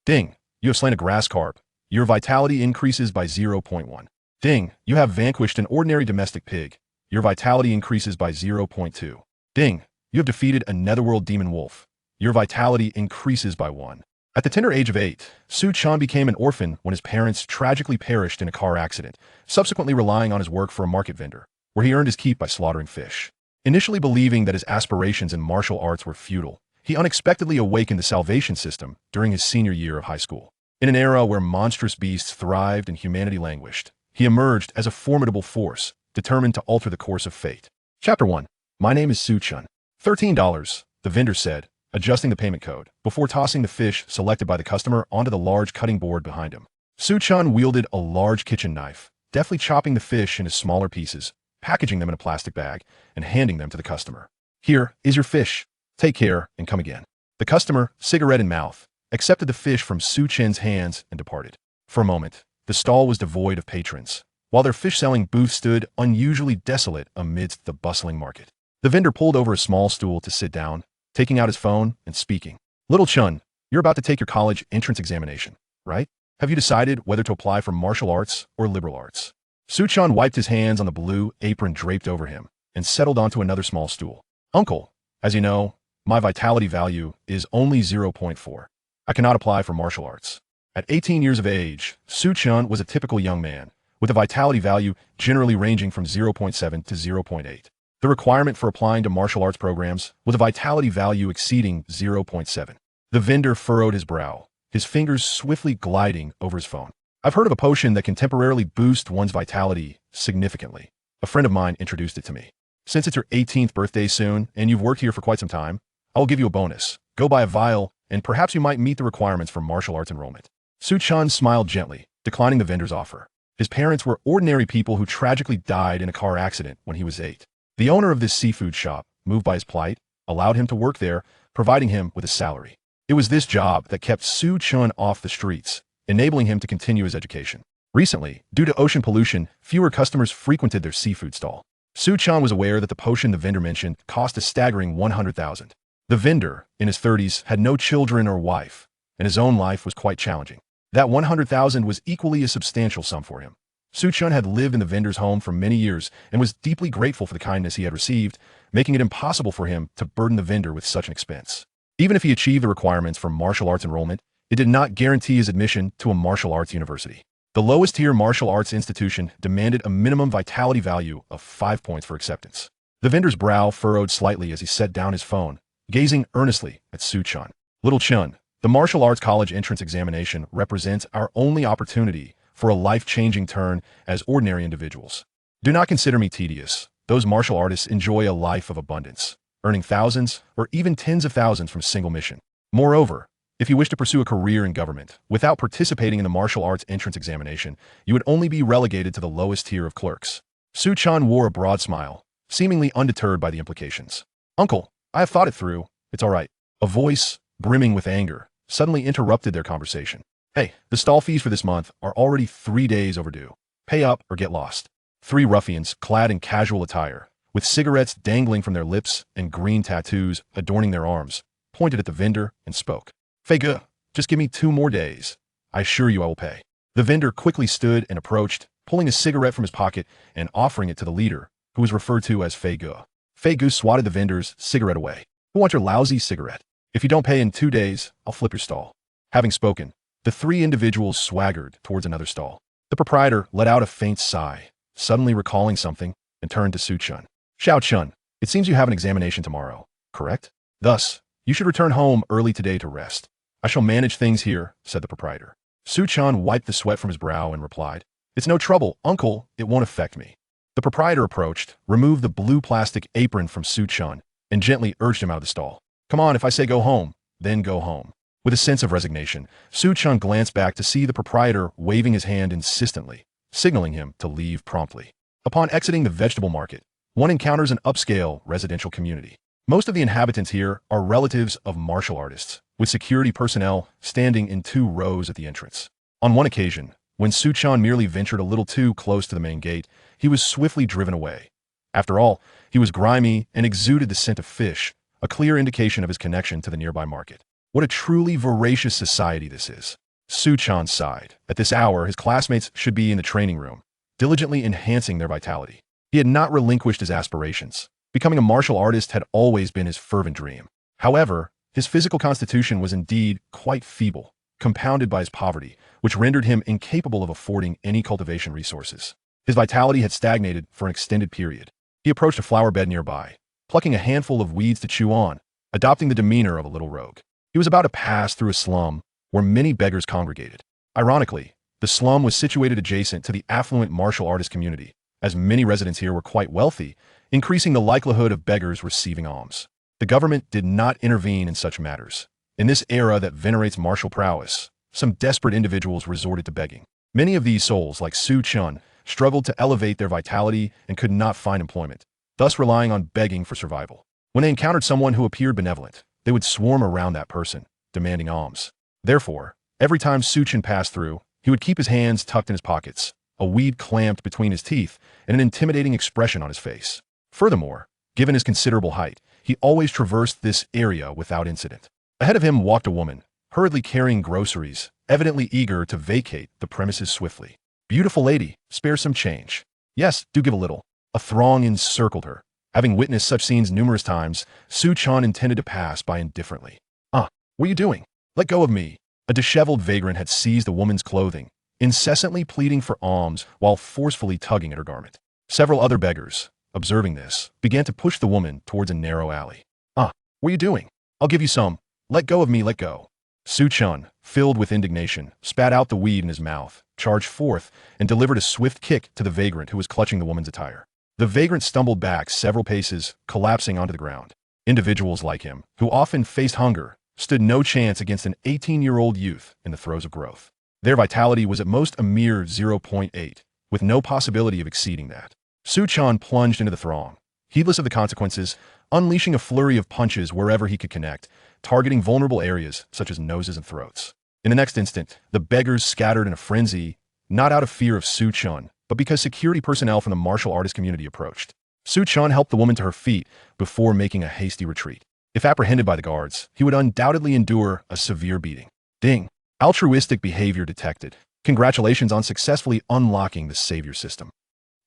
Ding, you have slain a grass carp. Your vitality increases by 0.1. Ding, you have vanquished an ordinary domestic pig. Your vitality increases by 0.2. Ding, you have defeated a Netherworld Demon Wolf. Your vitality increases by 1. At the tender age of 8, Chen became an orphan when his parents tragically perished in a car accident, subsequently relying on his work for a market vendor, where he earned his keep by slaughtering fish. Initially believing that his aspirations in martial arts were futile, he unexpectedly awakened the salvation system during his senior year of high school. In an era where monstrous beasts thrived and humanity languished, he emerged as a formidable force, determined to alter the course of fate. Chapter 1. My name is Chen. $13, the vendor said, adjusting the payment code, before tossing the fish selected by the customer onto the large cutting board behind him. Chen wielded a large kitchen knife, deftly chopping the fish into smaller pieces, packaging them in a plastic bag, and handing them to the customer. Here is your fish. Take care and come again. The customer, cigarette in mouth, accepted the fish from Chen's hands and departed. For a moment, the stall was devoid of patrons, while their fish-selling booth stood unusually desolate amidst the bustling market. The vendor pulled over a small stool to sit down, taking out his phone and speaking. Little Chen, you're about to take your college entrance examination, right? Have you decided whether to apply for martial arts or liberal arts? Chen wiped his hands on the blue apron draped over him and settled onto another small stool. Uncle, as you know, my vitality value is only 0.4. I cannot apply for martial arts. At 18 years of age, Chen was a typical young man, with a vitality value generally ranging from 0.7 to 0.8. The requirement for applying to martial arts programs was a vitality value exceeding 0.7. The vendor furrowed his brow, his fingers swiftly gliding over his phone. I've heard of a potion that can temporarily boost one's vitality significantly. A friend of mine introduced it to me. Since it's your 18th birthday soon, and you've worked here for quite some time, I will give you a bonus. Go buy a vial, and perhaps you might meet the requirements for martial arts enrollment. Chen smiled gently, declining the vendor's offer. His parents were ordinary people who tragically died in a car accident when he was 8. The owner of this seafood shop, moved by his plight, allowed him to work there, providing him with a salary. It was this job that kept Chen off the streets, enabling him to continue his education. Recently, due to ocean pollution, fewer customers frequented their seafood stall. Chen was aware that the potion the vendor mentioned cost a staggering $100,000. The vendor, in his 30s, had no children or wife, and his own life was quite challenging. That $100,000 was equally a substantial sum for him. Chen had lived in the vendor's home for many years and was deeply grateful for the kindness he had received, making it impossible for him to burden the vendor with such an expense. Even if he achieved the requirements for martial arts enrollment, it did not guarantee his admission to a martial arts university. The lowest-tier martial arts institution demanded a minimum vitality value of 5 points for acceptance. The vendor's brow furrowed slightly as he set down his phone, gazing earnestly at Chen. Little Chen, the martial arts college entrance examination represents our only opportunity for a life-changing turn as ordinary individuals. Do not consider me tedious. Those martial artists enjoy a life of abundance, earning thousands or even tens of thousands from a single mission. Moreover, if you wish to pursue a career in government without participating in the martial arts entrance examination, you would only be relegated to the lowest tier of clerks. Chen wore a broad smile, seemingly undeterred by the implications. Uncle, I have thought it through. It's all right. A voice, brimming with anger, suddenly interrupted their conversation. Hey, the stall fees for this month are already 3 days overdue. Pay up or get lost. 3 ruffians, clad in casual attire, with cigarettes dangling from their lips and green tattoos adorning their arms, pointed at the vendor and spoke. Fei-ge, just give me 2 more days. I assure you I will pay. The vendor quickly stood and approached, pulling a cigarette from his pocket and offering it to the leader, who was referred to as Fei-ge. Fei-ge swatted the vendor's cigarette away. Who wants your lousy cigarette? If you don't pay in 2 days, I'll flip your stall. Having spoken, the 3 individuals swaggered towards another stall. The proprietor let out a faint sigh, suddenly recalling something, and turned to Chen. Chen, it seems you have an examination tomorrow, correct? Thus, you should return home early today to rest. I shall manage things here, said the proprietor. Chen wiped the sweat from his brow and replied, It's no trouble, uncle, it won't affect me. The proprietor approached, removed the blue plastic apron from Chen, and gently urged him out of the stall. Come on, if I say go home, then go home. With a sense of resignation, Chen glanced back to see the proprietor waving his hand insistently, signaling him to leave promptly. Upon exiting the vegetable market, one encounters an upscale residential community. Most of the inhabitants here are relatives of martial artists, with security personnel standing in 2 rows at the entrance. On one occasion, when Chen merely ventured a little too close to the main gate, he was swiftly driven away. After all, he was grimy and exuded the scent of fish, a clear indication of his connection to the nearby market. What a truly voracious society this is. Su-chan sighed. At this hour, his classmates should be in the training room, diligently enhancing their vitality. He had not relinquished his aspirations. Becoming a martial artist had always been his fervent dream. However, his physical constitution was indeed quite feeble, compounded by his poverty, which rendered him incapable of affording any cultivation resources. His vitality had stagnated for an extended period. He approached a flower bed nearby, plucking a handful of weeds to chew on, adopting the demeanor of a little rogue. He was about to pass through a slum where many beggars congregated. Ironically, the slum was situated adjacent to the affluent martial artist community, as many residents here were quite wealthy, increasing the likelihood of beggars receiving alms. The government did not intervene in such matters. In this era that venerates martial prowess, some desperate individuals resorted to begging. Many of these souls, like Su-chan, struggled to elevate their vitality and could not find employment, thus relying on begging for survival. When they encountered someone who appeared benevolent, they would swarm around that person, demanding alms. Therefore, every time Su-chan passed through, he would keep his hands tucked in his pockets, a weed clamped between his teeth, and an intimidating expression on his face. Furthermore, given his considerable height, he always traversed this area without incident. Ahead of him walked a woman, hurriedly carrying groceries, evidently eager to vacate the premises swiftly. "Beautiful lady, spare some change." "Yes, do give a little." A throng encircled her. Having witnessed such scenes numerous times, Su-chan intended to pass by indifferently. What are you doing? Let go of me." A disheveled vagrant had seized the woman's clothing, incessantly pleading for alms while forcefully tugging at her garment. Several other beggars, observing this, began to push the woman towards a narrow alley. What are you doing? I'll give you some. Let go of me, let go." Su-chan, filled with indignation, spat out the weed in his mouth, charged forth, and delivered a swift kick to the vagrant who was clutching the woman's attire. The vagrant stumbled back several paces, collapsing onto the ground. Individuals like him, who often faced hunger, stood no chance against an 18-year-old youth in the throes of growth. Their vitality was at most a mere 0.8, with no possibility of exceeding that. Su-chan plunged into the throng, heedless of the consequences, unleashing a flurry of punches wherever he could connect, targeting vulnerable areas such as noses and throats. In the next instant, the beggars scattered in a frenzy, not out of fear of Su-chan, but because security personnel from the martial artist community approached. Su-chan helped the woman to her feet before making a hasty retreat. If apprehended by the guards, he would undoubtedly endure a severe beating. Ding. Altruistic behavior detected. Congratulations on successfully unlocking the savior system.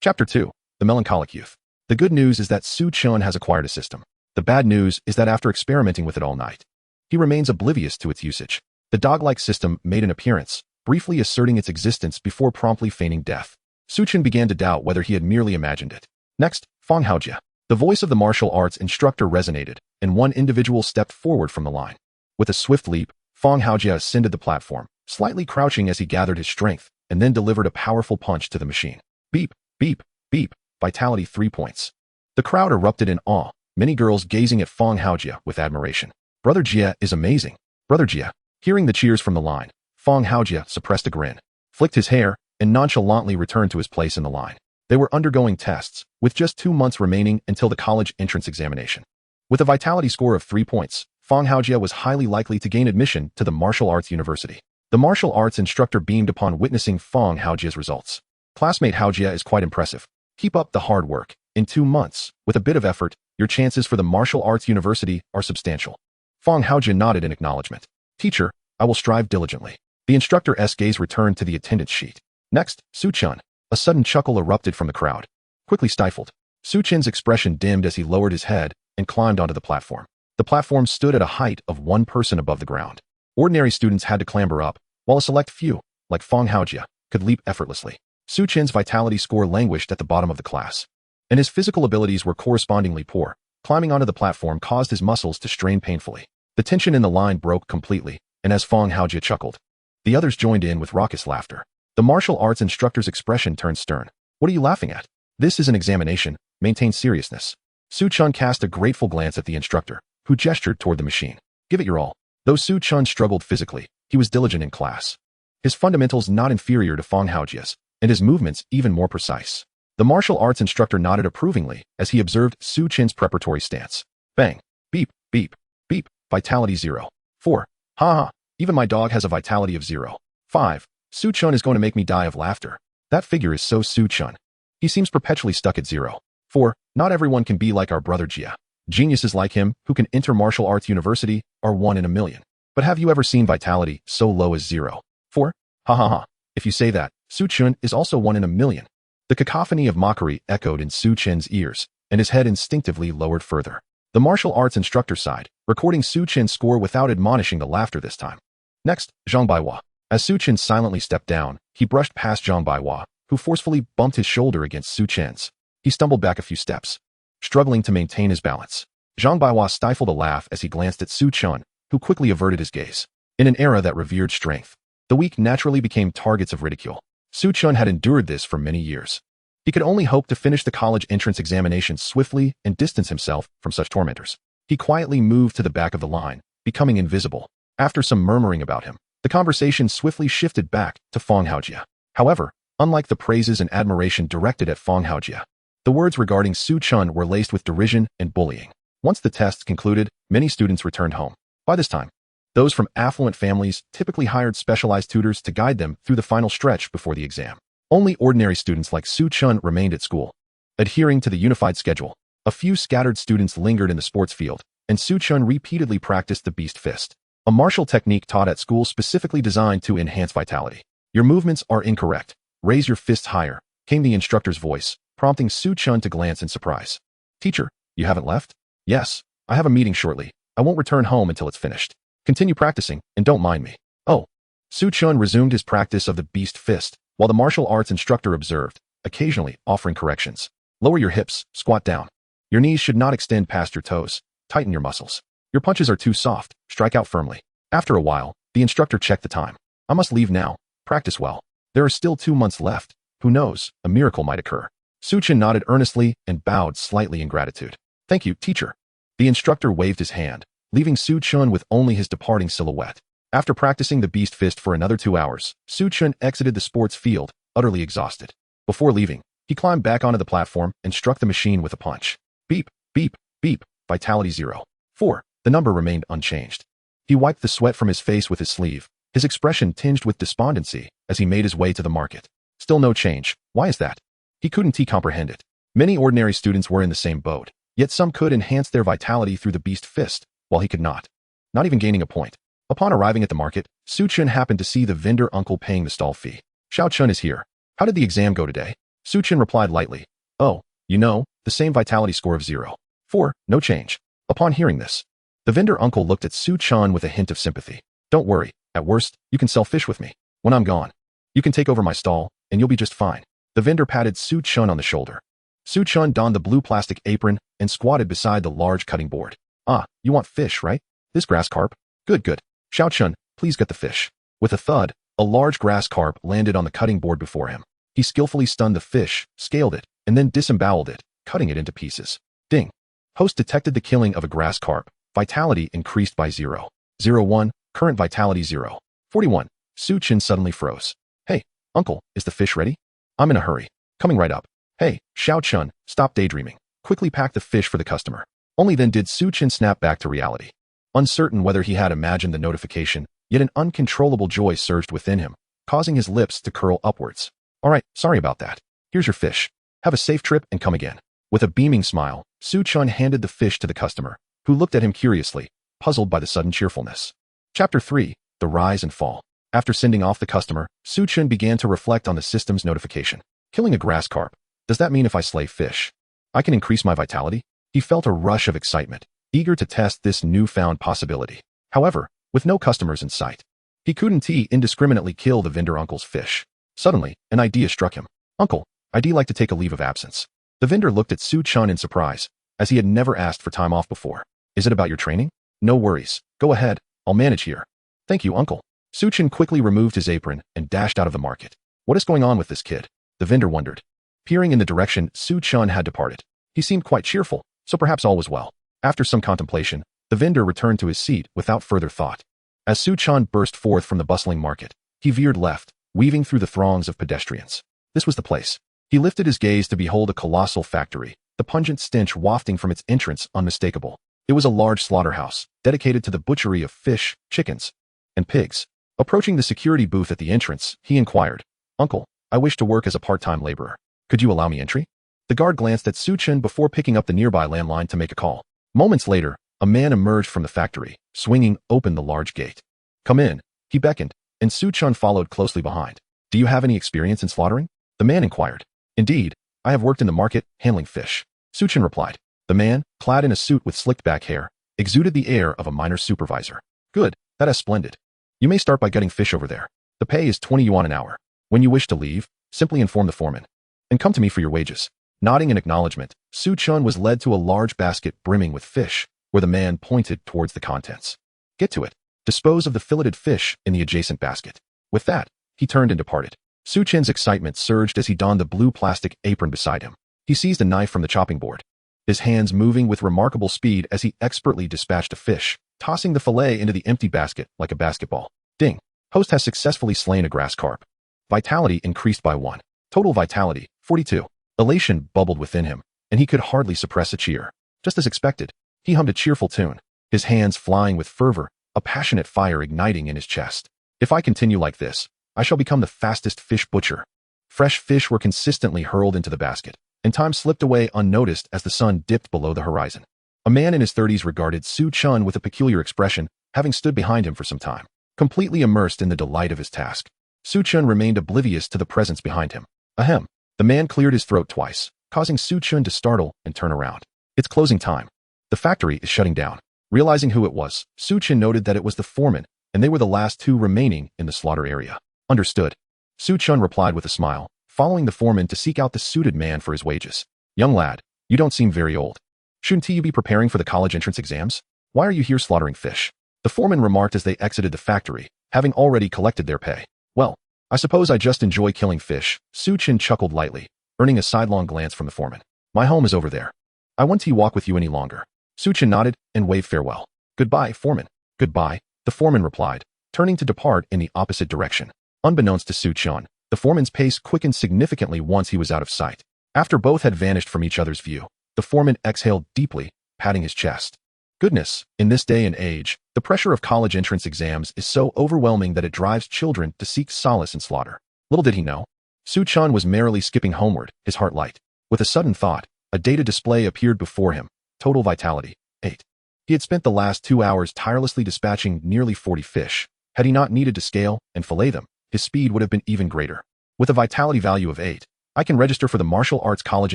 Chapter 2. The Melancholic Youth. The good news is that Su-chan has acquired a system. The bad news is that after experimenting with it all night, he remains oblivious to its usage. The dog-like system made an appearance, briefly asserting its existence before promptly feigning death. Su-chan began to doubt whether he had merely imagined it. Next, fanhwaedit. The voice of the martial arts instructor resonated, and one individual stepped forward from the line. With a swift leap, fanhwaedit ascended the platform, slightly crouching as he gathered his strength, and then delivered a powerful punch to the machine. Beep, beep, beep, vitality 3 points. The crowd erupted in awe, many girls gazing at fanhwaedit with admiration. "Brother Jia is amazing. Brother Jia." Hearing the cheers from the line, fanhwaedit suppressed a grin, flicked his hair, and nonchalantly returned to his place in the line. They were undergoing tests, with just 2 months remaining until the college entrance examination. With a vitality score of 3 points, fanhwaedit was highly likely to gain admission to the martial arts university. The martial arts instructor beamed upon witnessing fanhwaedit's results. "Classmate Hwaedit is quite impressive. Keep up the hard work. In 2 months, with a bit of effort, your chances for the martial arts university are substantial." Fanhwaedit nodded in acknowledgement. "Teacher, I will strive diligently." The instructor's gaze returned to the attendance sheet. Next, Su-chan. A sudden chuckle erupted from the crowd, quickly stifled. Su-chan's expression dimmed as he lowered his head and climbed onto the platform. The platform stood at a height of 1 person above the ground. Ordinary students had to clamber up, while a select few, like fanhwaedit, could leap effortlessly. Su-chan's vitality score languished at the bottom of the class, and his physical abilities were correspondingly poor. Climbing onto the platform caused his muscles to strain painfully. The tension in the line broke completely, and as fanhwaedit chuckled, the others joined in with raucous laughter. The martial arts instructor's expression turned stern. "What are you laughing at? This is an examination. Maintain seriousness." Su-chan cast a grateful glance at the instructor, who gestured toward the machine. "Give it your all." Though Su-chan struggled physically, he was diligent in class. His fundamentals not inferior to fanhwaedit's, and his movements even more precise. The martial arts instructor nodded approvingly as he observed Su-chan's preparatory stance. Bang. Beep, beep, beep. Vitality 0. 4. Ha. Even my dog has a vitality of 0. 5. Su-chan is going to make me die of laughter. That figure is so Su-chan. He seems perpetually stuck at 0. 4. Not everyone can be like our brother Jia. Geniuses like him, who can enter martial arts university, are 1 in a million. But have you ever seen vitality so low as 0? 4? Ha ha ha. If you say that, Su Chen is also 1 in a million. The cacophony of mockery echoed in Su Chen's ears, and his head instinctively lowered further. The martial arts instructor sighed, recording Su Chen's score without admonishing the laughter this time. Next, Zhang Baihua. As Su Chen silently stepped down, he brushed past Zhang Baihua, who forcefully bumped his shoulder against Su Chen's. He stumbled back a few steps, struggling to maintain his balance. Zhang Baihua stifled a laugh as he glanced at Su Chen, who quickly averted his gaze. In an era that revered strength, the weak naturally became targets of ridicule. Su Chen had endured this for many years. He could only hope to finish the college entrance examination swiftly and distance himself from such tormentors. He quietly moved to the back of the line, becoming invisible. After some murmuring about him, the conversation swiftly shifted back to Fanhwaudiobook. However, unlike the praises and admiration directed at Fanhwaudiobook, the words regarding Su Chen were laced with derision and bullying. Once the tests concluded, many students returned home. By this time, those from affluent families typically hired specialized tutors to guide them through the final stretch before the exam. Only ordinary students like Su Chen remained at school, adhering to the unified schedule. A few scattered students lingered in the sports field, and Su Chen repeatedly practiced the beast fist, a martial technique taught at school specifically designed to enhance vitality. Your movements are incorrect. Raise your fists higher, came the instructor's voice, prompting Su Chen to glance in surprise. Teacher, you haven't left? Yes, I have a meeting shortly. I won't return home until it's finished. Continue practicing, and don't mind me. Oh. Su Chen resumed his practice of the beast fist, while the martial arts instructor observed, occasionally offering corrections. Lower your hips, squat down. Your knees should not extend past your toes. Tighten your muscles. Your punches are too soft. Strike out firmly. After a while, the instructor checked the time. I must leave now. Practice well. There are still 2 months left. Who knows, a miracle might occur. Su Chen nodded earnestly and bowed slightly in gratitude. Thank you, teacher. The instructor waved his hand, leaving Su Chen with only his departing silhouette. After practicing the beast fist for another 2 hours, Su Chen exited the sports field, utterly exhausted. Before leaving, he climbed back onto the platform and struck the machine with a punch. Beep, beep, beep, vitality 0. 4. The number remained unchanged. He wiped the sweat from his face with his sleeve, his expression tinged with despondency as he made his way to the market. Still no change. Why is that? He couldn't comprehend it. Many ordinary students were in the same boat, yet some could enhance their vitality through the beast fist, while he could not. Not even gaining a point. Upon arriving at the market, Su Chen happened to see the vendor uncle paying the stall fee. Xiao Chen is here. How did the exam go today? Su Chen replied lightly. Oh, the same vitality score of 0. 4, no change. Upon hearing this, the vendor uncle looked at Su Chen with a hint of sympathy. Don't worry, at worst, you can sell fish with me. When I'm gone, you can take over my stall, and you'll be just fine. The vendor patted Su Chen on the shoulder. Su Chen donned the blue plastic apron and squatted beside the large cutting board. Ah, you want fish, right? This grass carp? Good, good. Xiao Chen, please get the fish. With a thud, a large grass carp landed on the cutting board before him. He skillfully stunned the fish, scaled it, and then disemboweled it, cutting it into pieces. Ding. Host detected the killing of a grass carp. Vitality increased by 0. 01, current vitality 0. 41. Su Chen suddenly froze. Hey, uncle, is the fish ready? I'm in a hurry. Coming right up. Hey, Xiao Chen, stop daydreaming. Quickly pack the fish for the customer. Only then did Su Chen snap back to reality. Uncertain whether he had imagined the notification, yet an uncontrollable joy surged within him, causing his lips to curl upwards. All right, sorry about that. Here's your fish. Have a safe trip and come again. With a beaming smile, Su Chen handed the fish to the customer, who looked at him curiously, puzzled by the sudden cheerfulness. Chapter 3. The Rise and Fall. After sending off the customer, Su Chen began to reflect on the system's notification. Killing a grass carp. Does that mean if I slay fish, I can increase my vitality? He felt a rush of excitement, eager to test this newfound possibility. However, with no customers in sight, he couldn't indiscriminately kill the vendor uncle's fish. Suddenly, an idea struck him. Uncle, I'd like to take a leave of absence. The vendor looked at Su Chen in surprise, as he had never asked for time off before. Is it about your training? No worries. Go ahead. I'll manage here. Thank you, uncle. Su Chen quickly removed his apron and dashed out of the market. What is going on with this kid? The vendor wondered. Peering in the direction Su Chen had departed, he seemed quite cheerful, so perhaps all was well. After some contemplation, the vendor returned to his seat without further thought. As Su Chen burst forth from the bustling market, he veered left, weaving through the throngs of pedestrians. This was the place. He lifted his gaze to behold a colossal factory, the pungent stench wafting from its entrance unmistakable. It was a large slaughterhouse, dedicated to the butchery of fish, chickens, and pigs. Approaching the security booth at the entrance, he inquired, Uncle, I wish to work as a part-time laborer. Could you allow me entry? The guard glanced at Su Chen before picking up the nearby landline to make a call. Moments later, a man emerged from the factory, swinging open the large gate. Come in, he beckoned, and Su-Chun followed closely behind. Do you have any experience in slaughtering? The man inquired. Indeed, I have worked in the market, handling fish. Su-Chun replied. The man, clad in a suit with slicked back hair, exuded the air of a miner supervisor. Good, that is splendid. You may start by gutting fish over there. The pay is 20 yuan an hour. When you wish to leave, simply inform the foreman. And come to me for your wages. Nodding in acknowledgement, Su-Chun was led to a large basket brimming with fish, where the man pointed towards the contents. Get to it. Dispose of the filleted fish in the adjacent basket. With that, he turned and departed. Su-Chun's excitement surged as he donned the blue plastic apron beside him. He seized a knife from the chopping board, his hands moving with remarkable speed as he expertly dispatched a fish, tossing the fillet into the empty basket like a basketball. Ding. Host has successfully slain a grass carp. Vitality increased by 1. Total vitality, 42. Elation bubbled within him, and he could hardly suppress a cheer. Just as expected, he hummed a cheerful tune, his hands flying with fervor, a passionate fire igniting in his chest. If I continue like this, I shall become the fastest fish butcher. Fresh fish were consistently hurled into the basket, and time slipped away unnoticed as the sun dipped below the horizon. A man in his 30s regarded Su-Chun with a peculiar expression, having stood behind him for some time, completely immersed in the delight of his task. Su-Chun remained oblivious to the presence behind him. Ahem. The man cleared his throat twice, causing Su-Chun to startle and turn around. It's closing time. The factory is shutting down. Realizing who it was, Su-Chun noted that it was the foreman, and they were the last two remaining in the slaughter area. Understood. Su-Chun replied with a smile, following the foreman to seek out the suited man for his wages. Young lad, you don't seem very old. Shouldn't you be preparing for the college entrance exams? Why are you here slaughtering fish? The foreman remarked as they exited the factory, having already collected their pay. Well, I suppose I just enjoy killing fish. Su-Chun chuckled lightly, earning a sidelong glance from the foreman. My home is over there. I won't walk with you any longer. Su-Chun nodded and waved farewell. Goodbye, foreman. Goodbye, the foreman replied, turning to depart in the opposite direction. Unbeknownst to Su-Chun, the foreman's pace quickened significantly once he was out of sight. After both had vanished from each other's view, the foreman exhaled deeply, patting his chest. Goodness, in this day and age, the pressure of college entrance exams is so overwhelming that it drives children to seek solace in slaughter. Little did he know, Su-Chun was merrily skipping homeward, his heart light. With a sudden thought, a data display appeared before him. Total vitality, 8. He had spent the last 2 hours tirelessly dispatching nearly 40 fish. Had he not needed to scale and fillet them, his speed would have been even greater. With a vitality value of 8, I can register for the martial arts college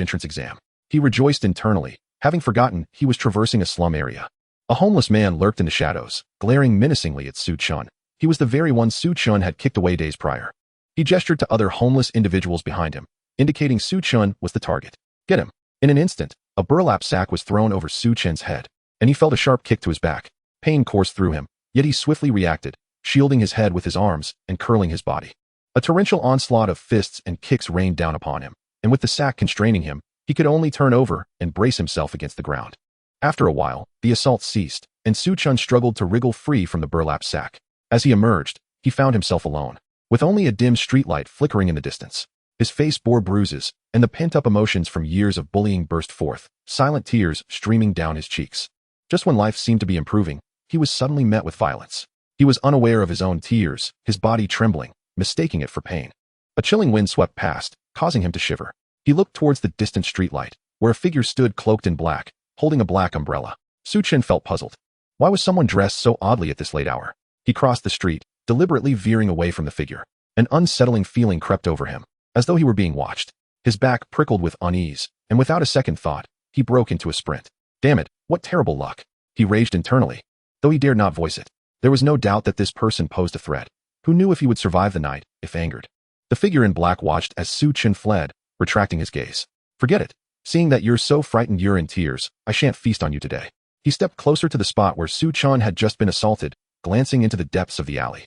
entrance exam. He rejoiced internally, having forgotten he was traversing a slum area. A homeless man lurked in the shadows, glaring menacingly at Su-Chun. He was the very one Su-Chun had kicked away days prior. He gestured to other homeless individuals behind him, indicating Su-Chun was the target. Get him. In an instant, a burlap sack was thrown over Su-Chun's head, and he felt a sharp kick to his back. Pain coursed through him, yet he swiftly reacted, shielding his head with his arms and curling his body. A torrential onslaught of fists and kicks rained down upon him, and with the sack constraining him, he could only turn over and brace himself against the ground. After a while, the assault ceased, and Su-Chun struggled to wriggle free from the burlap sack. As he emerged, he found himself alone, with only a dim streetlight flickering in the distance. His face bore bruises, and the pent-up emotions from years of bullying burst forth, silent tears streaming down his cheeks. Just when life seemed to be improving, he was suddenly met with violence. He was unaware of his own tears, his body trembling, mistaking it for pain. A chilling wind swept past, causing him to shiver. He looked towards the distant streetlight, where a figure stood cloaked in black, holding a black umbrella. Su-Chun felt puzzled. Why was someone dressed so oddly at this late hour? He crossed the street, deliberately veering away from the figure. An unsettling feeling crept over him, as though he were being watched. His back prickled with unease, and without a second thought, he broke into a sprint. Damn it, what terrible luck! He raged internally, though he dared not voice it. There was no doubt that this person posed a threat. Who knew if he would survive the night, if angered? The figure in black watched as Su-Chun fled, retracting his gaze. Forget it. Seeing that you're so frightened you're in tears, I shan't feast on you today. He stepped closer to the spot where Su-Chun had just been assaulted, glancing into the depths of the alley.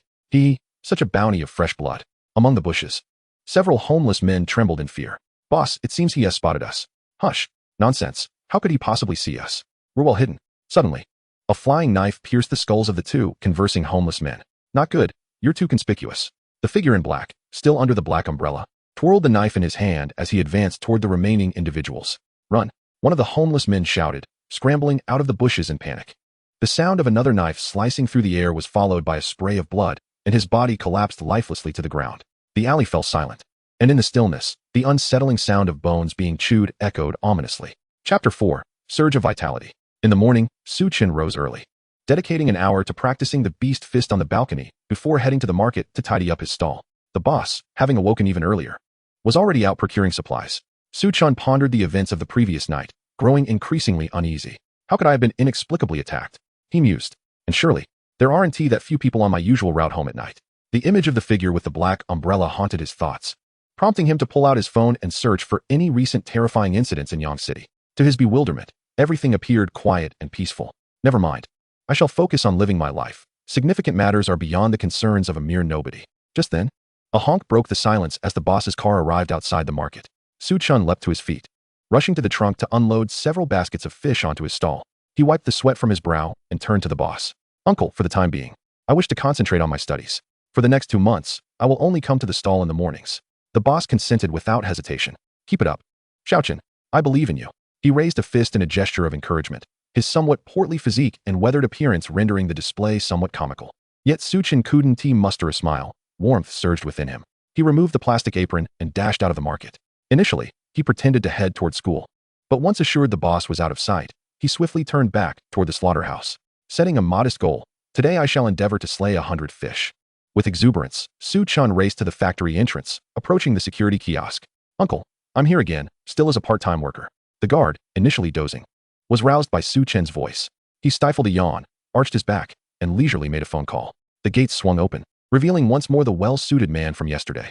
Such a bounty of fresh blood. Among the bushes, several homeless men trembled in fear. Boss, it seems he has spotted us. Hush. Nonsense. How could he possibly see us? We're well hidden. Suddenly, a flying knife pierced the skulls of the two conversing homeless men. Not good. You're too conspicuous. The figure in black, still under the black umbrella, twirled the knife in his hand as he advanced toward the remaining individuals. Run. One of the homeless men shouted, scrambling out of the bushes in panic. The sound of another knife slicing through the air was followed by a spray of blood, and his body collapsed lifelessly to the ground. The alley fell silent, and in the stillness, the unsettling sound of bones being chewed echoed ominously. Chapter 4. Surge of Vitality. In the morning, Su-Chun rose early. dedicating an hour to practicing the beast fist on the balcony before heading to the market to tidy up his stall. The boss, having awoken even earlier, was already out procuring supplies. Su-chan pondered the events of the previous night, growing increasingly uneasy. How could I have been inexplicably attacked? He mused. And surely, there aren't that few people on my usual route home at night. The image of the figure with the black umbrella haunted his thoughts, prompting him to pull out his phone and search for any recent terrifying incidents in Yang City. To his bewilderment, everything appeared quiet and peaceful. Never mind. I shall focus on living my life. Significant matters are beyond the concerns of a mere nobody. Just then, a honk broke the silence as the boss's car arrived outside the market. Su-chan leapt to his feet, rushing to the trunk to unload several baskets of fish onto his stall. He wiped the sweat from his brow and turned to the boss. Uncle, for the time being, I wish to concentrate on my studies. For the next 2 months, I will only come to the stall in the mornings. The boss consented without hesitation. Keep it up. Xiaochen, I believe in you. He raised a fist in a gesture of encouragement, his somewhat portly physique and weathered appearance rendering the display somewhat comical. Yet Su-chan couldn't muster a smile. Warmth surged within him. He removed the plastic apron and dashed out of the market. Initially, he pretended to head toward school. But once assured the boss was out of sight, he swiftly turned back toward the slaughterhouse. Setting a modest goal, today I shall endeavor to slay 100 fish. With exuberance, Su-chan raced to the factory entrance, approaching the security kiosk. Uncle, I'm here again, still as a part-time worker. The guard, initially dozing, was roused by Su-chan's voice. He stifled a yawn, arched his back, and leisurely made a phone call. The gates swung open, revealing once more the well-suited man from yesterday.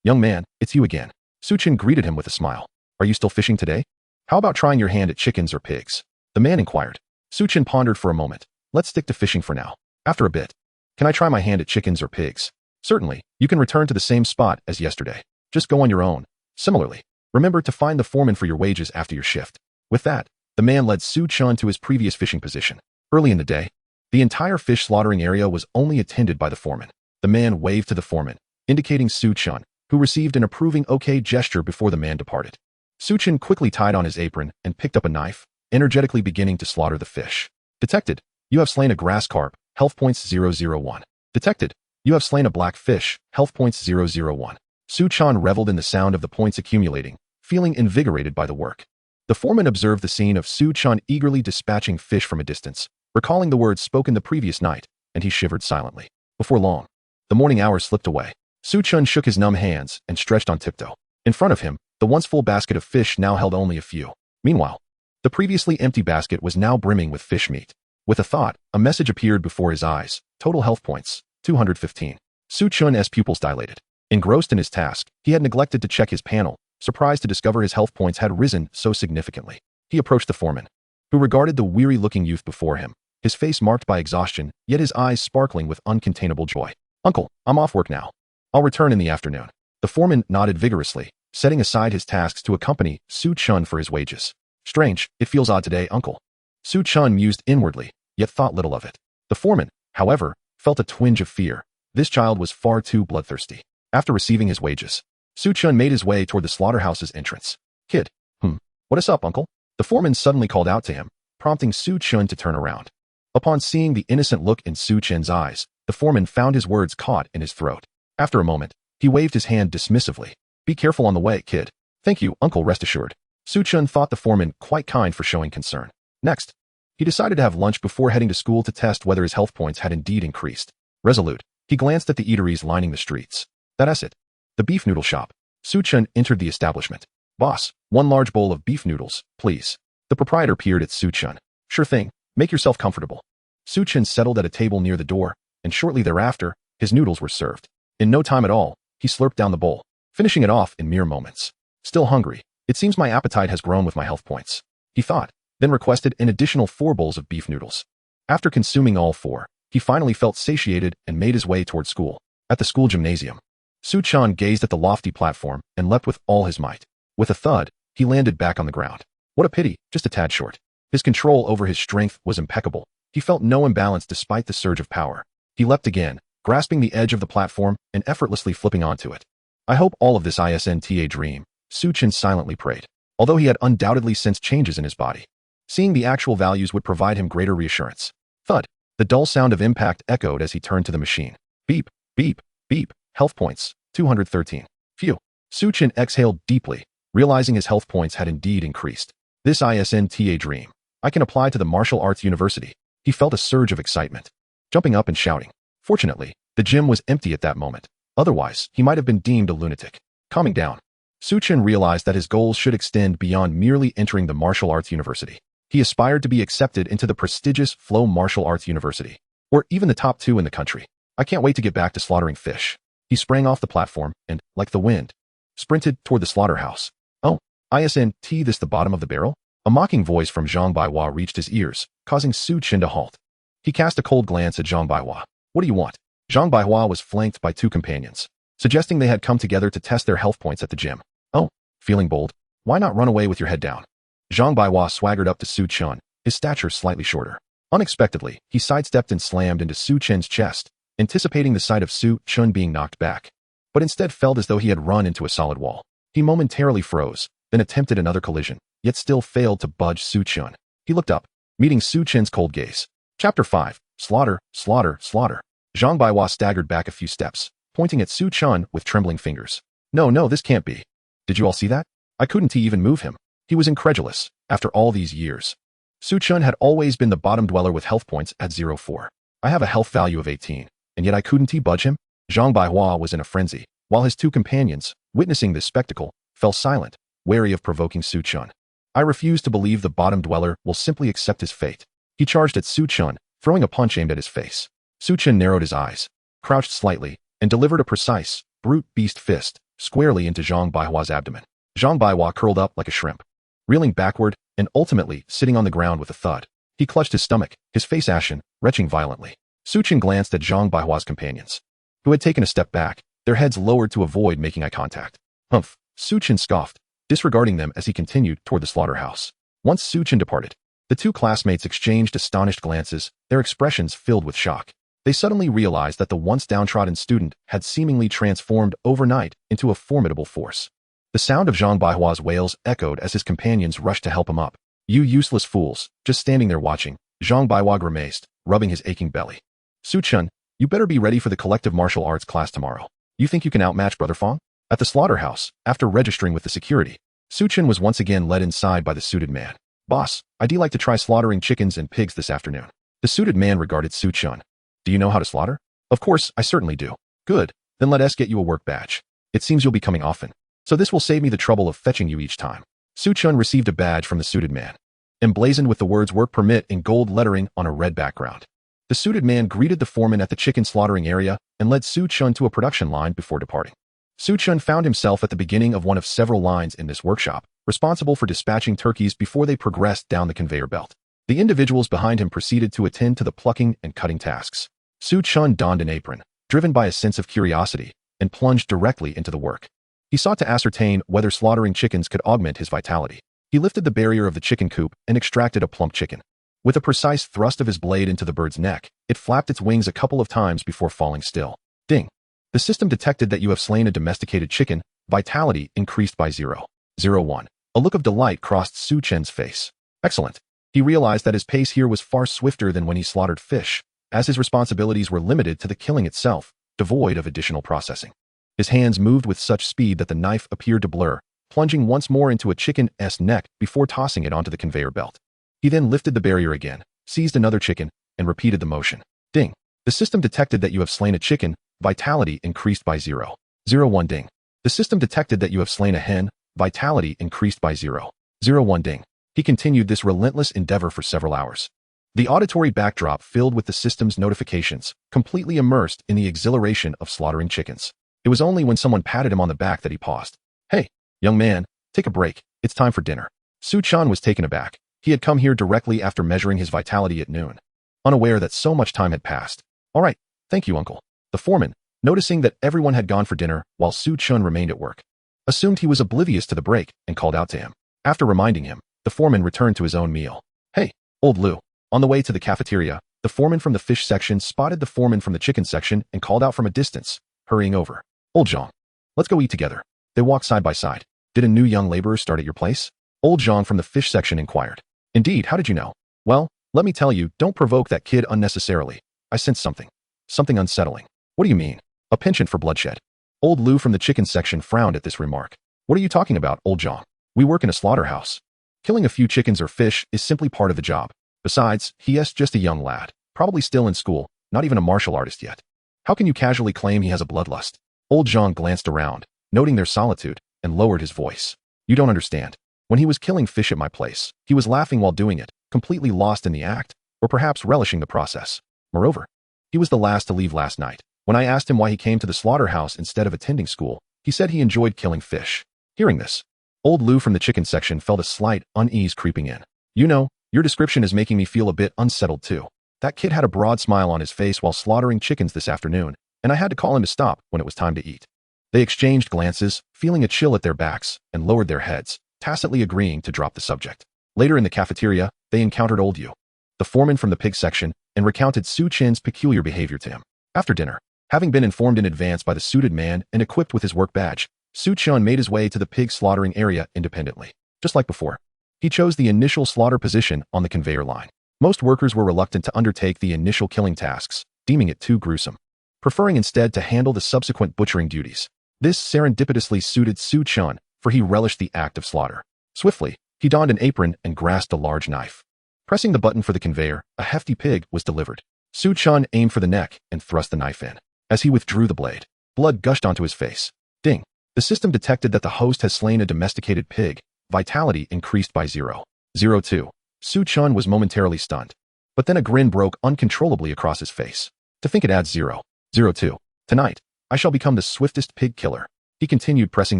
Young man, it's you again. Su-chan greeted him with a smile. Are you still fishing today? How about trying your hand at chickens or pigs? The man inquired. Su-chan pondered for a moment. Let's stick to fishing for now. After a bit, can I try my hand at chickens or pigs? Certainly, you can return to the same spot as yesterday. Just go on your own. Similarly, remember to find the foreman for your wages after your shift. With that, the man led Su-chan to his previous fishing position. Early in the day, the entire fish slaughtering area was only attended by the foreman. The man waved to the foreman, indicating Su-chan, who received an approving okay gesture before the man departed. Su-chan quickly tied on his apron and picked up a knife, energetically beginning to slaughter the fish. Detected, you have slain a grass carp, health points 001. Detected, you have slain a black fish, health points 001. Su-chan reveled in the sound of the points accumulating, feeling invigorated by the work. The foreman observed the scene of Su-chan eagerly dispatching fish from a distance, recalling the words spoken the previous night, and he shivered silently. Before long, the morning hours slipped away. Su-chan shook his numb hands and stretched on tiptoe. In front of him, the once full basket of fish now held only a few. Meanwhile, the previously empty basket was now brimming with fish meat. With a thought, a message appeared before his eyes. Total health points, 215. Su-chan's pupils dilated. Engrossed in his task, he had neglected to check his panel, surprised to discover his health points had risen so significantly. He approached the foreman, who regarded the weary-looking youth before him, his face marked by exhaustion, yet his eyes sparkling with uncontainable joy. Uncle, I'm off work now. I'll return in the afternoon. The foreman nodded vigorously, setting aside his tasks to accompany Su-chan for his wages. Strange, it feels odd today, uncle. Su-chan mused inwardly, yet thought little of it. The foreman, however, felt a twinge of fear. This child was far too bloodthirsty. After receiving his wages, Su-chan made his way toward the slaughterhouse's entrance. Kid, what is up, uncle? The foreman suddenly called out to him, prompting Su-chan to turn around. Upon seeing the innocent look in Su-chan's eyes, the foreman found his words caught in his throat. After a moment, he waved his hand dismissively. Be careful on the way, kid. Thank you, uncle, rest assured. Su-chan thought the foreman quite kind for showing concern. Next, he decided to have lunch before heading to school to test whether his health points had indeed increased. Resolute, he glanced at the eateries lining the streets. That's it. The beef noodle shop. Su-chan entered the establishment. Boss, 1 large bowl of beef noodles, please. The proprietor peered at Su-chan. Sure thing, make yourself comfortable. Su-chan settled at a table near the door, and shortly thereafter, his noodles were served. In no time at all, he slurped down the bowl, finishing it off in mere moments. Still hungry, it seems my appetite has grown with my health points, he thought, then requested an additional 4 bowls of beef noodles. After consuming all 4, he finally felt satiated and made his way toward school. At the school gymnasium, Su-chan gazed at the lofty platform and leapt with all his might. With a thud, he landed back on the ground. What a pity, just a tad short. His control over his strength was impeccable. He felt no imbalance despite the surge of power. He leapt again, grasping the edge of the platform and effortlessly flipping onto it. I hope all of this isn't a dream, Su-chan silently prayed, although he had undoubtedly sensed changes in his body. Seeing the actual values would provide him greater reassurance. Thud. The dull sound of impact echoed as he turned to the machine. Beep, beep, beep, health points, 213. Phew. Su-chan exhaled deeply, realizing his health points had indeed increased. This isn't a dream. I can apply to the martial arts university. He felt a surge of excitement, jumping up and shouting. Fortunately, the gym was empty at that moment. Otherwise, he might have been deemed a lunatic. Calming down, Chen realized that his goals should extend beyond merely entering the martial arts university. He aspired to be accepted into the prestigious Flow Martial Arts University, or even the top 2 in the country. I can't wait to get back to slaughtering fish. He sprang off the platform and, like the wind, sprinted toward the slaughterhouse. Oh, isn't this the bottom of the barrel? A mocking voice from Zhang Baihua reached his ears, causing Chen to halt. He cast a cold glance at Zhang Baihua. What do you want? Zhang Baihua was flanked by 2 companions, suggesting they had come together to test their health points at the gym. Oh, feeling bold? Why not run away with your head down? Zhang Baihua swaggered up to Chen, his stature slightly shorter. Unexpectedly, he sidestepped and slammed into Chen's chest, anticipating the sight of Chen being knocked back, but instead felt as though he had run into a solid wall. He momentarily froze, then attempted another collision, yet still failed to budge Chen. He looked up, meeting Chen's cold gaze. Chapter 5. Slaughter, slaughter, slaughter. Zhang Baihua staggered back a few steps, pointing at Chen with trembling fingers. No, this can't be. Did you all see that? I couldn't even move him. He was incredulous, after all these years. Chen had always been the bottom dweller with health points at 0.4. I have a health value of 18, and yet I couldn't budge him? Zhang Baihua was in a frenzy, while his 2 companions, witnessing this spectacle, fell silent, wary of provoking Chen. I refuse to believe the bottom dweller will simply accept his fate. He charged at Chen, throwing a punch aimed at his face. Chen narrowed his eyes, crouched slightly, and delivered a precise, brute beast fist, squarely into Zhang Baihua's abdomen. Zhang Baihua curled up like a shrimp, reeling backward and ultimately sitting on the ground with a thud. He clutched his stomach, his face ashen, retching violently. Chen glanced at Zhang Baihua's companions, who had taken a step back, their heads lowered to avoid making eye contact. Humph, Chen scoffed, disregarding them as he continued toward the slaughterhouse. Once Chen departed, the 2 classmates exchanged astonished glances, their expressions filled with shock. They suddenly realized that the once downtrodden student had seemingly transformed overnight into a formidable force. The sound of Zhang Baihua's wails echoed as his companions rushed to help him up. You useless fools, just standing there watching, Zhang Baihua grimaced, rubbing his aching belly. Chen, you better be ready for the collective martial arts class tomorrow. You think you can outmatch Brother Fong? At the slaughterhouse, after registering with the security, Chen was once again led inside by the suited man. Boss, I'd like to try slaughtering chickens and pigs this afternoon. The suited man regarded Chen. Do you know how to slaughter? Of course, I certainly do. Good, then let us get you a work badge. It seems you'll be coming often, so this will save me the trouble of fetching you each time. Chen received a badge from the suited man, emblazoned with the words work permit in gold lettering on a red background. The suited man greeted the foreman at the chicken slaughtering area and led Chen to a production line before departing. Chen found himself at the beginning of one of several lines in this workshop, responsible for dispatching turkeys before they progressed down the conveyor belt. The individuals behind him proceeded to attend to the plucking and cutting tasks. Chen donned an apron, driven by a sense of curiosity, and plunged directly into the work. He sought to ascertain whether slaughtering chickens could augment his vitality. He lifted the barrier of the chicken coop and extracted a plump chicken. With a precise thrust of his blade into the bird's neck, it flapped its wings a couple of times before falling still. Ding! The system detected that you have slain a domesticated chicken. Vitality increased by 0.01. A look of delight crossed Chen's face. Excellent. He realized that his pace here was far swifter than when he slaughtered fish, as his responsibilities were limited to the killing itself, devoid of additional processing. His hands moved with such speed that the knife appeared to blur, plunging once more into a chicken's neck before tossing it onto the conveyor belt. He then lifted the barrier again, seized another chicken, and repeated the motion. Ding! The system detected that you have slain a chicken. Vitality increased by 0.01 ding. The system detected that you have slain a hen. Vitality increased by 0.01 ding. He continued this relentless endeavor for several hours. The auditory backdrop filled with the system's notifications, completely immersed in the exhilaration of slaughtering chickens. It was only when someone patted him on the back that he paused. Hey, young man, take a break. It's time for dinner. Chen was taken aback. He had come here directly after measuring his vitality at noon, unaware that so much time had passed. All right, thank you, uncle. The foreman, noticing that everyone had gone for dinner while Chen remained at work, assumed he was oblivious to the break and called out to him. After reminding him, the foreman returned to his own meal. Hey, old Lou. On the way to the cafeteria, the foreman from the fish section spotted the foreman from the chicken section and called out from a distance, hurrying over. Old Zhang, let's go eat together. They walked side by side. Did a new young laborer start at your place? Old Zhang from the fish section inquired. Indeed, how did you know? Well, let me tell you, don't provoke that kid unnecessarily. I sense something. Something unsettling. What do you mean? A penchant for bloodshed. Old Lou from the chicken section frowned at this remark. What are you talking about, old Zhang? We work in a slaughterhouse. Killing a few chickens or fish is simply part of the job. Besides, he is just a young lad, probably still in school, not even a martial artist yet. How can you casually claim he has a bloodlust? Old Zhang glanced around, noting their solitude, and lowered his voice. You don't understand. When he was killing fish at my place, he was laughing while doing it, completely lost in the act, or perhaps relishing the process. Moreover, he was the last to leave last night. When I asked him why he came to the slaughterhouse instead of attending school, he said he enjoyed killing fish. Hearing this, old Lou from the chicken section felt a slight unease creeping in. You know, your description is making me feel a bit unsettled too. That kid had a broad smile on his face while slaughtering chickens this afternoon, and I had to call him to stop when it was time to eat. They exchanged glances, feeling a chill at their backs, and lowered their heads, tacitly agreeing to drop the subject. Later in the cafeteria, they encountered old Yu, the foreman from the pig section, and recounted Su Chen's peculiar behavior to him. After dinner, having been informed in advance by the suited man and equipped with his work badge, Su Chen made his way to the pig slaughtering area independently. Just like before, he chose the initial slaughter position on the conveyor line. Most workers were reluctant to undertake the initial killing tasks, deeming it too gruesome, preferring instead to handle the subsequent butchering duties. This serendipitously suited Su Chen, for he relished the act of slaughter. Swiftly, he donned an apron and grasped a large knife. Pressing the button for the conveyor, a hefty pig was delivered. Su Chen aimed for the neck and thrust the knife in. As he withdrew the blade, blood gushed onto his face. Ding! The system detected that the host has slain a domesticated pig. Vitality increased by 0.02. Su Chen was momentarily stunned, but then a grin broke uncontrollably across his face. To think it adds 0.02. Tonight, I shall become the swiftest pig killer. He continued pressing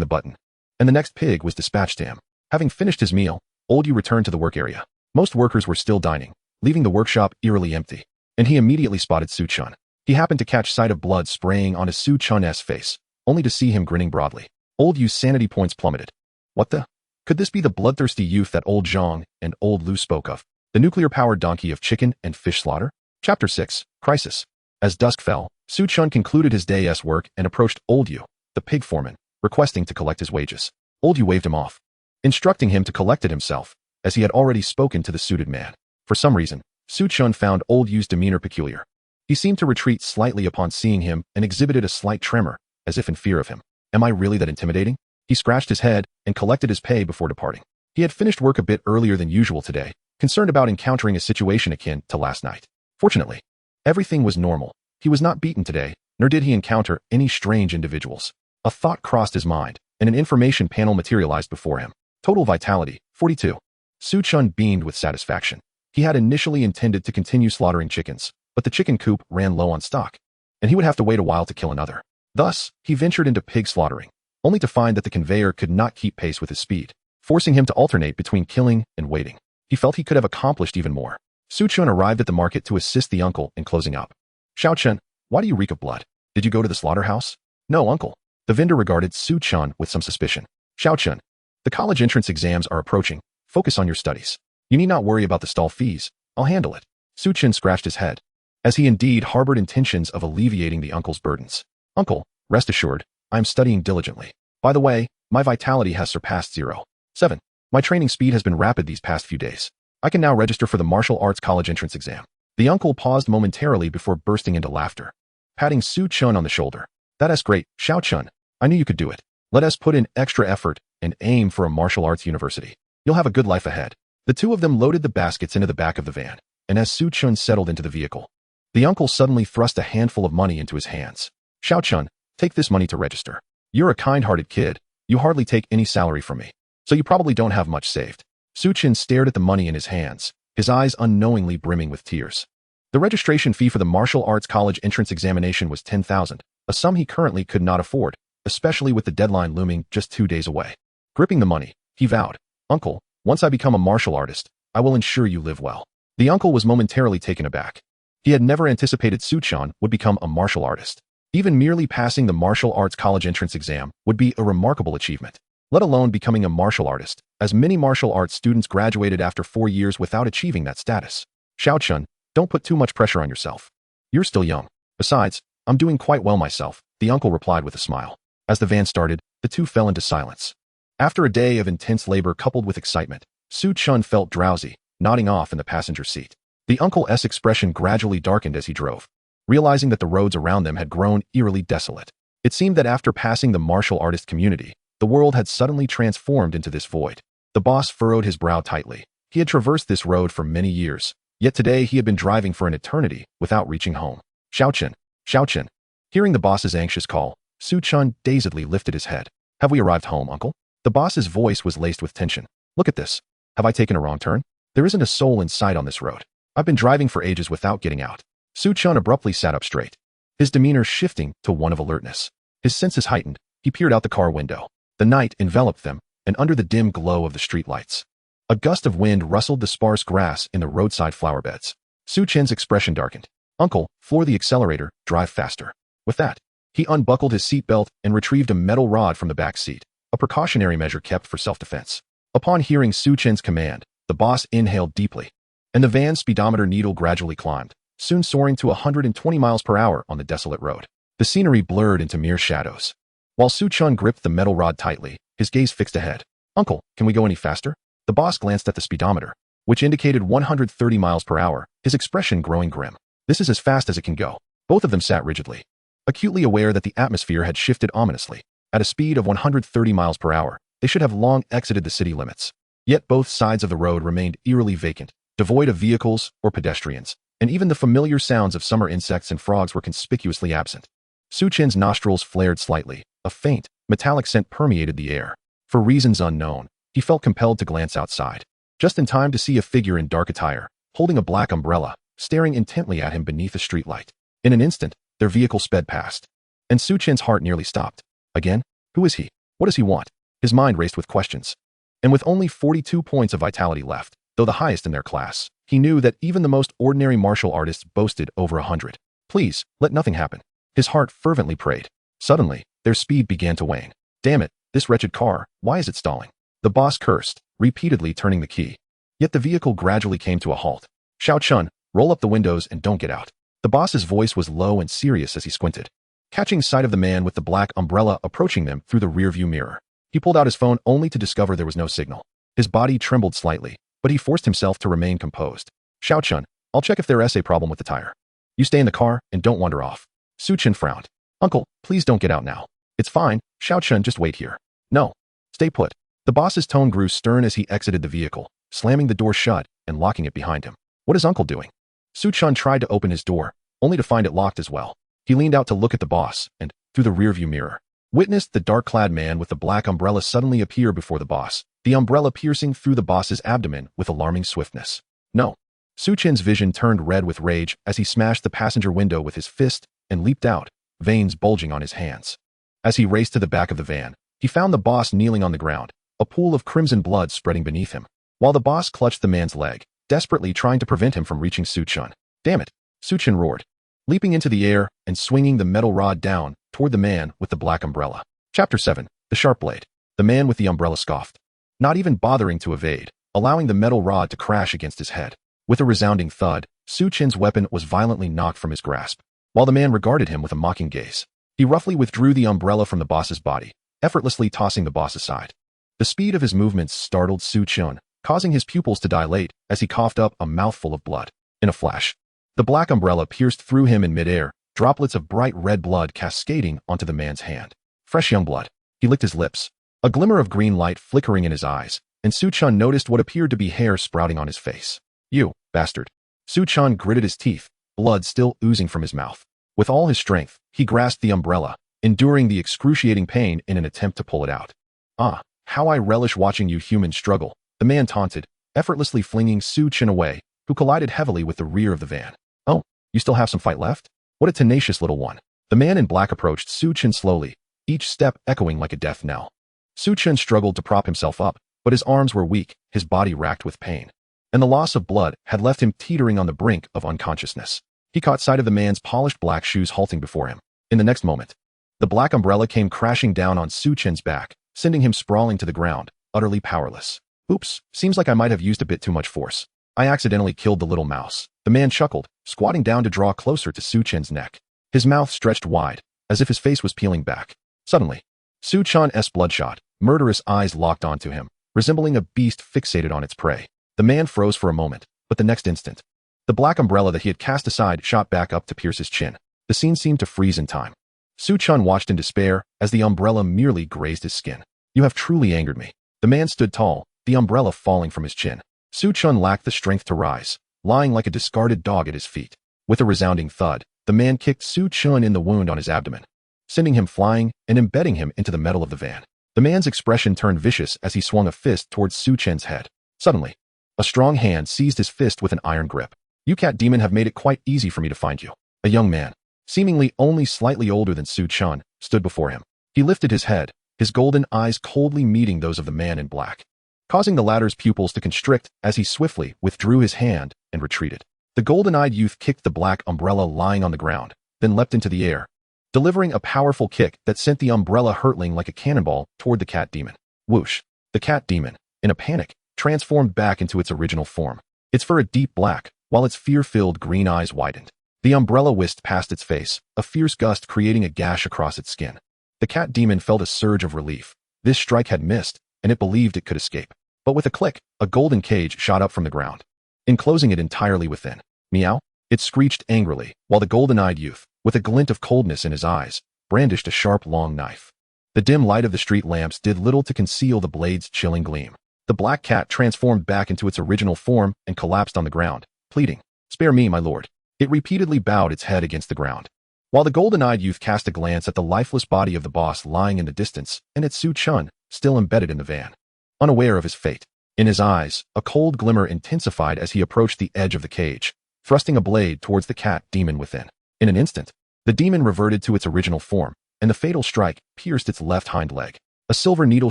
the button, and the next pig was dispatched to him. Having finished his meal, old Yu returned to the work area. Most workers were still dining, leaving the workshop eerily empty, and he immediately spotted Su Chen. He happened to catch sight of blood spraying onto Su Chen's face, only to see him grinning broadly. Old Yu's sanity points plummeted. What the? Could this be the bloodthirsty youth that old Zhang and old Lu spoke of? The nuclear-powered donkey of chicken and fish slaughter? Chapter 6, Crisis. As dusk fell, Su Chen concluded his day's work and approached old Yu, the pig foreman, requesting to collect his wages. Old Yu waved him off, instructing him to collect it himself, as he had already spoken to the suited man. For some reason, Su Chen found old Yu's demeanor peculiar. He seemed to retreat slightly upon seeing him and exhibited a slight tremor, as if in fear of him. Am I really that intimidating? He scratched his head and collected his pay before departing. He had finished work a bit earlier than usual today, concerned about encountering a situation akin to last night. Fortunately, everything was normal. He was not beaten today, nor did he encounter any strange individuals. A thought crossed his mind, and an information panel materialized before him. Total vitality, 42. Su Chen beamed with satisfaction. He had initially intended to continue slaughtering chickens, but the chicken coop ran low on stock, and he would have to wait a while to kill another. Thus, he ventured into pig slaughtering, only to find that the conveyor could not keep pace with his speed, forcing him to alternate between killing and waiting. He felt he could have accomplished even more. Su Chen arrived at the market to assist the uncle in closing up. Xiao Chen, why do you reek of blood? Did you go to the slaughterhouse? No, uncle. The vendor regarded Su Chen with some suspicion. Xiao Chen, the college entrance exams are approaching. Focus on your studies. You need not worry about the stall fees. I'll handle it. Su Chen scratched his head, as he indeed harbored intentions of alleviating the uncle's burdens. Uncle, rest assured, I am studying diligently. By the way, my vitality has surpassed 0.7. My training speed has been rapid these past few days. I can now register for the martial arts college entrance exam. The uncle paused momentarily before bursting into laughter, patting Su Chen on the shoulder. That is great, Xiao Chen. I knew you could do it. Let us put in extra effort and aim for a martial arts university. You'll have a good life ahead. The two of them loaded the baskets into the back of the van, and as Su Chen settled into the vehicle, the uncle suddenly thrust a handful of money into his hands. Xiao Chen, take this money to register. You're a kind-hearted kid. You hardly take any salary from me, so you probably don't have much saved. Su Chen stared at the money in his hands, his eyes unknowingly brimming with tears. The registration fee for the martial arts college entrance examination was 10,000, a sum he currently could not afford, especially with the deadline looming just 2 days away. Gripping the money, he vowed, Uncle, once I become a martial artist, I will ensure you live well. The uncle was momentarily taken aback. He had never anticipated Su Chen would become a martial artist. Even merely passing the martial arts college entrance exam would be a remarkable achievement, let alone becoming a martial artist, as many martial arts students graduated after 4 years without achieving that status. Xiao Chen, don't put too much pressure on yourself. You're still young. Besides, I'm doing quite well myself, the uncle replied with a smile. As the van started, the two fell into silence. After a day of intense labor coupled with excitement, Su Chen felt drowsy, nodding off in the passenger seat. The uncle's expression gradually darkened as he drove, realizing that the roads around them had grown eerily desolate. It seemed that after passing the martial artist community, the world had suddenly transformed into this void. The boss furrowed his brow tightly. He had traversed this road for many years, Yet today he had been driving for an eternity without reaching home. Xiao Chen. Xiao Chen. Hearing the boss's anxious call, Su Chen dazedly lifted his head. Have we arrived home, uncle? The boss's voice was laced with tension. Look at this. Have I taken a wrong turn? There isn't a soul in sight on this road. I've been driving for ages without getting out. Su Chen abruptly sat up straight, his demeanor shifting to one of alertness. His senses heightened. He peered out the car window. The night enveloped them, and under the dim glow of the streetlights, a gust of wind rustled the sparse grass in the roadside flower beds. Su Chen's expression darkened. Uncle, floor the accelerator, drive faster. With that, he unbuckled his seatbelt and retrieved a metal rod from the back seat, a precautionary measure kept for self-defense. Upon hearing Su Chen's command, the boss inhaled deeply, and the van's speedometer needle gradually climbed, soon soaring to 120 miles per hour on the desolate road. The scenery blurred into mere shadows. While Su Chen gripped the metal rod tightly, his gaze fixed ahead. Uncle, can we go any faster? The boss glanced at the speedometer, which indicated 130 miles per hour, his expression growing grim. This is as fast as it can go. Both of them sat rigidly, acutely aware that the atmosphere had shifted ominously. At a speed of 130 miles per hour, they should have long exited the city limits. Yet both sides of the road remained eerily vacant, devoid of vehicles or pedestrians, and even the familiar sounds of summer insects and frogs were conspicuously absent. Su Chen's nostrils flared slightly. A faint, metallic scent permeated the air. For reasons unknown, he felt compelled to glance outside, just in time to see a figure in dark attire, holding a black umbrella, staring intently at him beneath a streetlight. In an instant, their vehicle sped past, and Su Chen's heart nearly stopped. Again? Who is he? What does he want? His mind raced with questions. And with only 42 points of vitality left, though the highest in their class, he knew that even the most ordinary martial artists boasted over 100. Please, let nothing happen. His heart fervently prayed. Suddenly, their speed began to wane. Damn it, this wretched car, why is it stalling? The boss cursed, repeatedly turning the key. Yet the vehicle gradually came to a halt. Xiao Chen, roll up the windows and don't get out. The boss's voice was low and serious as he squinted, catching sight of the man with the black umbrella approaching them through the rearview mirror. He pulled out his phone only to discover there was no signal. His body trembled slightly, but he forced himself to remain composed. Xiao Chen, I'll check if there's a problem with the tire. You stay in the car and don't wander off. Su Chen frowned. Uncle, please don't get out now. It's fine, Xiao Chen, just wait here. No. Stay put. The boss's tone grew stern as he exited the vehicle, slamming the door shut and locking it behind him. What is uncle doing? Su Chen tried to open his door, only to find it locked as well. He leaned out to look at the boss and, through the rearview mirror, witnessed the dark-clad man with the black umbrella suddenly appear before the boss, the umbrella piercing through the boss's abdomen with alarming swiftness. No. Su Chen's vision turned red with rage as he smashed the passenger window with his fist and leaped out, veins bulging on his hands. As he raced to the back of the van, he found the boss kneeling on the ground, a pool of crimson blood spreading beneath him, while the boss clutched the man's leg, desperately trying to prevent him from reaching Su Chen. Damn it, Su Chen roared, leaping into the air and swinging the metal rod down toward the man with the black umbrella. Chapter 7. The Sharp Blade. The man with the umbrella scoffed, not even bothering to evade, allowing the metal rod to crash against his head. With a resounding thud, Su Chen's weapon was violently knocked from his grasp, while the man regarded him with a mocking gaze. He roughly withdrew the umbrella from the boss's body, effortlessly tossing the boss aside. The speed of his movements startled Su Chen, causing his pupils to dilate as he coughed up a mouthful of blood. In a flash, the black umbrella pierced through him in midair, droplets of bright red blood cascading onto the man's hand. Fresh young blood. He licked his lips, a glimmer of green light flickering in his eyes, and Su Chen noticed what appeared to be hair sprouting on his face. You, bastard. Su Chen gritted his teeth, blood still oozing from his mouth. With all his strength, he grasped the umbrella, enduring the excruciating pain in an attempt to pull it out. Ah, how I relish watching you humans struggle, the man taunted, effortlessly flinging Su Chen away, who collided heavily with the rear of the van. Oh, you still have some fight left? What a tenacious little one. The man in black approached Su Chen slowly, each step echoing like a death knell. Su Chen struggled to prop himself up, but his arms were weak, his body racked with pain, and the loss of blood had left him teetering on the brink of unconsciousness. He caught sight of the man's polished black shoes halting before him. In the next moment, the black umbrella came crashing down on Su Chen's back, sending him sprawling to the ground, utterly powerless. Oops, seems like I might have used a bit too much force. I accidentally killed the little mouse. The man chuckled, squatting down to draw closer to Su Chen's neck. His mouth stretched wide, as if his face was peeling back. Suddenly, Su Chen's bloodshot, murderous eyes locked onto him, resembling a beast fixated on its prey. The man froze for a moment, but the next instant, the black umbrella that he had cast aside shot back up to pierce his chin. The scene seemed to freeze in time. Su Chen watched in despair as the umbrella merely grazed his skin. You have truly angered me. The man stood tall, the umbrella falling from his chin. Su Chen lacked the strength to rise, lying like a discarded dog at his feet. With a resounding thud, the man kicked Su Chen in the wound on his abdomen, sending him flying and embedding him into the metal of the van. The man's expression turned vicious as he swung a fist towards Su Chen's head. Suddenly, a strong hand seized his fist with an iron grip. "You cat demon have made it quite easy for me to find you." A young man, seemingly only slightly older than Su Chen, stood before him. He lifted his head, his golden eyes coldly meeting those of the man in black, causing the latter's pupils to constrict as he swiftly withdrew his hand and retreated. The golden-eyed youth kicked the black umbrella lying on the ground, then leapt into the air, delivering a powerful kick that sent the umbrella hurtling like a cannonball toward the cat demon. Whoosh! The cat demon, in a panic, transformed back into its original form. Its fur a deep black, while its fear-filled green eyes widened. The umbrella whisked past its face, a fierce gust creating a gash across its skin. The cat demon felt a surge of relief. This strike had missed, and it believed it could escape. But with a click, a golden cage shot up from the ground, enclosing it entirely within. Meow! It screeched angrily, while the golden-eyed youth, with a glint of coldness in his eyes, brandished a sharp, long knife. The dim light of the street lamps did little to conceal the blade's chilling gleam. The black cat transformed back into its original form and collapsed on the ground, pleading, "Spare me, my lord." It repeatedly bowed its head against the ground, while the golden-eyed youth cast a glance at the lifeless body of the boss lying in the distance and at Su Chen, still embedded in the van, unaware of his fate. In his eyes, a cold glimmer intensified as he approached the edge of the cage, thrusting a blade towards the cat demon within. In an instant, the demon reverted to its original form, and the fatal strike pierced its left hind leg. A silver needle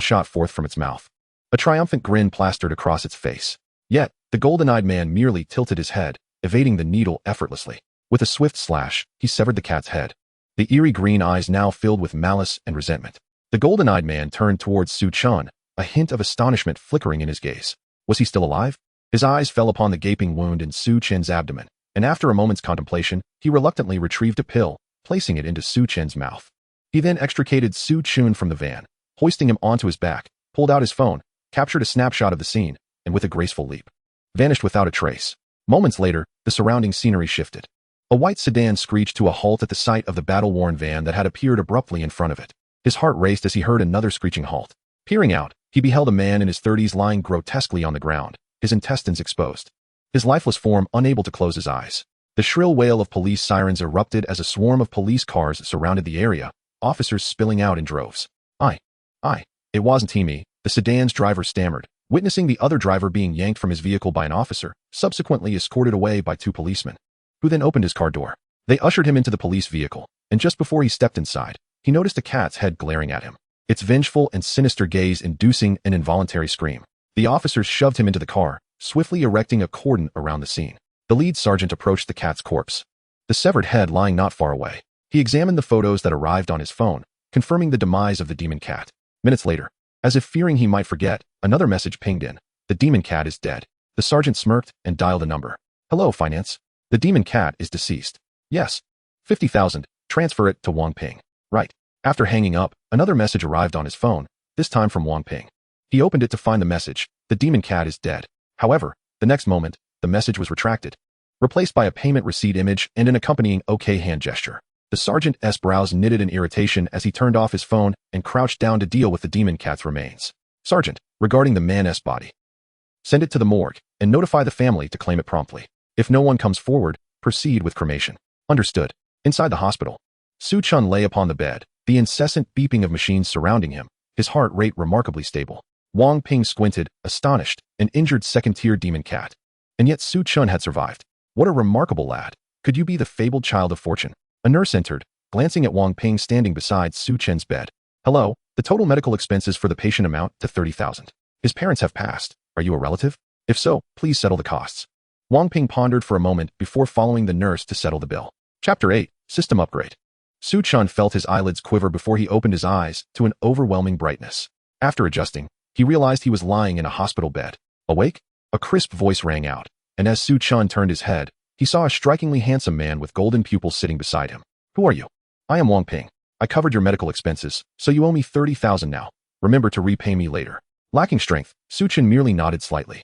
shot forth from its mouth. A triumphant grin plastered across its face. Yet, the golden-eyed man merely tilted his head, evading the needle effortlessly. With a swift slash, he severed the cat's head. The eerie green eyes now filled with malice and resentment. The golden-eyed man turned towards Su Chen, a hint of astonishment flickering in his gaze. Was he still alive? His eyes fell upon the gaping wound in Su Chen's abdomen, and after a moment's contemplation, he reluctantly retrieved a pill, placing it into Su Chen's mouth. He then extricated Su Chen from the van, hoisting him onto his back, pulled out his phone, captured a snapshot of the scene, and with a graceful leap, vanished without a trace. Moments later, the surrounding scenery shifted. A white sedan screeched to a halt at the sight of the battle-worn van that had appeared abruptly in front of it. His heart raced as he heard another screeching halt. Peering out, he beheld a man in his 30s lying grotesquely on the ground, his intestines exposed, his lifeless form unable to close his eyes. The shrill wail of police sirens erupted as a swarm of police cars surrounded the area, officers spilling out in droves. It wasn't me," the sedan's driver stammered, witnessing the other driver being yanked from his vehicle by an officer, subsequently escorted away by 2 policemen, who then opened his car door. They ushered him into the police vehicle, and just before he stepped inside, he noticed a cat's head glaring at him, its vengeful and sinister gaze inducing an involuntary scream. The officers shoved him into the car, swiftly erecting a cordon around the scene. The lead sergeant approached the cat's corpse, the severed head lying not far away. He examined the photos that arrived on his phone, confirming the demise of the demon cat. Minutes later, as if fearing he might forget, another message pinged in. "The demon cat is dead." The sergeant smirked and dialed a number. "Hello, finance. The demon cat is deceased." "Yes. 50,000. Transfer it to Wang Ping." "Right." After hanging up, another message arrived on his phone, this time from Wang Ping. He opened it to find the message, "The demon cat is dead." However, the next moment, the message was retracted, replaced by a payment receipt image and an accompanying OK hand gesture. The sergeant's brows knitted in irritation as he turned off his phone and crouched down to deal with the demon cat's remains. "Sergeant, regarding the man's body, send it to the morgue and notify the family to claim it promptly. If no one comes forward, proceed with cremation." "Understood." Inside the hospital, Su Chen lay upon the bed, the incessant beeping of machines surrounding him, his heart rate remarkably stable. Wang Ping squinted, astonished, an injured second-tier demon cat. And yet Su Chen had survived. What a remarkable lad. Could you be the fabled child of fortune? A nurse entered, glancing at Wang Ping standing beside Su Chen's bed. "Hello, the total medical expenses for the patient amount to 30,000. His parents have passed. Are you a relative? If so, please settle the costs." Wang Ping pondered for a moment before following the nurse to settle the bill. Chapter 8, System Upgrade. Su Chen felt his eyelids quiver before he opened his eyes to an overwhelming brightness. After adjusting, he realized he was lying in a hospital bed. "Awake?" A crisp voice rang out, and as Su Chen turned his head, he saw a strikingly handsome man with golden pupils sitting beside him. "Who are you?" "I am Wang Ping. I covered your medical expenses, so you owe me 30,000 now. Remember to repay me later." Lacking strength, Su Chen merely nodded slightly.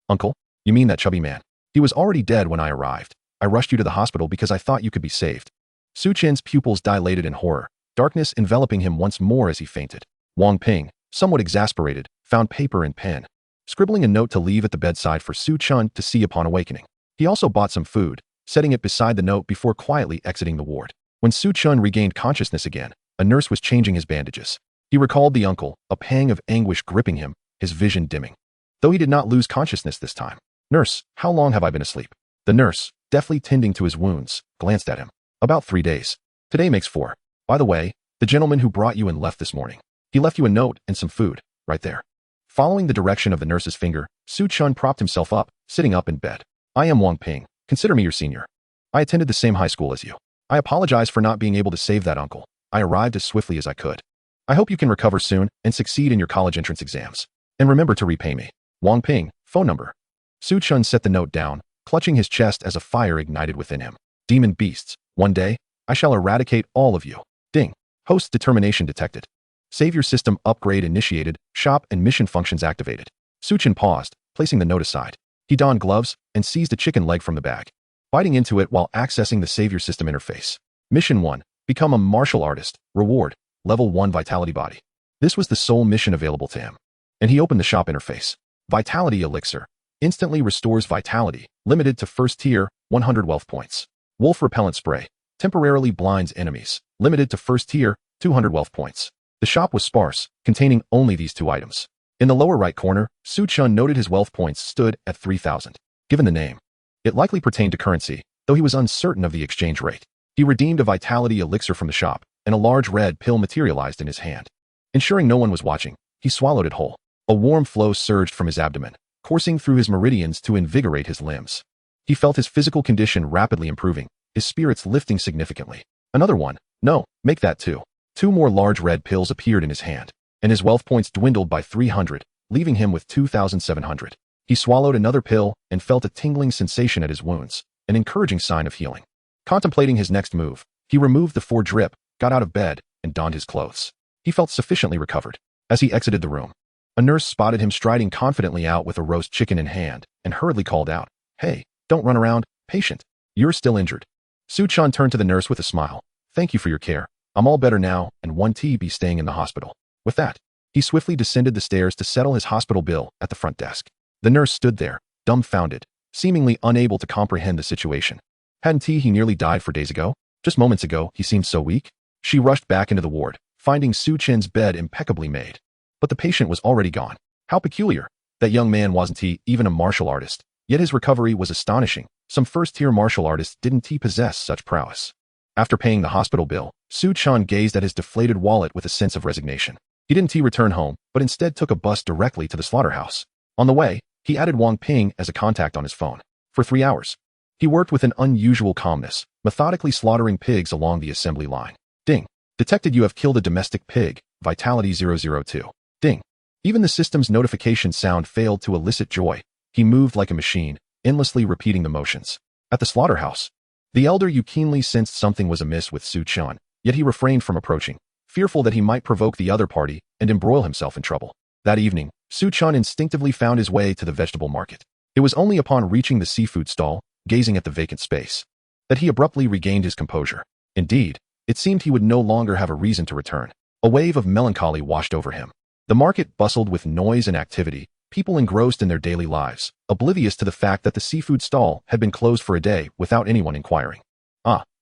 Uncle? You mean that chubby man? He was already dead when I arrived. I rushed you to the hospital because I thought you could be saved." Su Chen's pupils dilated in horror, darkness enveloping him once more as he fainted. Wang Ping, somewhat exasperated, found paper and pen. scribbling a note to leave at the bedside for Chen to see upon awakening. He also bought some food, setting it beside the note before quietly exiting the ward. When Chen regained consciousness again, a nurse was changing his bandages. He recalled the uncle, a pang of anguish gripping him, his vision dimming. Though he did not lose consciousness this time. "Nurse, how long have I been asleep?" The nurse, deftly tending to his wounds, glanced at him. "About 3 days. Today makes 4. By the way, the gentleman who brought you and left this morning. He left you a note and some food, right there." Following the direction of the nurse's finger, Chen propped himself up, sitting up in bed. "I am Wang Ping. Consider me your senior. I attended the same high school as you. I apologize for not being able to save that uncle. I arrived as swiftly as I could. I hope you can recover soon and succeed in your college entrance exams. And remember to repay me. Wang Ping, phone number." Chen set the note down, clutching his chest as a fire ignited within him. "Demon beasts, one day, I shall eradicate all of you." Ding. Host determination detected. Savior system upgrade initiated, shop and mission functions activated. Chen paused, placing the note aside. He donned gloves and seized a chicken leg from the bag, biting into it while accessing the Savior system interface. Mission 1. Become a martial artist. Reward. Level 1 Vitality Body. This was the sole mission available to him. And he opened the shop interface. Vitality Elixir. Instantly restores vitality, limited to first tier, 100 wealth points. Wolf Repellent Spray. Temporarily blinds enemies, limited to first tier, 200 wealth points. The shop was sparse, containing only these 2 items. In the lower right corner, Chen noted his wealth points stood at 3,000. Given the name, it likely pertained to currency, though he was uncertain of the exchange rate. He redeemed a vitality elixir from the shop, and a large red pill materialized in his hand. Ensuring no one was watching, he swallowed it whole. A warm flow surged from his abdomen, coursing through his meridians to invigorate his limbs. He felt his physical condition rapidly improving, his spirits lifting significantly. Another one. No, make that 2. 2 more large red pills appeared in his hand, and his wealth points dwindled by 300, leaving him with 2,700. He swallowed another pill and felt a tingling sensation at his wounds, an encouraging sign of healing. Contemplating his next move, he removed the 4 drip, got out of bed, and donned his clothes. He felt sufficiently recovered. As he exited the room, a nurse spotted him striding confidently out with a roast chicken in hand and hurriedly called out, "Hey, don't run around, patient. You're still injured." Chen turned to the nurse with a smile. "Thank you for your care. I'm all better now and won't be staying in the hospital." With that, he swiftly descended the stairs to settle his hospital bill at the front desk. The nurse stood there, dumbfounded, seemingly unable to comprehend the situation. Hadn't he nearly died 4 days ago? Just moments ago, he seemed so weak. She rushed back into the ward, finding Chen's bed impeccably made. But the patient was already gone. How peculiar. That young man wasn't even a martial artist, yet his recovery was astonishing. Some first-tier martial artists didn't possess such prowess. After paying the hospital bill, Chen gazed at his deflated wallet with a sense of resignation. He didn't return home, but instead took a bus directly to the slaughterhouse. On the way, he added Wang Ping as a contact on his phone. For 3 hours, he worked with an unusual calmness, methodically slaughtering pigs along the assembly line. Ding. Detected you have killed a domestic pig, Vitality 002. Ding. Even the system's notification sound failed to elicit joy. He moved like a machine, endlessly repeating the motions. At the slaughterhouse, the elder keenly sensed something was amiss with Chen, yet he refrained from approaching, fearful that he might provoke the other party and embroil himself in trouble. That evening, Chen instinctively found his way to the vegetable market. It was only upon reaching the seafood stall, gazing at the vacant space, that he abruptly regained his composure. Indeed, it seemed he would no longer have a reason to return. A wave of melancholy washed over him. The market bustled with noise and activity, people engrossed in their daily lives, oblivious to the fact that the seafood stall had been closed for a day without anyone inquiring.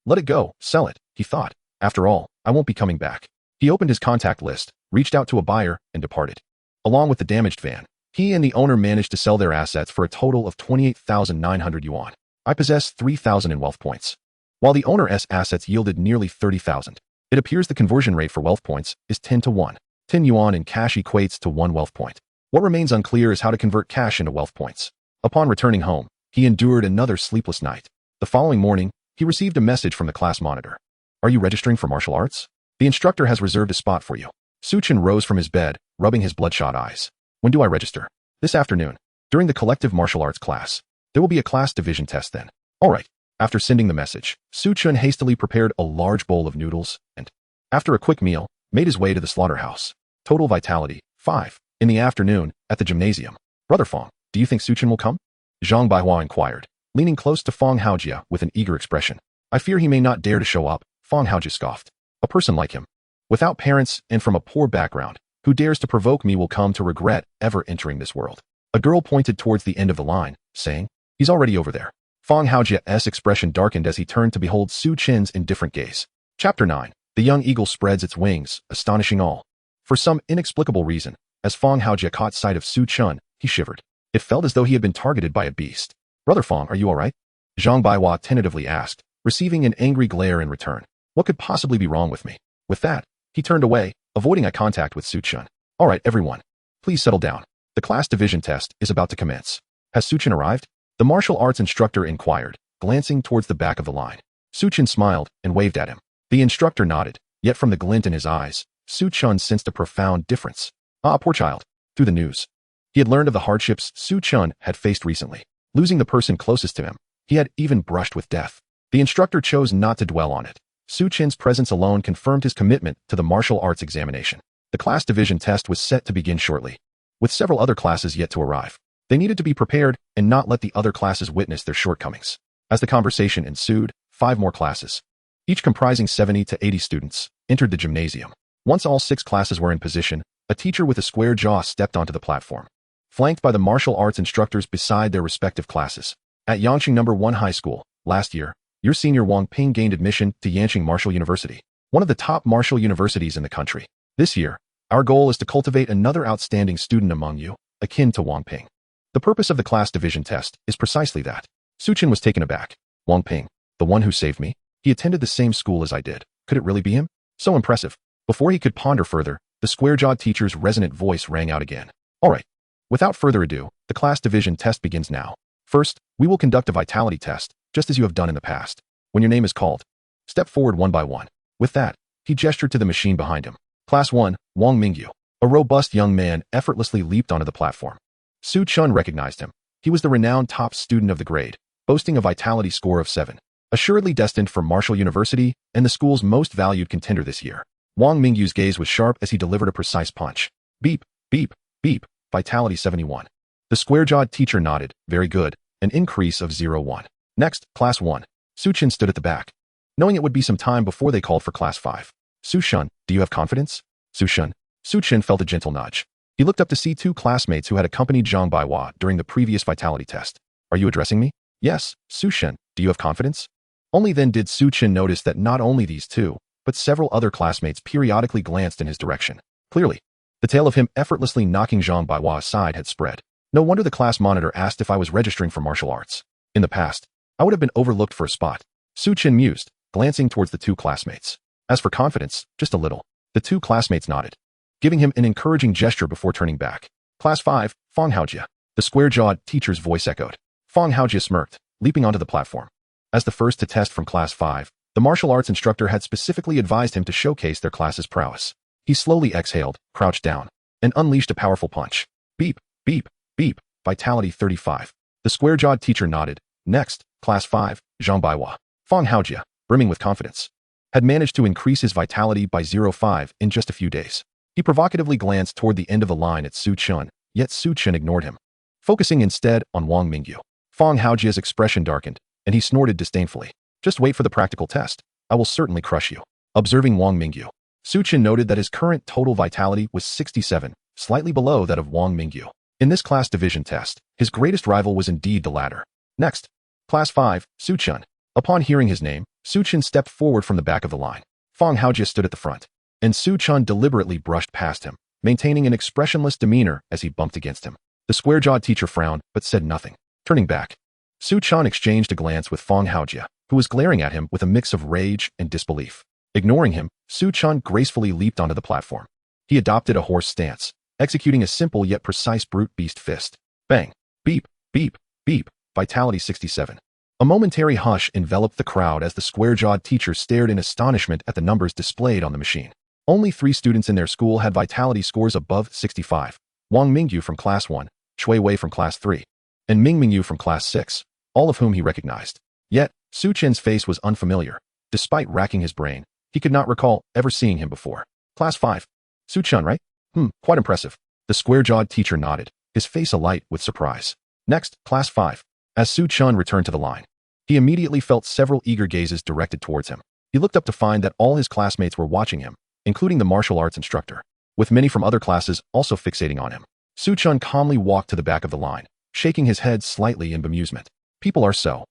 Let it go, sell it, he thought. After all, I won't be coming back. He opened his contact list, reached out to a buyer, and departed. Along with the damaged van, he and the owner managed to sell their assets for a total of 28,900 yuan. I possess 3,000 in wealth points, while the owner's assets yielded nearly 30,000. It appears the conversion rate for wealth points is 10 to 1. 10 yuan in cash equates to 1 wealth point. What remains unclear is how to convert cash into wealth points. Upon returning home, he endured another sleepless night. The following morning, he received a message from the class monitor. Are you registering for martial arts? The instructor has reserved a spot for you. Chen rose from his bed, rubbing his bloodshot eyes. When do I register? This afternoon, during the collective martial arts class. There will be a class division test then. All right. After sending the message, Chen hastily prepared a large bowl of noodles and, after a quick meal, made his way to the slaughterhouse. Total vitality, 5. In the afternoon, at the gymnasium. Brother Fong, do you think Chen will come? Zhang Baihua inquired, leaning close to Fong Haojia with an eager expression. I fear he may not dare to show up, Fong Haojia scoffed. A person like him, without parents and from a poor background, who dares to provoke me will come to regret ever entering this world. A girl pointed towards the end of the line, saying, "He's already over there." Fanhwaeudio's expression darkened as he turned to behold Su Chen's indifferent gaze. Chapter 9. The young eagle spreads its wings, astonishing all. For some inexplicable reason, as Fanhwaeudiouk caught sight of Su Chen, he shivered. It felt as though he had been targeted by a beast. "Brother Fang, are you all right?" Zhang Baihua tentatively asked, receiving an angry glare in return. "What could possibly be wrong with me?" With that, he turned away, avoiding eye contact with Su Chen. "All right, everyone. Please settle down. The class division test is about to commence." "Has Su Chen arrived?" the martial arts instructor inquired, glancing towards the back of the line. Su Chen smiled and waved at him. The instructor nodded, yet from the glint in his eyes, Su Chen sensed a profound difference. Ah, poor child. Through the news, he had learned of the hardships Su Chen had faced recently. Losing the person closest to him, he had even brushed with death. The instructor chose not to dwell on it. Su Chen's presence alone confirmed his commitment to the martial arts examination. The class division test was set to begin shortly. With several other classes yet to arrive, they needed to be prepared and not let the other classes witness their shortcomings. As the conversation ensued, 5 more classes, each comprising 70 to 80 students, entered the gymnasium. Once all 6 classes were in position, a teacher with a square jaw stepped onto the platform, flanked by the martial arts instructors beside their respective classes. At Yangqing No. 1 High School, last year, your senior Wang Ping gained admission to Yanqing Martial University, one of the top martial universities in the country. This year, our goal is to cultivate another outstanding student among you, akin to Wang Ping. The purpose of the class division test is precisely that. Su Chen was taken aback. Wang Ping, the one who saved me? He attended the same school as I did. Could it really be him? So impressive. Before he could ponder further, the square-jawed teacher's resonant voice rang out again. All right. Without further ado, the class division test begins now. First, we will conduct a vitality test, just as you have done in the past. When your name is called, step forward one by one. With that, he gestured to the machine behind him. Class 1, Wang Mingyu. A robust young man effortlessly leaped onto the platform. Su Chen recognized him. He was the renowned top student of the grade, boasting a vitality score of 7. Assuredly destined for Martial University and the school's most valued contender this year. Wang Mingyu's gaze was sharp as he delivered a precise punch. Beep, beep, beep, vitality 71. The square-jawed teacher nodded. Very good, an increase of 0.1. Next, Class 1. Su Chen stood at the back, knowing it would be some time before they called for Class 5. Su Chen, do you have confidence? Su Chen. Su Chen felt a gentle nudge. He looked up to see 2 classmates who had accompanied Zhang Baihua during the previous vitality test. Are you addressing me? Yes, Su Chen, do you have confidence? Only then did Su Chen notice that not only these 2, but several other classmates periodically glanced in his direction. Clearly, the tale of him effortlessly knocking Zhang Baihua aside had spread. No wonder the class monitor asked if I was registering for martial arts. In the past, I would have been overlooked for a spot. Su Chen mused, glancing towards the 2 classmates. As for confidence, just a little. The 2 classmates nodded, giving him an encouraging gesture before turning back. Class 5, Fanhwaeudiouk. The square-jawed teacher's voice echoed. Fanhwaeudiouk smirked, leaping onto the platform. As the first to test from Class 5, the martial arts instructor had specifically advised him to showcase their class's prowess. He slowly exhaled, crouched down, and unleashed a powerful punch. Beep, beep, beep, vitality 35. The square-jawed teacher nodded. Next, Class 5, Zhang Baihua. Fanhwaeudiouk, brimming with confidence, had managed to increase his vitality by 0.5 in just a few days. He provocatively glanced toward the end of the line at Su Chen, yet Su Chen ignored him, focusing instead on Wang Mingyu. Fanhwaeudiouk's expression darkened, and he snorted disdainfully. Just wait for the practical test. I will certainly crush you. Observing Wang Mingyu, Su Chen noted that his current total vitality was 67, slightly below that of Wang Mingyu. In this class division test, his greatest rival was indeed the latter. Next, Class 5, Su Chen. Upon hearing his name, Su Chen stepped forward from the back of the line. Fanhwaeudiouk stood at the front, and Su Chen deliberately brushed past him, maintaining an expressionless demeanor as he bumped against him. The square-jawed teacher frowned, but said nothing. Turning back, Su Chen exchanged a glance with Fanhwaeudiouk, who was glaring at him with a mix of rage and disbelief. Ignoring him, Su Chen gracefully leaped onto the platform. He adopted a horse stance, executing a simple yet precise brute beast fist. Bang! Beep! Beep! Beep! Vitality 67. A momentary hush enveloped the crowd as the square-jawed teacher stared in astonishment at the numbers displayed on the machine. Only 3 students in their school had vitality scores above 65. Wang Mingyu from Class 1, Shui Wei from Class 3, and Ming Mingyu from Class 6, all of whom he recognized. Yet, Su Chen's face was unfamiliar. Despite racking his brain, he could not recall ever seeing him before. Class 5. Su Chen, right? Quite impressive. The square-jawed teacher nodded, his face alight with surprise. Next, Class 5. As Su Chen returned to the line, he immediately felt several eager gazes directed towards him. He looked up to find that all his classmates were watching him, including the martial arts instructor, with many from other classes also fixating on him. Su Chen calmly walked to the back of the line, shaking his head slightly in bemusement. People are so.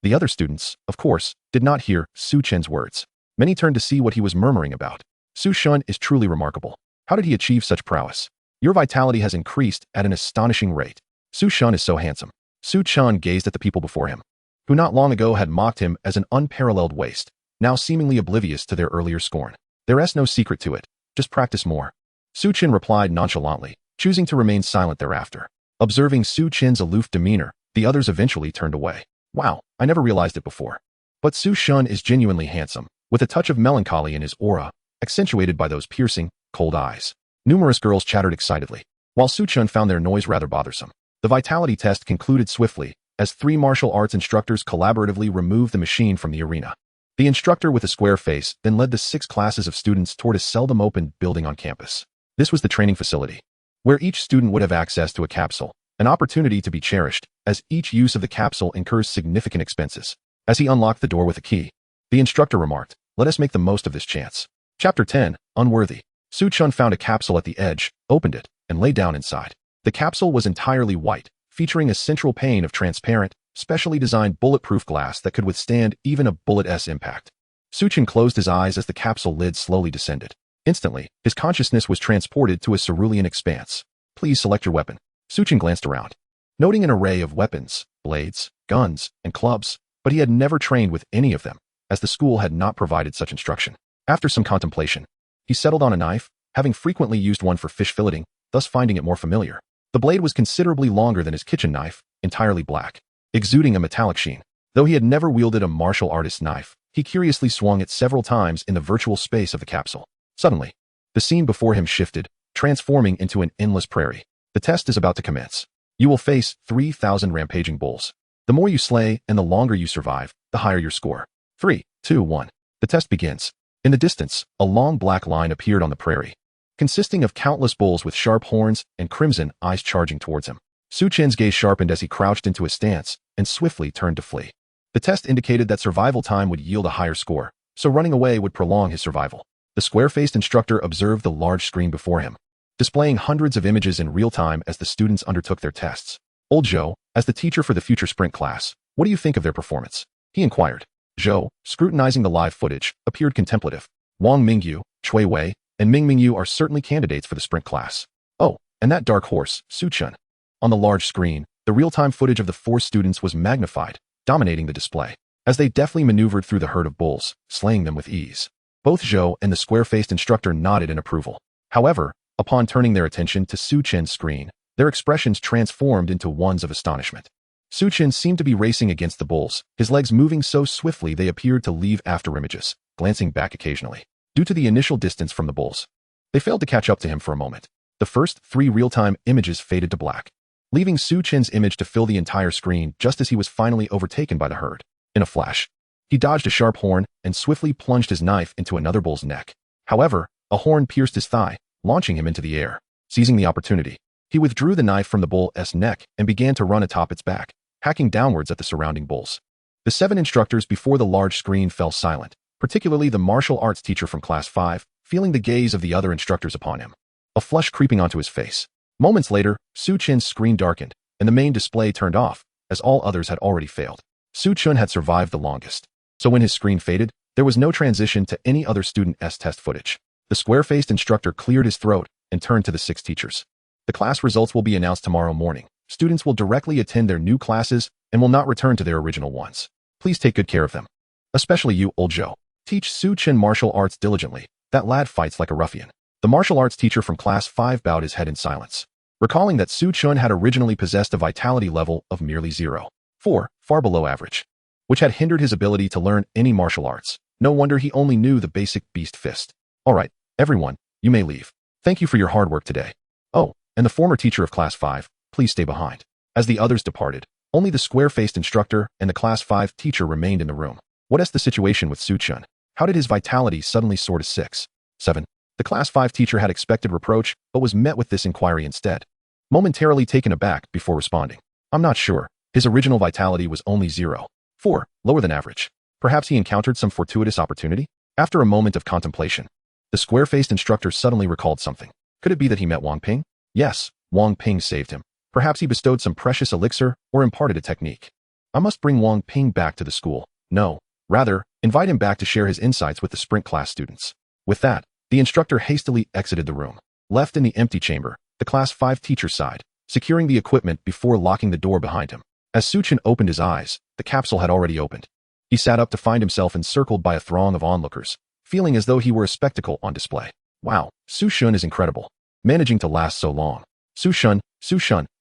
The other students, of course, did not hear Su Chen's words. Many turned to see what he was murmuring about. Su Chen is truly remarkable. How did he achieve such prowess? Your vitality has increased at an astonishing rate. Su Chen is so handsome. Su Chen gazed at the people before him, who not long ago had mocked him as an unparalleled waste, now seemingly oblivious to their earlier scorn. There is no secret to it. Just practice more. Su Chen replied nonchalantly, choosing to remain silent thereafter. Observing Su Chen's aloof demeanor, the others eventually turned away. Wow, I never realized it before. But Su Chen is genuinely handsome, with a touch of melancholy in his aura, accentuated by those piercing, cold eyes. Numerous girls chattered excitedly, while Su Chen found their noise rather bothersome. The vitality test concluded swiftly, as 3 martial arts instructors collaboratively removed the machine from the arena. The instructor with a square face then led the 6 classes of students toward a seldom opened building on campus. This was the training facility, where each student would have access to a capsule, an opportunity to be cherished, as each use of the capsule incurs significant expenses. As he unlocked the door with a key, the instructor remarked, "Let us make the most of this chance." Chapter 10, Unworthy. Su Chen found a capsule at the edge, opened it, and lay down inside. The capsule was entirely white, featuring a central pane of transparent, specially designed bulletproof glass that could withstand even a bullet's impact. Su Chen closed his eyes as the capsule lid slowly descended. Instantly, his consciousness was transported to a cerulean expanse. Please select your weapon. Su Chen glanced around, noting an array of weapons, blades, guns, and clubs, but he had never trained with any of them, as the school had not provided such instruction. After some contemplation, he settled on a knife, having frequently used one for fish filleting, thus finding it more familiar. The blade was considerably longer than his kitchen knife, entirely black, exuding a metallic sheen. Though he had never wielded a martial artist's knife, he curiously swung it several times in the virtual space of the capsule. Suddenly, the scene before him shifted, transforming into an endless prairie. The test is about to commence. You will face 3,000 rampaging bulls. The more you slay and the longer you survive, the higher your score. 3, 2, 1. The test begins. In the distance, a long black line appeared on the prairie, consisting of countless bulls with sharp horns and crimson eyes charging towards him. Su Chen's gaze sharpened as he crouched into a stance and swiftly turned to flee. The test indicated that survival time would yield a higher score, so running away would prolong his survival. The square-faced instructor observed the large screen before him, displaying hundreds of images in real time as the students undertook their tests. Old Zhou, as the teacher for the future sprint class, what do you think of their performance? He inquired. Zhou, scrutinizing the live footage, appeared contemplative. Wang Mingyu, Chui Wei, and Ming Mingyu are certainly candidates for the sprint class. Oh, and that dark horse, Su Chen. On the large screen, the real-time footage of the 4 students was magnified, dominating the display, as they deftly maneuvered through the herd of bulls, slaying them with ease. Both Zhou and the square-faced instructor nodded in approval. However, upon turning their attention to Su Chen's screen, their expressions transformed into ones of astonishment. Su Chen seemed to be racing against the bulls, his legs moving so swiftly they appeared to leave afterimages, glancing back occasionally. Due to the initial distance from the bulls, they failed to catch up to him for a moment. The first 3 real-time images faded to black, leaving Su Chen's image to fill the entire screen just as he was finally overtaken by the herd. In a flash, he dodged a sharp horn and swiftly plunged his knife into another bull's neck. However, a horn pierced his thigh, launching him into the air. Seizing the opportunity, he withdrew the knife from the bull's neck and began to run atop its back, hacking downwards at the surrounding bulls. The 7 instructors before the large screen fell silent, particularly the martial arts teacher from Class 5, feeling the gaze of the other instructors upon him, a flush creeping onto his face. Moments later, Su Chen's screen darkened, and the main display turned off, as all others had already failed. Su Chen had survived the longest, so when his screen faded, there was no transition to any other student's test footage. The square-faced instructor cleared his throat and turned to the 6 teachers. The class results will be announced tomorrow morning. Students will directly attend their new classes and will not return to their original ones. Please take good care of them. Especially you, Old Zhou. Teach Su Chen martial arts diligently. That lad fights like a ruffian. The martial arts teacher from Class 5 bowed his head in silence, recalling that Su Chen had originally possessed a vitality level of merely 0.4, far below average, which had hindered his ability to learn any martial arts. No wonder he only knew the basic beast fist. All right, everyone, you may leave. Thank you for your hard work today. Oh, and the former teacher of Class 5, please stay behind. As the others departed, only the square-faced instructor and the Class 5 teacher remained in the room. What is the situation with Su Chen? How did his vitality suddenly soar to 6.7? The Class 5 teacher had expected reproach, but was met with this inquiry instead, momentarily taken aback before responding. I'm not sure. His original vitality was only 0.4, lower than average. Perhaps he encountered some fortuitous opportunity? After a moment of contemplation, the square-faced instructor suddenly recalled something. Could it be that he met Wang Ping? Yes, Wang Ping saved him. Perhaps he bestowed some precious elixir or imparted a technique. I must bring Wang Ping back to the school. No, rather, invite him back to share his insights with the sprint class students. With that, the instructor hastily exited the room. Left in the empty chamber, the class 5 teacher sighed, securing the equipment before locking the door behind him. As Chen opened his eyes, the capsule had already opened. He sat up to find himself encircled by a throng of onlookers, feeling as though he were a spectacle on display. Wow, Chen is incredible. Managing to last so long. Chen,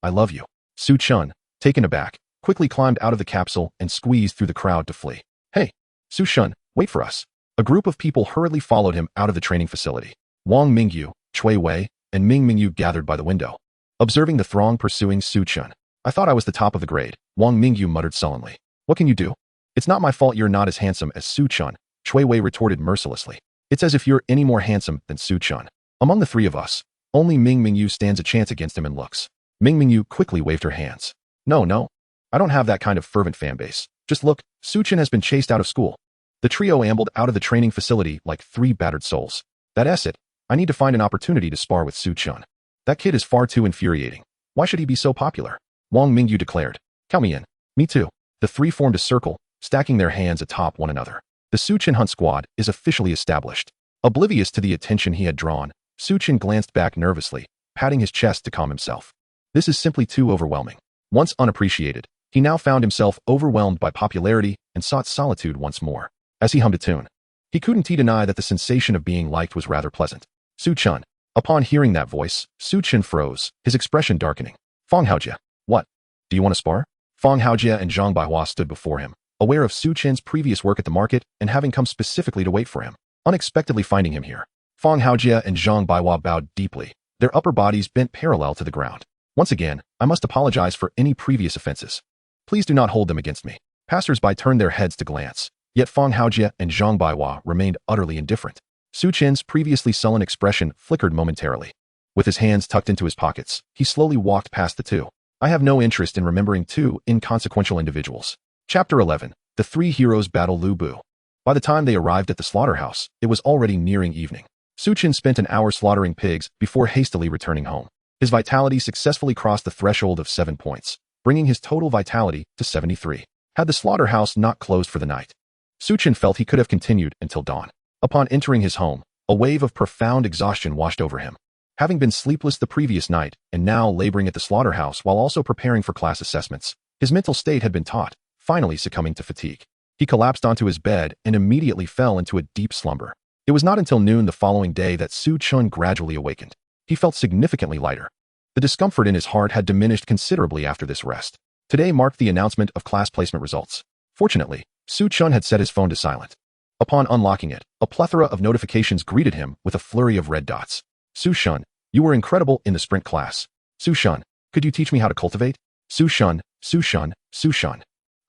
I love you. Chen, taken aback, quickly climbed out of the capsule and squeezed through the crowd to flee. Hey, Chen, wait for us. A group of people hurriedly followed him out of the training facility. Wang Mingyu, Chui Wei, and Ming Mingyu gathered by the window. Observing the throng pursuing Chen. I thought I was the top of the grade, Wang Mingyu muttered sullenly. What can you do? It's not my fault you're not as handsome as Chen, Chui Wei retorted mercilessly. It's as if you're any more handsome than Chen. Among the three of us, only Ming Mingyu stands a chance against him in looks. Ming Mingyu quickly waved her hands. No. I don't have that kind of fervent fan base. Just look, Chen has been chased out of school. The trio ambled out of the training facility like 3 battered souls. That's it. I need to find an opportunity to spar with Chen. That kid is far too infuriating. Why should he be so popular? Wang Mingyu declared. Count me in. Me too. The 3 formed a circle, stacking their hands atop one another. The Chen hunt squad is officially established. Oblivious to the attention he had drawn, Chen glanced back nervously, patting his chest to calm himself. This is simply too overwhelming. Once unappreciated, he now found himself overwhelmed by popularity and sought solitude once more. As he hummed a tune, he couldn't deny that the sensation of being liked was rather pleasant. Chen. Upon hearing that voice, Chen froze, his expression darkening. Feng Haojia. What? Do you want to spar? Feng Haojia and Zhang Baihua stood before him, aware of Chen's previous work at the market and having come specifically to wait for him. Unexpectedly finding him here, Feng Haojia and Zhang Baihua bowed deeply, their upper bodies bent parallel to the ground. Once again, I must apologize for any previous offenses. Please do not hold them against me. Passers-by turned their heads to glance, yet Feng Haojia and Zhang Baihua remained utterly indifferent. Chen's previously sullen expression flickered momentarily. With his hands tucked into his pockets, he slowly walked past the two. I have no interest in remembering 2 inconsequential individuals. Chapter 11. The 3 heroes battle Lu Bu. By the time they arrived at the slaughterhouse, it was already nearing evening. Chen spent an hour slaughtering pigs before hastily returning home. His vitality successfully crossed the threshold of 7 points, bringing his total vitality to 73. Had the slaughterhouse not closed for the night, Chen felt he could have continued until dawn. Upon entering his home, a wave of profound exhaustion washed over him. Having been sleepless the previous night and now laboring at the slaughterhouse while also preparing for class assessments, his mental state had been taut, finally succumbing to fatigue. He collapsed onto his bed and immediately fell into a deep slumber. It was not until noon the following day that Chen gradually awakened. He felt significantly lighter. The discomfort in his heart had diminished considerably after this rest. Today marked the announcement of class placement results. Fortunately, Chen had set his phone to silent. Upon unlocking it, a plethora of notifications greeted him with a flurry of red dots. Chen, you were incredible in the sprint class. Chen, could you teach me how to cultivate? Chen.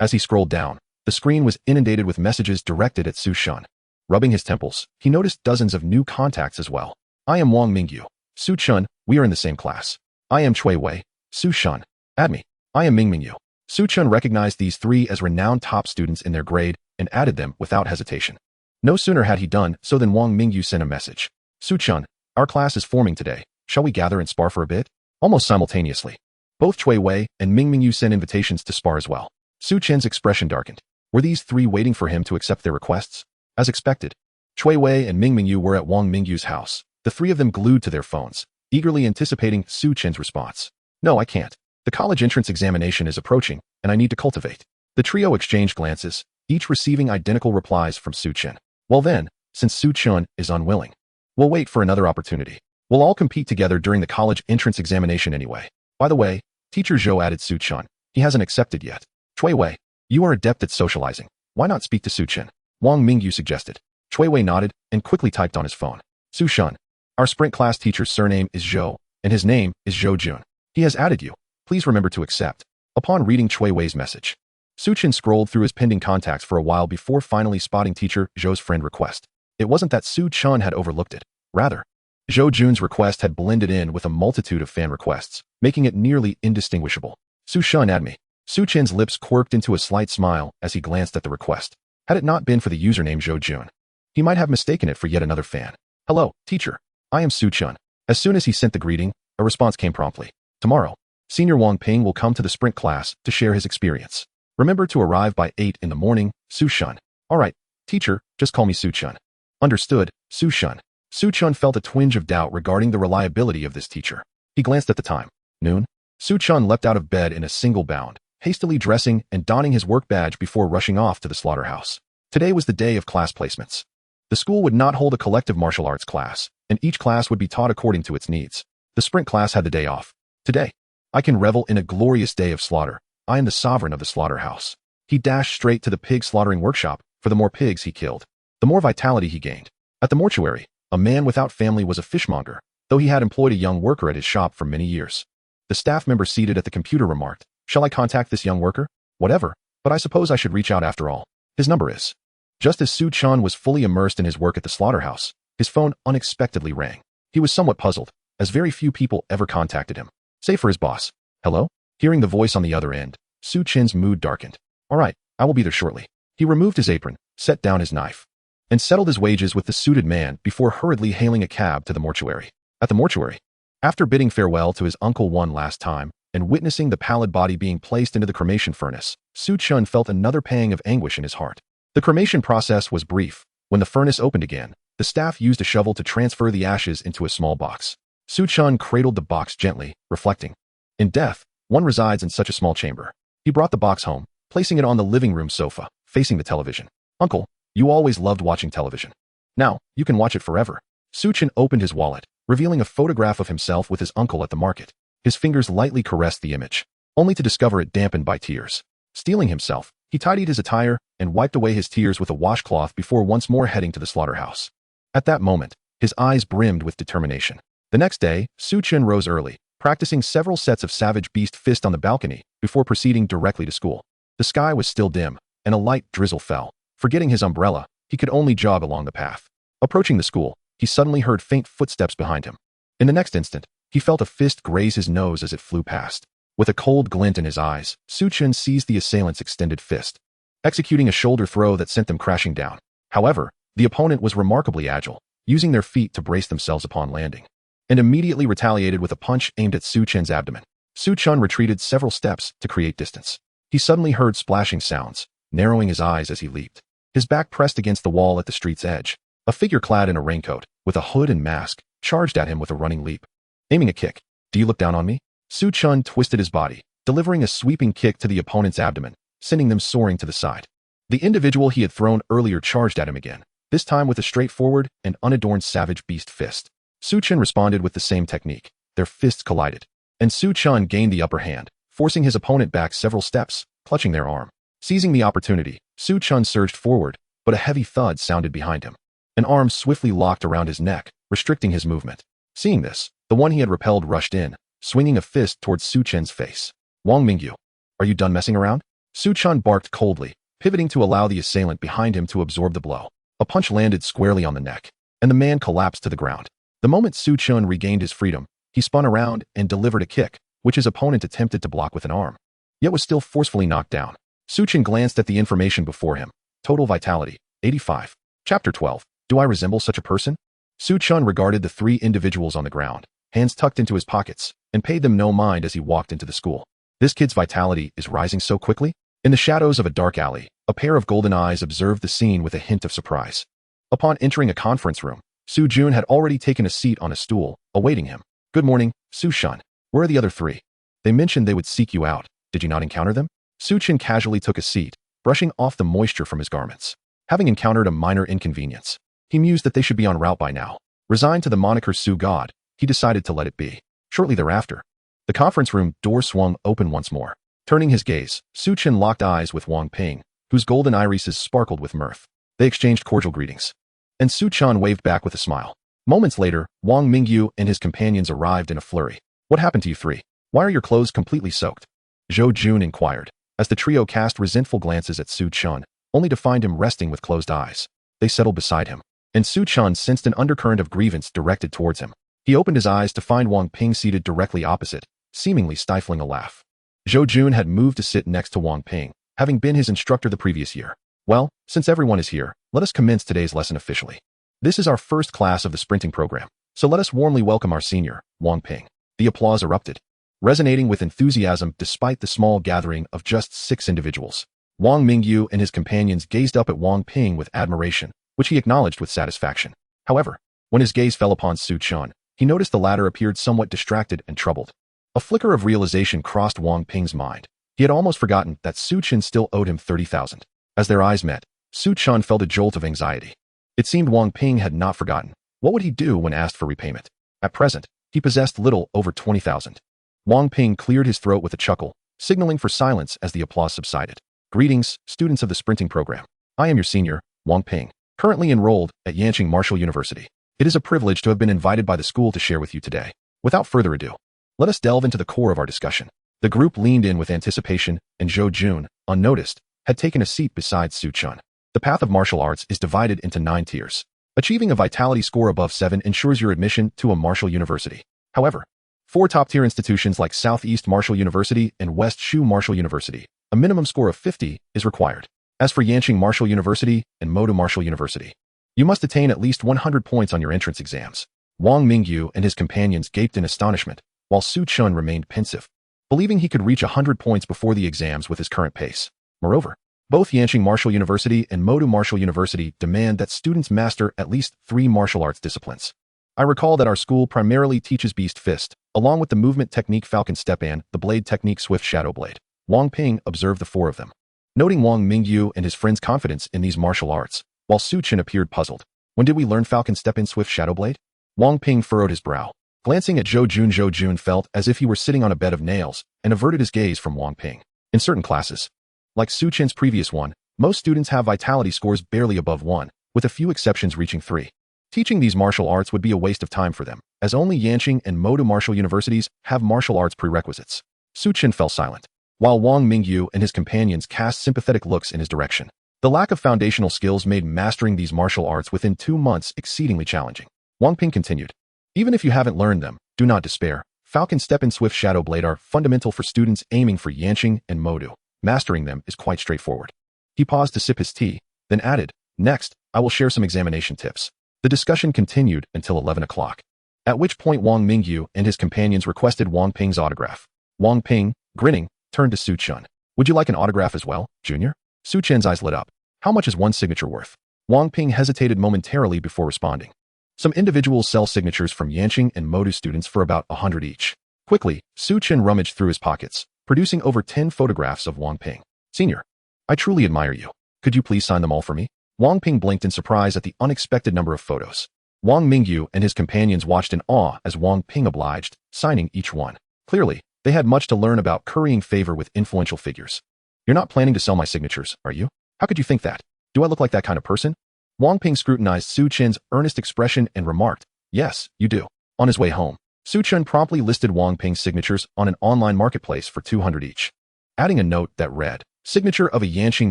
As he scrolled down, the screen was inundated with messages directed at Chen. Rubbing his temples, he noticed dozens of new contacts as well. I am Wang Mingyu. Chen, we are in the same class. I am Chui Wei. Chen, add me. I am Ming Mingyu. Chen recognized these 3 as renowned top students in their grade and added them without hesitation. No sooner had he done so than Wang Mingyu sent a message. Chen, our class is forming today. Shall we gather and spar for a bit? Almost simultaneously, both Chui Wei and Ming Mingyu sent invitations to spar as well. Chen's expression darkened. Were these 3 waiting for him to accept their requests? As expected, Chui Wei and Ming Mingyu were at Wang Mingyu's house, the 3 of them glued to their phones, eagerly anticipating Chen's response. No, I can't. The college entrance examination is approaching, and I need to cultivate. The trio exchanged glances, each receiving identical replies from Chen. Well then, since Chen is unwilling, we'll wait for another opportunity. We'll all compete together during the college entrance examination anyway. By the way, Teacher Zhou added Chen. He hasn't accepted yet. Chui Wei, you are adept at socializing. Why not speak to Chen? Wang Mingyu suggested. Chui Wei nodded and quickly typed on his phone. Chen, our sprint class teacher's surname is Zhou, and his name is Zhou Jun. He has added you. Please remember to accept. Upon reading Chui Wei's message, Chen scrolled through his pending contacts for a while before finally spotting teacher Zhou's friend request. It wasn't that Chen had overlooked it. Rather, Zhou Jun's request had blended in with a multitude of fan requests, making it nearly indistinguishable. Chen, add me. Chen's lips quirked into a slight smile as he glanced at the request. Had it not been for the username Zhou Jun, he might have mistaken it for yet another fan. Hello, teacher. I am Chen. As soon as he sent the greeting, a response came promptly. Tomorrow, Senior Wang Ping will come to the sprint class to share his experience. Remember to arrive by 8 in the morning, Su Shun. Alright, teacher, just call me Su Chun. Understood, Su Shun. Su Chun felt a twinge of doubt regarding the reliability of this teacher. He glanced at the time. Noon. Su Chun leapt out of bed in a single bound, hastily dressing and donning his work badge before rushing off to the slaughterhouse. Today was the day of class placements. The school would not hold a collective martial arts class, and each class would be taught according to its needs. The sprint class had the day off. Today, I can revel in a glorious day of slaughter. I am the sovereign of the slaughterhouse. He dashed straight to the pig slaughtering workshop. For the more pigs he killed, the more vitality he gained. At the mortuary, a man without family was a fishmonger, though he had employed a young worker at his shop for many years. The staff member seated at the computer remarked, "Shall I contact this young worker? Whatever, but I suppose I should reach out after all. His number is." Just as Su Chun was fully immersed in his work at the slaughterhouse, his phone unexpectedly rang. He was somewhat puzzled, as very few people ever contacted him, save for his boss. Hello? Hearing the voice on the other end, Su Chin's mood darkened. All right, I will be there shortly. He removed his apron, set down his knife, and settled his wages with the suited man before hurriedly hailing a cab to the mortuary. At the mortuary, after bidding farewell to his uncle one last time and witnessing the pallid body being placed into the cremation furnace, Su Chun felt another pang of anguish in his heart. The cremation process was brief. When the furnace opened again, the staff used a shovel to transfer the ashes into a small box. Su Chun cradled the box gently, reflecting. In death, one resides in such a small chamber. He brought the box home, placing it on the living room sofa, facing the television. Uncle, you always loved watching television. Now, you can watch it forever. Su Chun opened his wallet, revealing a photograph of himself with his uncle at the market. His fingers lightly caressed the image, only to discover it dampened by tears. Steeling himself, he tidied his attire and wiped away his tears with a washcloth before once more heading to the slaughterhouse. At that moment, his eyes brimmed with determination. The next day, Su Chun rose early, practicing several sets of Savage Beast Fist on the balcony before proceeding directly to school. The sky was still dim, and a light drizzle fell. Forgetting his umbrella, he could only jog along the path. Approaching the school, he suddenly heard faint footsteps behind him. In the next instant, he felt a fist graze his nose as it flew past. With a cold glint in his eyes, Su Chun seized the assailant's extended fist, executing a shoulder throw that sent them crashing down. However, the opponent was remarkably agile, using their feet to brace themselves upon landing, and immediately retaliated with a punch aimed at Su Chun's abdomen. Su Chun retreated several steps to create distance. He suddenly heard splashing sounds, narrowing his eyes as he leaped. His back pressed against the wall at the street's edge. A figure clad in a raincoat, with a hood and mask, charged at him with a running leap. Aiming a kick. Do you look down on me? Su Chun twisted his body, delivering a sweeping kick to the opponent's abdomen, sending them soaring to the side. The individual he had thrown earlier charged at him again, this time with a straightforward and unadorned Savage Beast Fist. Su Chun responded with the same technique. Their fists collided, and Su Chun gained the upper hand, forcing his opponent back several steps, clutching their arm. Seizing the opportunity, Su Chun surged forward, but a heavy thud sounded behind him. An arm swiftly locked around his neck, restricting his movement. Seeing this, the one he had repelled rushed in, swinging a fist towards Su Chen's face. Wang Mingyu, are you done messing around? Su Chun barked coldly, pivoting to allow the assailant behind him to absorb the blow. A punch landed squarely on the neck, and the man collapsed to the ground. The moment Su Chun regained his freedom, he spun around and delivered a kick, which his opponent attempted to block with an arm, yet was still forcefully knocked down. Su Chun glanced at the information before him. Total vitality, 85. Chapter 12. Do I resemble such a person? Su Chun regarded the three individuals on the ground, hands tucked into his pockets, and paid them no mind as he walked into the school. This kid's vitality is rising so quickly? In the shadows of a dark alley, a pair of golden eyes observed the scene with a hint of surprise. Upon entering a conference room, Su Jun had already taken a seat on a stool, awaiting him. Good morning, Su Shun. Where are the other three? They mentioned they would seek you out. Did you not encounter them? Su Chen casually took a seat, brushing off the moisture from his garments. Having encountered a minor inconvenience, he mused that they should be en route by now. Resigned to the moniker Su God, he decided to let it be. Shortly thereafter, the conference room door swung open once more. Turning his gaze, Su Chen locked eyes with Wang Ping, whose golden irises sparkled with mirth. They exchanged cordial greetings, and Su Chan waved back with a smile. Moments later, Wang Mingyu and his companions arrived in a flurry. What happened to you three? Why are your clothes completely soaked? Zhou Jun inquired, as the trio cast resentful glances at Su Chun, only to find him resting with closed eyes. They settled beside him, and Su Chun sensed an undercurrent of grievance directed towards him. He opened his eyes to find Wang Ping seated directly opposite, seemingly stifling a laugh. Zhou Jun had moved to sit next to Wang Ping, having been his instructor the previous year. Well, since everyone is here, let us commence today's lesson officially. This is our first class of the sprinting program, so let us warmly welcome our senior, Wang Ping. The applause erupted. resonating with enthusiasm despite the small gathering of just 6 individuals. Wang Mingyu and his companions gazed up at Wang Ping with admiration, which he acknowledged with satisfaction. However, when his gaze fell upon Su Chen, he noticed the latter appeared somewhat distracted and troubled. A flicker of realization crossed Wang Ping's mind. He had almost forgotten that Su Chen still owed him 30,000. As their eyes met, Su Chen felt a jolt of anxiety. It seemed Wang Ping had not forgotten. What would he do when asked for repayment? At present, he possessed little over 20,000. Wang Ping cleared his throat with a chuckle, signaling for silence as the applause subsided. Greetings, students of the sprinting program. I am your senior, Wang Ping, currently enrolled at Yanqing Martial University. It is a privilege to have been invited by the school to share with you today. Without further ado, let us delve into the core of our discussion. The group leaned in with anticipation, and Zhou Jun, unnoticed, had taken a seat beside Su Chen. The path of martial arts is divided into 9 tiers. Achieving a vitality score above 7 ensures your admission to a martial university. However, 4 top-tier institutions like Southeast Martial University and West Shu Martial University, a minimum score of 50 is required. As for Yanqing Martial University and Modu Martial University, you must attain at least 100 points on your entrance exams. Wang Mingyu and his companions gaped in astonishment, while Su Chen remained pensive, believing he could reach 100 points before the exams with his current pace. Moreover, both Yanqing Martial University and Modu Martial University demand that students master at least 3 martial arts disciplines. I recall that our school primarily teaches Beast Fist, along with the movement technique Falcon Step and the blade technique Swift Shadow Blade. Wang Ping observed the 4 of them, noting Wang Mingyu and his friend's confidence in these martial arts, while Su Chen appeared puzzled. When did we learn Falcon Step and Swift Shadow Blade? Wang Ping furrowed his brow. Glancing at Zhou Jun felt as if he were sitting on a bed of nails and averted his gaze from Wang Ping. In certain classes, like Su Chen's previous one, most students have vitality scores barely above 1, with a few exceptions reaching 3. Teaching these martial arts would be a waste of time for them, as only Yanqing and Modu martial universities have martial arts prerequisites. Su Chen fell silent, while Wang Mingyu and his companions cast sympathetic looks in his direction. The lack of foundational skills made mastering these martial arts within 2 months exceedingly challenging. Wang Ping continued, even if you haven't learned them, do not despair. Falcon Step and Swift Shadow Blade are fundamental for students aiming for Yanqing and Modu. Mastering them is quite straightforward. He paused to sip his tea, then added, next, I will share some examination tips. The discussion continued until 11 o'clock, at which point Wang Mingyu and his companions requested Wang Ping's autograph. Wang Ping, grinning, turned to Su Chen. Would you like an autograph as well, Junior? Su Chen's eyes lit up. How much is one signature worth? Wang Ping hesitated momentarily before responding. Some individuals sell signatures from Yanqing and Modu students for about 100 each. Quickly, Su Chen rummaged through his pockets, producing over 10 photographs of Wang Ping. Senior, I truly admire you. Could you please sign them all for me? Wang Ping blinked in surprise at the unexpected number of photos. Wang Mingyu and his companions watched in awe as Wang Ping obliged, signing each one. Clearly, they had much to learn about currying favor with influential figures. You're not planning to sell my signatures, are you? How could you think that? Do I look like that kind of person? Wang Ping scrutinized Su Chen's earnest expression and remarked, yes, you do. On his way home, Su Chen promptly listed Wang Ping's signatures on an online marketplace for 200 each, adding a note that read, signature of a Yanqing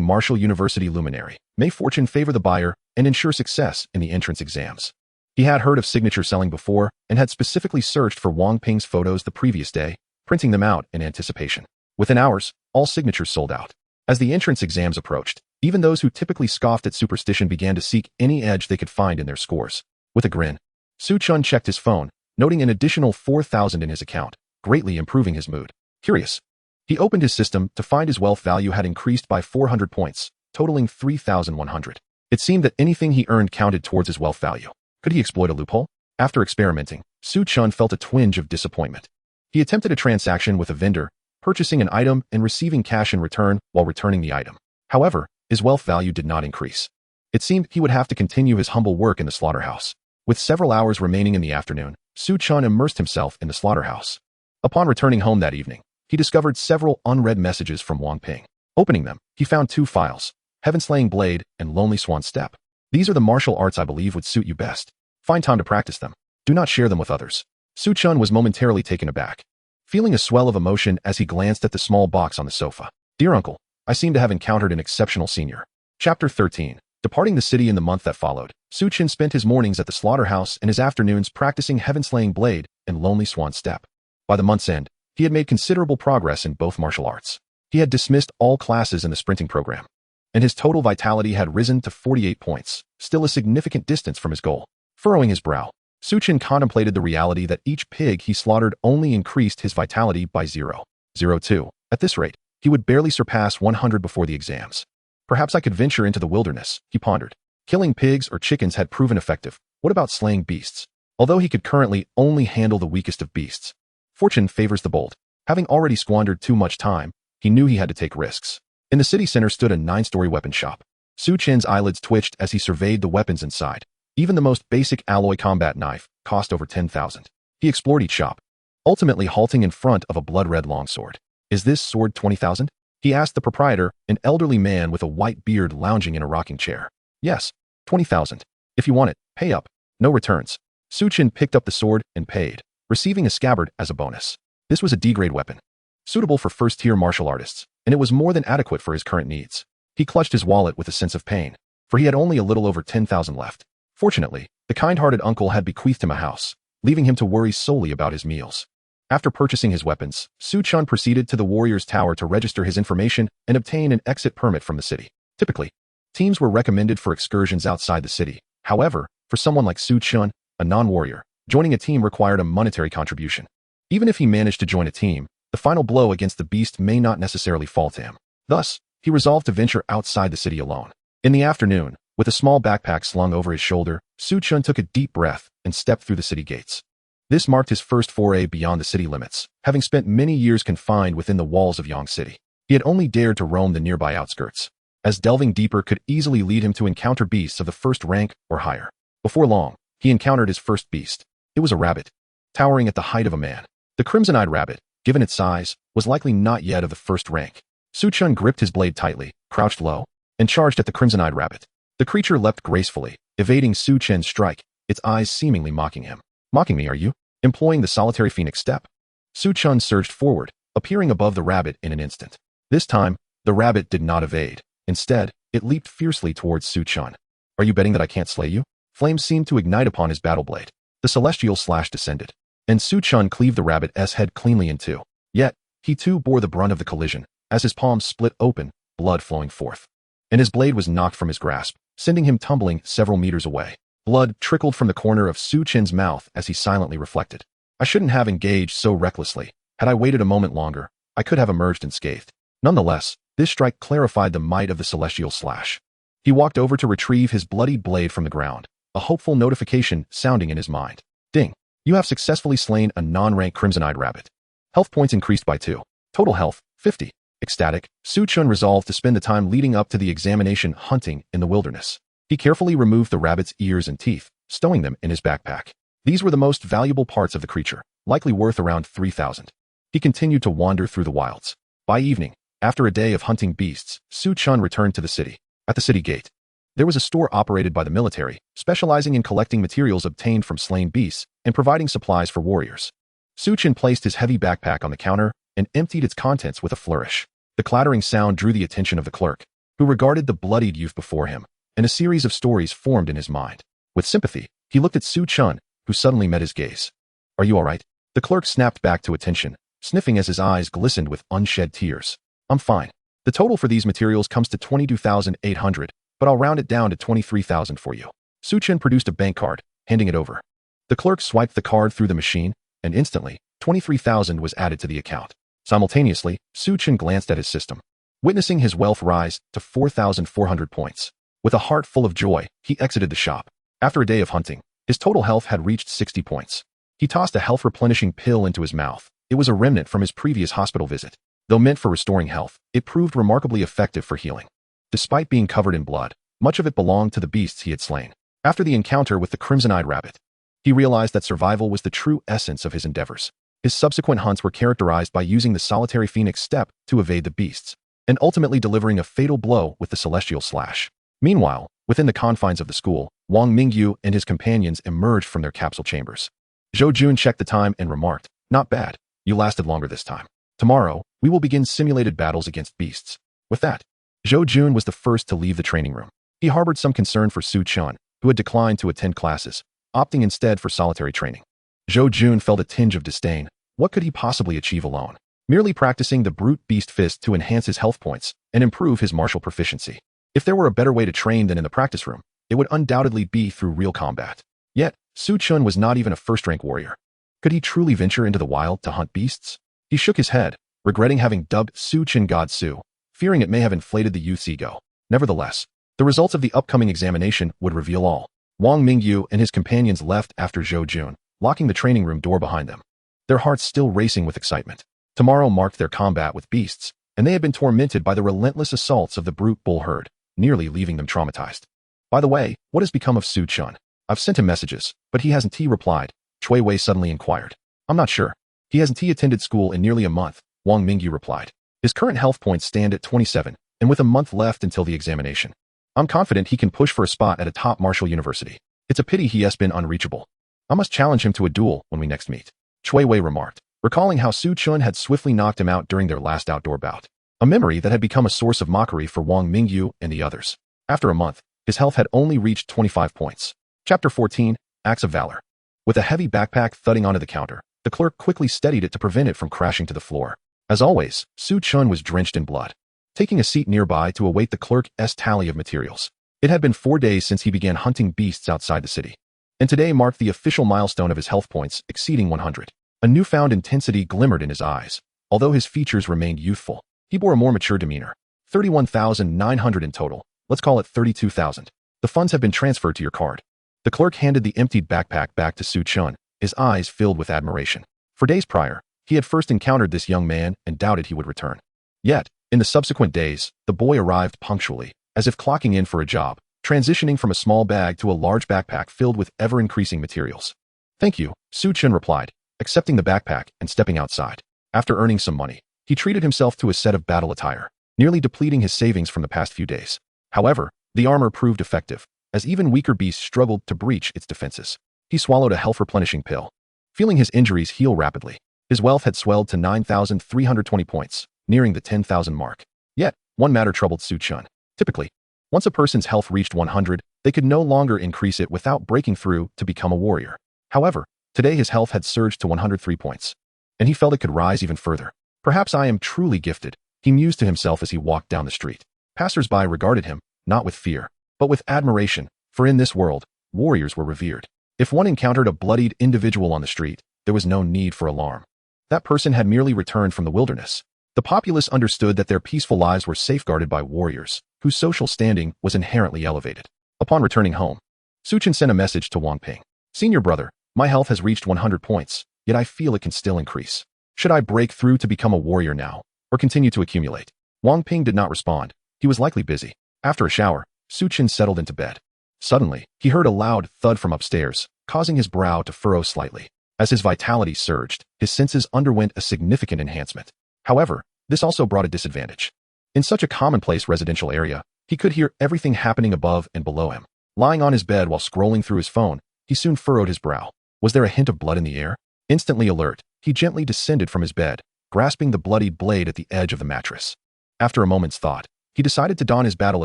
Martial University luminary. May fortune favor the buyer and ensure success in the entrance exams. He had heard of signature selling before and had specifically searched for Wang Ping's photos the previous day, printing them out in anticipation. Within hours, all signatures sold out. As the entrance exams approached, even those who typically scoffed at superstition began to seek any edge they could find in their scores. With a grin, Su Chen checked his phone, noting an additional 4,000 in his account, greatly improving his mood. Curious, he opened his system to find his wealth value had increased by 400 points, totaling 3,100. It seemed that anything he earned counted towards his wealth value. Could he exploit a loophole? After experimenting, Su Chen felt a twinge of disappointment. He attempted a transaction with a vendor, purchasing an item and receiving cash in return while returning the item. However, his wealth value did not increase. It seemed he would have to continue his humble work in the slaughterhouse. With several hours remaining in the afternoon, Su Chen immersed himself in the slaughterhouse. Upon returning home that evening, he discovered several unread messages from Wang Ping. Opening them, he found 2 files, Heaven-Slaying Blade and Lonely Swan Step. These are the martial arts I believe would suit you best. Find time to practice them. Do not share them with others. Su Chen was momentarily taken aback, feeling a swell of emotion as he glanced at the small box on the sofa. Dear uncle, I seem to have encountered an exceptional senior. Chapter 13. Departing the city in the month that followed, Su Chen spent his mornings at the slaughterhouse and his afternoons practicing Heaven-Slaying Blade and Lonely Swan Step. By the month's end, he had made considerable progress in both martial arts. He had dismissed all classes in the sprinting program, and his total vitality had risen to 48 points, still a significant distance from his goal. Furrowing his brow, Chen contemplated the reality that each pig he slaughtered only increased his vitality by 0.02. At this rate, he would barely surpass 100 before the exams. Perhaps I could venture into the wilderness, he pondered. Killing pigs or chickens had proven effective. What about slaying beasts? Although he could currently only handle the weakest of beasts, fortune favors the bold. Having already squandered too much time, he knew he had to take risks. In the city center stood a 9-story weapon shop. Chen's eyelids twitched as he surveyed the weapons inside. Even the most basic alloy combat knife cost over 10,000. He explored each shop, ultimately halting in front of a blood-red longsword. Is this sword 20,000? He asked the proprietor, an elderly man with a white beard lounging in a rocking chair. Yes, 20,000. If you want it, pay up. No returns. Chen picked up the sword and paid, receiving a scabbard as a bonus. This was a D-grade weapon, suitable for first-tier martial artists, and it was more than adequate for his current needs. He clutched his wallet with a sense of pain, for he had only a little over 10,000 left. Fortunately, the kind-hearted uncle had bequeathed him a house, leaving him to worry solely about his meals. After purchasing his weapons, Chen proceeded to the warrior's tower to register his information and obtain an exit permit from the city. Typically, teams were recommended for excursions outside the city. However, for someone like Chen, a non-warrior, joining a team required a monetary contribution. Even if he managed to join a team, the final blow against the beast may not necessarily fall to him. Thus, he resolved to venture outside the city alone. In the afternoon, with a small backpack slung over his shoulder, Chen took a deep breath and stepped through the city gates. This marked his first foray beyond the city limits, having spent many years confined within the walls of Yang City. He had only dared to roam the nearby outskirts, as delving deeper could easily lead him to encounter beasts of the first rank or higher. Before long, he encountered his first beast. It was a rabbit, towering at the height of a man. The crimson-eyed rabbit, given its size, was likely not yet of the first rank. Chen gripped his blade tightly, crouched low, and charged at the crimson-eyed rabbit. The creature leapt gracefully, evading Chen's strike, its eyes seemingly mocking him. Mocking me, are you? Employing the solitary phoenix step. Chen surged forward, appearing above the rabbit in an instant. This time, the rabbit did not evade. Instead, it leaped fiercely towards Chen. Are you betting that I can't slay you? Flames seemed to ignite upon his battle blade. The celestial slash descended, and Chen cleaved the rabbit's head cleanly in two. Yet, he too bore the brunt of the collision, as his palms split open, blood flowing forth. And his blade was knocked from his grasp, sending him tumbling several meters away. Blood trickled from the corner of Chen's mouth as he silently reflected. I shouldn't have engaged so recklessly. Had I waited a moment longer, I could have emerged unscathed. Nonetheless, this strike clarified the might of the celestial slash. He walked over to retrieve his bloodied blade from the ground, a hopeful notification sounding in his mind. Ding! You have successfully slain a non-rank crimson-eyed rabbit. Health points increased by 2. Total health, 50. Ecstatic, Chen resolved to spend the time leading up to the examination hunting in the wilderness. He carefully removed the rabbit's ears and teeth, stowing them in his backpack. These were the most valuable parts of the creature, likely worth around 3,000. He continued to wander through the wilds. By evening, after a day of hunting beasts, Chen returned to the city. At the city gate, there was a store operated by the military, specializing in collecting materials obtained from slain beasts and providing supplies for warriors. Chen placed his heavy backpack on the counter and emptied its contents with a flourish. The clattering sound drew the attention of the clerk, who regarded the bloodied youth before him, and a series of stories formed in his mind. With sympathy, he looked at Chen, who suddenly met his gaze. Are you all right? The clerk snapped back to attention, sniffing as his eyes glistened with unshed tears. I'm fine. The total for these materials comes to 22,800, but I'll round it down to 23,000 for you. Chen produced a bank card, handing it over. The clerk swiped the card through the machine, and instantly, 23,000 was added to the account. Simultaneously, Chen glanced at his system, witnessing his wealth rise to 4,400 points. With a heart full of joy, he exited the shop. After a day of hunting, his total health had reached 60 points. He tossed a health-replenishing pill into his mouth. It was a remnant from his previous hospital visit. Though meant for restoring health, it proved remarkably effective for healing. Despite being covered in blood, much of it belonged to the beasts he had slain. After the encounter with the crimson-eyed rabbit, he realized that survival was the true essence of his endeavors. His subsequent hunts were characterized by using the solitary phoenix step to evade the beasts, and ultimately delivering a fatal blow with the celestial slash. Meanwhile, within the confines of the school, Wang Mingyu and his companions emerged from their capsule chambers. Zhou Jun checked the time and remarked, "Not bad. You lasted longer this time. Tomorrow, we will begin simulated battles against beasts." With that, Zhou Jun was the first to leave the training room. He harbored some concern for Chen, who had declined to attend classes, opting instead for solitary training. Zhou Jun felt a tinge of disdain. What could he possibly achieve alone? Merely practicing the brute beast fist to enhance his health points and improve his martial proficiency. If there were a better way to train than in the practice room, it would undoubtedly be through real combat. Yet, Su Chun was not even a first-rank warrior. Could he truly venture into the wild to hunt beasts? He shook his head, regretting having dubbed Su Chun God Su, fearing it may have inflated the youth's ego. Nevertheless, the results of the upcoming examination would reveal all. Wang Mingyu and his companions left after Zhou Jun, locking the training room door behind them. Their hearts still racing with excitement. Tomorrow marked their combat with beasts, and they had been tormented by the relentless assaults of the brute bull herd, nearly leaving them traumatized. By the way, what has become of Su Chun? I've sent him messages, but he hasn't replied, Cui Wei suddenly inquired. I'm not sure. He hasn't attended school in nearly a month, Wang Mingyu replied. His current health points stand at 27, and with a month left until the examination. I'm confident he can push for a spot at a top martial university. It's a pity he has been unreachable. I must challenge him to a duel when we next meet, Cui Wei remarked, recalling how Su Chun had swiftly knocked him out during their last outdoor bout. A memory that had become a source of mockery for Wang Mingyu and the others. After a month, his health had only reached 25 points. Chapter 14, Acts of Valor. With a heavy backpack thudding onto the counter, the clerk quickly steadied it to prevent it from crashing to the floor. As always, Su Chun was drenched in blood, taking a seat nearby to await the clerk's tally of materials. It had been 4 days since he began hunting beasts outside the city, and today marked the official milestone of his health points exceeding 100. A newfound intensity glimmered in his eyes. Although his features remained youthful, he bore a more mature demeanor. 31,900 in total. Let's call it 32,000. The funds have been transferred to your card. The clerk handed the emptied backpack back to Su Chun, his eyes filled with admiration. For days prior, he had first encountered this young man and doubted he would return. Yet, in the subsequent days, the boy arrived punctually, as if clocking in for a job, transitioning from a small bag to a large backpack filled with ever-increasing materials. Thank you, Su Chun replied, accepting the backpack and stepping outside. After earning some money, he treated himself to a set of battle attire, nearly depleting his savings from the past few days. However, the armor proved effective, as even weaker beasts struggled to breach its defenses. He swallowed a health-replenishing pill. Feeling his injuries heal rapidly, his wealth had swelled to 9,320 points, nearing the 10,000 mark. Yet, one matter troubled Su Chun. Typically, once a person's health reached 100, they could no longer increase it without breaking through to become a warrior. However, today his health had surged to 103 points, and he felt it could rise even further. Perhaps I am truly gifted, he mused to himself as he walked down the street. Passers-by regarded him, not with fear, but with admiration, for in this world, warriors were revered. If one encountered a bloodied individual on the street, there was no need for alarm. That person had merely returned from the wilderness. The populace understood that their peaceful lives were safeguarded by warriors, whose social standing was inherently elevated. Upon returning home, Su Chun sent a message to Wang Ping. Senior brother, my health has reached 100 points, yet I feel it can still increase. Should I break through to become a warrior now, or continue to accumulate? Wang Ping did not respond. He was likely busy. After a shower, Su Chun settled into bed. Suddenly, he heard a loud thud from upstairs, causing his brow to furrow slightly. As his vitality surged, his senses underwent a significant enhancement. However, this also brought a disadvantage. In such a commonplace residential area, he could hear everything happening above and below him. Lying on his bed while scrolling through his phone, he soon furrowed his brow. Was there a hint of blood in the air? Instantly alert, he gently descended from his bed, grasping the bloodied blade at the edge of the mattress. After a moment's thought, he decided to don his battle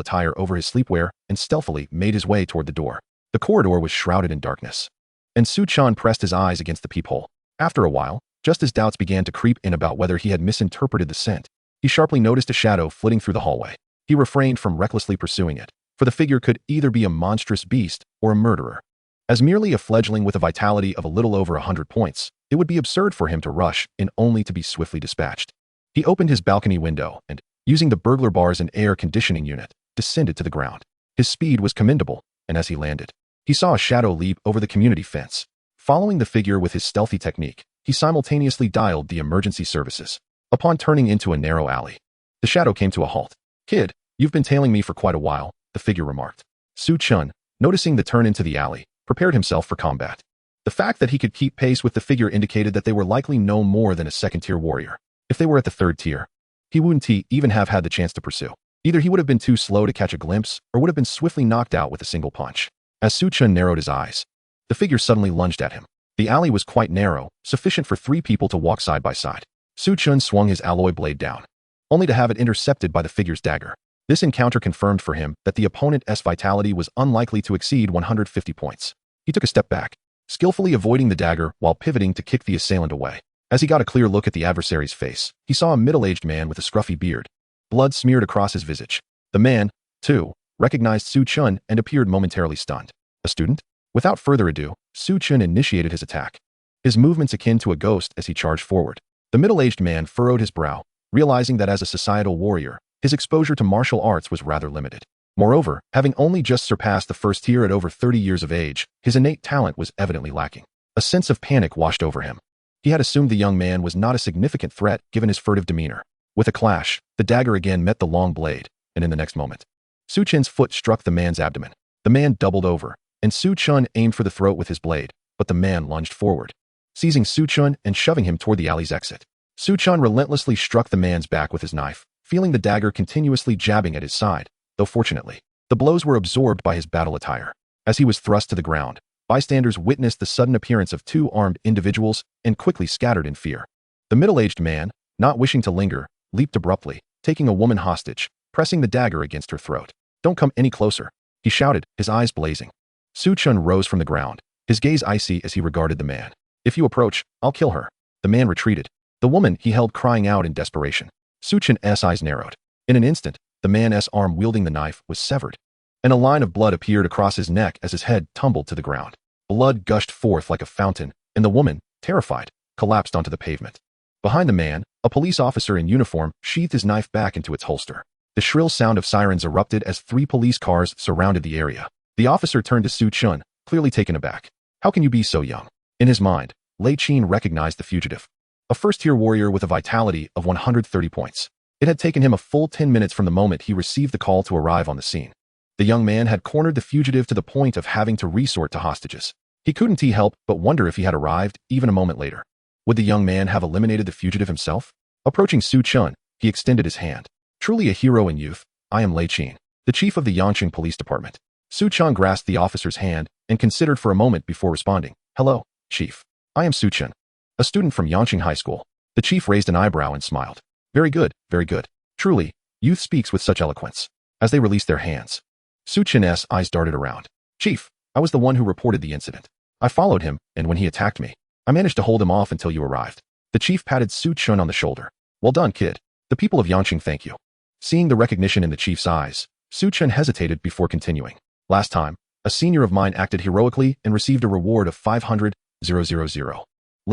attire over his sleepwear and stealthily made his way toward the door. The corridor was shrouded in darkness, and Su Chun pressed his eyes against the peephole. After a while, just as doubts began to creep in about whether he had misinterpreted the scent, he sharply noticed a shadow flitting through the hallway. He refrained from recklessly pursuing it, for the figure could either be a monstrous beast or a murderer. As merely a fledgling with a vitality of a little over 100 points, it would be absurd for him to rush in only to be swiftly dispatched. He opened his balcony window and, using the burglar bars and air conditioning unit, descended to the ground. His speed was commendable, and as he landed, he saw a shadow leap over the community fence. Following the figure with his stealthy technique, he simultaneously dialed the emergency services. Upon turning into a narrow alley, the shadow came to a halt. Kid, you've been tailing me for quite a while, the figure remarked. Su Chun, noticing the turn into the alley, prepared himself for combat. The fact that he could keep pace with the figure indicated that they were likely no more than a second-tier warrior. If they were at the third tier, he wouldn't even have had the chance to pursue. Either he would have been too slow to catch a glimpse, or would have been swiftly knocked out with a single punch. As Su Chun narrowed his eyes, the figure suddenly lunged at him. The alley was quite narrow, sufficient for 3 people to walk side by side. Su Chun swung his alloy blade down, only to have it intercepted by the figure's dagger. This encounter confirmed for him that the opponent's vitality was unlikely to exceed 150 points. He took a step back, skillfully avoiding the dagger while pivoting to kick the assailant away. As he got a clear look at the adversary's face, he saw a middle-aged man with a scruffy beard. Blood smeared across his visage. The man, too, recognized Su Chun and appeared momentarily stunned. A student? Without further ado, Chen initiated his attack. His movements akin to a ghost as he charged forward. The middle-aged man furrowed his brow, realizing that as a societal warrior, his exposure to martial arts was rather limited. Moreover, having only just surpassed the first tier at over 30 years of age, his innate talent was evidently lacking. A sense of panic washed over him. He had assumed the young man was not a significant threat given his furtive demeanor. With a clash, the dagger again met the long blade, and in the next moment, Chen's foot struck the man's abdomen. The man doubled over, and Chen aimed for the throat with his blade, but the man lunged forward, seizing Chen and shoving him toward the alley's exit. Chen relentlessly struck the man's back with his knife, feeling the dagger continuously jabbing at his side, though fortunately, the blows were absorbed by his battle attire. As he was thrust to the ground, bystanders witnessed the sudden appearance of two armed individuals and quickly scattered in fear. The middle-aged man, not wishing to linger, leaped abruptly, taking a woman hostage, pressing the dagger against her throat. "Don't come any closer," he shouted, his eyes blazing. Chen rose from the ground, his gaze icy as he regarded the man. "If you approach, I'll kill her." The man retreated, the woman he held crying out in desperation. Chen's eyes narrowed. In an instant, the man's arm wielding the knife was severed, and a line of blood appeared across his neck as his head tumbled to the ground. Blood gushed forth like a fountain, and the woman, terrified, collapsed onto the pavement. Behind the man, a police officer in uniform sheathed his knife back into its holster. The shrill sound of sirens erupted as 3 police cars surrounded the area. The officer turned to Chen, clearly taken aback. "How can you be so young?" In his mind, Chen recognized the fugitive. A first-tier warrior with a vitality of 130 points. It had taken him a full 10 minutes from the moment he received the call to arrive on the scene. The young man had cornered the fugitive to the point of having to resort to hostages. He couldn't help but wonder if he had arrived even a moment later. Would the young man have eliminated the fugitive himself? Approaching Chen, he extended his hand. "Truly a hero in youth, I am Chen, the chief of the Yangqing Police Department." Chen grasped the officer's hand and considered for a moment before responding. "Hello, Chief. I am Chen, a student from Yangqing High School." The chief raised an eyebrow and smiled. Very good, very good. Truly, youth speaks with such eloquence." As they released their hands, Chen's eyes darted around. "Chief, I was the one who reported the incident. I followed him, and when he attacked me, I managed to hold him off until you arrived." The chief patted Chen on the shoulder. "Well done, kid. The people of Yangqing thank you." Seeing the recognition in the chief's eyes, Chen hesitated before continuing. "Last time, a senior of mine acted heroically and received a reward of 500,000.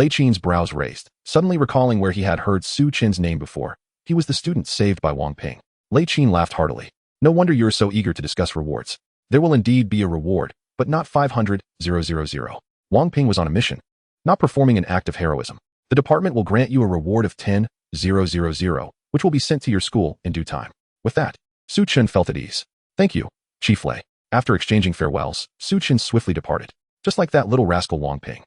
Chen's brows raised, suddenly recalling where he had heard Chen's name before. He was the student saved by Wang Ping. Chen laughed heartily. "No wonder you're so eager to discuss rewards. There will indeed be a reward, but not 500,000. Wang Ping was on a mission, not performing an act of heroism. The department will grant you a reward of 10,000, which will be sent to your school in due time." With that, Chen felt at ease. "Thank you, Chief Lei." After exchanging farewells, Chen swiftly departed. Just like that little rascal Wang Ping.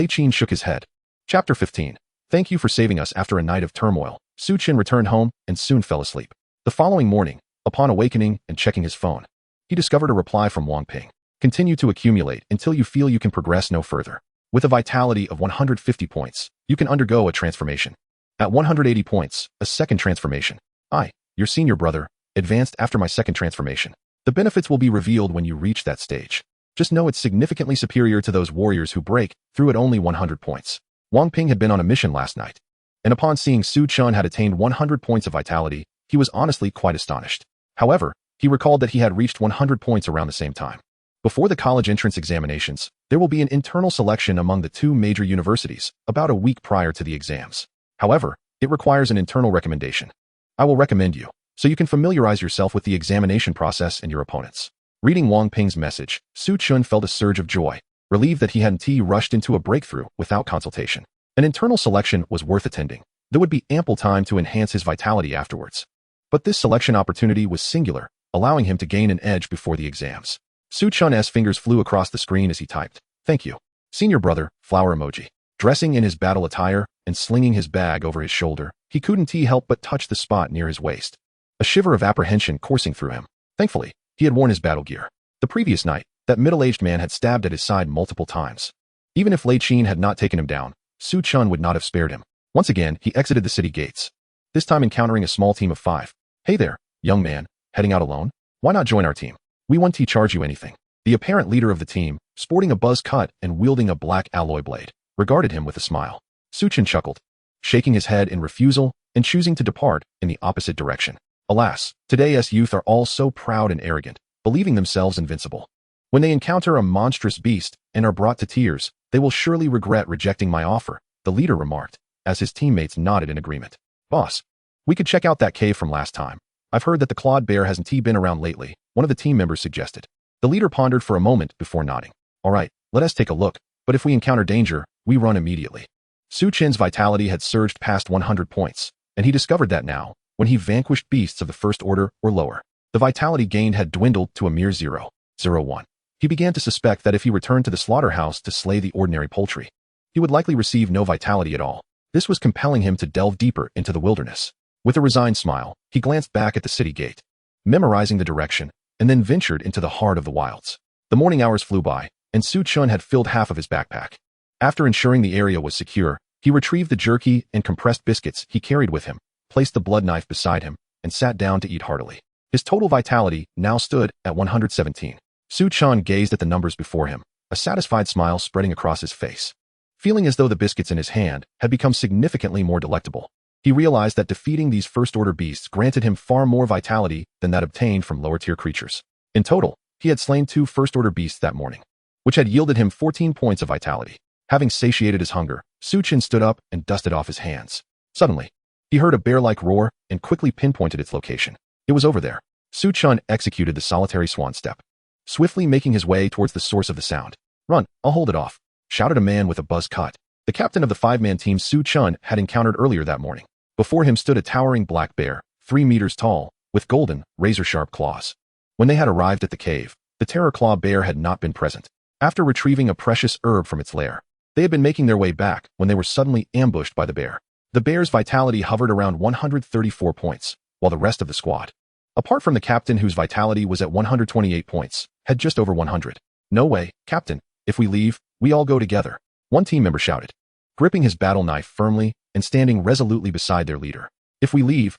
Chen shook his head. Chapter 15. Thank you for saving us after a night of turmoil. Chen returned home and soon fell asleep. The following morning, upon awakening and checking his phone, he discovered a reply from Wang Ping. "Continue to accumulate until you feel you can progress no further. With a vitality of 150 points, you can undergo a transformation. At 180 points, a second transformation. I, your senior brother, advanced after my second transformation. The benefits will be revealed when you reach that stage. Just know it's significantly superior to those warriors who break through at only 100 points." Wang Ping had been on a mission last night, and upon seeing Chen had attained 100 points of vitality, he was honestly quite astonished. However, he recalled that he had reached 100 points around the same time. Before the college entrance examinations, there will be an internal selection among the 2 major universities about a week prior to the exams. However, it requires an internal recommendation. I will recommend you, so you can familiarize yourself with the examination process and your opponents. Reading Wang Ping's message, Chen felt a surge of joy, relieved that he hadn't rushed into a breakthrough without consultation. An internal selection was worth attending. There would be ample time to enhance his vitality afterwards. But this selection opportunity was singular, allowing him to gain an edge before the exams. Chen's fingers flew across the screen as he typed. "Thank you, senior brother," flower emoji. Dressing in his battle attire and slinging his bag over his shoulder, he couldn't help but touch the spot near his waist. A shiver of apprehension coursing through him. Thankfully, he had worn his battle gear. The previous night, that middle-aged man had stabbed at his side multiple times. Even if Chen had not taken him down, Chen would not have spared him. Once again, he exited the city gates, this time encountering a small team of 5. "Hey there, young man, heading out alone? Why not join our team? We won't charge you anything." The apparent leader of the team, sporting a buzz cut and wielding a black alloy blade, regarded him with a smile. Chen chuckled, shaking his head in refusal and choosing to depart in the opposite direction. Alas, today's youth are all so proud and arrogant, believing themselves invincible. When they encounter a monstrous beast and are brought to tears, they will surely regret rejecting my offer, the leader remarked, as his teammates nodded in agreement. Boss, we could check out that cave from last time. I've heard that the clawed bear hasn't been around lately, one of the team members suggested. The leader pondered for a moment before nodding. All right, let us take a look, but if we encounter danger, we run immediately. Su Chen's vitality had surged past 100 points, and he discovered that now, when he vanquished beasts of the first order or lower, the vitality gained had dwindled to a mere 0.01. He began to suspect that if he returned to the slaughterhouse to slay the ordinary poultry, he would likely receive no vitality at all. This was compelling him to delve deeper into the wilderness. With a resigned smile, he glanced back at the city gate, memorizing the direction, and then ventured into the heart of the wilds. The morning hours flew by, and Su Chen had filled half of his backpack. After ensuring the area was secure, he retrieved the jerky and compressed biscuits he carried with him, placed the blood knife beside him, and sat down to eat heartily. His total vitality now stood at 117. Su Chen gazed at the numbers before him, a satisfied smile spreading across his face. Feeling as though the biscuits in his hand had become significantly more delectable, he realized that defeating these first-order beasts granted him far more vitality than that obtained from lower-tier creatures. In total, he had slain 2 first-order beasts that morning, which had yielded him 14 points of vitality. Having satiated his hunger, Su Chen stood up and dusted off his hands. Suddenly, he heard a bear-like roar and quickly pinpointed its location. It was over there. Su Chen executed the solitary swan step, swiftly making his way towards the source of the sound. Run, I'll hold it off, shouted a man with a buzz cut. The captain of the 5-man team Su Chen had encountered earlier that morning. Before him stood a towering black bear, 3 meters tall, with golden, razor-sharp claws. When they had arrived at the cave, the terror claw bear had not been present. After retrieving a precious herb from its lair, they had been making their way back when they were suddenly ambushed by the bear. The bear's vitality hovered around 134 points, while the rest of the squad, apart from the captain whose vitality was at 128 points, had just over 100. No way, Captain, if we leave, we all go together, one team member shouted, gripping his battle knife firmly and standing resolutely beside their leader. If we leave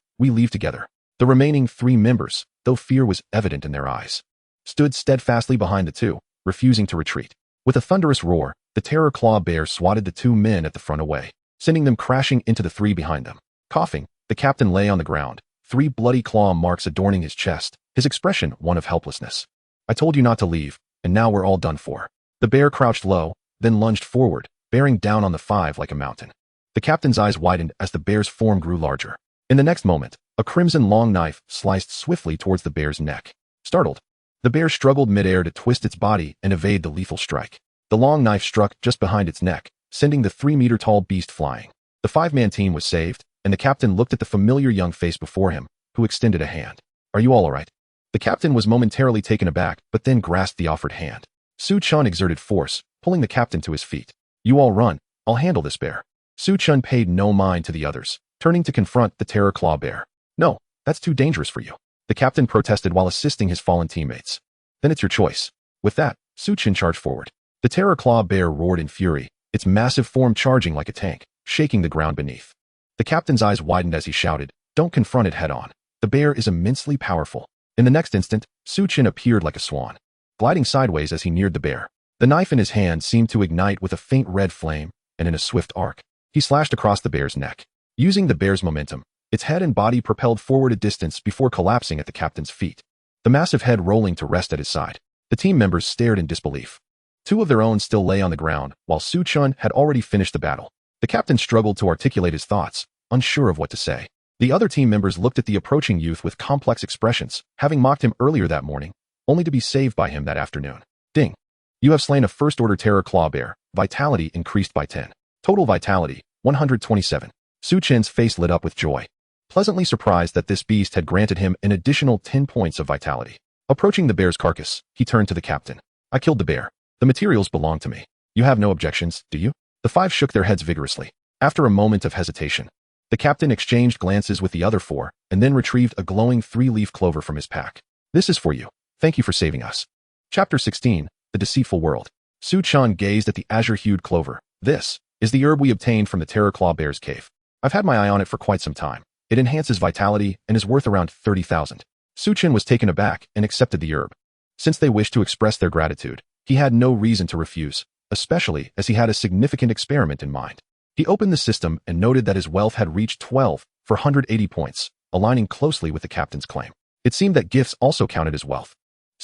together. The remaining 3 members, though fear was evident in their eyes, stood steadfastly behind the 2, refusing to retreat. With a thunderous roar, the terror claw bear swatted the 2 men at the front away, sending them crashing into the 3 behind them. Coughing, the captain lay on the ground, 3 bloody claw marks adorning his chest, his expression one of helplessness. I told you not to leave, and now we're all done for. The bear crouched low, then lunged forward, bearing down on the 5 like a mountain. The captain's eyes widened as the bear's form grew larger. In the next moment, a crimson long knife sliced swiftly towards the bear's neck. Startled, the bear struggled midair to twist its body and evade the lethal strike. The long knife struck just behind its neck, sending the 3-meter-tall beast flying. The 5-man team was saved, and the captain looked at the familiar young face before him, who extended a hand. Are you all right? The captain was momentarily taken aback, but then grasped the offered hand. Su Chen exerted force, pulling the captain to his feet. You all run, I'll handle this bear. Su Chen paid no mind to the others, turning to confront the terror claw bear. No, that's too dangerous for you, the captain protested while assisting his fallen teammates. Then it's your choice. With that, Su Chen charged forward. The terror claw bear roared in fury, its massive form charging like a tank, shaking the ground beneath. The captain's eyes widened as he shouted, don't confront it head-on. The bear is immensely powerful. In the next instant, Su Chen appeared like a swan, gliding sideways as he neared the bear. The knife in his hand seemed to ignite with a faint red flame, and in a swift arc, he slashed across the bear's neck. Using the bear's momentum, its head and body propelled forward a distance before collapsing at the captain's feet, the massive head rolling to rest at his side. The team members stared in disbelief. 2 of their own still lay on the ground, while Su Chen had already finished the battle. The captain struggled to articulate his thoughts, unsure of what to say. The other team members looked at the approaching youth with complex expressions, having mocked him earlier that morning, only to be saved by him that afternoon. Ding. You have slain a first-order terror claw bear. Vitality increased by 10. Total vitality, 127. Su Chen's face lit up with joy, pleasantly surprised that this beast had granted him an additional 10 points of vitality. Approaching the bear's carcass, he turned to the captain. I killed the bear. The materials belong to me. You have no objections, do you? The 5 shook their heads vigorously. After a moment of hesitation, the captain exchanged glances with the other 4 and then retrieved a glowing 3-leaf clover from his pack. This is for you. Thank you for saving us. Chapter 16, The Deceitful World. Su Chen gazed at the azure-hued clover. This is the herb we obtained from the terror claw bear's cave. I've had my eye on it for quite some time. It enhances vitality and is worth around 30,000. Su Chen was taken aback and accepted the herb. Since they wished to express their gratitude, he had no reason to refuse, especially as he had a significant experiment in mind. He opened the system and noted that his wealth had reached 12 for 180 points, aligning closely with the captain's claim. It seemed that gifts also counted as wealth.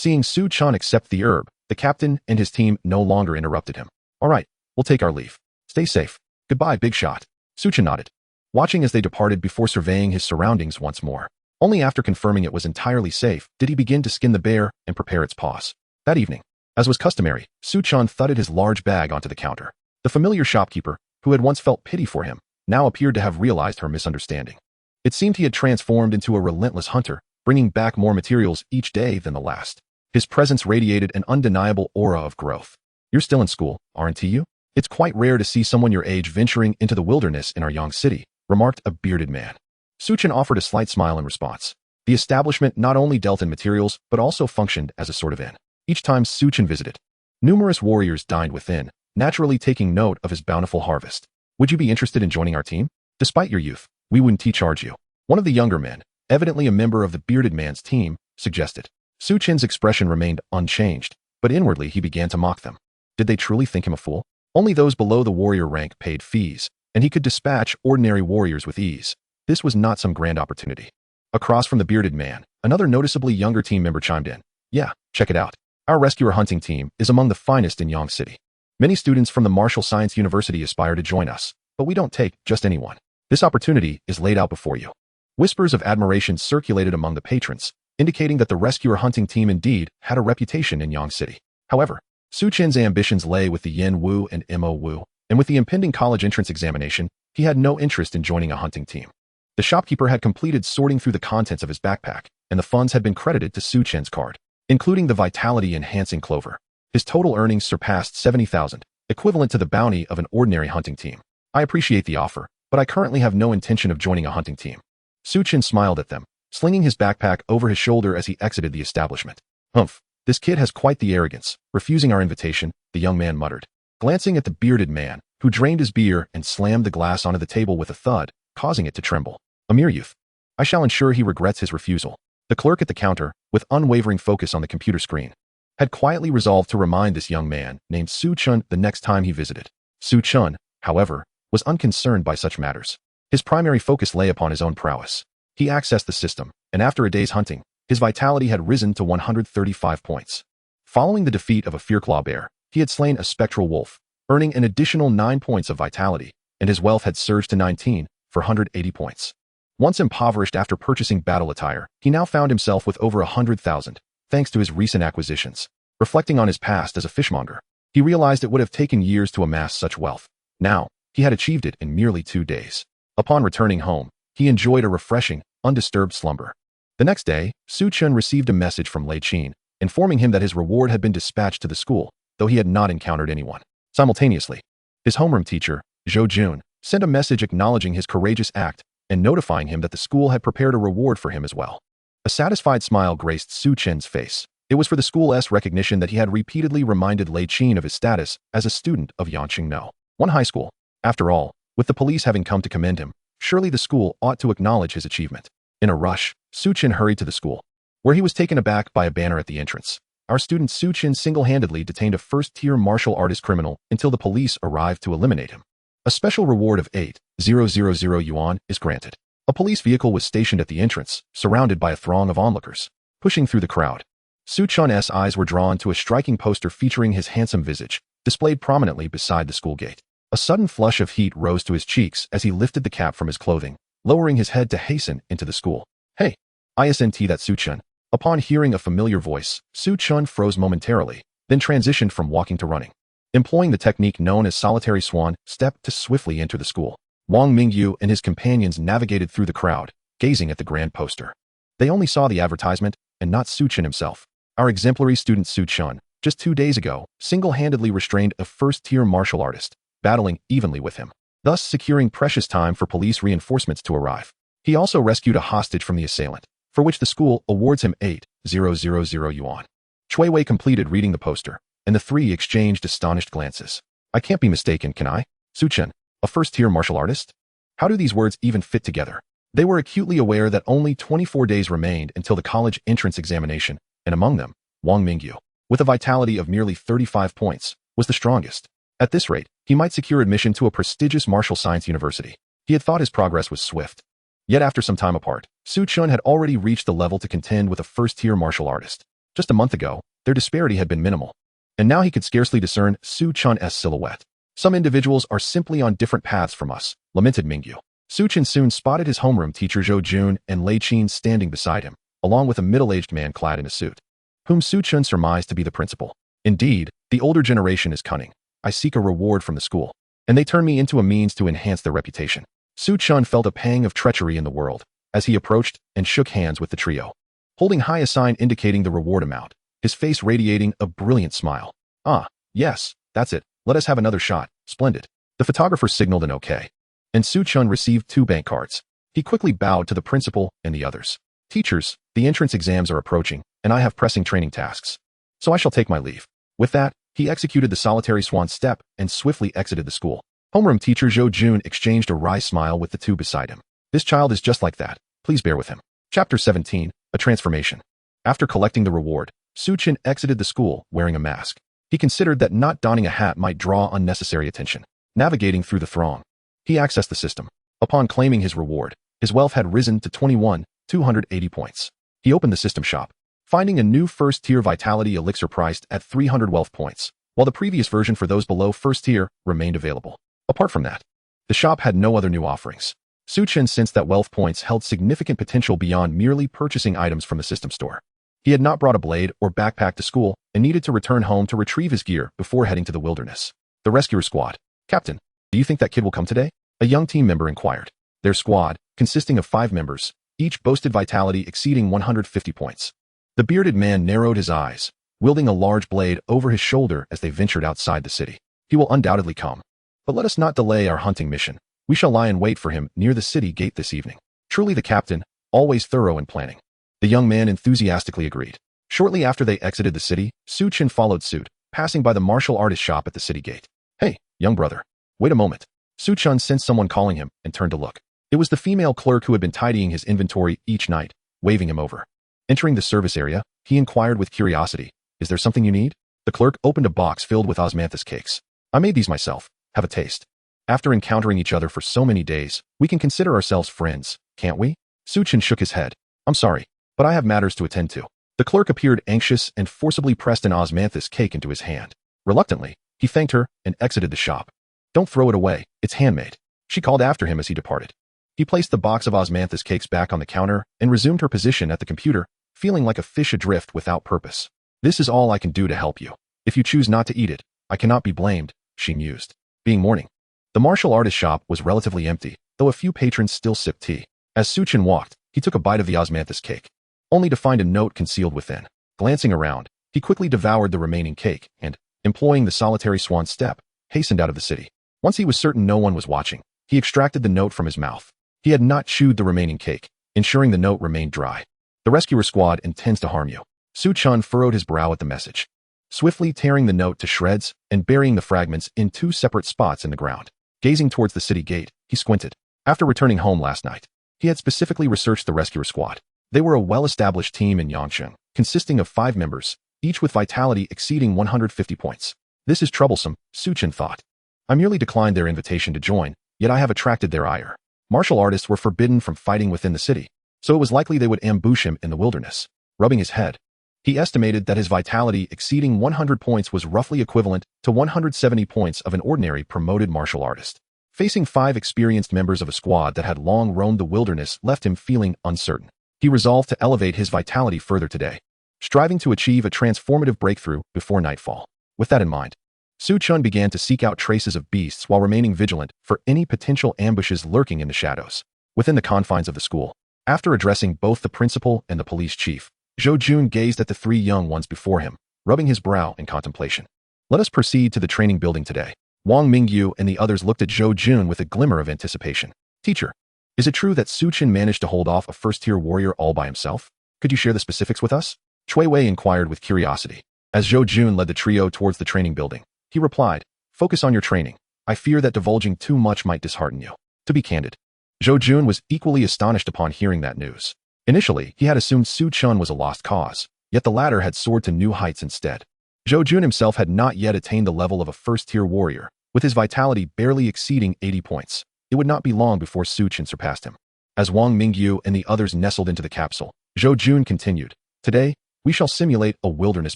Seeing Su Chen accept the herb, the captain and his team no longer interrupted him. All right, we'll take our leave. Stay safe. Goodbye, big shot. Su Chen nodded, watching as they departed before surveying his surroundings once more. Only after confirming it was entirely safe did he begin to skin the bear and prepare its paws. That evening, as was customary, Su Chen thudded his large bag onto the counter. The familiar shopkeeper, who had once felt pity for him, now appeared to have realized her misunderstanding. It seemed he had transformed into a relentless hunter, bringing back more materials each day than the last. His presence radiated an undeniable aura of growth. You're still in school, aren't you? It's quite rare to see someone your age venturing into the wilderness in our young city, remarked a bearded man. Su Chen offered a slight smile in response. The establishment not only dealt in materials, but also functioned as a sort of inn. Each time Su Chen visited, numerous warriors dined within, naturally taking note of his bountiful harvest. Would you be interested in joining our team? Despite your youth, we wouldn't charge you. One of the younger men, evidently a member of the bearded man's team, suggested. Su Chen's expression remained unchanged, but inwardly he began to mock them. Did they truly think him a fool? Only those below the warrior rank paid fees, and he could dispatch ordinary warriors with ease. This was not some grand opportunity. Across from the bearded man, another noticeably younger team member chimed in. Yeah, check it out. Our rescuer hunting team is among the finest in Yang City. Many students from the Martial Science University aspire to join us, but we don't take just anyone. This opportunity is laid out before you. Whispers of admiration circulated among the patrons, indicating that the rescuer hunting team indeed had a reputation in Yang City. However, Su Chen's ambitions lay with the Yin Wu and Mo Wu, and with the impending college entrance examination, he had no interest in joining a hunting team. The shopkeeper had completed sorting through the contents of his backpack, and the funds had been credited to Su Chen's card, including the vitality-enhancing clover. His total earnings surpassed 70,000, equivalent to the bounty of an ordinary hunting team. I appreciate the offer, but I currently have no intention of joining a hunting team. Su Chen smiled at them, slinging his backpack over his shoulder as he exited the establishment. Humph, this kid has quite the arrogance, refusing our invitation, the young man muttered, glancing at the bearded man, who drained his beer and slammed the glass onto the table with a thud, causing it to tremble. A mere youth. I shall ensure he regrets his refusal. The clerk at the counter, with unwavering focus on the computer screen, had quietly resolved to remind this young man, named Su Chen, the next time he visited. Su Chen, however, was unconcerned by such matters. His primary focus lay upon his own prowess. He accessed the system, and after a day's hunting, his vitality had risen to 135 points. Following the defeat of a fearclaw bear, he had slain a spectral wolf, earning an additional 9 points of vitality, and his wealth had surged to 19 for 180 points. Once impoverished after purchasing battle attire, he now found himself with over 100,000, thanks to his recent acquisitions. Reflecting on his past as a fishmonger, he realized it would have taken years to amass such wealth. Now, he had achieved it in merely 2 days. Upon returning home, he enjoyed a refreshing, undisturbed slumber. The next day, Su Chen received a message from Lei Qin, informing him that his reward had been dispatched to the school, though he had not encountered anyone. Simultaneously, his homeroom teacher, Zhou Jun, sent a message acknowledging his courageous act and notifying him that the school had prepared a reward for him as well. A satisfied smile graced Su Chen's face. It was for the school's recognition that he had repeatedly reminded Lei Qin of his status as a student of Yanqing No. One high school. After all, with the police having come to commend him, surely the school ought to acknowledge his achievement. In a rush, Su Chen hurried to the school, where he was taken aback by a banner at the entrance. Our student Su Chen single-handedly detained a first-tier martial artist criminal until the police arrived to eliminate him. A special reward of 8,000 yuan is granted. A police vehicle was stationed at the entrance, surrounded by a throng of onlookers. Pushing through the crowd, Su Chen's eyes were drawn to a striking poster featuring his handsome visage, displayed prominently beside the school gate. A sudden flush of heat rose to his cheeks as he lifted the cap from his clothing, lowering his head to hasten into the school. Hey, isn't that Su Chen? Upon hearing a familiar voice, Su Chen froze momentarily, then transitioned from walking to running. Employing the technique known as solitary swan, stepped to swiftly enter the school. Wang Mingyu and his companions navigated through the crowd, gazing at the grand poster. They only saw the advertisement, and not Su Chen himself. Our exemplary student Su Chen, just 2 days ago, single-handedly restrained a first-tier martial artist, battling evenly with him, thus securing precious time for police reinforcements to arrive. He also rescued a hostage from the assailant, for which the school awards him 8,000 yuan. Chui Wei completed reading the poster, and the three exchanged astonished glances. I can't be mistaken, can I? Su Chen, a first-tier martial artist? How do these words even fit together? They were acutely aware that only 24 days remained until the college entrance examination, and among them, Wang Mingyu, with a vitality of nearly 35 points, was the strongest. At this rate, he might secure admission to a prestigious martial science university. He had thought his progress was swift. Yet after some time apart, Su Chen had already reached the level to contend with a first-tier martial artist. Just a month ago, their disparity had been minimal. And now he could scarcely discern Su Chun's silhouette. Some individuals are simply on different paths from us, lamented Mingyu. Su Chen soon spotted his homeroom teacher Zhou Jun and Lei Qin standing beside him, along with a middle-aged man clad in a suit, whom Su Chen surmised to be the principal. Indeed, the older generation is cunning. I seek a reward from the school, and they turn me into a means to enhance their reputation. Su Chen felt a pang of treachery in the world as he approached and shook hands with the trio, holding high a sign indicating the reward amount, his face radiating a brilliant smile. Ah, yes, that's it. Let us have another shot. Splendid. The photographer signaled an okay, and Su Chen received 2 bank cards. He quickly bowed to the principal and the others. Teachers, the entrance exams are approaching, and I have pressing training tasks, so I shall take my leave. With that, he executed the solitary swan step and swiftly exited the school. Homeroom teacher Zhou Jun exchanged a wry smile with the 2 beside him. This child is just like that. Please bear with him. Chapter 17, A Transformation. After collecting the reward, Su Chen exited the school wearing a mask. He considered that not donning a hat might draw unnecessary attention. Navigating through the throng, he accessed the system. Upon claiming his reward, his wealth had risen to 21,280 points. He opened the system shop, finding a new first-tier vitality elixir priced at 300 wealth points, while the previous version for those below first tier remained available. Apart from that, the shop had no other new offerings. Su Chen sensed that wealth points held significant potential beyond merely purchasing items from the system store. He had not brought a blade or backpack to school and needed to return home to retrieve his gear before heading to the wilderness. The rescuer squad. Captain, do you think that kid will come today? A young team member inquired. Their squad, consisting of 5 members, each boasted vitality exceeding 150 points. The bearded man narrowed his eyes, wielding a large blade over his shoulder as they ventured outside the city. He will undoubtedly come. But let us not delay our hunting mission. We shall lie in wait for him near the city gate this evening. Truly the captain, always thorough in planning. The young man enthusiastically agreed. Shortly after they exited the city, Su Chen followed suit, passing by the martial artist shop at the city gate. Hey, young brother. Wait a moment. Su Chen sensed someone calling him and turned to look. It was the female clerk who had been tidying his inventory each night, waving him over. Entering the service area, he inquired with curiosity, "Is there something you need?" The clerk opened a box filled with osmanthus cakes. "I made these myself. Have a taste." After encountering each other for so many days, we can consider ourselves friends, can't we? Su Chen shook his head. "I'm sorry, but I have matters to attend to." The clerk appeared anxious and forcibly pressed an osmanthus cake into his hand. Reluctantly, he thanked her and exited the shop. "Don't throw it away, it's handmade," she called after him as he departed. He placed the box of osmanthus cakes back on the counter and resumed her position at the computer, feeling like a fish adrift without purpose. "This is all I can do to help you. If you choose not to eat it, I cannot be blamed," she mused. Being morning, the martial artist shop was relatively empty, though a few patrons still sipped tea. As Su Chen walked, he took a bite of the osmanthus cake, only to find a note concealed within. Glancing around, he quickly devoured the remaining cake and, employing the solitary swan step, hastened out of the city. Once he was certain no one was watching, he extracted the note from his mouth. He had not chewed the remaining cake, ensuring the note remained dry. "The rescuer squad intends to harm you." Su Chen furrowed his brow at the message, swiftly tearing the note to shreds and burying the fragments in 2 separate spots in the ground. Gazing towards the city gate, he squinted. After returning home last night, he had specifically researched the rescuer squad. They were a well-established team in Yangcheng, consisting of 5 members, each with vitality exceeding 150 points. This is troublesome, Su Chen thought. I merely declined their invitation to join, yet I have attracted their ire. Martial artists were forbidden from fighting within the city, so it was likely they would ambush him in the wilderness. Rubbing his head, he estimated that his vitality exceeding 100 points was roughly equivalent to 170 points of an ordinary promoted martial artist. Facing 5 experienced members of a squad that had long roamed the wilderness left him feeling uncertain. He resolved to elevate his vitality further today, striving to achieve a transformative breakthrough before nightfall. With that in mind, Su Chen began to seek out traces of beasts while remaining vigilant for any potential ambushes lurking in the shadows. Within the confines of the school, after addressing both the principal and the police chief, Zhou Jun gazed at the 3 young ones before him, rubbing his brow in contemplation. "Let us proceed to the training building today." Wang Mingyu and the others looked at Zhou Jun with a glimmer of anticipation. "Teacher, is it true that Su Chen managed to hold off a first-tier warrior all by himself? Could you share the specifics with us?" Cui Wei inquired with curiosity. As Zhou Jun led the trio towards the training building, he replied, "Focus on your training. I fear that divulging too much might dishearten you." To be candid, Zhou Jun was equally astonished upon hearing that news. Initially, he had assumed Su Chen was a lost cause, yet the latter had soared to new heights instead. Zhou Jun himself had not yet attained the level of a first-tier warrior, with his vitality barely exceeding 80 points. It would not be long before Su Chen surpassed him. As Wang Mingyu and the others nestled into the capsule, Zhou Jun continued, "Today, We shall simulate a wilderness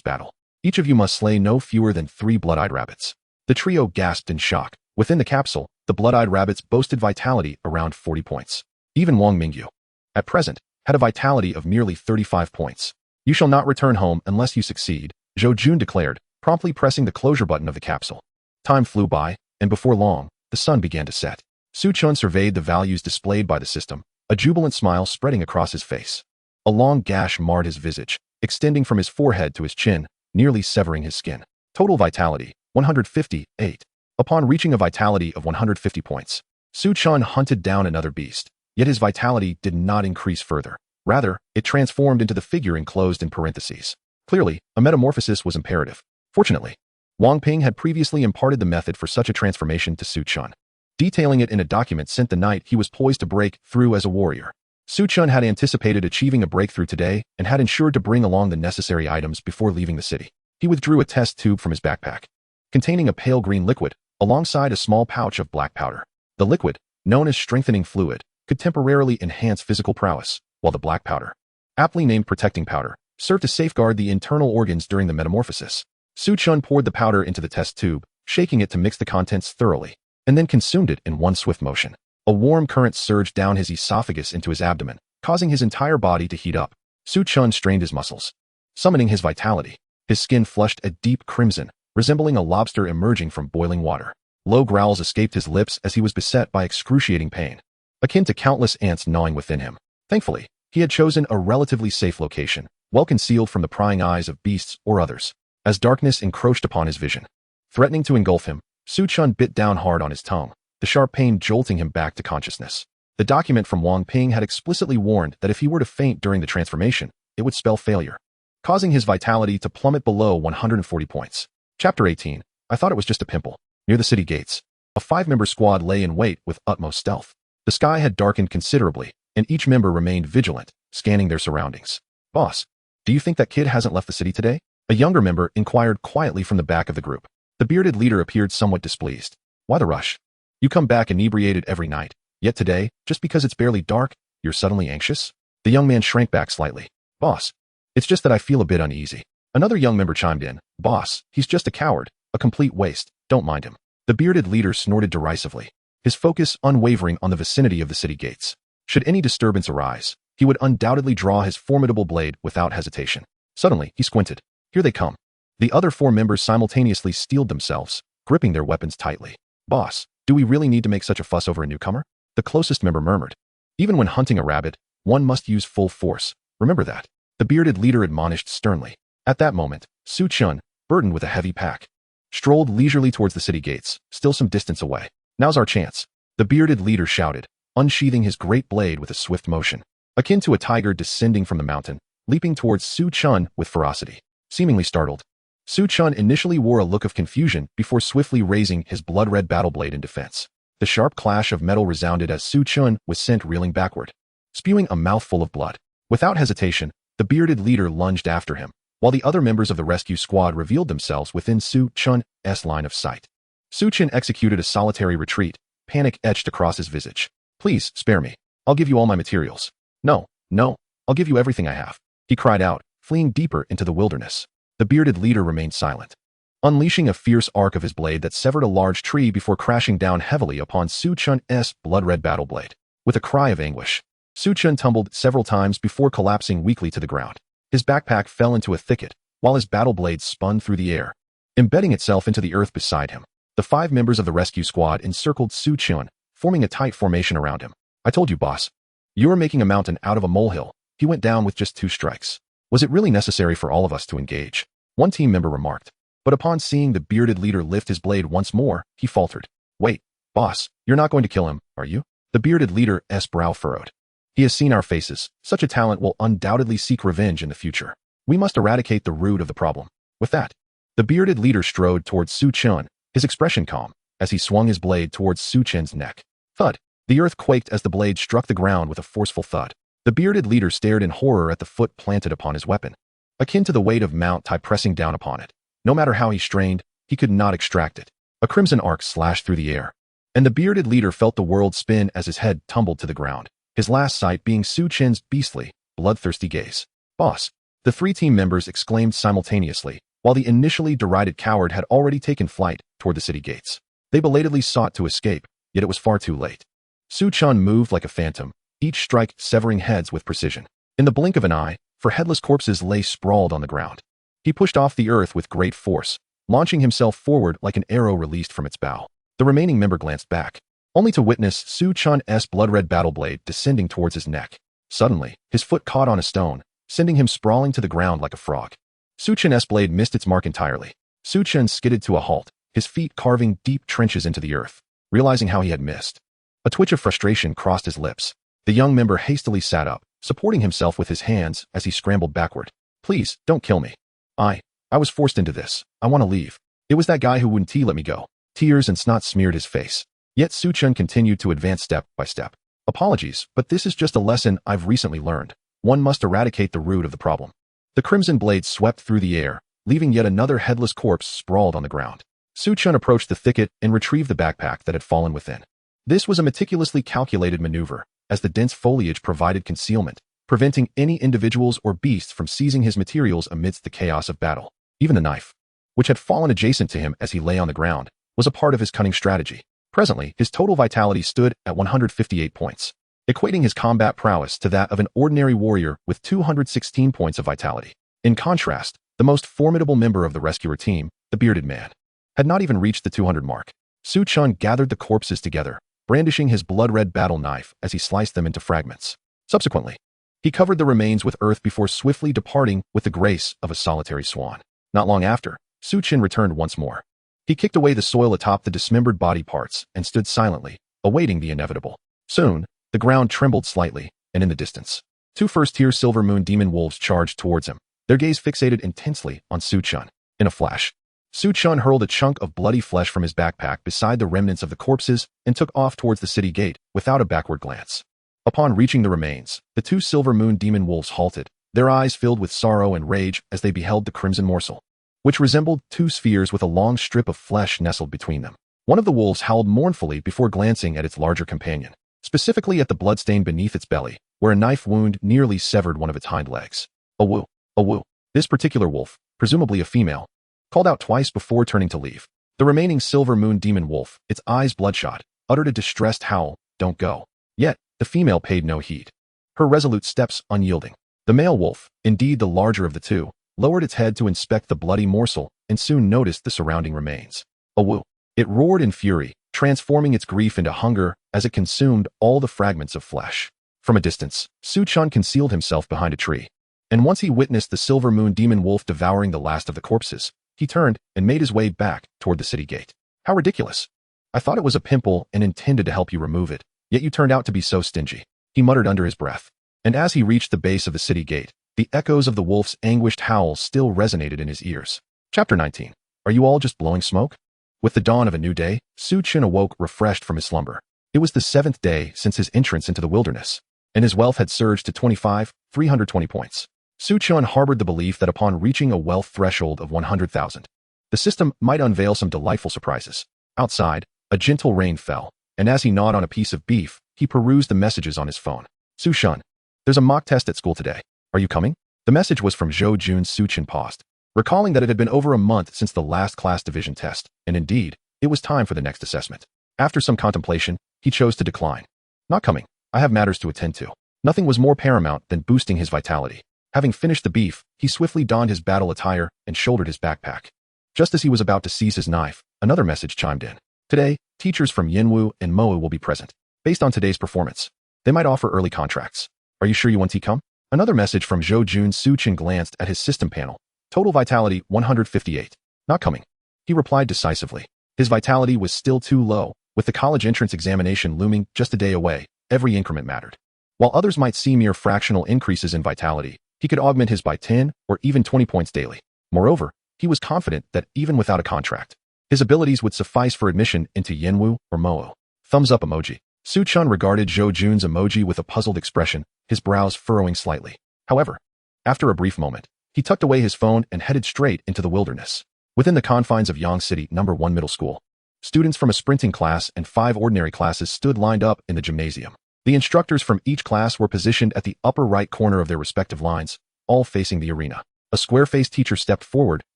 battle. Each of you must slay no fewer than 3 blood-eyed rabbits. The trio gasped in shock. Within the capsule, the blood-eyed rabbits boasted vitality around 40 points. Even Wang Mingyu, at present, had a vitality of merely 35 points. You shall not return home unless you succeed, Zhou Jun declared, promptly pressing the closure button of the capsule. Time flew by, and before long, the sun began to set. Su Chun surveyed the values displayed by the system, a jubilant smile spreading across his face. A long gash marred his visage, extending from his forehead to his chin, nearly severing his skin. Total vitality, 158. Upon reaching a vitality of 150 points, Su Chun hunted down another beast, yet his vitality did not increase further. Rather, it transformed into the figure enclosed in parentheses. Clearly, a metamorphosis was imperative. Fortunately, Wang Ping had previously imparted the method for such a transformation to Su Chun, detailing it in a document sent the night he was poised to break through as a warrior. Su Chun had anticipated achieving a breakthrough today and had ensured to bring along the necessary items before leaving the city. He withdrew a test tube from his backpack, containing a pale green liquid, alongside a small pouch of black powder. The liquid, known as strengthening fluid, could temporarily enhance physical prowess, while the black powder, aptly named protecting powder, served to safeguard the internal organs during the metamorphosis. Su Chun poured the powder into the test tube, shaking it to mix the contents thoroughly, and then consumed it in one swift motion. A warm current surged down his esophagus into his abdomen, causing his entire body to heat up. Su Chun strained his muscles, summoning his vitality. His skin flushed a deep crimson, resembling a lobster emerging from boiling water. Low growls escaped his lips as he was beset by excruciating pain, akin to countless ants gnawing within him. Thankfully, he had chosen a relatively safe location, well concealed from the prying eyes of beasts or others. As darkness encroached upon his vision, threatening to engulf him, Su Chun bit down hard on his tongue, the sharp pain jolting him back to consciousness. The document from Wang Ping had explicitly warned that if he were to faint during the transformation, it would spell failure, causing his vitality to plummet below 140 points. Chapter 18. I thought it was just a pimple. Near the city gates, a 5-member squad lay in wait with utmost stealth. The sky had darkened considerably, and each member remained vigilant, scanning their surroundings. Boss, do you think that kid hasn't left the city today? A younger member inquired quietly from the back of the group. The bearded leader appeared somewhat displeased. Why the rush? You come back inebriated every night, yet today, just because it's barely dark, you're suddenly anxious? The young man shrank back slightly. Boss, it's just that I feel a bit uneasy. Another young member chimed in. Boss, he's just a coward, a complete waste, don't mind him. The bearded leader snorted derisively, his focus unwavering on the vicinity of the city gates. Should any disturbance arise, he would undoubtedly draw his formidable blade without hesitation. Suddenly, he squinted. Here they come. The other 4 members simultaneously steeled themselves, gripping their weapons tightly. Boss, do we really need to make such a fuss over a newcomer? The closest member murmured. Even when hunting a rabbit, one must use full force. Remember that. The bearded leader admonished sternly. At that moment, Su Chun, burdened with a heavy pack, strolled leisurely towards the city gates, still some distance away. Now's our chance. The bearded leader shouted, unsheathing his great blade with a swift motion, akin to a tiger descending from the mountain, leaping towards Su Chun with ferocity. Seemingly startled, Su Chun initially wore a look of confusion before swiftly raising his blood-red battle blade in defense. The sharp clash of metal resounded as Su Chun was sent reeling backward, spewing a mouthful of blood. Without hesitation, the bearded leader lunged after him, while the other members of the rescue squad revealed themselves within Su Chun's line of sight. Su Chun executed a solitary retreat, panic etched across his visage. Please, spare me. I'll give you all my materials. No, I'll give you everything I have, he cried out, fleeing deeper into the wilderness. The bearded leader remained silent, unleashing a fierce arc of his blade that severed a large tree before crashing down heavily upon Su Chun's blood-red battle blade. With a cry of anguish, Su Chun tumbled several times before collapsing weakly to the ground. His backpack fell into a thicket, while his battle blade spun through the air, embedding itself into the earth beside him. The 5 members of the rescue squad encircled Su Chun, forming a tight formation around him. I told you, boss. You were making a mountain out of a molehill. He went down with just 2 strikes. Was it really necessary for all of us to engage? One team member remarked. But upon seeing the bearded leader lift his blade once more, he faltered. Wait, boss, you're not going to kill him, are you? The bearded leader's brow furrowed. He has seen our faces. Such a talent will undoubtedly seek revenge in the future. We must eradicate the root of the problem. With that, the bearded leader strode towards Su Chun, his expression calm, as he swung his blade towards Su Chun's neck. Thud. The earth quaked as the blade struck the ground with a forceful thud. The bearded leader stared in horror at the foot planted upon his weapon, akin to the weight of Mount Tai pressing down upon it. No matter how he strained, he could not extract it. A crimson arc slashed through the air, and the bearded leader felt the world spin as his head tumbled to the ground, his last sight being Su Chen's beastly, bloodthirsty gaze. Boss, The three team members exclaimed simultaneously, while the initially derided coward had already taken flight toward the city gates. They belatedly sought to escape, yet it was far too late. Su-chan moved like a phantom, each strike severing heads with precision. In the blink of an eye, four headless corpses lay sprawled on the ground. He pushed off the earth with great force, launching himself forward like an arrow released from its bow. The remaining member glanced back, only to witness Su-chan's blood-red battle blade descending towards his neck. Suddenly, his foot caught on a stone, sending him sprawling to the ground like a frog. Su-chan's blade missed its mark entirely. Su-chan skidded to a halt, his feet carving deep trenches into the earth, realizing how he had missed. A twitch of frustration crossed his lips. The young member hastily sat up, supporting himself with his hands as he scrambled backward. Please, don't kill me. I was forced into this. I want to leave. It was that guy who wouldn't let me go. Tears and snot smeared his face. Yet Su-chan continued to advance step by step. Apologies, but this is just a lesson I've recently learned. One must eradicate the root of the problem. The crimson blade swept through the air, leaving yet another headless corpse sprawled on the ground. Su-chan approached the thicket and retrieved the backpack that had fallen within. This was a meticulously calculated maneuver, as the dense foliage provided concealment, preventing any individuals or beasts from seizing his materials amidst the chaos of battle. Even the knife, which had fallen adjacent to him as he lay on the ground, was a part of his cunning strategy. Presently, his total vitality stood at 158 points, equating his combat prowess to that of an ordinary warrior with 216 points of vitality. In contrast, the most formidable member of the rescuer team, the bearded man, had not even reached the 200 mark. Su-chan gathered the corpses together, brandishing his blood-red battle knife as he sliced them into fragments. Subsequently, he covered the remains with earth before swiftly departing with the grace of a solitary swan. Not long after, Su-chan returned once more. He kicked away the soil atop the dismembered body parts and stood silently, awaiting the inevitable. Soon, the ground trembled slightly, and in the distance, two first-tier Silver Moon Demon Wolves charged towards him, their gaze fixated intensely on Su-chan. In a flash, Su-chan hurled a chunk of bloody flesh from his backpack beside the remnants of the corpses and took off towards the city gate without a backward glance. Upon reaching the remains, the two Silver Moon Demon Wolves halted, their eyes filled with sorrow and rage as they beheld the crimson morsel, which resembled two spheres with a long strip of flesh nestled between them. One of the wolves howled mournfully before glancing at its larger companion, specifically at the bloodstain beneath its belly, where a knife wound nearly severed one of its hind legs. Awoo, awoo. This particular wolf, presumably a female, called out twice before turning to leave. The remaining Silver Moon Demon Wolf, its eyes bloodshot, uttered a distressed howl, "Don't go." Yet, the female paid no heed, her resolute steps unyielding. The male wolf, indeed the larger of the two, lowered its head to inspect the bloody morsel and soon noticed the surrounding remains. Awoo. It roared in fury, transforming its grief into hunger as it consumed all the fragments of flesh. From a distance, Su-chan concealed himself behind a tree, and once he witnessed the Silver Moon Demon Wolf devouring the last of the corpses, he turned and made his way back toward the city gate. How ridiculous. I thought it was a pimple and intended to help you remove it, yet you turned out to be so stingy, he muttered under his breath. And as he reached the base of the city gate, the echoes of the wolf's anguished howl still resonated in his ears. Chapter 19. Are you all just blowing smoke? With the dawn of a new day, Su-chan awoke refreshed from his slumber. It was the 7th day since his entrance into the wilderness, and his wealth had surged to 320 points. Su-chan harbored the belief that upon reaching a wealth threshold of 100,000, the system might unveil some delightful surprises. Outside, a gentle rain fell, and as he gnawed on a piece of beef, he perused the messages on his phone. Su-chan, there's a mock test at school today. Are you coming? The message was from Zhou Jun. Su-chan paused, recalling that it had been over a month since the last class division test, and indeed, it was time for the next assessment. After some contemplation, he chose to decline. Not coming. I have matters to attend to. Nothing was more paramount than boosting his vitality. Having finished the beef, he swiftly donned his battle attire and shouldered his backpack. Just as he was about to seize his knife, another message chimed in. Today, teachers from Yanwu and Moa will be present. Based on today's performance, they might offer early contracts. Are you sure you want to come? Another message from Zhou Jun. Su-chan glanced at his system panel. Total vitality 158. Not coming. He replied decisively. His vitality was still too low. With the college entrance examination looming just a day away, every increment mattered. While others might see mere fractional increases in vitality, he could augment his by 10 or even 20 points daily. Moreover, he was confident that even without a contract, his abilities would suffice for admission into Yanwu or Moa. Thumbs up emoji. Su-chan regarded Zhou Jun's emoji with a puzzled expression, his brows furrowing slightly. However, after a brief moment, he tucked away his phone and headed straight into the wilderness. Within the confines of Yang City No. 1 Middle School, students from a sprinting class and 5 ordinary classes stood lined up in the gymnasium. The instructors from each class were positioned at the upper right corner of their respective lines, all facing the arena. A square-faced teacher stepped forward,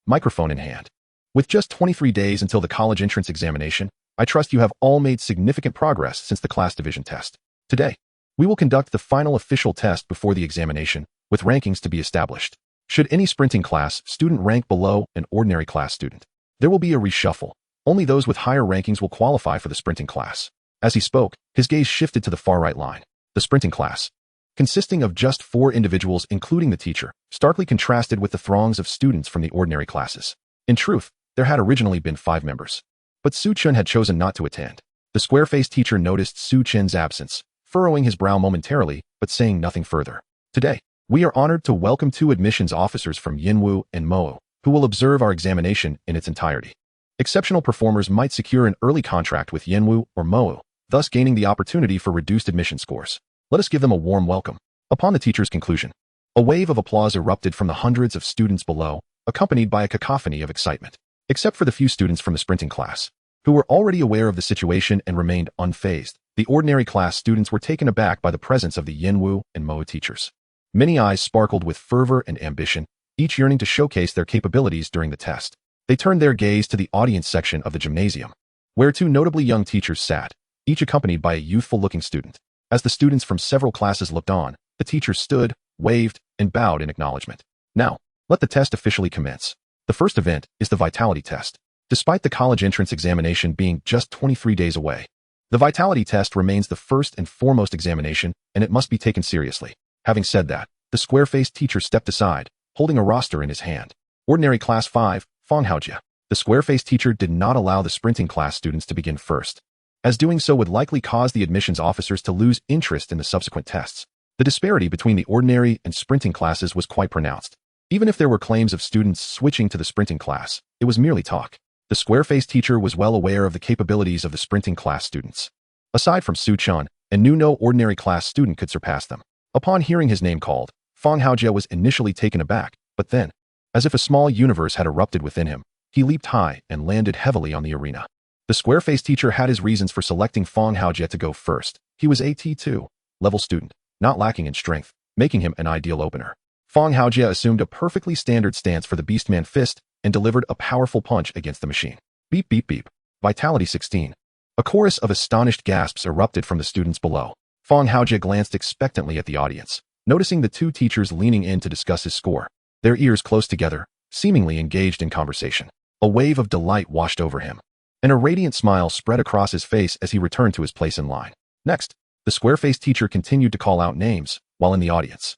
microphone in hand. With just 23 days until the college entrance examination, I trust you have all made significant progress since the class division test. Today, we will conduct the final official test before the examination, with rankings to be established. Should any sprinting class student rank below an ordinary class student, there will be a reshuffle. Only those with higher rankings will qualify for the sprinting class. As he spoke, his gaze shifted to the far right line. The sprinting class, consisting of just 4 individuals including the teacher, starkly contrasted with the throngs of students from the ordinary classes. In truth, there had originally been 5 members. But Su Chen had chosen not to attend. The square-faced teacher noticed Su Chen's absence, furrowing his brow momentarily, but saying nothing further. Today, we are honored to welcome 2 admissions officers from Yinwu and Mo, who will observe our examination in its entirety. Exceptional performers might secure an early contract with Yinwu or Mo, thus gaining the opportunity for reduced admission scores. Let us give them a warm welcome. Upon the teacher's conclusion, a wave of applause erupted from the hundreds of students below, accompanied by a cacophony of excitement. Except for the few students from the sprinting class, who were already aware of the situation and remained unfazed, the ordinary class students were taken aback by the presence of the Yinwu and Mo teachers. Many eyes sparkled with fervor and ambition, each yearning to showcase their capabilities during the test. They turned their gaze to the audience section of the gymnasium, where 2 notably young teachers sat, each accompanied by a youthful-looking student. As the students from several classes looked on, the teachers stood, waved, and bowed in acknowledgement. Now, let the test officially commence. The first event is the vitality test. Despite the college entrance examination being just 23 days away, the vitality test remains the first and foremost examination, and it must be taken seriously. Having said that, the square-faced teacher stepped aside, holding a roster in his hand. Ordinary Class 5, fanhwaedit. The square-faced teacher did not allow the sprinting class students to begin first, as doing so would likely cause the admissions officers to lose interest in the subsequent tests. The disparity between the ordinary and sprinting classes was quite pronounced. Even if there were claims of students switching to the sprinting class, it was merely talk. The square-faced teacher was well aware of the capabilities of the sprinting class students. Aside from Su Chen, and knew no ordinary class student could surpass them. Upon hearing his name called, fanhwaedit was initially taken aback, but then, as if a small universe had erupted within him, he leaped high and landed heavily on the arena. The square-faced teacher had his reasons for selecting fanhwaedit to go first. He was a T2 level student, not lacking in strength, making him an ideal opener. Fanhwaedit assumed a perfectly standard stance for the Beastman fist and delivered a powerful punch against the machine. Beep beep beep. Vitality 16. A chorus of astonished gasps erupted from the students below. Fanhwaedit glanced expectantly at the audience, noticing the 2 teachers leaning in to discuss his score, their ears close together, seemingly engaged in conversation. A wave of delight washed over him, and a radiant smile spread across his face as he returned to his place in line. Next, the square-faced teacher continued to call out names while in the audience.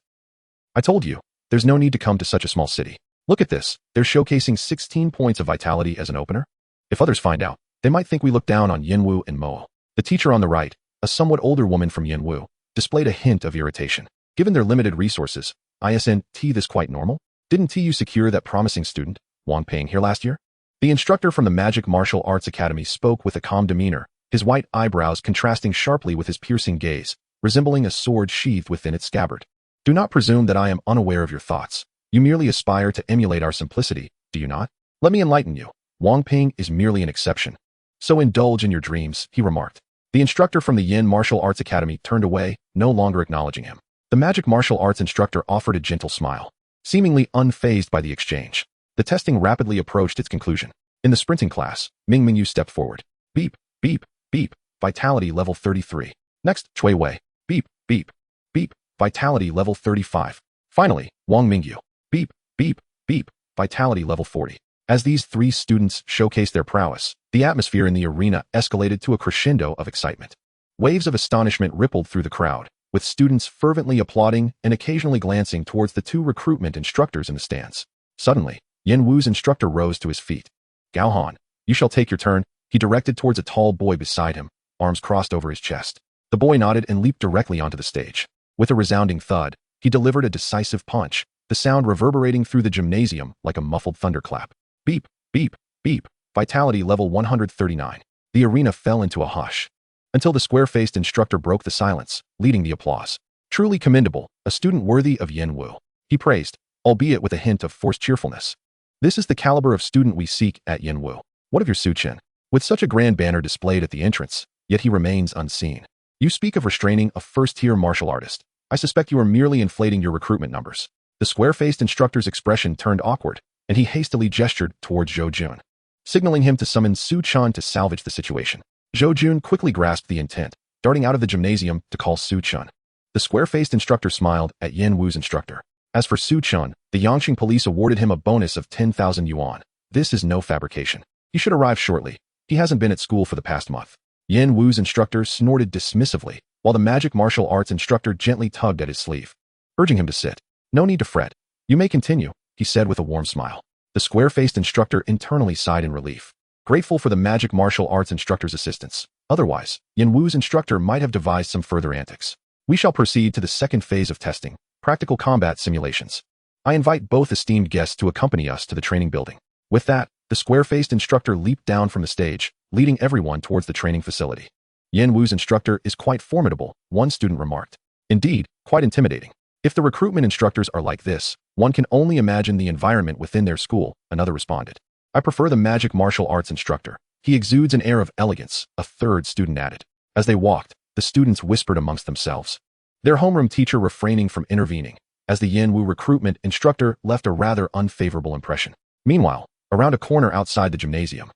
I told you, there's no need to come to such a small city. Look at this, they're showcasing 16 points of vitality as an opener. If others find out, they might think we look down on Yinwu and Mo. The teacher on the right, a somewhat older woman from Yinwu, displayed a hint of irritation. Given their limited resources, isn't this quite normal? Didn't TU secure that promising student, Wang Ping, here last year? The instructor from the Magic Martial Arts Academy spoke with a calm demeanor, his white eyebrows contrasting sharply with his piercing gaze, resembling a sword sheathed within its scabbard. Do not presume that I am unaware of your thoughts. You merely aspire to emulate our simplicity, do you not? Let me enlighten you. Wang Ping is merely an exception. So indulge in your dreams, he remarked. The instructor from the Yin Martial Arts Academy turned away, no longer acknowledging him. The Magic Martial Arts instructor offered a gentle smile, seemingly unfazed by the exchange. The testing rapidly approached its conclusion. In the sprinting class, Ming Mingyu stepped forward. Beep, beep, beep, vitality level 33. Next, Chui Wei. Beep, beep, beep, vitality level 35. Finally, Wang Mingyu. Beep, beep, beep, vitality level 40. As these 3 students showcased their prowess, the atmosphere in the arena escalated to a crescendo of excitement. Waves of astonishment rippled through the crowd, with students fervently applauding and occasionally glancing towards the 2 recruitment instructors in the stands. Suddenly, Yin Wu's instructor rose to his feet. Gao Han, you shall take your turn, he directed towards a tall boy beside him, arms crossed over his chest. The boy nodded and leaped directly onto the stage. With a resounding thud, he delivered a decisive punch, the sound reverberating through the gymnasium like a muffled thunderclap. Beep, beep, beep, vitality level 139. The arena fell into a hush, until the square-faced instructor broke the silence, leading the applause. Truly commendable, a student worthy of Yin Wu, he praised, albeit with a hint of forced cheerfulness. This is the caliber of student we seek at Yin Wu. What of your Su Chen? With such a grand banner displayed at the entrance, yet he remains unseen. You speak of restraining a first-tier martial artist. I suspect you are merely inflating your recruitment numbers. The square-faced instructor's expression turned awkward, and he hastily gestured towards Zhou Jun, signaling him to summon Su Chen to salvage the situation. Zhou Jun quickly grasped the intent, darting out of the gymnasium to call Su Chen. The square-faced instructor smiled at Yin Wu's instructor. As for Su Chen, the Yangqing police awarded him a bonus of 10,000 yuan. This is no fabrication. He should arrive shortly. He hasn't been at school for the past month. Yin Wu's instructor snorted dismissively, while the magic martial arts instructor gently tugged at his sleeve, urging him to sit. No need to fret. You may continue, he said with a warm smile. The square-faced instructor internally sighed in relief, grateful for the magic martial arts instructor's assistance. Otherwise, Yin Wu's instructor might have devised some further antics. We shall proceed to the second phase of testing, practical combat simulations. I invite both esteemed guests to accompany us to the training building. With that, the square-faced instructor leaped down from the stage, leading everyone towards the training facility. Yin Wu's instructor is quite formidable, one student remarked. Indeed, quite intimidating. If the recruitment instructors are like this, one can only imagine the environment within their school, another responded. I prefer the magic martial arts instructor. He exudes an air of elegance, a third student added. As they walked, the students whispered amongst themselves, their homeroom teacher refraining from intervening, as the Yin Wu recruitment instructor left a rather unfavorable impression. Meanwhile, around a corner outside the gymnasium,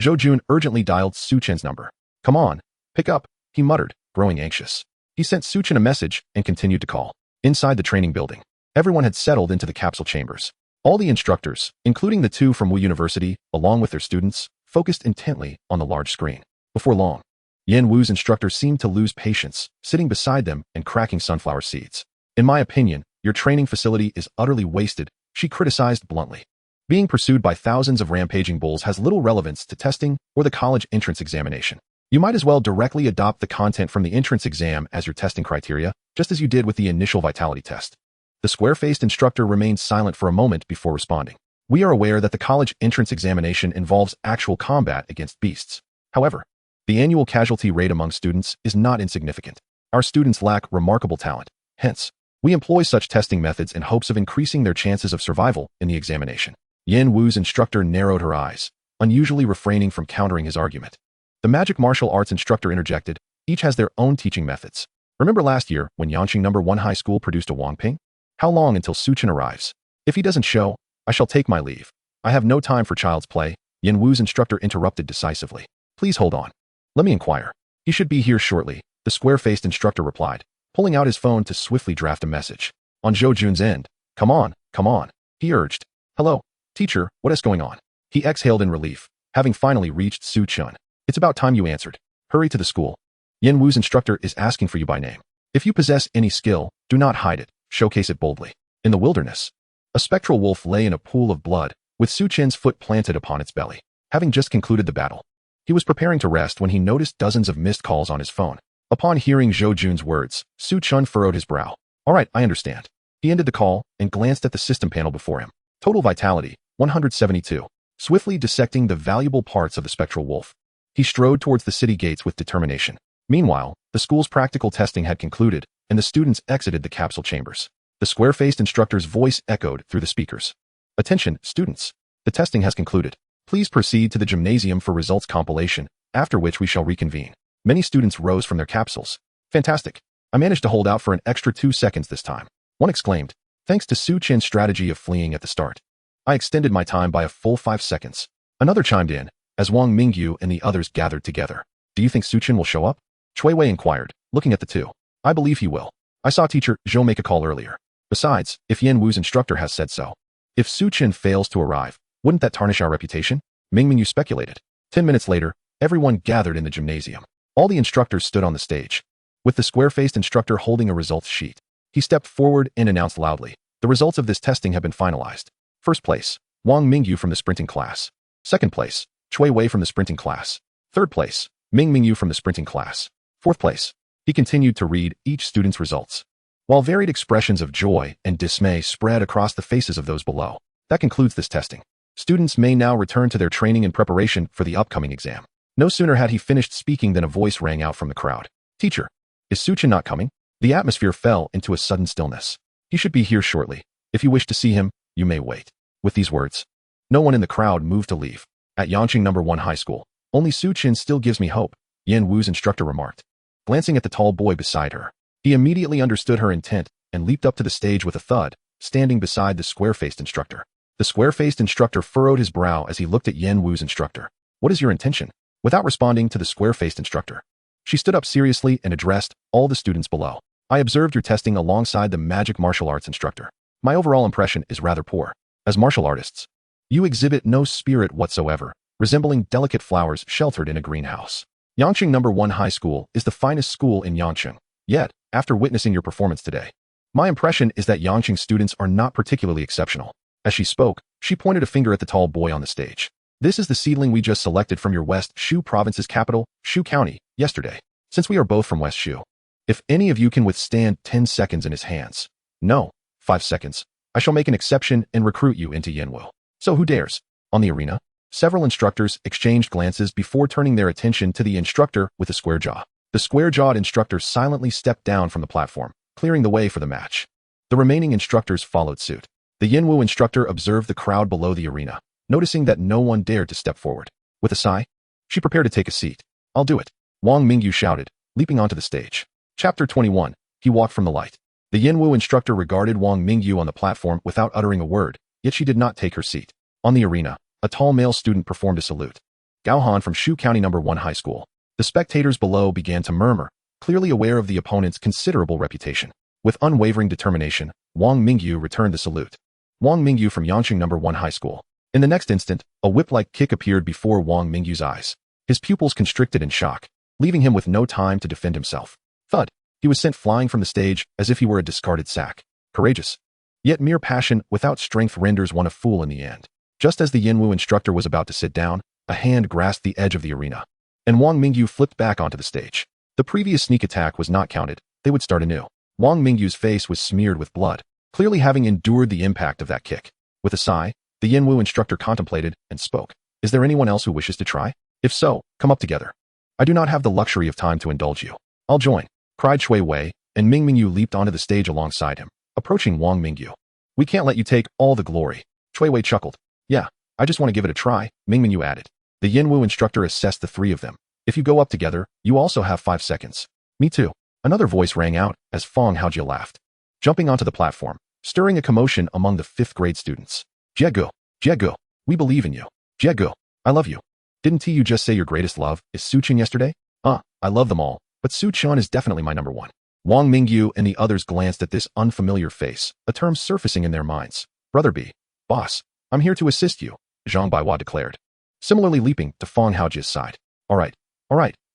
Zhou Jun urgently dialed Su Chen's number. Come on, pick up, he muttered, growing anxious. He sent Su Chen a message and continued to call. Inside the training building, everyone had settled into the capsule chambers. All the instructors, including the two from Wu University, along with their students, focused intently on the large screen. Before long, Yin Wu's instructor seemed to lose patience, sitting beside them and cracking sunflower seeds. In my opinion, your training facility is utterly wasted, she criticized bluntly. Being pursued by thousands of rampaging bulls has little relevance to testing or the college entrance examination. You might as well directly adopt the content from the entrance exam as your testing criteria, just as you did with the initial vitality test. The square-faced instructor remained silent for a moment before responding. We are aware that the college entrance examination involves actual combat against beasts. However, the annual casualty rate among students is not insignificant. Our students lack remarkable talent. Hence, we employ such testing methods in hopes of increasing their chances of survival in the examination. Yin Wu's instructor narrowed her eyes, unusually refraining from countering his argument. The magic martial arts instructor interjected, each has their own teaching methods. Remember last year when Yangqing No. 1 High School produced a Wangping? How long until Su Chen arrives? If he doesn't show, I shall take my leave. I have no time for child's play, Yin Wu's instructor interrupted decisively. Please hold on. Let me inquire. He should be here shortly, the square-faced instructor replied, pulling out his phone to swiftly draft a message. On Zhou Jun's end, come on, he urged. Hello, teacher, what is going on? He exhaled in relief, having finally reached Su Chen. It's about time you answered. Hurry to the school. Yin Wu's instructor is asking for you by name. If you possess any skill, do not hide it, showcase it boldly. In the wilderness, a spectral wolf lay in a pool of blood, with Su Chen's foot planted upon its belly. Having just concluded the battle, he was preparing to rest when he noticed dozens of missed calls on his phone. Upon hearing Zhou Jun's words, Su Chen furrowed his brow. All right, I understand. He ended the call and glanced at the system panel before him. Total vitality, 172. Swiftly dissecting the valuable parts of the spectral wolf, he strode towards the city gates with determination. Meanwhile, the school's practical testing had concluded, and the students exited the capsule chambers. The square-faced instructor's voice echoed through the speakers. Attention, students. The testing has concluded. Please proceed to the gymnasium for results compilation, after which we shall reconvene. Many students rose from their capsules. Fantastic. I managed to hold out for an extra 2 seconds this time. One exclaimed, thanks to Su Chen's strategy of fleeing at the start. I extended my time by a full 5 seconds. Another chimed in, as Wang Mingyu and the others gathered together. Do you think Su Chen will show up? Chui Wei inquired, looking at the two. I believe he will. I saw teacher Zhou make a call earlier. Besides, if Yin Wu's instructor has said so. If Su Chen fails to arrive, wouldn't that tarnish our reputation? Ming Mingyu speculated. 10 minutes later, everyone gathered in the gymnasium. All the instructors stood on the stage, with the square-faced instructor holding a results sheet. He stepped forward and announced loudly, the results of this testing have been finalized. First place, Wang Mingyu from the sprinting class. Second place, Chui Wei from the sprinting class. Third place, Ming Mingyu from the sprinting class. Fourth place. He continued to read each student's results, while varied expressions of joy and dismay spread across the faces of those below. That concludes this testing. Students may now return to their training in preparation for the upcoming exam. No sooner had he finished speaking than a voice rang out from the crowd. Teacher, is Su Chen not coming? The atmosphere fell into a sudden stillness. He should be here shortly. If you wish to see him, you may wait. With these words, no one in the crowd moved to leave. At Yangqing No. 1 High School, only Su Chen still gives me hope, Yin Wu's instructor remarked. Glancing at the tall boy beside her, he immediately understood her intent and leaped up to the stage with a thud, standing beside the square-faced instructor. The square-faced instructor furrowed his brow as he looked at Yen Wu's instructor. What is your intention? Without responding to the square-faced instructor, she stood up seriously and addressed all the students below. I observed your testing alongside the magic martial arts instructor. My overall impression is rather poor. As martial artists, you exhibit no spirit whatsoever, resembling delicate flowers sheltered in a greenhouse. Yangqing No. 1 High School is the finest school in Yangqing. Yet, after witnessing your performance today, my impression is that Yangqing students are not particularly exceptional. As she spoke, she pointed a finger at the tall boy on the stage. This is the seedling we just selected from your West Shu province's capital, Shu County, yesterday. Since we are both from West Shu, if any of you can withstand 10 seconds in his hands, no, 5 seconds, I shall make an exception and recruit you into Yenwu. So who dares? On the arena, several instructors exchanged glances before turning their attention to the instructor with a square jaw. The square-jawed instructor silently stepped down from the platform, clearing the way for the match. The remaining instructors followed suit. The Yenwu instructor observed the crowd below the arena, noticing that no one dared to step forward. With a sigh, she prepared to take a seat. I'll do it, Wang Mingyu shouted, leaping onto the stage. Chapter 21. He walked from the light. The Yenwu instructor regarded Wang Mingyu on the platform without uttering a word, yet she did not take her seat. On the arena, a tall male student performed a salute. Gao Han from Shu County No. 1 High School. The spectators below began to murmur, clearly aware of the opponent's considerable reputation. With unwavering determination, Wang Mingyu returned the salute. Wang Mingyu from Yangqing No. 1 High School. In the next instant, a whip-like kick appeared before Wang Mingyu's eyes. His pupils constricted in shock, leaving him with no time to defend himself. Thud! He was sent flying from the stage as if he were a discarded sack. Courageous. Yet mere passion without strength renders one a fool in the end. Just as the Yenwu instructor was about to sit down, a hand grasped the edge of the arena, and Wang Mingyu flipped back onto the stage. The previous sneak attack was not counted. They would start anew. Wang Mingyu's face was smeared with blood, clearly having endured the impact of that kick. With a sigh, the Yenwu instructor contemplated and spoke. Is there anyone else who wishes to try? If so, come up together. I do not have the luxury of time to indulge you. I'll join, cried Shui Wei, and Ming Mingyu leaped onto the stage alongside him, approaching Wang Mingyu. We can't let you take all the glory. Shui Wei chuckled. Yeah, I just want to give it a try, Ming Mingyu added. The Yenwu instructor assessed the three of them. If you go up together, you also have 5 seconds. Me too. Another voice rang out as Fong Haojia laughed, jumping onto the platform, stirring a commotion among the 5th grade students. Jiegu, Jiegu, we believe in you. Jiegu, I love you. Didn't you just say your greatest love is Su Chen yesterday? I love them all, but Su Chen is definitely my number 1. Wang Mingyu and the others glanced at this unfamiliar face, a term surfacing in their minds. Brother B, boss, I'm here to assist you, Zhang Baiwa declared, similarly leaping to Fong Haojia's side. All right,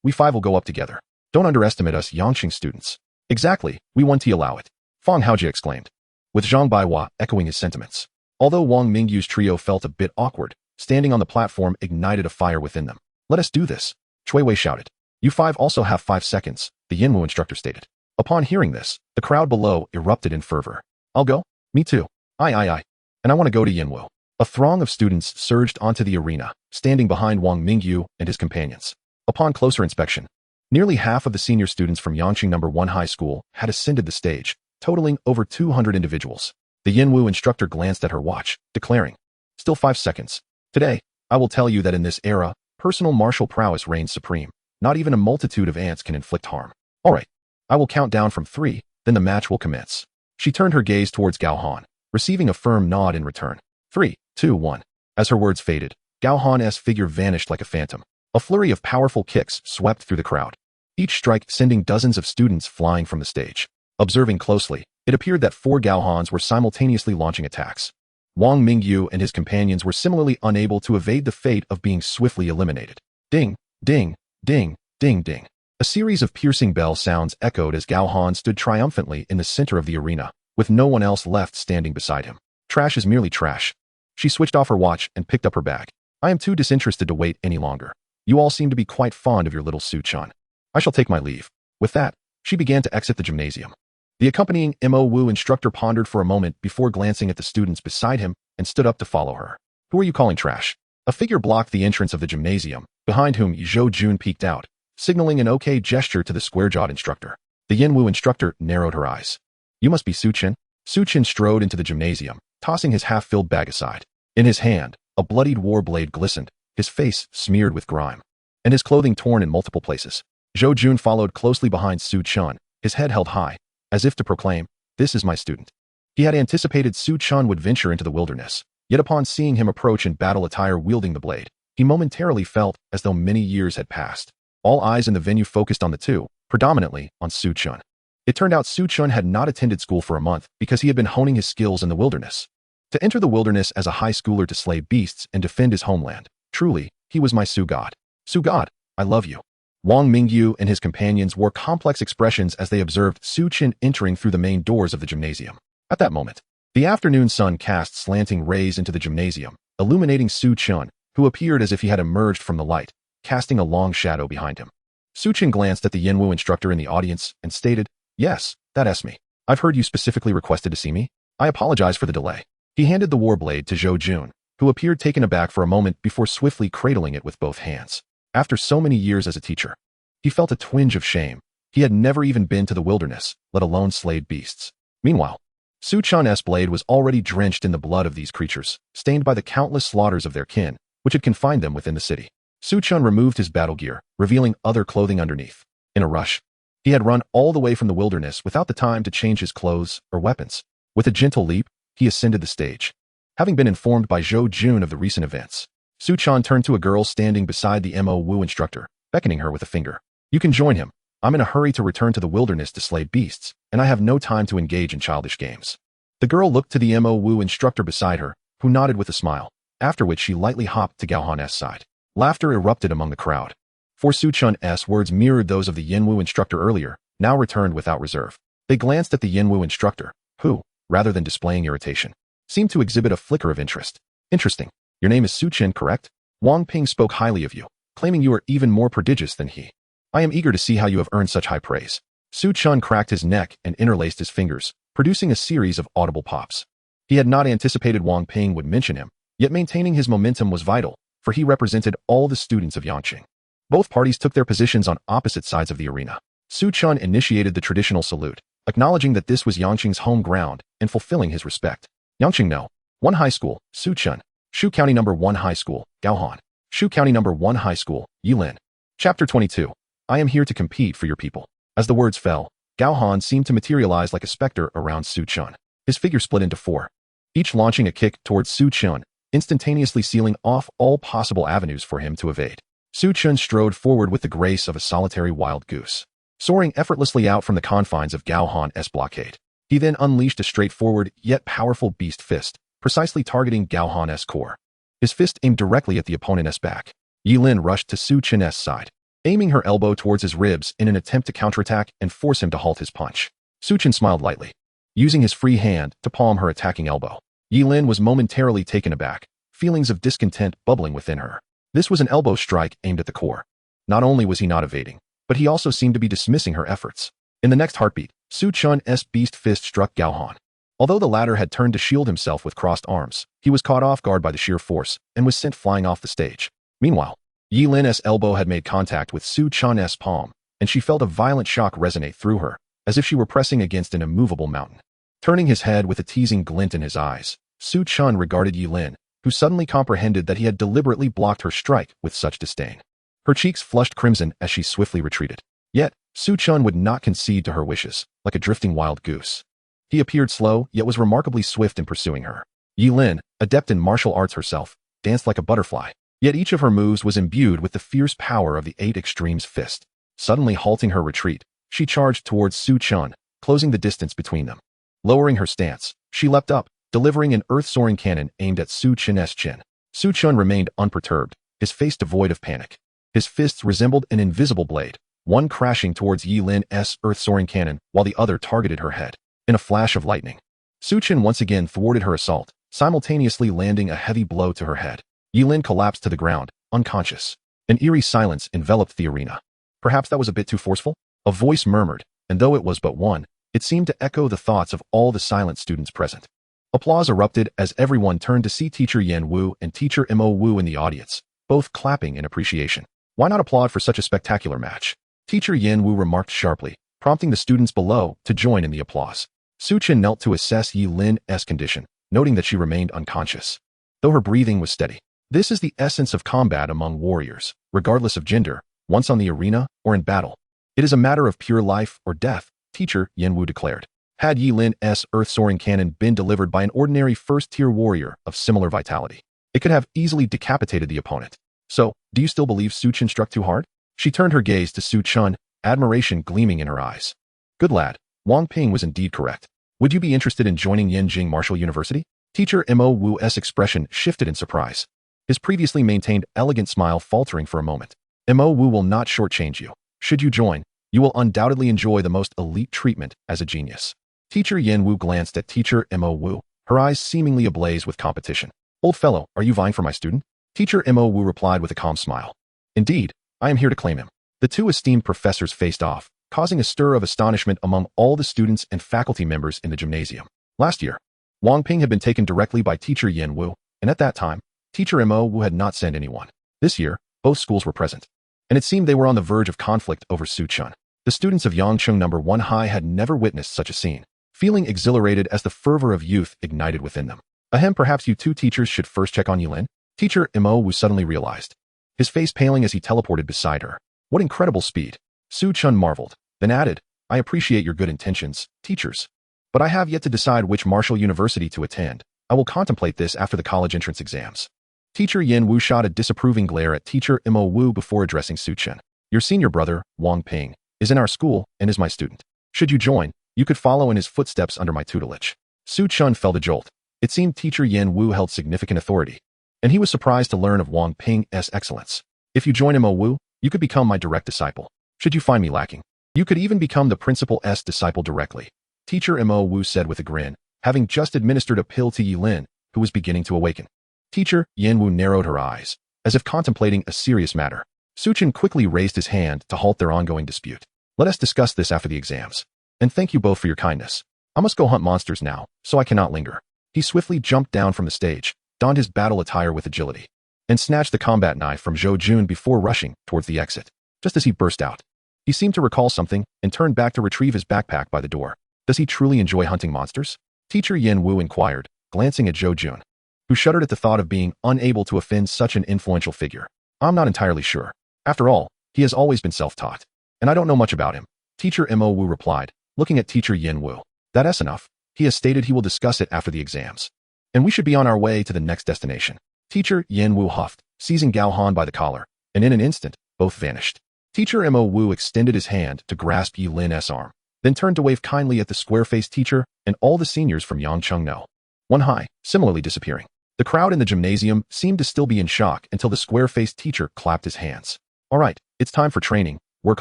we 5 will go up together. Don't underestimate us Yangqing students. Exactly, we want to allow it, Fong Haojia exclaimed, with Zhang Baiwa echoing his sentiments. Although Wang Mingyu's trio felt a bit awkward, standing on the platform ignited a fire within them. Let us do this, Shui Wei shouted. You 5 also have 5 seconds, the Yenwu instructor stated. Upon hearing this, the crowd below erupted in fervor. I'll go? Me too. Aye. And I want to go to Yenwu. A throng of students surged onto the arena, standing behind Wang Mingyu and his companions. Upon closer inspection, nearly half of the senior students from Yangqing No. 1 High School had ascended the stage, totaling over 200 individuals. The Yenwu instructor glanced at her watch, declaring, still 5 seconds. Today, I will tell you that in this era, personal martial prowess reigns supreme. Not even a multitude of ants can inflict harm. All right, I will count down from 3, then the match will commence. She turned her gaze towards Gao Han, receiving a firm nod in return. 3, 2, 1. As her words faded, Gao Han's figure vanished like a phantom. A flurry of powerful kicks swept through the crowd, each strike sending dozens of students flying from the stage. Observing closely, it appeared that 4 Gao Hans were simultaneously launching attacks. Wang Mingyu and his companions were similarly unable to evade the fate of being swiftly eliminated. Ding, ding, ding, ding, ding. A series of piercing bell sounds echoed as Gao Han stood triumphantly in the center of the arena, with no one else left standing beside him. Trash is merely trash. She switched off her watch and picked up her bag. I am too disinterested to wait any longer. You all seem to be quite fond of your little Su Chen. I shall take my leave. With that, she began to exit the gymnasium. The accompanying Mo Wu instructor pondered for a moment before glancing at the students beside him and stood up to follow her. Who are you calling trash? A figure blocked the entrance of the gymnasium, behind whom Zhou Jun peeked out, signaling an okay gesture to the square-jawed instructor. The Yenwu instructor narrowed her eyes. You must be Su Chen. Su Chen strode into the gymnasium, tossing his half-filled bag aside. In his hand, a bloodied war blade glistened, his face smeared with grime, and his clothing torn in multiple places. Zhou Jun followed closely behind Su Chen, his head held high, as if to proclaim, this is my student. He had anticipated Su Chen would venture into the wilderness, yet upon seeing him approach in battle attire wielding the blade, he momentarily felt as though many years had passed. All eyes in the venue focused on the two, predominantly on Su Chen. It turned out Su Chen had not attended school for a month because he had been honing his skills in the wilderness. To enter the wilderness as a high schooler to slay beasts and defend his homeland, truly, he was my Su God. Su God, I love you. Wang Mingyu and his companions wore complex expressions as they observed Su Chen entering through the main doors of the gymnasium. At that moment, the afternoon sun cast slanting rays into the gymnasium, illuminating Su Chen, who appeared as if he had emerged from the light, casting a long shadow behind him. Su Chen glanced at the Yanwu instructor in the audience and stated, "Yes, that's me. I've heard you specifically requested to see me. I apologize for the delay." He handed the war blade to Zhou Jun, who appeared taken aback for a moment before swiftly cradling it with both hands. After so many years as a teacher, he felt a twinge of shame. He had never even been to the wilderness, let alone slayed beasts. Meanwhile, Su Chen's blade was already drenched in the blood of these creatures, stained by the countless slaughters of their kin, which had confined them within the city. Su Chen removed his battle gear, revealing other clothing underneath. In a rush, he had run all the way from the wilderness without the time to change his clothes or weapons. With a gentle leap, he ascended the stage. Having been informed by Zhou Jun of the recent events, Su Chen turned to a girl standing beside the Mo Wu instructor, beckoning her with a finger. "You can join him. I'm in a hurry to return to the wilderness to slay beasts, and I have no time to engage in childish games." The girl looked to the Mo Wu instructor beside her, who nodded with a smile, after which she lightly hopped to Gao Han's side. Laughter erupted among the crowd. For Su Chen's words mirrored those of the Yanwu instructor earlier, now returned without reserve. They glanced at the Yanwu instructor, who, rather than displaying irritation, seemed to exhibit a flicker of interest. "Interesting. Your name is Su Chen, correct? Wang Ping spoke highly of you, claiming you are even more prodigious than he. I am eager to see how you have earned such high praise." Su Chen cracked his neck and interlaced his fingers, producing a series of audible pops. He had not anticipated Wang Ping would mention him, yet maintaining his momentum was vital, for he represented all the students of Yangqing. Both parties took their positions on opposite sides of the arena. Su Chen initiated the traditional salute, acknowledging that this was Yangqing's home ground and fulfilling his respect. "Yangqing No. 1 High School, Su Chen. Shu County No. 1 High School, Gao Han. Shu County No. 1 High School, Yilin." Chapter 22. I am here to compete for your people. As the words fell, Gao Han seemed to materialize like a specter around Su Chen. His figure split into four, each launching a kick towards Su Chen, instantaneously sealing off all possible avenues for him to evade. Su Chen strode forward with the grace of a solitary wild goose, soaring effortlessly out from the confines of Gao Han's blockade. He then unleashed a straightforward yet powerful beast fist, precisely targeting Gao Han's core. His fist aimed directly at the opponent's back. Yilin rushed to Su Chen's side, aiming her elbow towards his ribs in an attempt to counterattack and force him to halt his punch. Su Chen smiled lightly, using his free hand to palm her attacking elbow. Yilin was momentarily taken aback, feelings of discontent bubbling within her. This was an elbow strike aimed at the core. Not only was he not evading, but he also seemed to be dismissing her efforts. In the next heartbeat, Su Chen's beast fist struck Gao Han. Although the latter had turned to shield himself with crossed arms, he was caught off guard by the sheer force and was sent flying off the stage. Meanwhile, Yilin's elbow had made contact with Su Chen's palm, and she felt a violent shock resonate through her, as if she were pressing against an immovable mountain. Turning his head with a teasing glint in his eyes, Su Chen regarded Yilin, who suddenly comprehended that he had deliberately blocked her strike with such disdain. Her cheeks flushed crimson as she swiftly retreated. Yet, Su Chen would not concede to her wishes, like a drifting wild goose. He appeared slow, yet was remarkably swift in pursuing her. Yilin, adept in martial arts herself, danced like a butterfly, yet each of her moves was imbued with the fierce power of the 8 Extremes fist. Suddenly halting her retreat, she charged towards Su Chen, closing the distance between them. Lowering her stance, she leapt up, delivering an earth-soaring cannon aimed at Su Chen's chin. Su Chen remained unperturbed, his face devoid of panic. His fists resembled an invisible blade, one crashing towards Yilin's earth-soaring cannon while the other targeted her head. In a flash of lightning, Su Chen once again thwarted her assault, simultaneously landing a heavy blow to her head. Yilin collapsed to the ground, unconscious. An eerie silence enveloped the arena. Perhaps that was a bit too forceful? A voice murmured, and though it was but one, it seemed to echo the thoughts of all the silent students present. Applause erupted as everyone turned to see Teacher Yan Wu and Teacher Mo Wu in the audience, both clapping in appreciation. Why not applaud for such a spectacular match? Teacher Yan Wu remarked sharply, prompting the students below to join in the applause. Su Chen knelt to assess Yilin's condition, noting that she remained unconscious, though her breathing was steady. This is the essence of combat among warriors, regardless of gender, once on the arena or in battle. It is a matter of pure life or death, Teacher Yan Wu declared. Had Yi Lin's earth-soaring cannon been delivered by an ordinary first-tier warrior of similar vitality, it could have easily decapitated the opponent. So, do you still believe Su Chen struck too hard? She turned her gaze to Su Chen, admiration gleaming in her eyes. Good lad, Wang Ping was indeed correct. Would you be interested in joining Yanjing Martial University? Teacher Mo Wu's expression shifted in surprise, his previously maintained elegant smile faltering for a moment. Mo Wu will not shortchange you. Should you join, you will undoubtedly enjoy the most elite treatment as a genius. Teacher Yan Wu glanced at Teacher Mo Wu, her eyes seemingly ablaze with competition. Old fellow, are you vying for my student? Teacher Mo Wu replied with a calm smile. Indeed, I am here to claim him. The two esteemed professors faced off, causing a stir of astonishment among all the students and faculty members in the gymnasium. Last year, Wang Ping had been taken directly by Teacher Yan Wu, and at that time, Teacher Mo Wu had not sent anyone. This year, both schools were present, and it seemed they were on the verge of conflict over Su Chen. The students of Yangcheng No. 1 High had never witnessed such a scene, feeling exhilarated as the fervor of youth ignited within them. Ahem, perhaps you two teachers should first check on Yilin? Teacher Mo Wu suddenly realized, his face paling as he teleported beside her. What incredible speed! Su Chen marveled, then added, I appreciate your good intentions, teachers. But I have yet to decide which martial university to attend. I will contemplate this after the college entrance exams. Teacher Yan Wu shot a disapproving glare at Teacher Mo Wu before addressing Su Chen. Your senior brother, Wang Ping, is in our school and is my student. Should you join, you could follow in his footsteps under my tutelage. Su Chen felt a jolt. It seemed Teacher Yan Wu held significant authority, and he was surprised to learn of Wang Ping's excellence. If you join Mo Wu, you could become my direct disciple. Should you find me lacking, you could even become the principal's disciple directly. Teacher Mo Wu said with a grin, having just administered a pill to Yilin, who was beginning to awaken. Teacher Yan Wu narrowed her eyes, as if contemplating a serious matter. Su Chen quickly raised his hand to halt their ongoing dispute. Let us discuss this after the exams. And thank you both for your kindness. I must go hunt monsters now, so I cannot linger. He swiftly jumped down from the stage, donned his battle attire with agility, and snatched the combat knife from Zhou Jun before rushing towards the exit. Just as he burst out, he seemed to recall something and turned back to retrieve his backpack by the door. Does he truly enjoy hunting monsters? Teacher Yan Wu inquired, glancing at Zhou Jun, who shuddered at the thought of being unable to offend such an influential figure. I'm not entirely sure. After all, he has always been self-taught, and I don't know much about him. Teacher Mo Wu replied, looking at Teacher Yan Wu. That's enough. He has stated he will discuss it after the exams, and we should be on our way to the next destination. Teacher Yan Wu huffed, seizing Gao Han by the collar, and in an instant, both vanished. Teacher Mo Wu extended his hand to grasp Yi Lin's arm, then turned to wave kindly at the square-faced teacher and all the seniors from Yangcheng No. 1 High, similarly disappearing. The crowd in the gymnasium seemed to still be in shock until the square-faced teacher clapped his hands. All right, it's time for training, work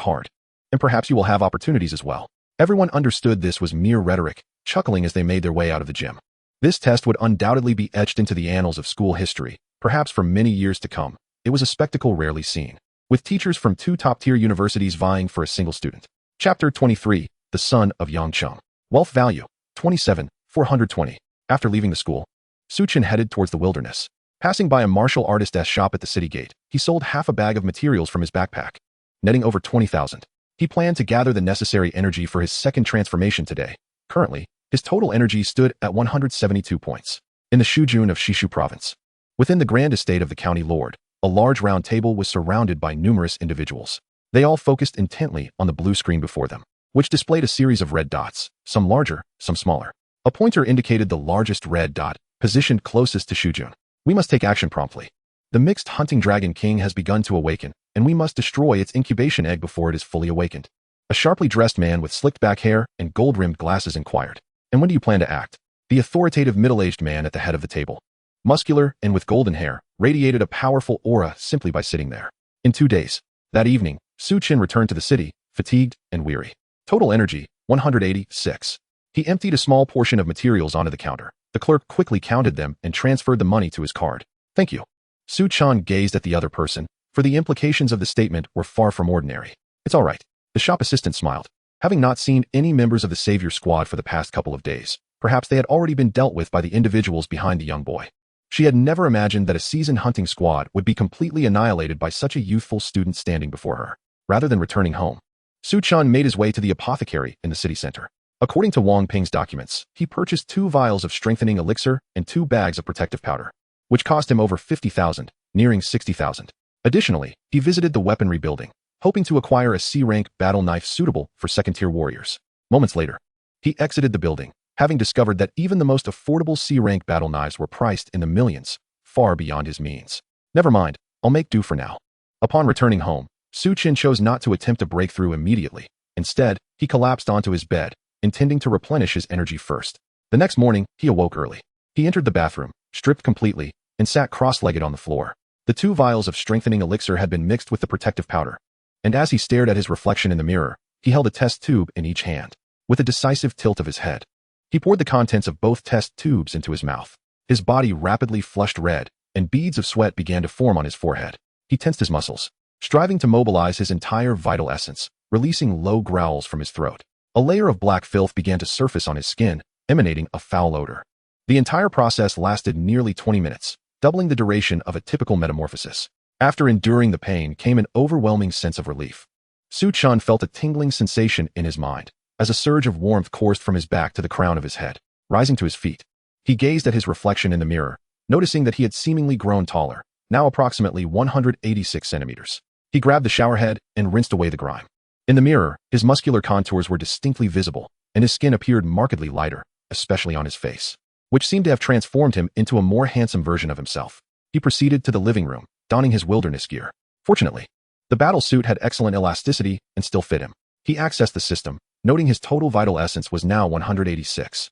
hard, and perhaps you will have opportunities as well. Everyone understood this was mere rhetoric, chuckling as they made their way out of the gym. This test would undoubtedly be etched into the annals of school history, perhaps for many years to come. It was a spectacle rarely seen, with teachers from 2 top-tier universities vying for a single student. Chapter 23, The Son of Yangcheng. Wealth value, 27,420. After leaving the school, Su Chen headed towards the wilderness. Passing by a martial artist's shop at the city gate, he sold half a bag of materials from his backpack, netting over 20,000. He planned to gather the necessary energy for his second transformation today. Currently, his total energy stood at 172 points. In the Shujun of Shishu province, within the grand estate of the county lord, a large round table was surrounded by numerous individuals. They all focused intently on the blue screen before them, which displayed a series of red dots, some larger, some smaller. A pointer indicated the largest red dot, positioned closest to Shujun. We must take action promptly. The mixed hunting dragon king has begun to awaken, and we must destroy its incubation egg before it is fully awakened. A sharply dressed man with slicked back hair and gold-rimmed glasses inquired. And when do you plan to act? The authoritative middle-aged man at the head of the table, muscular and with golden hair, radiated a powerful aura simply by sitting there. In 2 days. That evening, Su Chen returned to the city, fatigued and weary. Total energy, 186. He emptied a small portion of materials onto the counter. The clerk quickly counted them and transferred the money to his card. Thank you. Su Chen gazed at the other person, for the implications of the statement were far from ordinary. It's all right. The shop assistant smiled. Having not seen any members of the Savior Squad for the past couple of days, perhaps they had already been dealt with by the individuals behind the young boy. She had never imagined that a seasoned hunting squad would be completely annihilated by such a youthful student standing before her. Rather than returning home, Su Chen made his way to the apothecary in the city center. According to Wang Ping's documents, he purchased 2 vials of strengthening elixir and 2 bags of protective powder, which cost him over 50,000, nearing 60,000. Additionally, he visited the weaponry building, hoping to acquire a C-rank battle knife suitable for second-tier warriors. Moments later, He exited the building, having discovered that even the most affordable C-rank battle knives were priced in the millions, far beyond his means. Never mind, I'll make do for now. Upon returning home, Chen chose not to attempt a breakthrough immediately. Instead, he collapsed onto his bed, intending to replenish his energy first. The next morning, he awoke early. He entered the bathroom, stripped completely, and sat cross-legged on the floor. The 2 vials of strengthening elixir had been mixed with the protective powder. And as he stared at his reflection in the mirror, he held a test tube in each hand. With a decisive tilt of his head, he poured the contents of both test tubes into his mouth. His body rapidly flushed red, and beads of sweat began to form on his forehead. He tensed his muscles, striving to mobilize his entire vital essence, releasing low growls from his throat. A layer of black filth began to surface on his skin, emanating a foul odor. The entire process lasted nearly 20 minutes, doubling the duration of a typical metamorphosis. After enduring the pain came an overwhelming sense of relief. Chen felt a tingling sensation in his mind, as a surge of warmth coursed from his back to the crown of his head. Rising to his feet, he gazed at his reflection in the mirror, noticing that he had seemingly grown taller, now approximately 186 centimeters. He grabbed the shower head and rinsed away the grime. In the mirror, his muscular contours were distinctly visible, and his skin appeared markedly lighter, especially on his face, which seemed to have transformed him into a more handsome version of himself. He proceeded to the living room, donning his wilderness gear. Fortunately, the battle suit had excellent elasticity and still fit him. He accessed the system, noting his total vital essence was now 186.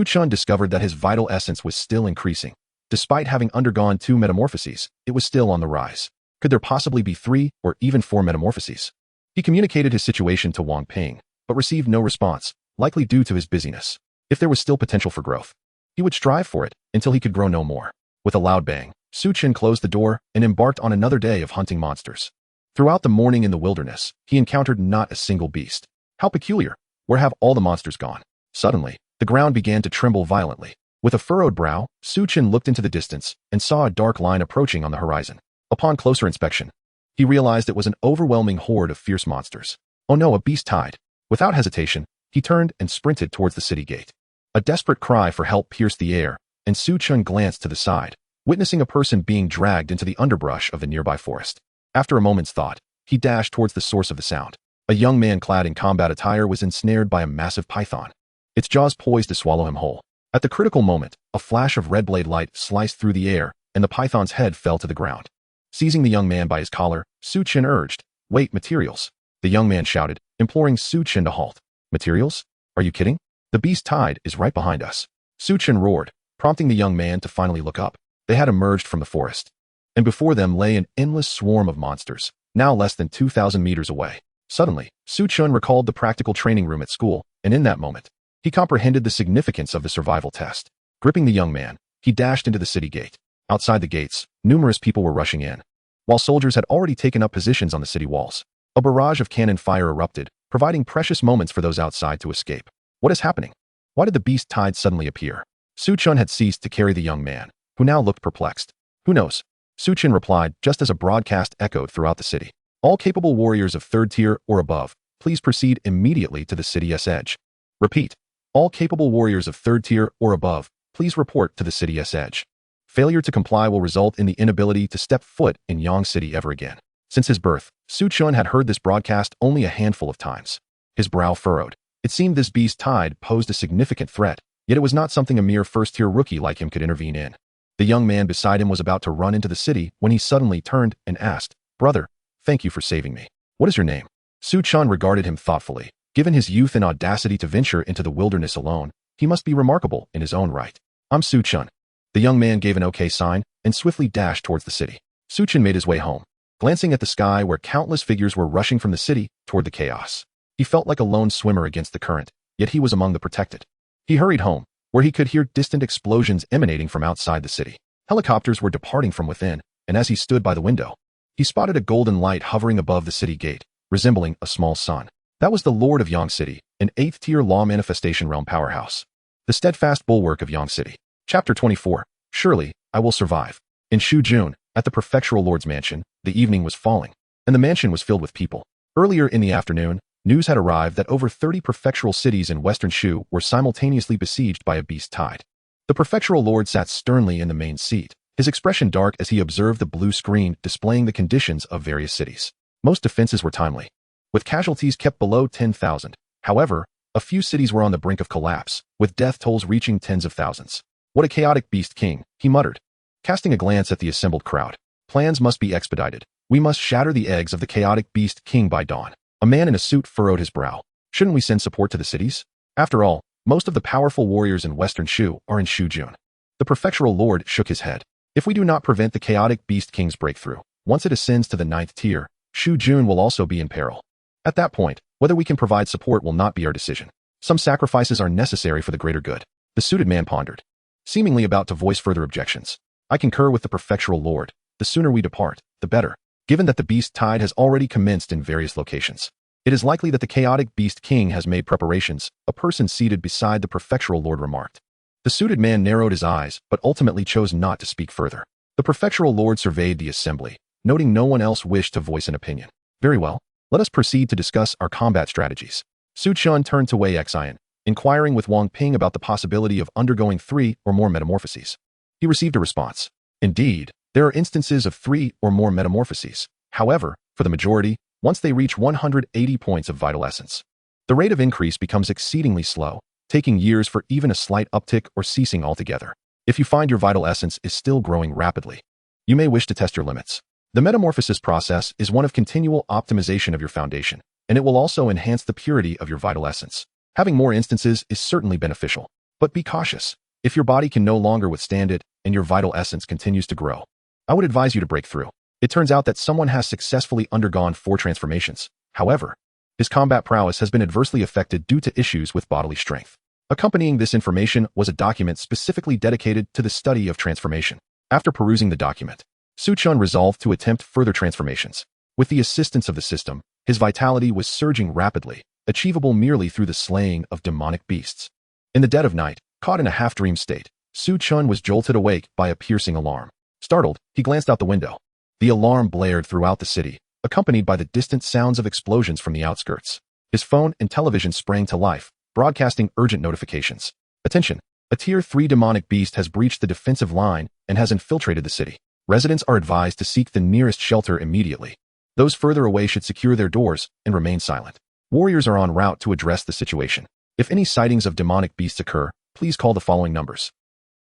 Chen discovered that his vital essence was still increasing. Despite having undergone 2 metamorphoses, it was still on the rise. Could there possibly be 3 or even 4 metamorphoses? He communicated his situation to Wang Ping, but received no response, likely due to his busyness. If there was still potential for growth, he would strive for it until he could grow no more. With a loud bang, Chen closed the door and embarked on another day of hunting monsters. Throughout the morning in the wilderness, he encountered not a single beast. How peculiar! Where have all the monsters gone? Suddenly, the ground began to tremble violently. With a furrowed brow, Chen looked into the distance and saw a dark line approaching on the horizon. Upon closer inspection, he realized it was an overwhelming horde of fierce monsters. Oh no, a beast tide! Without hesitation, he turned and sprinted towards the city gate. A desperate cry for help pierced the air, and Chen glanced to the side, witnessing a person being dragged into the underbrush of the nearby forest. After a moment's thought, he dashed towards the source of the sound. A young man clad in combat attire was ensnared by a massive python, its jaws poised to swallow him whole. At the critical moment, a flash of red blade light sliced through the air, and the python's head fell to the ground. Seizing the young man by his collar, Chen urged, "Wait, materials." The young man shouted, imploring Chen to halt. "Materials? Are you kidding? The beast tide is right behind us." Chen roared, prompting the young man to finally look up. They had emerged from the forest, and before them lay an endless swarm of monsters, now less than 2,000 meters away. Suddenly, Chen recalled the practical training room at school, and in that moment, he comprehended the significance of the survival test. Gripping the young man, he dashed into the city gate. Outside the gates, numerous people were rushing in, while soldiers had already taken up positions on the city walls. A barrage of cannon fire erupted, providing precious moments for those outside to escape. What is happening? Why did the beast tide suddenly appear? Chen had ceased to carry the young man, who now looked perplexed. Who knows? Chen replied just as a broadcast echoed throughout the city. All capable warriors of 3rd tier or above, please proceed immediately to the city's edge. Repeat. All capable warriors of 3rd tier or above, please report to the city's edge. Failure to comply will result in the inability to step foot in Yang City ever again. Since his birth, Chen had heard this broadcast only a handful of times. His brow furrowed. It seemed this beast tide posed a significant threat, yet it was not something a mere 1st-tier rookie like him could intervene in. The young man beside him was about to run into the city when he suddenly turned and asked, "Brother, thank you for saving me. What is your name?" Chen regarded him thoughtfully. Given his youth and audacity to venture into the wilderness alone, he must be remarkable in his own right. "I'm Chen." The young man gave an okay sign and swiftly dashed towards the city. Chen made his way home, glancing at the sky where countless figures were rushing from the city toward the chaos. He felt like a lone swimmer against the current, yet he was among the protected. He hurried home, where he could hear distant explosions emanating from outside the city. Helicopters were departing from within, and as he stood by the window, he spotted a golden light hovering above the city gate, resembling a small sun. That was the Lord of Yang City, an 8th-tier law manifestation realm powerhouse. The steadfast bulwark of Yang City. Chapter 24. Surely, I will survive. In Shujun, at the prefectural lord's mansion, the evening was falling, and the mansion was filled with people. Earlier in the afternoon, news had arrived that over 30 prefectural cities in western Shu were simultaneously besieged by a beast tide. The prefectural lord sat sternly in the main seat, his expression dark as he observed the blue screen displaying the conditions of various cities. Most defenses were timely, with casualties kept below 10,000. However, A few cities were on the brink of collapse, with death tolls reaching tens of thousands. What a chaotic beast king, he muttered, casting a glance at the assembled crowd. Plans must be expedited. We must shatter the eggs of the chaotic beast king by dawn. A man in a suit furrowed his brow. Shouldn't we send support to the cities? After all, most of the powerful warriors in Western Shu are in Shujun. The prefectural lord shook his head. If we do not prevent the chaotic beast king's breakthrough, once it ascends to the 9th tier, Shujun will also be in peril. At that point, whether we can provide support will not be our decision. Some sacrifices are necessary for the greater good. The suited man pondered, seemingly about to voice further objections. I concur with the prefectural lord. The sooner we depart, the better. Given that the beast tide has already commenced in various locations, it is likely that the chaotic beast king has made preparations, a person seated beside the prefectural lord remarked. The suited man narrowed his eyes, but ultimately chose not to speak further. The prefectural lord surveyed the assembly, noting no one else wished to voice an opinion. Very well, let us proceed to discuss our combat strategies. Su Chun turned to Wei Xian, inquiring with Wang Ping about the possibility of undergoing 3 or more metamorphoses. He received a response. Indeed, there are instances of 3 or more metamorphoses. However, for the majority, once they reach 180 points of vital essence, the rate of increase becomes exceedingly slow, taking years for even a slight uptick or ceasing altogether. If you find your vital essence is still growing rapidly, you may wish to test your limits. The metamorphosis process is one of continual optimization of your foundation, and it will also enhance the purity of your vital essence. Having more instances is certainly beneficial, but be cautious. If your body can no longer withstand it and your vital essence continues to grow, I would advise you to break through. It turns out that someone has successfully undergone 4 transformations. However, his combat prowess has been adversely affected due to issues with bodily strength. Accompanying this information was a document specifically dedicated to the study of transformation. After perusing the document, Su Chun resolved to attempt further transformations. With the assistance of the system, his vitality was surging rapidly, achievable merely through the slaying of demonic beasts. In the dead of night, caught in a half-dream state, Su Chun was jolted awake by a piercing alarm. Startled, he glanced out the window. The alarm blared throughout the city, accompanied by the distant sounds of explosions from the outskirts. His phone and television sprang to life, broadcasting urgent notifications. Attention! A Tier 3 demonic beast has breached the defensive line and has infiltrated the city. Residents are advised to seek the nearest shelter immediately. Those further away should secure their doors and remain silent. Warriors are en route to address the situation. If any sightings of demonic beasts occur, please call the following numbers.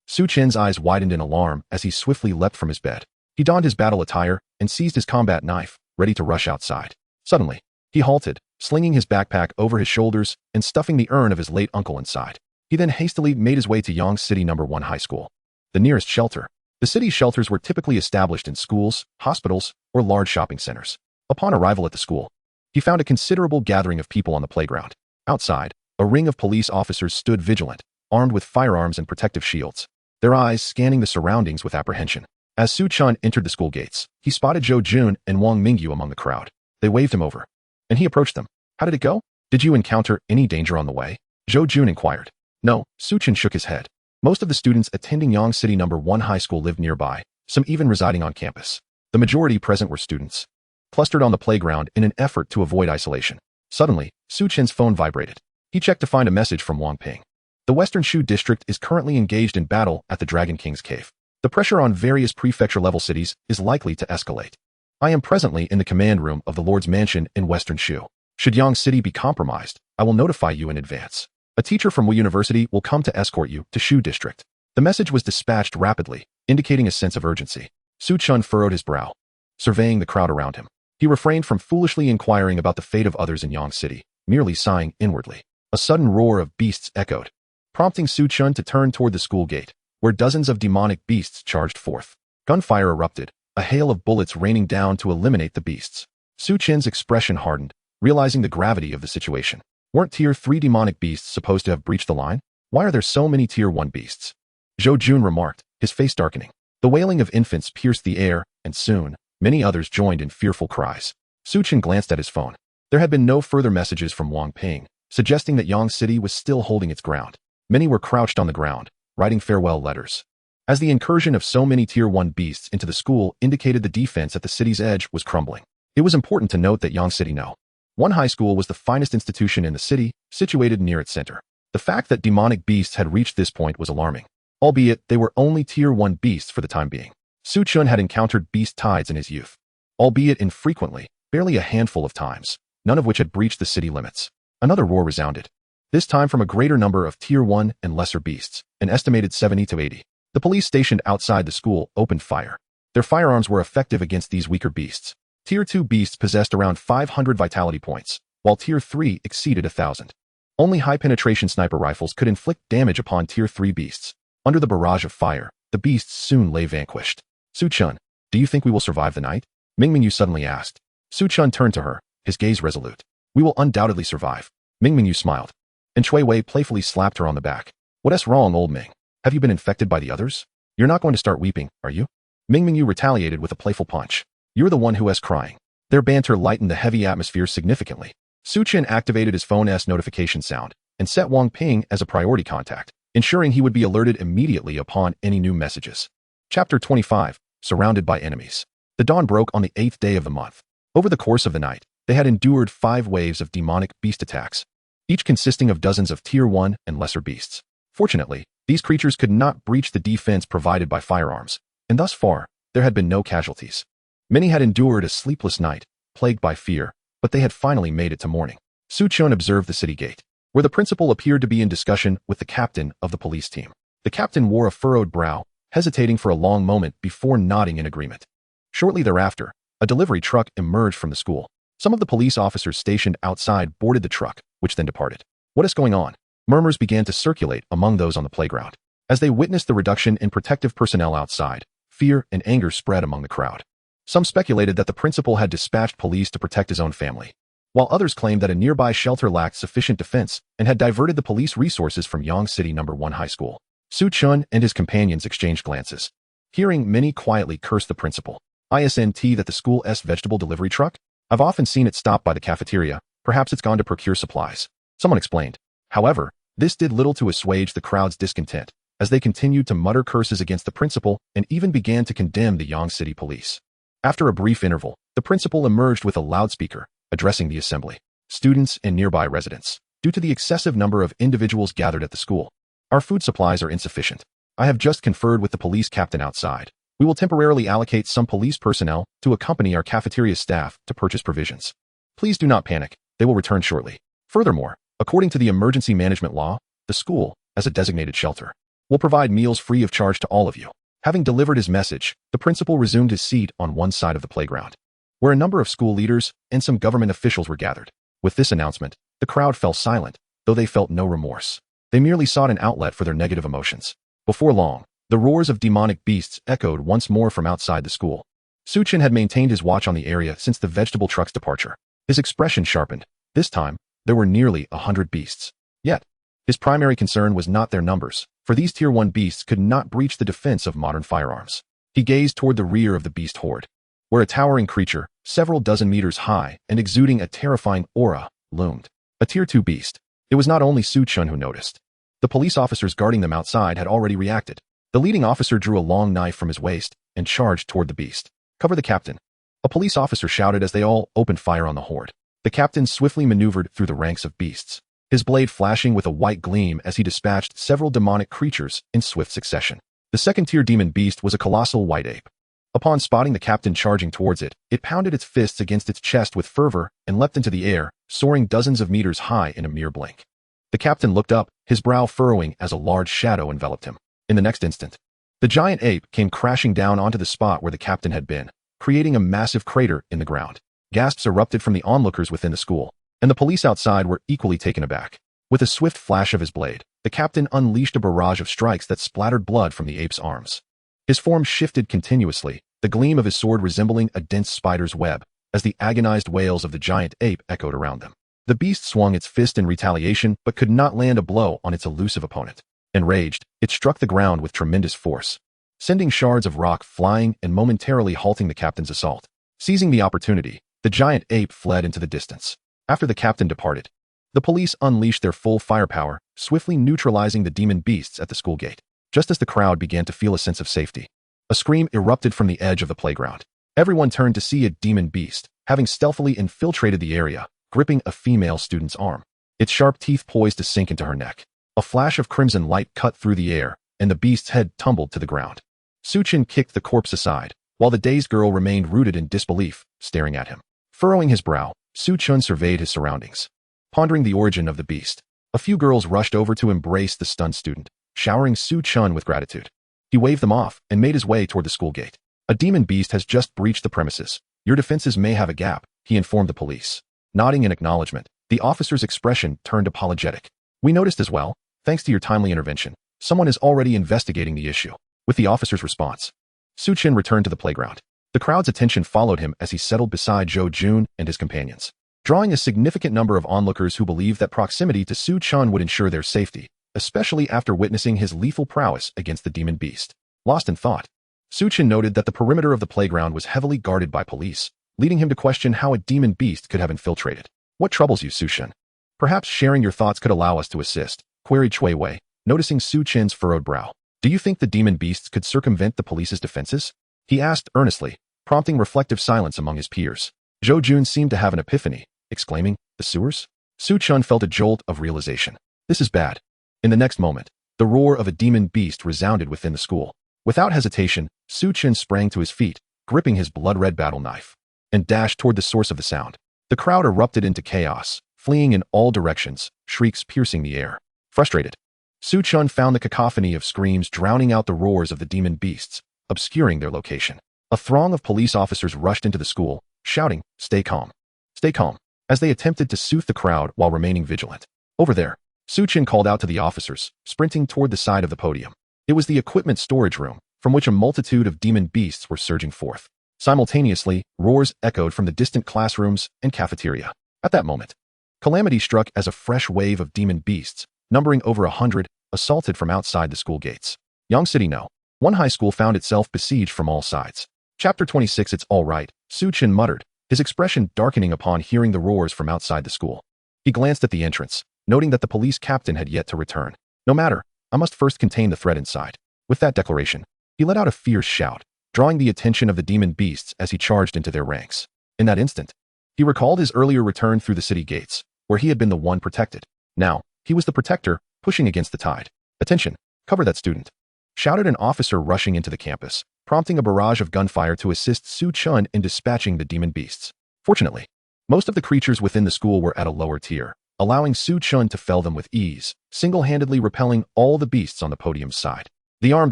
Su Chen's eyes widened in alarm as he swiftly leapt from his bed. He donned his battle attire and seized his combat knife, ready to rush outside. Suddenly, he halted, slinging his backpack over his shoulders and stuffing the urn of his late uncle inside. He then hastily made his way to Yang City No. 1 High School, the nearest shelter. The city's shelters were typically established in schools, hospitals, or large shopping centers. Upon arrival at the school, he found a considerable gathering of people on the playground. Outside, a ring of police officers stood vigilant, armed with firearms and protective shields, their eyes scanning the surroundings with apprehension. As Su Chun entered the school gates, he spotted Zhou Jun and Wang Mingyu among the crowd. They waved him over, and he approached them. How did it go? Did you encounter any danger on the way? Zhou Jun inquired. No, Su Chun shook his head. Most of the students attending Yang City No. 1 High School lived nearby, some even residing on campus. The majority present were students, clustered on the playground in an effort to avoid isolation. Suddenly, Su Chen's phone vibrated. He checked to find a message from Wang Ping. The Western Shu district is currently engaged in battle at the Dragon King's cave. The pressure on various prefecture-level cities is likely to escalate. I am presently in the command room of the Lord's Mansion in Western Shu. Should Yang City be compromised, I will notify you in advance. A teacher from Wu University will come to escort you to Shu District. The message was dispatched rapidly, indicating a sense of urgency. Su Chun furrowed his brow, surveying the crowd around him. He refrained from foolishly inquiring about the fate of others in Yang City, merely sighing inwardly. A sudden roar of beasts echoed, prompting Su Chun to turn toward the school gate, where dozens of demonic beasts charged forth. Gunfire erupted, a hail of bullets raining down to eliminate the beasts. Su Chen's expression hardened, realizing the gravity of the situation. Weren't Tier 3 demonic beasts supposed to have breached the line? Why are there so many Tier 1 beasts? Zhou Jun remarked, his face darkening. The wailing of infants pierced the air, and soon, many others joined in fearful cries. Su Chen glanced at his phone. There had been no further messages from Wang Ping, suggesting that Yang City was still holding its ground. Many were crouched on the ground, writing farewell letters. As the incursion of so many Tier 1 beasts into the school indicated the defense at the city's edge was crumbling, it was important to note that Yang City No. 1 High School was the finest institution in the city, situated near its center. The fact that demonic beasts had reached this point was alarming, albeit they were only Tier 1 beasts for the time being. Su Chun had encountered beast tides in his youth, albeit infrequently, barely a handful of times, none of which had breached the city limits. Another roar resounded. this time from a greater number of Tier 1 and lesser beasts, an estimated 70 to 80. The police stationed outside the school opened fire. Their firearms were effective against these weaker beasts. Tier 2 beasts possessed around 500 vitality points, while Tier 3 exceeded 1,000. Only high-penetration sniper rifles could inflict damage upon Tier 3 beasts. Under the barrage of fire, the beasts soon lay vanquished. Su-chun, do you think we will survive the night? Mingmingyu suddenly asked. Su-chun turned to her, his gaze resolute. We will undoubtedly survive. Mingmingyu smiled. And Chui Wei playfully slapped her on the back. What's wrong, old Ming? Have you been infected by the others? You're not going to start weeping, are you? Mingmingyu retaliated with a playful punch. You're the one who is crying. Their banter lightened the heavy atmosphere significantly. Su-chin activated his phone's notification sound and set Wang Ping as a priority contact, ensuring he would be alerted immediately upon any new messages. Chapter 25, Surrounded by Enemies. The dawn broke on the 8th day of the month. Over the course of the night, they had endured 5 waves of demonic beast attacks, each consisting of dozens of Tier 1 and lesser beasts. Fortunately, these creatures could not breach the defense provided by firearms, and thus far, there had been no casualties. Many had endured a sleepless night, plagued by fear, but they had finally made it to morning. Su-chun observed the city gate, where the principal appeared to be in discussion with the captain of the police team. The captain wore a furrowed brow, hesitating for a long moment before nodding in agreement. Shortly thereafter, a delivery truck emerged from the school. Some of the police officers stationed outside boarded the truck, which then departed. What is going on? Murmurs began to circulate among those on the playground. As they witnessed the reduction in protective personnel outside, fear and anger spread among the crowd. Some speculated that the principal had dispatched police to protect his own family, while others claimed that a nearby shelter lacked sufficient defense and had diverted the police resources from Yang City No. 1 High School. Su-chun and his companions exchanged glances. Hearing many quietly curse the principal. Isn't that the school's vegetable delivery truck? I've often seen it stop by the cafeteria. Perhaps it's gone to procure supplies. Someone explained. However, this did little to assuage the crowd's discontent, as they continued to mutter curses against the principal and even began to condemn the Yang City police. After a brief interval, the principal emerged with a loudspeaker, addressing the assembly, students and nearby residents. Due to the excessive number of individuals gathered at the school, our food supplies are insufficient. I have just conferred with the police captain outside. We will temporarily allocate some police personnel to accompany our cafeteria staff to purchase provisions. Please do not panic. They will return shortly. Furthermore, according to the emergency management law, the school, as a designated shelter, will provide meals free of charge to all of you. Having delivered his message, the principal resumed his seat on one side of the playground, where a number of school leaders and some government officials were gathered. With this announcement, the crowd fell silent, though they felt no remorse. They merely sought an outlet for their negative emotions. Before long, the roars of demonic beasts echoed once more from outside the school. Su-chin had maintained his watch on the area since the vegetable truck's departure. His expression sharpened. This time, there were nearly 100 beasts. Yet, his primary concern was not their numbers, for these Tier 1 beasts could not breach the defense of modern firearms. He gazed toward the rear of the beast horde, where a towering creature, several dozen meters high and exuding a terrifying aura, loomed. A Tier 2 beast. It was not only Su-chun who noticed. The police officers guarding them outside had already reacted. The leading officer drew a long knife from his waist and charged toward the beast. Cover the captain. A police officer shouted as they all opened fire on the horde. The captain swiftly maneuvered through the ranks of beasts, his blade flashing with a white gleam as he dispatched several demonic creatures in swift succession. The second-tier demon beast was a colossal white ape. Upon spotting the captain charging towards it, it pounded its fists against its chest with fervor and leapt into the air, soaring dozens of meters high in a mere blink. The captain looked up, his brow furrowing as a large shadow enveloped him. In the next instant, the giant ape came crashing down onto the spot where the captain had been, creating a massive crater in the ground. Gasps erupted from the onlookers within the school, and the police outside were equally taken aback. With a swift flash of his blade, the captain unleashed a barrage of strikes that splattered blood from the ape's arms. His form shifted continuously, the gleam of his sword resembling a dense spider's web, as the agonized wails of the giant ape echoed around them. The beast swung its fist in retaliation but could not land a blow on its elusive opponent. Enraged, it struck the ground with tremendous force, sending shards of rock flying and momentarily halting the captain's assault. Seizing the opportunity, the giant ape fled into the distance. After the captain departed, the police unleashed their full firepower, swiftly neutralizing the demon beasts at the school gate. Just as the crowd began to feel a sense of safety, a scream erupted from the edge of the playground. Everyone turned to see a demon beast, having stealthily infiltrated the area, gripping a female student's arm, its sharp teeth poised to sink into her neck. A flash of crimson light cut through the air, and the beast's head tumbled to the ground. Su-chin kicked the corpse aside, while the dazed girl remained rooted in disbelief, staring at him. Furrowing his brow, Su-chun surveyed his surroundings, pondering the origin of the beast. A few girls rushed over to embrace the stunned student, showering Chen with gratitude. He waved them off and made his way toward the school gate. A demon beast has just breached the premises. Your defenses may have a gap, he informed the police. Nodding in acknowledgement, the officer's expression turned apologetic. We noticed as well, thanks to your timely intervention, someone is already investigating the issue. With the officer's response, Chen returned to the playground. The crowd's attention followed him as he settled beside Zhou Jun and his companions, drawing a significant number of onlookers who believed that proximity to Chen would ensure their safety, especially after witnessing his lethal prowess against the demon beast. Lost in thought, Chen noted that the perimeter of the playground was heavily guarded by police, leading him to question how a demon beast could have infiltrated. What troubles you, Chen? Perhaps sharing your thoughts could allow us to assist, queried Chui Wei, noticing Chen's furrowed brow. Do you think the demon beasts could circumvent the police's defenses? He asked earnestly, prompting reflective silence among his peers. Zhou Jun seemed to have an epiphany, exclaiming, the sewers? Chen felt a jolt of realization. This is bad. In the next moment, the roar of a demon beast resounded within the school. Without hesitation, Chen sprang to his feet, gripping his blood-red battle knife, and dashed toward the source of the sound. The crowd erupted into chaos, fleeing in all directions, shrieks piercing the air. Frustrated, Chen found the cacophony of screams drowning out the roars of the demon beasts, obscuring their location. A throng of police officers rushed into the school, shouting, "Stay calm. Stay calm," as they attempted to soothe the crowd while remaining vigilant. Over there, Chen called out to the officers, sprinting toward the side of the podium. It was the equipment storage room, from which a multitude of demon beasts were surging forth. Simultaneously, roars echoed from the distant classrooms and cafeteria. At that moment, calamity struck as a fresh wave of demon beasts, numbering over 100, assaulted from outside the school gates. Yangcity No. 1 high school found itself besieged from all sides. Chapter 26. It's all right, Chen muttered, his expression darkening upon hearing the roars from outside the school. He glanced at the entrance, noting that the police captain had yet to return. No matter, I must first contain the threat inside. With that declaration, he let out a fierce shout, drawing the attention of the demon beasts as he charged into their ranks. In that instant, he recalled his earlier return through the city gates, where he had been the one protected. Now, he was the protector, pushing against the tide. Attention, cover that student, shouted an officer rushing into the campus, prompting a barrage of gunfire to assist Chen in dispatching the demon beasts. Fortunately, most of the creatures within the school were at a lower tier, allowing Chen to fell them with ease, single-handedly repelling all the beasts on the podium's side. The armed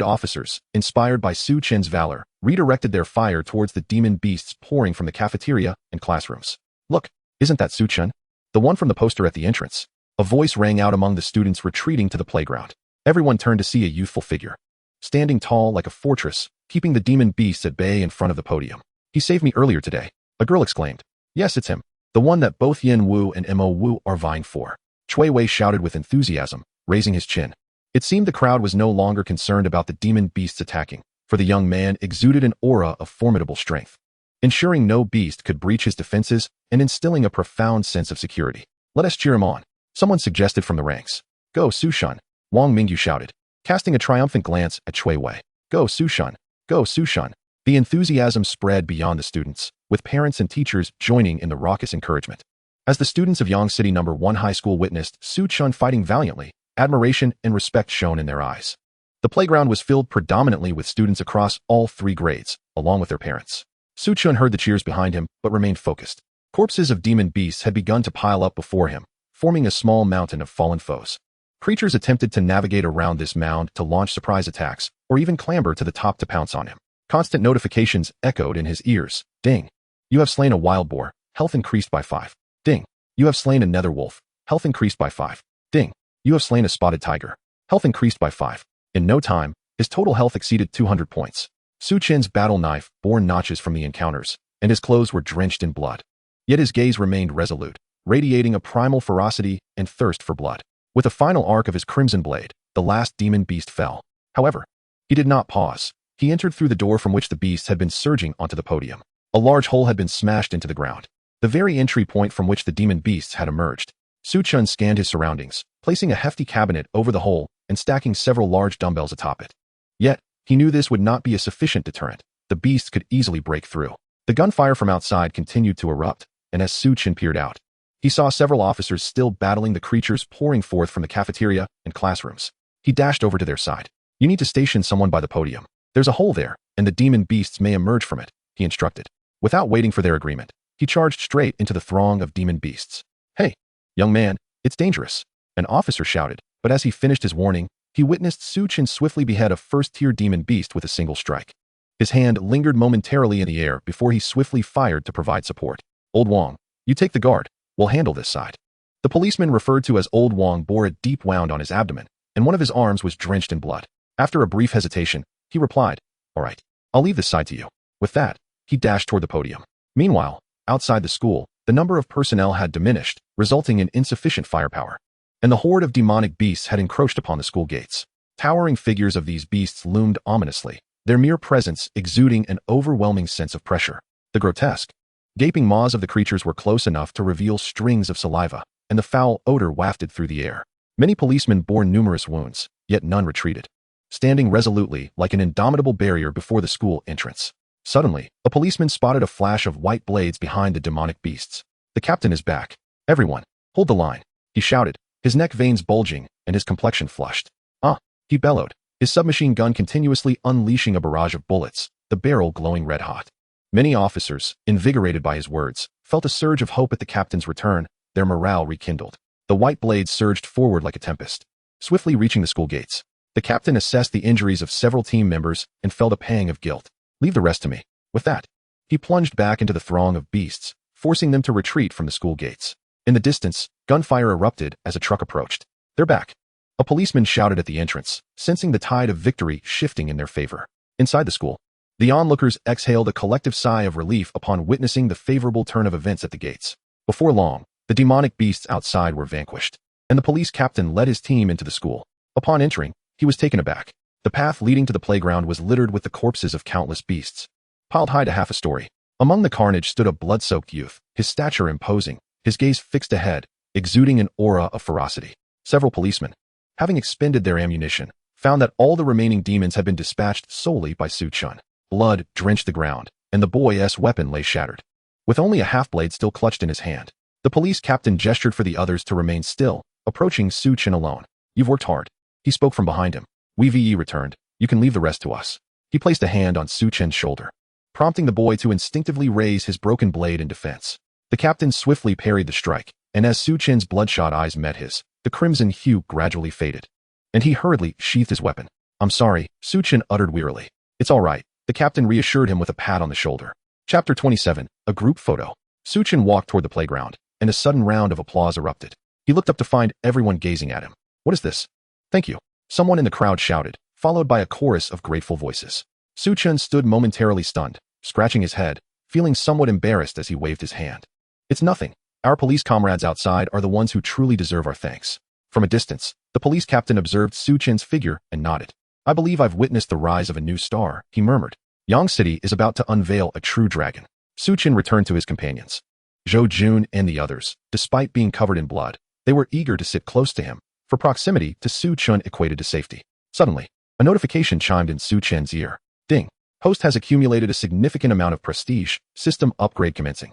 officers, inspired by Chen's valor, redirected their fire towards the demon beasts pouring from the cafeteria and classrooms. Look, isn't that Chen? The one from the poster at the entrance. A voice rang out among the students retreating to the playground. Everyone turned to see a youthful figure, standing tall like a fortress, keeping the demon beasts at bay in front of the podium. He saved me earlier today, a girl exclaimed. Yes, it's him, the one that both Yin Wu and Mo Wu are vying for, Chui Wei shouted with enthusiasm, raising his chin. It seemed the crowd was no longer concerned about the demon beasts attacking, for the young man exuded an aura of formidable strength, ensuring no beast could breach his defenses and instilling a profound sense of security. Let us cheer him on, someone suggested from the ranks. Go, Chen, Wang Mingyu shouted, casting a triumphant glance at Chui Wei. Go, Chen. Go, Chen. The enthusiasm spread beyond the students, with parents and teachers joining in the raucous encouragement. As the students of Yangcity No. 1 high school witnessed Chen fighting valiantly, admiration and respect shone in their eyes. The playground was filled predominantly with students across all 3 grades, along with their parents. Chen heard the cheers behind him, but remained focused. Corpses of demon beasts had begun to pile up before him, forming a small mountain of fallen foes. Creatures attempted to navigate around this mound to launch surprise attacks, or even clamber to the top to pounce on him. Constant notifications echoed in his ears. Ding. You have slain a wild boar, health increased by 5. Ding. You have slain a nether wolf, health increased by 5. Ding. You have slain a spotted tiger, health increased by 5. In no time, his total health exceeded 200 points. Chen's battle knife bore notches from the encounters, and his clothes were drenched in blood. Yet his gaze remained resolute, radiating a primal ferocity and thirst for blood. With a final arc of his crimson blade, the last demon beast fell. However, he did not pause. He entered through the door from which the beasts had been surging onto the podium. A large hole had been smashed into the ground, the very entry point from which the demon beasts had emerged. Chen scanned his surroundings, placing a hefty cabinet over the hole and stacking several large dumbbells atop it. Yet, he knew this would not be a sufficient deterrent. The beasts could easily break through. The gunfire from outside continued to erupt, and as Chen peered out, he saw several officers still battling the creatures pouring forth from the cafeteria and classrooms. He dashed over to their side. You need to station someone by the podium. There's a hole there, and the demon beasts may emerge from it, he instructed. Without waiting for their agreement, he charged straight into the throng of demon beasts. Hey, young man, it's dangerous. An officer shouted, but as he finished his warning, he witnessed Su Chen swiftly behead a first-tier demon beast with a single strike. His hand lingered momentarily in the air before he swiftly fired to provide support. Old Wong, you take the guard. We'll handle this side. The policeman referred to as Old Wong bore a deep wound on his abdomen, and one of his arms was drenched in blood. After a brief hesitation, he replied, all right, I'll leave this side to you. With that, he dashed toward the podium. Meanwhile, outside the school, the number of personnel had diminished, resulting in insufficient firepower. And the horde of demonic beasts had encroached upon the school gates. Towering figures of these beasts loomed ominously, their mere presence exuding an overwhelming sense of pressure. The grotesque, gaping maws of the creatures were close enough to reveal strings of saliva, and the foul odor wafted through the air. Many policemen bore numerous wounds, yet none retreated, standing resolutely like an indomitable barrier before the school entrance. Suddenly, a policeman spotted a flash of white blades behind the demonic beasts. The captain is back. Everyone, hold the line, he shouted, his neck veins bulging and his complexion flushed. He bellowed, his submachine gun continuously unleashing a barrage of bullets, the barrel glowing red-hot. Many officers, invigorated by his words, felt a surge of hope at the captain's return, their morale rekindled. The white blades surged forward like a tempest, swiftly reaching the school gates. The captain assessed the injuries of several team members and felt a pang of guilt. Leave the rest to me. With that, he plunged back into the throng of beasts, forcing them to retreat from the school gates. In the distance, gunfire erupted as a truck approached. They're back. A policeman shouted at the entrance, sensing the tide of victory shifting in their favor. Inside the school, the onlookers exhaled a collective sigh of relief upon witnessing the favorable turn of events at the gates. Before long, the demonic beasts outside were vanquished, and the police captain led his team into the school. Upon entering, he was taken aback. The path leading to the playground was littered with the corpses of countless beasts, piled high to half a story. Among the carnage stood a blood-soaked youth, his stature imposing, his gaze fixed ahead, exuding an aura of ferocity. Several policemen, having expended their ammunition, found that all the remaining demons had been dispatched solely by Su Chen. Blood drenched the ground, and the boy's weapon lay shattered. With only a half-blade still clutched in his hand, the police captain gestured for the others to remain still, approaching Su Chen alone. You've worked hard. He spoke from behind him. We returned. You can leave the rest to us. He placed a hand on Su Chen's shoulder, prompting the boy to instinctively raise his broken blade in defense. The captain swiftly parried the strike, and as Su Chen's bloodshot eyes met his, the crimson hue gradually faded, and he hurriedly sheathed his weapon. I'm sorry, Su Chen uttered wearily. It's all right, the captain reassured him with a pat on the shoulder. Chapter 27, A Group Photo. Su Chen walked toward the playground, and a sudden round of applause erupted. He looked up to find everyone gazing at him. What is this? Thank you, someone in the crowd shouted, followed by a chorus of grateful voices. Su Chen stood momentarily stunned, scratching his head, feeling somewhat embarrassed as he waved his hand. It's nothing. Our police comrades outside are the ones who truly deserve our thanks. From a distance, the police captain observed Su Chen's figure and nodded. I believe I've witnessed the rise of a new star, he murmured. Yang City is about to unveil a true dragon. Su Chen returned to his companions. Zhou Jun and the others, despite being covered in blood, they were eager to sit close to him, for proximity to Su Chen equated to safety. Suddenly, a notification chimed in Su Chen's ear. Ding. Host has accumulated a significant amount of prestige. System upgrade commencing.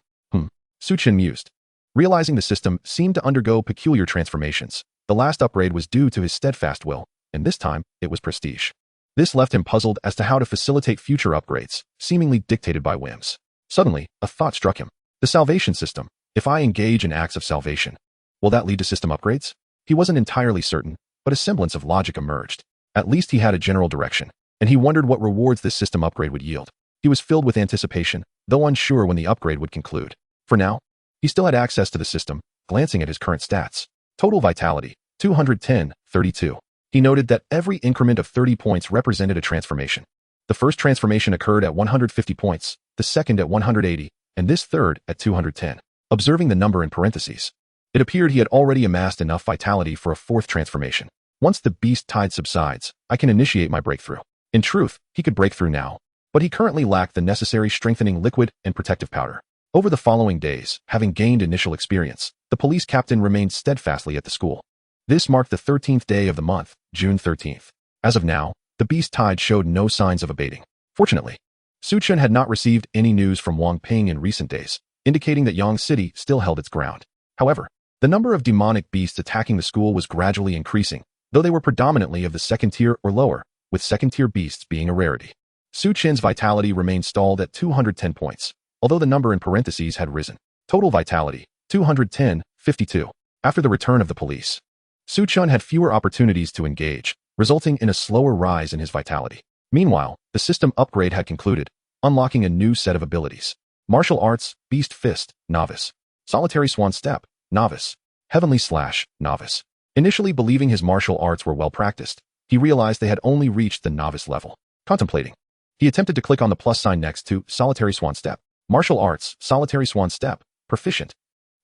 Su Chen mused. Realizing the system seemed to undergo peculiar transformations, the last upgrade was due to his steadfast will, and this time, it was prestige. This left him puzzled as to how to facilitate future upgrades, seemingly dictated by whims. Suddenly, a thought struck him. The salvation system. If I engage in acts of salvation, will that lead to system upgrades? He wasn't entirely certain, but a semblance of logic emerged. At least he had a general direction, and he wondered what rewards this system upgrade would yield. He was filled with anticipation, though unsure when the upgrade would conclude. For now, he still had access to the system, glancing at his current stats. Total vitality, 210/32. He noted that every increment of 30 points represented a transformation. The first transformation occurred at 150 points, the second at 180, and this third at 210. Observing the number in parentheses, it appeared he had already amassed enough vitality for a fourth transformation. Once the beast tide subsides, I can initiate my breakthrough. In truth, he could break through now, but he currently lacked the necessary strengthening liquid and protective powder. Over the following days, having gained initial experience, the police captain remained steadfastly at the school. This marked the 13th day of the month, June 13th. As of now, the beast tide showed no signs of abating. Fortunately, Su Chen had not received any news from Wang Ping in recent days, indicating that Yang City still held its ground. However, the number of demonic beasts attacking the school was gradually increasing, though they were predominantly of the second tier or lower, with second-tier beasts being a rarity. Su Chen's vitality remained stalled at 210 points, although the number in parentheses had risen. Total vitality, 210/52. After the return of the police, Su Chun had fewer opportunities to engage, resulting in a slower rise in his vitality. Meanwhile, the system upgrade had concluded, unlocking a new set of abilities. Martial Arts, Beast Fist, Novice. Solitary Swan Step, Novice. Heavenly Slash, Novice. Initially believing his martial arts were well practiced, he realized they had only reached the novice level. Contemplating, he attempted to click on the plus sign next to Solitary Swan Step. Martial Arts, Solitary Swan Step, Proficient.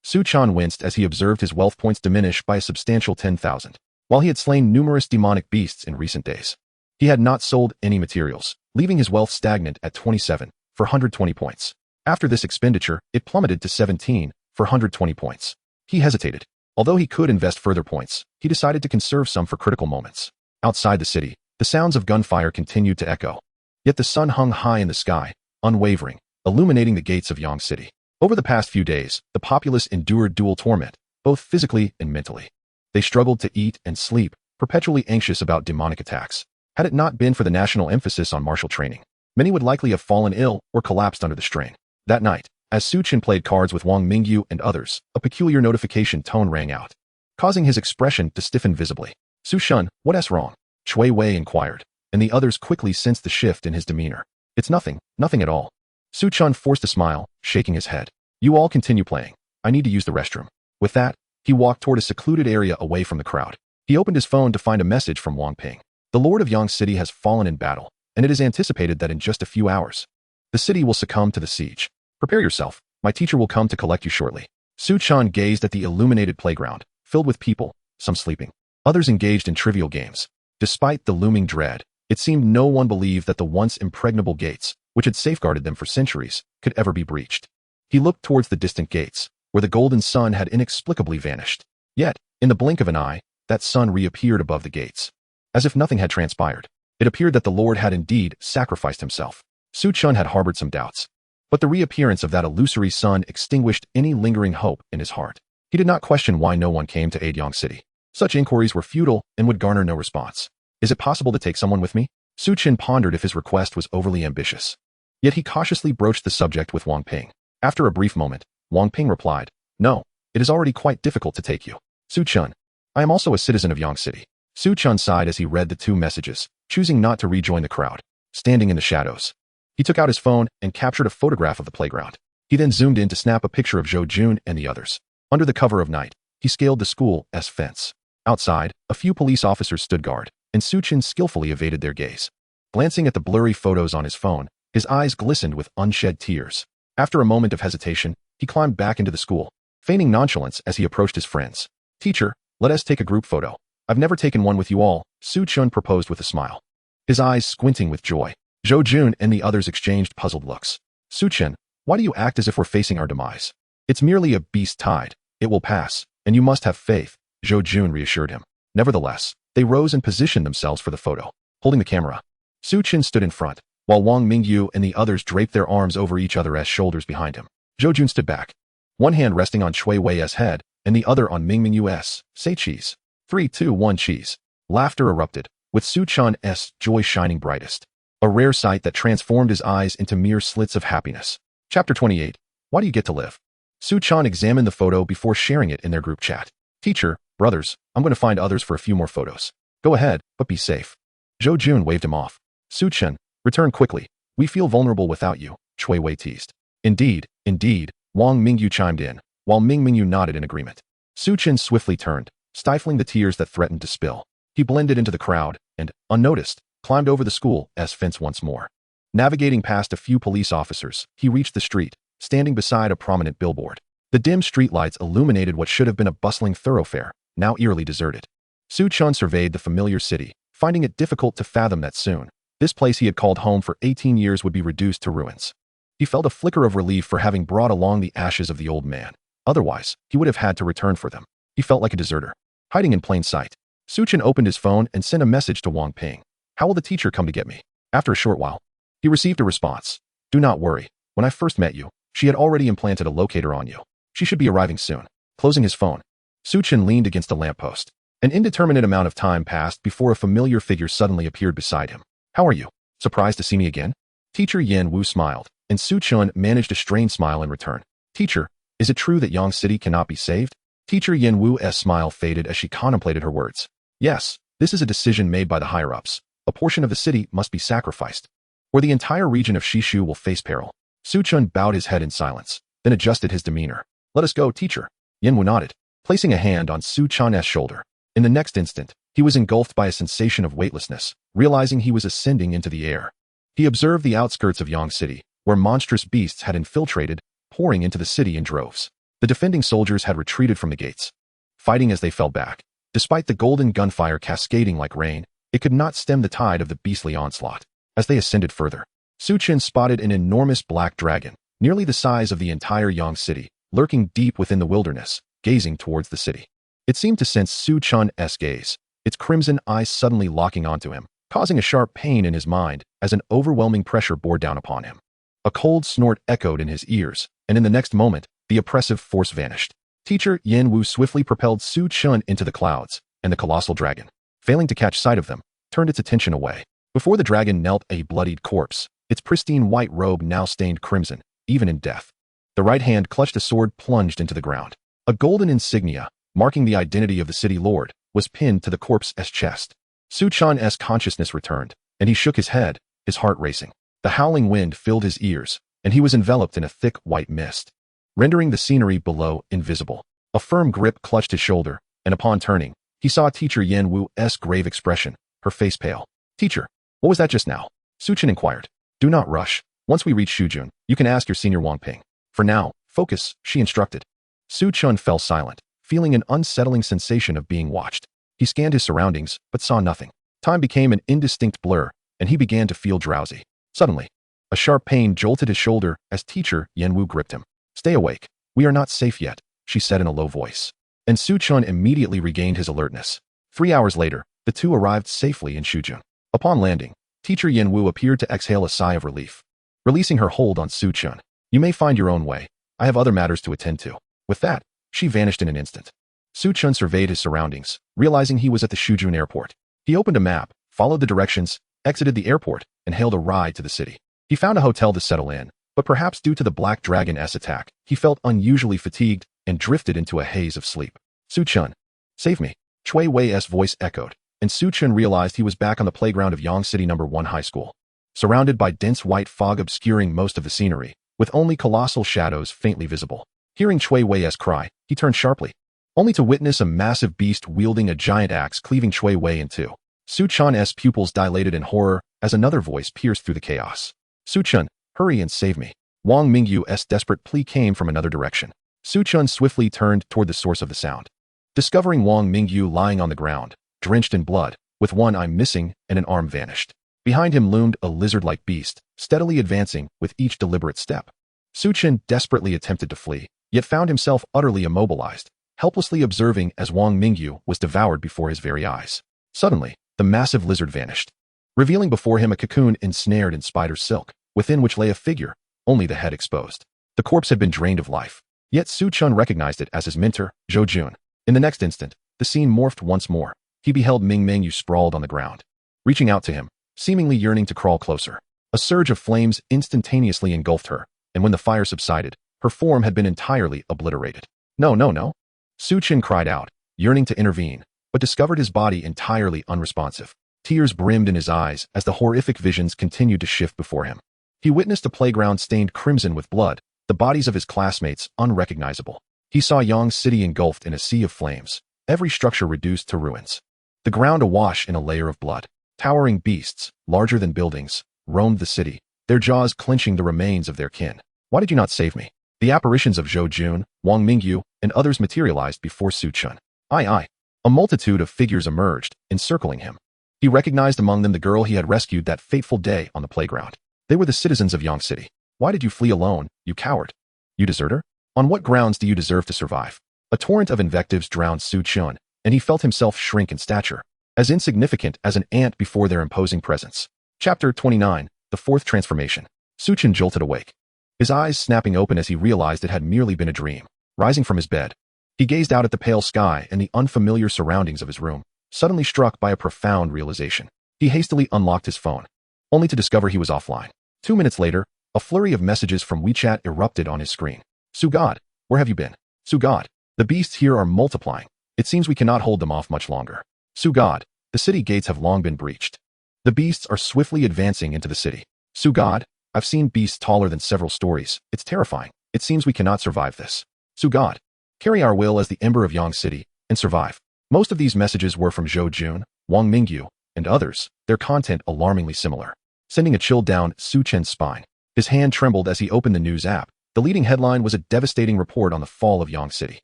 Su Chun winced as he observed his wealth points diminish by a substantial 10,000. While he had slain numerous demonic beasts in recent days, he had not sold any materials, leaving his wealth stagnant at 27 for 120 points. After this expenditure, it plummeted to 17 for 120 points. He hesitated. Although he could invest further points, he decided to conserve some for critical moments. Outside the city, the sounds of gunfire continued to echo. Yet the sun hung high in the sky, unwavering, illuminating the gates of Yang City. Over the past few days, the populace endured dual torment, both physically and mentally. They struggled to eat and sleep, perpetually anxious about demonic attacks. Had it not been for the national emphasis on martial training, many would likely have fallen ill or collapsed under the strain. That night, as Su Chen played cards with Wang Mingyu and others, a peculiar notification tone rang out, causing his expression to stiffen visibly. Su Chen, what's wrong? Chui Wei inquired, and the others quickly sensed the shift in his demeanor. It's nothing, nothing at all. Su Chen forced a smile, shaking his head. You all continue playing. I need to use the restroom. With that, he walked toward a secluded area away from the crowd. He opened his phone to find a message from Wang Ping. The Lord of Yang City has fallen in battle, and it is anticipated that in just a few hours, the city will succumb to the siege. Prepare yourself. My teacher will come to collect you shortly. Su Chen gazed at the illuminated playground, filled with people, some sleeping, others engaged in trivial games. Despite the looming dread, it seemed no one believed that the once impregnable gates, which had safeguarded them for centuries, could ever be breached. He looked towards the distant gates, where the golden sun had inexplicably vanished. Yet, in the blink of an eye, that sun reappeared above the gates. As if nothing had transpired, it appeared that the Lord had indeed sacrificed himself. Su Chen had harbored some doubts, but the reappearance of that illusory sun extinguished any lingering hope in his heart. He did not question why no one came to aid Yang City. Such inquiries were futile and would garner no response. Is it possible to take someone with me? Su Chen pondered if his request was overly ambitious. Yet he cautiously broached the subject with Wang Ping. After a brief moment, Wang Ping replied, No, it is already quite difficult to take you. Su Chen, I am also a citizen of Yang City. Su Chen sighed as he read the two messages, choosing not to rejoin the crowd. Standing in the shadows, he took out his phone and captured a photograph of the playground. He then zoomed in to snap a picture of Zhou Jun and the others. Under the cover of night, he scaled the school's fence. Outside, a few police officers stood guard, and Su Chen skillfully evaded their gaze. Glancing at the blurry photos on his phone, his eyes glistened with unshed tears. After a moment of hesitation, he climbed back into the school, feigning nonchalance as he approached his friends. Teacher, let us take a group photo. I've never taken one with you all, Su Chen proposed with a smile, his eyes squinting with joy. Zhou Jun and the others exchanged puzzled looks. Su Chen, why do you act as if we're facing our demise? It's merely a beast tide. It will pass, and you must have faith, Zhou Jun reassured him. Nevertheless, they rose and positioned themselves for the photo. Holding the camera, Su Chen stood in front, while Wang Mingyu and the others draped their arms over each other's shoulders behind him. Zhou Jun stood back, one hand resting on Chui Wei's head, and the other on Ming Mingyu's. Say cheese. 3, 2, 1 cheese. Laughter erupted, with Su Chen's joy shining brightest. A rare sight that transformed his eyes into mere slits of happiness. Chapter 28. Why do you get to live? Su Chen examined the photo before sharing it in their group chat. Teacher, brothers, I'm going to find others for a few more photos. Go ahead, but be safe. Zhou Jun waved him off. Su Chen, return quickly. We feel vulnerable without you, Chui Wei teased. Indeed, indeed, Wang Mingyu chimed in, while Ming Mingyu nodded in agreement. Su Chen swiftly turned, stifling the tears that threatened to spill. He blended into the crowd and, unnoticed, climbed over the school's fence once more. Navigating past a few police officers, he reached the street, standing beside a prominent billboard. The dim streetlights illuminated what should have been a bustling thoroughfare, now eerily deserted. Su Chen surveyed the familiar city, finding it difficult to fathom that soon, this place he had called home for 18 years would be reduced to ruins. He felt a flicker of relief for having brought along the ashes of the old man. Otherwise, he would have had to return for them. He felt like a deserter, hiding in plain sight. Su Chen opened his phone and sent a message to Wang Ping. How will the teacher come to get me? After a short while, he received a response. Do not worry. When I first met you, she had already implanted a locator on you. She should be arriving soon. Closing his phone, Su Chen leaned against a lamppost. An indeterminate amount of time passed before a familiar figure suddenly appeared beside him. How are you? Surprised to see me again? Teacher Yen Wu smiled, and Su Chen managed a strained smile in return. Teacher, is it true that Yang City cannot be saved? Teacher Yen Wu's smile faded as she contemplated her words. Yes, this is a decision made by the higher-ups. A portion of the city must be sacrificed, or the entire region of Shishu will face peril. Su Chun bowed his head in silence, then adjusted his demeanor. Let us go, teacher. Yen Wu nodded, placing a hand on Su Chun's shoulder. In the next instant, he was engulfed by a sensation of weightlessness, realizing he was ascending into the air. He observed the outskirts of Yang City, where monstrous beasts had infiltrated, pouring into the city in droves. The defending soldiers had retreated from the gates, fighting as they fell back. Despite the golden gunfire cascading like rain, it could not stem the tide of the beastly onslaught. As they ascended further, Su Chen spotted an enormous black dragon, nearly the size of the entire Yang City, lurking deep within the wilderness, gazing towards the city. It seemed to sense Su Chun's gaze, its crimson eyes suddenly locking onto him, causing a sharp pain in his mind as an overwhelming pressure bore down upon him. A cold snort echoed in his ears, and in the next moment, the oppressive force vanished. Teacher Yen Wu swiftly propelled Su Chun into the clouds, and the colossal dragon, failing to catch sight of them, turned its attention away. Before the dragon knelt a bloodied corpse, its pristine white robe now stained crimson, even in death. The right hand clutched a sword plunged into the ground. A golden insignia, marking the identity of the city lord, was pinned to the corpse's chest. Su Chun's consciousness returned, and he shook his head, his heart racing. The howling wind filled his ears, and he was enveloped in a thick white mist, rendering the scenery below invisible. A firm grip clutched his shoulder, and upon turning, he saw Teacher Yen Wu's grave expression, her face pale. Teacher, what was that just now? Su Chen inquired. Do not rush. Once we reach Shujun, you can ask your senior Wang Ping. For now, focus, she instructed. Su Chun fell silent, feeling an unsettling sensation of being watched. He scanned his surroundings, but saw nothing. Time became an indistinct blur, and he began to feel drowsy. Suddenly, a sharp pain jolted his shoulder as Teacher Yen Wu gripped him. Stay awake. We are not safe yet, she said in a low voice. And Su Chun immediately regained his alertness. 3 hours later, the two arrived safely in Shujun. Upon landing, Teacher Yen Wu appeared to exhale a sigh of relief, releasing her hold on Su Chun. You may find your own way. I have other matters to attend to. With that, she vanished in an instant. Su Chun surveyed his surroundings, realizing he was at the Shujun airport. He opened a map, followed the directions, exited the airport, and hailed a ride to the city. He found a hotel to settle in, but perhaps due to the Black Dragon's attack, he felt unusually fatigued and drifted into a haze of sleep. Su Chun, save me, Chui Wei's voice echoed, and Su Chun realized he was back on the playground of Yang City No. 1 High School. Surrounded by dense white fog obscuring most of the scenery, with only colossal shadows faintly visible. Hearing Chui Wei's cry, he turned sharply, only to witness a massive beast wielding a giant axe cleaving Chui Wei in two. Su Chun's pupils dilated in horror as another voice pierced through the chaos. Su Chun, hurry and save me. Wang Mingyu's desperate plea came from another direction. Su Chun swiftly turned toward the source of the sound. Discovering Wang Mingyu lying on the ground, drenched in blood, with one eye missing and an arm vanished. Behind him loomed a lizard-like beast, steadily advancing with each deliberate step. Su Chun desperately attempted to flee, yet found himself utterly immobilized, helplessly observing as Wang Mingyu was devoured before his very eyes. Suddenly, the massive lizard vanished, revealing before him a cocoon ensnared in spider silk, within which lay a figure, only the head exposed. The corpse had been drained of life, yet Su Chun recognized it as his mentor, Zhou Jun. In the next instant, the scene morphed once more. He beheld Ming Mengyu sprawled on the ground. Reaching out to him, seemingly yearning to crawl closer. A surge of flames instantaneously engulfed her, and when the fire subsided, her form had been entirely obliterated. No, no, no. Su Chun cried out, yearning to intervene, but discovered his body entirely unresponsive. Tears brimmed in his eyes as the horrific visions continued to shift before him. He witnessed a playground stained crimson with blood, the bodies of his classmates unrecognizable. He saw Yang City engulfed in a sea of flames, every structure reduced to ruins. The ground awash in a layer of blood. Towering beasts, larger than buildings, roamed the city, their jaws clenching the remains of their kin. Why did you not save me? The apparitions of Zhou Jun, Wang Mingyu, and others materialized before Su Chun. Aye. A multitude of figures emerged, encircling him. He recognized among them the girl he had rescued that fateful day on the playground. They were the citizens of Yang City. Why did you flee alone, you coward? You deserter? On what grounds do you deserve to survive? A torrent of invectives drowned Su Chun, and he felt himself shrink in stature, as insignificant as an ant before their imposing presence. Chapter 29, The Fourth Transformation. Su Chun jolted awake, his eyes snapping open as he realized it had merely been a dream. Rising from his bed, he gazed out at the pale sky and the unfamiliar surroundings of his room, suddenly struck by a profound realization. He hastily unlocked his phone, only to discover he was offline. 2 minutes later, a flurry of messages from WeChat erupted on his screen. Su God, where have you been? Su God. The beasts here are multiplying. It seems we cannot hold them off much longer. Su God, the city gates have long been breached. The beasts are swiftly advancing into the city. Su God, I've seen beasts taller than several stories. It's terrifying. It seems we cannot survive this. Su God, carry our will as the ember of Yang City and survive. Most of these messages were from Zhou Jun, Wang Mingyu, and others, their content alarmingly similar, sending a chill down Su Chen's spine. His hand trembled as he opened the news app. The leading headline was a devastating report on the fall of Yang City.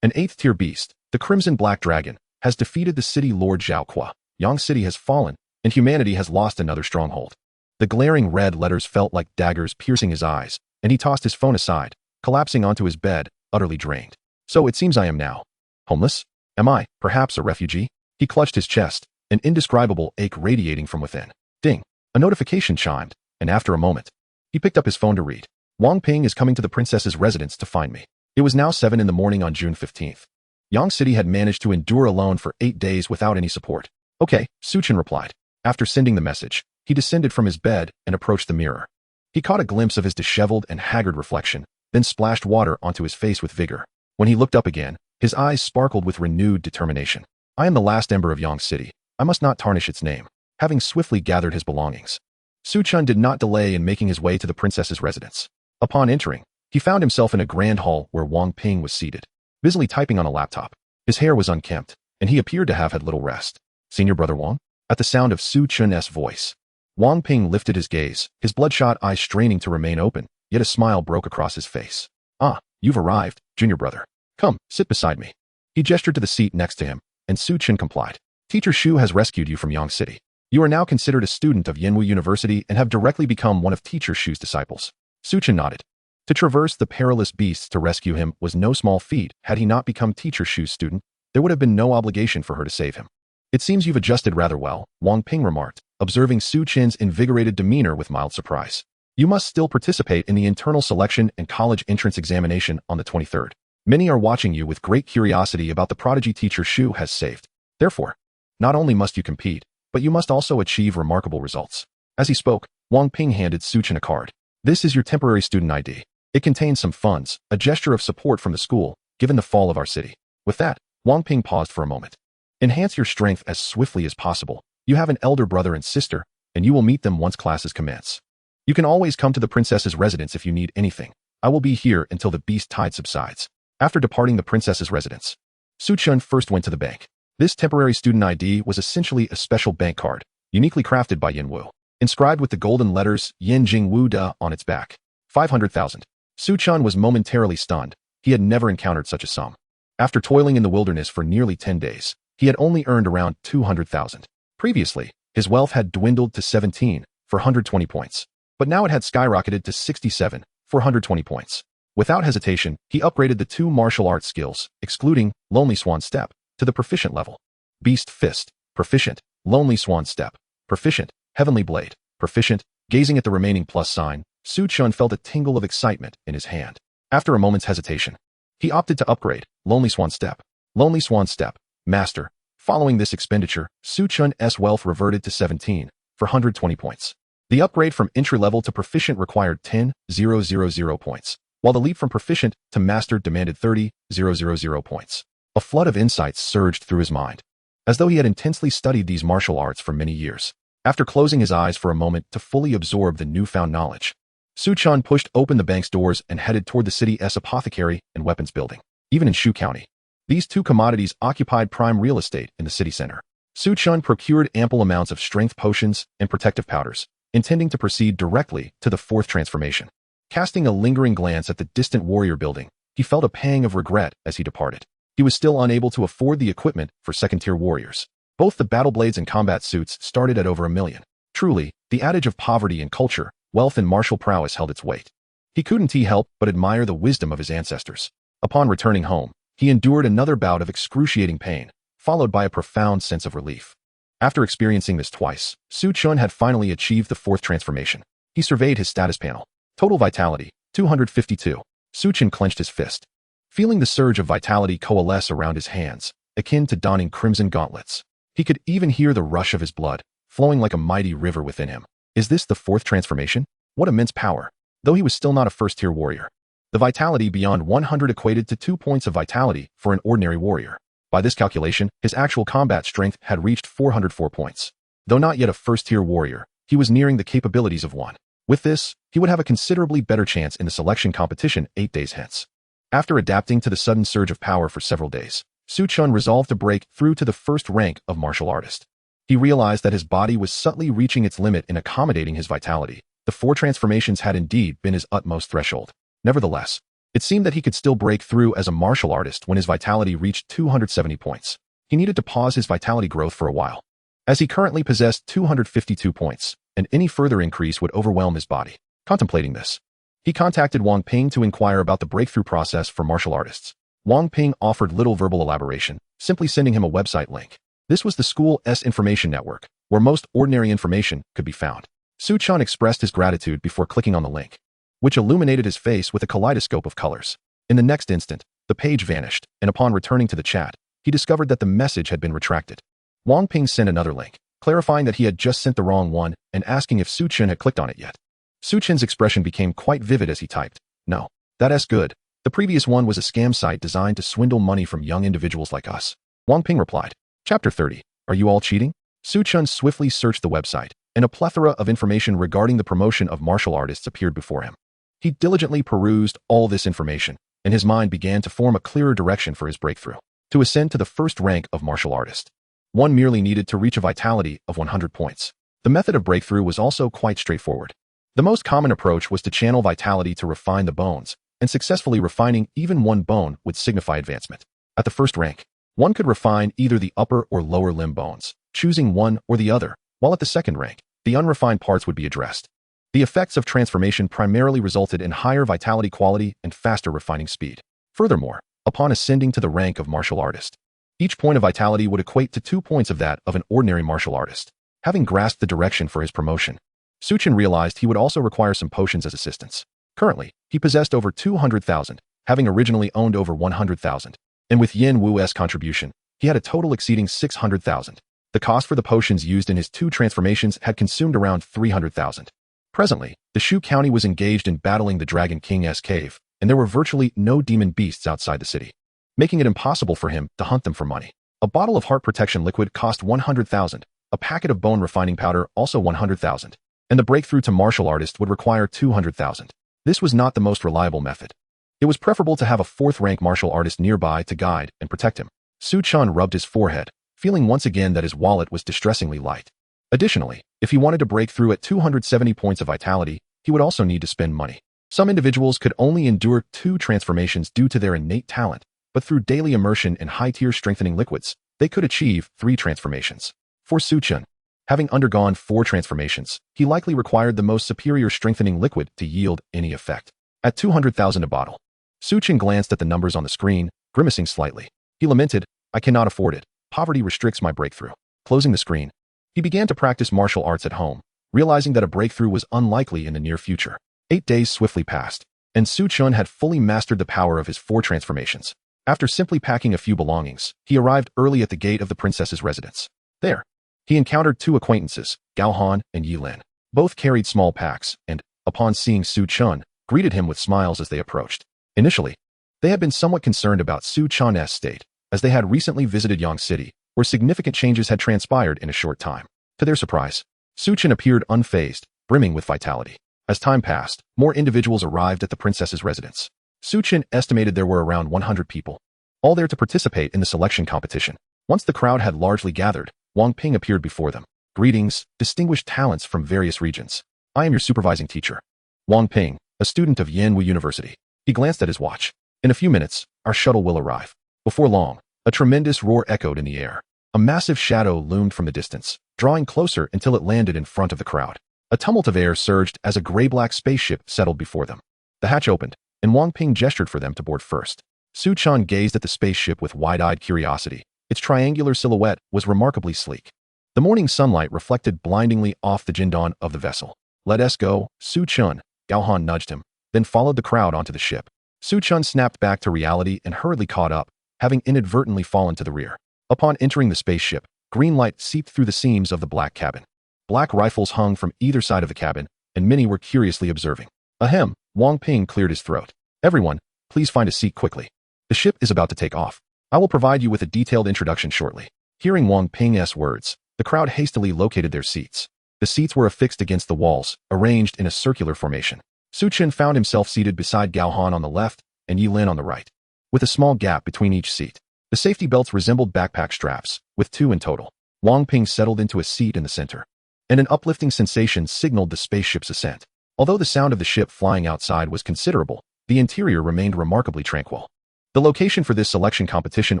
An 8th-tier beast, the Crimson Black Dragon, has defeated the city Lord Zhao Qua. Yang City has fallen, and humanity has lost another stronghold. The glaring red letters felt like daggers piercing his eyes, and he tossed his phone aside, collapsing onto his bed, utterly drained. So it seems I am now homeless? Am I, perhaps, a refugee? He clutched his chest, an indescribable ache radiating from within. Ding! A notification chimed, and after a moment, he picked up his phone to read. Wang Ping is coming to the princess's residence to find me. It was now 7 in the morning on June 15th. Yang City had managed to endure alone for 8 days without any support. Okay, Su Chen replied. After sending the message, he descended from his bed and approached the mirror. He caught a glimpse of his disheveled and haggard reflection, then splashed water onto his face with vigor. When he looked up again, his eyes sparkled with renewed determination. I am the last ember of Yang City. I must not tarnish its name. Having swiftly gathered his belongings, Su Chen did not delay in making his way to the princess's residence. Upon entering, he found himself in a grand hall where Wang Ping was seated, busily typing on a laptop. His hair was unkempt, and he appeared to have had little rest. Senior Brother Wang? At the sound of Su Chen's voice, Wang Ping lifted his gaze, his bloodshot eyes straining to remain open, yet a smile broke across his face. Ah, you've arrived, junior brother. Come, sit beside me. He gestured to the seat next to him, and Su Chen complied. Teacher Shu has rescued you from Yang City. You are now considered a student of Yanwu University and have directly become one of Teacher Shu's disciples. Su Chen nodded. To traverse the perilous beasts to rescue him was no small feat. Had he not become Teacher Shu's student, there would have been no obligation for her to save him. It seems you've adjusted rather well, Wang Ping remarked, observing Su Chen's invigorated demeanor with mild surprise. You must still participate in the internal selection and college entrance examination on the 23rd. Many are watching you with great curiosity about the prodigy Teacher Shu has saved. Therefore, not only must you compete, but you must also achieve remarkable results. As he spoke, Wang Ping handed Su Chen a card. This is your temporary student ID. It contains some funds, a gesture of support from the school, given the fall of our city. With that, Wang Ping paused for a moment. Enhance your strength as swiftly as possible. You have an elder brother and sister, and you will meet them once classes commence. You can always come to the princess's residence if you need anything. I will be here until the beast tide subsides. After departing the princess's residence, Su Chen first went to the bank. This temporary student ID was essentially a special bank card, uniquely crafted by Yanwu, inscribed with the golden letters Yin Jing Wu Da on its back. 500,000. Su Chen was momentarily stunned. He had never encountered such a sum. After toiling in the wilderness for nearly 10 days, he had only earned around 200,000. Previously, his wealth had dwindled to 17, 420 points. But now it had skyrocketed to 67, 420 points. Without hesitation, he upgraded the 2 martial arts skills, excluding Lonely Swan Step, to the proficient level. Beast Fist, proficient. Lonely Swan Step, proficient. Heavenly Blade, proficient. Gazing at the remaining plus sign, Su Chen felt a tingle of excitement in his hand. After a moment's hesitation, he opted to upgrade Lonely Swan Step. Lonely Swan Step, Master. Following this expenditure, Su Chen's wealth reverted to 17, 420 points. The upgrade from entry-level to proficient required 10,000 points, while the leap from proficient to master demanded 30,000 points. A flood of insights surged through his mind, as though he had intensely studied these martial arts for many years. After closing his eyes for a moment to fully absorb the newfound knowledge, Su Chen pushed open the bank's doors and headed toward the city's apothecary and weapons building. Even in Shu County, these 2 commodities occupied prime real estate in the city center. Su Chen procured ample amounts of strength potions and protective powders, intending to proceed directly to the 4th transformation. Casting a lingering glance at the distant warrior building, he felt a pang of regret as he departed. He was still unable to afford the equipment for second-tier warriors. Both the battle blades and combat suits started at over $1 million. Truly, the adage of poverty and culture, wealth and martial prowess held its weight. He couldn't help but admire the wisdom of his ancestors. Upon returning home, he endured another bout of excruciating pain, followed by a profound sense of relief. After experiencing this twice, Su Chen had finally achieved the 4th transformation. He surveyed his status panel. Total vitality, 252. Su Chen clenched his fist, feeling the surge of vitality coalesce around his hands, akin to donning crimson gauntlets. He could even hear the rush of his blood, flowing like a mighty river within him. Is this the 4th transformation? What immense power! Though he was still not a first-tier warrior, The vitality beyond 100 equated to 2 points of vitality for an ordinary warrior. By this calculation, his actual combat strength had reached 404 points. Though not yet a first-tier warrior, he was nearing the capabilities of one. With this, he would have a considerably better chance in the selection competition 8 days hence. After adapting to the sudden surge of power for several days, Chen resolved to break through to the first rank of martial artist. He realized that his body was subtly reaching its limit in accommodating his vitality. The 4 transformations had indeed been his utmost threshold. Nevertheless, it seemed that he could still break through as a martial artist when his vitality reached 270 points. He needed to pause his vitality growth for a while, as he currently possessed 252 points, and any further increase would overwhelm his body. Contemplating this, he contacted Wang Ping to inquire about the breakthrough process for martial artists. Wang Ping offered little verbal elaboration, simply sending him a website link. This was the school's information network, where most ordinary information could be found. Chen expressed his gratitude before clicking on the link, which illuminated his face with a kaleidoscope of colors. In the next instant, the page vanished, and upon returning to the chat, he discovered that the message had been retracted. Wang Ping sent another link, clarifying that he had just sent the wrong one and asking if Chen had clicked on it yet. Chen's expression became quite vivid as he typed, "No, that's good. The previous one was a scam site designed to swindle money from young individuals like us." Wang Ping replied, "Chapter 30. Are you all cheating?" Chen swiftly searched the website, and a plethora of information regarding the promotion of martial artists appeared before him. He diligently perused all this information, and his mind began to form a clearer direction for his breakthrough. To ascend to the first rank of martial artist, one merely needed to reach a vitality of 100 points. The method of breakthrough was also quite straightforward. The most common approach was to channel vitality to refine the bones, and successfully refining even one bone would signify advancement. At the first rank, one could refine either the upper or lower limb bones, choosing one or the other, while at the second rank, the unrefined parts would be addressed. The effects of transformation primarily resulted in higher vitality quality and faster refining speed. Furthermore, upon ascending to the rank of martial artist, each point of vitality would equate to 2 points of that of an ordinary martial artist. Having grasped the direction for his promotion, Chen realized he would also require some potions as assistance. Currently, he possessed over 200,000, having originally owned over 100,000. And with Yin Wu's contribution, he had a total exceeding 600,000. The cost for the potions used in his 2 transformations had consumed around 300,000. Presently, the Shu County was engaged in battling the Dragon King's cave, and there were virtually no demon beasts outside the city, making it impossible for him to hunt them for money. A bottle of heart protection liquid cost 100,000, a packet of bone refining powder also 100,000, and the breakthrough to martial artist would require 200,000. This was not the most reliable method. It was preferable to have a 4th-rank martial artist nearby to guide and protect him. Chen rubbed his forehead, feeling once again that his wallet was distressingly light. Additionally, if he wanted to break through at 270 points of vitality, he would also need to spend money. Some individuals could only endure 2 transformations due to their innate talent, but through daily immersion in high-tier strengthening liquids, they could achieve 3 transformations. For Chen, having undergone 4 transformations, he likely required the most superior strengthening liquid to yield any effect. At 200,000 a bottle, Chen glanced at the numbers on the screen, grimacing slightly. He lamented, "I cannot afford it. Poverty restricts my breakthrough." Closing the screen, he began to practice martial arts at home, realizing that a breakthrough was unlikely in the near future. 8 days swiftly passed, and Chen had fully mastered the power of his 4 transformations. After simply packing a few belongings, he arrived early at the gate of the princess's residence. There, he encountered 2 acquaintances, Gao Han and Yi Lin. Both carried small packs, and, upon seeing Chen, greeted him with smiles as they approached. Initially, they had been somewhat concerned about Chen's state, as they had recently visited Yang City, where significant changes had transpired in a short time. To their surprise, Chen appeared unfazed, brimming with vitality. As time passed, more individuals arrived at the princess's residence. Chen estimated there were around 100 people, all there to participate in the selection competition. Once the crowd had largely gathered, Wang Ping appeared before them. "Greetings, distinguished talents from various regions. I am your supervising teacher, Wang Ping, a student of Yanwu University." He glanced at his watch. "In a few minutes, our shuttle will arrive." Before long, a tremendous roar echoed in the air. A massive shadow loomed from the distance, drawing closer until it landed in front of the crowd. A tumult of air surged as a gray-black spaceship settled before them. The hatch opened, and Wang Ping gestured for them to board first. Chen gazed at the spaceship with wide-eyed curiosity. Its triangular silhouette was remarkably sleek. The morning sunlight reflected blindingly off the jindan of the vessel. "Let us go, Chen," Gao Han nudged him, then followed the crowd onto the ship. Chen snapped back to reality and hurriedly caught up, having inadvertently fallen to the rear. Upon entering the spaceship, green light seeped through the seams of the black cabin. Black rifles hung from either side of the cabin, and many were curiously observing. Ahem, Wang Ping cleared his throat. Everyone, please find a seat quickly. The ship is about to take off. I will provide you with a detailed introduction shortly. Hearing Wang Ping's words, the crowd hastily located their seats. The seats were affixed against the walls, arranged in a circular formation. Chen found himself seated beside Gao Han on the left and Yi Lin on the right, with a small gap between each seat. The safety belts resembled backpack straps, with 2 in total. Wang Ping settled into a seat in the center, and an uplifting sensation signaled the spaceship's ascent. Although the sound of the ship flying outside was considerable, the interior remained remarkably tranquil. The location for this selection competition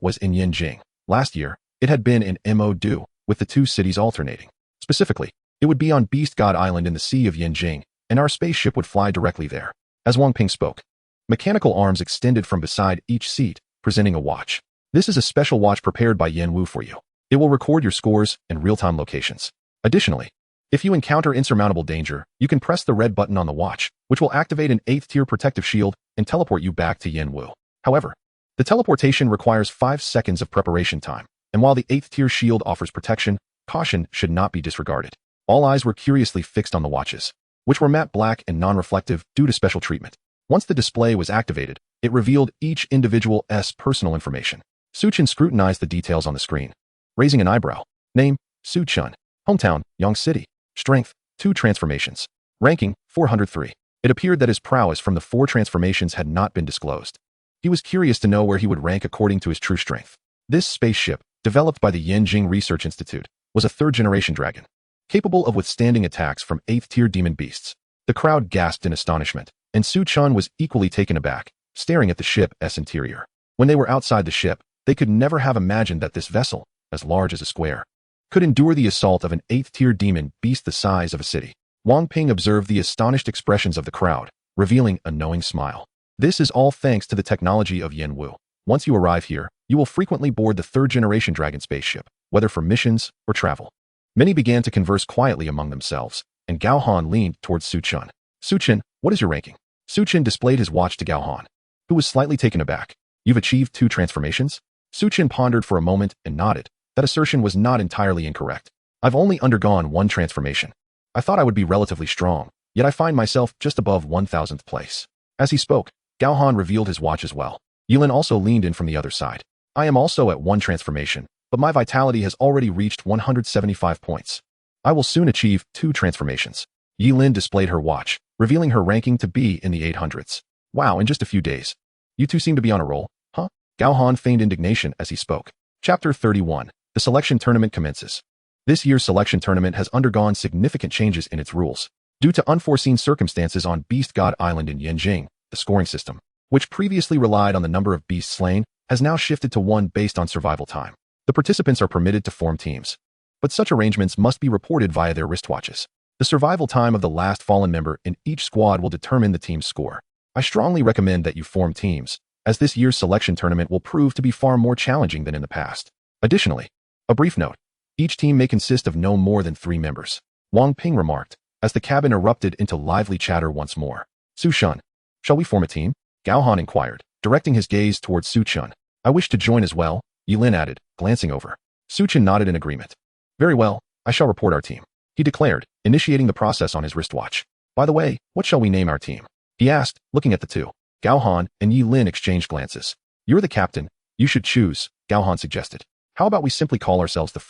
was in Yanjing. Last year, it had been in Mo-Du, with the 2 cities alternating. Specifically, it would be on Beast God Island in the Sea of Yanjing, and our spaceship would fly directly there. As Wang Ping spoke, mechanical arms extended from beside each seat, presenting a watch. This is a special watch prepared by Yan Wu for you. It will record your scores and real-time locations. Additionally, if you encounter insurmountable danger, you can press the red button on the watch, which will activate an 8th-tier protective shield and teleport you back to Yan Wu. However, the teleportation requires 5 seconds of preparation time, and while the 8th-tier shield offers protection, caution should not be disregarded. All eyes were curiously fixed on the watches, which were matte black and non-reflective due to special treatment. Once the display was activated, it revealed each individual's personal information. Chen scrutinized the details on the screen, raising an eyebrow. Name, Chen. Hometown, Yang City. Strength, 2 transformations. Ranking, 403. It appeared that his prowess from the 4 transformations had not been disclosed. He was curious to know where he would rank according to his true strength. This spaceship, developed by the Yanjing Research Institute, was a 3rd-generation dragon, capable of withstanding attacks from 8th-tier demon beasts. The crowd gasped in astonishment, and Chen was equally taken aback, staring at the ship's interior. When they were outside the ship, they could never have imagined that this vessel, as large as a square, could endure the assault of an 8th-tier demon beast the size of a city. Wang Ping observed the astonished expressions of the crowd, revealing a knowing smile. This is all thanks to the technology of Yan Wu. Once you arrive here, you will frequently board the 3rd-generation dragon spaceship, whether for missions or travel. Many began to converse quietly among themselves, and Gao Han leaned towards Chen. Chen, what is your ranking? Chen displayed his watch to Gao Han, who was slightly taken aback. You've achieved 2 transformations? Chen pondered for a moment and nodded. That assertion was not entirely incorrect. I've only undergone 1 transformation. I thought I would be relatively strong, yet I find myself just above 1000th place. As he spoke, Gao Han revealed his watch as well. Yi Lin also leaned in from the other side. I am also at 1 transformation, but my vitality has already reached 175 points. I will soon achieve 2 transformations. Yi Lin displayed her watch, revealing her ranking to be in the 800s. Wow, in just a few days. You 2 seem to be on a roll, huh? Gao Han feigned indignation as he spoke. Chapter 31. The selection tournament commences. This year's selection tournament has undergone significant changes in its rules. Due to unforeseen circumstances on Beast God Island in Yanjing, the scoring system, which previously relied on the number of beasts slain, has now shifted to one based on survival time. The participants are permitted to form teams, but such arrangements must be reported via their wristwatches. The survival time of the last fallen member in each squad will determine the team's score. I strongly recommend that you form teams, as this year's selection tournament will prove to be far more challenging than in the past. Additionally, a brief note. Each team may consist of no more than 3 members. Wang Ping remarked, as the cabin erupted into lively chatter once more. Chen, shall we form a team? Gao Han inquired, directing his gaze towards Chen. I wish to join as well, Yi Lin added, glancing over. Chen nodded in agreement. Very well, I shall report our team, he declared, initiating the process on his wristwatch. By the way, what shall we name our team? He asked, looking at the 2. Gao Han and Yi Lin exchanged glances. You're the captain. You should choose, Gao Han suggested. How about we simply call ourselves the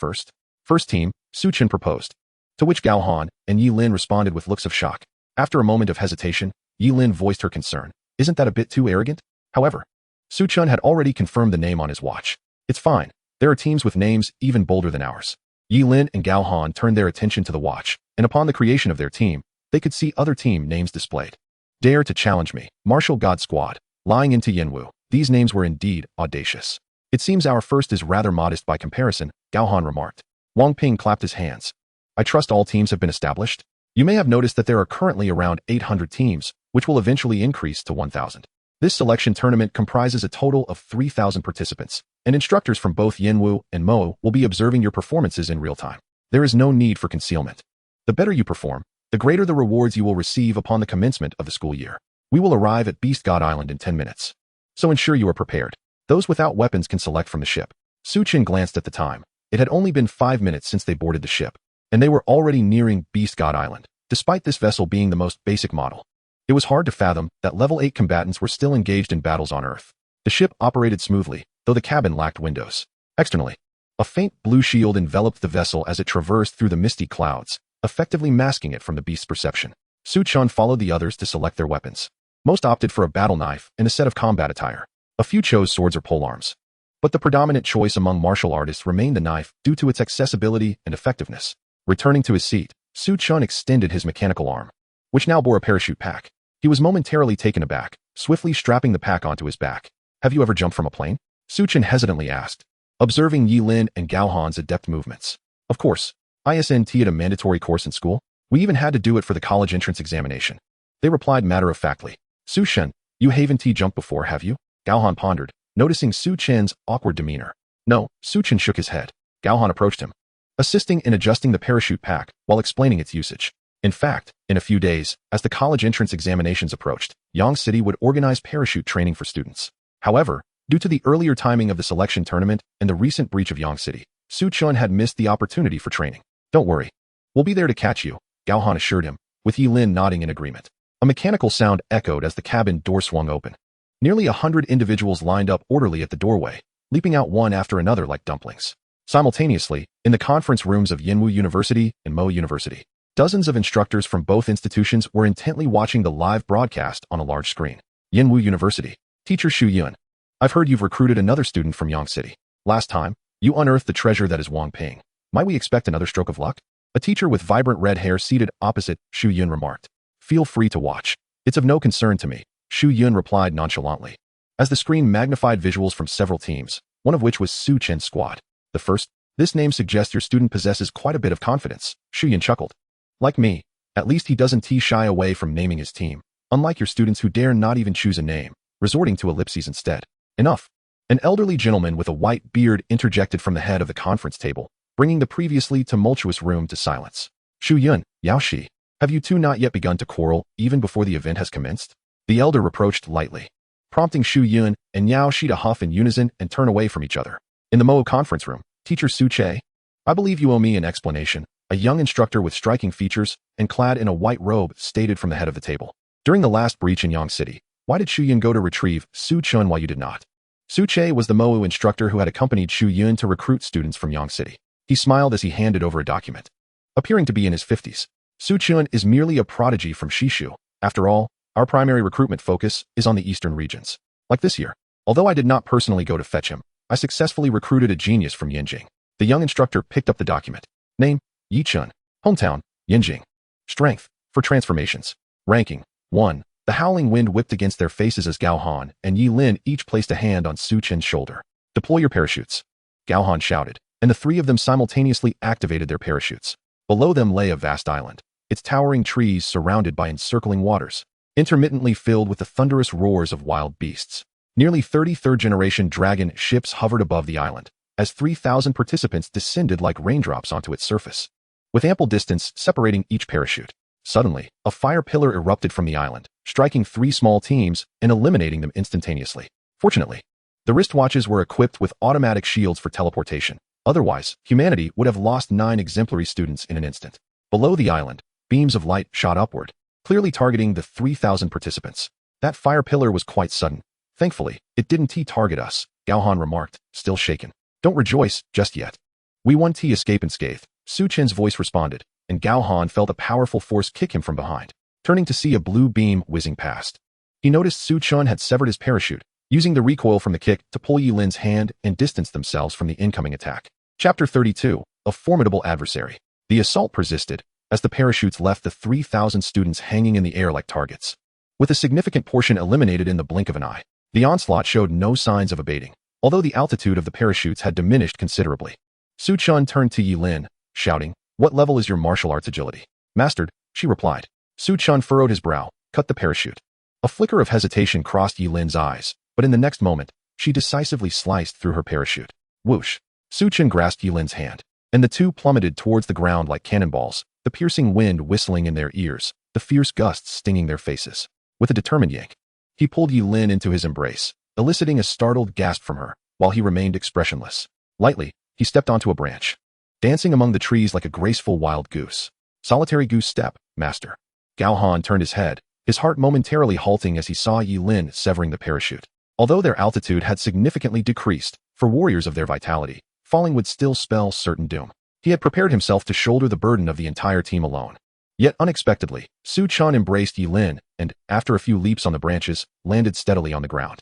First team, Chen proposed. To which Gao Han and Yi Lin responded with looks of shock. After a moment of hesitation, Yi Lin voiced her concern. Isn't that a bit too arrogant? However, Chen had already confirmed the name on his watch. It's fine. There are teams with names even bolder than ours. Yi Lin and Gao Han turned their attention to the watch, and upon the creation of their team, they could see other team names displayed. Dare to challenge me, Martial God Squad, lying into Yanwu. These names were indeed audacious. It seems our first is rather modest by comparison, Gao Han remarked. Wang Ping clapped his hands. I trust all teams have been established. You may have noticed that there are currently around 800 teams, which will eventually increase to 1,000. This selection tournament comprises a total of 3,000 participants, and instructors from both Yanwu and Mo will be observing your performances in real time. There is no need for concealment. The better you perform, the greater the rewards you will receive upon the commencement of the school year. We will arrive at Beast God Island in 10 minutes. So ensure you are prepared. Those without weapons can select from the ship. Chen glanced at the time. It had only been 5 minutes since they boarded the ship, and they were already nearing Beast God Island, despite this vessel being the most basic model. It was hard to fathom that level 8 combatants were still engaged in battles on Earth. The ship operated smoothly, though the cabin lacked windows. Externally, a faint blue shield enveloped the vessel as it traversed through the misty clouds, effectively masking it from the beast's perception. Chen followed the others to select their weapons. Most opted for a battle knife and a set of combat attire. A few chose swords or polearms. But the predominant choice among martial artists remained the knife due to its accessibility and effectiveness. Returning to his seat, Chen extended his mechanical arm, which now bore a parachute pack. He was momentarily taken aback, swiftly strapping the pack onto his back. Have you ever jumped from a plane? Chen hesitantly asked, observing Yi Lin and Gao Han's adept movements. Of course, ISNT at a mandatory course in school. We even had to do it for the college entrance examination. They replied matter-of-factly. Chen, you haven't jumped before, have you? Gao Han pondered, noticing Chen's awkward demeanor. No, Chen shook his head. Gao Han approached him, assisting in adjusting the parachute pack while explaining its usage. In fact, in a few days, as the college entrance examinations approached, Yang City would organize parachute training for students. However, due to the earlier timing of the selection tournament and the recent breach of Yang City, Chen had missed the opportunity for training. Don't worry. We'll be there to catch you, Gao Han assured him, with Yi Lin nodding in agreement. A mechanical sound echoed as the cabin door swung open. Nearly 100 individuals lined up orderly at the doorway, leaping out one after another like dumplings. Simultaneously, in the conference rooms of Yanwu University and Mo University, dozens of instructors from both institutions were intently watching the live broadcast on a large screen. Yanwu University. Teacher Xu Yun. I've heard you've recruited another student from Yang City. Last time, you unearthed the treasure that is Wang Ping. Might we expect another stroke of luck? A teacher with vibrant red hair seated opposite Xu Yun remarked. Feel free to watch. It's of no concern to me, Xu Yun replied nonchalantly. As the screen magnified visuals from several teams, one of which was Chen's squad. The first, this name suggests your student possesses quite a bit of confidence, Xu Yun chuckled. Like me, at least he doesn't shy away from naming his team, unlike your students who dare not even choose a name, resorting to ellipses instead. Enough. An elderly gentleman with a white beard interjected from the head of the conference table, bringing the previously tumultuous room to silence. Xu Yun, Yao Shi, have you two not yet begun to quarrel, even before the event has commenced? The elder reproached lightly, prompting Xu Yun and Yao Shi to huff in unison and turn away from each other. In the Mo conference room, teacher Su Che, I believe you owe me an explanation, a young instructor with striking features and clad in a white robe stated from the head of the table. During the last breach in Yang City, why did Xu Yun go to retrieve Su Chun while you did not? Su Che was the Mo instructor who had accompanied Xu Yun to recruit students from Yang City. He smiled as he handed over a document. Appearing to be in his 50s, Su Chun is merely a prodigy from Shishu. After all, our primary recruitment focus is on the eastern regions. Like this year, although I did not personally go to fetch him, I successfully recruited a genius from Yanjing. The young instructor picked up the document. Name, Yi Chun. Hometown, Yanjing. Strength, for transformations. Ranking, 1. The howling wind whipped against their faces as Gao Han and Yi Lin each placed a hand on Su Chen's shoulder. Deploy your parachutes. Gao Han shouted, and the three of them simultaneously activated their parachutes. Below them lay a vast island, its towering trees surrounded by encircling waters, intermittently filled with the thunderous roars of wild beasts. Nearly 30 third-generation dragon ships hovered above the island, as 3,000 participants descended like raindrops onto its surface. With ample distance separating each parachute, suddenly, a fire pillar erupted from the island, striking 3 small teams and eliminating them instantaneously. Fortunately, the wristwatches were equipped with automatic shields for teleportation. Otherwise, humanity would have lost 9 exemplary students in an instant. Below the island, beams of light shot upward, clearly targeting the 3,000 participants. That fire pillar was quite sudden. Thankfully, it didn't target us, Gao Han remarked, still shaken. Don't rejoice just yet. We won't escape unscathed, Su Chen's voice responded, and Gao Han felt a powerful force kick him from behind, turning to see a blue beam whizzing past. He noticed Su Chen had severed his parachute, using the recoil from the kick to pull Yi Lin's hand and distance themselves from the incoming attack. Chapter 32, A Formidable Adversary. The assault persisted, as the parachutes left the 3,000 students hanging in the air like targets. With a significant portion eliminated in the blink of an eye, the onslaught showed no signs of abating, although the altitude of the parachutes had diminished considerably. Su Chen turned to Yi Lin, shouting, What level is your martial arts agility? Mastered, she replied. Su Chen furrowed his brow, cut the parachute. A flicker of hesitation crossed Yi Lin's eyes, but in the next moment, she decisively sliced through her parachute. Whoosh! Su Chen grasped Yi Lin's hand, and the two plummeted towards the ground like cannonballs, the piercing wind whistling in their ears, the fierce gusts stinging their faces. With a determined yank, he pulled Yi Lin into his embrace, eliciting a startled gasp from her, while he remained expressionless. Lightly, he stepped onto a branch, dancing among the trees like a graceful wild goose. Solitary goose step, master. Gao Han turned his head, his heart momentarily halting as he saw Yi Lin severing the parachute. Although their altitude had significantly decreased, for warriors of their vitality, falling would still spell certain doom. He had prepared himself to shoulder the burden of the entire team alone. Yet unexpectedly, Su Chen embraced Yi Lin and, after a few leaps on the branches, landed steadily on the ground.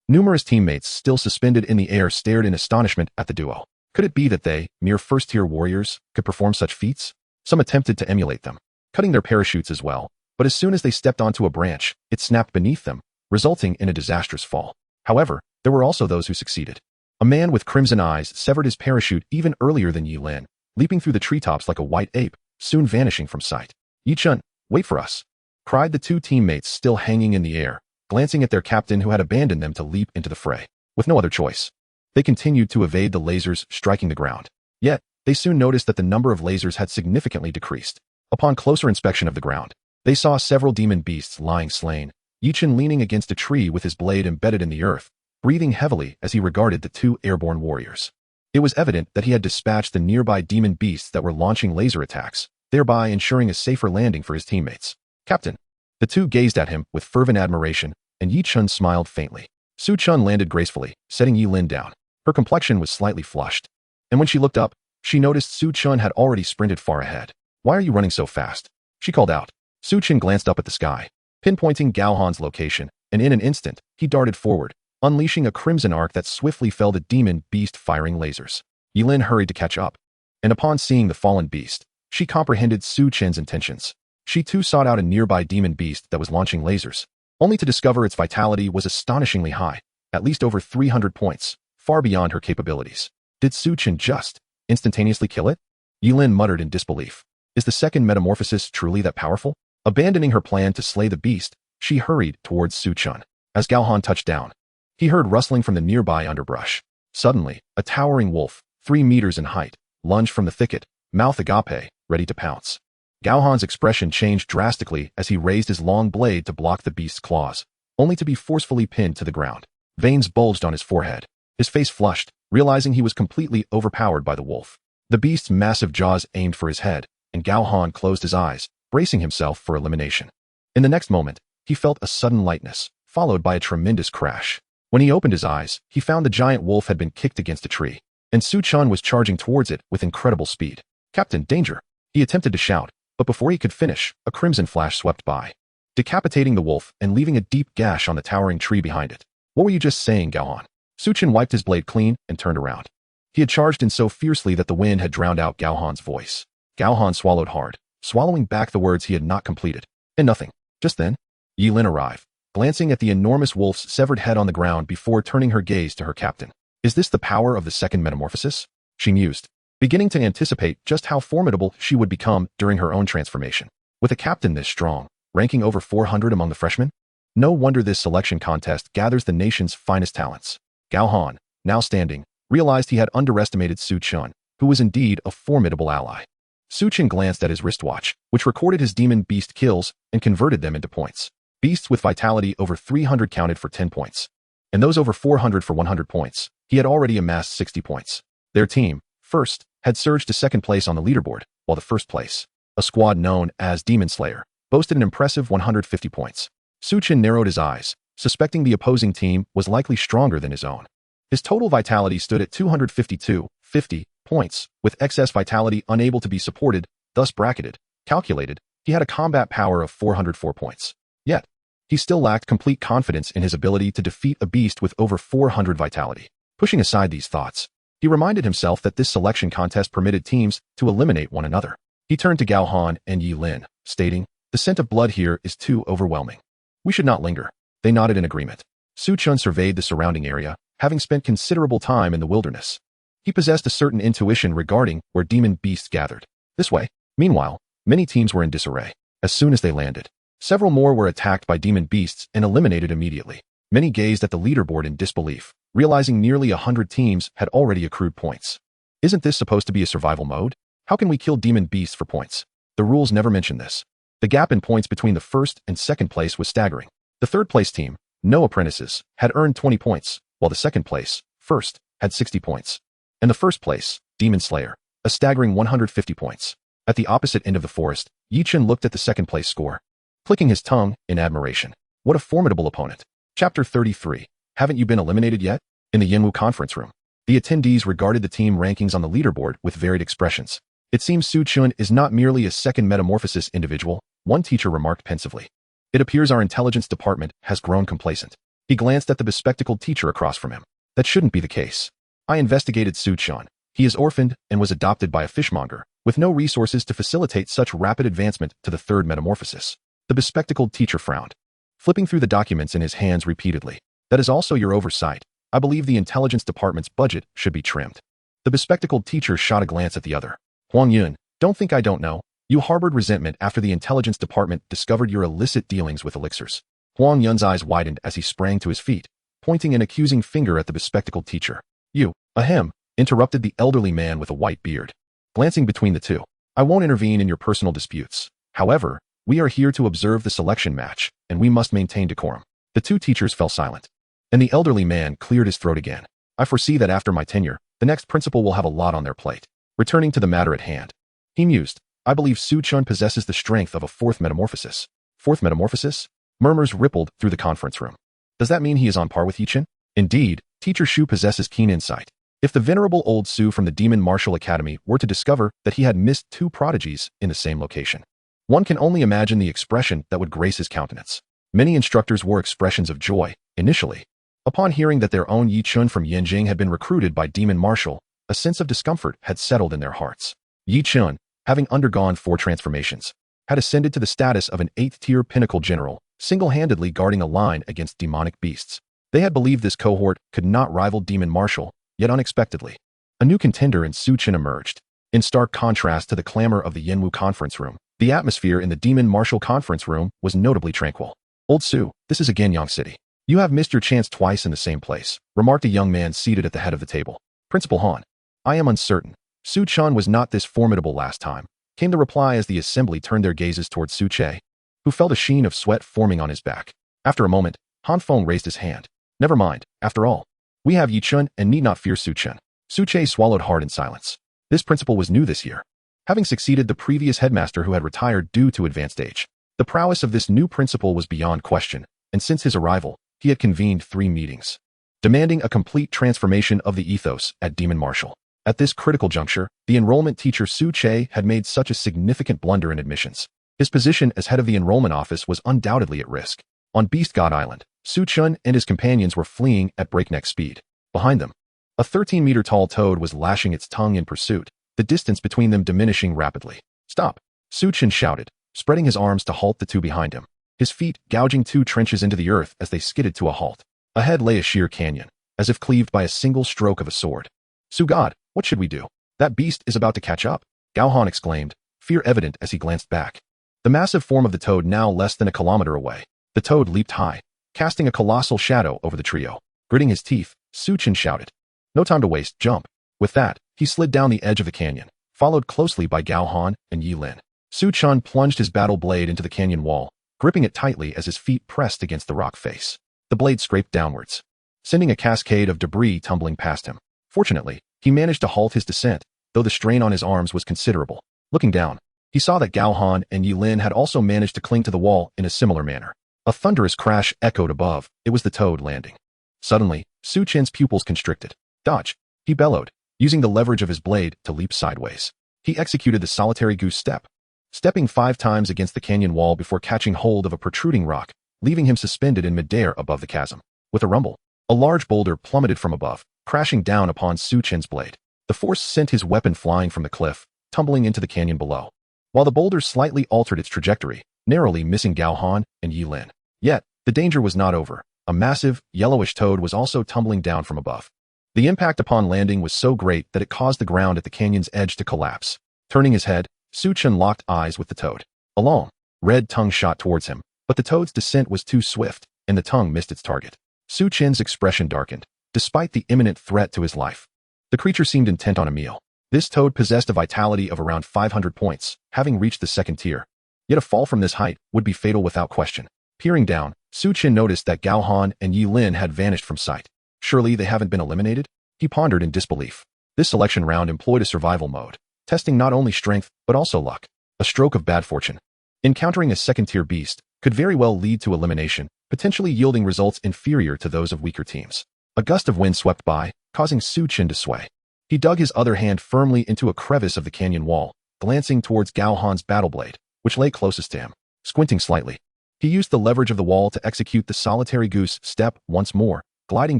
Numerous teammates, still suspended in the air, stared in astonishment at the duo. Could it be that they, mere first-tier warriors, could perform such feats? Some attempted to emulate them, cutting their parachutes as well, but as soon as they stepped onto a branch, it snapped beneath them, resulting in a disastrous fall. However, there were also those who succeeded. A man with crimson eyes severed his parachute even earlier than Yi Lin, leaping through the treetops like a white ape, soon vanishing from sight. "Yi Chen, wait for us," cried the two teammates still hanging in the air, glancing at their captain who had abandoned them to leap into the fray. With no other choice, they continued to evade the lasers striking the ground. Yet, they soon noticed that the number of lasers had significantly decreased. Upon closer inspection of the ground, they saw several demon beasts lying slain, Yi Chen leaning against a tree with his blade embedded in the earth, breathing heavily as he regarded the two airborne warriors. It was evident that he had dispatched the nearby demon beasts that were launching laser attacks, thereby ensuring a safer landing for his teammates. "Captain." The two gazed at him with fervent admiration, and Yi Chen smiled faintly. Su Chen landed gracefully, setting Yi Lin down. Her complexion was slightly flushed, and when she looked up, she noticed Su Chen had already sprinted far ahead. "Why are you running so fast?" she called out. Su Chen glanced up at the sky, pinpointing Gao Han's location, and in an instant, he darted forward, unleashing a crimson arc that swiftly felled a demon beast firing lasers. Yi Lin hurried to catch up, and upon seeing the fallen beast, she comprehended Su Chen's intentions. She too sought out a nearby demon beast that was launching lasers, only to discover its vitality was astonishingly high, at least over 300 points, far beyond her capabilities. Did Su Chen just instantaneously kill it? Yi Lin muttered in disbelief. Is the second metamorphosis truly that powerful? Abandoning her plan to slay the beast, she hurried towards Su Chen. As Gao Han touched down, he heard rustling from the nearby underbrush. Suddenly, a towering wolf, 3 meters in height, lunged from the thicket, mouth agape, ready to pounce. Gao Han's expression changed drastically as he raised his long blade to block the beast's claws, only to be forcefully pinned to the ground. Veins bulged on his forehead. His face flushed, realizing he was completely overpowered by the wolf. The beast's massive jaws aimed for his head, and Gao Han closed his eyes, bracing himself for elimination. In the next moment, he felt a sudden lightness, followed by a tremendous crash. When he opened his eyes, he found the giant wolf had been kicked against a tree, and Su Chen was charging towards it with incredible speed. "Captain, danger!" He attempted to shout, but before he could finish, a crimson flash swept by, decapitating the wolf and leaving a deep gash on the towering tree behind it. "What were you just saying, Gao Han?" Su Chen wiped his blade clean and turned around. He had charged in so fiercely that the wind had drowned out Gao Han's voice. Gao Han swallowed hard, swallowing back the words he had not completed. And nothing. Just then, Yi Lin arrived, glancing at the enormous wolf's severed head on the ground before turning her gaze to her captain. "Is this the power of the second metamorphosis?" she mused, beginning to anticipate just how formidable she would become during her own transformation. With a captain this strong, ranking over 400 among the freshmen? No wonder this selection contest gathers the nation's finest talents. Gao Han, now standing, realized he had underestimated Su Chen, who was indeed a formidable ally. Su Chen glanced at his wristwatch, which recorded his demon beast kills and converted them into points. Beasts with vitality over 300 counted for 10 points, and those over 400 for 100 points. He had already amassed 60 points. Their team, first, had surged to second place on the leaderboard, while the first place, a squad known as Demon Slayer, boasted an impressive 150 points. Su Chen narrowed his eyes, suspecting the opposing team was likely stronger than his own. His total vitality stood at 252.50 points, with excess vitality unable to be supported, thus bracketed. Calculated, he had a combat power of 404 points. Yet, he still lacked complete confidence in his ability to defeat a beast with over 400 vitality. Pushing aside these thoughts, he reminded himself that this selection contest permitted teams to eliminate one another. He turned to Gao Han and Yi Lin, stating, "The scent of blood here is too overwhelming. We should not linger." They nodded in agreement. Su Chen surveyed the surrounding area, having spent considerable time in the wilderness. He possessed a certain intuition regarding where demon beasts gathered. This way. Meanwhile, many teams were in disarray. As soon as they landed, several more were attacked by demon beasts and eliminated immediately. Many gazed at the leaderboard in disbelief, realizing nearly 100 teams had already accrued points. Isn't this supposed to be a survival mode? How can we kill demon beasts for points? The rules never mention this. The gap in points between the first and second place was staggering. The third place team, No Apprentices, had earned 20 points, while the second place, First, had 60 points. And the first place, Demon Slayer, a staggering 150 points. At the opposite end of the forest, Yi Chen looked at the second place score. clicking his tongue in admiration. What a formidable opponent. Chapter 33. Haven't you been eliminated yet? In the Yinwu conference room, the attendees regarded the team rankings on the leaderboard with varied expressions. It seems Su Chun is not merely a second metamorphosis individual, one teacher remarked pensively. It appears our intelligence department has grown complacent. He glanced at the bespectacled teacher across from him. That shouldn't be the case. I investigated Su Chun. He is orphaned and was adopted by a fishmonger, with no resources to facilitate such rapid advancement to the third metamorphosis. The bespectacled teacher frowned, flipping through the documents in his hands repeatedly. That is also your oversight. I believe the intelligence department's budget should be trimmed. The bespectacled teacher shot a glance at the other. Huang Yun, don't think I don't know. You harbored resentment after the intelligence department discovered your illicit dealings with elixirs. Huang Yun's eyes widened as he sprang to his feet, pointing an accusing finger at the bespectacled teacher. You, ahem, interrupted the elderly man with a white beard. Glancing between the two, I won't intervene in your personal disputes. However, we are here to observe the selection match, and we must maintain decorum. The two teachers fell silent, and the elderly man cleared his throat again. I foresee that after my tenure, the next principal will have a lot on their plate. Returning to the matter at hand, he mused. I believe Su Chun possesses the strength of a fourth metamorphosis. Fourth metamorphosis? Murmurs rippled through the conference room. Does that mean he is on par with Yi Chen? Indeed, Teacher Shu possesses keen insight. If the venerable old Su from the Demon Martial Academy were to discover that he had missed two prodigies in the same location, one can only imagine the expression that would grace his countenance. Many instructors wore expressions of joy, initially. Upon hearing that their own Yi Chen from Yanjing had been recruited by Demon Martial, a sense of discomfort had settled in their hearts. Yi Chen, having undergone 4 transformations, had ascended to the status of an 8th-tier pinnacle general, single-handedly guarding a line against demonic beasts. They had believed this cohort could not rival Demon Martial, yet unexpectedly, a new contender in Su Chen emerged. In stark contrast to the clamor of the Yinwu conference room, the atmosphere in the Demon Martial conference room was notably tranquil. Old Su, this is again Yang City. You have missed your chance twice in the same place, remarked a young man seated at the head of the table. Principal Han, I am uncertain. Su Chun was not this formidable last time, came the reply as the assembly turned their gazes towards Su Che, who felt a sheen of sweat forming on his back. After a moment, Han Feng raised his hand. Never mind, after all. We have Yi Chen and need not fear Su Chen. Su Che swallowed hard in silence. This principal was new this year, having succeeded the previous headmaster who had retired due to advanced age. The prowess of this new principal was beyond question, and since his arrival, he had convened 3 meetings, demanding a complete transformation of the ethos at Demon Martial. At this critical juncture, the enrollment teacher Su Che had made such a significant blunder in admissions. His position as head of the enrollment office was undoubtedly at risk. On Beast God Island, Su Chun and his companions were fleeing at breakneck speed. Behind them, a 13-meter-tall toad was lashing its tongue in pursuit, the distance between them diminishing rapidly. Stop! Su Chun shouted, spreading his arms to halt the two behind him, his feet gouging 2 trenches into the earth as they skidded to a halt. Ahead lay a sheer canyon, as if cleaved by a single stroke of a sword. Su God, what should we do? That beast is about to catch up, Gao Han exclaimed, fear evident as he glanced back. The massive form of the toad now less than a kilometer away. The toad leaped high, casting a colossal shadow over the trio. Gritting his teeth, Su Chen shouted, no time to waste, jump. With that, he slid down the edge of the canyon, followed closely by Gao Han and Yi Lin. Su Chun plunged his battle blade into the canyon wall, gripping it tightly as his feet pressed against the rock face. The blade scraped downwards, sending a cascade of debris tumbling past him. Fortunately, he managed to halt his descent, though the strain on his arms was considerable. Looking down, he saw that Gao Han and Yi Lin had also managed to cling to the wall in a similar manner. A thunderous crash echoed above. It was the toad landing. Suddenly, Su Chen's pupils constricted. Dodge! He bellowed, using the leverage of his blade to leap sideways. He executed the solitary goose step, stepping 5 times against the canyon wall before catching hold of a protruding rock, leaving him suspended in midair above the chasm. With a rumble, a large boulder plummeted from above, crashing down upon Su Chen's blade. The force sent his weapon flying from the cliff, tumbling into the canyon below, while the boulder slightly altered its trajectory, narrowly missing Gao Han and Yi Lin. Yet, the danger was not over. A massive, yellowish toad was also tumbling down from above. The impact upon landing was so great that it caused the ground at the canyon's edge to collapse. Turning his head, Su Chen locked eyes with the toad. A long, red tongue shot towards him, but the toad's descent was too swift, and the tongue missed its target. Su Chen's expression darkened, despite the imminent threat to his life. The creature seemed intent on a meal. This toad possessed a vitality of around 500 points, having reached the 2nd tier. Yet a fall from this height would be fatal without question. Peering down, Su Chen noticed that Gao Han and Yi Lin had vanished from sight. Surely they haven't been eliminated? He pondered in disbelief. This selection round employed a survival mode, testing not only strength, but also luck. A stroke of bad fortune. Encountering a 2nd-tier beast could very well lead to elimination, potentially yielding results inferior to those of weaker teams. A gust of wind swept by, causing Chen to sway. He dug his other hand firmly into a crevice of the canyon wall, glancing towards Gao Han's battle blade, which lay closest to him. Squinting slightly, he used the leverage of the wall to execute the solitary goose step once more, gliding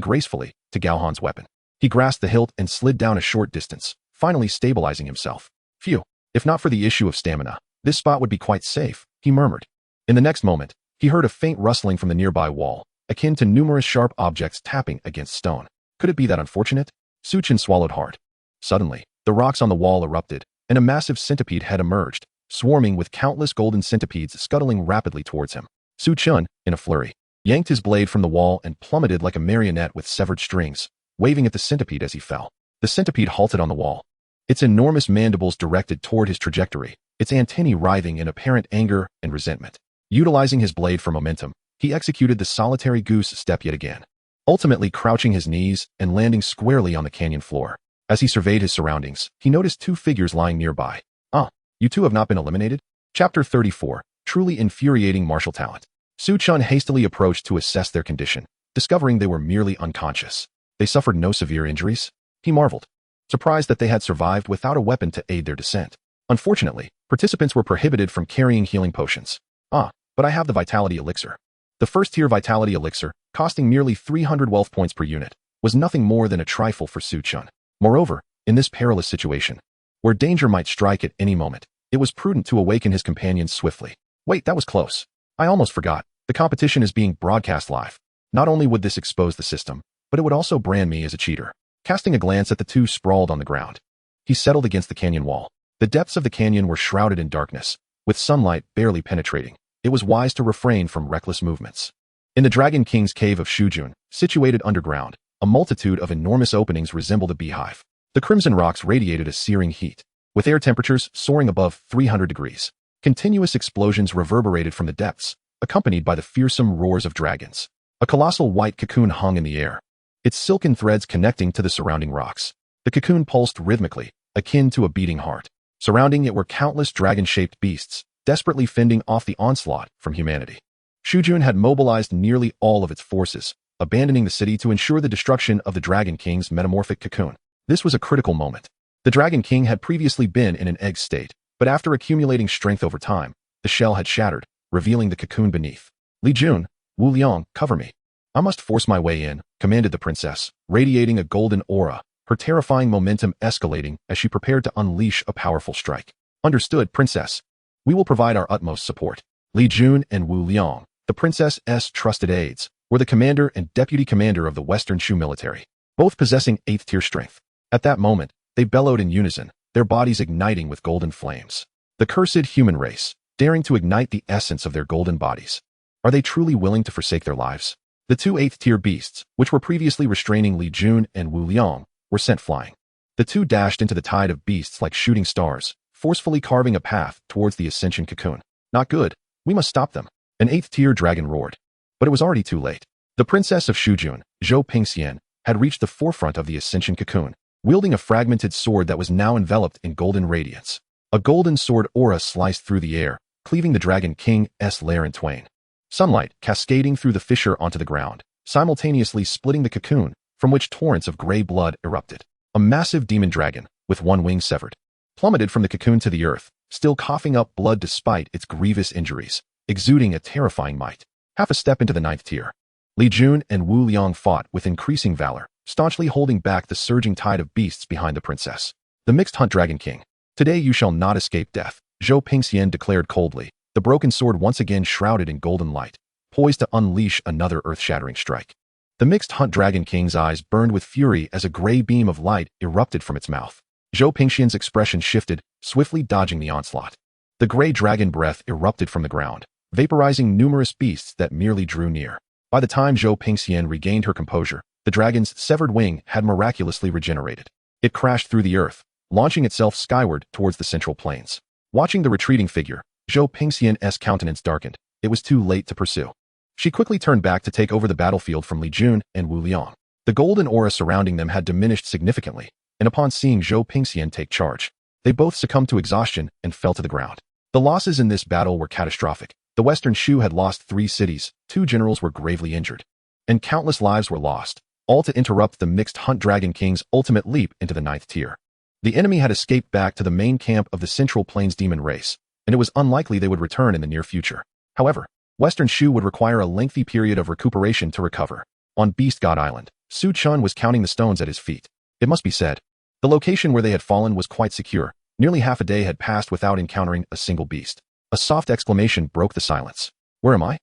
gracefully to Gao Han's weapon. He grasped the hilt and slid down a short distance, finally stabilizing himself. Phew, if not for the issue of stamina, this spot would be quite safe, he murmured. In the next moment, he heard a faint rustling from the nearby wall, akin to numerous sharp objects tapping against stone. Could it be that unfortunate? Chen swallowed hard. Suddenly, the rocks on the wall erupted, and a massive centipede head emerged, swarming with countless golden centipedes scuttling rapidly towards him. Chen, in a flurry, yanked his blade from the wall and plummeted like a marionette with severed strings, waving at the centipede as he fell. The centipede halted on the wall, its enormous mandibles directed toward his trajectory, its antennae writhing in apparent anger and resentment. Utilizing his blade for momentum, he executed the solitary goose step yet again, ultimately crouching his knees and landing squarely on the canyon floor. As he surveyed his surroundings, he noticed two figures lying nearby. Ah, you two have not been eliminated? Chapter 34, Truly Infuriating Martial Talent. Chen hastily approached to assess their condition, discovering they were merely unconscious. They suffered no severe injuries? He marveled, surprised that they had survived without a weapon to aid their descent. Unfortunately, participants were prohibited from carrying healing potions. Ah, but I have the Vitality Elixir. The first-tier Vitality Elixir, costing merely 300 wealth points per unit, was nothing more than a trifle for Chen. Moreover, in this perilous situation, where danger might strike at any moment, it was prudent to awaken his companions swiftly. Wait, that was close. I almost forgot. The competition is being broadcast live. Not only would this expose the system, but it would also brand me as a cheater. Casting a glance at the two sprawled on the ground, he settled against the canyon wall. The depths of the canyon were shrouded in darkness, with sunlight barely penetrating. It was wise to refrain from reckless movements. In the Dragon King's cave of Shujun, situated underground, a multitude of enormous openings resembled a beehive. The crimson rocks radiated a searing heat, with air temperatures soaring above 300 degrees. Continuous explosions reverberated from the depths, accompanied by the fearsome roars of dragons. A colossal white cocoon hung in the air, its silken threads connecting to the surrounding rocks. The cocoon pulsed rhythmically, akin to a beating heart. Surrounding it were countless dragon-shaped beasts, desperately fending off the onslaught from humanity. Shujun had mobilized nearly all of its forces, abandoning the city to ensure the destruction of the Dragon King's metamorphic cocoon. This was a critical moment. The Dragon King had previously been in an egg state, but after accumulating strength over time, the shell had shattered, revealing the cocoon beneath. Li Jun, Wu Liang, cover me. I must force my way in, commanded the princess, radiating a golden aura, her terrifying momentum escalating as she prepared to unleash a powerful strike. Understood, princess. We will provide our utmost support. Li Jun and Wu Liang, the princess's trusted aides, were the commander and deputy commander of the Western Shu military, both possessing 8th-tier strength. At that moment, they bellowed in unison, their bodies igniting with golden flames. The cursed human race, daring to ignite the essence of their golden bodies. Are they truly willing to forsake their lives? The two 8th-tier beasts, which were previously restraining Li Jun and Wu Liang, were sent flying. The two dashed into the tide of beasts like shooting stars, forcefully carving a path towards the ascension cocoon. Not good. We must stop them. An 8th-tier dragon roared. But it was already too late. The princess of Shujun, Zhou Pingxian, had reached the forefront of the ascension cocoon, wielding a fragmented sword that was now enveloped in golden radiance. A golden sword aura sliced through the air, cleaving the Dragon King's lair in twain. Sunlight cascading through the fissure onto the ground, simultaneously splitting the cocoon, from which torrents of gray blood erupted. A massive demon dragon, with one wing severed, plummeted from the cocoon to the earth, still coughing up blood despite its grievous injuries, exuding a terrifying might. Half a step into the 9th tier, Li Jun and Wu Liang fought with increasing valor, staunchly holding back the surging tide of beasts behind the princess. The mixed hunt Dragon King. Today you shall not escape death, Zhou Pingxian declared coldly, the broken sword once again shrouded in golden light, poised to unleash another earth-shattering strike. The mixed hunt Dragon King's eyes burned with fury as a gray beam of light erupted from its mouth. Zhou Pingxian's expression shifted, swiftly dodging the onslaught. The gray dragon breath erupted from the ground, vaporizing numerous beasts that merely drew near. By the time Zhou Pingxian regained her composure, the dragon's severed wing had miraculously regenerated. It crashed through the earth, launching itself skyward towards the central plains. Watching the retreating figure, Zhou Pingxian's countenance darkened. It was too late to pursue. She quickly turned back to take over the battlefield from Li Jun and Wu Liang. The golden aura surrounding them had diminished significantly, and upon seeing Zhou Pingxian take charge, they both succumbed to exhaustion and fell to the ground. The losses in this battle were catastrophic. The Western Shu had lost 3 cities, 2 generals were gravely injured, and countless lives were lost, all to interrupt the mixed Hunt Dragon King's ultimate leap into the 9th tier. The enemy had escaped back to the main camp of the Central Plains demon race, and it was unlikely they would return in the near future. However, Western Shu would require a lengthy period of recuperation to recover. On Beast God Island, Chen was counting the stones at his feet. It must be said, the location where they had fallen was quite secure. Nearly half a day had passed without encountering a single beast. A soft exclamation broke the silence. Where am I?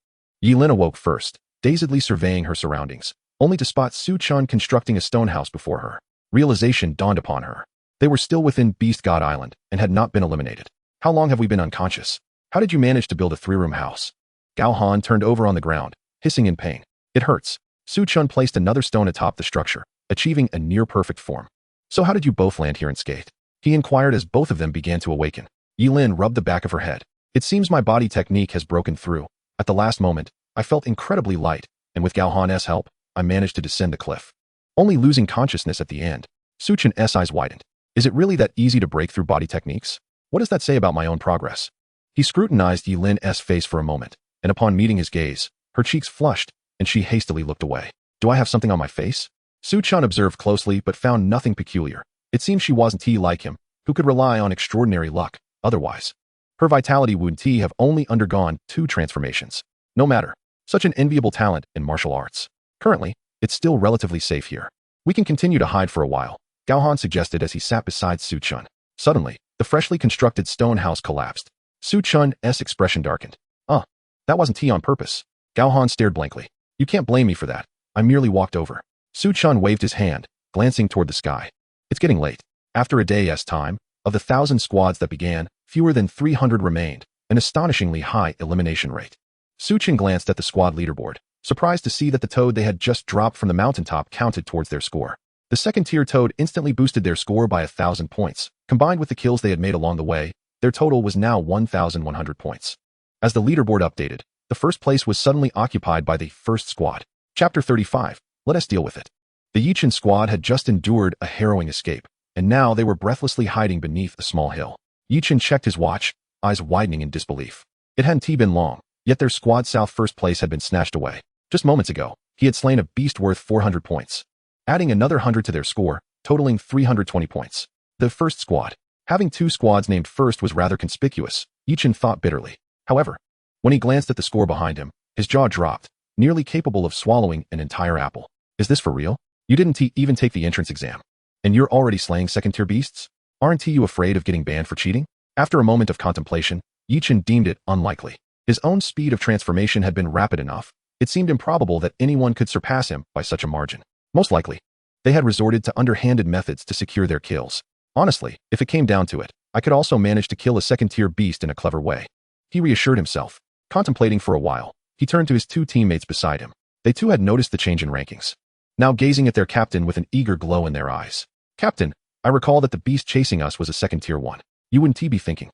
Yilin awoke first, dazedly surveying her surroundings, only to spot Chen constructing a stone house before her. Realization dawned upon her. They were still within Beast God Island and had not been eliminated. How long have we been unconscious? How did you manage to build a 3-room house? Gao Han turned over on the ground, hissing in pain. It hurts. Chen placed another stone atop the structure, achieving a near-perfect form. So how did you both land here unscathed? He inquired as both of them began to awaken. Yilin rubbed the back of her head. It seems my body technique has broken through. At the last moment, I felt incredibly light, and with Gao Han's help, I managed to descend the cliff. Only losing consciousness at the end. Chen's eyes widened. Is it really that easy to break through body techniques? What does that say about my own progress? He scrutinized Yilin's face for a moment, and upon meeting his gaze, her cheeks flushed, and she hastily looked away. Do I have something on my face? Chen observed closely but found nothing peculiar. It seemed she wasn't like him, who could rely on extraordinary luck, otherwise. Her vitality wound have only undergone 2 transformations. No matter. Such an enviable talent in martial arts. Currently, it's still relatively safe here. We can continue to hide for a while, Gao Han suggested as he sat beside Chen. Suddenly, the freshly constructed stone house collapsed. Chen's expression darkened. That wasn't on purpose. Gao Han stared blankly. You can't blame me for that. I merely walked over. Chen waved his hand, glancing toward the sky. It's getting late. After a day's time, of the 1,000 squads that began, fewer than 300 remained, an astonishingly high elimination rate. Chen glanced at the squad leaderboard, surprised to see that the toad they had just dropped from the mountaintop counted towards their score. The second-tier toad instantly boosted their score by 1,000 points. Combined with the kills they had made along the way, their total was now 1,100 points. As the leaderboard updated, the first place was suddenly occupied by the first squad. Chapter 35. Let us deal with it. The Chen squad had just endured a harrowing escape, and now they were breathlessly hiding beneath a small hill. Chen checked his watch, eyes widening in disbelief. It hadn't been long, yet their squad south first place had been snatched away. Just moments ago, he had slain a beast worth 400 points, adding another 100 to their score, totaling 320 points. The first squad. Having 2 squads named first was rather conspicuous, Chen thought bitterly. However, when he glanced at the score behind him, his jaw dropped, nearly capable of swallowing an entire apple. Is this for real? You didn't even take the entrance exam. And you're already slaying second-tier beasts? Aren't you afraid of getting banned for cheating? After a moment of contemplation, Chen deemed it unlikely. His own speed of transformation had been rapid enough. It seemed improbable that anyone could surpass him by such a margin. Most likely, they had resorted to underhanded methods to secure their kills. Honestly, if it came down to it, I could also manage to kill a second-tier beast in a clever way. He reassured himself. Contemplating for a while, he turned to his 2 teammates beside him. They too had noticed the change in rankings, now gazing at their captain with an eager glow in their eyes. Captain, I recall that the beast chasing us was a second-tier one. You wouldn't be thinking.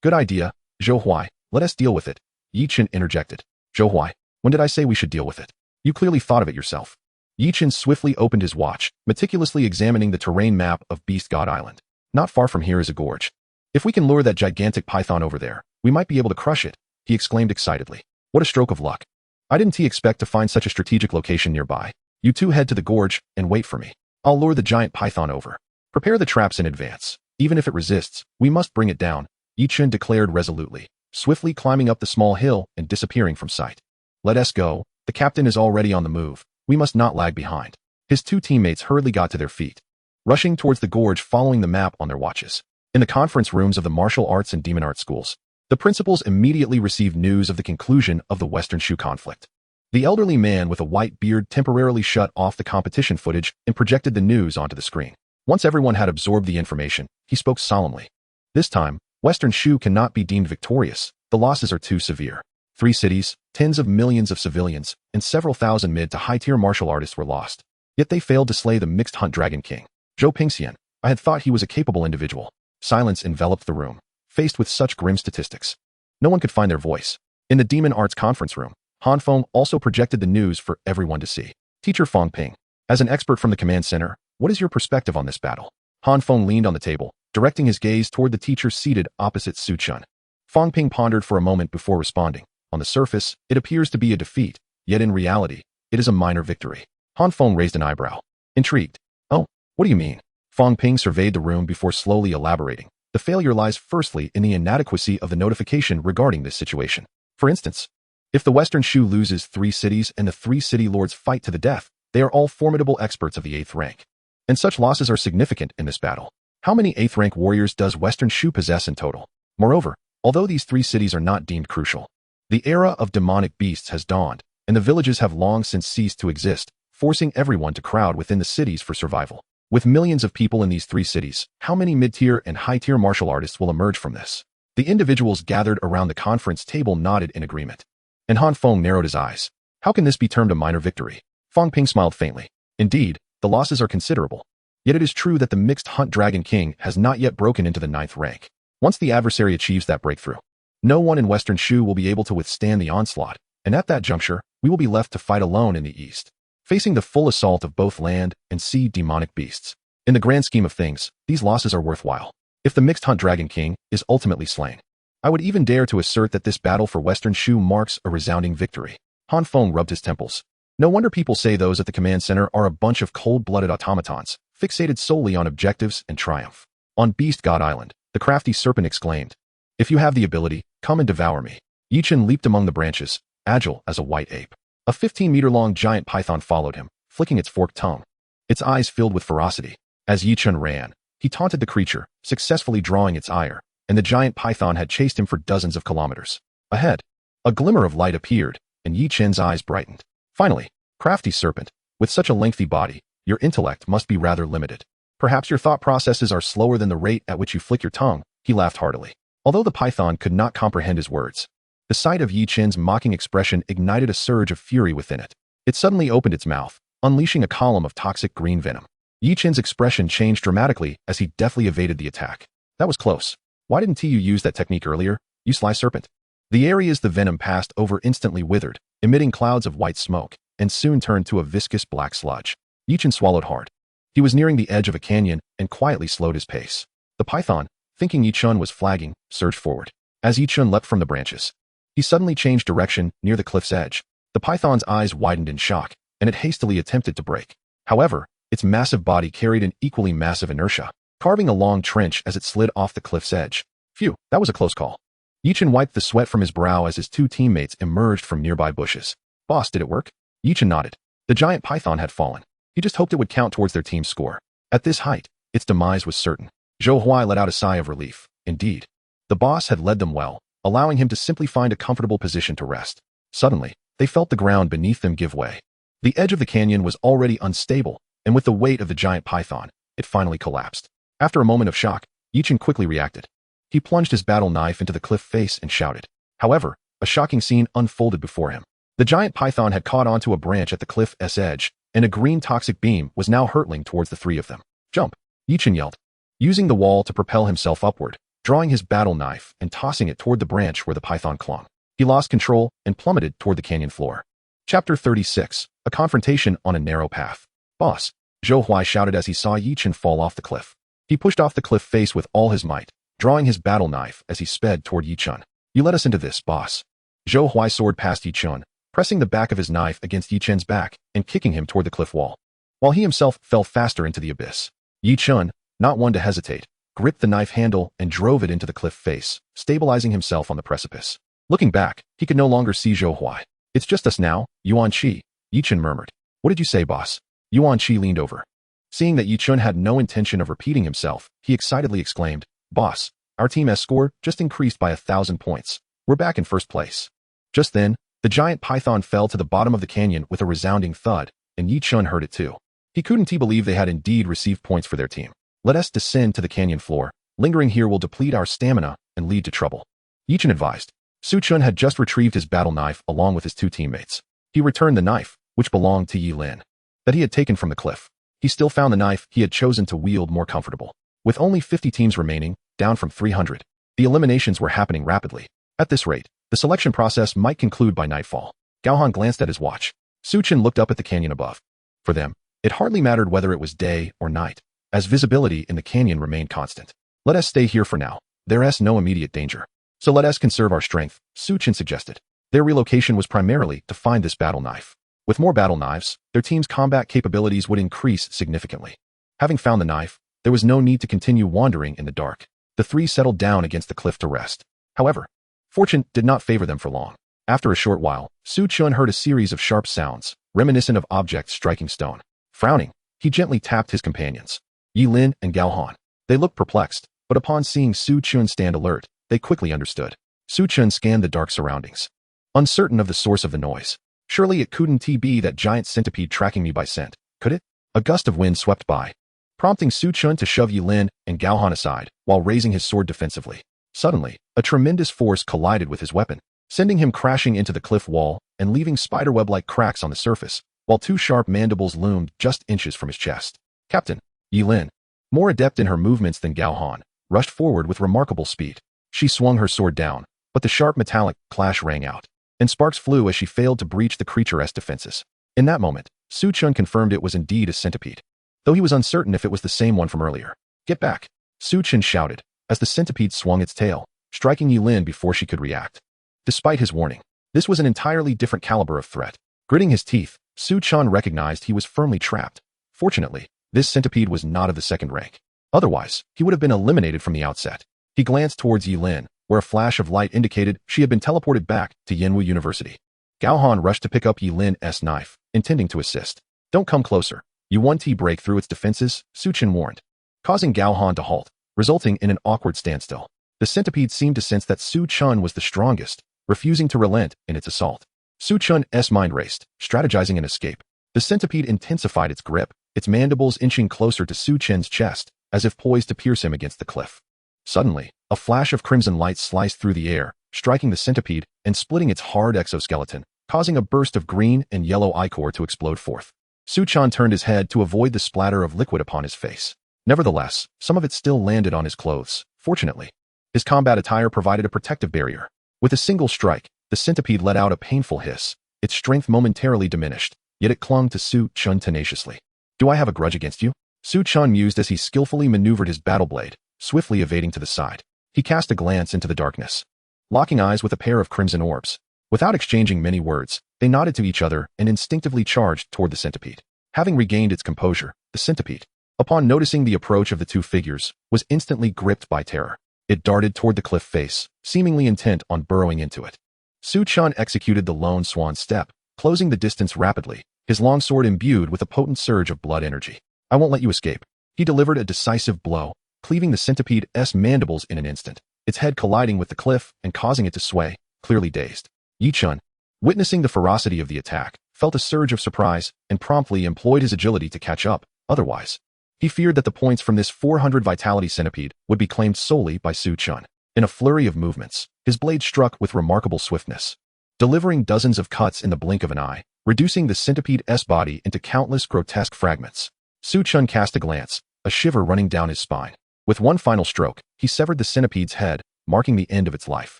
Good idea, Zhou Huai. Let us deal with it. Chen interjected. Zhou Huai, when did I say we should deal with it? You clearly thought of it yourself. Chen swiftly opened his watch, meticulously examining the terrain map of Beast God Island. Not far from here is a gorge. If we can lure that gigantic python over there, we might be able to crush it, he exclaimed excitedly. What a stroke of luck. I didn't expect to find such a strategic location nearby. You 2 head to the gorge and wait for me. I'll lure the giant python over. Prepare the traps in advance. Even if it resists, we must bring it down, Chen declared resolutely, swiftly climbing up the small hill and disappearing from sight. Let us go. The captain is already on the move. We must not lag behind. His 2 teammates hurriedly got to their feet, rushing towards the gorge following the map on their watches. In the conference rooms of the martial arts and demon art schools, the principals immediately received news of the conclusion of the Western Shu conflict. The elderly man with a white beard temporarily shut off the competition footage and projected the news onto the screen. Once everyone had absorbed the information, he spoke solemnly. This time, Western Shu cannot be deemed victorious. The losses are too severe. 3 cities, tens of millions of civilians, and several thousand mid to high-tier martial artists were lost. Yet they failed to slay the mixed Hunt Dragon King. Zhou Pingxian, I had thought he was a capable individual. Silence enveloped the room, faced with such grim statistics. No one could find their voice. In the Demon Arts conference room, Han Feng also projected the news for everyone to see. Teacher Feng Ping, as an expert from the command center, what is your perspective on this battle? Han Feng leaned on the table, directing his gaze toward the teacher seated opposite Chen. Feng Ping pondered for a moment before responding. On the surface, it appears to be a defeat, yet in reality, it is a minor victory. Han Feng raised an eyebrow. Intrigued. Oh, what do you mean? Fang Ping surveyed the room before slowly elaborating. The failure lies firstly in the inadequacy of the notification regarding this situation. For instance, if the Western Shu loses 3 cities and the 3 city lords fight to the death, they are all formidable experts of the 8th rank. And such losses are significant in this battle. How many 8th rank warriors does Western Shu possess in total? Moreover, although these 3 cities are not deemed crucial, the era of demonic beasts has dawned, and the villages have long since ceased to exist, forcing everyone to crowd within the cities for survival. With millions of people in these 3 cities, how many mid-tier and high-tier martial artists will emerge from this? The individuals gathered around the conference table nodded in agreement. And Han Feng narrowed his eyes. How can this be termed a minor victory? Fang Ping smiled faintly. Indeed, the losses are considerable. Yet it is true that the mixed Hunt Dragon King has not yet broken into the 9th rank. Once the adversary achieves that breakthrough, no one in Western Shu will be able to withstand the onslaught, and at that juncture, we will be left to fight alone in the east, facing the full assault of both land and sea demonic beasts. In the grand scheme of things, these losses are worthwhile. If the mixed Hunt Dragon King is ultimately slain, I would even dare to assert that this battle for Western Shu marks a resounding victory. Han Feng rubbed his temples. No wonder people say those at the command center are a bunch of cold-blooded automatons, fixated solely on objectives and triumph. On Beast God Island, the crafty serpent exclaimed, "If you have the ability, come and devour me." Yi Chen leaped among the branches, agile as a white ape. A 15-meter-long giant python followed him, flicking its forked tongue. Its eyes filled with ferocity. As Yi Chen ran, he taunted the creature, successfully drawing its ire, and the giant python had chased him for dozens of kilometers. Ahead, a glimmer of light appeared, and Yi Chen's eyes brightened. Finally, crafty serpent, with such a lengthy body, your intellect must be rather limited. Perhaps your thought processes are slower than the rate at which you flick your tongue, he laughed heartily. Although the python could not comprehend his words, the sight of Yi Chen's mocking expression ignited a surge of fury within it. It suddenly opened its mouth, unleashing a column of toxic green venom. Yi Chen's expression changed dramatically as he deftly evaded the attack. That was close. Why didn't you use that technique earlier, you sly serpent? The areas the venom passed over instantly withered, emitting clouds of white smoke, and soon turned to a viscous black sludge. Yi Chen swallowed hard. He was nearing the edge of a canyon and quietly slowed his pace. The python, thinking Yi Chen was flagging, surged forward. As Yi Chen leapt from the branches, he suddenly changed direction near the cliff's edge. The python's eyes widened in shock, and it hastily attempted to break. However, its massive body carried an equally massive inertia, carving a long trench as it slid off the cliff's edge. Phew, that was a close call. Yi Chen wiped the sweat from his brow as his 2 teammates emerged from nearby bushes. Boss, did it work? Yi Chen nodded. The giant python had fallen. He just hoped it would count towards their team's score. At this height, its demise was certain. Zhou Huai let out a sigh of relief. Indeed, the boss had led them well, allowing him to simply find a comfortable position to rest. Suddenly, they felt the ground beneath them give way. The edge of the canyon was already unstable, and with the weight of the giant python, it finally collapsed. After a moment of shock, Yi Chen quickly reacted. He plunged his battle knife into the cliff face and shouted. However, a shocking scene unfolded before him. The giant python had caught onto a branch at the cliff's edge, and a green toxic beam was now hurtling towards the 3 of them. Jump! Yi Chen yelled, using the wall to propel himself upward, drawing his battle knife and tossing it toward the branch where the python clung. He lost control and plummeted toward the canyon floor. Chapter 36, A Confrontation on a Narrow Path. Boss, Zhou Huai shouted as he saw Yi Chen fall off the cliff. He pushed off the cliff face with all his might, drawing his battle knife as he sped toward Yi Chen. You led us into this, boss. Zhou Huai soared past Yi Chen, pressing the back of his knife against Yi Chen's back and kicking him toward the cliff wall, while he himself fell faster into the abyss. Yi Chen, not one to hesitate, gripped the knife handle and drove it into the cliff face, stabilizing himself on the precipice. Looking back, he could no longer see Zhou Huai. It's just us now, Yuan Qi, Yi Chen murmured. What did you say, boss? Yuan Qi leaned over. Seeing that Yi Chen had no intention of repeating himself, he excitedly exclaimed, Boss, our team's score just increased by 1,000 points. We're back in first place. Just then, the giant python fell to the bottom of the canyon with a resounding thud, and Yi Chen heard it too. He couldn't believe they had indeed received points for their team. Let us descend to the canyon floor. Lingering here will deplete our stamina and lead to trouble. Yi Chen advised. Su Chun had just retrieved his battle knife along with his 2 teammates. He returned the knife, which belonged to Yi Lin, that he had taken from the cliff. He still found the knife he had chosen to wield more comfortable. With only 50 teams remaining, down from 300, the eliminations were happening rapidly. At this rate, the selection process might conclude by nightfall. Gao Han glanced at his watch. Su Chen looked up at the canyon above. For them, it hardly mattered whether it was day or night, as visibility in the canyon remained constant. Let us stay here for now. There is no immediate danger. So let us conserve our strength, Su Chen suggested. Their relocation was primarily to find this battle knife. With more battle knives, their team's combat capabilities would increase significantly. Having found the knife, there was no need to continue wandering in the dark. The three settled down against the cliff to rest. However, fortune did not favor them for long. After a short while, Su Chun heard a series of sharp sounds, reminiscent of objects striking stone. Frowning, he gently tapped his companions, Yi Lin and Gao Han. They looked perplexed, but upon seeing Su Chun stand alert, they quickly understood. Su Chun scanned the dark surroundings, uncertain of the source of the noise. Surely it couldn't be that giant centipede tracking me by scent, could it? A gust of wind swept by, prompting Su Chun to shove Yi Lin and Gao Han aside while raising his sword defensively. Suddenly, a tremendous force collided with his weapon, sending him crashing into the cliff wall and leaving spiderweb-like cracks on the surface, while two sharp mandibles loomed just inches from his chest. Captain, Yi Lin, more adept in her movements than Gao Han, rushed forward with remarkable speed. She swung her sword down, but the sharp metallic clash rang out, and sparks flew as she failed to breach the creature's defenses. In that moment, Su Chun confirmed it was indeed a centipede, though he was uncertain if it was the same one from earlier. Get back! Su Chun shouted, as the centipede swung its tail, striking Yi Lin before she could react. Despite his warning, this was an entirely different caliber of threat. Gritting his teeth, Su Chun recognized he was firmly trapped. Fortunately, this centipede was not of the second rank. Otherwise, he would have been eliminated from the outset. He glanced towards Yi Lin, where a flash of light indicated she had been teleported back to Yanwu University. Gao Han rushed to pick up Yi Lin's knife, intending to assist. Don't come closer. Yuan-Ti break through its defenses, Su Chun warned, causing Gao Han to halt, resulting in an awkward standstill. The centipede seemed to sense that Su Chun was the strongest, refusing to relent in its assault. Su Chun's mind raced, strategizing an escape. The centipede intensified its grip, its mandibles inching closer to Su Chun's chest, as if poised to pierce him against the cliff. Suddenly, a flash of crimson light sliced through the air, striking the centipede and splitting its hard exoskeleton, causing a burst of green and yellow ichor to explode forth. Su Chun turned his head to avoid the splatter of liquid upon his face. Nevertheless, some of it still landed on his clothes. Fortunately, his combat attire provided a protective barrier. With a single strike, the centipede let out a painful hiss. Its strength momentarily diminished, yet it clung to Su Chun tenaciously. Do I have a grudge against you? Su Chun mused as he skillfully maneuvered his battle blade, swiftly evading to the side. He cast a glance into the darkness, locking eyes with a pair of crimson orbs. Without exchanging many words, they nodded to each other and instinctively charged toward the centipede. Having regained its composure, the centipede, upon noticing the approach of the two figures, was instantly gripped by terror. It darted toward the cliff face, seemingly intent on burrowing into it. Su Chun executed the lone swan step, closing the distance rapidly, his longsword imbued with a potent surge of blood energy. I won't let you escape. He delivered a decisive blow, cleaving the centipede's mandibles in an instant, its head colliding with the cliff and causing it to sway, clearly dazed. Yi Chun, witnessing the ferocity of the attack, felt a surge of surprise and promptly employed his agility to catch up. Otherwise, he feared that the points from this 400 vitality centipede would be claimed solely by Su Chun. In a flurry of movements, his blade struck with remarkable swiftness, delivering dozens of cuts in the blink of an eye, reducing the centipede's body into countless grotesque fragments. Su Chun cast a glance, a shiver running down his spine. With one final stroke, he severed the centipede's head, marking the end of its life.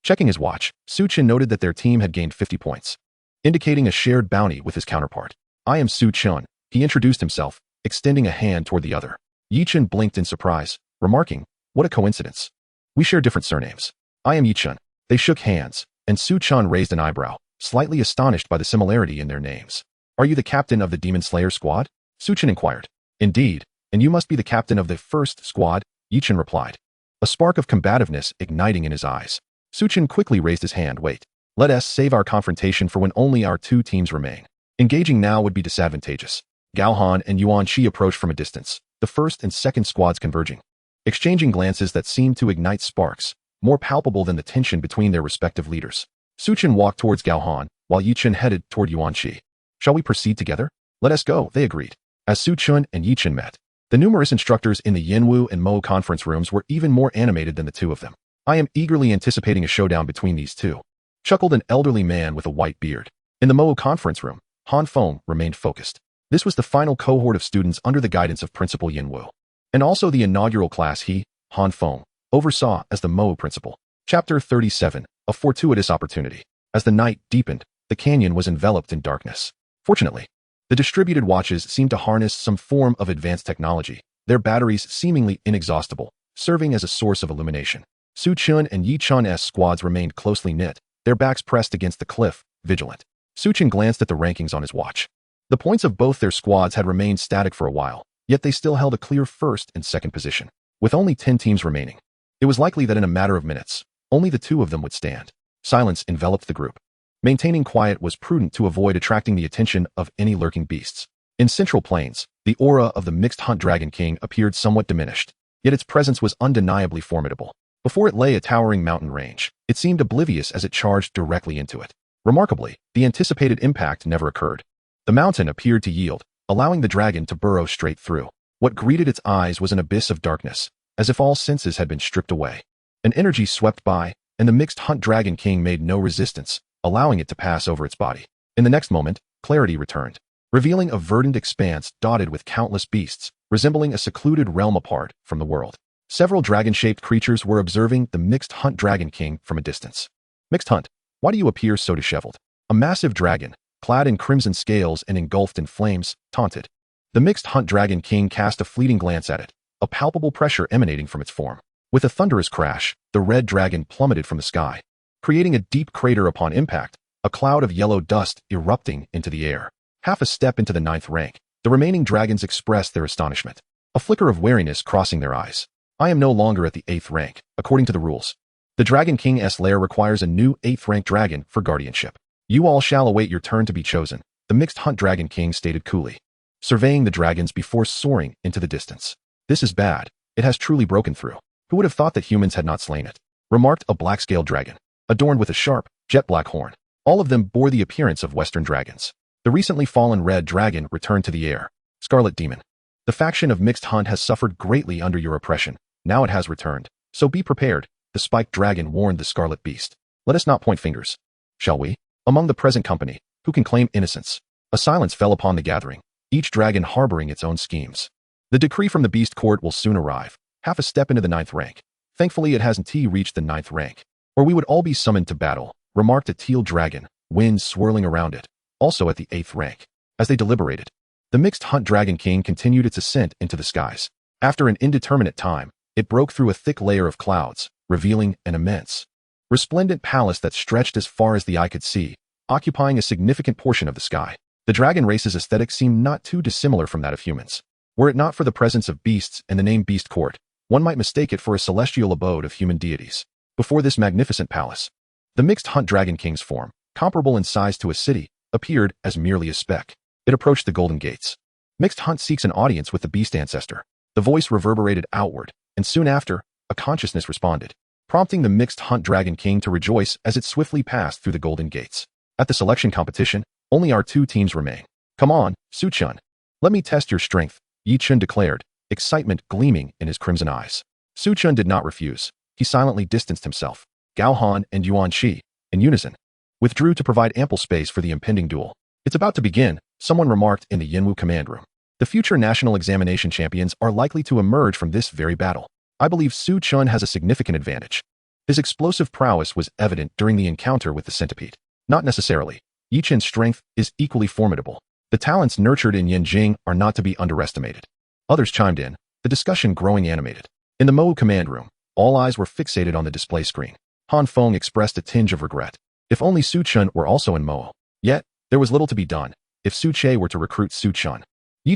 Checking his watch, Su Chun noted that their team had gained 50 points, indicating a shared bounty with his counterpart. I am Su Chun, he introduced himself, extending a hand toward the other. Yi Chun blinked in surprise, remarking, what a coincidence. We share different surnames. I am Yi Chun. They shook hands, and Su Chun raised an eyebrow, slightly astonished by the similarity in their names. Are you the captain of the Demon Slayer squad? Su Chun inquired. Indeed, and you must be the captain of the first squad, Yi Chun replied, a spark of combativeness igniting in his eyes. Su Chun quickly raised his hand. Wait. Let us save our confrontation for when only our two teams remain. Engaging now would be disadvantageous. Gao Han and Yuan-Chi approached from a distance, the first and second squads converging, exchanging glances that seemed to ignite sparks, more palpable than the tension between their respective leaders. Su Chun walked towards Gao Han, while Yi Chun headed toward Yuan-Chi. Shall we proceed together? Let us go, they agreed. As Su Chun and Yi Chun met, the numerous instructors in the Yanwu and Mo conference rooms were even more animated than the two of them. I am eagerly anticipating a showdown between these two, chuckled an elderly man with a white beard. In the Mo conference room, Han Feng remained focused. This was the final cohort of students under the guidance of Principal Yanwu, and also the inaugural class he, Han Feng, oversaw as the Mo principal. Chapter 37, A Fortuitous Opportunity. As the night deepened, the canyon was enveloped in darkness. Fortunately, the distributed watches seemed to harness some form of advanced technology, their batteries seemingly inexhaustible, serving as a source of illumination. Su Chun and Yi Chun's squads remained closely knit, their backs pressed against the cliff, vigilant. Chen glanced at the rankings on his watch. The points of both their squads had remained static for a while, yet they still held a clear first and second position. With only 10 teams remaining, it was likely that in a matter of minutes, only the two of them would stand. Silence enveloped the group. Maintaining quiet was prudent to avoid attracting the attention of any lurking beasts. In Central Plains, the aura of the mixed hunt Dragon King appeared somewhat diminished, yet its presence was undeniably formidable. Before it lay a towering mountain range, it seemed oblivious as it charged directly into it. Remarkably, the anticipated impact never occurred. The mountain appeared to yield, allowing the dragon to burrow straight through. What greeted its eyes was an abyss of darkness, as if all senses had been stripped away. An energy swept by, and the mixed hunt Dragon King made no resistance, allowing it to pass over its body. In the next moment, clarity returned, revealing a verdant expanse dotted with countless beasts, resembling a secluded realm apart from the world. Several dragon-shaped creatures were observing the mixed hunt Dragon King from a distance. Mixed hunt, why do you appear so disheveled? A massive dragon, clad in crimson scales and engulfed in flames, taunted. The mixed hunt Dragon King cast a fleeting glance at it, a palpable pressure emanating from its form. With a thunderous crash, the red dragon plummeted from the sky, creating a deep crater upon impact, a cloud of yellow dust erupting into the air. Half a step into the 9th rank, the remaining dragons expressed their astonishment, a flicker of wariness crossing their eyes. I am no longer at the 8th rank, according to the rules. The Dragon King's lair requires a new 8th rank dragon for guardianship. You all shall await your turn to be chosen, the mixed hunt Dragon King stated coolly, surveying the dragons before soaring into the distance. This is bad. It has truly broken through. Who would have thought that humans had not slain it? Remarked a black-scaled dragon, adorned with a sharp, jet-black horn. All of them bore the appearance of Western dragons. The recently fallen red dragon returned to the air. Scarlet Demon. The faction of Mixed Hunt has suffered greatly under your oppression. Now it has returned. So be prepared, the spiked dragon warned the Scarlet Beast. Let us not point fingers. Shall we? Among the present company, who can claim innocence? A silence fell upon the gathering, each dragon harboring its own schemes. The decree from the Beast Court will soon arrive. Half a step into the 9th rank. Thankfully it hasn't reached the 9th rank, or we would all be summoned to battle, remarked a teal dragon, wind swirling around it, also at the 8th rank. As they deliberated, the Mixed Hunt Dragon King continued its ascent into the skies. After an indeterminate time, it broke through a thick layer of clouds, revealing an immense, resplendent palace that stretched as far as the eye could see, occupying a significant portion of the sky. The dragon race's aesthetic seemed not too dissimilar from that of humans. Were it not for the presence of beasts and the name Beast Court, one might mistake it for a celestial abode of human deities. Before this magnificent palace, the Mixed Hunt Dragon King's form, comparable in size to a city, appeared as merely a speck. It approached the golden gates. Mixed Hunt seeks an audience with the beast ancestor. The voice reverberated outward, and soon after, a consciousness responded, prompting the Mixed Hunt Dragon King to rejoice as it swiftly passed through the golden gates. At the selection competition, only our 2 teams remain. Come on, Chen. Let me test your strength, Chen declared, excitement gleaming in his crimson eyes. Chen did not refuse. He silently distanced himself. Gao Han and Yuan Shi, in unison, withdrew to provide ample space for the impending duel. It's about to begin, someone remarked in the Yanwu command room. The future national examination champions are likely to emerge from this very battle. I believe Chen has a significant advantage. His explosive prowess was evident during the encounter with the centipede. Not necessarily. Chen's strength is equally formidable. The talents nurtured in Yanjing are not to be underestimated. Others chimed in, the discussion growing animated. In the Mo command room, all eyes were fixated on the display screen. Han Feng expressed a tinge of regret. If only Chen were also in Mo. Yet, there was little to be done. If Che were to recruit Chen,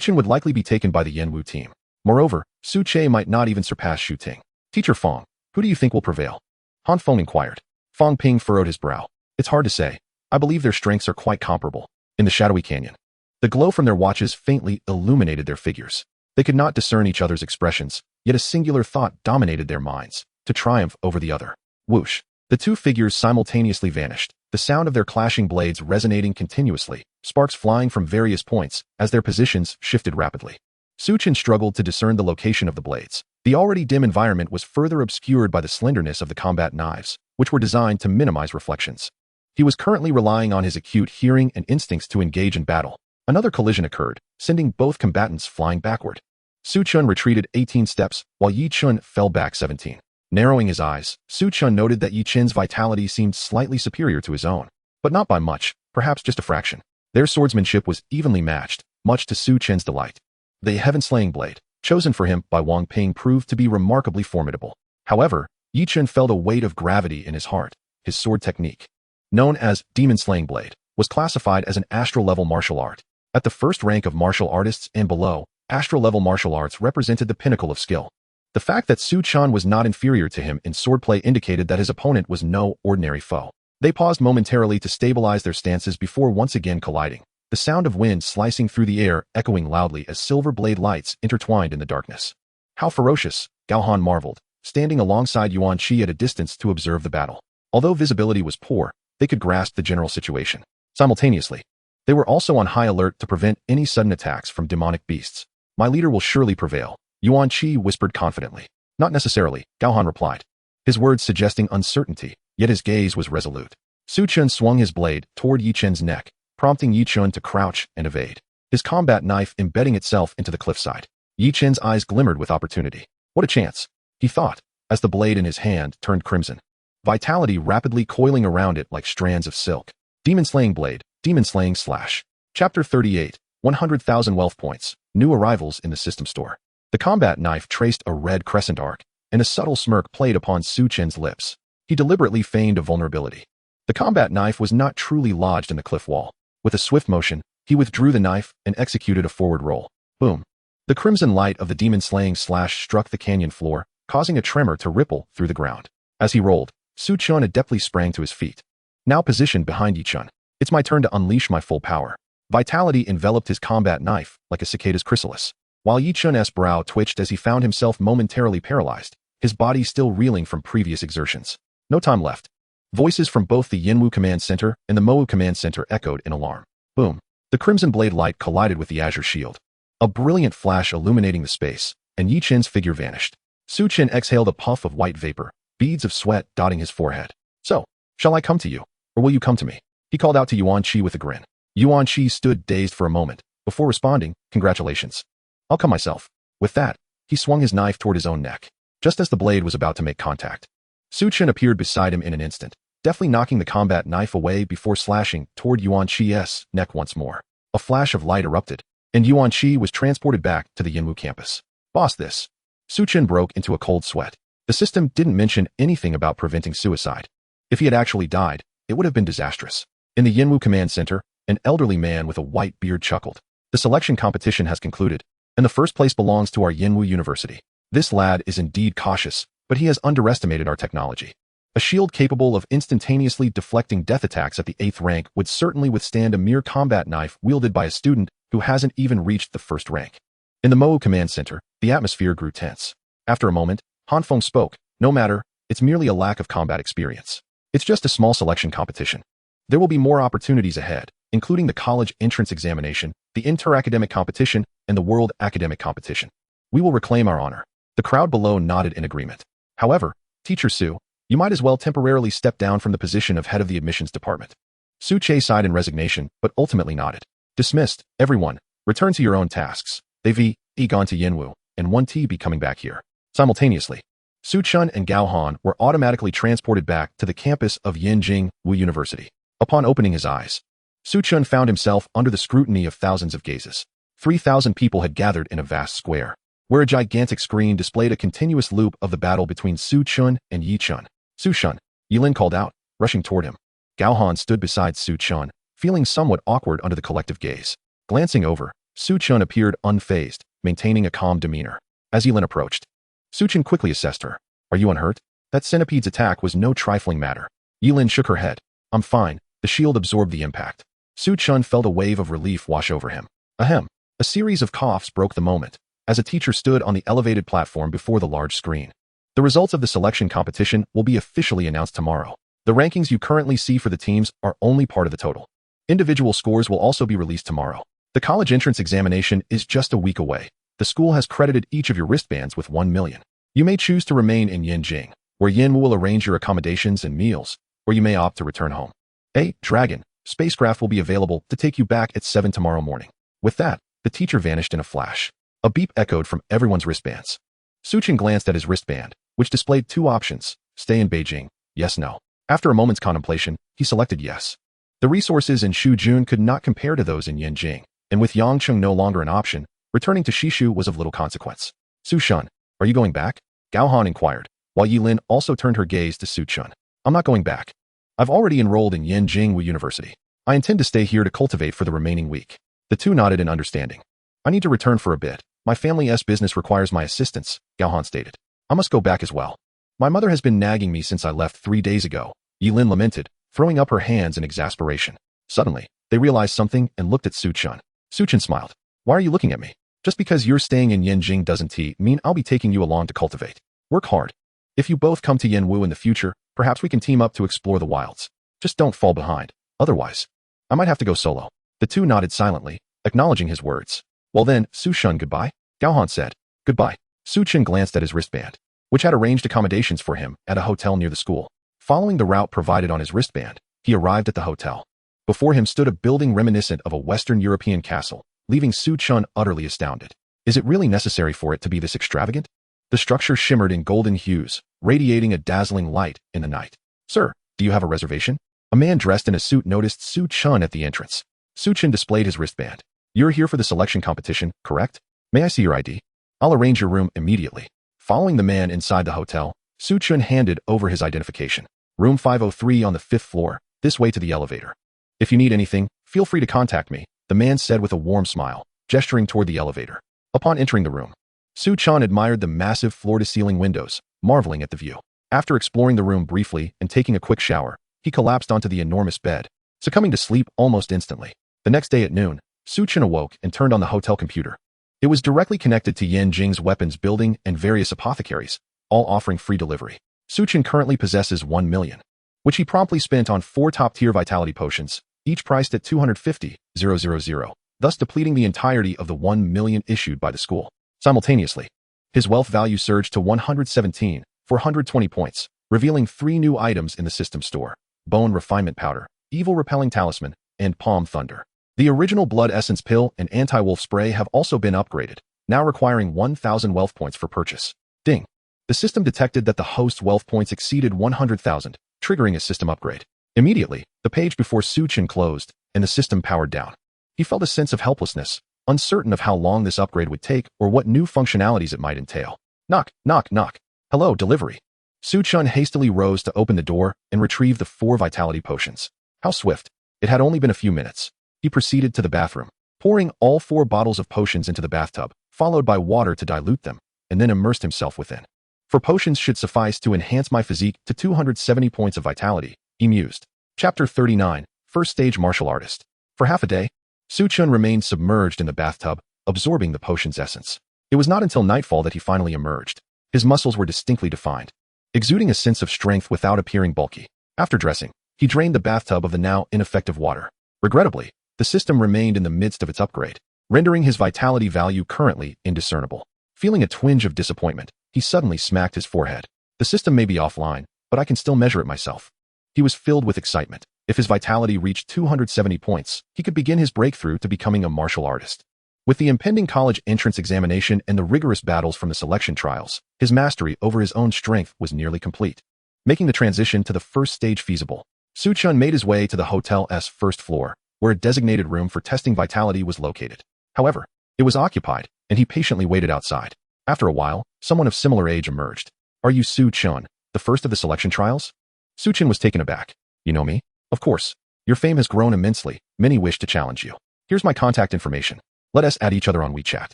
Chen would likely be taken by the Yanwu team. Moreover, Che might not even surpass Shu Ting. Teacher Feng, who do you think will prevail? Han Feng inquired. Feng Ping furrowed his brow. It's hard to say. I believe their strengths are quite comparable. In the shadowy canyon, the glow from their watches faintly illuminated their figures. They could not discern each other's expressions, yet a singular thought dominated their minds, to triumph over the other. Whoosh. The 2 figures simultaneously vanished, the sound of their clashing blades resonating continuously, sparks flying from various points as their positions shifted rapidly. Chen struggled to discern the location of the blades. The already dim environment was further obscured by the slenderness of the combat knives, which were designed to minimize reflections. He was currently relying on his acute hearing and instincts to engage in battle. Another collision occurred, sending both combatants flying backward. Chen retreated 18 steps, while Chen fell back 17. Narrowing his eyes, Chen noted that Chen's vitality seemed slightly superior to his own, but not by much, perhaps just a fraction. Their swordsmanship was evenly matched, much to Chen's delight. The heaven-slaying blade, chosen for him by Wang Ping, proved to be remarkably formidable. However, Chen felt a weight of gravity in his heart. His sword technique, known as Demon Slaying Blade, was classified as an astral-level martial art. At the first rank of martial artists and below, astral-level martial arts represented the pinnacle of skill. The fact that Su Chen was not inferior to him in swordplay indicated that his opponent was no ordinary foe. They paused momentarily to stabilize their stances before once again colliding, the sound of wind slicing through the air echoing loudly as silver blade lights intertwined in the darkness. How ferocious, Gao Han marveled, standing alongside Yuan Qi at a distance to observe the battle. Although visibility was poor, they could grasp the general situation. Simultaneously, they were also on high alert to prevent any sudden attacks from demonic beasts. My leader will surely prevail, Yuan Qi whispered confidently. Not necessarily, Gao Han replied, his words suggesting uncertainty, yet his gaze was resolute. Su Chen swung his blade toward Yi Chen's neck, prompting Yi Chen to crouch and evade, his combat knife embedding itself into the cliffside. Yi Chen's eyes glimmered with opportunity. What a chance, he thought, as the blade in his hand turned crimson, vitality rapidly coiling around it like strands of silk. Demon Slaying Blade, Demon Slaying / Chapter 38, 100,000 wealth points, new arrivals in the system store. The combat knife traced a red crescent arc, and a subtle smirk played upon Su Chen's lips. He deliberately feigned a vulnerability. The combat knife was not truly lodged in the cliff wall. With a swift motion, he withdrew the knife and executed a forward roll. Boom. The crimson light of the demon slaying / struck the canyon floor, causing a tremor to ripple through the ground. As he rolled, Su Chen adeptly sprang to his feet. Now positioned behind Yi Chen, it's my turn to unleash my full power. Vitality enveloped his combat knife like a cicada's chrysalis. While Yi Chen's brow twitched as he found himself momentarily paralyzed, his body still reeling from previous exertions. No time left. Voices from both the Yinwu Command Center and the Mowu Command Center echoed in alarm. Boom. The crimson blade light collided with the azure shield. A brilliant flash illuminating the space, and Yi Chen's figure vanished. Su Chen exhaled a puff of white vapor, beads of sweat dotting his forehead. So, shall I come to you, or will you come to me? He called out to Yuan Qi with a grin. Yuan Qi stood dazed for a moment, before responding, congratulations. I'll come myself. With that, he swung his knife toward his own neck. Just as the blade was about to make contact, Su Chen appeared beside him in an instant, deftly knocking the combat knife away before slashing toward Yuan Qi's neck once more. A flash of light erupted, and Yuan Qi was transported back to the Yinwu campus. Boss, this. Su Chen broke into a cold sweat. The system didn't mention anything about preventing suicide. If he had actually died, it would have been disastrous. In the Yinwu Command Center, an elderly man with a white beard chuckled. The selection competition has concluded, and the first place belongs to our Yinwu University. This lad is indeed cautious, but he has underestimated our technology. A shield capable of instantaneously deflecting death attacks at the 8th rank would certainly withstand a mere combat knife wielded by a student who hasn't even reached the 1st rank. In the Mowu Command Center, the atmosphere grew tense. After a moment, Han Feng spoke. No matter, it's merely a lack of combat experience. It's just a small selection competition. There will be more opportunities ahead, including the college entrance examination, the inter-academic competition, and the world academic competition. We will reclaim our honor. The crowd below nodded in agreement. However, Teacher Su, you might as well temporarily step down from the position of head of the admissions department. Su Che sighed in resignation, but ultimately nodded. Dismissed, everyone. Return to your own tasks. They've gone to Yinwu, and 1T be coming back here. Simultaneously, Su Chen and Gao Han were automatically transported back to the campus of Yinjing Wu University. Upon opening his eyes, Su Chen found himself under the scrutiny of thousands of gazes. 3,000 people had gathered in a vast square, where a gigantic screen displayed a continuous loop of the battle between Su Chen and Yi Chen. Su Chen, Yilin called out, rushing toward him. Gao Han stood beside Su Chen, feeling somewhat awkward under the collective gaze. Glancing over, Su Chen appeared unfazed, maintaining a calm demeanor. As Yilin approached, Su Chen quickly assessed her. Are you unhurt? That centipede's attack was no trifling matter. Yilin shook her head. I'm fine. The shield absorbed the impact. Su Chen felt a wave of relief wash over him. Ahem. A series of coughs broke the moment, as a teacher stood on the elevated platform before the large screen. The results of the selection competition will be officially announced tomorrow. The rankings you currently see for the teams are only part of the total. Individual scores will also be released tomorrow. The college entrance examination is just a week away. The school has credited each of your wristbands with 1 million. You may choose to remain in Yinjing, where Yin will arrange your accommodations and meals, or you may opt to return home. A Dragon spacecraft will be available to take you back at 7 tomorrow morning. With that, the teacher vanished in a flash. A beep echoed from everyone's wristbands. Su Chen glanced at his wristband, which displayed 2 options, stay in Beijing, yes, no. After a moment's contemplation, he selected yes. The resources in Shujun could not compare to those in Yinjing, and with Yangcheng no longer an option, returning to Shishu was of little consequence. Su Chen, are you going back? Gao Han inquired, while Yilin also turned her gaze to Su Chen. I'm not going back. I've already enrolled in Yanjing University. I intend to stay here to cultivate for the remaining week. The two nodded in understanding. I need to return for a bit. My family's business requires my assistance, Gaohan stated. I must go back as well. My mother has been nagging me since I left 3 days ago, Yilin lamented, throwing up her hands in exasperation. Suddenly, they realized something and looked at Su Chen. Su Chen smiled. Why are you looking at me? Just because you're staying in Yanjing doesn't mean I'll be taking you along to cultivate. Work hard. If you both come to Yanwu in the future, perhaps we can team up to explore the wilds. Just don't fall behind. Otherwise, I might have to go solo. The two nodded silently, acknowledging his words. Well then, Su Chen, goodbye? Gaohan said. Goodbye. Su Chen glanced at his wristband, which had arranged accommodations for him at a hotel near the school. Following the route provided on his wristband, he arrived at the hotel. Before him stood a building reminiscent of a Western European castle, leaving Su Chen utterly astounded. Is it really necessary for it to be this extravagant? The structure shimmered in golden hues, radiating a dazzling light in the night. Sir, do you have a reservation? A man dressed in a suit noticed Su Chen at the entrance. Su Chen displayed his wristband. You're here for the selection competition, correct? May I see your ID? I'll arrange your room immediately. Following the man inside the hotel, Su Chen handed over his identification. Room 503 on the 5th floor, this way to the elevator. If you need anything, feel free to contact me, the man said with a warm smile, gesturing toward the elevator. Upon entering the room, Su Chen admired the massive floor-to-ceiling windows, marveling at the view. After exploring the room briefly and taking a quick shower, he collapsed onto the enormous bed, succumbing to sleep almost instantly. The next day at noon, Su Chen awoke and turned on the hotel computer. It was directly connected to Yanjing's weapons building and various apothecaries, all offering free delivery. Su Chen currently possesses 1 million, which he promptly spent on 4 top-tier vitality potions, each priced at 250,000, thus depleting the entirety of the 1 million issued by the school. Simultaneously, his wealth value surged to 117,420 points, revealing 3 new items in the system store: Bone Refinement Powder, Evil Repelling Talisman, and Palm Thunder. The original Blood Essence Pill and Anti-Wolf Spray have also been upgraded, now requiring 1,000 wealth points for purchase. Ding! The system detected that the host's wealth points exceeded 100,000, triggering a system upgrade. Immediately, the page before Su Chen closed, and the system powered down. He felt a sense of helplessness, uncertain of how long this upgrade would take or what new functionalities it might entail. Knock, knock, knock. Hello, delivery. Su Chen hastily rose to open the door and retrieve the 4 vitality potions. How swift. It had only been a few minutes. He proceeded to the bathroom, pouring all 4 bottles of potions into the bathtub, followed by water to dilute them, and then immersed himself within. 4 potions should suffice to enhance my physique to 270 points of vitality, he mused. Chapter 39, First Stage Martial Artist. For half a day, Su Chen remained submerged in the bathtub, absorbing the potion's essence. It was not until nightfall that he finally emerged. His muscles were distinctly defined, exuding a sense of strength without appearing bulky. After dressing, he drained the bathtub of the now ineffective water. Regrettably, the system remained in the midst of its upgrade, rendering his vitality value currently indiscernible. Feeling a twinge of disappointment, he suddenly smacked his forehead. The system may be offline, but I can still measure it myself. He was filled with excitement. If his vitality reached 270 points, he could begin his breakthrough to becoming a martial artist. With the impending college entrance examination and the rigorous battles from the selection trials, his mastery over his own strength was nearly complete, making the transition to the first stage feasible. Su Chen made his way to the hotel's first floor, where a designated room for testing vitality was located. However, it was occupied, and he patiently waited outside. After a while, someone of similar age emerged. Are you Su Chen, the first of the selection trials? Su Chen was taken aback. You know me? Of course. Your fame has grown immensely. Many wish to challenge you. Here's my contact information. Let us add each other on WeChat.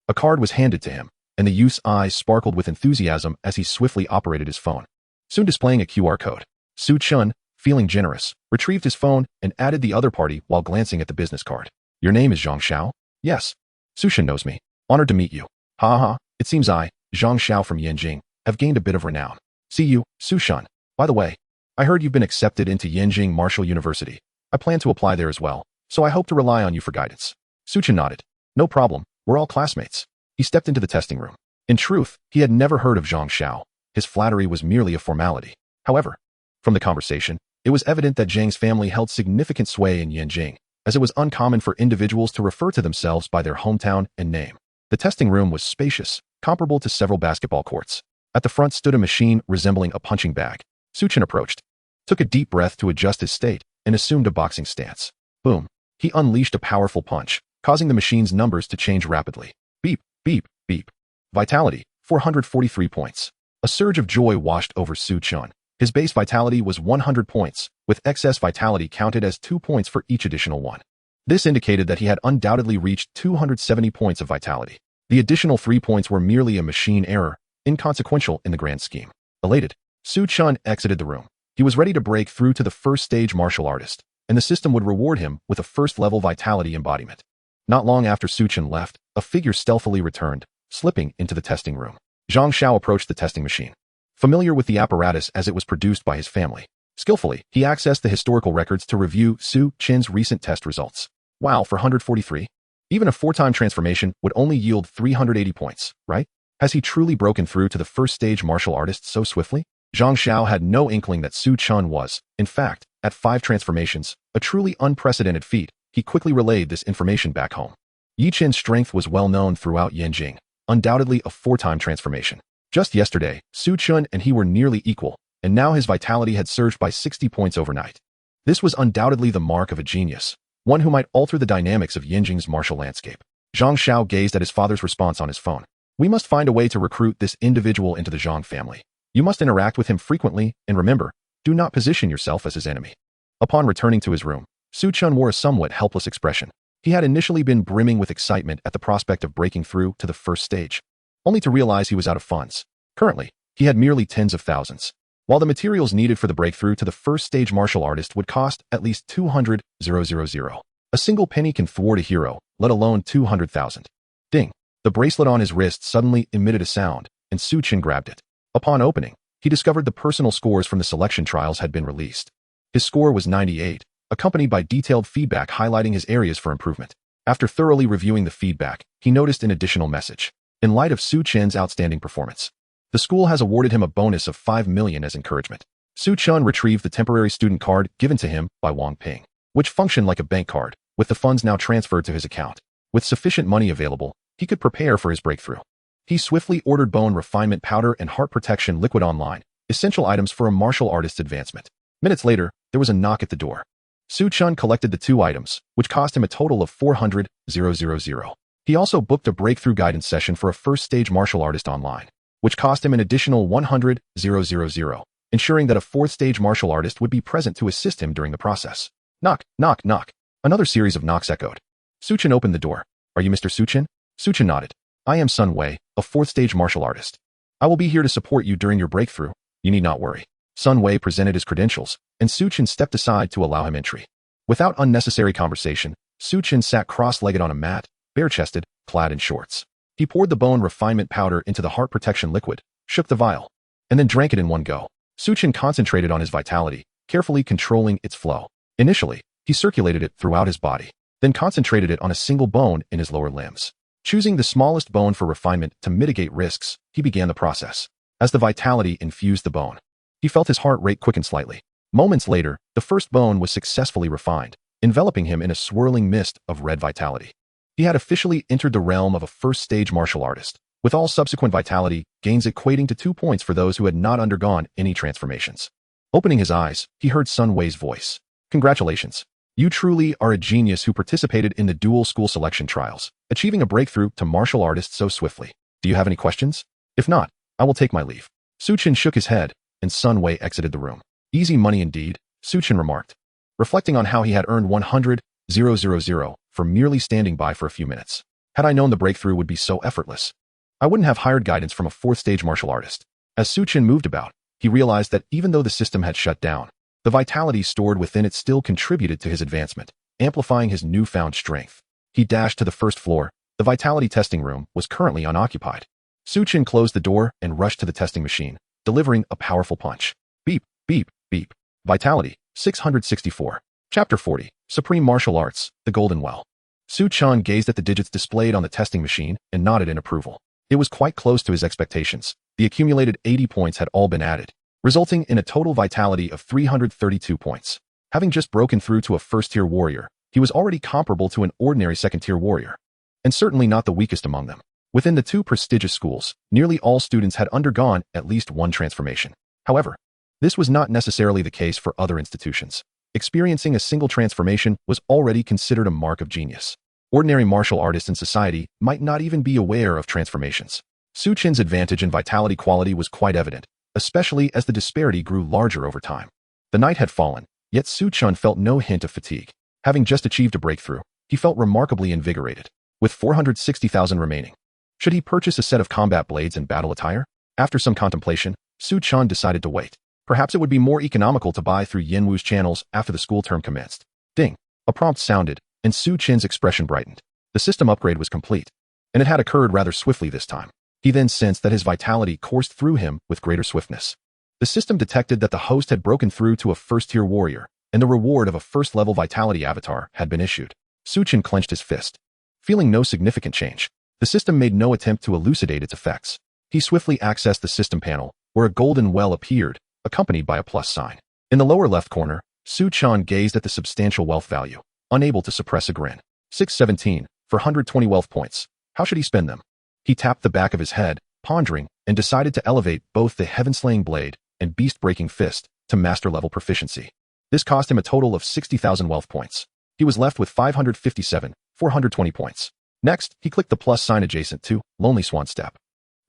A card was handed to him, and the youth's eyes sparkled with enthusiasm as he swiftly operated his phone, soon displaying a QR code. Su Chen, feeling generous, retrieved his phone and added the other party while glancing at the business card. Your name is Zhang Xiao? Yes. Su Chen knows me. Honored to meet you. Ha ha, it seems I, Zhang Xiao from Yanjing, have gained a bit of renown. See you, Su Chen. By the way, I heard you've been accepted into Yanjing Martial University. I plan to apply there as well, so I hope to rely on you for guidance. Su Chen nodded. No problem, we're all classmates. He stepped into the testing room. In truth, he had never heard of Zhang Xiao. His flattery was merely a formality. However, from the conversation, it was evident that Zhang's family held significant sway in Yanjing, as it was uncommon for individuals to refer to themselves by their hometown and name. The testing room was spacious, comparable to several basketball courts. At the front stood a machine resembling a punching bag. Su Chen approached, took a deep breath to adjust his state, and assumed a boxing stance. Boom. He unleashed a powerful punch, causing the machine's numbers to change rapidly. Beep, beep, beep. Vitality, 443 points. A surge of joy washed over Su Chen. His base vitality was 100 points, with excess vitality counted as 2 points for each additional one. This indicated that he had undoubtedly reached 270 points of vitality. The additional 3 points were merely a machine error, inconsequential in the grand scheme. Elated, Chen exited the room. He was ready to break through to the first stage martial artist, and the system would reward him with a first-level vitality embodiment. Not long after Chen left, a figure stealthily returned, slipping into the testing room. Zhang Xiao approached the testing machine. Familiar with the apparatus as it was produced by his family, skillfully, he accessed the historical records to review Chen's recent test results. Wow, for 143? Even a 4-time transformation would only yield 380 points, right? Has he truly broken through to the first stage martial artist so swiftly? Zhang Xiao had no inkling that Chen was, in fact, at 5 transformations, a truly unprecedented feat. He quickly relayed this information back home. Yi Chen's strength was well known throughout Yanjing, undoubtedly a 4-time transformation. Just yesterday, Chen and he were nearly equal, and now his vitality had surged by 60 points overnight. This was undoubtedly the mark of a genius, one who might alter the dynamics of Yanjing's martial landscape. Zhang Xiao gazed at his father's response on his phone. We must find a way to recruit this individual into the Zhang family. You must interact with him frequently, and remember, do not position yourself as his enemy. Upon returning to his room, Chen wore a somewhat helpless expression. He had initially been brimming with excitement at the prospect of breaking through to the first stage, only to realize he was out of funds. Currently, he had merely tens of thousands. While the materials needed for the breakthrough to the first stage martial artist would cost at least 200,000. A single penny can thwart a hero, let alone 200,000. Ding! The bracelet on his wrist suddenly emitted a sound, and Chen grabbed it. Upon opening, he discovered the personal scores from the selection trials had been released. His score was 98, accompanied by detailed feedback highlighting his areas for improvement. After thoroughly reviewing the feedback, he noticed an additional message. In light of Chen's outstanding performance, the school has awarded him a bonus of 5 million as encouragement. Chen retrieved the temporary student card given to him by Wang Ping, which functioned like a bank card, with the funds now transferred to his account. With sufficient money available, he could prepare for his breakthrough. He swiftly ordered bone refinement powder and heart protection liquid online, essential items for a martial artist's advancement. Minutes later, there was a knock at the door. Chen collected the 2 items, which cost him a total of 400,000. He also booked a breakthrough guidance session for a first-stage martial artist online, which cost him an additional 100,000, ensuring that a 4th-stage martial artist would be present to assist him during the process. Knock, knock, knock. Another series of knocks echoed. Chen opened the door. Are you Mr. Chen? Chen nodded. I am Sun Wei, a 4th-stage martial artist. I will be here to support you during your breakthrough. You need not worry. Sun Wei presented his credentials, and Chen stepped aside to allow him entry. Without unnecessary conversation, Chen sat cross-legged on a mat, bare-chested, clad in shorts. He poured the bone refinement powder into the heart protection liquid, shook the vial, and then drank it in one go. Chen concentrated on his vitality, carefully controlling its flow. Initially, he circulated it throughout his body, then concentrated it on a single bone in his lower limbs. Choosing the smallest bone for refinement to mitigate risks, he began the process. As the vitality infused the bone, he felt his heart rate quicken slightly. Moments later, the first bone was successfully refined, enveloping him in a swirling mist of red vitality. He had officially entered the realm of a first-stage martial artist, with all subsequent vitality gains equating to 2 points for those who had not undergone any transformations. Opening his eyes, he heard Sun Wei's voice. Congratulations. You truly are a genius who participated in the dual school selection trials, achieving a breakthrough to martial artist so swiftly. Do you have any questions? If not, I will take my leave. Chen shook his head, and Sun Wei exited the room. Easy money indeed, Chen remarked, reflecting on how he had earned 100,000 for merely standing by for a few minutes. Had I known the breakthrough would be so effortless, I wouldn't have hired guidance from a 4th-stage martial artist. As Chen moved about, he realized that even though the system had shut down, the vitality stored within it still contributed to his advancement, amplifying his newfound strength. He dashed to the first floor. The vitality testing room was currently unoccupied. Chen closed the door and rushed to the testing machine, delivering a powerful punch. Beep, beep, beep. Vitality, 664. Chapter 40, Supreme Martial Arts, The Golden Well. Chen gazed at the digits displayed on the testing machine and nodded in approval. It was quite close to his expectations. The accumulated 80 points had all been added, resulting in a total vitality of 332 points. Having just broken through to a first-tier warrior, he was already comparable to an ordinary second-tier warrior, and certainly not the weakest among them. Within the 2 prestigious schools, nearly all students had undergone at least one transformation. However, this was not necessarily the case for other institutions. Experiencing a single transformation was already considered a mark of genius. Ordinary martial artists in society might not even be aware of transformations. Chen's advantage in vitality quality was quite evident, especially as the disparity grew larger over time. The night had fallen, yet Su Chen felt no hint of fatigue. Having just achieved a breakthrough, he felt remarkably invigorated. With 460,000 remaining, should he purchase a set of combat blades and battle attire? After some contemplation, Su Chen decided to wait. Perhaps it would be more economical to buy through Yenwu's channels after the school term commenced. Ding! A prompt sounded, and Su Chen's expression brightened. The system upgrade was complete, and it had occurred rather swiftly this time. He then sensed that his vitality coursed through him with greater swiftness. The system detected that the host had broken through to a first-tier warrior, and the reward of a first-level vitality avatar had been issued. Su Chen clenched his fist. Feeling no significant change, the system made no attempt to elucidate its effects. He swiftly accessed the system panel, where a golden well appeared, accompanied by a plus sign. In the lower left corner, Su Chen gazed at the substantial wealth value, unable to suppress a grin. 617, for 120 wealth points. How should he spend them? He tapped the back of his head, pondering, and decided to elevate both the heaven-slaying blade and beast-breaking fist to master-level proficiency. This cost him a total of 60,000 wealth points. He was left with 557, 420 points. Next, he clicked the plus sign adjacent to Lonely Swan Step.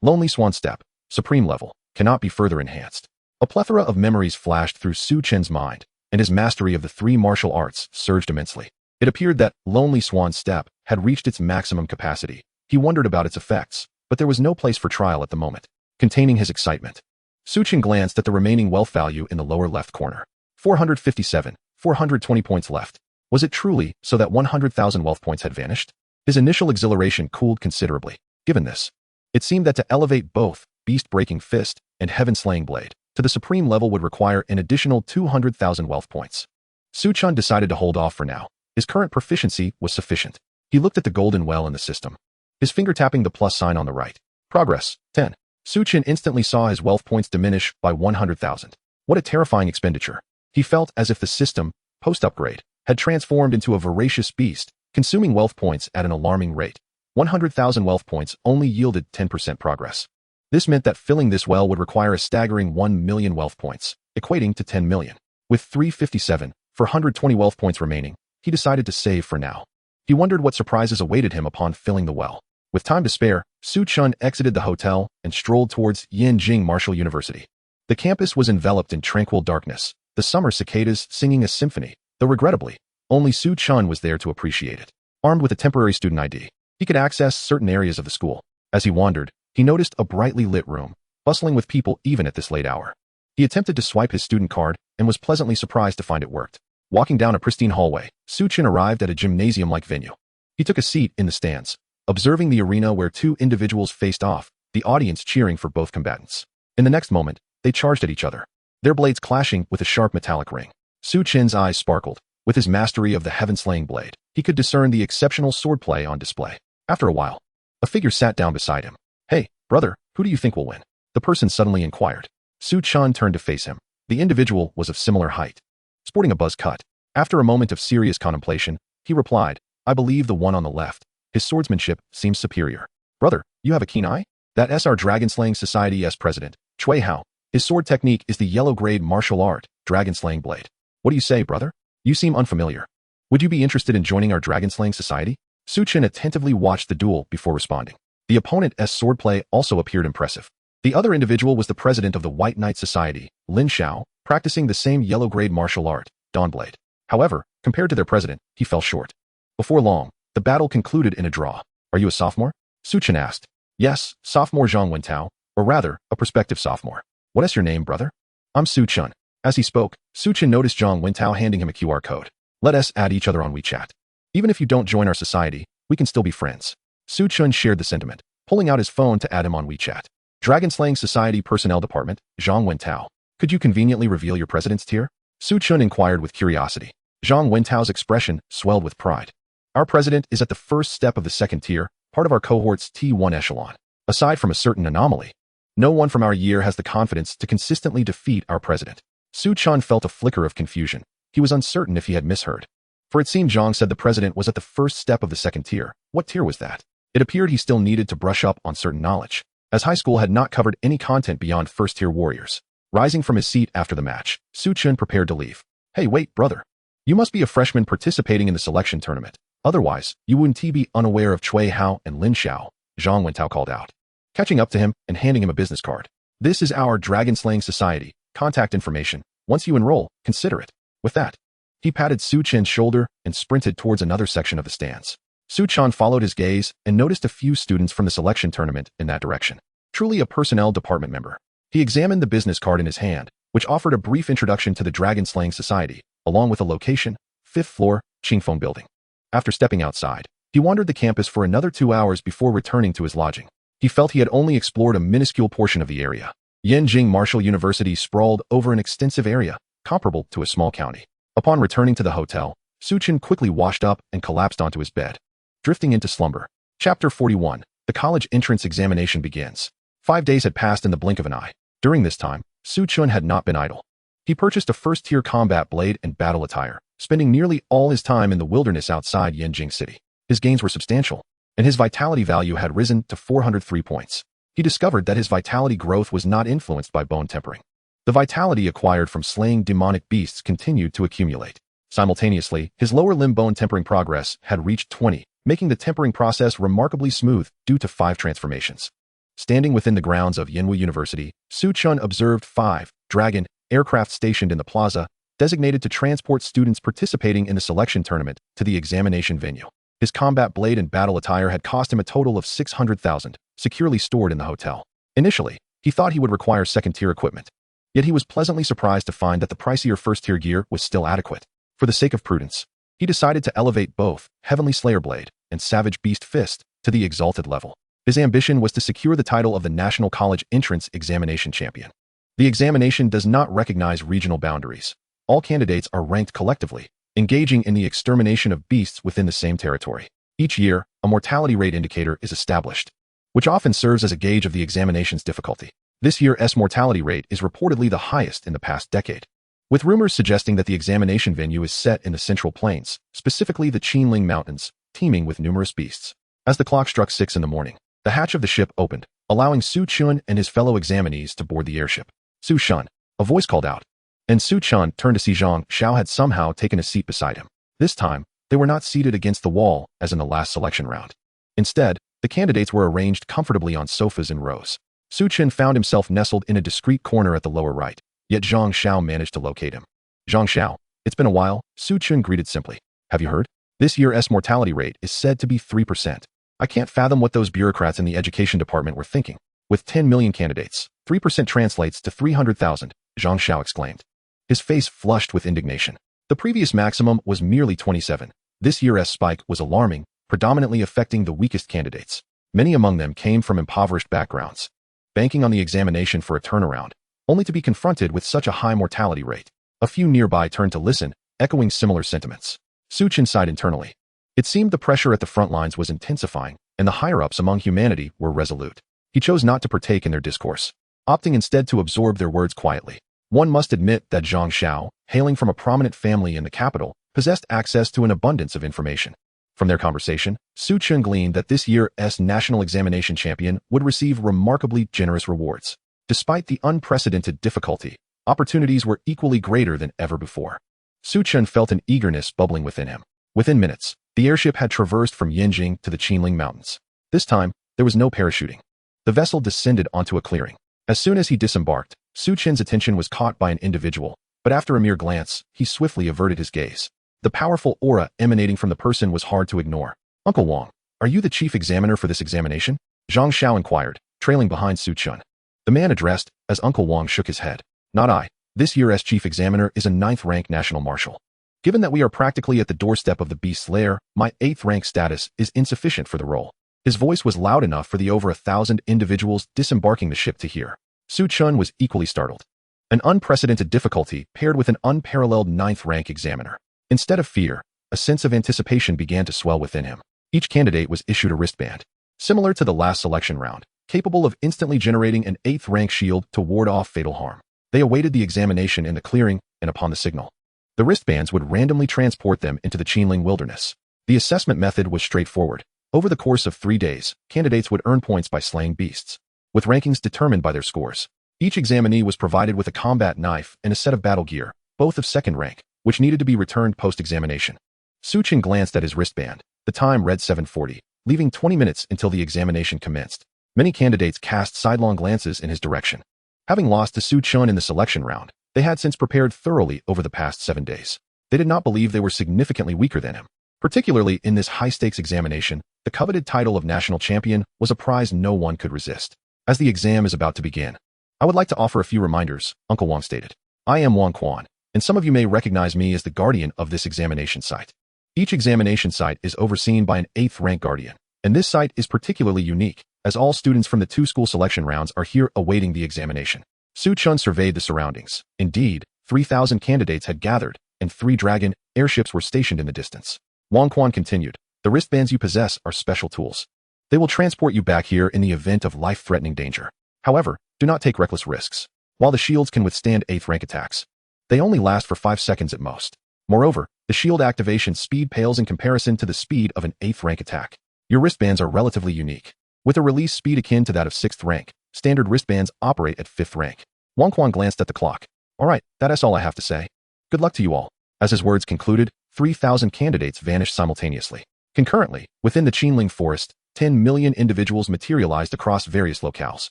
Lonely Swan Step, supreme level, cannot be further enhanced. A plethora of memories flashed through Su Chen's mind, and his mastery of the three martial arts surged immensely. It appeared that Lonely Swan Step had reached its maximum capacity. He wondered about its effects, but there was no place for trial at the moment. Containing his excitement, Su Chen glanced at the remaining wealth value in the lower left corner. 457, 420 points left. Was it truly so that 100,000 wealth points had vanished? His initial exhilaration cooled considerably. Given this, it seemed that to elevate both beast-breaking fist and heaven-slaying blade to the supreme level would require an additional 200,000 wealth points. Su Chen decided to hold off for now. His current proficiency was sufficient. He looked at the golden well in the system, his finger tapping the plus sign on the right. Progress, 10. Su Chen instantly saw his wealth points diminish by 100,000. What a terrifying expenditure. He felt as if the system, post-upgrade, had transformed into a voracious beast, consuming wealth points at an alarming rate. 100,000 wealth points only yielded 10% progress. This meant that filling this well would require a staggering 1 million wealth points, equating to 10 million. With 357, for 120 wealth points remaining, he decided to save for now. He wondered what surprises awaited him upon filling the well. With time to spare, Su Chen exited the hotel and strolled towards Yanjing Martial University. The campus was enveloped in tranquil darkness, the summer cicadas singing a symphony, though regrettably, only Su Chen was there to appreciate it. Armed with a temporary student ID, he could access certain areas of the school. As he wandered, he noticed a brightly lit room, bustling with people even at this late hour. He attempted to swipe his student card and was pleasantly surprised to find it worked. Walking down a pristine hallway, Su Chen arrived at a gymnasium-like venue. He took a seat in the stands, observing the arena where two individuals faced off, the audience cheering for both combatants. In the next moment, they charged at each other, their blades clashing with a sharp metallic ring. Su Chen's eyes sparkled. With his mastery of the heaven-slaying blade, he could discern the exceptional swordplay on display. After a while, a figure sat down beside him. Hey, brother, who do you think will win? The person suddenly inquired. Su Chen turned to face him. The individual was of similar height, sporting a buzz cut. After a moment of serious contemplation, he replied, I believe the one on the left. His swordsmanship seems superior. Brother, you have a keen eye? That's our Dragon-Slaying Society's president, Chui Hao. His sword technique is the yellow-grade martial art, Dragon-Slaying Blade. What do you say, brother? You seem unfamiliar. Would you be interested in joining our Dragon-Slaying Society? Su Chen attentively watched the duel before responding. The opponent's swordplay also appeared impressive. The other individual was the president of the White Knight Society, Lin Xiao, practicing the same yellow-grade martial art, Dawnblade. However, compared to their president, he fell short. Before long, the battle concluded in a draw. Are you a sophomore? Su Chen asked. Yes, sophomore Zhang Wentao, or rather, a prospective sophomore. What is your name, brother? I'm Su Chen. As he spoke, Su Chen noticed Zhang Wentao handing him a QR code. Let us add each other on WeChat. Even if you don't join our society, we can still be friends. Su Chen shared the sentiment, pulling out his phone to add him on WeChat. Dragon-Slaying Society Personnel Department, Zhang Wentao. Could you conveniently reveal your president's tier? Su Chen inquired with curiosity. Zhang Wentao's expression swelled with pride. Our president is at the first step of the second tier, part of our cohort's T1 echelon. Aside from a certain anomaly, no one from our year has the confidence to consistently defeat our president. Su Chen felt a flicker of confusion. He was uncertain if he had misheard. For it seemed Zhang said the president was at the first step of the second tier. What tier was that? It appeared he still needed to brush up on certain knowledge, as high school had not covered any content beyond first-tier warriors. Rising from his seat after the match, Su Chen prepared to leave. Hey, wait, brother. You must be a freshman participating in the selection tournament. Otherwise, you wouldn't be unaware of Chui Hao and Lin Xiao, Zhang Wentao called out, catching up to him and handing him a business card. This is our dragon-slaying society. Contact information. Once you enroll, consider it. With that, he patted Su Chen's shoulder and sprinted towards another section of the stands. Su Chen followed his gaze and noticed a few students from the selection tournament in that direction. Truly a personnel department member. He examined the business card in his hand, which offered a brief introduction to the dragon-slaying society, along with a location, 5th floor, Qingfeng building. After stepping outside, he wandered the campus for another 2 hours before returning to his lodging. He felt he had only explored a minuscule portion of the area. Yanjing Martial University sprawled over an extensive area, comparable to a small county. Upon returning to the hotel, Su Chen quickly washed up and collapsed onto his bed, drifting into slumber. Chapter 41. The college entrance examination begins. 5 days had passed in the blink of an eye. During this time, Su Chen had not been idle. He purchased a first-tier combat blade and battle attire, spending nearly all his time in the wilderness outside Yanjing City. His gains were substantial, and his vitality value had risen to 403 points. He discovered that his vitality growth was not influenced by bone tempering. The vitality acquired from slaying demonic beasts continued to accumulate. Simultaneously, his lower limb bone tempering progress had reached 20, making the tempering process remarkably smooth due to 5 transformations. Standing within the grounds of Yanwu University, Su Chen observed 5 Dragon aircraft stationed in the plaza, designated to transport students participating in the selection tournament to the examination venue. His combat blade and battle attire had cost him a total of 600,000, securely stored in the hotel. Initially, he thought he would require second-tier equipment. Yet he was pleasantly surprised to find that the pricier first-tier gear was still adequate. For the sake of prudence, he decided to elevate both Heavenly Slayer Blade and Savage Beast Fist to the exalted level. His ambition was to secure the title of the National College Entrance Examination Champion. The examination does not recognize regional boundaries. All candidates are ranked collectively, engaging in the extermination of beasts within the same territory. Each year, a mortality rate indicator is established, which often serves as a gauge of the examination's difficulty. This year's mortality rate is reportedly the highest in the past decade, with rumors suggesting that the examination venue is set in the Central Plains, specifically the Qinling Mountains, teeming with numerous beasts. As the clock struck 6 in the morning, the hatch of the ship opened, allowing Su Chen and his fellow examinees to board the airship. Su Chen, a voice called out, and Su Chen turned to see Zhang Xiao had somehow taken a seat beside him. This time, they were not seated against the wall as in the last selection round. Instead, the candidates were arranged comfortably on sofas in rows. Su Chen found himself nestled in a discreet corner at the lower right, yet Zhang Xiao managed to locate him. Zhang Xiao, it's been a while, Su Chen greeted simply. Have you heard? This year's mortality rate is said to be 3%. I can't fathom what those bureaucrats in the education department were thinking. With 10 million candidates, 3% translates to 300,000, Zhang Xiao exclaimed. His face flushed with indignation. The previous maximum was merely 27. This year's spike was alarming, predominantly affecting the weakest candidates. Many among them came from impoverished backgrounds, banking on the examination for a turnaround, only to be confronted with such a high mortality rate. A few nearby turned to listen, echoing similar sentiments. Su Chen sighed internally. It seemed the pressure at the front lines was intensifying, and the higher-ups among humanity were resolute. He chose not to partake in their discourse, opting instead to absorb their words quietly. One must admit that Zhang Xiao, hailing from a prominent family in the capital, possessed access to an abundance of information. From their conversation, Su Chen gleaned that this year's national examination champion would receive remarkably generous rewards. Despite the unprecedented difficulty, opportunities were equally greater than ever before. Su Chen felt an eagerness bubbling within him. Within minutes, the airship had traversed from Yanjing to the Qinling Mountains. This time, there was no parachuting. The vessel descended onto a clearing. As soon as he disembarked, Su Chen's attention was caught by an individual, but after a mere glance, he swiftly averted his gaze. The powerful aura emanating from the person was hard to ignore. Uncle Wang, are you the chief examiner for this examination? Zhang Xiao inquired, trailing behind Su Chen. The man addressed, as Uncle Wang shook his head. Not I. This year's chief examiner is a 9th-rank national marshal. Given that we are practically at the doorstep of the beast's lair, my 8th-rank status is insufficient for the role. His voice was loud enough for the over 1,000 individuals disembarking the ship to hear. Su Chen was equally startled. An unprecedented difficulty paired with an unparalleled 9th-rank examiner. Instead of fear, a sense of anticipation began to swell within him. Each candidate was issued a wristband, similar to the last selection round, capable of instantly generating an 8th-rank shield to ward off fatal harm. They awaited the examination in the clearing, and upon the signal, the wristbands would randomly transport them into the Qinling wilderness. The assessment method was straightforward. Over the course of 3 days, candidates would earn points by slaying beasts, with rankings determined by their scores. Each examinee was provided with a combat knife and a set of battle gear, both of 2nd rank, which needed to be returned post-examination. Su Chen glanced at his wristband. The time read 7:40, leaving 20 minutes until the examination commenced. Many candidates cast sidelong glances in his direction. Having lost to Su Chen in the selection round, they had since prepared thoroughly over the past 7 days. They did not believe they were significantly weaker than him. Particularly in this high-stakes examination, the coveted title of national champion was a prize no one could resist. As the exam is about to begin, I would like to offer a few reminders, Uncle Wang stated. I am Wang Quan, and some of you may recognize me as the guardian of this examination site. Each examination site is overseen by an 8th rank guardian, and this site is particularly unique, as all students from the 2 school selection rounds are here awaiting the examination. Su Chen surveyed the surroundings. Indeed, 3,000 candidates had gathered, and 3 dragon airships were stationed in the distance. Wang Quan continued, the wristbands you possess are special tools. They will transport you back here in the event of life-threatening danger. However, do not take reckless risks. While the shields can withstand 8th rank attacks, they only last for 5 seconds at most. Moreover, the shield activation speed pales in comparison to the speed of an 8th rank attack. Your wristbands are relatively unique. With a release speed akin to that of 6th rank, standard wristbands operate at 5th rank. Wang Quan glanced at the clock. Alright, that's all I have to say. Good luck to you all. As his words concluded, 3,000 candidates vanished simultaneously. Concurrently, within the Qinling forest, 10 million individuals materialized across various locales.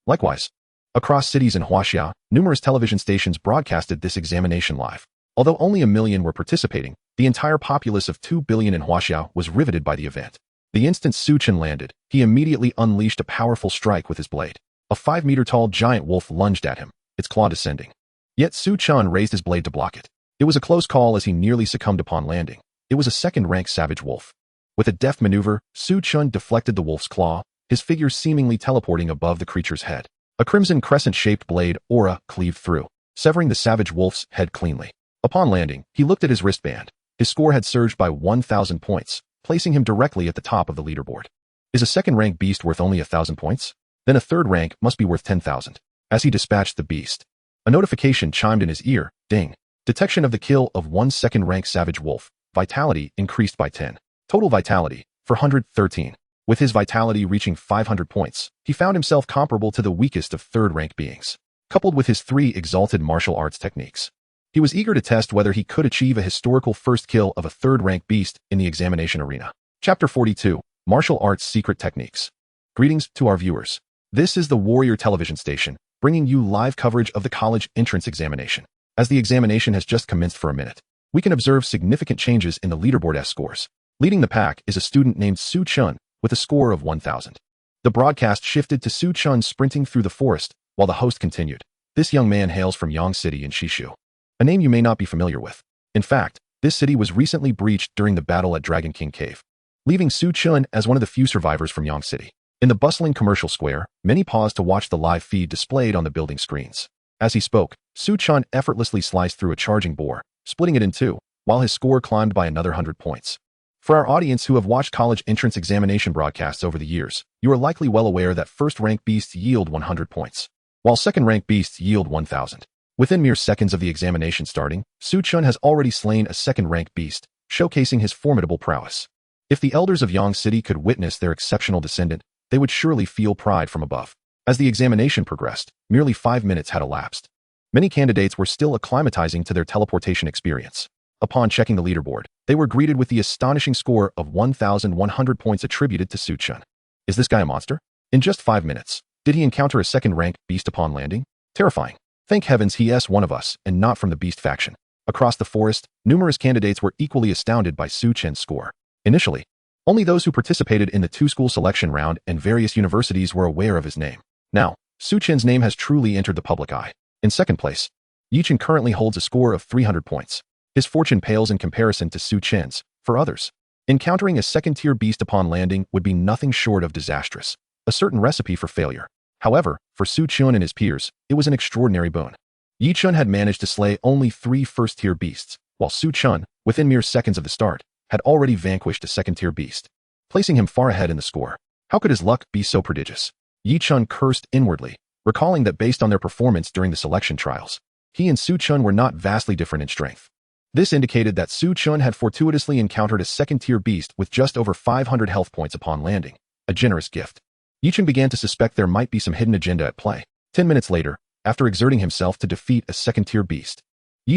Likewise, across cities in Huaxia, numerous television stations broadcasted this examination live. Although only 1 million were participating, the entire populace of 2 billion in Huaxia was riveted by the event. The instant Su Chen landed, he immediately unleashed a powerful strike with his blade. A 5-meter-tall giant wolf lunged at him, its claw descending. Yet Su Chen raised his blade to block it. It was a close call as he nearly succumbed upon landing. It was a 2nd-rank savage wolf. With a deft maneuver, Su Chen deflected the wolf's claw, his figure seemingly teleporting above the creature's head. A crimson crescent-shaped blade aura cleaved through, severing the savage wolf's head cleanly. Upon landing, he looked at his wristband. His score had surged by 1,000 points, placing him directly at the top of the leaderboard. Is a 2nd-rank beast worth only 1,000 points? Then a 3rd rank must be worth 10,000. As he dispatched the beast, a notification chimed in his ear. Ding. Detection of the kill of 1 2nd-rank savage wolf. Vitality increased by 10. Total vitality, 413. With his vitality reaching 500 points, he found himself comparable to the weakest of 3rd-rank beings. Coupled with his 3 exalted martial arts techniques, he was eager to test whether he could achieve a historical first kill of a 3rd-rank beast in the examination arena. Chapter 42, Martial Arts Secret Techniques. Greetings to our viewers. This is the Warrior Television Station, bringing you live coverage of the college entrance examination. As the examination has just commenced for a minute, we can observe significant changes in the leaderboard S scores. Leading the pack is a student named Su Chen with a score of 1,000. The broadcast shifted to Su Chen sprinting through the forest, while the host continued. This young man hails from Yang City in Shishu, a name you may not be familiar with. In fact, this city was recently breached during the battle at Dragon King Cave, leaving Su Chen as one of the few survivors from Yang City. In the bustling commercial square, many paused to watch the live feed displayed on the building screens. As he spoke, Su Chen effortlessly sliced through a charging boar, splitting it in 2, while his score climbed by another 100 points. For our audience who have watched college entrance examination broadcasts over the years, you are likely well aware that 1st-rank beasts yield 100 points, while 2nd-rank beasts yield 1,000. Within mere seconds of the examination starting, Su Chen has already slain a 2nd-rank beast, showcasing his formidable prowess. If the elders of Yang City could witness their exceptional descendant, they would surely feel pride from above. As the examination progressed, merely 5 minutes had elapsed. Many candidates were still acclimatizing to their teleportation experience. Upon checking the leaderboard, they were greeted with the astonishing score of 1,100 points attributed to Su Chen. Is this guy a monster? In just 5 minutes, did he encounter a 2nd-rank beast upon landing? Terrifying. Thank heavens he is one of us and not from the beast faction. Across the forest, numerous candidates were equally astounded by Su Chen's score. Initially, only those who participated in the 2-school selection round and various universities were aware of his name. Now, Su Chen's name has truly entered the public eye. In 2nd place, Chen currently holds a score of 300 points. His fortune pales in comparison to Su Chen's. For others, encountering a 2nd-tier beast upon landing would be nothing short of disastrous, a certain recipe for failure. However, for Su Chen and his peers, it was an extraordinary boon. Chen had managed to slay only 3 1st-tier beasts, while Su Chen, within mere seconds of the start, had already vanquished a 2nd-tier beast, placing him far ahead in the score. How could his luck be so prodigious? Chen cursed inwardly, recalling that based on their performance during the selection trials, he and Su Chen were not vastly different in strength. This indicated that Su Chen had fortuitously encountered a 2nd-tier beast with just over 500 health points upon landing, a generous gift. Chen began to suspect there might be some hidden agenda at play. 10 minutes later, after exerting himself to defeat a 2nd-tier beast,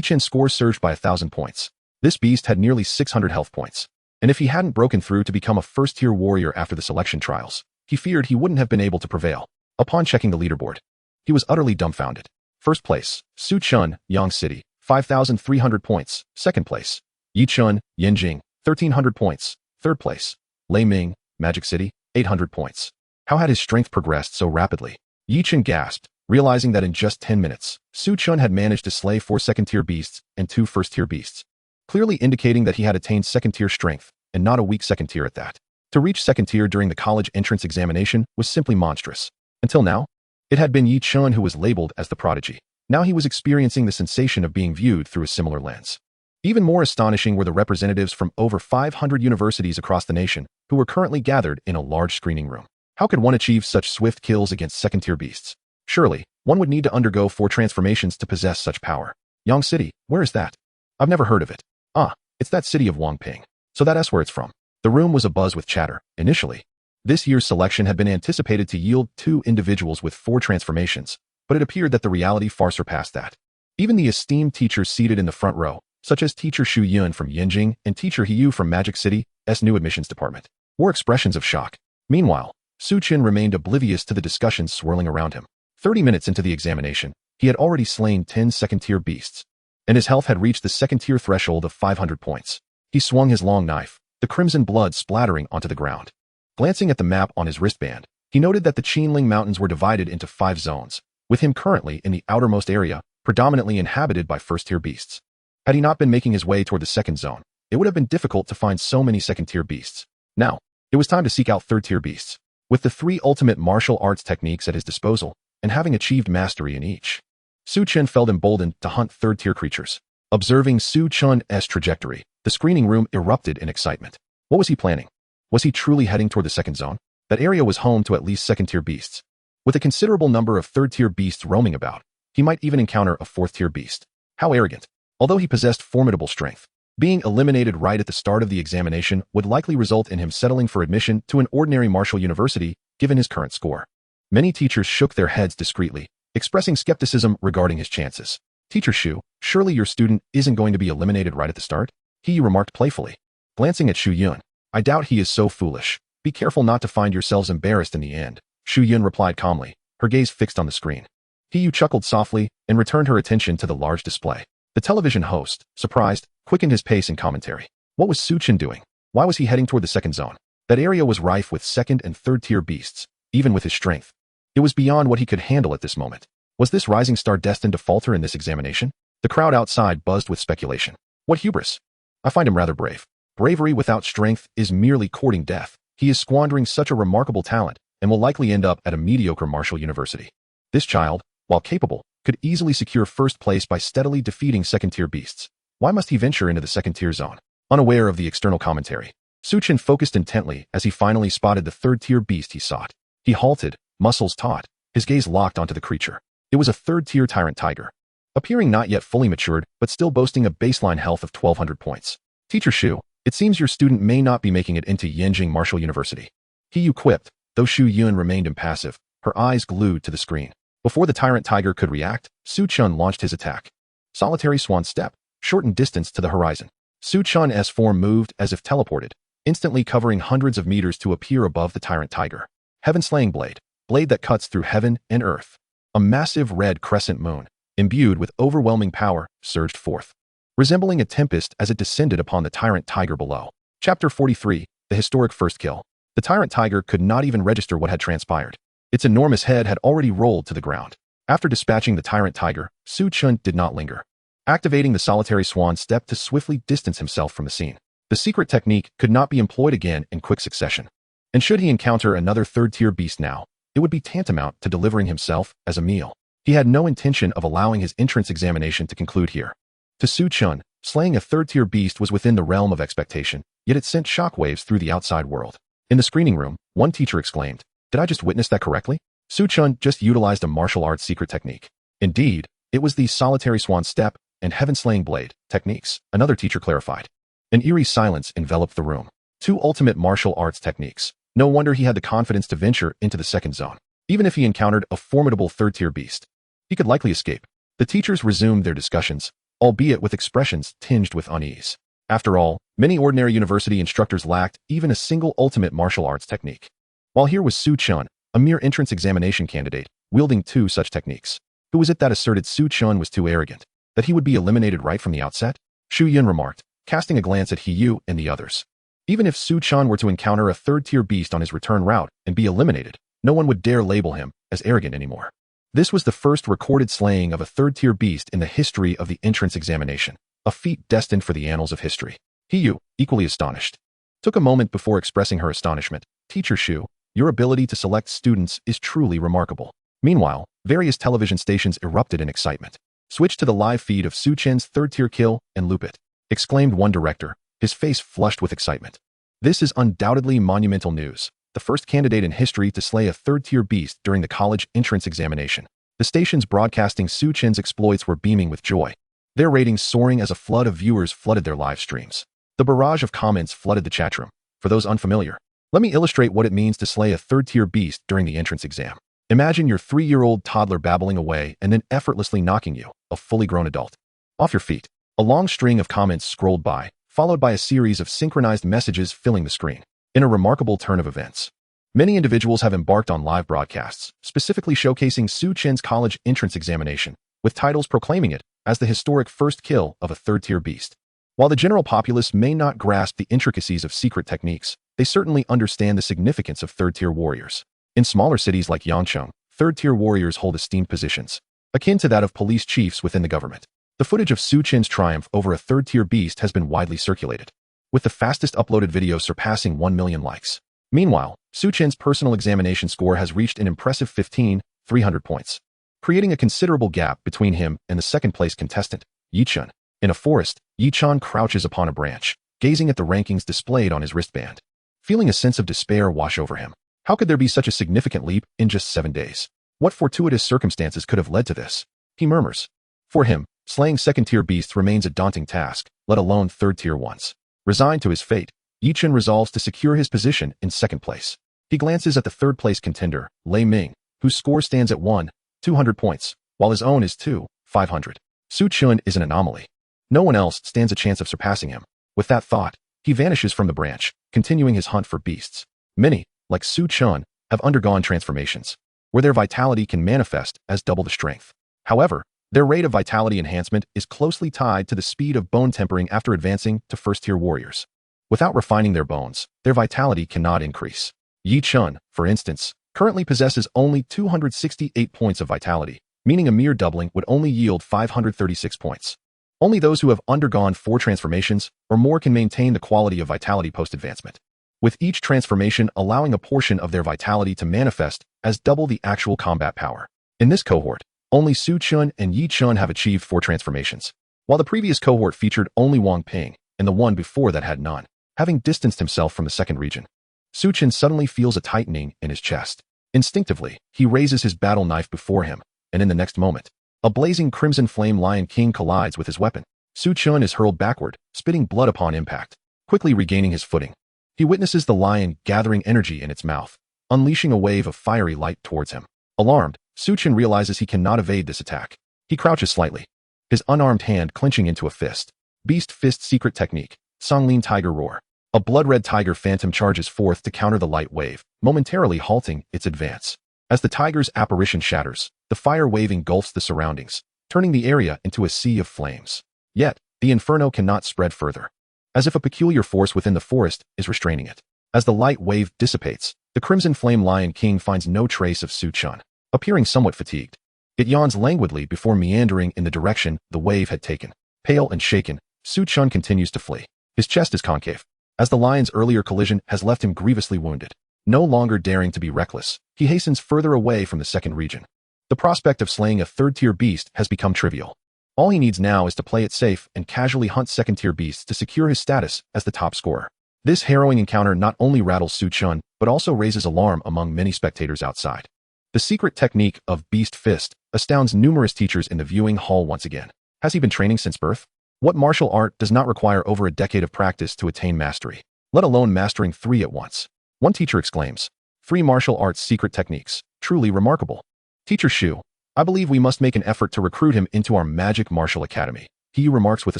Chen's score surged by 1,000 points. This beast had nearly 600 health points, and if he hadn't broken through to become a 1st-tier warrior after the selection trials, he feared he wouldn't have been able to prevail. Upon checking the leaderboard, He was utterly dumbfounded. First place, Su Chun, Yang City, 5,300 points. Second place, Yi Chun, Yinjing, 1,300 points. Third place, Lei Ming, Magic City, 800 points. How had his strength progressed so rapidly? Yi Chun gasped, realizing that in just 10 minutes, Su Chun had managed to slay 4 second-tier beasts and 2 first-tier beasts, clearly indicating that he had attained second-tier strength, and not a weak second tier at that. To reach second tier during the college entrance examination was simply monstrous. Until now, it had been Yi Chun who was labeled as the prodigy. Now he was experiencing the sensation of being viewed through a similar lens. Even more astonishing were the representatives from over 500 universities across the nation who were currently gathered in a large screening room. How could one achieve such swift kills against second-tier beasts? Surely, one would need to undergo 4 transformations to possess such power. Yang City, where is that? I've never heard of it. Ah, it's that city of Wangping. So that's where it's from. The room was abuzz with chatter. Initially, this year's selection had been anticipated to yield 2 individuals with 4 transformations, but it appeared that the reality far surpassed that. Even the esteemed teachers seated in the front row, such as Teacher Xu Yun from Yinjing and Teacher Hiyu from Magic City's new admissions department, wore expressions of shock. Meanwhile, Su Chen remained oblivious to the discussions swirling around him. 30 minutes into the examination, he had already slain 10 second-tier beasts, and his health had reached the second-tier threshold of 500 points. He swung his long knife, the crimson blood splattering onto the ground. Glancing at the map on his wristband, he noted that the Qinling Mountains were divided into 5 zones, with him currently in the outermost area, predominantly inhabited by first-tier beasts. Had he not been making his way toward the second zone, it would have been difficult to find so many second-tier beasts. Now, it was time to seek out third-tier beasts. With the 3 ultimate martial arts techniques at his disposal, and having achieved mastery in each, Su Chen felt emboldened to hunt third-tier creatures. Observing Su Chun's trajectory, the screening room erupted in excitement. What was he planning? Was he truly heading toward the second zone? That area was home to at least second-tier beasts. With a considerable number of third-tier beasts roaming about, he might even encounter a fourth-tier beast. How arrogant. Although he possessed formidable strength, being eliminated right at the start of the examination would likely result in him settling for admission to an ordinary martial university, given his current score. Many teachers shook their heads discreetly, expressing skepticism regarding his chances. Teacher Xu, surely your student isn't going to be eliminated right at the start? He remarked playfully. Glancing at Xu Yun, I doubt he is so foolish. Be careful not to find yourselves embarrassed in the end. Xu Yun replied calmly, her gaze fixed on the screen. Hiyu chuckled softly and returned her attention to the large display. The television host, surprised, quickened his pace in commentary. What was Su Chen doing? Why was he heading toward the second zone? That area was rife with second and third-tier beasts, even with his strength. It was beyond what he could handle at this moment. Was this rising star destined to falter in this examination? The crowd outside buzzed with speculation. What hubris! I find him rather brave. Bravery without strength is merely courting death. He is squandering such a remarkable talent and will likely end up at a mediocre martial university. This child, while capable, could easily secure first place by steadily defeating second-tier beasts. Why must he venture into the second-tier zone? Unaware of the external commentary, Su Chen focused intently as he finally spotted the third-tier beast he sought. He halted, muscles taut, his gaze locked onto the creature. It was a third-tier tyrant tiger, appearing not yet fully matured but still boasting a baseline health of 1,200 points. Teacher Xu, it seems your student may not be making it into Yinjing Martial University. Hiyu quipped, though Xu Yun remained impassive, her eyes glued to the screen. Before the tyrant tiger could react, Su Chen launched his attack. Solitary Swan Step, shortened distance to the horizon. Su Chen's form moved as if teleported, instantly covering hundreds of meters to appear above the tyrant tiger. Heaven-slaying blade, blade that cuts through heaven and earth. A massive red crescent moon, imbued with overwhelming power, surged forth, resembling a tempest as it descended upon the tyrant tiger below. Chapter 43, The Historic First Kill. The tyrant tiger could not even register what had transpired. Its enormous head had already rolled to the ground. After dispatching the tyrant tiger, Su Chen did not linger, activating the solitary swan step to swiftly distance himself from the scene. The secret technique could not be employed again in quick succession, and should he encounter another third-tier beast now, it would be tantamount to delivering himself as a meal. He had no intention of allowing his entrance examination to conclude here. To Su Chen, slaying a third-tier beast was within the realm of expectation, yet it sent shockwaves through the outside world. In the screening room, one teacher exclaimed, "Did I just witness that correctly? Su Chen just utilized a martial arts secret technique." Indeed, it was the solitary swan step and heaven-slaying blade techniques, another teacher clarified. An eerie silence enveloped the room. 2 ultimate martial arts techniques. No wonder he had the confidence to venture into the second zone. Even if he encountered a formidable third-tier beast, he could likely escape. The teachers resumed their discussions, albeit with expressions tinged with unease. After all, many ordinary university instructors lacked even a single ultimate martial arts technique. While here was Su Chen, a mere entrance examination candidate, wielding two such techniques. Who was it that asserted Su Chen was too arrogant, that he would be eliminated right from the outset? Shu Yun remarked, casting a glance at He Yu and the others. Even if Su Chen were to encounter a third-tier beast on his return route and be eliminated, no one would dare label him as arrogant anymore. This was the first recorded slaying of a third-tier beast in the history of the entrance examination, a feat destined for the annals of history. He Yu, equally astonished, took a moment before expressing her astonishment. Teacher Shu, your ability to select students is truly remarkable. Meanwhile, various television stations erupted in excitement. Switch to the live feed of Su Chen's third-tier kill and loop it, exclaimed one director, his face flushed with excitement. This is undoubtedly monumental news, the first candidate in history to slay a third-tier beast during the college entrance examination. The stations broadcasting Su Chen's exploits were beaming with joy, their ratings soaring as a flood of viewers flooded their live streams. The barrage of comments flooded the chatroom. For those unfamiliar, let me illustrate what it means to slay a third-tier beast during the entrance exam. Imagine your 3-year-old toddler babbling away and then effortlessly knocking you, a fully grown adult, off your feet. A long string of comments scrolled by, followed by a series of synchronized messages filling the screen. In a remarkable turn of events, many individuals have embarked on live broadcasts, specifically showcasing Su Chen's college entrance examination, with titles proclaiming it as the historic first kill of a third-tier beast. While the general populace may not grasp the intricacies of secret techniques, they certainly understand the significance of third-tier warriors. In smaller cities like Yangcheng, third-tier warriors hold esteemed positions, akin to that of police chiefs within the government. The footage of Su Chen's triumph over a third-tier beast has been widely circulated, with the fastest uploaded video surpassing 1 million likes. Meanwhile, Su Chen's personal examination score has reached an impressive 15,300 points, creating a considerable gap between him and the second-place contestant, Yi Chen. In a forest, Yi Chen crouches upon a branch, gazing at the rankings displayed on his wristband, feeling a sense of despair wash over him. How could there be such a significant leap in just 7 days? What fortuitous circumstances could have led to this? He murmurs. For him, slaying second-tier beasts remains a daunting task, let alone third-tier ones. Resigned to his fate, Yi Chen resolves to secure his position in second place. He glances at the third-place contender, Lei Ming, whose score stands at 1,200 points, while his own is 2,500. Su Chen is an anomaly. No one else stands a chance of surpassing him. With that thought, he vanishes from the branch, continuing his hunt for beasts. Many, like Su Chen, have undergone transformations, where their vitality can manifest as double the strength. However, their rate of vitality enhancement is closely tied to the speed of bone tempering after advancing to first-tier warriors. Without refining their bones, their vitality cannot increase. Yi Chen, for instance, currently possesses only 268 points of vitality, meaning a mere doubling would only yield 536 points. Only those who have undergone 4 transformations or more can maintain the quality of vitality post-advancement, with each transformation allowing a portion of their vitality to manifest as double the actual combat power. In this cohort, only Su Chen and Yi Chen have achieved 4 transformations, while the previous cohort featured only Wang Ping, and the one before that had none. Having distanced himself from the second region, Su Chen suddenly feels a tightening in his chest. Instinctively, he raises his battle knife before him, and in the next moment, a blazing crimson flame Lion King collides with his weapon. Su Chen is hurled backward, spitting blood upon impact. Quickly regaining his footing, he witnesses the lion gathering energy in its mouth, unleashing a wave of fiery light towards him. Alarmed, Su Chen realizes he cannot evade this attack. He crouches slightly, his unarmed hand clenching into a fist. Beast Fist Secret Technique, Songlin Tiger Roar. A blood-red tiger phantom charges forth to counter the light wave, momentarily halting its advance. As the tiger's apparition shatters, the fire wave engulfs the surroundings, turning the area into a sea of flames. Yet, the inferno cannot spread further, as if a peculiar force within the forest is restraining it. As the light wave dissipates, the crimson flame Lion King finds no trace of Su Chen, appearing somewhat fatigued. It yawns languidly before meandering in the direction the wave had taken. Pale and shaken, Su Chen continues to flee. His chest is concave, as the lion's earlier collision has left him grievously wounded. No longer daring to be reckless, he hastens further away from the second region. The prospect of slaying a third-tier beast has become trivial. All he needs now is to play it safe and casually hunt second-tier beasts to secure his status as the top scorer. This harrowing encounter not only rattles Su Chen, but also raises alarm among many spectators outside. The secret technique of Beast Fist astounds numerous teachers in the viewing hall once again. Has he been training since birth? What martial art does not require over a decade of practice to attain mastery, let alone mastering 3 at once? One teacher exclaims, 3 martial arts secret techniques, truly remarkable. Teacher Shu, I believe we must make an effort to recruit him into our Magic Martial Academy, he remarks with a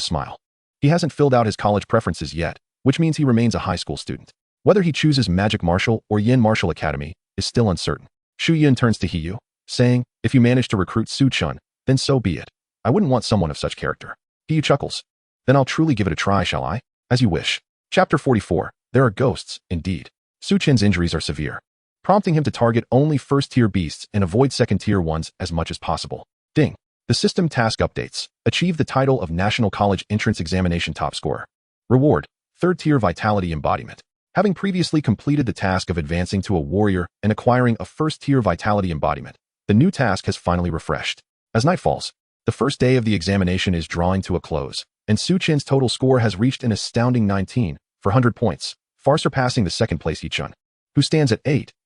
smile. He hasn't filled out his college preferences yet, which means he remains a high school student. Whether he chooses Magic Martial or Yin Martial Academy is still uncertain. Shu Yun turns to Hiyu, saying, if you manage to recruit Su Chun, then so be it. I wouldn't want someone of such character. Hiyu chuckles. Then I'll truly give it a try, shall I? As you wish. Chapter 44. There are ghosts, indeed. Su Chen's injuries are severe, prompting him to target only first-tier beasts and avoid second-tier ones as much as possible. Ding. The system task updates. Achieve the title of National College Entrance Examination top scorer. Reward. Third-tier vitality embodiment. Having previously completed the task of advancing to a warrior and acquiring a first-tier vitality embodiment, the new task has finally refreshed. As night falls, the first day of the examination is drawing to a close, and Su Chen's total score has reached an astounding 19, 400 points, far surpassing the second-place Yi-chun, who stands at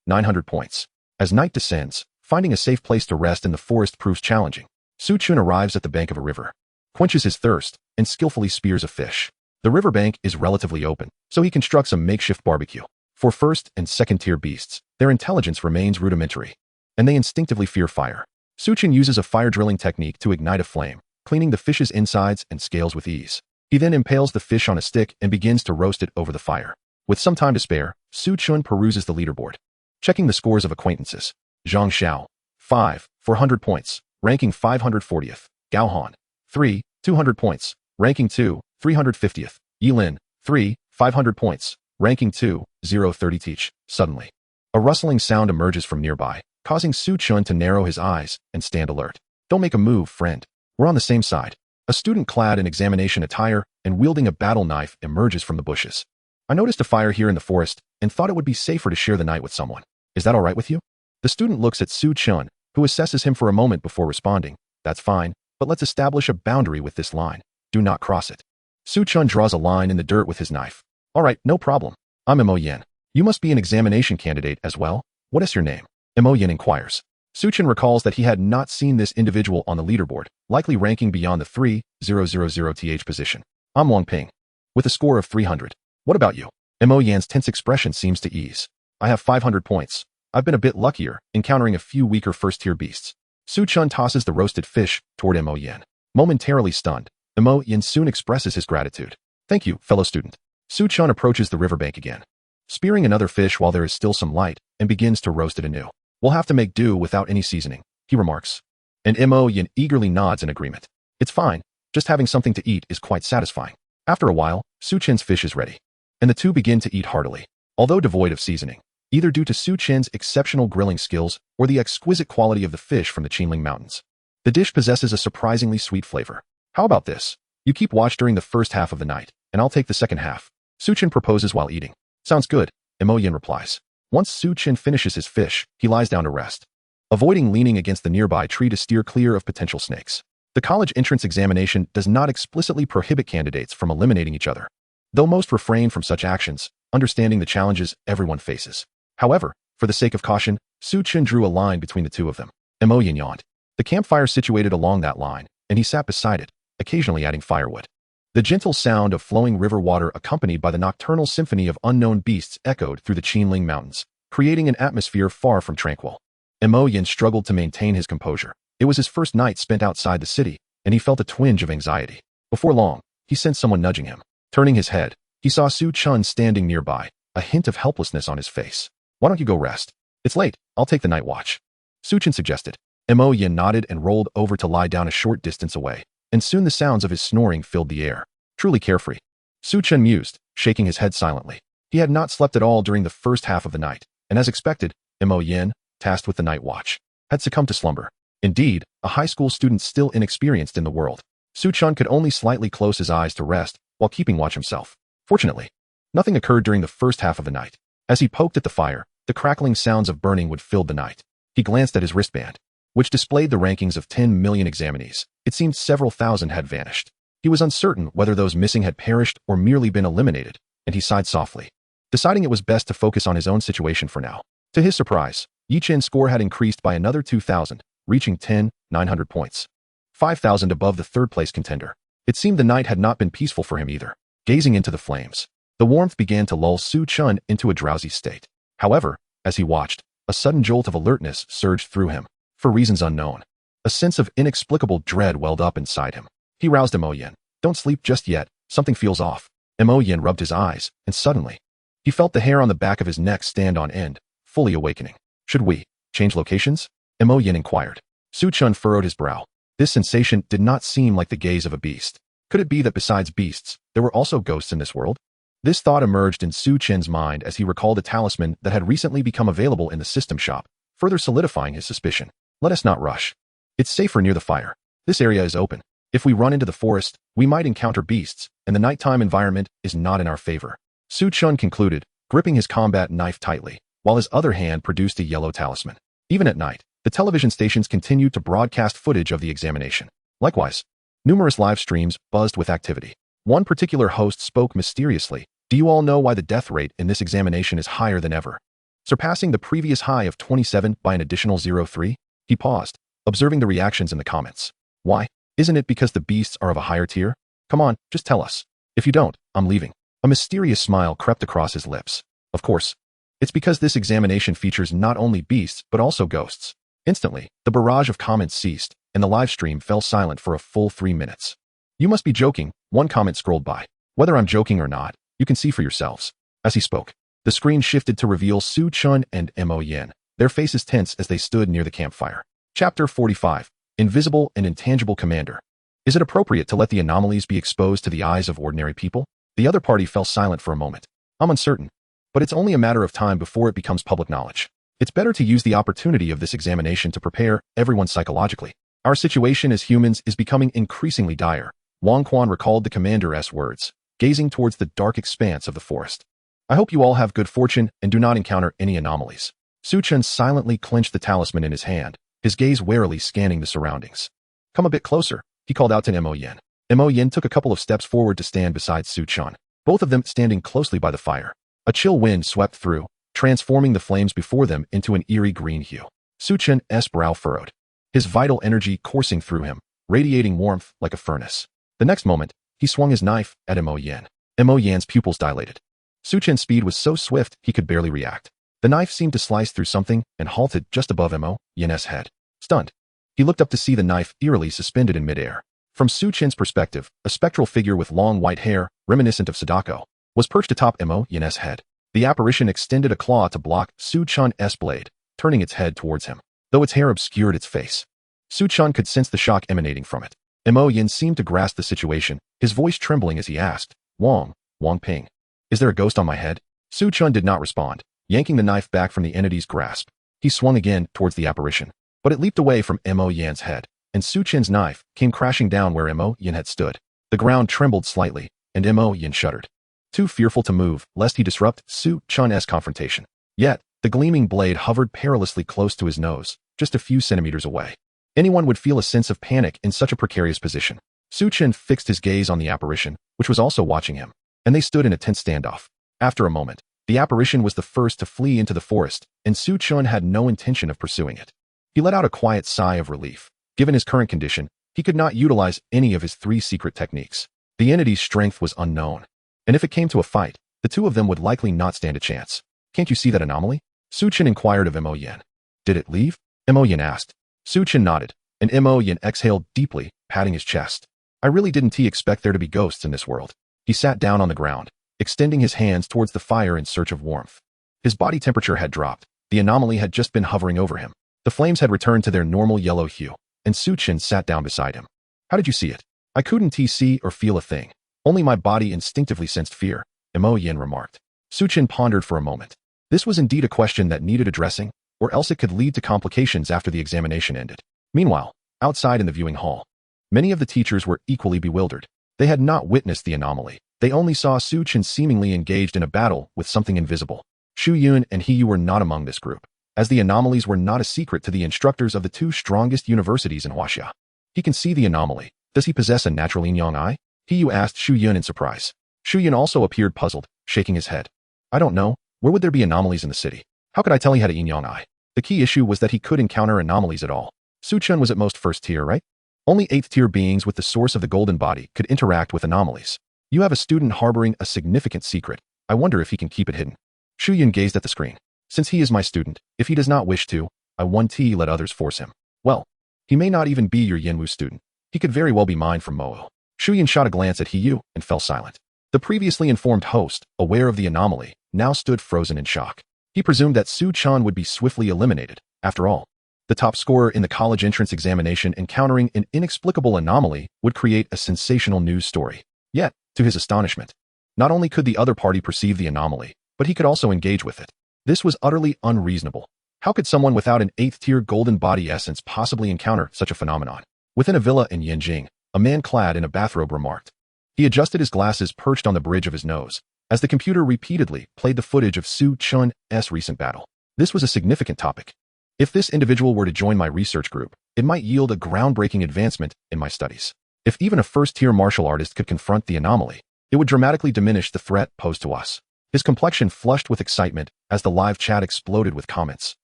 900 points. As night descends, finding a safe place to rest in the forest proves challenging. Su Chun arrives at the bank of a river, quenches his thirst, and skillfully spears a fish. The riverbank is relatively open, so he constructs a makeshift barbecue. For first and second-tier beasts, their intelligence remains rudimentary, and they instinctively fear fire. Su Chun uses a fire drilling technique to ignite a flame, cleaning the fish's insides and scales with ease. He then impales the fish on a stick and begins to roast it over the fire. With some time to spare, Su Chun peruses the leaderboard, checking the scores of acquaintances. Zhang Xiao, 5, 400 points, ranking 540th. Gao Han, 3, 200 points, ranking 2, 350th. Yi Lin, 3, 500 points, ranking 2, 030 teach. Suddenly, a rustling sound emerges from nearby, causing Su Chun to narrow his eyes and stand alert. Don't make a move, friend. We're on the same side. A student clad in examination attire and wielding a battle knife emerges from the bushes. I noticed a fire here in the forest and thought it would be safer to share the night with someone. Is that all right with you? The student looks at Su Chun, who assesses him for a moment before responding. That's fine, but let's establish a boundary with this line. Do not cross it. Su Chun draws a line in the dirt with his knife. All right, no problem. I'm Mo Yen. You must be an examination candidate as well. What is your name? Mo Yen inquires. Su Chun recalls that he had not seen this individual on the leaderboard, likely ranking beyond the 3000th position. I'm Wang Ping, with a score of 300. What about you? Mo Yan's tense expression seems to ease. I have 500 points. I've been a bit luckier, encountering a few weaker first-tier beasts. Su Chun tosses the roasted fish toward Mo Yen. Momentarily stunned, Mo Yen soon expresses his gratitude. Thank you, fellow student. Su Chun approaches the riverbank again, spearing another fish while there is still some light, and begins to roast it anew. We'll have to make do without any seasoning, he remarks. And Mo Yen eagerly nods in agreement. It's fine, just having something to eat is quite satisfying. After a while, Su Chen's fish is ready, and the two begin to eat heartily, although devoid of seasoning, either due to Su Chen's exceptional grilling skills or the exquisite quality of the fish from the Qinling Mountains. The dish possesses a surprisingly sweet flavor. How about this? You keep watch during the first half of the night, and I'll take the second half. Su Chen proposes while eating. Sounds good, Mo Yen replies. Once Su Chen finishes his fish, he lies down to rest, avoiding leaning against the nearby tree to steer clear of potential snakes. The college entrance examination does not explicitly prohibit candidates from eliminating each other, though most refrain from such actions, understanding the challenges everyone faces. However, for the sake of caution, Su Chen drew a line between the two of them. Mo Yen yawned. The campfire situated along that line, and he sat beside it, occasionally adding firewood. The gentle sound of flowing river water accompanied by the nocturnal symphony of unknown beasts echoed through the Qinling Mountains, creating an atmosphere far from tranquil. Mo Yen struggled to maintain his composure. It was his first night spent outside the city, and he felt a twinge of anxiety. Before long, he sensed someone nudging him. Turning his head, he saw Su Chun standing nearby, a hint of helplessness on his face. Why don't you go rest? It's late, I'll take the night watch. Su Chun suggested. Mo Yen nodded and rolled over to lie down a short distance away, and soon the sounds of his snoring filled the air. Truly carefree. Su Chun mused, shaking his head silently. He had not slept at all during the first half of the night, and as expected, Mo Yen, tasked with the night watch, had succumbed to slumber. Indeed, a high school student still inexperienced in the world, Su Chun could only slightly close his eyes to rest while keeping watch himself. Fortunately, nothing occurred during the first half of the night. As he poked at the fire, the crackling sounds of burning would fill the night. He glanced at his wristband, which displayed the rankings of 10 million examinees. It seemed several thousand had vanished. He was uncertain whether those missing had perished or merely been eliminated, and he sighed softly, deciding it was best to focus on his own situation for now. To his surprise, Yi Chen's score had increased by another 2,000, reaching 10,900 points, 5,000 above the third-place contender. It seemed the night had not been peaceful for him either. Gazing into the flames, the warmth began to lull Su Chun into a drowsy state. However, as he watched, a sudden jolt of alertness surged through him. For reasons unknown, a sense of inexplicable dread welled up inside him. He roused Mo Yen. Don't sleep just yet, something feels off. Mo Yen rubbed his eyes, and suddenly, he felt the hair on the back of his neck stand on end, fully awakening. Should we? Change locations? Mo Yin inquired. Su Chen furrowed his brow. This sensation did not seem like the gaze of a beast. Could it be that besides beasts, there were also ghosts in this world? This thought emerged in Su Chen's mind as he recalled a talisman that had recently become available in the system shop, further solidifying his suspicion. Let us not rush. It's safer near the fire. This area is open. If we run into the forest, we might encounter beasts, and the nighttime environment is not in our favor. Su Chen concluded, gripping his combat knife tightly, while his other hand produced a yellow talisman. Even at night, the television stations continued to broadcast footage of the examination. Likewise, numerous live streams buzzed with activity. One particular host spoke mysteriously. Do you all know why the death rate in this examination is higher than ever? Surpassing the previous high of 27 by an additional 0.3? He paused, observing the reactions in the comments. Why? Isn't it because the beasts are of a higher tier? Come on, just tell us. If you don't, I'm leaving. A mysterious smile crept across his lips. Of course. It's because this examination features not only beasts, but also ghosts. Instantly, the barrage of comments ceased, and the live stream fell silent for a full 3 minutes. You must be joking, one comment scrolled by. Whether I'm joking or not, you can see for yourselves. As he spoke, the screen shifted to reveal Su Chen and Mo Yin, their faces tense as they stood near the campfire. Chapter 45. Invisible and Intangible Commander. Is it appropriate to let the anomalies be exposed to the eyes of ordinary people? The other party fell silent for a moment. I'm uncertain, but it's only a matter of time before it becomes public knowledge. It's better to use the opportunity of this examination to prepare everyone psychologically. Our situation as humans is becoming increasingly dire. Wang Quan recalled the commander's words, gazing towards the dark expanse of the forest. I hope you all have good fortune and do not encounter any anomalies. Su Chen silently clenched the talisman in his hand, his gaze warily scanning the surroundings. Come a bit closer, he called out to Mo Yin. Mo Yin took a couple of steps forward to stand beside Su Chen, both of them standing closely by the fire. A chill wind swept through, transforming the flames before them into an eerie green hue. Su Chen's brow furrowed, his vital energy coursing through him, radiating warmth like a furnace. The next moment, he swung his knife at Mo Yin. Mo Yin's pupils dilated. Su Chen's speed was so swift he could barely react. The knife seemed to slice through something and halted just above Mo Yin's head. Stunned, he looked up to see the knife eerily suspended in midair. From Su Chen's perspective, a spectral figure with long white hair, reminiscent of Sadako, was perched atop Mo Yin's head. The apparition extended a claw to block Su Chen's blade, turning its head towards him, though its hair obscured its face. Su Chen could sense the shock emanating from it. Mo Yin seemed to grasp the situation, his voice trembling as he asked, Wang Ping, is there a ghost on my head? Su Chen did not respond, yanking the knife back from the entity's grasp. He swung again towards the apparition, but it leaped away from Mo Yin's head, and Su Chen's knife came crashing down where Mo Yin had stood. The ground trembled slightly, and Mo Yin shuddered, too fearful to move lest he disrupt Su Chen's confrontation. Yet, the gleaming blade hovered perilously close to his nose, just a few centimeters away. Anyone would feel a sense of panic in such a precarious position. Su Chen fixed his gaze on the apparition, which was also watching him, and they stood in a tense standoff. After a moment, the apparition was the first to flee into the forest, and Su Chen had no intention of pursuing it. He let out a quiet sigh of relief. Given his current condition, he could not utilize any of his 3 secret techniques. The entity's strength was unknown, and if it came to a fight, the two of them would likely not stand a chance. Can't you see that anomaly? Su Chen inquired of Mo Yin. Did it leave? Mo Yin asked. Su Chen nodded, and Mo Yin exhaled deeply, patting his chest. I really didn't expect there to be ghosts in this world. He sat down on the ground, extending his hands towards the fire in search of warmth. His body temperature had dropped. The anomaly had just been hovering over him. The flames had returned to their normal yellow hue, and Su Chen sat down beside him. How did you see it? I couldn't see or feel a thing. Only my body instinctively sensed fear, Mo Yin remarked. Su Chen pondered for a moment. This was indeed a question that needed addressing, or else it could lead to complications after the examination ended. Meanwhile, outside in the viewing hall, many of the teachers were equally bewildered. They had not witnessed the anomaly. They only saw Su Chen seemingly engaged in a battle with something invisible. Shu Yun and He Yu were not among this group, as the anomalies were not a secret to the instructors of the 2 strongest universities in Huaxia. He can see the anomaly. Does he possess a natural yin yang eye? He Yu asked Shu Yun in surprise. Shu Yun also appeared puzzled, shaking his head. I don't know. Where would there be anomalies in the city? How could I tell he had a yin yang eye? The key issue was that he could encounter anomalies at all. Su Chen was at most 1st tier, right? Only 8th tier beings with the source of the golden body could interact with anomalies. You have a student harboring a significant secret. I wonder if he can keep it hidden. Shu Yun gazed at the screen. Since he is my student, if he does not wish to, I won't let others force him. Well, he may not even be your Yinwu student. He could very well be mine from Mo'o. Shu Yun shot a glance at He Yu and fell silent. The previously informed host, aware of the anomaly, now stood frozen in shock. He presumed that Su Chen would be swiftly eliminated, After all, the top scorer in the college entrance examination encountering an inexplicable anomaly would create a sensational news story. Yet, to his astonishment, not only could the other party perceive the anomaly, but he could also engage with it. This was utterly unreasonable. How could someone without an 8th-tier golden body essence possibly encounter such a phenomenon? Within a villa in Yanjing, a man clad in a bathrobe remarked. He adjusted his glasses perched on the bridge of his nose, as the computer repeatedly played the footage of Su Chun's recent battle. This was a significant topic. If this individual were to join my research group, it might yield a groundbreaking advancement in my studies. If even a first-tier martial artist could confront the anomaly, it would dramatically diminish the threat posed to us. His complexion flushed with excitement as the live chat exploded with comments,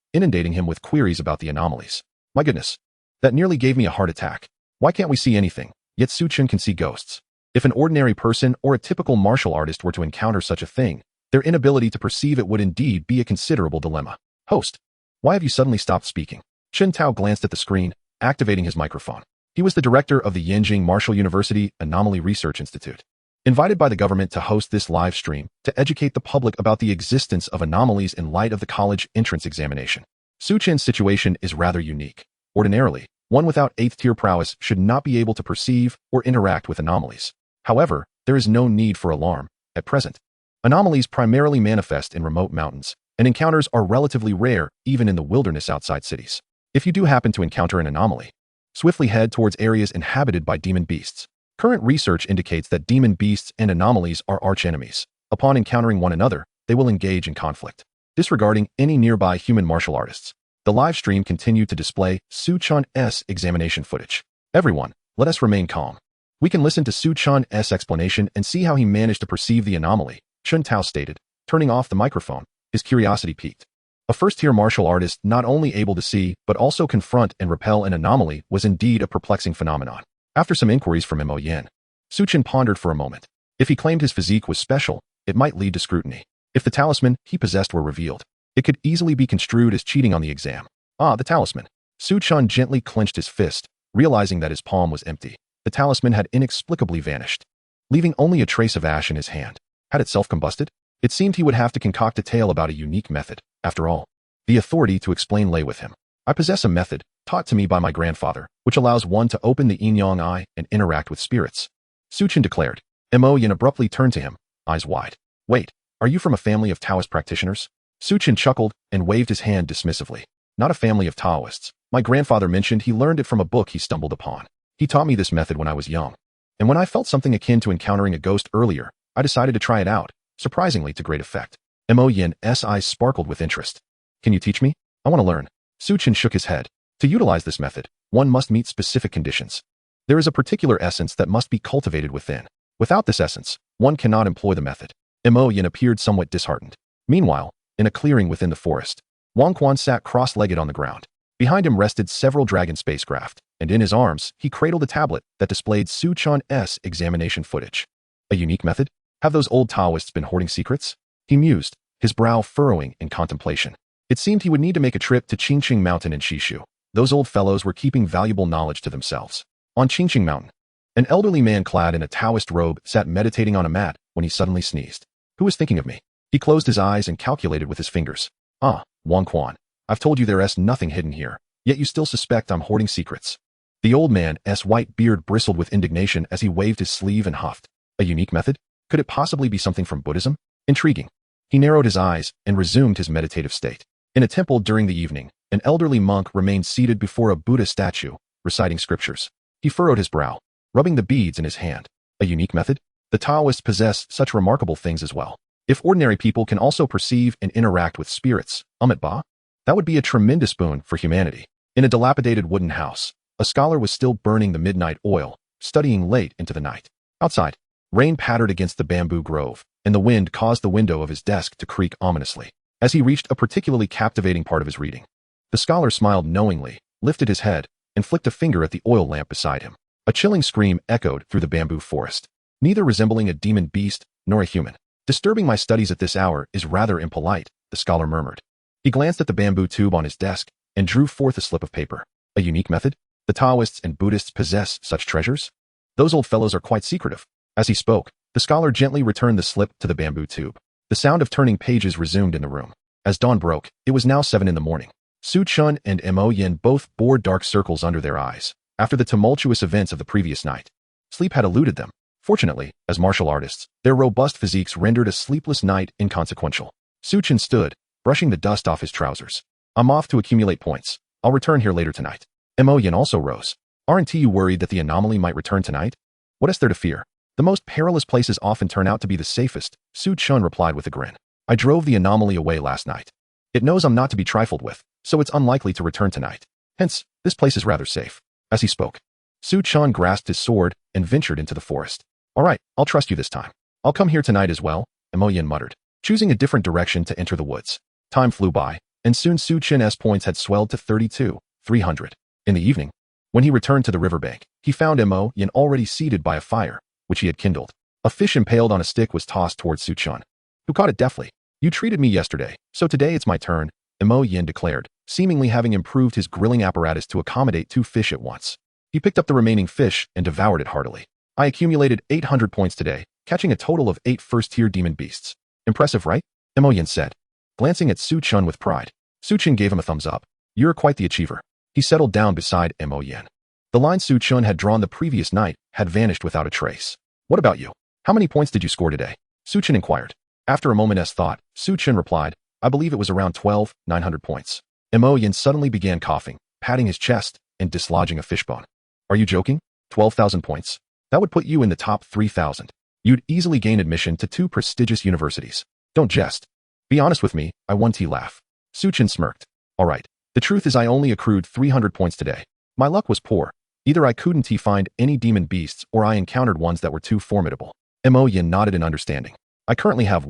inundating him with queries about the anomalies. My goodness, that nearly gave me a heart attack. Why can't we see anything? Yet Su Chen can see ghosts. If an ordinary person or a typical martial artist were to encounter such a thing, their inability to perceive it would indeed be a considerable dilemma. Host, why have you suddenly stopped speaking? Chen Tao glanced at the screen, activating his microphone. He was the director of the Yanjing Martial University Anomaly Research Institute, invited by the government to host this live stream to educate the public about the existence of anomalies in light of the college entrance examination. Su Chen's situation is rather unique. Ordinarily, one without 8th-tier prowess should not be able to perceive or interact with anomalies. However, there is no need for alarm at present. Anomalies primarily manifest in remote mountains, and encounters are relatively rare even in the wilderness outside cities. If you do happen to encounter an anomaly, swiftly head towards areas inhabited by demon beasts. Current research indicates that demon beasts and anomalies are archenemies. Upon encountering one another, they will engage in conflict. Disregarding any nearby human martial artists, the live stream continued to display Su Chun's examination footage. Everyone, let us remain calm. We can listen to Su Chun's explanation and see how he managed to perceive the anomaly, Chen Tao stated, turning off the microphone, his curiosity piqued. A first-tier martial artist not only able to see but also confront and repel an anomaly was indeed a perplexing phenomenon. After some inquiries from Mo Yin, Su Chen pondered for a moment. If he claimed his physique was special, it might lead to scrutiny. If the talisman he possessed were revealed, it could easily be construed as cheating on the exam. Ah, the talisman. Su Chen gently clenched his fist, realizing that his palm was empty. The talisman had inexplicably vanished, leaving only a trace of ash in his hand. Had it self-combusted? It seemed he would have to concoct a tale about a unique method. After all, the authority to explain lay with him. I possess a method, taught to me by my grandfather, which allows one to open the yin-yang eye and interact with spirits. Su Chen declared. Mo Yin abruptly turned to him, eyes wide. Wait, are you from a family of Taoist practitioners? Su Chen chuckled and waved his hand dismissively. Not a family of Taoists. My grandfather mentioned he learned it from a book he stumbled upon. He taught me this method when I was young. And when I felt something akin to encountering a ghost earlier, I decided to try it out, surprisingly to great effect. Mo Yin's eyes sparkled with interest. Can you teach me? I want to learn. Su Chen shook his head. To utilize this method, one must meet specific conditions. There is a particular essence that must be cultivated within. Without this essence, one cannot employ the method. Mo Yin appeared somewhat disheartened. Meanwhile, in a clearing within the forest, Wang Quan sat cross-legged on the ground. Behind him rested several dragon spacecraft, and in his arms, he cradled a tablet that displayed Su Chun's examination footage. A unique method? Have those old Taoists been hoarding secrets? He mused, his brow furrowing in contemplation. It seemed he would need to make a trip to Qingqing Mountain in Shishu. Those old fellows were keeping valuable knowledge to themselves. On Qingqing Mountain, an elderly man clad in a Taoist robe sat meditating on a mat when he suddenly sneezed. Who was thinking of me? He closed his eyes and calculated with his fingers. Ah, Wang Quan, I've told you there's nothing hidden here, yet you still suspect I'm hoarding secrets. The old man's white beard bristled with indignation as he waved his sleeve and huffed. A unique method? Could it possibly be something from Buddhism? Intriguing. He narrowed his eyes and resumed his meditative state. In a temple during the evening, an elderly monk remained seated before a Buddha statue, reciting scriptures. He furrowed his brow, rubbing the beads in his hand. A unique method? The Taoists possess such remarkable things as well. If ordinary people can also perceive and interact with spirits, Ba, that would be a tremendous boon for humanity. In a dilapidated wooden house, a scholar was still burning the midnight oil, studying late into the night. Outside, rain pattered against the bamboo grove, and the wind caused the window of his desk to creak ominously. As he reached a particularly captivating part of his reading, the scholar smiled knowingly, lifted his head, and flicked a finger at the oil lamp beside him. A chilling scream echoed through the bamboo forest, neither resembling a demon beast nor a human. Disturbing my studies at this hour is rather impolite, the scholar murmured. He glanced at the bamboo tube on his desk and drew forth a slip of paper. A unique method? The Taoists and Buddhists possess such treasures? Those old fellows are quite secretive. As he spoke, the scholar gently returned the slip to the bamboo tube. The sound of turning pages resumed in the room. As dawn broke, it was now 7 in the morning. Su Chun and Mo Yin both bore dark circles under their eyes after the tumultuous events of the previous night. Sleep had eluded them. Fortunately, as martial artists, their robust physiques rendered a sleepless night inconsequential. Su Chun stood, brushing the dust off his trousers. I'm off to accumulate points. I'll return here later tonight. Mo Yin also rose. Aren't you worried that the anomaly might return tonight? What is there to fear? The most perilous places often turn out to be the safest, Su Chun replied with a grin. I drove the anomaly away last night. It knows I'm not to be trifled with, so it's unlikely to return tonight. Hence, this place is rather safe. As he spoke, Su Chun grasped his sword and ventured into the forest. All right, I'll trust you this time. I'll come here tonight as well, Mo Yin muttered, choosing a different direction to enter the woods. Time flew by, and soon Su Chun's points had swelled to 32,300. In the evening, when he returned to the riverbank, he found Mo Yin already seated by a fire, which he had kindled. A fish impaled on a stick was tossed towards Su Chun, who caught it deftly. You treated me yesterday, so today it's my turn, Mo Yin declared, seemingly having improved his grilling apparatus to accommodate 2 fish at once. He picked up the remaining fish and devoured it heartily. I accumulated 800 points today, catching a total of 8 first-tier demon beasts. Impressive, right? Mo Yin said, glancing at Su Chun with pride. Su Chun gave him a thumbs up. You're quite the achiever. He settled down beside Mo Yin. The line Su Chun had drawn the previous night had vanished without a trace. What about you? How many points did you score today? Su Chun inquired. After a moment's thought, Su Chun replied, I believe it was around 12,900 points. Mo Yin suddenly began coughing, patting his chest, and dislodging a fishbone. Are you joking? 12,000 points? That would put you in the top 3,000. You'd easily gain admission to 2 prestigious universities. Don't jest. Be honest with me, I won. Laugh. Su Chun smirked. All right. The truth is I only accrued 300 points today. My luck was poor. Either I couldn't find any demon beasts or I encountered ones that were too formidable. Mo Yin nodded in understanding. I currently have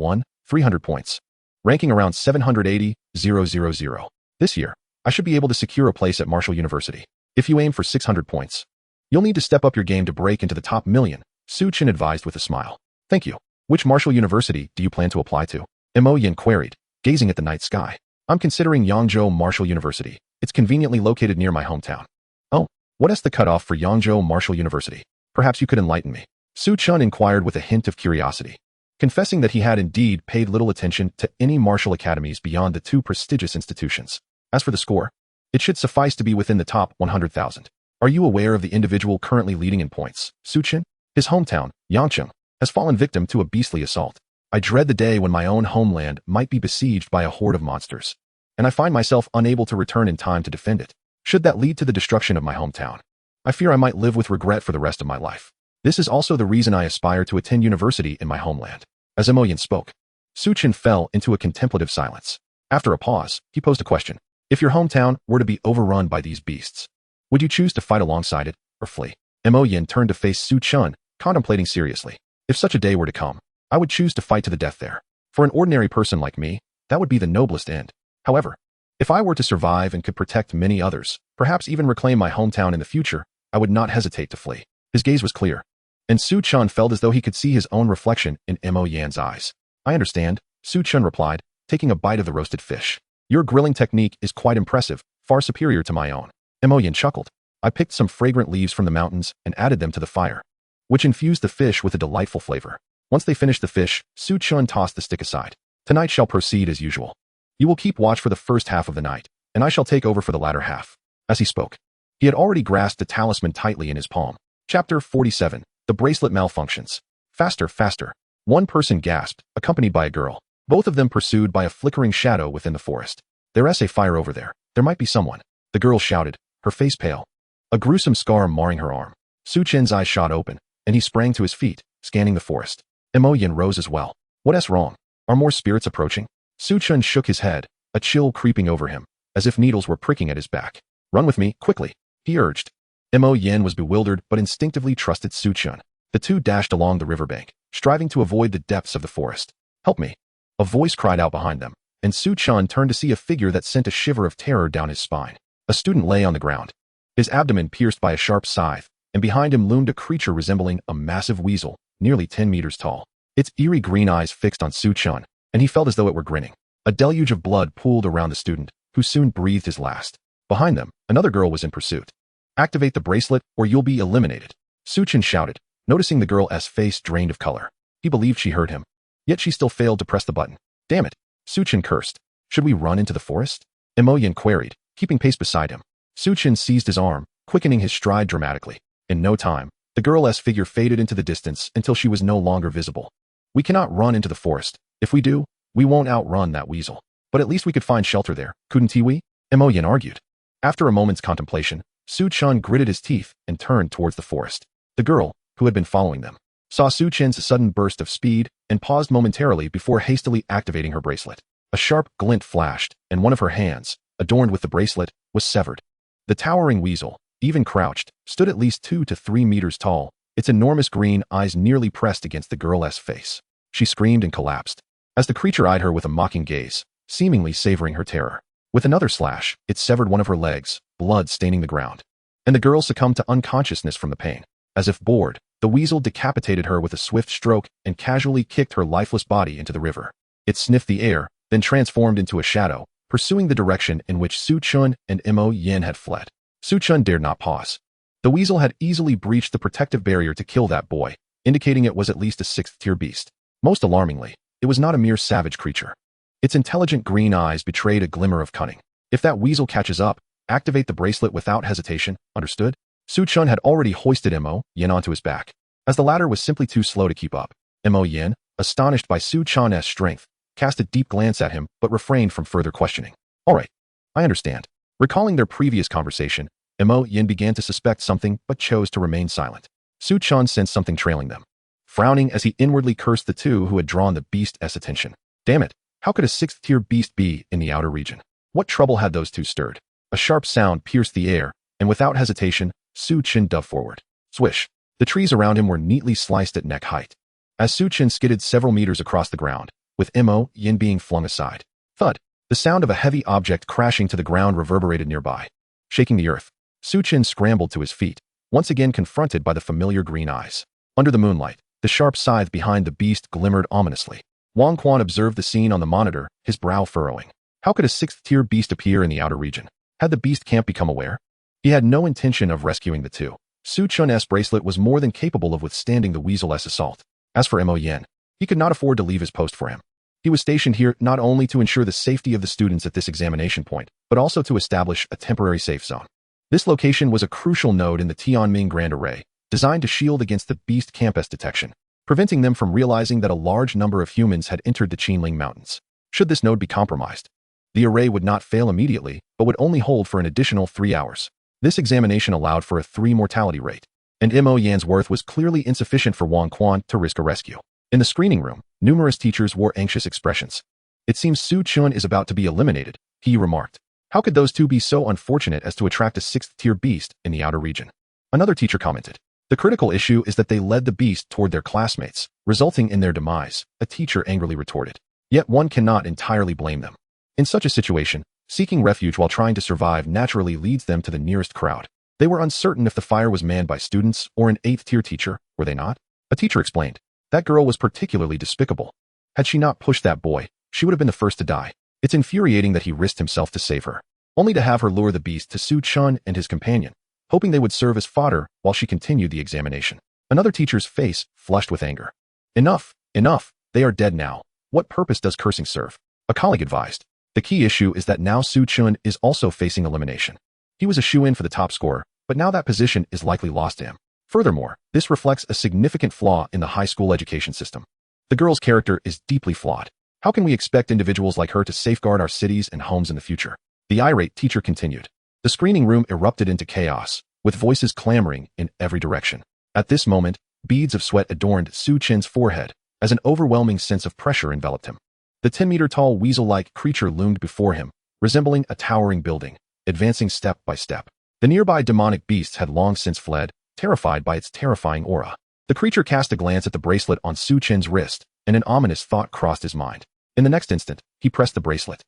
300 points, ranking around 780,000. This year, I should be able to secure a place at Martial University. If you aim for 600 points, you'll need to step up your game to break into the top million, Su Chun advised with a smile. Thank you. Which Martial University do you plan to apply to? Mo Yin queried, gazing at the night sky. I'm considering Yangzhou Martial University. It's conveniently located near my hometown. Oh, what is the cutoff for Yangzhou Martial University? Perhaps you could enlighten me. Su Chun inquired with a hint of curiosity, confessing that he had indeed paid little attention to any martial academies beyond the 2 prestigious institutions. As for the score, it should suffice to be within the top 100,000. Are you aware of the individual currently leading in points? Su Chun? His hometown, Yangcheng, has fallen victim to a beastly assault. I dread the day when my own homeland might be besieged by a horde of monsters, and I find myself unable to return in time to defend it. Should that lead to the destruction of my hometown, I fear I might live with regret for the rest of my life. This is also the reason I aspire to attend university in my homeland. As Mo Yin spoke, Su Chun fell into a contemplative silence. After a pause, he posed a question. If your hometown were to be overrun by these beasts, would you choose to fight alongside it or flee? Mo Yin turned to face Su Chun, contemplating seriously. If such a day were to come, I would choose to fight to the death there. For an ordinary person like me, that would be the noblest end. However, if I were to survive and could protect many others, perhaps even reclaim my hometown in the future, I would not hesitate to flee. His gaze was clear, and Su Chun felt as though he could see his own reflection in Mo Yin's eyes. I understand, Su Chun replied, taking a bite of the roasted fish. Your grilling technique is quite impressive, far superior to my own. Mo Yin chuckled. I picked some fragrant leaves from the mountains and added them to the fire, which infused the fish with a delightful flavor. Once they finished the fish, Su Chun tossed the stick aside. Tonight shall proceed as usual. You will keep watch for the first half of the night, and I shall take over for the latter half. As he spoke, he had already grasped the talisman tightly in his palm. Chapter 47. The bracelet malfunctions. Faster, faster. One person gasped, accompanied by a girl, both of them pursued by a flickering shadow within the forest. There's a fire over there. There might be someone. The girl shouted, her face pale, a gruesome scar marring her arm. Su Chen's eyes shot open, and he sprang to his feet, scanning the forest. Mo Yin rose as well. What's wrong? Are more spirits approaching? Su Chun shook his head, a chill creeping over him, as if needles were pricking at his back. Run with me, quickly, he urged. Mo Yin was bewildered but instinctively trusted Su Chun. The two dashed along the riverbank, striving to avoid the depths of the forest. Help me! A voice cried out behind them, and Su Chun turned to see a figure that sent a shiver of terror down his spine. A student lay on the ground, his abdomen pierced by a sharp scythe, and behind him loomed a creature resembling a massive weasel, nearly 10 meters tall. Its eerie green eyes fixed on Su Chun, and he felt as though it were grinning. A deluge of blood pooled around the student, who soon breathed his last. Behind them, another girl was in pursuit. Activate the bracelet, or you'll be eliminated, Su Chun shouted, noticing the girl's face drained of color. He believed she heard him, yet she still failed to press the button. Damn it, Su Chun cursed. Should we run into the forest? Mo Yin queried, keeping pace beside him. Su Chen seized his arm, quickening his stride dramatically. In no time, the girl's figure faded into the distance until she was no longer visible. We cannot run into the forest. If we do, we won't outrun that weasel. But at least we could find shelter there, couldn't we? Mo Yin argued. After a moment's contemplation, Su Chen gritted his teeth and turned towards the forest. The girl, who had been following them, saw Su Chen's sudden burst of speed and paused momentarily before hastily activating her bracelet. A sharp glint flashed, and one of her hands, adorned with the bracelet, was severed. The towering weasel, even crouched, stood at least 2 to 3 meters tall, its enormous green eyes nearly pressed against the girl's face. She screamed and collapsed, as the creature eyed her with a mocking gaze, seemingly savoring her terror. With another slash, it severed one of her legs, blood staining the ground. And the girl succumbed to unconsciousness from the pain. As if bored, the weasel decapitated her with a swift stroke and casually kicked her lifeless body into the river. It sniffed the air, then transformed into a shadow, pursuing the direction in which Su Chen and Mo Yin had fled. Su Chen dared not pause. The weasel had easily breached the protective barrier to kill that boy, indicating it was at least a 6th-tier beast. Most alarmingly, it was not a mere savage creature. Its intelligent green eyes betrayed a glimmer of cunning. If that weasel catches up, activate the bracelet without hesitation, understood? Su Chen had already hoisted Mo Yin onto his back, as the latter was simply too slow to keep up. Mo Yin, astonished by Su Chen's strength, cast a deep glance at him but refrained from further questioning. All right, I understand. Recalling their previous conversation, Mo Yin began to suspect something but chose to remain silent. Su Chen sensed something trailing them, frowning as he inwardly cursed the two who had drawn the beast's attention. Damn it, how could a 6th-tier beast be in the outer region? What trouble had those two stirred? A sharp sound pierced the air, and without hesitation, Su Chen dove forward. Swish! The trees around him were neatly sliced at neck height. As Su Chen skidded several meters across the ground, with Mo Yin being flung aside. Thud! The sound of a heavy object crashing to the ground reverberated nearby. Shaking the earth, Su Chen scrambled to his feet, once again confronted by the familiar green eyes. Under the moonlight, the sharp scythe behind the beast glimmered ominously. Wang Quan observed the scene on the monitor, his brow furrowing. How could a 6th-tier beast appear in the outer region? Had the beast camp become aware? He had no intention of rescuing the two. Su Chen's bracelet was more than capable of withstanding the weasel's assault. As for Mo Yin, he could not afford to leave his post for him. He was stationed here not only to ensure the safety of the students at this examination point, but also to establish a temporary safe zone. This location was a crucial node in the Tianming Grand Array, designed to shield against the beast campus detection, preventing them from realizing that a large number of humans had entered the Qinling Mountains. Should this node be compromised, the array would not fail immediately, but would only hold for an additional 3 hours. This examination allowed for a 3 mortality rate, and Mo Yan's worth was clearly insufficient for Wang Quan to risk a rescue. In the screening room, numerous teachers wore anxious expressions. It seems Su Chen is about to be eliminated, he remarked. How could those two be so unfortunate as to attract a 6th-tier beast in the outer region? Another teacher commented. The critical issue is that they led the beast toward their classmates, resulting in their demise, a teacher angrily retorted. Yet one cannot entirely blame them. In such a situation, seeking refuge while trying to survive naturally leads them to the nearest crowd. They were uncertain if the fire was manned by students or an 8th-tier teacher, were they not? A teacher explained. That girl was particularly despicable. Had she not pushed that boy, she would have been the first to die. It's infuriating that he risked himself to save her, only to have her lure the beast to Su Chen and his companion, hoping they would serve as fodder while she continued the examination. Another teacher's face flushed with anger. Enough, enough, they are dead now. What purpose does cursing serve? A colleague advised. The key issue is that now Su Chen is also facing elimination. He was a shoo-in for the top scorer, but now that position is likely lost to him. Furthermore, this reflects a significant flaw in the high school education system. The girl's character is deeply flawed. How can we expect individuals like her to safeguard our cities and homes in the future? The irate teacher continued. The screening room erupted into chaos, with voices clamoring in every direction. At this moment, beads of sweat adorned Su Chen's forehead, as an overwhelming sense of pressure enveloped him. The 10-meter-tall weasel-like creature loomed before him, resembling a towering building, advancing step by step. The nearby demonic beasts had long since fled, terrified by its terrifying aura. The creature cast a glance at the bracelet on Su Chen's wrist, and an ominous thought crossed his mind. In the next instant, he pressed the bracelet.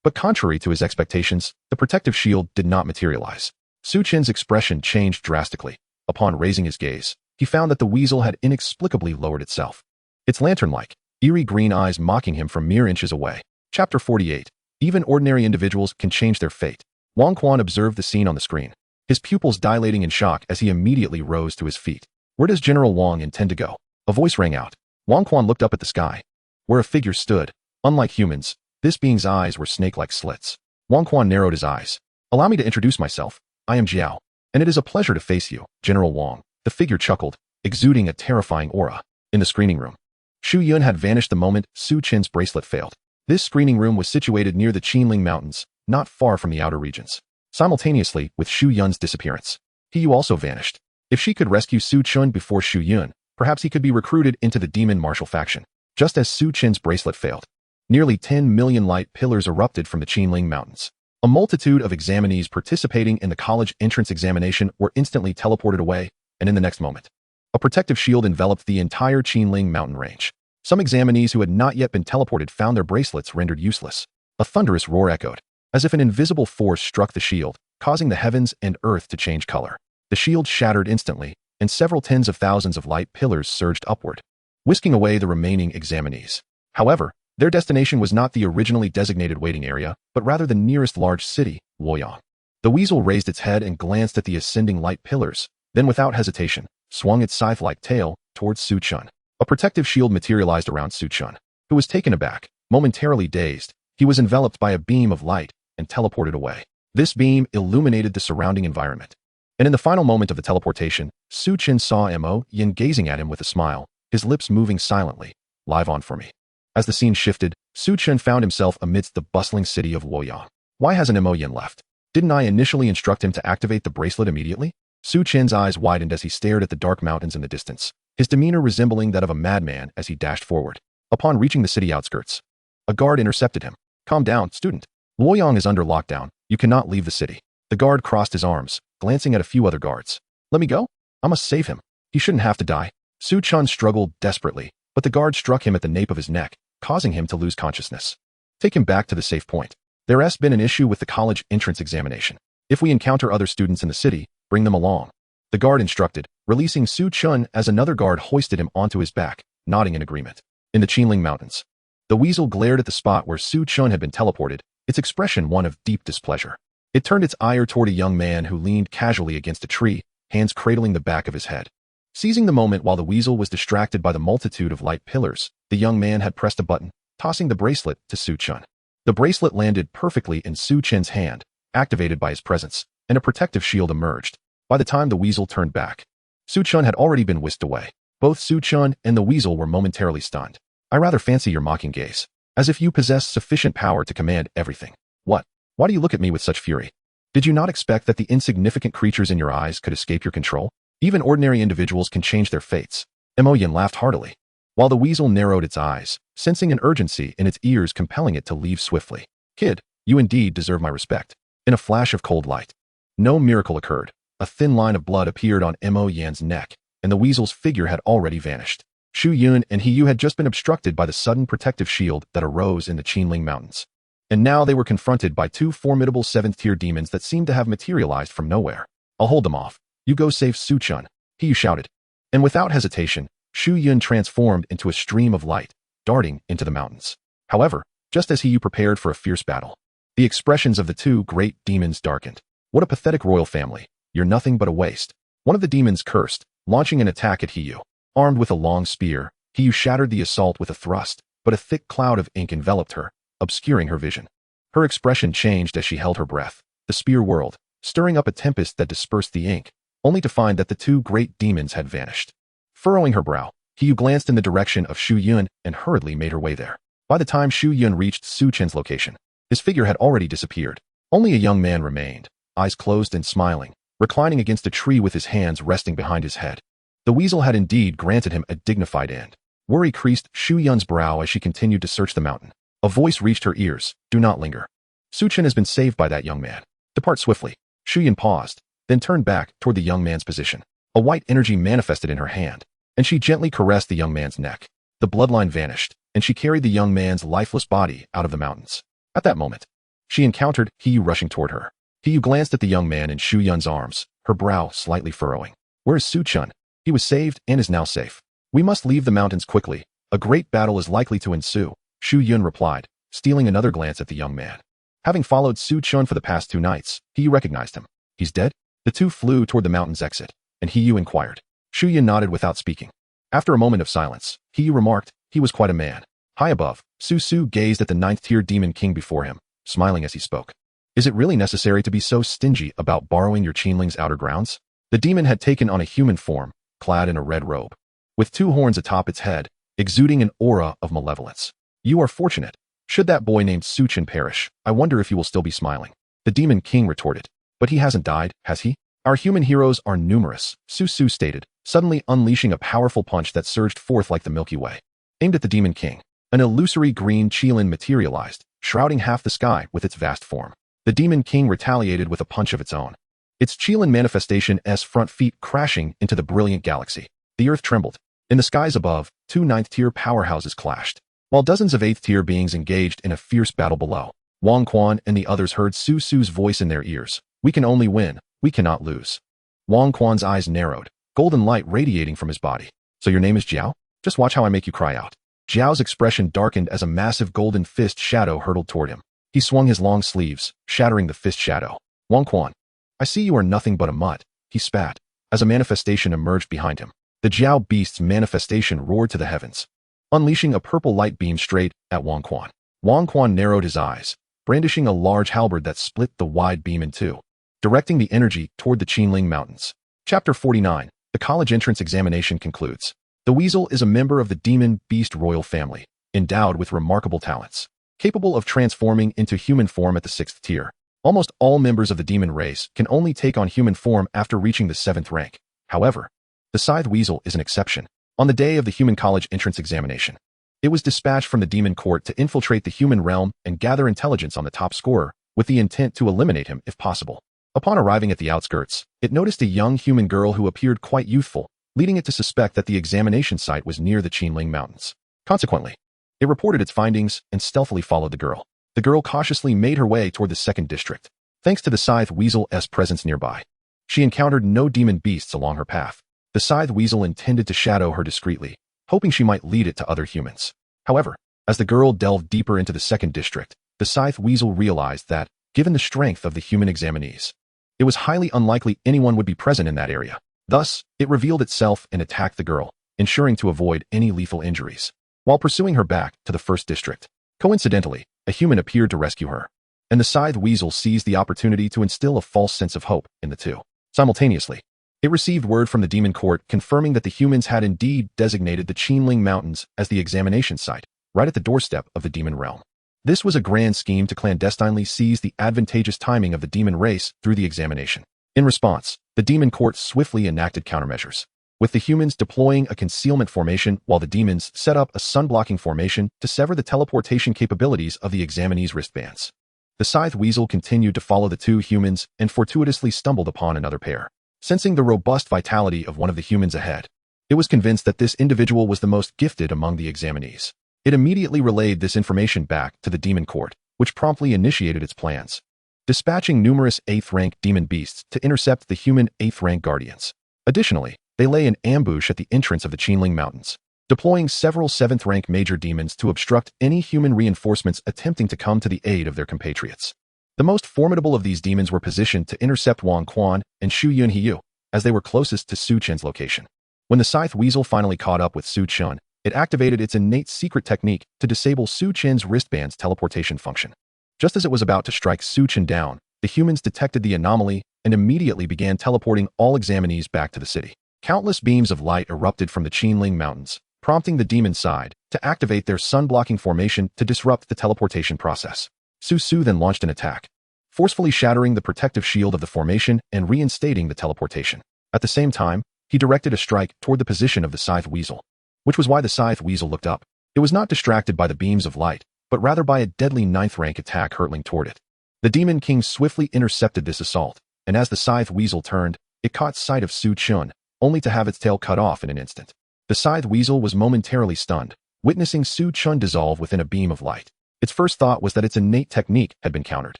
But contrary to his expectations, the protective shield did not materialize. Su Chen's expression changed drastically. Upon raising his gaze, he found that the weasel had inexplicably lowered itself. Its lantern-like, eerie green eyes mocking him from mere inches away. Chapter 48. Even ordinary individuals can change their fate. Wang Quan observed the scene on the screen, his pupils dilating in shock as he immediately rose to his feet. Where does General Wang intend to go? A voice rang out. Wang Quan looked up at the sky, where a figure stood. Unlike humans, this being's eyes were snake-like slits. Wang Quan narrowed his eyes. Allow me to introduce myself. I am Jiao, and it is a pleasure to face you, General Wang. The figure chuckled, exuding a terrifying aura. In the screening room, Shu Yun had vanished the moment Su Chen's bracelet failed. This screening room was situated near the Qinling Mountains, not far from the outer regions. Simultaneously with Shu Yun's disappearance, He Yu also vanished. If she could rescue Su Chen before Shu Yun, perhaps he could be recruited into the demon martial faction. Just as Su Chen's bracelet failed, nearly 10 million light pillars erupted from the Qinling Mountains. A multitude of examinees participating in the college entrance examination were instantly teleported away, and in the next moment, a protective shield enveloped the entire Qinling mountain range. Some examinees who had not yet been teleported found their bracelets rendered useless. A thunderous roar echoed, as if an invisible force struck the shield, causing the heavens and earth to change color. The shield shattered instantly, and several tens of thousands of light pillars surged upward, whisking away the remaining examinees. However, their destination was not the originally designated waiting area, but rather the nearest large city, Luoyang. The weasel raised its head and glanced at the ascending light pillars, then without hesitation, swung its scythe-like tail towards Su Chen. A protective shield materialized around Su Chen, who was taken aback. Momentarily dazed, he was enveloped by a beam of light and teleported away. This beam illuminated the surrounding environment. And in the final moment of the teleportation, Su Chen saw Mo Yin gazing at him with a smile, his lips moving silently. Live on for me. As the scene shifted, Su Chen found himself amidst the bustling city of Luoyang. Why hasn't Mo Yin left? Didn't I initially instruct him to activate the bracelet immediately? Su Chen's eyes widened as he stared at the dark mountains in the distance, his demeanor resembling that of a madman as he dashed forward. Upon reaching the city outskirts, a guard intercepted him. Calm down, student. Luoyang is under lockdown. You cannot leave the city. The guard crossed his arms, glancing at a few other guards. Let me go? I must save him. He shouldn't have to die. Su Chen struggled desperately, but the guard struck him at the nape of his neck, causing him to lose consciousness. Take him back to the safe point. There has been an issue with the college entrance examination. If we encounter other students in the city, bring them along. The guard instructed, releasing Su Chen as another guard hoisted him onto his back, nodding in agreement. In the Qinling Mountains, the weasel glared at the spot where Su Chen had been teleported, its expression one of deep displeasure. It turned its ire toward a young man who leaned casually against a tree, hands cradling the back of his head. Seizing the moment while the weasel was distracted by the multitude of light pillars, the young man had pressed a button, tossing the bracelet to Su Chen. The bracelet landed perfectly in Su Chen's hand, activated by his presence, and a protective shield emerged. By the time the weasel turned back, Su Chen had already been whisked away. Both Su Chen and the weasel were momentarily stunned. I rather fancy your mocking gaze, as if you possess sufficient power to command everything. What? Why do you look at me with such fury? Did you not expect that the insignificant creatures in your eyes could escape your control? Even ordinary individuals can change their fates. Mo Yin laughed heartily, while the weasel narrowed its eyes, sensing an urgency in its ears compelling it to leave swiftly. Kid, you indeed deserve my respect. In a flash of cold light, no miracle occurred. A thin line of blood appeared on Mo Yan's neck, and the weasel's figure had already vanished. Shu Yun and He Yu had just been obstructed by the sudden protective shield that arose in the Qinling Mountains. And now they were confronted by two formidable 7th-tier demons that seemed to have materialized from nowhere. I'll hold them off. You go save Su Chen, He Yu shouted. And without hesitation, Shu Yun transformed into a stream of light, darting into the mountains. However, just as He Yu prepared for a fierce battle, the expressions of the two great demons darkened. What a pathetic royal family. You're nothing but a waste. One of the demons cursed, launching an attack at He Yu. Armed with a long spear, He Yu shattered the assault with a thrust, but a thick cloud of ink enveloped her, obscuring her vision. Her expression changed as she held her breath. The spear whirled, stirring up a tempest that dispersed the ink, only to find that the two great demons had vanished. Furrowing her brow, He Yu glanced in the direction of Shu Yun and hurriedly made her way there. By the time Shu Yun reached Su Chen's location, his figure had already disappeared. Only a young man remained, eyes closed and smiling, reclining against a tree with his hands resting behind his head. The weasel had indeed granted him a dignified end. Worry creased Shu Yun's brow as she continued to search the mountain. A voice reached her ears. Do not linger. Su Chen has been saved by that young man. Depart swiftly. Shu Yun paused, then turned back toward the young man's position. A white energy manifested in her hand, and she gently caressed the young man's neck. The bloodline vanished, and she carried the young man's lifeless body out of the mountains. At that moment, she encountered He Yu rushing toward her. He Yu glanced at the young man in Shu Yun's arms, her brow slightly furrowing. Where is Su Chen? He was saved and is now safe. We must leave the mountains quickly. A great battle is likely to ensue, Shu Yun replied, stealing another glance at the young man. Having followed Su Chen for the past 2 nights, He Yu recognized him. He's dead? The two flew toward the mountain's exit, and He Yu inquired. Shu Yun nodded without speaking. After a moment of silence, He Yu remarked, he was quite a man. High above, Su Su gazed at the 9th-tier demon king before him, smiling as he spoke. Is it really necessary to be so stingy about borrowing your Qinling's outer grounds? The demon had taken on a human form, clad in a red robe, with two horns atop its head, exuding an aura of malevolence. You are fortunate. Should that boy named Chen perish, I wonder if you will still be smiling. The Demon King retorted. But he hasn't died, has he? Our human heroes are numerous, Su stated, suddenly unleashing a powerful punch that surged forth like the Milky Way. Aimed at the Demon King, an illusory green Qilin materialized, shrouding half the sky with its vast form. The Demon King retaliated with a punch of its own. Its Qilin manifestation's front feet crashing into the brilliant galaxy. The earth trembled. In the skies above, two 9th-tier powerhouses clashed, while dozens of 8th-tier beings engaged in a fierce battle below. Wang Quan and the others heard Su's voice in their ears. We can only win, we cannot lose. Wang Quan's eyes narrowed, golden light radiating from his body. So your name is Jiao? Just watch how I make you cry out. Jiao's expression darkened as a massive golden fist shadow hurtled toward him. He swung his long sleeves, shattering the fist shadow. Wang Quan, I see you are nothing but a mutt, he spat, as a manifestation emerged behind him. The Jiao beast's manifestation roared to the heavens, unleashing a purple light beam straight at Wang Quan. Wang Quan narrowed his eyes, brandishing a large halberd that split the wide beam in two, directing the energy toward the Qinling Mountains. Chapter 49. The college entrance examination concludes. The weasel is a member of the demon beast royal family, endowed with remarkable talents, capable of transforming into human form at the 6th tier. Almost all members of the demon race can only take on human form after reaching the 7th rank. However, the scythe weasel is an exception. On the day of the human college entrance examination, it was dispatched from the demon court to infiltrate the human realm and gather intelligence on the top scorer, with the intent to eliminate him if possible. Upon arriving at the outskirts, it noticed a young human girl who appeared quite youthful, leading it to suspect that the examination site was near the Qinling Mountains. Consequently, it reported its findings and stealthily followed the girl. The girl cautiously made her way toward the 2nd district. Thanks to the scythe weasel's presence nearby, she encountered no demon beasts along her path. The scythe weasel intended to shadow her discreetly, hoping she might lead it to other humans. However, as the girl delved deeper into the 2nd district, the scythe weasel realized that, given the strength of the human examinees, it was highly unlikely anyone would be present in that area. Thus, it revealed itself and attacked the girl, ensuring to avoid any lethal injuries. While pursuing her back to the 1st district, coincidentally, a human appeared to rescue her, and the scythe weasel seized the opportunity to instill a false sense of hope in the two. Simultaneously, it received word from the demon court confirming that the humans had indeed designated the Qinling Mountains as the examination site, right at the doorstep of the demon realm. This was a grand scheme to clandestinely seize the advantageous timing of the demon race through the examination. In response, the demon court swiftly enacted countermeasures, with the humans deploying a concealment formation while the demons set up a sun-blocking formation to sever the teleportation capabilities of the examinees' wristbands. The scythe weasel continued to follow the two humans and fortuitously stumbled upon another pair. Sensing the robust vitality of one of the humans ahead, it was convinced that this individual was the most gifted among the examinees. It immediately relayed this information back to the demon court, which promptly initiated its plans, dispatching numerous 8th-rank demon beasts to intercept the human 8th-rank guardians. Additionally, they lay an ambush at the entrance of the Qinling Mountains, deploying several 7th-rank major demons to obstruct any human reinforcements attempting to come to the aid of their compatriots. The most formidable of these demons were positioned to intercept Wang Quan and Shu Yunheu, as they were closest to Chen's location. When the scythe weasel finally caught up with Chen, it activated its innate secret technique to disable Chen's wristband's teleportation function. Just as it was about to strike Chen down, the humans detected the anomaly and immediately began teleporting all examinees back to the city. Countless beams of light erupted from the Qinling Mountains, prompting the demon side to activate their sun-blocking formation to disrupt the teleportation process. Su then launched an attack, forcefully shattering the protective shield of the formation and reinstating the teleportation. At the same time, he directed a strike toward the position of the scythe weasel, which was why the scythe weasel looked up. It was not distracted by the beams of light, but rather by a deadly 9th-rank attack hurtling toward it. The Demon King swiftly intercepted this assault, and as the scythe weasel turned, it caught sight of Chen, only to have its tail cut off in an instant. The scythe weasel was momentarily stunned, witnessing Chen dissolve within a beam of light. Its first thought was that its innate technique had been countered.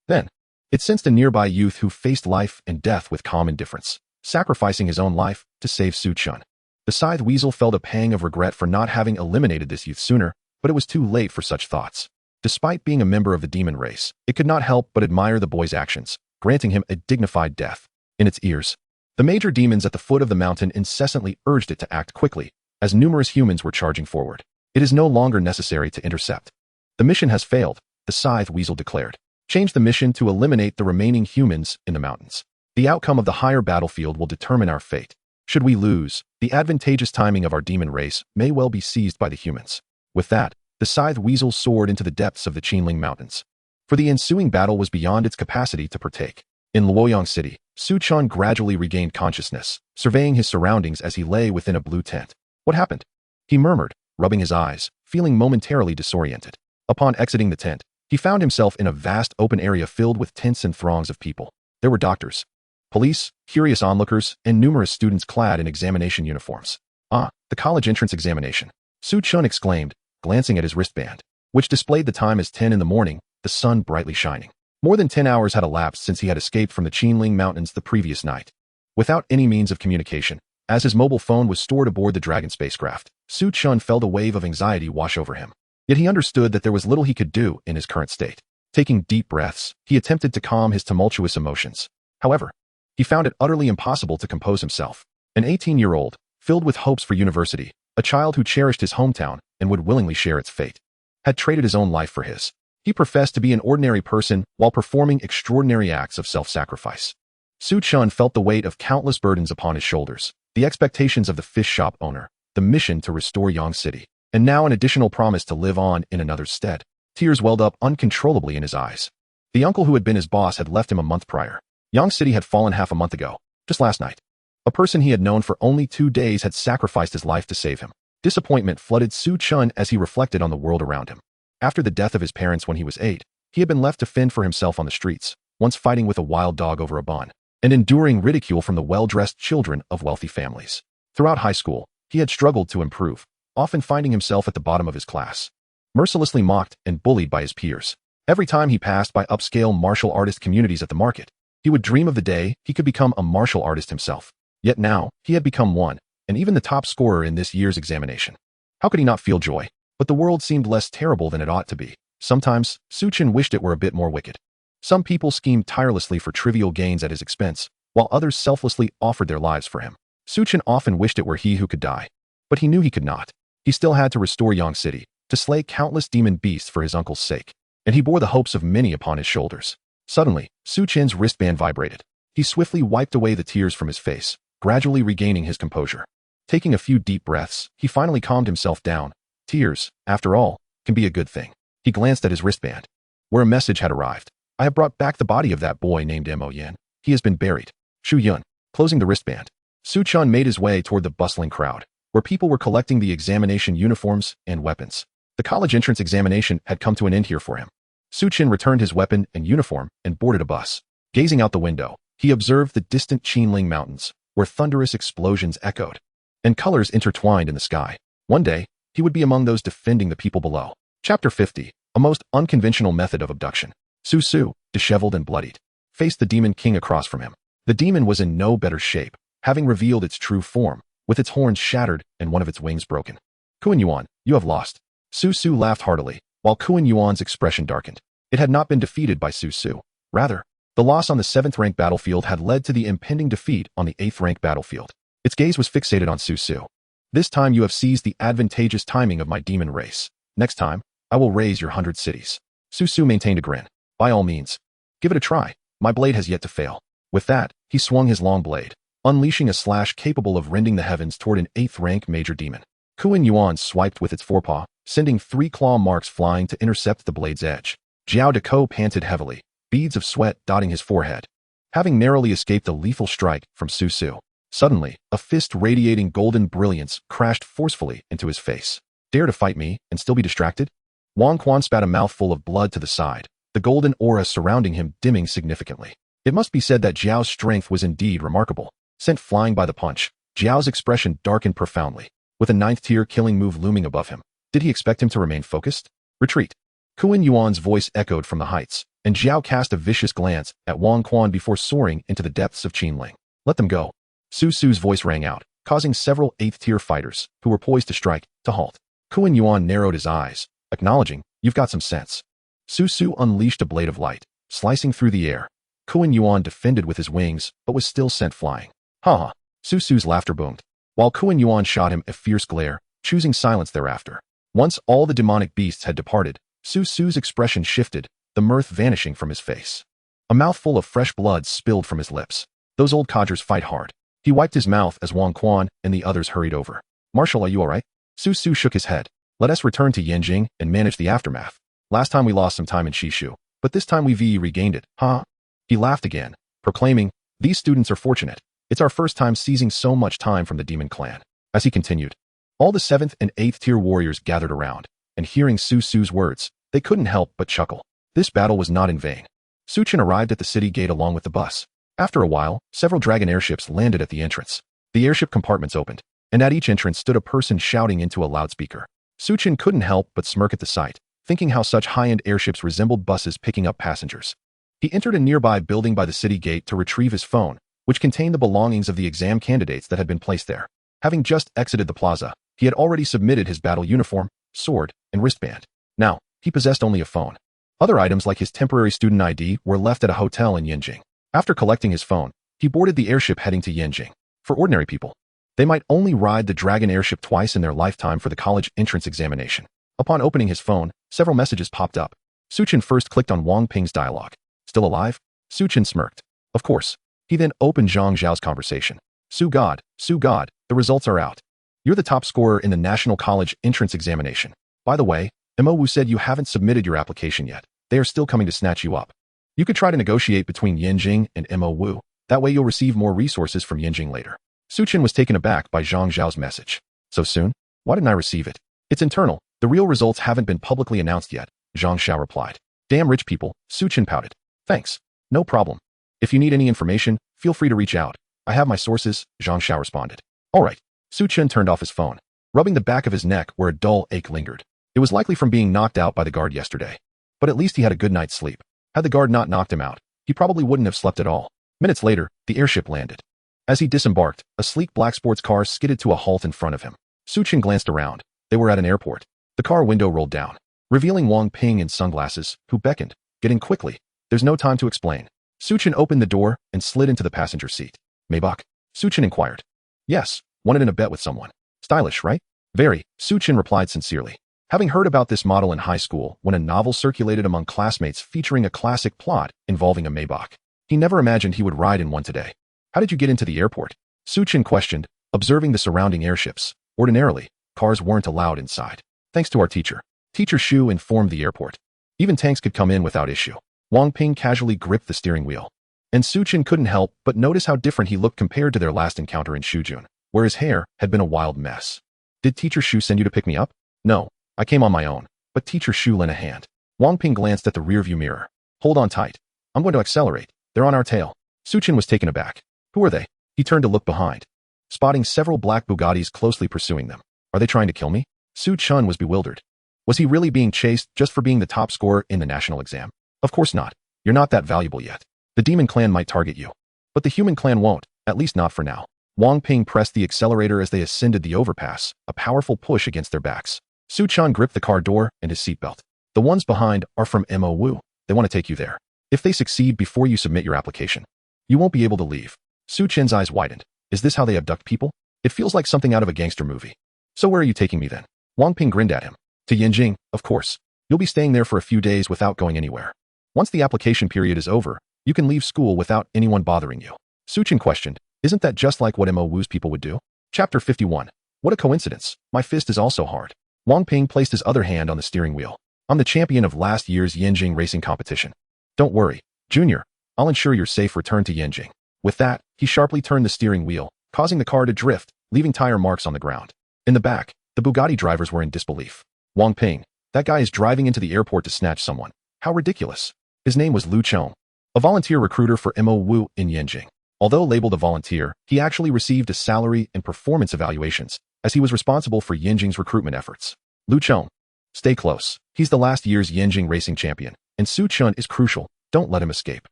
Then, it sensed a nearby youth who faced life and death with calm indifference, sacrificing his own life to save Chen. The scythe weasel felt a pang of regret for not having eliminated this youth sooner, but it was too late for such thoughts. Despite being a member of the demon race, it could not help but admire the boy's actions, granting him a dignified death. In its ears, the major demons at the foot of the mountain incessantly urged it to act quickly, as numerous humans were charging forward. It is no longer necessary to intercept. The mission has failed, the scythe weasel declared. Change the mission to eliminate the remaining humans in the mountains. The outcome of the higher battlefield will determine our fate. Should we lose, the advantageous timing of our demon race may well be seized by the humans. With that, the scythe weasel soared into the depths of the Qinling Mountains. For the ensuing battle was beyond its capacity to partake. In Luoyang City, Su Chen gradually regained consciousness, surveying his surroundings as he lay within a blue tent. What happened? He murmured, rubbing his eyes, feeling momentarily disoriented. Upon exiting the tent, he found himself in a vast open area filled with tents and throngs of people. There were doctors, police, curious onlookers, and numerous students clad in examination uniforms. Ah, the college entrance examination. Su Chen exclaimed, glancing at his wristband, which displayed the time as 10 in the morning, the sun brightly shining. More than 10 hours had elapsed since he had escaped from the Qinling Mountains the previous night. Without any means of communication, as his mobile phone was stored aboard the Dragon spacecraft, Su Chen felt a wave of anxiety wash over him. Yet he understood that there was little he could do in his current state. Taking deep breaths, he attempted to calm his tumultuous emotions. However, he found it utterly impossible to compose himself. An 18-year-old, filled with hopes for university, a child who cherished his hometown and would willingly share its fate, had traded his own life for his. He professed to be an ordinary person while performing extraordinary acts of self-sacrifice. Su Chen felt the weight of countless burdens upon his shoulders, the expectations of the fish shop owner, the mission to restore Yang City, and now an additional promise to live on in another's stead. Tears welled up uncontrollably in his eyes. The uncle who had been his boss had left him a month prior. Yang City had fallen half a month ago, just last night. A person he had known for only 2 days had sacrificed his life to save him. Disappointment flooded Su Chen as he reflected on the world around him. After the death of his parents when he was 8, he had been left to fend for himself on the streets, once fighting with a wild dog over a bun, and enduring ridicule from the well-dressed children of wealthy families. Throughout high school, he had struggled to improve, often finding himself at the bottom of his class, mercilessly mocked and bullied by his peers. Every time he passed by upscale martial artist communities at the market, he would dream of the day he could become a martial artist himself. Yet now, he had become one, and even the top scorer in this year's examination. How could he not feel joy? But the world seemed less terrible than it ought to be. Sometimes, Su Chen wished it were a bit more wicked. Some people schemed tirelessly for trivial gains at his expense, while others selflessly offered their lives for him. Su Chen often wished it were he who could die. But he knew he could not. He still had to restore Yang City, to slay countless demon beasts for his uncle's sake, and he bore the hopes of many upon his shoulders. Suddenly, Su Chen's wristband vibrated. He swiftly wiped away the tears from his face, gradually regaining his composure. Taking a few deep breaths, he finally calmed himself down. Tears, after all, can be a good thing. He glanced at his wristband, where a message had arrived. I have brought back the body of that boy named Mo Yin. He has been buried. Shu Yun. Closing the wristband, Su Chen made his way toward the bustling crowd, where people were collecting the examination uniforms and weapons. The college entrance examination had come to an end here for him. Su Chen returned his weapon and uniform and boarded a bus. Gazing out the window, he observed the distant Qinling Mountains, where thunderous explosions echoed, and colors intertwined in the sky. One day, he would be among those defending the people below. Chapter 50, a most unconventional method of abduction. Su Su, disheveled and bloodied, faced the Demon King across from him. The demon was in no better shape, having revealed its true form, with its horns shattered and one of its wings broken. Kuan Yuan, you have lost. Su Su laughed heartily, while Kuan Yuan's expression darkened. It had not been defeated by Su Su. Rather, the loss on the 7th-rank battlefield had led to the impending defeat on the 8th-rank battlefield. Its gaze was fixated on Su Su. This time you have seized the advantageous timing of my demon race. Next time, I will raise your 100 cities. Su Su maintained a grin. By all means, give it a try. My blade has yet to fail. With that, he swung his long blade, unleashing a slash capable of rending the heavens toward an 8th-rank major demon. Kuan Yuan swiped with its forepaw, sending 3 claw marks flying to intercept the blade's edge. Jiao Deco panted heavily, beads of sweat dotting his forehead, having narrowly escaped a lethal strike from Su Su. Suddenly, a fist radiating golden brilliance crashed forcefully into his face. Dare to fight me and still be distracted? Wang Quan spat a mouthful of blood to the side, the golden aura surrounding him dimming significantly. It must be said that Jiao's strength was indeed remarkable. Sent flying by the punch, Jiao's expression darkened profoundly. With a 9th-tier killing move looming above him, did he expect him to remain focused? Retreat. Kuan Yuan's voice echoed from the heights, and Jiao cast a vicious glance at Wang Quan before soaring into the depths of Qinling. Let them go. Su Su's voice rang out, causing several 8th-tier fighters, who were poised to strike, to halt. Kuan Yuan narrowed his eyes, acknowledging, you've got some sense. Su Su unleashed a blade of light, slicing through the air. Kuan Yuan defended with his wings, but was still sent flying. Ha ha. Su Su's laughter boomed, while Kuan Yuan shot him a fierce glare, choosing silence thereafter. Once all the demonic beasts had departed, Su Su's expression shifted, the mirth vanishing from his face. A mouthful of fresh blood spilled from his lips. Those old codgers fight hard. He wiped his mouth as Wang Quan and the others hurried over. Marshal, are you alright? Su Su shook his head. Let us return to Yanjing and manage the aftermath. Last time we lost some time in Shishu, but this time we've regained it, huh? He laughed again, proclaiming, these students are fortunate. It's our first time seizing so much time from the demon clan. As he continued, all the 7th and 8th tier warriors gathered around, and hearing Su Su's words, they couldn't help but chuckle. This battle was not in vain. Su Chen arrived at the city gate along with the bus. After a while, several dragon airships landed at the entrance. The airship compartments opened, and at each entrance stood a person shouting into a loudspeaker. Su Chen couldn't help but smirk at the sight, thinking how such high-end airships resembled buses picking up passengers. He entered a nearby building by the city gate to retrieve his phone, which contained the belongings of the exam candidates that had been placed there. Having just exited the plaza, he had already submitted his battle uniform, sword, and wristband. Now, he possessed only a phone. Other items like his temporary student ID were left at a hotel in Yanjing. After collecting his phone, he boarded the airship heading to Yanjing. For ordinary people, they might only ride the dragon airship twice in their lifetime for the college entrance examination. Upon opening his phone, several messages popped up. Su Chen first clicked on Wang Ping's dialogue. Still alive? Su Chen smirked. Of course. He then opened Zhang Zhao's conversation. Su God, the results are out. You're the top scorer in the National College entrance examination. By the way, Mo Wu said you haven't submitted your application yet. They are still coming to snatch you up. You could try to negotiate between Yanjing and Mo Wu. That way you'll receive more resources from Yanjing later. Su Chen was taken aback by Zhang Zhao's message. So soon? Why didn't I receive it? It's internal. The real results haven't been publicly announced yet, Zhang Zhao replied. Damn rich people, Su Chen pouted. Thanks. No problem. If you need any information, feel free to reach out. I have my sources, Zhang Zhao responded. All right. Su Chen turned off his phone, rubbing the back of his neck where a dull ache lingered. It was likely from being knocked out by the guard yesterday. But at least he had a good night's sleep. Had the guard not knocked him out, he probably wouldn't have slept at all. Minutes later, the airship landed. As he disembarked, a sleek black sports car skidded to a halt in front of him. Su Chen glanced around. They were at an airport. The car window rolled down, revealing Wang Ping in sunglasses, who beckoned. Get in quickly. There's no time to explain. Su Chen opened the door and slid into the passenger seat. Maybach? Su Chen inquired. Yes, wanted in a bet with someone. Stylish, right? Very, Su Chen replied sincerely. Having heard about this model in high school when a novel circulated among classmates featuring a classic plot involving a Maybach, he never imagined he would ride in one today. How did you get into the airport? Su Chen questioned, observing the surrounding airships. Ordinarily, cars weren't allowed inside. Thanks to our teacher. Teacher Shu informed the airport. Even tanks could come in without issue. Wang Ping casually gripped the steering wheel. And Su Chen couldn't help but notice how different he looked compared to their last encounter in Shujun, where his hair had been a wild mess. Did Teacher Shu send you to pick me up? No, I came on my own, but Teacher Shu lent a hand. Wang Ping glanced at the rearview mirror. Hold on tight. I'm going to accelerate. They're on our tail. Su Chen was taken aback. Who are they? He turned to look behind, spotting several black Bugattis closely pursuing them. Are they trying to kill me? Su Chen was bewildered. Was he really being chased just for being the top scorer in the national exam? Of course not. You're not that valuable yet. The demon clan might target you, but the human clan won't, at least not for now. Wang Ping pressed the accelerator as they ascended the overpass, a powerful push against their backs. Su Chen gripped the car door and his seatbelt. The ones behind are from Mo Wu. They want to take you there. If they succeed before you submit your application, you won't be able to leave. Su Chen's eyes widened. Is this how they abduct people? It feels like something out of a gangster movie. So where are you taking me then? Wang Ping grinned at him. To Yanjing, of course. You'll be staying there for a few days without going anywhere. Once the application period is over, you can leave school without anyone bothering you. Su Chen questioned, isn't that just like what Mo Wu's people would do? Chapter 51. What a coincidence. My fist is also hard. Wang Ping placed his other hand on the steering wheel. I'm the champion of last year's Yanjing racing competition. Don't worry, Junior. I'll ensure your safe return to Yanjing. With that, he sharply turned the steering wheel, causing the car to drift, leaving tire marks on the ground. In the back, the Bugatti drivers were in disbelief. Wang Ping, that guy is driving into the airport to snatch someone. How ridiculous. His name was Lu Chong, a volunteer recruiter for Mo Wu in Yanjing. Although labeled a volunteer, he actually received a salary and performance evaluations, as he was responsible for Yanjing's recruitment efforts. Lu Chong, stay close. He's the last year's Yanjing racing champion, and Su Chen is crucial. Don't let him escape.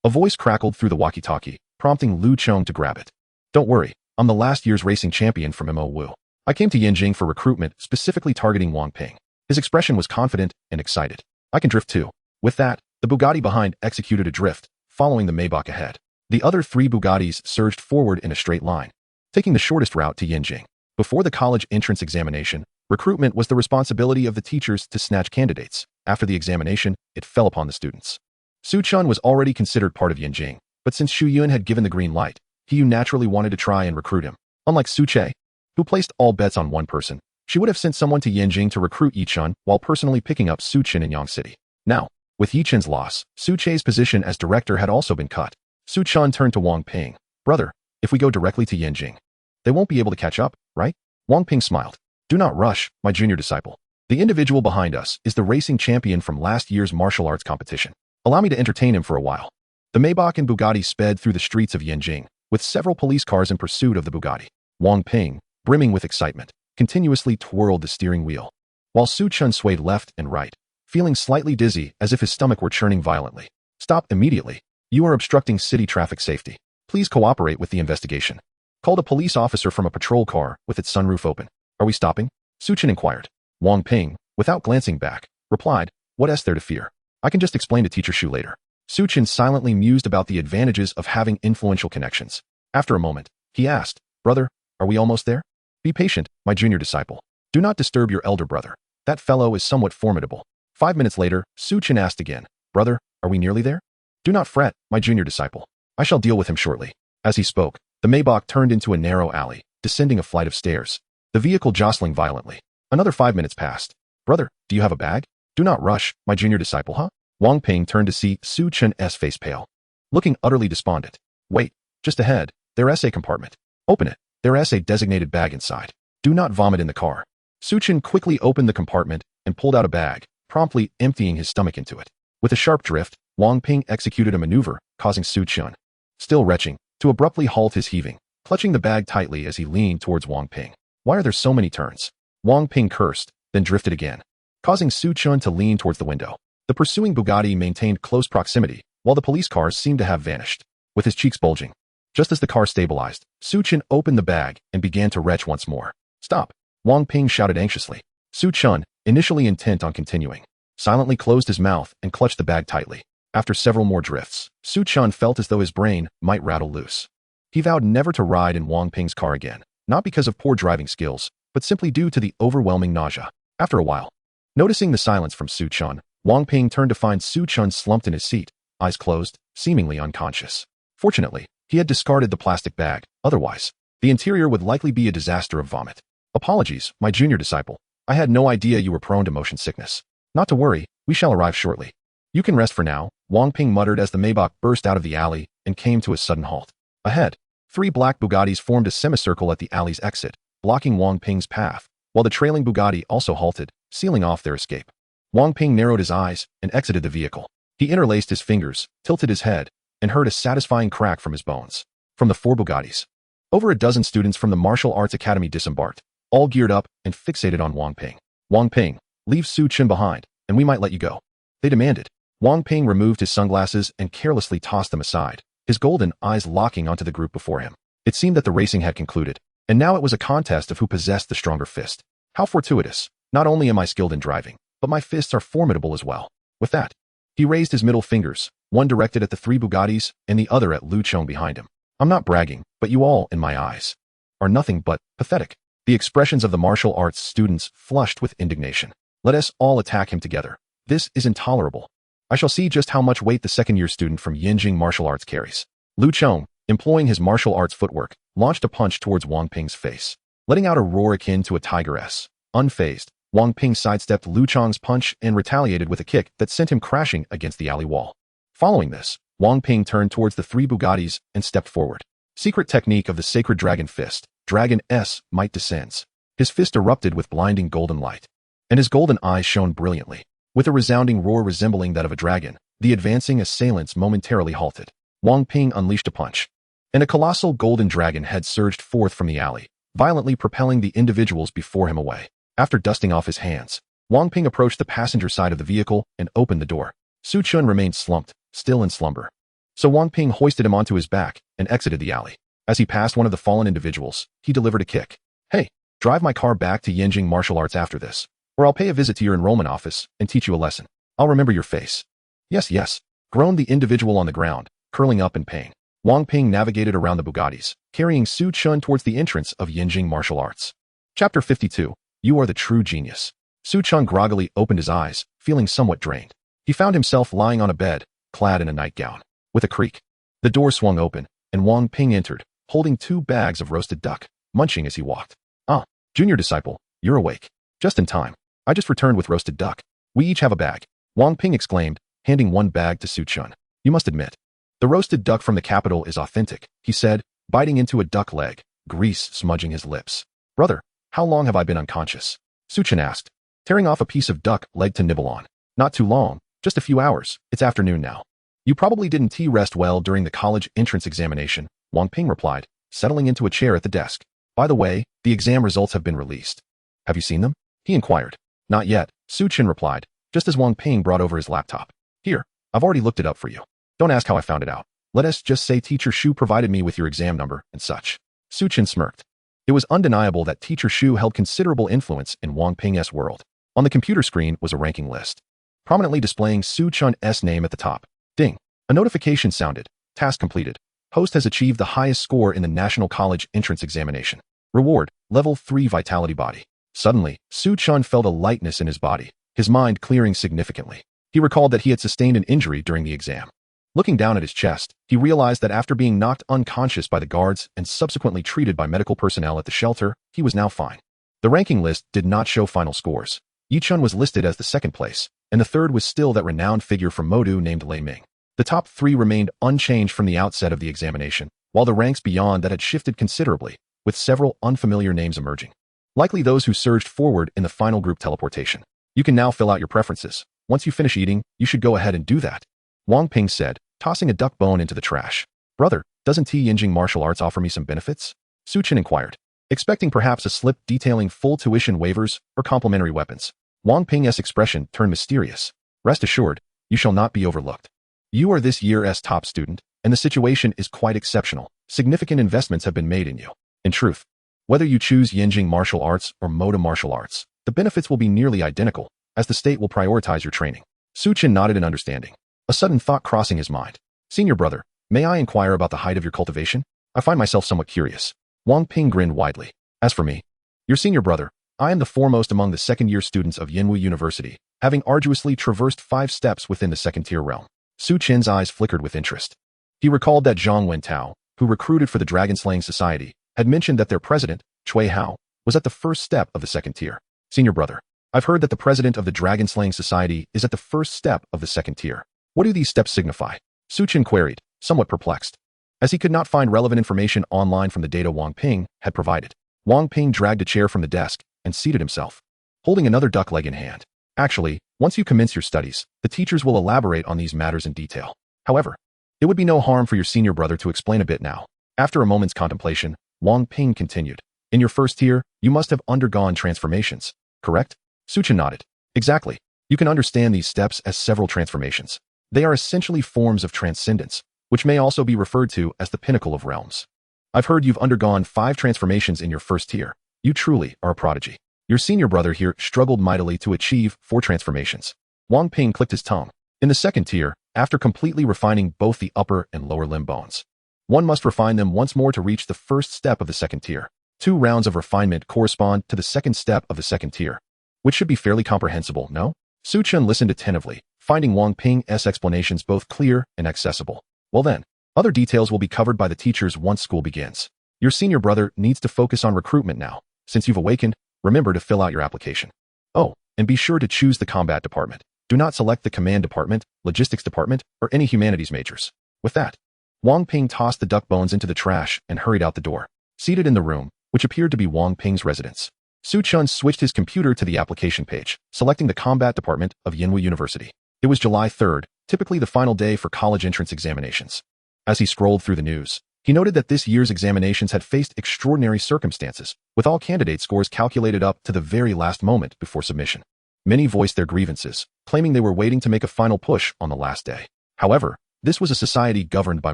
A voice crackled through the walkie-talkie, prompting Lu Chong to grab it. Don't worry, I'm the last year's racing champion from Mo Wu. I came to Yanjing for recruitment, specifically targeting Wang Ping. His expression was confident and excited. I can drift too. With that, the Bugatti behind executed a drift, following the Maybach ahead. The other three Bugattis surged forward in a straight line, taking the shortest route to Yanjing. Before the college entrance examination, recruitment was the responsibility of the teachers to snatch candidates. After the examination, it fell upon the students. Su Chun was already considered part of Yanjing, but since Shu Yun had given the green light, he naturally wanted to try and recruit him. Unlike Su Che, who placed all bets on one person, she would have sent someone to Yanjing to recruit Yi Chun while personally picking up Su Chen in Yang City. Now, with Yi Chen's loss, Su Che's position as director had also been cut. Su Chun turned to Wang Ping. Brother, if we go directly to Yanjing, they won't be able to catch up, right? Wang Ping smiled. Do not rush, my junior disciple. The individual behind us is the racing champion from last year's martial arts competition. Allow me to entertain him for a while. The Maybach and Bugatti sped through the streets of Yanjing, with several police cars in pursuit of the Bugatti. Wang Ping, brimming with excitement, continuously twirled the steering wheel, while Su Chun swayed left and right, feeling slightly dizzy as if his stomach were churning violently. Stop immediately. You are obstructing city traffic safety. Please cooperate with the investigation. Called a police officer from a patrol car with its sunroof open. Are we stopping? Su Chen inquired. Wang Ping, without glancing back, replied, what is there to fear? I can just explain to Teacher Shu later. Su Chen silently mused about the advantages of having influential connections. After a moment, he asked, brother, are we almost there? Be patient, my junior disciple. Do not disturb your elder brother. That fellow is somewhat formidable. 5 minutes later, Su Chen asked again, brother, are we nearly there? Do not fret, my junior disciple. I shall deal with him shortly. As he spoke, the Maybach turned into a narrow alley, descending a flight of stairs, the vehicle jostling violently. Another 5 minutes passed. Brother, do you have a bag? Do not rush, my junior disciple, huh? Wang Ping turned to see Su Chen's face pale, looking utterly despondent. Wait, just ahead, there is a compartment. Open it. There is a designated bag inside. Do not vomit in the car. Su Chen quickly opened the compartment and pulled out a bag, promptly emptying his stomach into it. With a sharp drift, Wang Ping executed a maneuver, causing Su Chen, still retching, to abruptly halt his heaving, clutching the bag tightly as he leaned towards Wang Ping. Why are there so many turns? Wang Ping cursed, then drifted again, causing Su Chen to lean towards the window. The pursuing Bugatti maintained close proximity, while the police cars seemed to have vanished. With his cheeks bulging, just as the car stabilized, Su Chen opened the bag and began to retch once more. Stop! Wang Ping shouted anxiously. Su Chen, initially intent on continuing, silently closed his mouth and clutched the bag tightly. After several more drifts, Su Chen felt as though his brain might rattle loose. He vowed never to ride in Wang Ping's car again, not because of poor driving skills, but simply due to the overwhelming nausea. After a while, noticing the silence from Su Chen, Wang Ping turned to find Su Chen slumped in his seat, eyes closed, seemingly unconscious. Fortunately, he had discarded the plastic bag, otherwise, the interior would likely be a disaster of vomit. Apologies, my junior disciple. I had no idea you were prone to motion sickness. Not to worry, we shall arrive shortly. You can rest for now, Wang Ping muttered as the Maybach burst out of the alley and came to a sudden halt. Ahead, 3 black Bugattis formed a semicircle at the alley's exit, blocking Wang Ping's path, while the trailing Bugatti also halted, sealing off their escape. Wang Ping narrowed his eyes and exited the vehicle. He interlaced his fingers, tilted his head, and heard a satisfying crack from his bones. From the 4 Bugattis, over a dozen students from the Martial Arts Academy disembarked, all geared up and fixated on Wang Ping. Wang Ping, leave Su Chen behind, and we might let you go, they demanded. Wang Ping removed his sunglasses and carelessly tossed them aside, his golden eyes locking onto the group before him. It seemed that the racing had concluded, and now it was a contest of who possessed the stronger fist. How fortuitous. Not only am I skilled in driving, but my fists are formidable as well. With that, he raised his middle fingers, one directed at the 3 Bugattis and the other at Lu Chong behind him. I'm not bragging, but you all, in my eyes, are nothing but pathetic. The expressions of the martial arts students flushed with indignation. Let us all attack him together. This is intolerable. I shall see just how much weight the second-year student from Yanjing Martial Arts carries. Lu Chong, employing his martial arts footwork, launched a punch towards Wang Ping's face, letting out a roar akin to a tigress. Unfazed, Wang Ping sidestepped Lu Chong's punch and retaliated with a kick that sent him crashing against the alley wall. Following this, Wang Ping turned towards the 3 Bugattis and stepped forward. Secret technique of the sacred dragon fist, Dragon S might descends. His fist erupted with blinding golden light, and his golden eyes shone brilliantly. With a resounding roar resembling that of a dragon, the advancing assailants momentarily halted. Wang Ping unleashed a punch, and a colossal golden dragon head surged forth from the alley, violently propelling the individuals before him away. After dusting off his hands, Wang Ping approached the passenger side of the vehicle and opened the door. Su Chen remained slumped, still in slumber. So Wang Ping hoisted him onto his back and exited the alley. As he passed one of the fallen individuals, he delivered a kick. Hey, drive my car back to Yanjing Martial Arts after this, or I'll pay a visit to your enrollment office and teach you a lesson. I'll remember your face. Yes, yes, groaned the individual on the ground, curling up in pain. Wang Ping navigated around the Bugattis, carrying Su Chen towards the entrance of Yanjing Martial Arts. Chapter 52. You are the true genius. Su-Chun groggily opened his eyes, feeling somewhat drained. He found himself lying on a bed, clad in a nightgown. With a creak, the door swung open, and Wang Ping entered, holding 2 bags of roasted duck, munching as he walked. Ah, junior disciple, you're awake. Just in time. I just returned with roasted duck. We each have a bag. Wang Ping exclaimed, handing 1 bag to Su-Chun. You must admit, the roasted duck from the capital is authentic, he said, biting into a duck leg, grease smudging his lips. Brother, how long have I been unconscious? Su-Chun asked, tearing off a piece of duck leg to nibble on. Not too long, just a few hours. It's afternoon now. You probably didn't rest well during the college entrance examination, Wang Ping replied, settling into a chair at the desk. By the way, the exam results have been released. Have you seen them? He inquired. Not yet, Su-Chun replied, just as Wang Ping brought over his laptop. Here, I've already looked it up for you. Don't ask how I found it out. Let us just say Teacher Shu provided me with your exam number and such. Su-Chun smirked. It was undeniable that Teacher Shu held considerable influence in Wang Ping's world. On the computer screen was a ranking list, prominently displaying Su-Chun's name at the top. Ding. A notification sounded. Task completed. Host has achieved the highest score in the National College Entrance Examination. Reward, Level 3 Vitality Body. Suddenly, Su-Chun felt a lightness in his body, his mind clearing significantly. He recalled that he had sustained an injury during the exam. Looking down at his chest, he realized that after being knocked unconscious by the guards and subsequently treated by medical personnel at the shelter, he was now fine. The ranking list did not show final scores. Yi-Chun was listed as the 2nd place, and the 3rd was still that renowned figure from Modu named Lei Ming. The top 3 remained unchanged from the outset of the examination, while the ranks beyond that had shifted considerably, with several unfamiliar names emerging. Likely those who surged forward in the final group teleportation. You can now fill out your preferences. Once you finish eating, you should go ahead and do that, Wang Ping said, tossing a duck bone into the trash. Brother, doesn't Yinjing martial arts offer me some benefits? Su-Chun inquired, expecting perhaps a slip detailing full tuition waivers or complimentary weapons. Wang Ping's expression turned mysterious. Rest assured, you shall not be overlooked. You are this year's top student, and the situation is quite exceptional. Significant investments have been made in you. In truth, whether you choose Yinjing martial arts or Moda martial arts, the benefits will be nearly identical, as the state will prioritize your training. Su-Chun nodded in understanding, a sudden thought crossing his mind. Senior brother, may I inquire about the height of your cultivation? I find myself somewhat curious. Wang Ping grinned widely. As for me, your senior brother, I am the foremost among the 2nd-year students of Yanwu University, having arduously traversed 5 steps within the 2nd-tier realm. Su-Chun's eyes flickered with interest. He recalled that Zhang Wentao, who recruited for the Dragon-Slaying Society, had mentioned that their president, Cui Hao, was at the 1st step of the 2nd tier. Senior brother, I've heard that the president of the Dragon-Slaying Society is at the 1st step of the 2nd tier. What do these steps signify? Su-Chun queried, somewhat perplexed, as he could not find relevant information online from the data Wang Ping had provided. Wang Ping dragged a chair from the desk and seated himself, holding another duck leg in hand. Actually, once you commence your studies, the teachers will elaborate on these matters in detail. However, it would be no harm for your senior brother to explain a bit now. After a moment's contemplation, Wang Ping continued. In your 1st tier, you must have undergone transformations, correct? Su-Chun nodded. Exactly. You can understand these steps as several transformations. They are essentially forms of transcendence, which may also be referred to as the pinnacle of realms. I've heard you've undergone 5 transformations in your 1st tier. You truly are a prodigy. Your senior brother here struggled mightily to achieve 4 transformations. Wang Ping clicked his tongue. In the 2nd tier, after completely refining both the upper and lower limb bones, one must refine them once more to reach the 1st step of the 2nd tier. 2 rounds of refinement correspond to the 2nd step of the 2nd tier, which should be fairly comprehensible, no? Su-Chun listened attentively, finding Wang Ping's explanations both clear and accessible. Well then, other details will be covered by the teachers once school begins. Your senior brother needs to focus on recruitment now. Since you've awakened, remember to fill out your application. Oh, and be sure to choose the combat department. Do not select the command department, logistics department, or any humanities majors. With that, Wang Ping tossed the duck bones into the trash and hurried out the door. Seated in the room, which appeared to be Wang Ping's residence, Su-Chun switched his computer to the application page, selecting the combat department of Yanwu University. It was July 3rd, typically the final day for college entrance examinations. As he scrolled through the news, he noted that this year's examinations had faced extraordinary circumstances, with all candidate scores calculated up to the very last moment before submission. Many voiced their grievances, claiming they were waiting to make a final push on the last day. However, this was a society governed by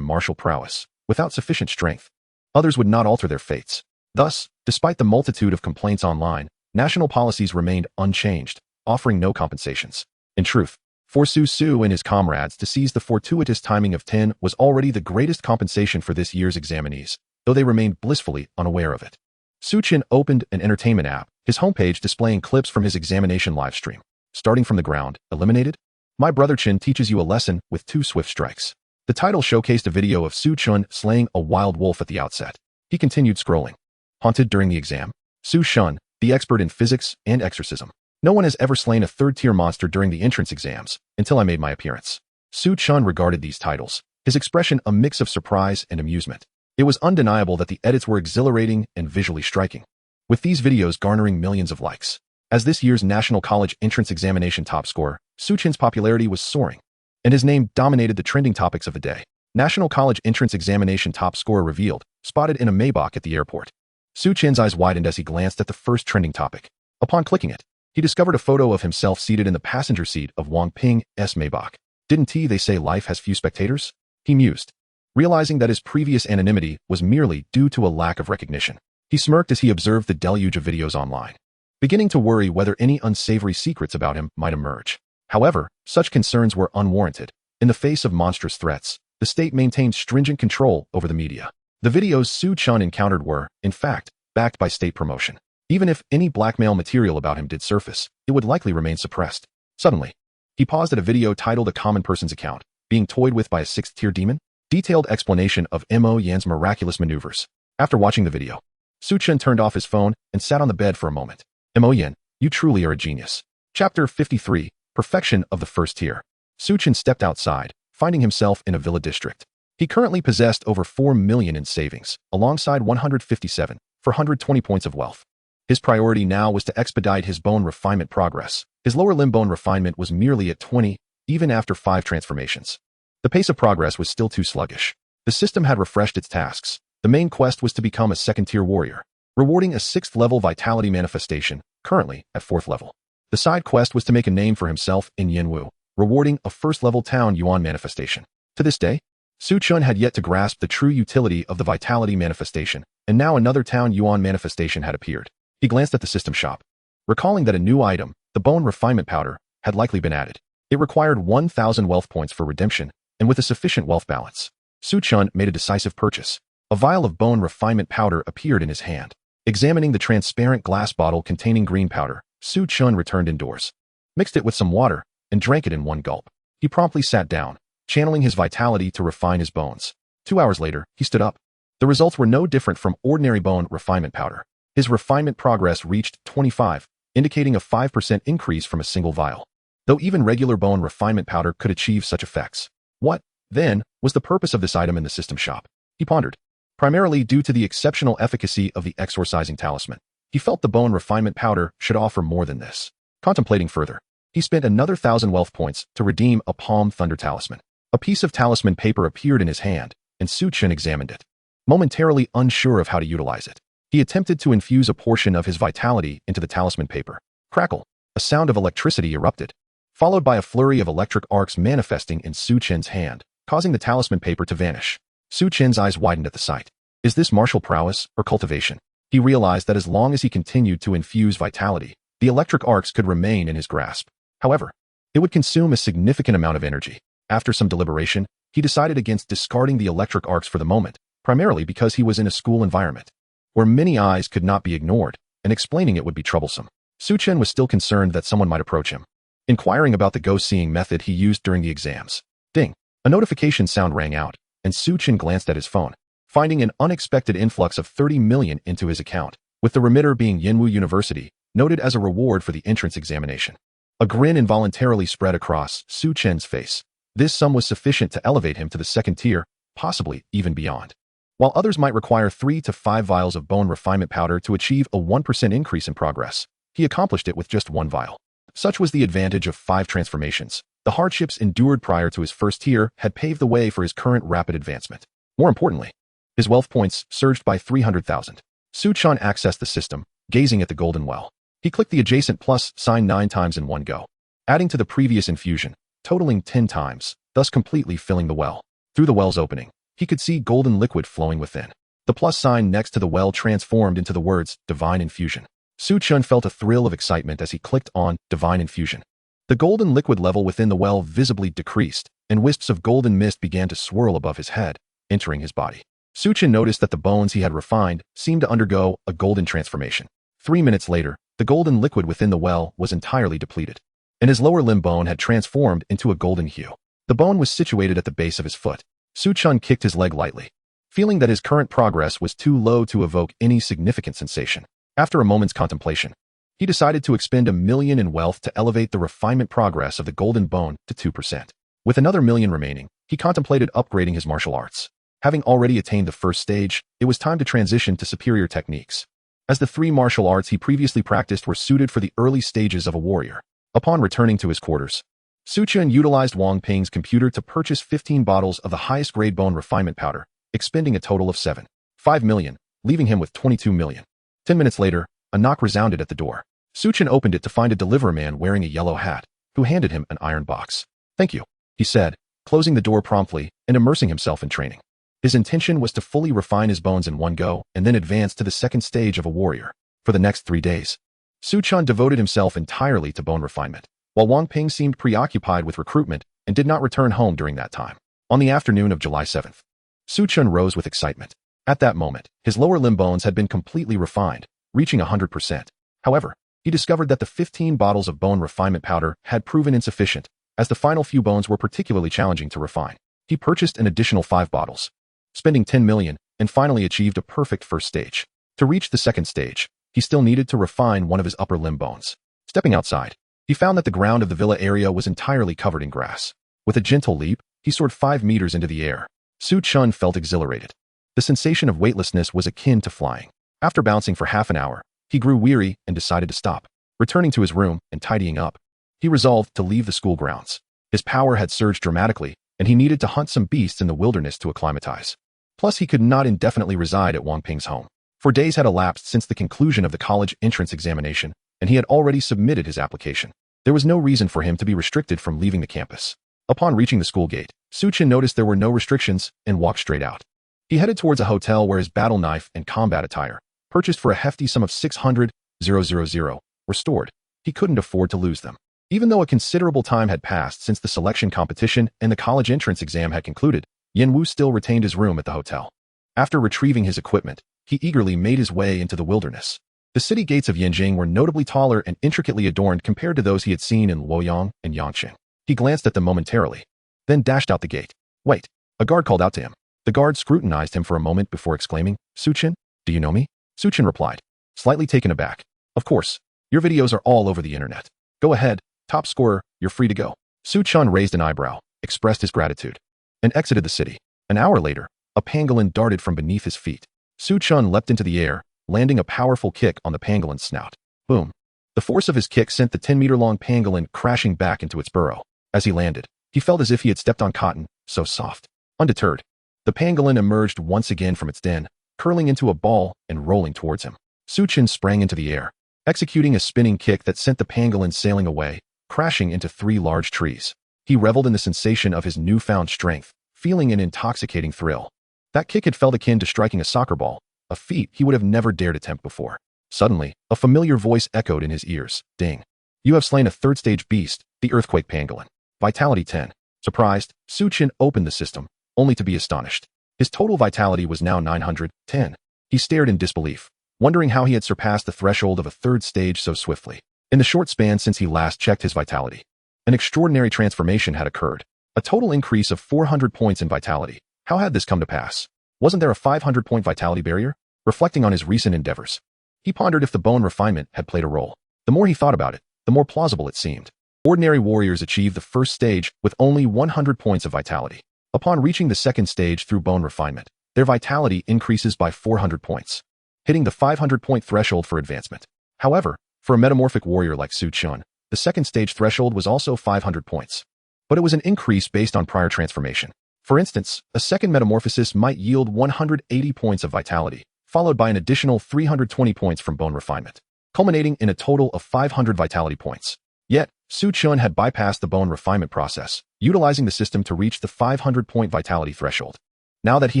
martial prowess, without sufficient strength. Others would not alter their fates. Thus, despite the multitude of complaints online, national policies remained unchanged, offering no compensations. In truth, for Su and his comrades to seize the fortuitous timing of 10 was already the greatest compensation for this year's examinees, though they remained blissfully unaware of it. Chen opened an entertainment app, his homepage displaying clips from his examination livestream. Starting from the ground, eliminated? My brother Chen teaches you a lesson with 2 swift strikes. The title showcased a video of Chen slaying a wild wolf at the outset. He continued scrolling. Haunted during the exam? Chen, the expert in physics and exorcism. No one has ever slain a 3rd-tier monster during the entrance exams, until I made my appearance. Chen regarded these titles, his expression a mix of surprise and amusement. It was undeniable that the edits were exhilarating and visually striking, with these videos garnering millions of likes. As this year's National College Entrance Examination top scorer, Chen's popularity was soaring, and his name dominated the trending topics of the day. National College Entrance Examination top scorer revealed, spotted in a Maybach at the airport. Chen's eyes widened as he glanced at the first trending topic. Upon clicking it, he discovered a photo of himself seated in the passenger seat of Wang Ping's Maybach. Didn't they say life has few spectators? He mused, realizing that his previous anonymity was merely due to a lack of recognition. He smirked as he observed the deluge of videos online, beginning to worry whether any unsavory secrets about him might emerge. However, such concerns were unwarranted. In the face of monstrous threats, the state maintained stringent control over the media. The videos Chen encountered were, in fact, backed by state promotion. Even if any blackmail material about him did surface, it would likely remain suppressed. Suddenly, he paused at a video titled A Common Person's Account, Being Toyed With by a 6th-Tier Demon? Detailed explanation of Mo Yan's miraculous maneuvers. After watching the video, Chen turned off his phone and sat on the bed for a moment. Mo Yan, you truly are a genius. Chapter 53, Perfection of the First Tier. Chen stepped outside, finding himself in a villa district. He currently possessed over 4 million in savings, alongside 157 for 120 points of wealth. His priority now was to expedite his bone refinement progress. His lower limb bone refinement was merely at 20, even after 5 transformations. The pace of progress was still too sluggish. The system had refreshed its tasks. The main quest was to become a 2nd-tier warrior, rewarding a 6th-level vitality manifestation, currently at 4th level. The side quest was to make a name for himself in Yanwu, rewarding a 1st-level town yuan manifestation. To this day, Chen had yet to grasp the true utility of the vitality manifestation, and now another town yuan manifestation had appeared. He glanced at the system shop, recalling that a new item, the bone refinement powder, had likely been added. It required 1,000 wealth points for redemption, and with a sufficient wealth balance, Chen made a decisive purchase. A vial of bone refinement powder appeared in his hand. Examining the transparent glass bottle containing green powder, Chen returned indoors, mixed it with some water, and drank it in one gulp. He promptly sat down, channeling his vitality to refine his bones. 2 hours later, he stood up. The results were no different from ordinary bone refinement powder. His refinement progress reached 25, indicating a 5% increase from a single vial. Though even regular bone refinement powder could achieve such effects. What, then, was the purpose of this item in the system shop? He pondered. Primarily due to the exceptional efficacy of the exorcising talisman, he felt the bone refinement powder should offer more than this. Contemplating further, he spent another 1,000 wealth points to redeem a Palm Thunder talisman. A piece of talisman paper appeared in his hand, and Chen examined it, momentarily unsure of how to utilize it. He attempted to infuse a portion of his vitality into the talisman paper. Crackle! A sound of electricity erupted, followed by a flurry of electric arcs manifesting in Chen's hand, causing the talisman paper to vanish. Chen's eyes widened at the sight. Is this martial prowess or cultivation? He realized that as long as he continued to infuse vitality, the electric arcs could remain in his grasp. However, it would consume a significant amount of energy. After some deliberation, he decided against discarding the electric arcs for the moment, primarily because he was in a school environment, where many eyes could not be ignored, and explaining it would be troublesome. Chen was still concerned that someone might approach him, inquiring about the ghost-seeing method he used during the exams. Ding! A notification sound rang out, and Chen glanced at his phone, finding an unexpected influx of 30 million into his account, with the remitter being Yanwu University, noted as a reward for the entrance examination. A grin involuntarily spread across Chen's face. This sum was sufficient to elevate him to the 2nd tier, possibly even beyond. While others might require 3 to 5 vials of bone refinement powder to achieve a 1% increase in progress, he accomplished it with just 1 vial. Such was the advantage of 5 transformations. The hardships endured prior to his 1st tier had paved the way for his current rapid advancement. More importantly, his wealth points surged by 300,000. Chen accessed the system, gazing at the golden well. He clicked the adjacent plus sign 9 times in one go, adding to the previous infusion, totaling 10 times, thus completely filling the well. Through the well's opening, he could see golden liquid flowing within. The plus sign next to the well transformed into the words, Divine Infusion. Chen felt a thrill of excitement as he clicked on Divine Infusion. The golden liquid level within the well visibly decreased, and wisps of golden mist began to swirl above his head, entering his body. Chen noticed that the bones he had refined seemed to undergo a golden transformation. 3 minutes later, the golden liquid within the well was entirely depleted, and his lower limb bone had transformed into a golden hue. The bone was situated at the base of his foot. Chen kicked his leg lightly, feeling that his current progress was too low to evoke any significant sensation. After a moment's contemplation, he decided to expend 1 million in wealth to elevate the refinement progress of the golden bone to 2%. With another 1 million remaining, he contemplated upgrading his martial arts. Having already attained the first stage, it was time to transition to superior techniques, as the 3 martial arts he previously practiced were suited for the early stages of a warrior. Upon returning to his quarters, Chen utilized Wang Ping's computer to purchase 15 bottles of the highest grade bone refinement powder, expending a total of 7.5 million, leaving him with 22 million. 10 minutes later, a knock resounded at the door. Chen opened it to find a delivery man wearing a yellow hat, who handed him an iron box. "Thank you," he said, closing the door promptly and immersing himself in training. His intention was to fully refine his bones in one go and then advance to the second stage of a warrior. For the next 3 days, Chen devoted himself entirely to bone refinement, while Wang Ping seemed preoccupied with recruitment and did not return home during that time. On the afternoon of July 7th, Chen rose with excitement. At that moment, his lower limb bones had been completely refined, reaching 100%. However, he discovered that the 15 bottles of bone refinement powder had proven insufficient, as the final few bones were particularly challenging to refine. He purchased an additional 5 bottles, spending 10 million, and finally achieved a perfect first stage. To reach the second stage, he still needed to refine one of his upper limb bones. Stepping outside, he found that the ground of the villa area was entirely covered in grass. With a gentle leap, he soared 5 meters into the air. Chen felt exhilarated. The sensation of weightlessness was akin to flying. After bouncing for half an hour, he grew weary and decided to stop. Returning to his room and tidying up, he resolved to leave the school grounds. His power had surged dramatically, and he needed to hunt some beasts in the wilderness to acclimatize. Plus, he could not indefinitely reside at Wang Ping's home. 4 days had elapsed since the conclusion of the college entrance examination, and he had already submitted his application. There was no reason for him to be restricted from leaving the campus. Upon reaching the school gate, Chen noticed there were no restrictions and walked straight out. He headed towards a hotel where his battle knife and combat attire, purchased for a hefty sum of 600,000, were stored. He couldn't afford to lose them. Even though a considerable time had passed since the selection competition and the college entrance exam had concluded, Yanwu still retained his room at the hotel. After retrieving his equipment, he eagerly made his way into the wilderness. The city gates of Yanjing were notably taller and intricately adorned compared to those he had seen in Luoyang and Yangqing. He glanced at them momentarily, then dashed out the gate. "Wait!" A guard called out to him. The guard scrutinized him for a moment before exclaiming, "Chen, do you know me?" Chen replied, slightly taken aback. "Of course. Your videos are all over the internet. Go ahead, top scorer, you're free to go." Chen raised an eyebrow, expressed his gratitude, and exited the city. An hour later, a pangolin darted from beneath his feet. Chen leapt into the air, landing a powerful kick on the pangolin's snout. Boom! The force of his kick sent the 10-meter-long pangolin crashing back into its burrow. As he landed, he felt as if he had stepped on cotton, so soft. Undeterred, the pangolin emerged once again from its den, curling into a ball and rolling towards him. Chen sprang into the air, executing a spinning kick that sent the pangolin sailing away, crashing into 3 large trees. He reveled in the sensation of his newfound strength, feeling an intoxicating thrill. That kick had felt akin to striking a soccer ball, a feat he would have never dared attempt before. Suddenly, a familiar voice echoed in his ears. "Ding. You have slain a third-stage beast, the earthquake pangolin. Vitality 10. Surprised, Chen opened the system, only to be astonished. His total vitality was now 910. He stared in disbelief, wondering how he had surpassed the threshold of a third stage so swiftly. In the short span since he last checked his vitality, an extraordinary transformation had occurred. A total increase of 400 points in vitality. How had this come to pass? Wasn't there a 500-point vitality barrier? Reflecting on his recent endeavors, he pondered if the bone refinement had played a role. The more he thought about it, the more plausible it seemed. Ordinary warriors achieve the first stage with only 100 points of vitality. Upon reaching the second stage through bone refinement, their vitality increases by 400 points, hitting the 500-point threshold for advancement. However, for a metamorphic warrior like Chen, the second stage threshold was also 500 points. But it was an increase based on prior transformation. For instance, a second metamorphosis might yield 180 points of vitality, followed by an additional 320 points from bone refinement, culminating in a total of 500 vitality points. Yet, Chen had bypassed the bone refinement process, utilizing the system to reach the 500-point vitality threshold. Now that he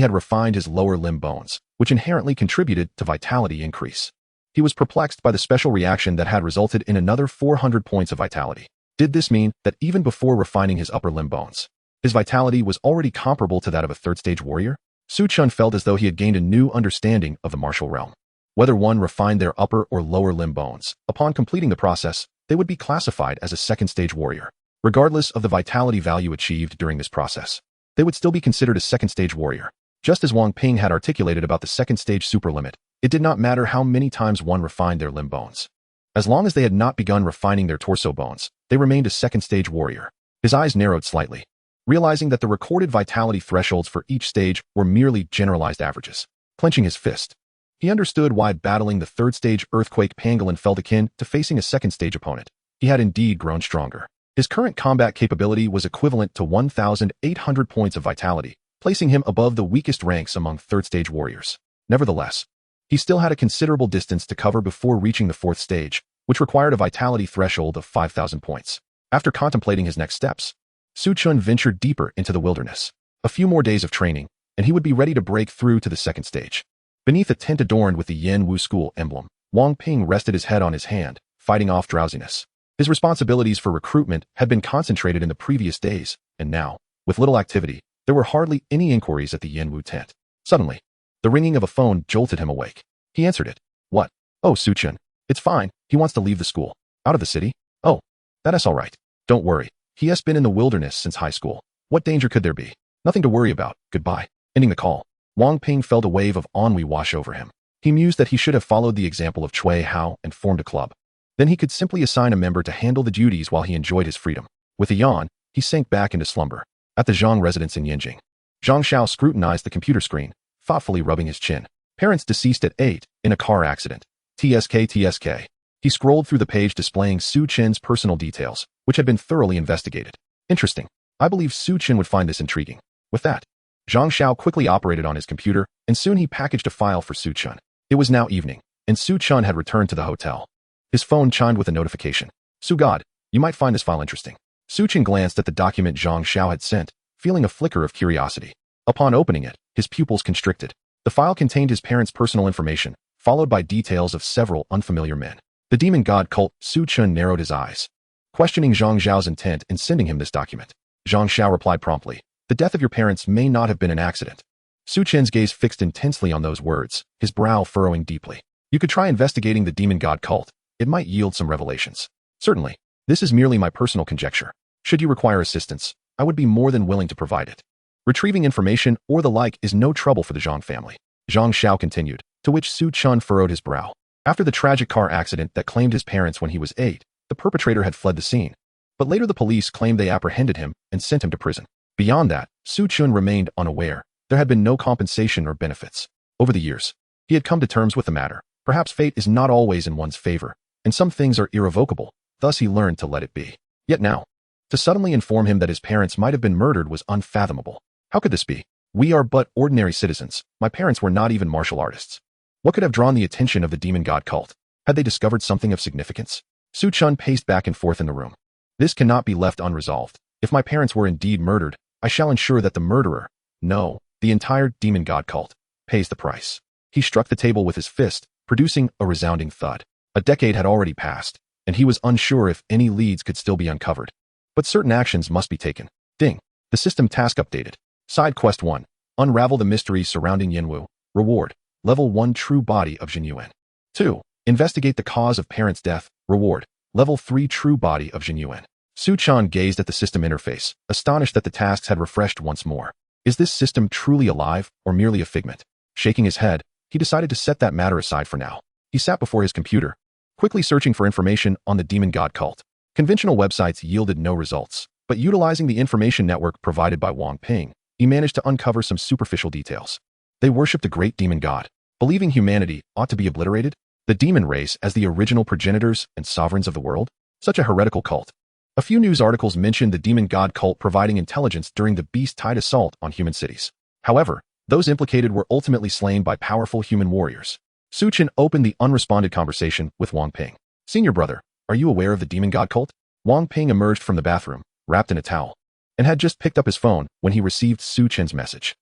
had refined his lower limb bones, which inherently contributed to vitality increase, he was perplexed by the special reaction that had resulted in another 400 points of vitality. Did this mean that even before refining his upper limb bones, his vitality was already comparable to that of a third-stage warrior? Su Chen felt as though he had gained a new understanding of the martial realm. Whether one refined their upper or lower limb bones, upon completing the process, they would be classified as a second-stage warrior. Regardless of the vitality value achieved during this process, they would still be considered a second-stage warrior. Just as Wang Ping had articulated about the second-stage superlimit, it did not matter how many times one refined their limb bones. As long as they had not begun refining their torso bones, they remained a second-stage warrior. His eyes narrowed slightly, realizing that the recorded vitality thresholds for each stage were merely generalized averages. Clenching his fist, he understood why battling the third-stage earthquake pangolin felt akin to facing a second-stage opponent. He had indeed grown stronger. His current combat capability was equivalent to 1,800 points of vitality, placing him above the weakest ranks among third-stage warriors. Nevertheless, he still had a considerable distance to cover before reaching the fourth stage, which required a vitality threshold of 5,000 points. After contemplating his next steps, Su Chen ventured deeper into the wilderness. A few more days of training, and he would be ready to break through to the second stage. Beneath a tent adorned with the Yen Wu school emblem, Wang Ping rested his head on his hand, fighting off drowsiness. His responsibilities for recruitment had been concentrated in the previous days, and now, with little activity, there were hardly any inquiries at the Yen Wu tent. Suddenly, the ringing of a phone jolted him awake. He answered it. What? Oh, Su Chen. It's fine. He wants to leave the school. Out of the city? Oh, that's all right. Don't worry. He has been in the wilderness since high school. What danger could there be? Nothing to worry about. Goodbye. Ending the call, Wang Ping felt a wave of ennui wash over him. He mused that he should have followed the example of Cui Hao and formed a club. Then he could simply assign a member to handle the duties while he enjoyed his freedom. With a yawn, he sank back into slumber. At the Zhang residence in Yanjing, Zhang Xiao scrutinized the computer screen, thoughtfully rubbing his chin. Parents deceased at 8, in a car accident. TSK. He scrolled through the page displaying Su Chen's personal details, which had been thoroughly investigated. Interesting. I believe Su Chen would find this intriguing. With that, Zhang Xiao quickly operated on his computer, and soon he packaged a file for Su Chen. It was now evening, and Su Chen had returned to the hotel. His phone chimed with a notification. Su God, you might find this file interesting. Su Chen glanced at the document Zhang Xiao had sent, feeling a flicker of curiosity. Upon opening it, his pupils constricted. The file contained his parents' personal information, followed by details of several unfamiliar men. The demon god cult. Su Chen narrowed his eyes, questioning Zhang Xiao's intent in sending him this document. Zhang Xiao replied promptly, the death of your parents may not have been an accident. Su Chen's gaze fixed intensely on those words, his brow furrowing deeply. You could try investigating the demon god cult. It might yield some revelations. Certainly, this is merely my personal conjecture. Should you require assistance, I would be more than willing to provide it. Retrieving information or the like is no trouble for the Zhang family. Zhang Xiao continued, to which Su Chen furrowed his brow. After the tragic car accident that claimed his parents when he was 8, the perpetrator had fled the scene. But later the police claimed they apprehended him and sent him to prison. Beyond that, Su Chen remained unaware. There had been no compensation or benefits. Over the years, he had come to terms with the matter. Perhaps fate is not always in one's favor, and some things are irrevocable, thus he learned to let it be. Yet now, to suddenly inform him that his parents might have been murdered was unfathomable. How could this be? We are but ordinary citizens. My parents were not even martial artists. What could have drawn the attention of the demon god cult? Had they discovered something of significance? Su Chen paced back and forth in the room. This cannot be left unresolved. If my parents were indeed murdered, I shall ensure that the murderer, no, the entire demon god cult, pays the price. He struck the table with his fist, producing a resounding thud. A decade had already passed, and he was unsure if any leads could still be uncovered. But certain actions must be taken. Ding. The system task updated. Side quest 1. Unravel the mysteries surrounding Yanwu. Reward. Level 1 True Body of Jinyuan. 2. Investigate the cause of parents' death. Reward. Level 3 True Body of Jinyuan. Su Chen gazed at the system interface, astonished that the tasks had refreshed once more. Is this system truly alive, or merely a figment? Shaking his head, he decided to set that matter aside for now. He sat before his computer, quickly searching for information on the demon god cult. Conventional websites yielded no results, but utilizing the information network provided by Wang Ping, he managed to uncover some superficial details. They worshipped a great demon god, believing humanity ought to be obliterated, the demon race as the original progenitors and sovereigns of the world. Such a heretical cult. A few news articles mentioned the demon god cult providing intelligence during the beast-tide assault on human cities. However, those implicated were ultimately slain by powerful human warriors. Su Chen opened the unresponded conversation with Wang Ping. Senior brother, are you aware of the demon god cult? Wang Ping emerged from the bathroom, wrapped in a towel, and had just picked up his phone when he received Su Chen's message.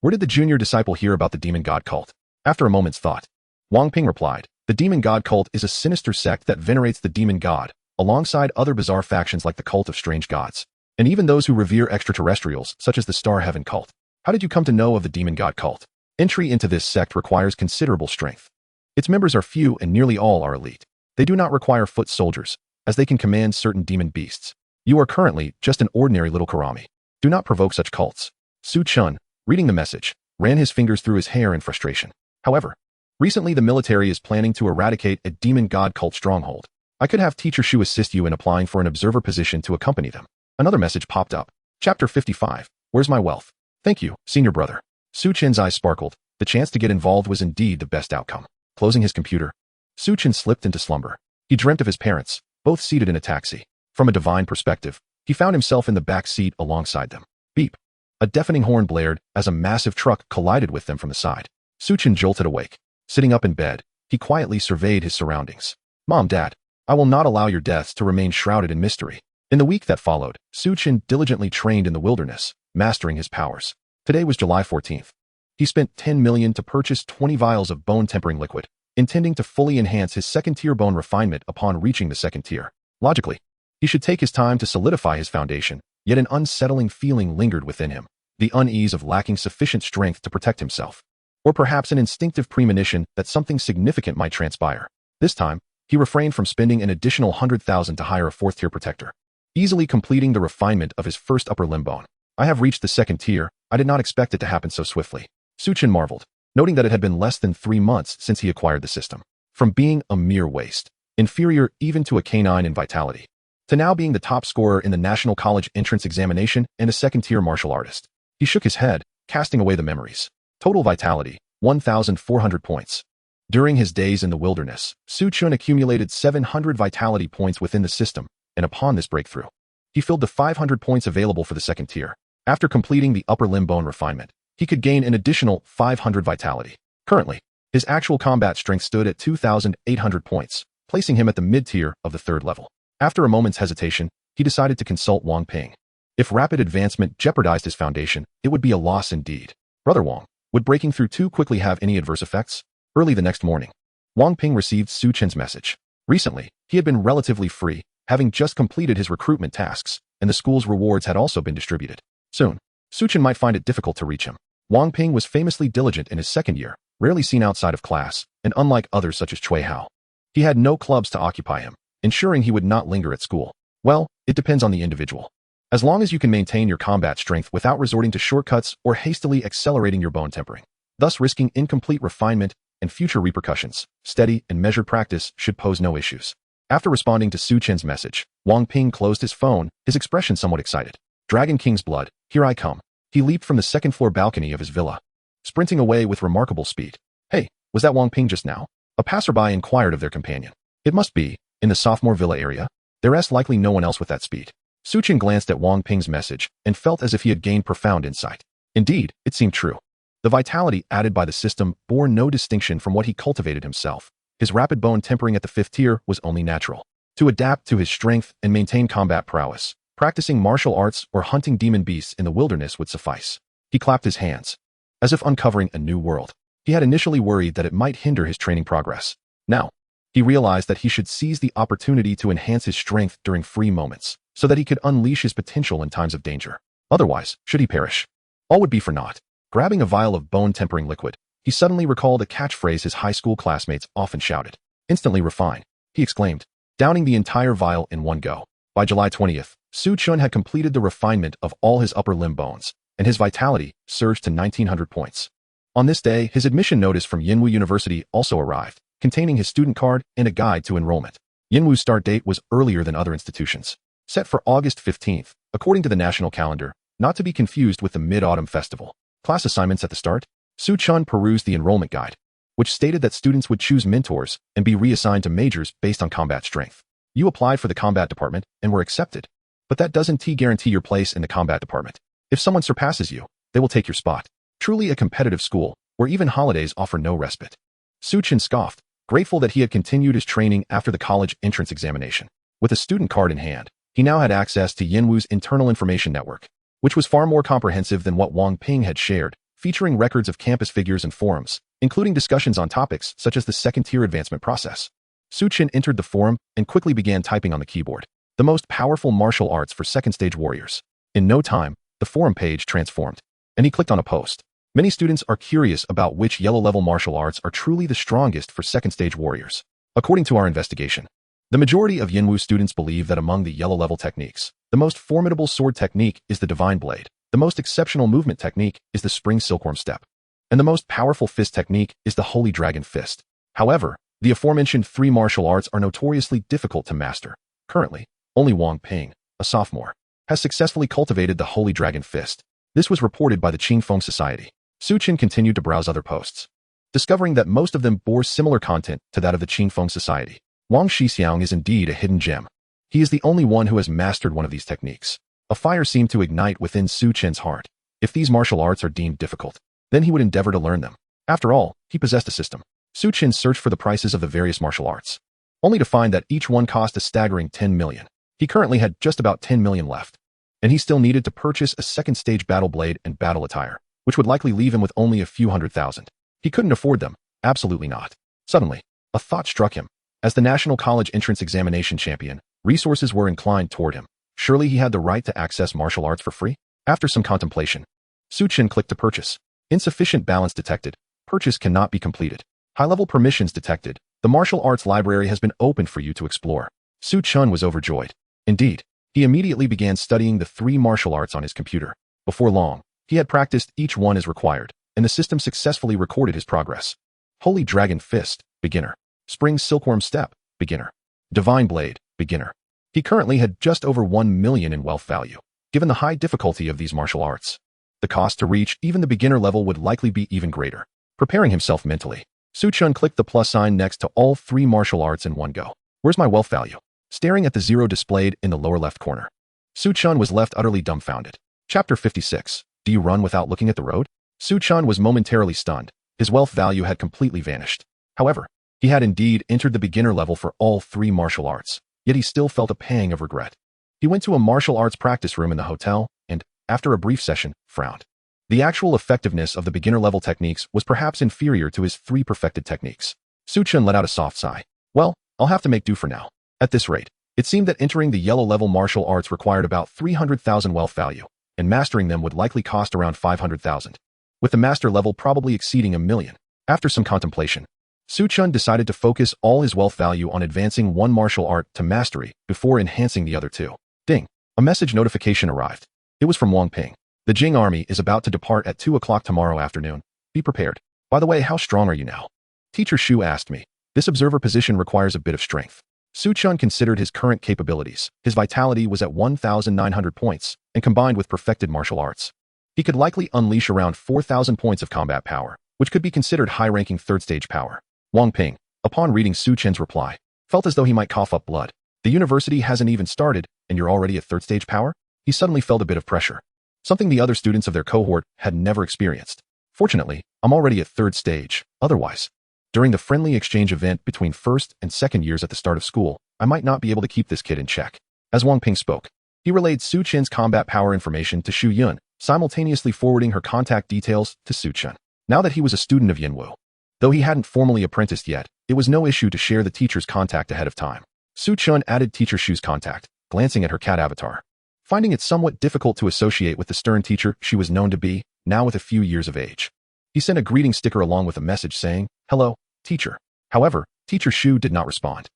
Where did the junior disciple hear about the demon god cult? After a moment's thought, Wang Ping replied, the demon god cult is a sinister sect that venerates the demon god, alongside other bizarre factions like the cult of strange gods, and even those who revere extraterrestrials, such as the Star Heaven cult. How did you come to know of the demon god cult? Entry into this sect requires considerable strength. Its members are few and nearly all are elite. They do not require foot soldiers, as they can command certain demon beasts. You are currently just an ordinary little karami. Do not provoke such cults. Chen, reading the message, ran his fingers through his hair in frustration. However, recently the military is planning to eradicate a demon god cult stronghold. I could have Teacher Shu assist you in applying for an observer position to accompany them. Another message popped up. Chapter 55. Where's my wealth? Thank you, senior brother. Chen's eyes sparkled. The chance to get involved was indeed the best outcome. Closing his computer, Chen slipped into slumber. He dreamt of his parents, both seated in a taxi. From a divine perspective, he found himself in the back seat alongside them. Beep. A deafening horn blared as a massive truck collided with them from the side. Chen jolted awake. Sitting up in bed, he quietly surveyed his surroundings. Mom, Dad, I will not allow your deaths to remain shrouded in mystery. In the week that followed, Chen diligently trained in the wilderness, mastering his powers. Today was July 14th. He spent 10 million to purchase 20 vials of bone-tempering liquid, intending to fully enhance his second-tier bone refinement upon reaching the second tier. Logically, he should take his time to solidify his foundation, yet an unsettling feeling lingered within him, the unease of lacking sufficient strength to protect himself. Or perhaps an instinctive premonition that something significant might transpire. This time, he refrained from spending an additional 100,000 to hire a fourth-tier protector, easily completing the refinement of his first upper limb bone. I have reached the second tier. I did not expect it to happen so swiftly. Chen marveled, noting that it had been less than 3 months since he acquired the system. From being a mere waste, inferior even to a canine in vitality, to now being the top scorer in the National College entrance examination and a second-tier martial artist. He shook his head, casting away the memories. Total vitality, 1,400 points. During his days in the wilderness, Chen accumulated 700 vitality points within the system, and upon this breakthrough, he filled the 500 points available for the second tier. After completing the upper limb bone refinement, he could gain an additional 500 vitality. Currently, his actual combat strength stood at 2,800 points, placing him at the mid-tier of the third level. After a moment's hesitation, he decided to consult Wang Ping. If rapid advancement jeopardized his foundation, it would be a loss indeed. Brother Wang, would breaking through too quickly have any adverse effects? Early the next morning, Wang Ping received Chen's message. Recently, he had been relatively free, having just completed his recruitment tasks, and the school's rewards had also been distributed. Soon, Chen might find it difficult to reach him. Wang Ping was famously diligent in his second year, rarely seen outside of class, and unlike others such as Cui Hao, he had no clubs to occupy him, ensuring he would not linger at school. Well, it depends on the individual. As long as you can maintain your combat strength without resorting to shortcuts or hastily accelerating your bone tempering, thus risking incomplete refinement and future repercussions, steady and measured practice should pose no issues. After responding to Chen's message, Wang Ping closed his phone, his expression somewhat excited. Dragon King's blood, here I come. He leaped from the second-floor balcony of his villa, sprinting away with remarkable speed. Hey, was that Wang Ping just now? A passerby inquired of their companion. It must be, in the sophomore villa area. There's likely no one else with that speed. Chen glanced at Wang Ping's message and felt as if he had gained profound insight. Indeed, it seemed true. The vitality added by the system bore no distinction from what he cultivated himself. His rapid bone tempering at the 5th tier was only natural. To adapt to his strength and maintain combat prowess, practicing martial arts or hunting demon beasts in the wilderness would suffice. He clapped his hands, as if uncovering a new world. He had initially worried that it might hinder his training progress. Now, he realized that he should seize the opportunity to enhance his strength during free moments, so that he could unleash his potential in times of danger. Otherwise, should he perish, all would be for naught. Grabbing a vial of bone-tempering liquid, he suddenly recalled a catchphrase his high school classmates often shouted. Instantly refined, he exclaimed, downing the entire vial in one go. By July 20th, Chen had completed the refinement of all his upper limb bones, and his vitality surged to 1,900 points. On this day, his admission notice from Yanwu University also arrived, containing his student card and a guide to enrollment. Yanwu's start date was earlier than other institutions, set for August 15th, according to the national calendar, not to be confused with the Mid-Autumn Festival. Class assignments at the start? Chen perused the enrollment guide, which stated that students would choose mentors and be reassigned to majors based on combat strength. You applied for the combat department and were accepted, but that doesn't guarantee your place in the combat department. If someone surpasses you, they will take your spot. Truly a competitive school, where even holidays offer no respite. Chen scoffed, grateful that he had continued his training after the college entrance examination. With a student card in hand, he now had access to Yanwu's internal information network, which was far more comprehensive than what Wang Ping had shared, featuring records of campus figures and forums, including discussions on topics such as the second-tier advancement process. Chen entered the forum and quickly began typing on the keyboard. The most powerful martial arts for second-stage warriors. In no time, the forum page transformed. and he clicked on a post. Many students are curious about which yellow-level martial arts are truly the strongest for second-stage warriors. According to our investigation, the majority of Yinwu students believe that among the yellow-level techniques, the most formidable sword technique is the Divine Blade, the most exceptional movement technique is the Spring Silkworm Step, and the most powerful fist technique is the Holy Dragon Fist. However, the aforementioned three martial arts are notoriously difficult to master. Currently, only Wang Ping, a sophomore, has successfully cultivated the Holy Dragon Fist. This was reported by the Qingfeng Society. Su Chen continued to browse other posts, discovering that most of them bore similar content to that of the Qingfeng Society. Wang Shixiang is indeed a hidden gem. He is the only one who has mastered one of these techniques. A fire seemed to ignite within Su Chen's heart. If these martial arts are deemed difficult, then he would endeavor to learn them. After all, he possessed a system. Su Chen searched for the prices of the various martial arts, only to find that each one cost a staggering 10 million. He currently had just about 10 million left, and he still needed to purchase a second-stage battle blade and battle attire, which would likely leave him with only a few $100,000. He couldn't afford them. Absolutely not. Suddenly, a thought struck him. As the National College Entrance Examination champion, resources were inclined toward him. Surely he had the right to access martial arts for free? After some contemplation, Su Chen clicked to purchase. Insufficient balance detected. Purchase cannot be completed. High-level permissions detected. The martial arts library has been opened for you to explore. Su Chen was overjoyed. Indeed, he immediately began studying the three martial arts on his computer. Before long, he had practiced each one as required, and the system successfully recorded his progress. Holy Dragon Fist, beginner. Spring Silkworm Step, beginner. Divine Blade, beginner. He currently had just over 1 million in wealth value. Given the high difficulty of these martial arts, the cost to reach even the beginner level would likely be even greater. Preparing himself mentally, Su Chen clicked the plus sign next to all three martial arts in one go. Where's my wealth value? Staring at the zero displayed in the lower left corner, Su Chen was left utterly dumbfounded. Chapter 56. Do you run without looking at the road? Su Chen was momentarily stunned. His wealth value had completely vanished. However, he had indeed entered the beginner level for all three martial arts, yet he still felt a pang of regret. He went to a martial arts practice room in the hotel and, after a brief session, frowned. The actual effectiveness of the beginner-level techniques was perhaps inferior to his three perfected techniques. Su Chen let out a soft sigh. Well, I'll have to make do for now. At this rate, it seemed that entering the yellow-level martial arts required about 300,000 wealth value, and mastering them would likely cost around 500,000, with the master level probably exceeding 1 million. After some contemplation, Su Chen decided to focus all his wealth value on advancing one martial art to mastery before enhancing the other two. Ding! A message notification arrived. It was from Wang Ping. The Jing army is about to depart at 2 o'clock tomorrow afternoon. Be prepared. By the way, how strong are you now? Teacher Shu asked me. This observer position requires a bit of strength. Su Chen considered his current capabilities. His vitality was at 1,900 points, and combined with perfected martial arts, he could likely unleash around 4,000 points of combat power, which could be considered high-ranking third-stage power. Wang Ping, upon reading Su Chen's reply, felt as though he might cough up blood. The university hasn't even started, and you're already at third-stage power? He suddenly felt a bit of pressure, something the other students of their cohort had never experienced. Fortunately, I'm already at third stage. Otherwise, during the friendly exchange event between first and second years at the start of school, I might not be able to keep this kid in check. As Wang Ping spoke, he relayed Su Chen's combat power information to Xu Yun, simultaneously forwarding her contact details to Su Chen. Now that he was a student of Yinwu, though he hadn't formally apprenticed yet, it was no issue to share the teacher's contact ahead of time. Su Chen added teacher Shu's contact, glancing at her cat avatar, finding it somewhat difficult to associate with the stern teacher she was known to be, now with a few years of age. He sent a greeting sticker along with a message saying, "Hello, teacher." However, teacher Shu did not respond.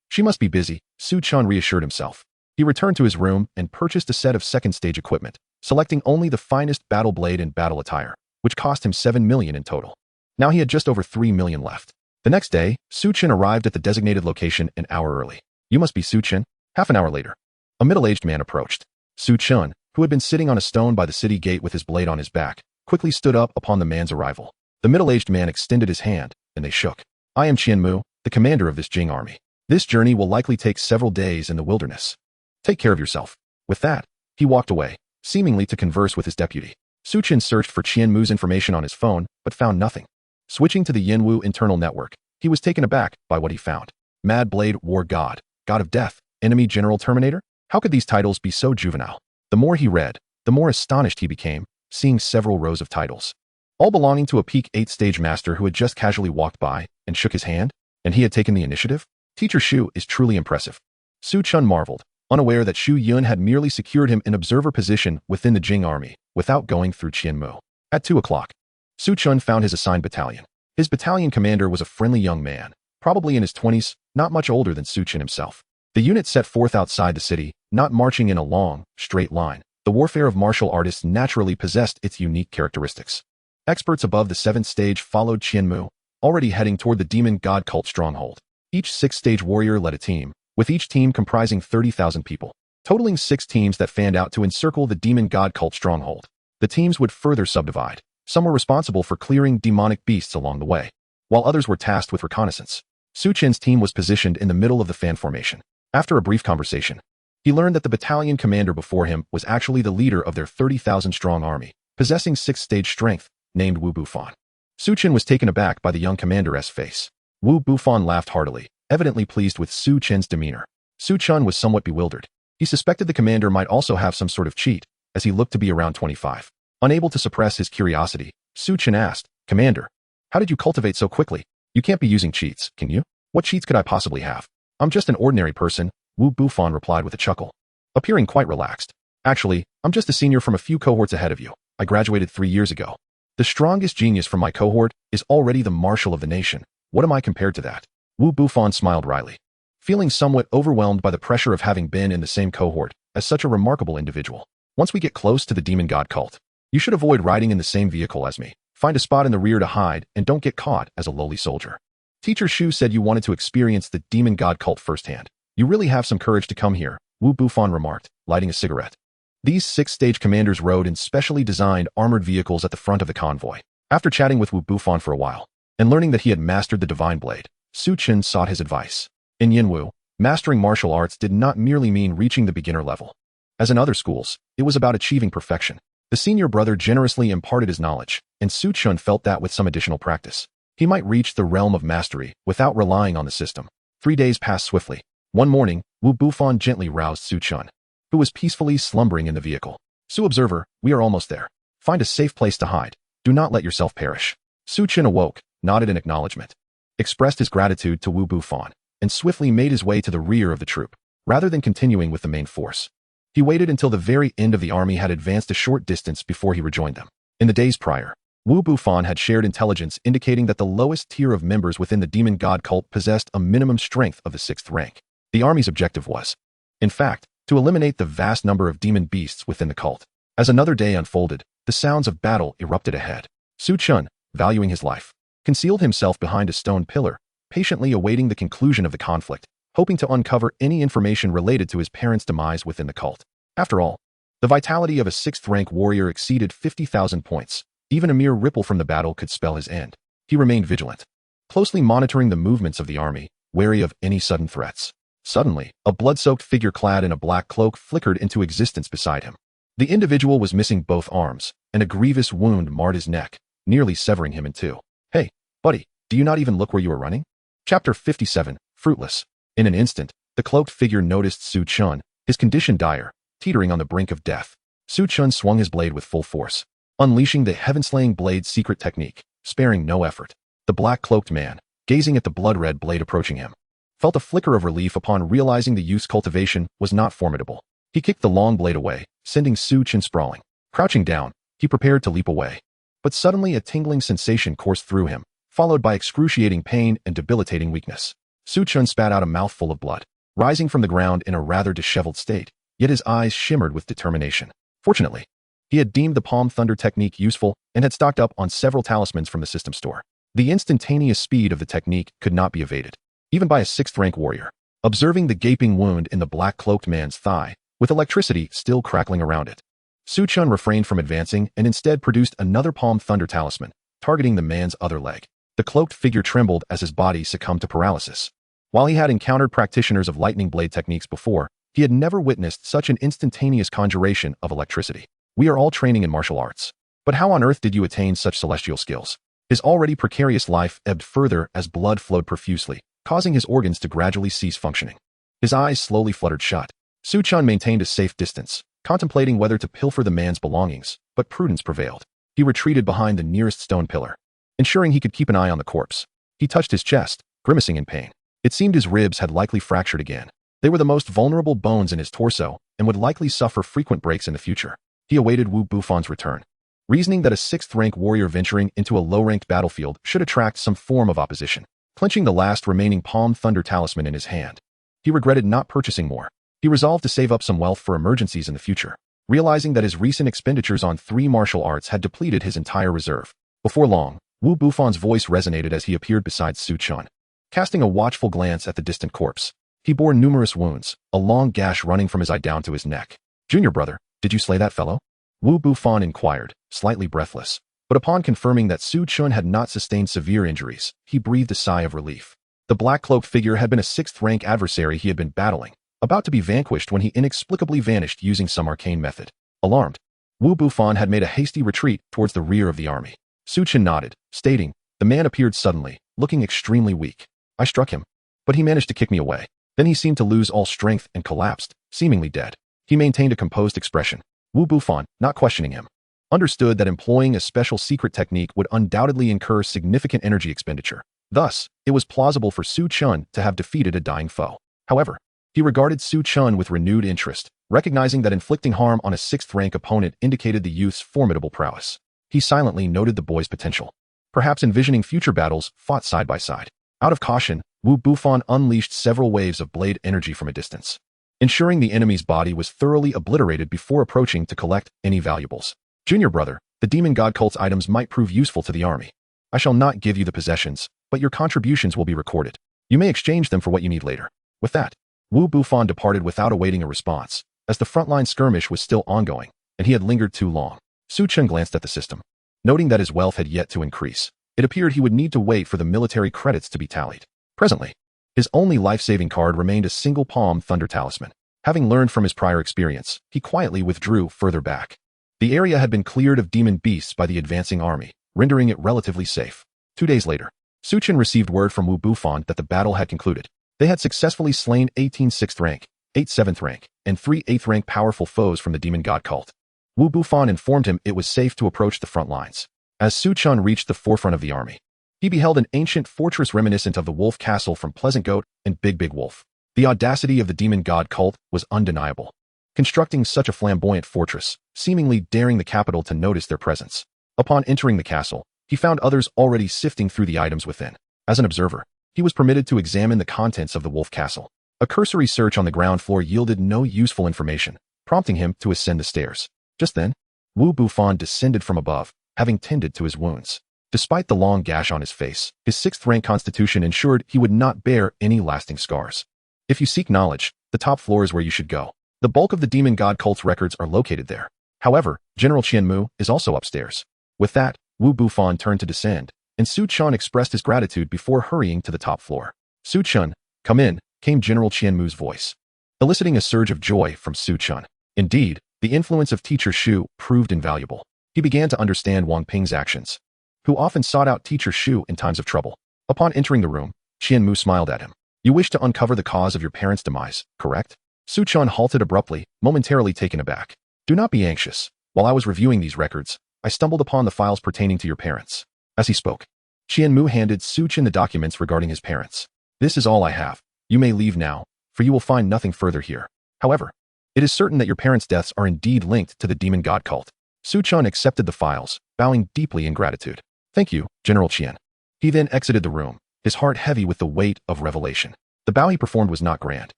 She must be busy, Su Chen reassured himself. He returned to his room and purchased a set of second-stage equipment, selecting only the finest battle blade and battle attire, which cost him 7 million in total. Now he had just over 3 million left. The next day, Su Chen arrived at the designated location an hour early. You must be Su Chen. Half an hour later, a middle-aged man approached. Su Chen, who had been sitting on a stone by the city gate with his blade on his back, quickly stood up upon the man's arrival. The middle-aged man extended his hand, and they shook. I am Qian Mu, the commander of this Jing army. This journey will likely take several days in the wilderness. Take care of yourself. With that, he walked away, seemingly to converse with his deputy. Su Chen searched for Qian Mu's information on his phone, but found nothing. Switching to the Yinwu internal network, he was taken aback by what he found. Mad Blade War God, God of Death, Enemy General Terminator? How could these titles be so juvenile? The more he read, the more astonished he became, seeing several rows of titles, all belonging to a peak 8th-stage master who had just casually walked by and shook his hand, and he had taken the initiative? Teacher Shu is truly impressive. Su Chen marveled, unaware that Xu Yun had merely secured him an observer position within the Jing army, without going through Qianmu. At 2 o'clock, Su Chun found his assigned battalion. His battalion commander was a friendly young man, probably in his 20s, not much older than Su Chun himself. The unit set forth outside the city, not marching in a long, straight line. The warfare of martial artists naturally possessed its unique characteristics. Experts above the 7th stage followed Qianmu, already heading toward the demon god cult stronghold. Each 6th-stage warrior led a team, with each team comprising 30,000 people, totaling 6 teams that fanned out to encircle the demon god cult stronghold. The teams would further subdivide. Some were responsible for clearing demonic beasts along the way, while others were tasked with reconnaissance. Su Chen's team was positioned in the middle of the fan formation. After a brief conversation, he learned that the battalion commander before him was actually the leader of their 30,000-strong army, possessing 6th-stage strength, named Wu Bufan. Su Chen was taken aback by the young commander's face. Wu Bufan laughed heartily, evidently pleased with Su Chen's demeanor. Su Chen was somewhat bewildered. He suspected the commander might also have some sort of cheat, as he looked to be around 25. Unable to suppress his curiosity, Su Chen asked, "Commander, how did you cultivate so quickly? You can't be using cheats, can you? What cheats could I possibly have?" "I'm just an ordinary person," Wu Bufan replied with a chuckle, appearing quite relaxed. "Actually, I'm just a senior from a few cohorts ahead of you. I graduated 3 years ago. The strongest genius from my cohort is already the marshal of the nation. What am I compared to that?" Wu Bufan smiled wryly, feeling somewhat overwhelmed by the pressure of having been in the same cohort as such a remarkable individual. "Once we get close to the demon god cult, you should avoid riding in the same vehicle as me. Find a spot in the rear to hide and don't get caught as a lowly soldier. Teacher Shu said you wanted to experience the demon god cult firsthand. You really have some courage to come here," Wu Bufan remarked, lighting a cigarette. These 6th-stage commanders rode in specially designed armored vehicles at the front of the convoy. After chatting with Wu Bufan for a while, and learning that he had mastered the divine blade, Su Chen sought his advice. In Yinwu, mastering martial arts did not merely mean reaching the beginner level. As in other schools, it was about achieving perfection. The senior brother generously imparted his knowledge, and Su Chen felt that with some additional practice, he might reach the realm of mastery without relying on the system. 3 days passed swiftly. One morning, Wu Bufan gently roused Su Chen, who was peacefully slumbering in the vehicle. "Su Observer, we are almost there. Find a safe place to hide. Do not let yourself perish." Su Chen awoke, nodded in acknowledgement, expressed his gratitude to Wu Bufan, and swiftly made his way to the rear of the troop, rather than continuing with the main force. He waited until the very end of the army had advanced a short distance before he rejoined them. In the days prior, Wu Bufan had shared intelligence indicating that the lowest tier of members within the demon god cult possessed a minimum strength of the 6th rank. The army's objective was, in fact, to eliminate the vast number of demon beasts within the cult. As another day unfolded, the sounds of battle erupted ahead. Su Chen, valuing his life, concealed himself behind a stone pillar, patiently awaiting the conclusion of the conflict, hoping to uncover any information related to his parents' demise within the cult. After all, the vitality of a 6th-rank warrior exceeded 50,000 points. Even a mere ripple from the battle could spell his end. He remained vigilant, closely monitoring the movements of the army, wary of any sudden threats. Suddenly, a blood-soaked figure clad in a black cloak flickered into existence beside him. The individual was missing both arms, and a grievous wound marred his neck, nearly severing him in two. "Hey, buddy, do you not even look where you are running?" Chapter 57, Fruitless. In an instant, the cloaked figure noticed Su Chen, his condition dire, teetering on the brink of death. Su Chen swung his blade with full force, unleashing the heaven-slaying blade's secret technique, sparing no effort. The black-cloaked man, gazing at the blood-red blade approaching him, felt a flicker of relief upon realizing the youth's cultivation was not formidable. He kicked the long blade away, sending Su Chen sprawling. Crouching down, he prepared to leap away. But suddenly a tingling sensation coursed through him, followed by excruciating pain and debilitating weakness. Su Chen spat out a mouthful of blood, rising from the ground in a rather disheveled state, yet his eyes shimmered with determination. Fortunately, he had deemed the Palm Thunder technique useful and had stocked up on several talismans from the system store. The instantaneous speed of the technique could not be evaded, even by a 6th-rank warrior. Observing the gaping wound in the black-cloaked man's thigh, with electricity still crackling around it, Su Chen refrained from advancing and instead produced another Palm Thunder talisman, targeting the man's other leg. The cloaked figure trembled as his body succumbed to paralysis. While he had encountered practitioners of lightning blade techniques before, he had never witnessed such an instantaneous conjuration of electricity. "We are all training in martial arts. But how on earth did you attain such celestial skills?" His already precarious life ebbed further as blood flowed profusely, causing his organs to gradually cease functioning. His eyes slowly fluttered shut. Su Chen maintained a safe distance, contemplating whether to pilfer the man's belongings, but prudence prevailed. He retreated behind the nearest stone pillar, ensuring he could keep an eye on the corpse. He touched his chest, grimacing in pain. It seemed his ribs had likely fractured again. They were the most vulnerable bones in his torso and would likely suffer frequent breaks in the future. He he awaited Wu Bufon's return, reasoning that a 6th-rank warrior venturing into a low-ranked battlefield should attract some form of opposition. Clenching the last remaining Palm Thunder talisman in his hand, he regretted not purchasing more. He resolved to save up some wealth for emergencies in the future, realizing that his recent expenditures on 3 martial arts had depleted his entire reserve. Before long, Wu Bufon's voice resonated as he appeared beside Su Chen. Casting a watchful glance at the distant corpse, he bore numerous wounds, a long gash running from his eye down to his neck. "Junior brother, did you slay that fellow?" Wu Bufon inquired, slightly breathless. But upon confirming that Su Chen had not sustained severe injuries, he breathed a sigh of relief. The black-cloaked figure had been a 6th-rank adversary he had been battling, about to be vanquished when he inexplicably vanished using some arcane method. Alarmed, Wu Bufon had made a hasty retreat towards the rear of the army. Su Chen nodded, stating, "The man appeared suddenly, looking extremely weak. I struck him, but he managed to kick me away. Then he seemed to lose all strength and collapsed, seemingly dead." He maintained a composed expression. Wu Bufon, not questioning him, understood that employing a special secret technique would undoubtedly incur significant energy expenditure. Thus, it was plausible for Su Chen to have defeated a dying foe. However, he regarded Su Chen with renewed interest, recognizing that inflicting harm on a 6th-rank opponent indicated the youth's formidable prowess. He silently noted the boy's potential, perhaps envisioning future battles fought side by side. Out of caution, Wu Bufon unleashed several waves of blade energy from a distance, ensuring the enemy's body was thoroughly obliterated before approaching to collect any valuables. "Junior brother, the demon god cult's items might prove useful to the army. I shall not give you the possessions, but your contributions will be recorded. You may exchange them for what you need later." With that, Wu Bufon departed without awaiting a response, as the frontline skirmish was still ongoing, and he had lingered too long. Su Chen glanced at the system. Noting that his wealth had yet to increase, it appeared he would need to wait for the military credits to be tallied. Presently, his only life-saving card remained a single Palm Thunder talisman. Having learned from his prior experience, he quietly withdrew further back. The area had been cleared of demon beasts by the advancing army, rendering it relatively safe. 2 days later, Su Chen received word from Wu Bufon that the battle had concluded. They had successfully slain 18 6th-rank, 8 7th-rank, and 3 8th-rank powerful foes from the demon god cult. Wu Bufon informed him it was safe to approach the front lines. As Su Chen reached the forefront of the army, he beheld an ancient fortress reminiscent of the Wolf Castle from Pleasant Goat and Big Big Wolf. The audacity of the demon god cult was undeniable, constructing such a flamboyant fortress, seemingly daring the capital to notice their presence. Upon entering the castle, he found others already sifting through the items within. As an observer, he was permitted to examine the contents of the Wolf Castle. A cursory search on the ground floor yielded no useful information, prompting him to ascend the stairs. Just then, Wu Bufon descended from above, having tended to his wounds. Despite the long gash on his face, his 6th-rank constitution ensured he would not bear any lasting scars. If you seek knowledge, the top floor is where you should go. The bulk of the demon god cult's records are located there. However, General Qianmu is also upstairs. With that, Wu Bufon turned to descend, and Su Chen expressed his gratitude before hurrying to the top floor. "Su Chen, come in," came General Qianmu's voice, eliciting a surge of joy from Su Chen. Indeed, the influence of Teacher Shu proved invaluable. He began to understand Wang Ping's actions, who often sought out Teacher Shu in times of trouble. Upon entering the room, Qianmu smiled at him. "You wish to uncover the cause of your parents' demise, correct?" Su Chen halted abruptly, momentarily taken aback. "Do not be anxious. While I was reviewing these records, I stumbled upon the files pertaining to your parents." As he spoke, Qianmu handed Su Chen the documents regarding his parents. "This is all I have. You may leave now, for you will find nothing further here. However, it is certain that your parents' deaths are indeed linked to the demon god cult." Su Chen accepted the files, bowing deeply in gratitude. "Thank you, General Qian." He then exited the room, his heart heavy with the weight of revelation. The bow he performed was not grand,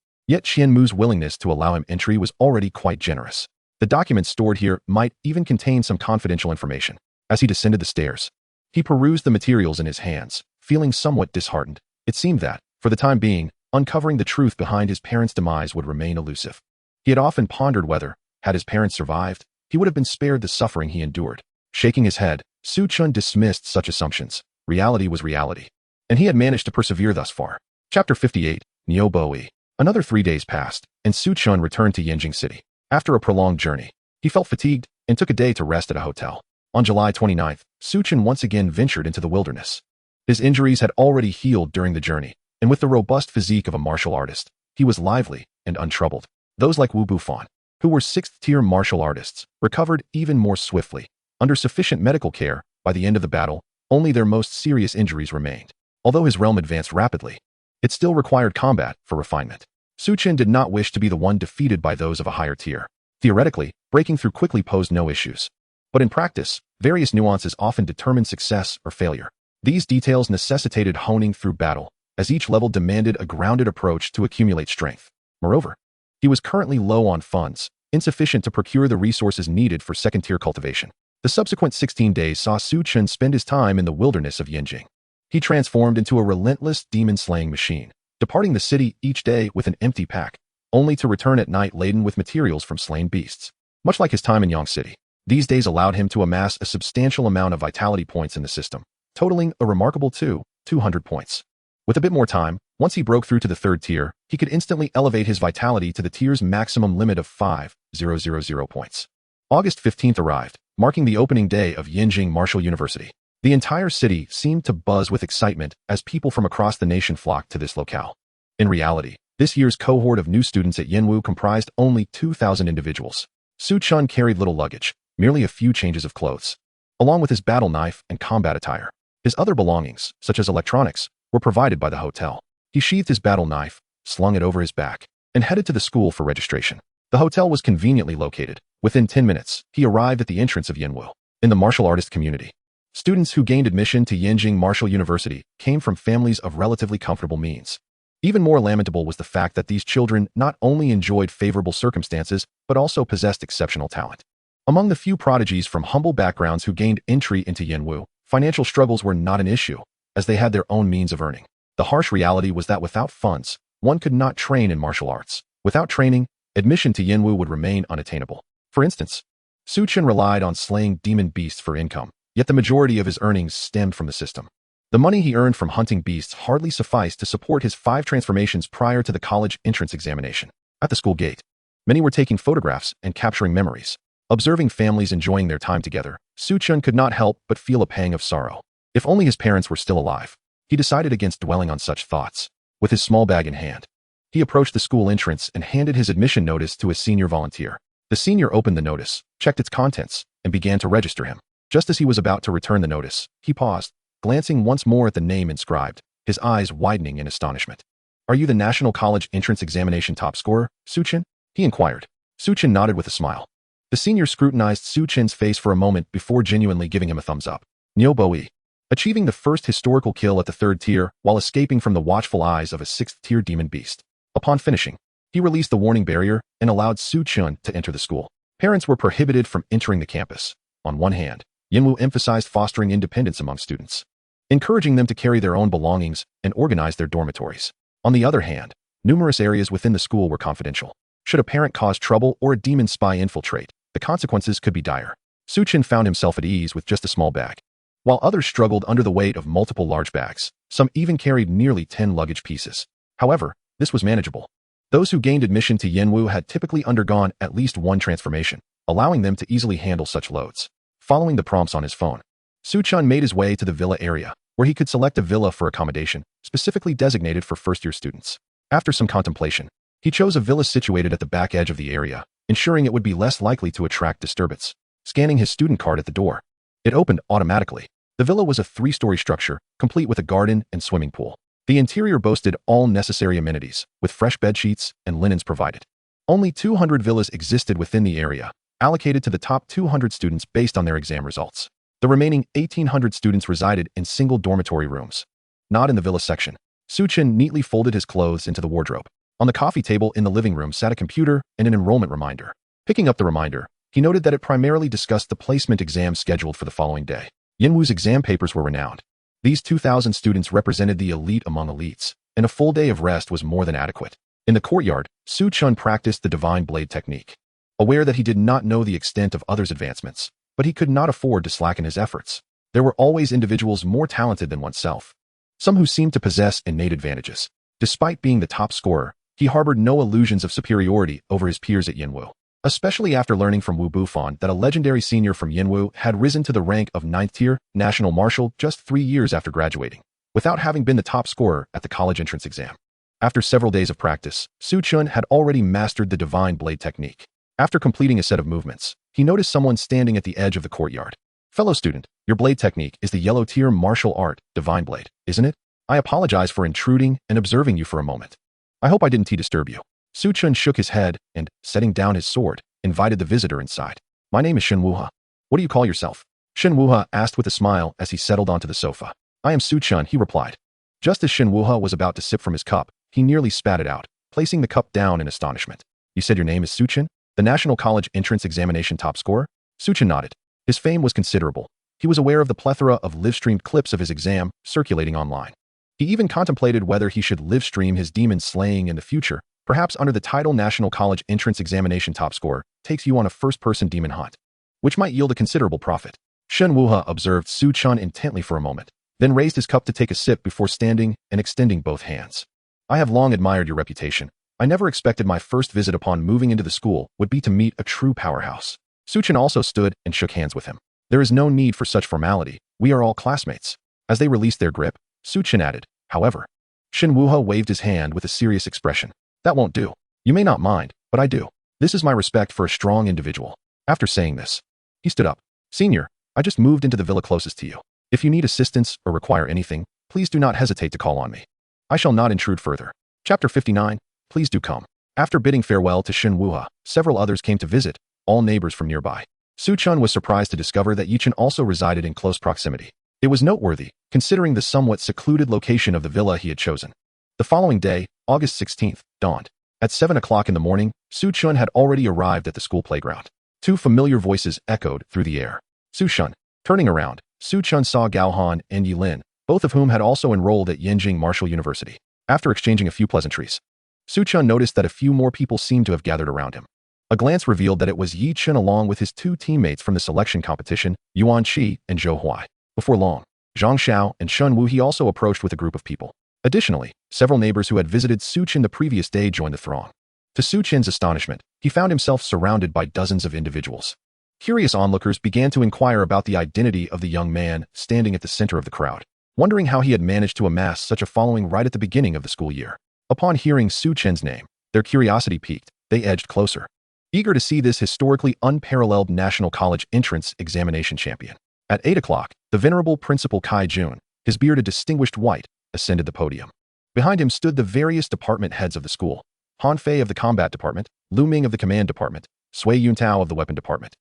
yet Qianmu's willingness to allow him entry was already quite generous. The documents stored here might even contain some confidential information. As he descended the stairs, he perused the materials in his hands, feeling somewhat disheartened. It seemed that, for the time being, uncovering the truth behind his parents' demise would remain elusive. He had often pondered whether, had his parents survived, he would have been spared the suffering he endured. Shaking his head, Su Chen dismissed such assumptions. Reality was reality, and he had managed to persevere thus far. Chapter 58, Niu Boi. Another 3 days passed, and Su Chen returned to Yanjing City. After a prolonged journey, he felt fatigued and took a day to rest at a hotel. On July 29th, Su Chen once again ventured into the wilderness. His injuries had already healed during the journey, and with the robust physique of a martial artist, he was lively and untroubled. Those like Wu Bufon, who were 6th-tier martial artists, recovered even more swiftly. Under sufficient medical care, by the end of the battle, only their most serious injuries remained. Although his realm advanced rapidly, it still required combat for refinement. Su Chen did not wish to be the one defeated by those of a higher tier. Theoretically, breaking through quickly posed no issues. But in practice, various nuances often determined success or failure. These details necessitated honing through battle, as each level demanded a grounded approach to accumulate strength. Moreover, he was currently low on funds, insufficient to procure the resources needed for second-tier cultivation. The subsequent 16 days saw Chen spend his time in the wilderness of Yinjing. He transformed into a relentless demon-slaying machine, departing the city each day with an empty pack, only to return at night laden with materials from slain beasts. Much like his time in Yang City, these days allowed him to amass a substantial amount of vitality points in the system, totaling a remarkable 200 points. With a bit more time, once he broke through to the third tier, he could instantly elevate his vitality to the tier's maximum limit of 5,000 points. August 15th arrived, marking the opening day of Yinjing Martial University. The entire city seemed to buzz with excitement as people from across the nation flocked to this locale. In reality, this year's cohort of new students at Yanwu comprised only 2,000 individuals. Chen carried little luggage, merely a few changes of clothes, along with his battle knife and combat attire. His other belongings, such as electronics, were provided by the hotel. He sheathed his battle knife, slung it over his back, and headed to the school for registration. The hotel was conveniently located. Within 10 minutes, he arrived at the entrance of Yanwu. In the martial artist community, students who gained admission to Yinjing Martial University came from families of relatively comfortable means. Even more lamentable was the fact that these children not only enjoyed favorable circumstances, but also possessed exceptional talent. Among the few prodigies from humble backgrounds who gained entry into Yanwu, financial struggles were not an issue, as they had their own means of earning. The harsh reality was that without funds, one could not train in martial arts. Without training, admission to Yanwu would remain unattainable. For instance, Chen relied on slaying demon beasts for income, yet the majority of his earnings stemmed from the system. The money he earned from hunting beasts hardly sufficed to support his 5 transformations prior to the college entrance examination. At the school gate, many were taking photographs and capturing memories. Observing families enjoying their time together, Chen could not help but feel a pang of sorrow. If only his parents were still alive. He decided against dwelling on such thoughts. With his small bag in hand, he approached the school entrance and handed his admission notice to a senior volunteer. The senior opened the notice, checked its contents, and began to register him. Just as he was about to return the notice, he paused, glancing once more at the name inscribed, his eyes widening in astonishment. "Are you the National College Entrance Examination top scorer, Chen?" he inquired. Chen nodded with a smile. The senior scrutinized Chen's face for a moment before genuinely giving him a thumbs up. Niu Boi, achieving the first historical kill at the third tier while escaping from the watchful eyes of a 6th-tier demon beast. Upon finishing, he released the warning barrier and allowed Chen to enter the school. Parents were prohibited from entering the campus. On one hand, Yanwu emphasized fostering independence among students, encouraging them to carry their own belongings and organize their dormitories. On the other hand, numerous areas within the school were confidential. Should a parent cause trouble or a demon spy infiltrate, the consequences could be dire. Chen found himself at ease with just a small bag, while others struggled under the weight of multiple large bags. Some even carried nearly 10 luggage pieces. However, this was manageable. Those who gained admission to Yanwu had typically undergone at least one transformation, allowing them to easily handle such loads. Following the prompts on his phone, Chen made his way to the villa area, where he could select a villa for accommodation, specifically designated for first-year students. After some contemplation, he chose a villa situated at the back edge of the area, ensuring it would be less likely to attract disturbance. Scanning his student card at the door, it opened automatically. The villa was a 3-story structure, complete with a garden and swimming pool. The interior boasted all necessary amenities, with fresh bed sheets and linens provided. Only 200 villas existed within the area, allocated to the top 200 students based on their exam results. The remaining 1,800 students resided in single dormitory rooms. Not in the villa section. Chen neatly folded his clothes into the wardrobe. On the coffee table in the living room sat a computer and an enrollment reminder. Picking up the reminder, he noted that it primarily discussed the placement exam scheduled for the following day. Yanwu's exam papers were renowned. These 2,000 students represented the elite among elites, and a full day of rest was more than adequate. In the courtyard, Chen practiced the divine blade technique. Aware that he did not know the extent of others' advancements, but he could not afford to slacken his efforts. There were always individuals more talented than oneself, some who seemed to possess innate advantages. Despite being the top scorer, he harbored no illusions of superiority over his peers at Yanwu, especially after learning from Wu Bufan that a legendary senior from Yanwu had risen to the rank of 9th-tier national marshal just 3 years after graduating, without having been the top scorer at the college entrance exam. After several days of practice, Chen had already mastered the divine blade technique. After completing a set of movements, he noticed someone standing at the edge of the courtyard. "Fellow student, your blade technique is the yellow-tier martial art, divine blade, isn't it? I apologize for intruding and observing you for a moment. I hope I didn't disturb you." Chen shook his head and, setting down his sword, invited the visitor inside. "My name is Shen Wuha. What do you call yourself?" Shen Wuha asked with a smile as he settled onto the sofa. "I am Su Chen," he replied. Just as Shen Wuha was about to sip from his cup, he nearly spat it out, placing the cup down in astonishment. "You said your name is Su Chen? The National College Entrance Examination top scorer?" Su Chen nodded. His fame was considerable. He was aware of the plethora of live-streamed clips of his exam circulating online. He even contemplated whether he should live-stream his demon slaying in the future, perhaps under the title National College Entrance Examination top scorer takes you on a first-person demon hunt, which might yield a considerable profit. Shen Wuha observed Su Chen intently for a moment, then raised his cup to take a sip before standing and extending both hands. "I have long admired your reputation. I never expected my first visit upon moving into the school would be to meet a true powerhouse." Su Chen also stood and shook hands with him. "There is no need for such formality. We are all classmates." As they released their grip, Su Chen added, "However." Shen Wuha waved his hand with a serious expression. "That won't do. You may not mind, but I do. This is my respect for a strong individual." After saying this, he stood up. "Senior, I just moved into the villa closest to you. If you need assistance or require anything, please do not hesitate to call on me. I shall not intrude further." Chapter 59, Please Do Come. After bidding farewell to Shen Wuha, several others came to visit, all neighbors from nearby. Su Chen was surprised to discover that Yi Chen also resided in close proximity. It was noteworthy, considering the somewhat secluded location of the villa he had chosen. The following day, August 16th, dawned. At 7 o'clock in the morning, Su Chen had already arrived at the school playground. Two familiar voices echoed through the air. "Su Chen." Turning around, Su Chen saw Gao Han and Yi Lin, both of whom had also enrolled at Yenjing Martial University. After exchanging a few pleasantries, Su Chen noticed that a few more people seemed to have gathered around him. A glance revealed that it was Yi Chen along with his two teammates from the selection competition, Yuan Qi and Zhou Huai. Before long, Zhang Xiao and Shen Wuhi also approached with a group of people. Additionally, several neighbors who had visited Su Chen the previous day joined the throng. To Su Chen's astonishment, he found himself surrounded by dozens of individuals. Curious onlookers began to inquire about the identity of the young man standing at the center of the crowd, wondering how he had managed to amass such a following right at the beginning of the school year. Upon hearing Su Chen's name, their curiosity piqued. They edged closer, eager to see this historically unparalleled National College Entrance Examination champion. At 8 o'clock, the venerable Principal Kai Jun, his beard a distinguished white, ascended the podium. Behind him stood the various department heads of the school: Han Fei of the Combat Department, Lu Ming of the Command Department, Sui Yuntao of the Weapon Department,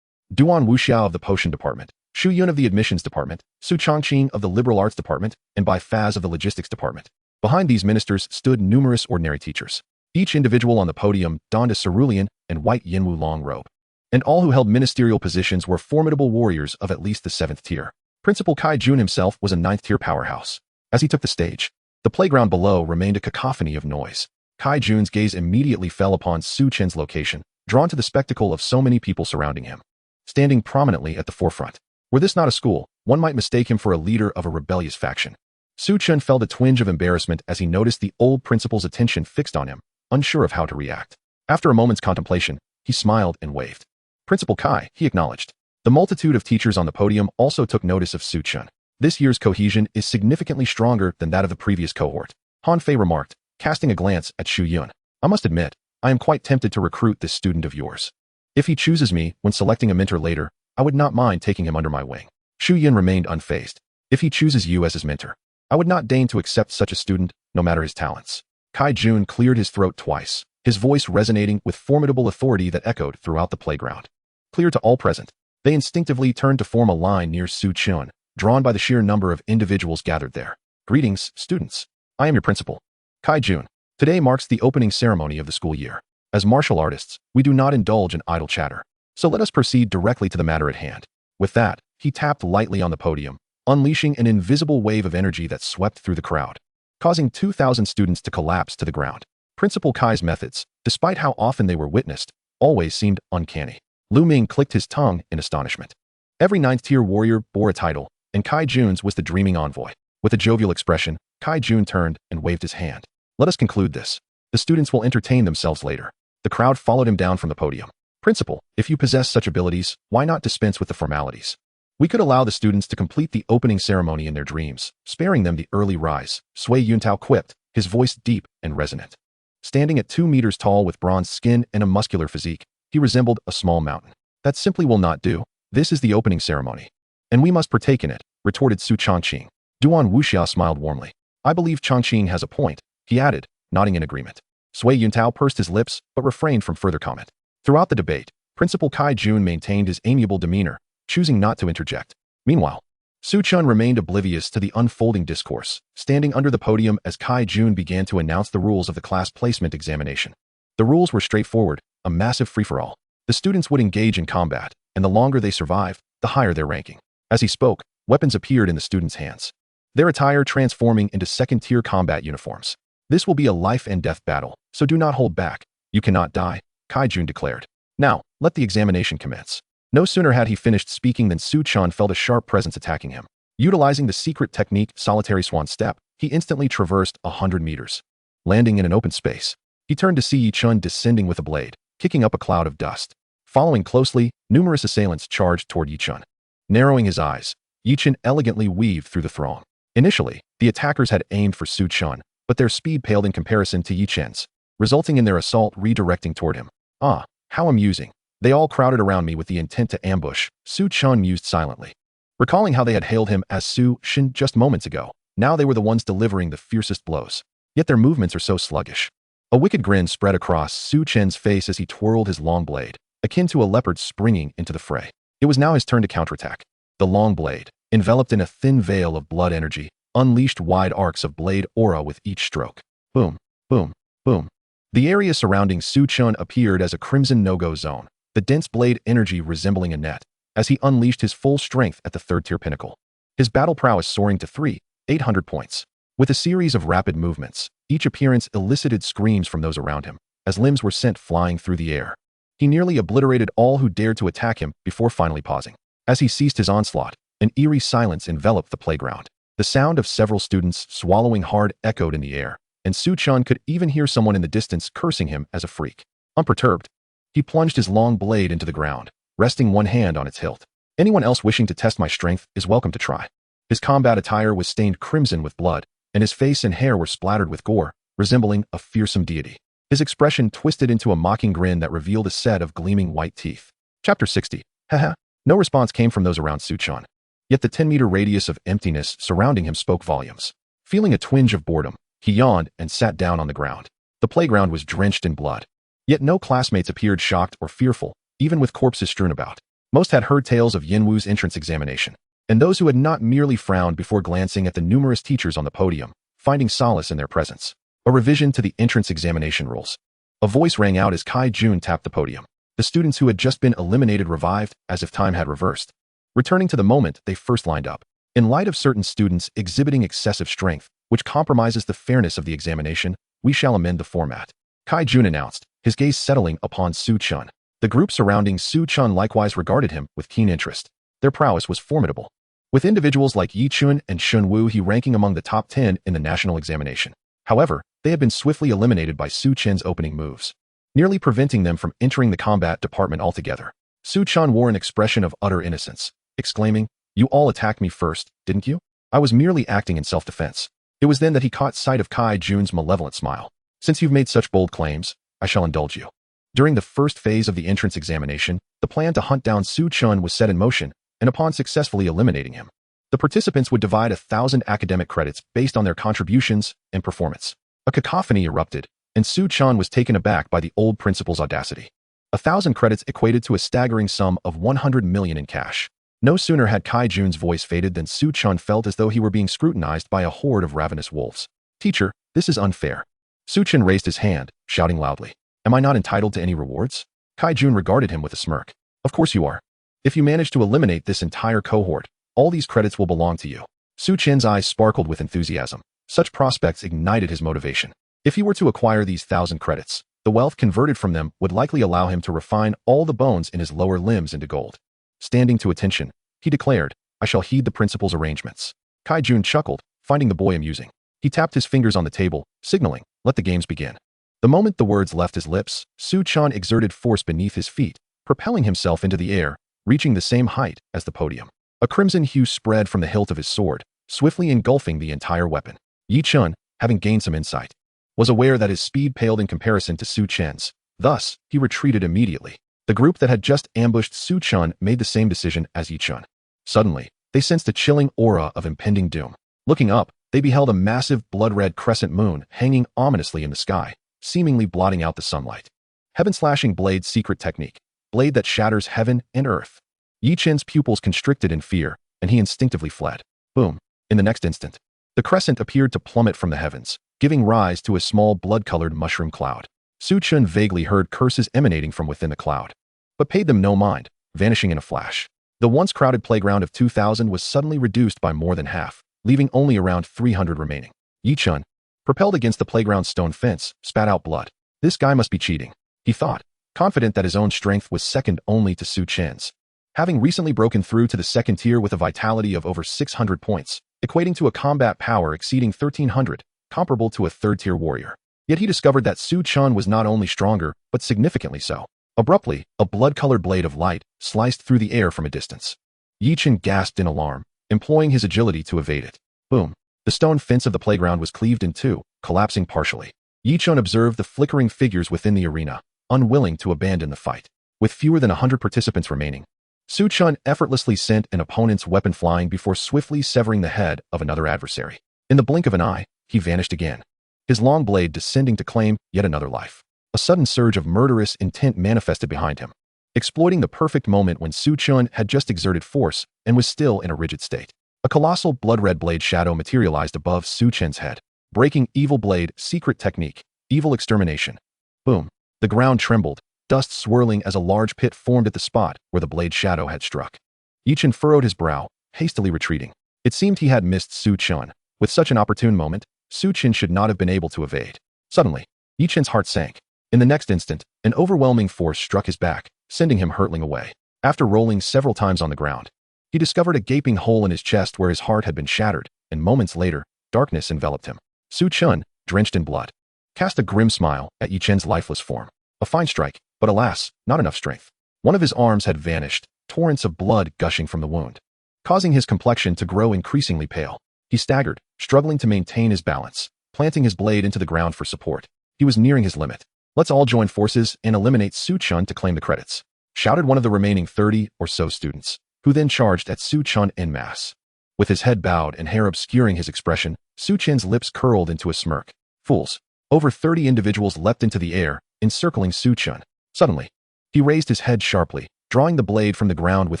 Duan Wuxiao of the Potion Department, Shu Yun of the Admissions Department, Su Chongqing of the Liberal Arts Department, and Bai Faz of the Logistics Department. Behind these ministers stood numerous ordinary teachers. Each individual on the podium donned a cerulean and white Yinwu long robe. And all who held ministerial positions were formidable warriors of at least the 7th tier. Principal Kai Jun himself was a 9th tier powerhouse. As he took the stage, the playground below remained a cacophony of noise. Kai Jun's gaze immediately fell upon Su Chen's location, drawn to the spectacle of so many people surrounding him, standing prominently at the forefront. Were this not a school, one might mistake him for a leader of a rebellious faction. Su Chen felt a twinge of embarrassment as he noticed the old principal's attention fixed on him, unsure of how to react. After a moment's contemplation, he smiled and waved. "Principal Kai," he acknowledged. The multitude of teachers on the podium also took notice of Su Chen. "This year's cohesion is significantly stronger than that of the previous cohort," Han Fei remarked, casting a glance at Shu Yun. "I must admit, I am quite tempted to recruit this student of yours. If he chooses me when selecting a mentor later, I would not mind taking him under my wing." Shu Yun remained unfazed. "If he chooses you as his mentor, I would not deign to accept such a student, no matter his talents." Kai Jun cleared his throat twice, his voice resonating with formidable authority that echoed throughout the playground. Clear to all present, they instinctively turned to form a line near Su Chen, drawn by the sheer number of individuals gathered there. "Greetings, students. I am your principal, Kai Jun. Today marks the opening ceremony of the school year. As martial artists, we do not indulge in idle chatter. So let us proceed directly to the matter at hand." With that, he tapped lightly on the podium, unleashing an invisible wave of energy that swept through the crowd, causing 2,000 students to collapse to the ground. Principal Kai's methods, despite how often they were witnessed, always seemed uncanny. Lu Ming clicked his tongue in astonishment. Every 9th-tier warrior bore a title, and Kai Jun's was the dreaming envoy. With a jovial expression, Kai Jun turned and waved his hand. "Let us conclude this. The students will entertain themselves later." The crowd followed him down from the podium. "Principal, if you possess such abilities, why not dispense with the formalities? We could allow the students to complete the opening ceremony in their dreams, sparing them the early rise," Sui Yuntao quipped, his voice deep and resonant. Standing at 2 meters tall with bronze skin and a muscular physique, he resembled a small mountain. "That simply will not do. This is the opening ceremony, and we must partake in it," retorted Su Chongqing. Duan Wuxia smiled warmly. "I believe Chongqing has a point," he added, nodding in agreement. Sui Yuntao pursed his lips but refrained from further comment. Throughout the debate, Principal Kai Jun maintained his amiable demeanor, choosing not to interject. Meanwhile, Su Chun remained oblivious to the unfolding discourse, standing under the podium as Kai Jun began to announce the rules of the class placement examination. The rules were straightforward, a massive free-for-all. The students would engage in combat, and the longer they survived, the higher their ranking. As he spoke, weapons appeared in the students' hands, their attire transforming into second-tier combat uniforms. This will be a life-and-death battle, so do not hold back. You cannot die, Kai Jun declared. Now, let the examination commence. No sooner had he finished speaking than Su Chun felt a sharp presence attacking him. Utilizing the secret technique solitary swan step, he instantly traversed 100 meters. Landing in an open space, he turned to see Yi Chun descending with a blade, kicking up a cloud of dust. Following closely, numerous assailants charged toward Yi Chun. Narrowing his eyes, Yi Chun elegantly weaved through the throng. Initially, the attackers had aimed for Su Chun, but their speed paled in comparison to Yi Chun's, resulting in their assault redirecting toward him. Ah, how amusing. They all crowded around me with the intent to ambush, Su Chun mused silently. Recalling how they had hailed him as Su Shin just moments ago, now they were the ones delivering the fiercest blows. Yet their movements are so sluggish. A wicked grin spread across Su Chen's face as he twirled his long blade, akin to a leopard springing into the fray. It was now his turn to counterattack. The long blade, enveloped in a thin veil of blood energy, unleashed wide arcs of blade aura with each stroke. Boom, boom, boom. The area surrounding Su Chun appeared as a crimson no-go zone, the dense blade energy resembling a net, as he unleashed his full strength at the third-tier pinnacle. His battle prowess soaring to 800 points. With a series of rapid movements, each appearance elicited screams from those around him, as limbs were sent flying through the air. He nearly obliterated all who dared to attack him before finally pausing. As he ceased his onslaught, an eerie silence enveloped the playground. The sound of several students swallowing hard echoed in the air, and Su Chun could even hear someone in the distance cursing him as a freak. Unperturbed, he plunged his long blade into the ground, resting one hand on its hilt. Anyone else wishing to test my strength is welcome to try. His combat attire was stained crimson with blood, and his face and hair were splattered with gore, resembling a fearsome deity. His expression twisted into a mocking grin that revealed a set of gleaming white teeth. Chapter 60. Haha. No response came from those around Su Chun. Yet the 10-meter radius of emptiness surrounding him spoke volumes. Feeling a twinge of boredom, he yawned and sat down on the ground. The playground was drenched in blood. Yet no classmates appeared shocked or fearful, even with corpses strewn about. Most had heard tales of Yinwu's entrance examination, and those who had not merely frowned before glancing at the numerous teachers on the podium, finding solace in their presence. A revision to the entrance examination rules. A voice rang out as Kai Jun tapped the podium. The students who had just been eliminated revived, as if time had reversed, returning to the moment they first lined up. In light of certain students exhibiting excessive strength, which compromises the fairness of the examination, we shall amend the format. Kai Jun announced, his gaze settling upon Su Chun. The group surrounding Su Chun likewise regarded him with keen interest. Their prowess was formidable, with individuals like Yi Chun and Shun Wu he ranking among the top 10 in the national examination. However, they had been swiftly eliminated by Su Chen's opening moves, nearly preventing them from entering the combat department altogether. Su Chun wore an expression of utter innocence, exclaiming, "You all attacked me first, didn't you? I was merely acting in self-defense." It was then that he caught sight of Kai Jun's malevolent smile. "Since you've made such bold claims, I shall indulge you." During the first phase of the entrance examination, the plan to hunt down Su Chun was set in motion, and upon successfully eliminating him, the participants would divide 1,000 academic credits based on their contributions and performance. A cacophony erupted, and Su Chun was taken aback by the old principal's audacity. 1,000 credits equated to a staggering sum of 100 million in cash. No sooner had Kai Jun's voice faded than Su Chun felt as though he were being scrutinized by a horde of ravenous wolves. "Teacher, this is unfair." Su Chun raised his hand, shouting loudly, "Am I not entitled to any rewards?" Kai Jun regarded him with a smirk. "Of course you are. If you manage to eliminate this entire cohort, all these credits will belong to you." Su Chen's eyes sparkled with enthusiasm. Such prospects ignited his motivation. If he were to acquire these 1,000 credits, the wealth converted from them would likely allow him to refine all the bones in his lower limbs into gold. Standing to attention, he declared, "I shall heed the principal's arrangements." Kai Jun chuckled, finding the boy amusing. He tapped his fingers on the table, signaling, "Let the games begin." The moment the words left his lips, Su Chun exerted force beneath his feet, propelling himself into the air, reaching the same height as the podium. A crimson hue spread from the hilt of his sword, swiftly engulfing the entire weapon. Yi Chun, having gained some insight, was aware that his speed paled in comparison to Su Chen's. Thus, he retreated immediately. The group that had just ambushed Su Chun made the same decision as Yi Chun. Suddenly, they sensed a chilling aura of impending doom. Looking up, they beheld a massive blood-red crescent moon hanging ominously in the sky, seemingly blotting out the sunlight. Heaven-slashing blade secret technique. blade that shatters heaven and earth. Yi Chen's pupils constricted in fear, and he instinctively fled. Boom. In the next instant, the crescent appeared to plummet from the heavens, giving rise to a small blood-colored mushroom cloud. Su Chen vaguely heard curses emanating from within the cloud, but paid them no mind, vanishing in a flash. The once crowded playground of 2,000 was suddenly reduced by more than half, leaving only around 300 remaining. Yi Chen, propelled against the playground's stone fence, spat out blood. This guy must be cheating, he thought, confident that his own strength was second only to Su Chen's. Having recently broken through to the second tier with a vitality of over 600 points, equating to a combat power exceeding 1,300, comparable to a third-tier warrior. Yet he discovered that Su Chen was not only stronger, but significantly so. Abruptly, a blood-colored blade of light sliced through the air from a distance. Yi Chen gasped in alarm, employing his agility to evade it. Boom. The stone fence of the playground was cleaved in two, collapsing partially. Yi Chen observed the flickering figures within the arena, unwilling to abandon the fight. With fewer than 100 participants remaining, Su Chen effortlessly sent an opponent's weapon flying before swiftly severing the head of another adversary. In the blink of an eye, he vanished again, his long blade descending to claim yet another life. A sudden surge of murderous intent manifested behind him, exploiting the perfect moment when Su Chen had just exerted force and was still in a rigid state. A colossal blood-red blade shadow materialized above Su Chen's head, breaking Evil Blade secret technique, evil extermination. Boom. The ground trembled, dust swirling as a large pit formed at the spot where the blade shadow had struck. Yi Chen furrowed his brow, hastily retreating. It seemed he had missed Su Chen. With such an opportune moment, Su Chen should not have been able to evade. Suddenly, Yi Chen's heart sank. In the next instant, an overwhelming force struck his back, sending him hurtling away. After rolling several times on the ground, he discovered a gaping hole in his chest where his heart had been shattered, and moments later, darkness enveloped him. Su Chen, drenched in blood, cast a grim smile at Yi Chen's lifeless form. A fine strike, but alas, not enough strength. One of his arms had vanished, torrents of blood gushing from the wound, causing his complexion to grow increasingly pale. He staggered, struggling to maintain his balance, planting his blade into the ground for support. He was nearing his limit. "Let's all join forces and eliminate Su Chen to claim the credits," shouted one of the remaining 30 or so students, who then charged at Su Chen en masse. With his head bowed and hair obscuring his expression, Su Chen's lips curled into a smirk. Fools. Over 30 individuals leapt into the air, encircling Su Chen. Suddenly, he raised his head sharply, drawing the blade from the ground with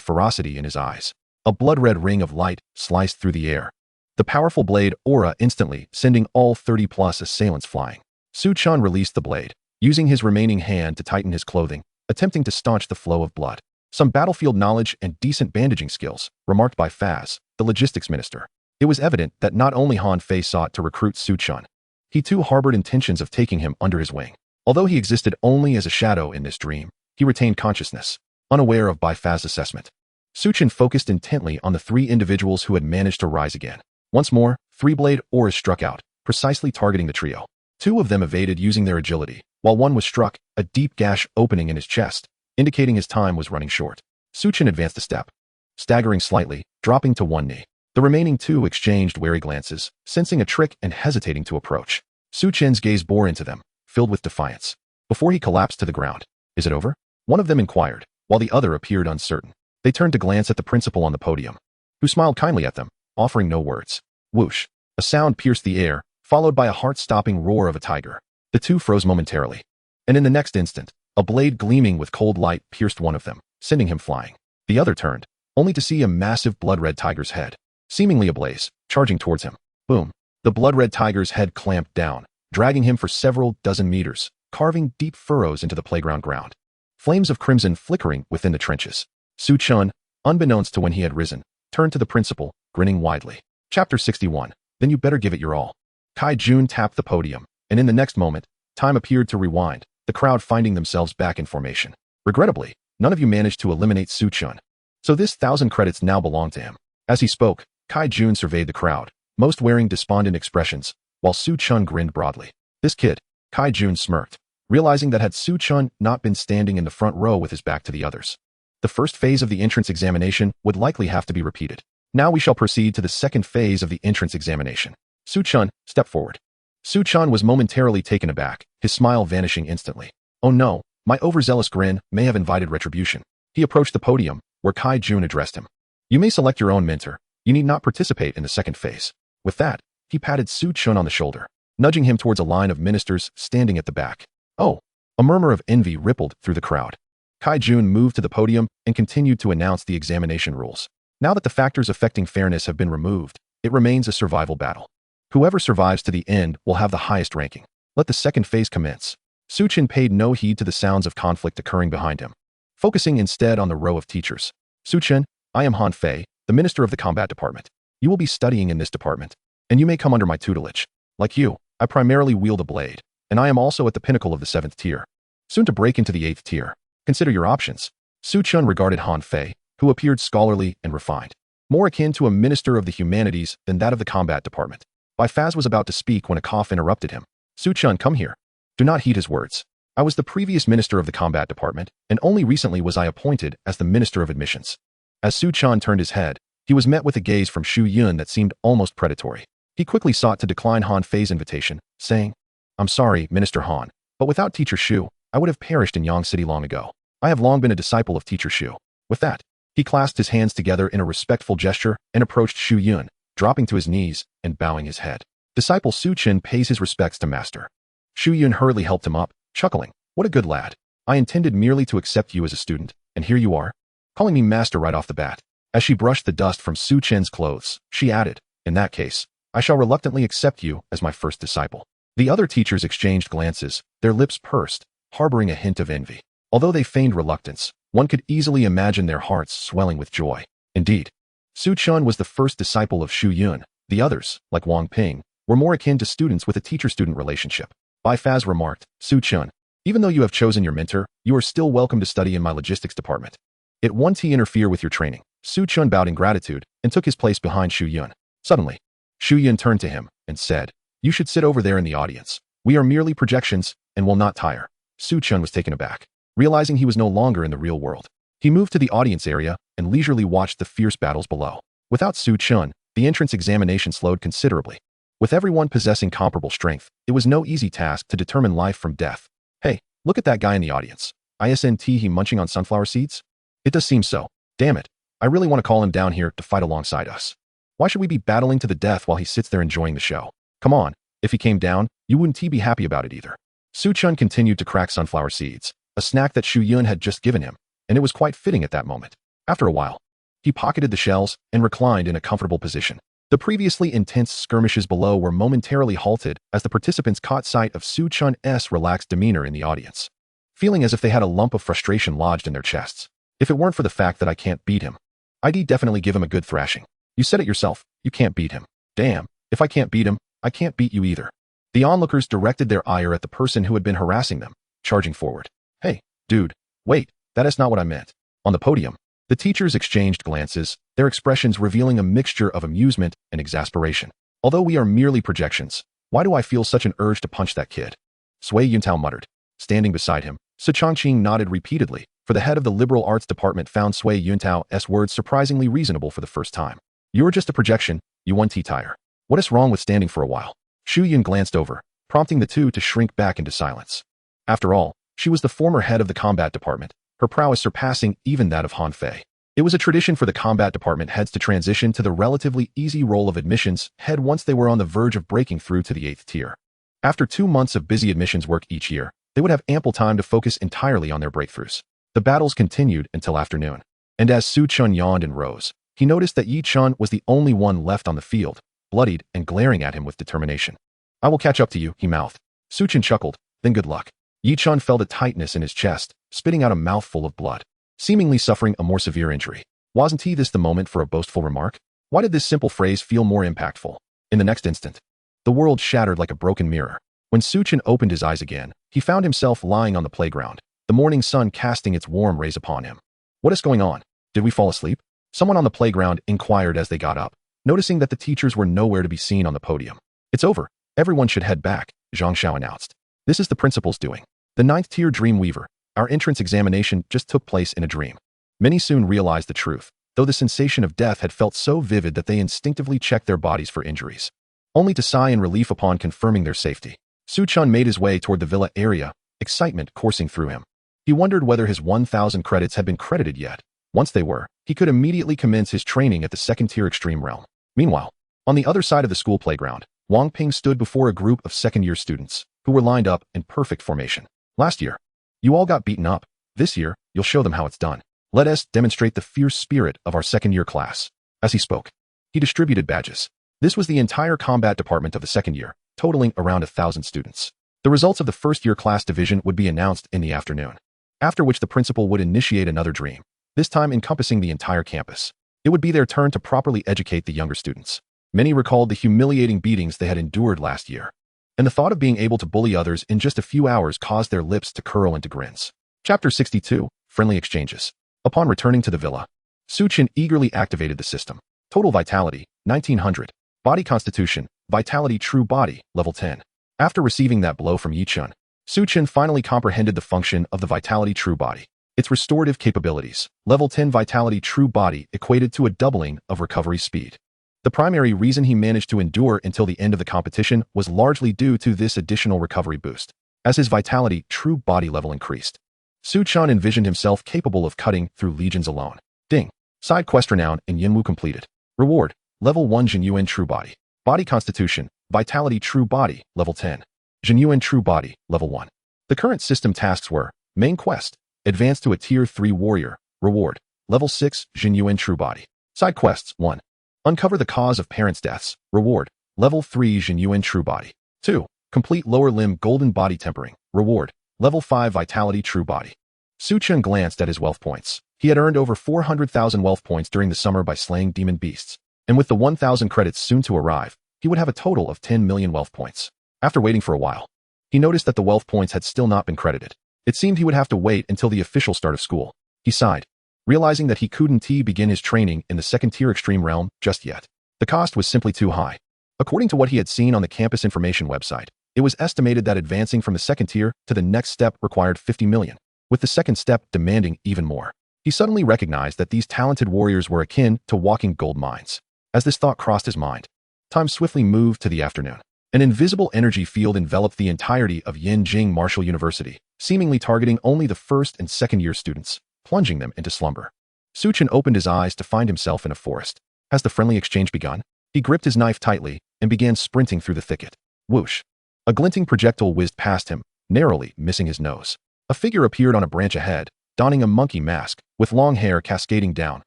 ferocity in his eyes. A blood-red ring of light sliced through the air, the powerful blade aura instantly sending all 30-plus assailants flying. Su Chen released the blade, using his remaining hand to tighten his clothing, attempting to staunch the flow of blood. Some battlefield knowledge and decent bandaging skills, remarked by Faz, the logistics minister. It was evident that not only Han Fei sought to recruit Su Chen, he too harbored intentions of taking him under his wing. Although he existed only as a shadow in this dream, he retained consciousness, unaware of Bai Faz's assessment. Su Chen focused intently on the three individuals who had managed to rise again. Once more, three-blade auras struck out, precisely targeting the trio. Two of them evaded using their agility, while one was struck, a deep gash opening in his chest, indicating his time was running short. Su Chen advanced a step, staggering slightly, dropping to one knee. The remaining two exchanged wary glances, sensing a trick and hesitating to approach. Su Chen's gaze bore into them, filled with defiance, before he collapsed to the ground. "Is it over?" one of them inquired, while the other appeared uncertain. They turned to glance at the principal on the podium, who smiled kindly at them, offering no words. Whoosh! A sound pierced the air, followed by a heart-stopping roar of a tiger. The two froze momentarily, and in the next instant, a blade gleaming with cold light pierced one of them, sending him flying. The other turned, only to see a massive blood-red tiger's head, seemingly ablaze, charging towards him. Boom! The blood-red tiger's head clamped down, dragging him for several dozen meters, carving deep furrows into the playground ground. Flames of crimson flickering within the trenches. Su Chen, unbeknownst to when he had risen, turned to the principal, grinning widely. Chapter 61. Then you better give it your all. Kai Jun tapped the podium, and in the next moment, time appeared to rewind, the crowd finding themselves back in formation. Regrettably, none of you managed to eliminate Su Chen, so this 1,000 credits now belonged to him. As he spoke, Kai Jun surveyed the crowd, most wearing despondent expressions, while Su Chen grinned broadly. This kid, Kai Jun smirked, realizing that had Su Chen not been standing in the front row with his back to the others, the first phase of the entrance examination would likely have to be repeated. Now we shall proceed to the second phase of the entrance examination. Su Chen, step forward. Su Chen was momentarily taken aback, his smile vanishing instantly. Oh no, my overzealous grin may have invited retribution. He approached the podium, where Kai Jun addressed him. You may select your own mentor. You need not participate in the second phase. With that, he patted Su Chen on the shoulder, nudging him towards a line of ministers standing at the back. Oh! A murmur of envy rippled through the crowd. Kai Jun moved to the podium and continued to announce the examination rules. Now that the factors affecting fairness have been removed, it remains a survival battle. Whoever survives to the end will have the highest ranking. Let the second phase commence. Su Chen paid no heed to the sounds of conflict occurring behind him, focusing instead on the row of teachers. Su Chen, I am Han Fei, the Minister of the Combat Department. You will be studying in this department, and you may come under my tutelage. Like you, I primarily wield a blade, and I am also at the pinnacle of the 7th tier, soon to break into the 8th tier. Consider your options. Su Chen regarded Han Fei, who appeared scholarly and refined, more akin to a minister of the humanities than that of the combat department. Bai Faz was about to speak when a cough interrupted him. Su Chen, come here. Do not heed his words. I was the previous minister of the combat department, and only recently was I appointed as the minister of admissions. As Su Chen turned his head, he was met with a gaze from Shu Yun that seemed almost predatory. He quickly sought to decline Han Fei's invitation, saying, I'm sorry, Minister Han, but without Teacher Shu, I would have perished in Yang City long ago. I have long been a disciple of Teacher Shu. With that, he clasped his hands together in a respectful gesture and approached Shu Yun, dropping to his knees and bowing his head. Disciple Su Chen pays his respects to Master. Shu Yun hurriedly helped him up, chuckling, what a good lad. I intended merely to accept you as a student, and here you are, calling me Master right off the bat. As she brushed the dust from Su Chen's clothes, she added, in that case, I shall reluctantly accept you as my first disciple. The other teachers exchanged glances, their lips pursed, harboring a hint of envy. Although they feigned reluctance, one could easily imagine their hearts swelling with joy. Indeed, Su Chen was the first disciple of Shu Yun. The others, like Wang Ping, were more akin to students with a teacher-student relationship. Bai Faz remarked, Su Chen, even though you have chosen your mentor, you are still welcome to study in my logistics department. It won't interfere with your training. Su Chen bowed in gratitude and took his place behind Shu Yun. Suddenly, Shu Yun turned to him and said, you should sit over there in the audience. We are merely projections and will not tire. Su Chen was taken aback, realizing he was no longer in the real world. He moved to the audience area and leisurely watched the fierce battles below. Without Su Chen, the entrance examination slowed considerably. With everyone possessing comparable strength, it was no easy task to determine life from death. Hey, look at that guy in the audience. Isn't he munching on sunflower seeds? It does seem so. Damn it. I really want to call him down here to fight alongside us. Why should we be battling to the death while he sits there enjoying the show? Come on, if he came down, you wouldn't be happy about it either. Su Chen continued to crack sunflower seeds, a snack that Shu Yun had just given him, and it was quite fitting at that moment. After a while, he pocketed the shells and reclined in a comfortable position. The previously intense skirmishes below were momentarily halted as the participants caught sight of Su Chen's relaxed demeanor in the audience, feeling as if they had a lump of frustration lodged in their chests. If it weren't for the fact that I can't beat him, I'd definitely give him a good thrashing. You said it yourself, you can't beat him. Damn, if I can't beat him, I can't beat you either. The onlookers directed their ire at the person who had been harassing them, charging forward. Hey, dude, wait, that is not what I meant. On the podium, the teachers exchanged glances, their expressions revealing a mixture of amusement and exasperation. Although we are merely projections, why do I feel such an urge to punch that kid? Sui Yuntao muttered. Standing beside him, Su Chongqing nodded repeatedly, for the head of the liberal arts department found Sui Yuntao's words surprisingly reasonable for the first time. You're just a projection, you one tire. What is wrong with standing for a while? Shu Yun glanced over, prompting the two to shrink back into silence. After all, she was the former head of the combat department, her prowess surpassing even that of Han Fei. It was a tradition for the combat department heads to transition to the relatively easy role of admissions head once they were on the verge of breaking through to the 8th tier. After 2 months of busy admissions work each year, they would have ample time to focus entirely on their breakthroughs. The battles continued until afternoon, and as Su Chen yawned and rose, he noticed that Yi Chun was the only one left on the field, bloodied and glaring at him with determination. I will catch up to you, he mouthed. Su Chen chuckled, then good luck. Yi Chun felt a tightness in his chest, spitting out a mouthful of blood, seemingly suffering a more severe injury. Wasn't he this the moment for a boastful remark? Why did this simple phrase feel more impactful? In the next instant, the world shattered like a broken mirror. When Su Chen opened his eyes again, he found himself lying on the playground, the morning sun casting its warm rays upon him. What is going on? Did we fall asleep? Someone on the playground inquired as they got up, noticing that the teachers were nowhere to be seen on the podium. It's over. Everyone should head back, Zhang Xiao announced. This is the principal's doing. The 9th tier dream weaver. Our entrance examination just took place in a dream. Many soon realized the truth, though the sensation of death had felt so vivid that they instinctively checked their bodies for injuries, only to sigh in relief upon confirming their safety. Su Chen made his way toward the villa area, excitement coursing through him. He wondered whether his 1,000 credits had been credited yet. Once they were, he could immediately commence his training at the 2nd tier extreme realm. Meanwhile, on the other side of the school playground, Wang Ping stood before a group of 2nd-year students, who were lined up in perfect formation. Last year, you all got beaten up, This year, you'll show them how it's done. Let us demonstrate the fierce spirit of our second-year class. As he spoke, he distributed badges. This was the entire combat department of the second year, totaling around 1,000 students. The results of the first-year class division would be announced in the afternoon, after which the principal would initiate another dream, this time encompassing the entire campus. It would be their turn to properly educate the younger students. Many recalled the humiliating beatings they had endured last year, and the thought of being able to bully others in just a few hours caused their lips to curl into grins. Chapter 62, Friendly Exchanges. Upon returning to the villa, Chen eagerly activated the system. Total vitality, 1900. Body constitution, vitality true body, level 10. After receiving that blow from Chen finally comprehended the function of the vitality true body. Its restorative capabilities, level 10 vitality true body equated to a doubling of recovery speed. The primary reason he managed to endure until the end of the competition was largely due to this additional recovery boost. As his vitality true body level increased, Chen envisioned himself capable of cutting through legions alone. Ding. Side quest renown in Yinwu completed. Reward, level 1 Jinyuan true body. Body constitution, vitality true body, level 10. Jinyuan true body, level 1. The current system tasks were, main quest, advance to a tier 3 warrior, reward, level 6 Jinyuan true body. Side quests, 1. Uncover the cause of parents' deaths, reward, level 3 Jinyuan true body. 2. Complete lower limb golden body tempering, reward, level 5 vitality true body. Chen glanced at his wealth points. He had earned over 400,000 wealth points during the summer by slaying demon beasts, and with the 1,000 credits soon to arrive, he would have a total of 10 million wealth points. After waiting for a while, he noticed that the wealth points had still not been credited. It seemed he would have to wait until the official start of school. He sighed, realizing that he couldn't begin his training in the second-tier extreme realm just yet. The cost was simply too high. According to what he had seen on the campus information website, it was estimated that advancing from the second tier to the next step required 50 million, with the second step demanding even more. He suddenly recognized that these talented warriors were akin to walking gold mines. As this thought crossed his mind, time swiftly moved to the afternoon. An invisible energy field enveloped the entirety of Yinjing Martial University, seemingly targeting only the first and second-year students, plunging them into slumber. Chen opened his eyes to find himself in a forest. Has the friendly exchange begun? He gripped his knife tightly and began sprinting through the thicket. Whoosh! A glinting projectile whizzed past him, narrowly missing his nose. A figure appeared on a branch ahead, donning a monkey mask, with long hair cascading down,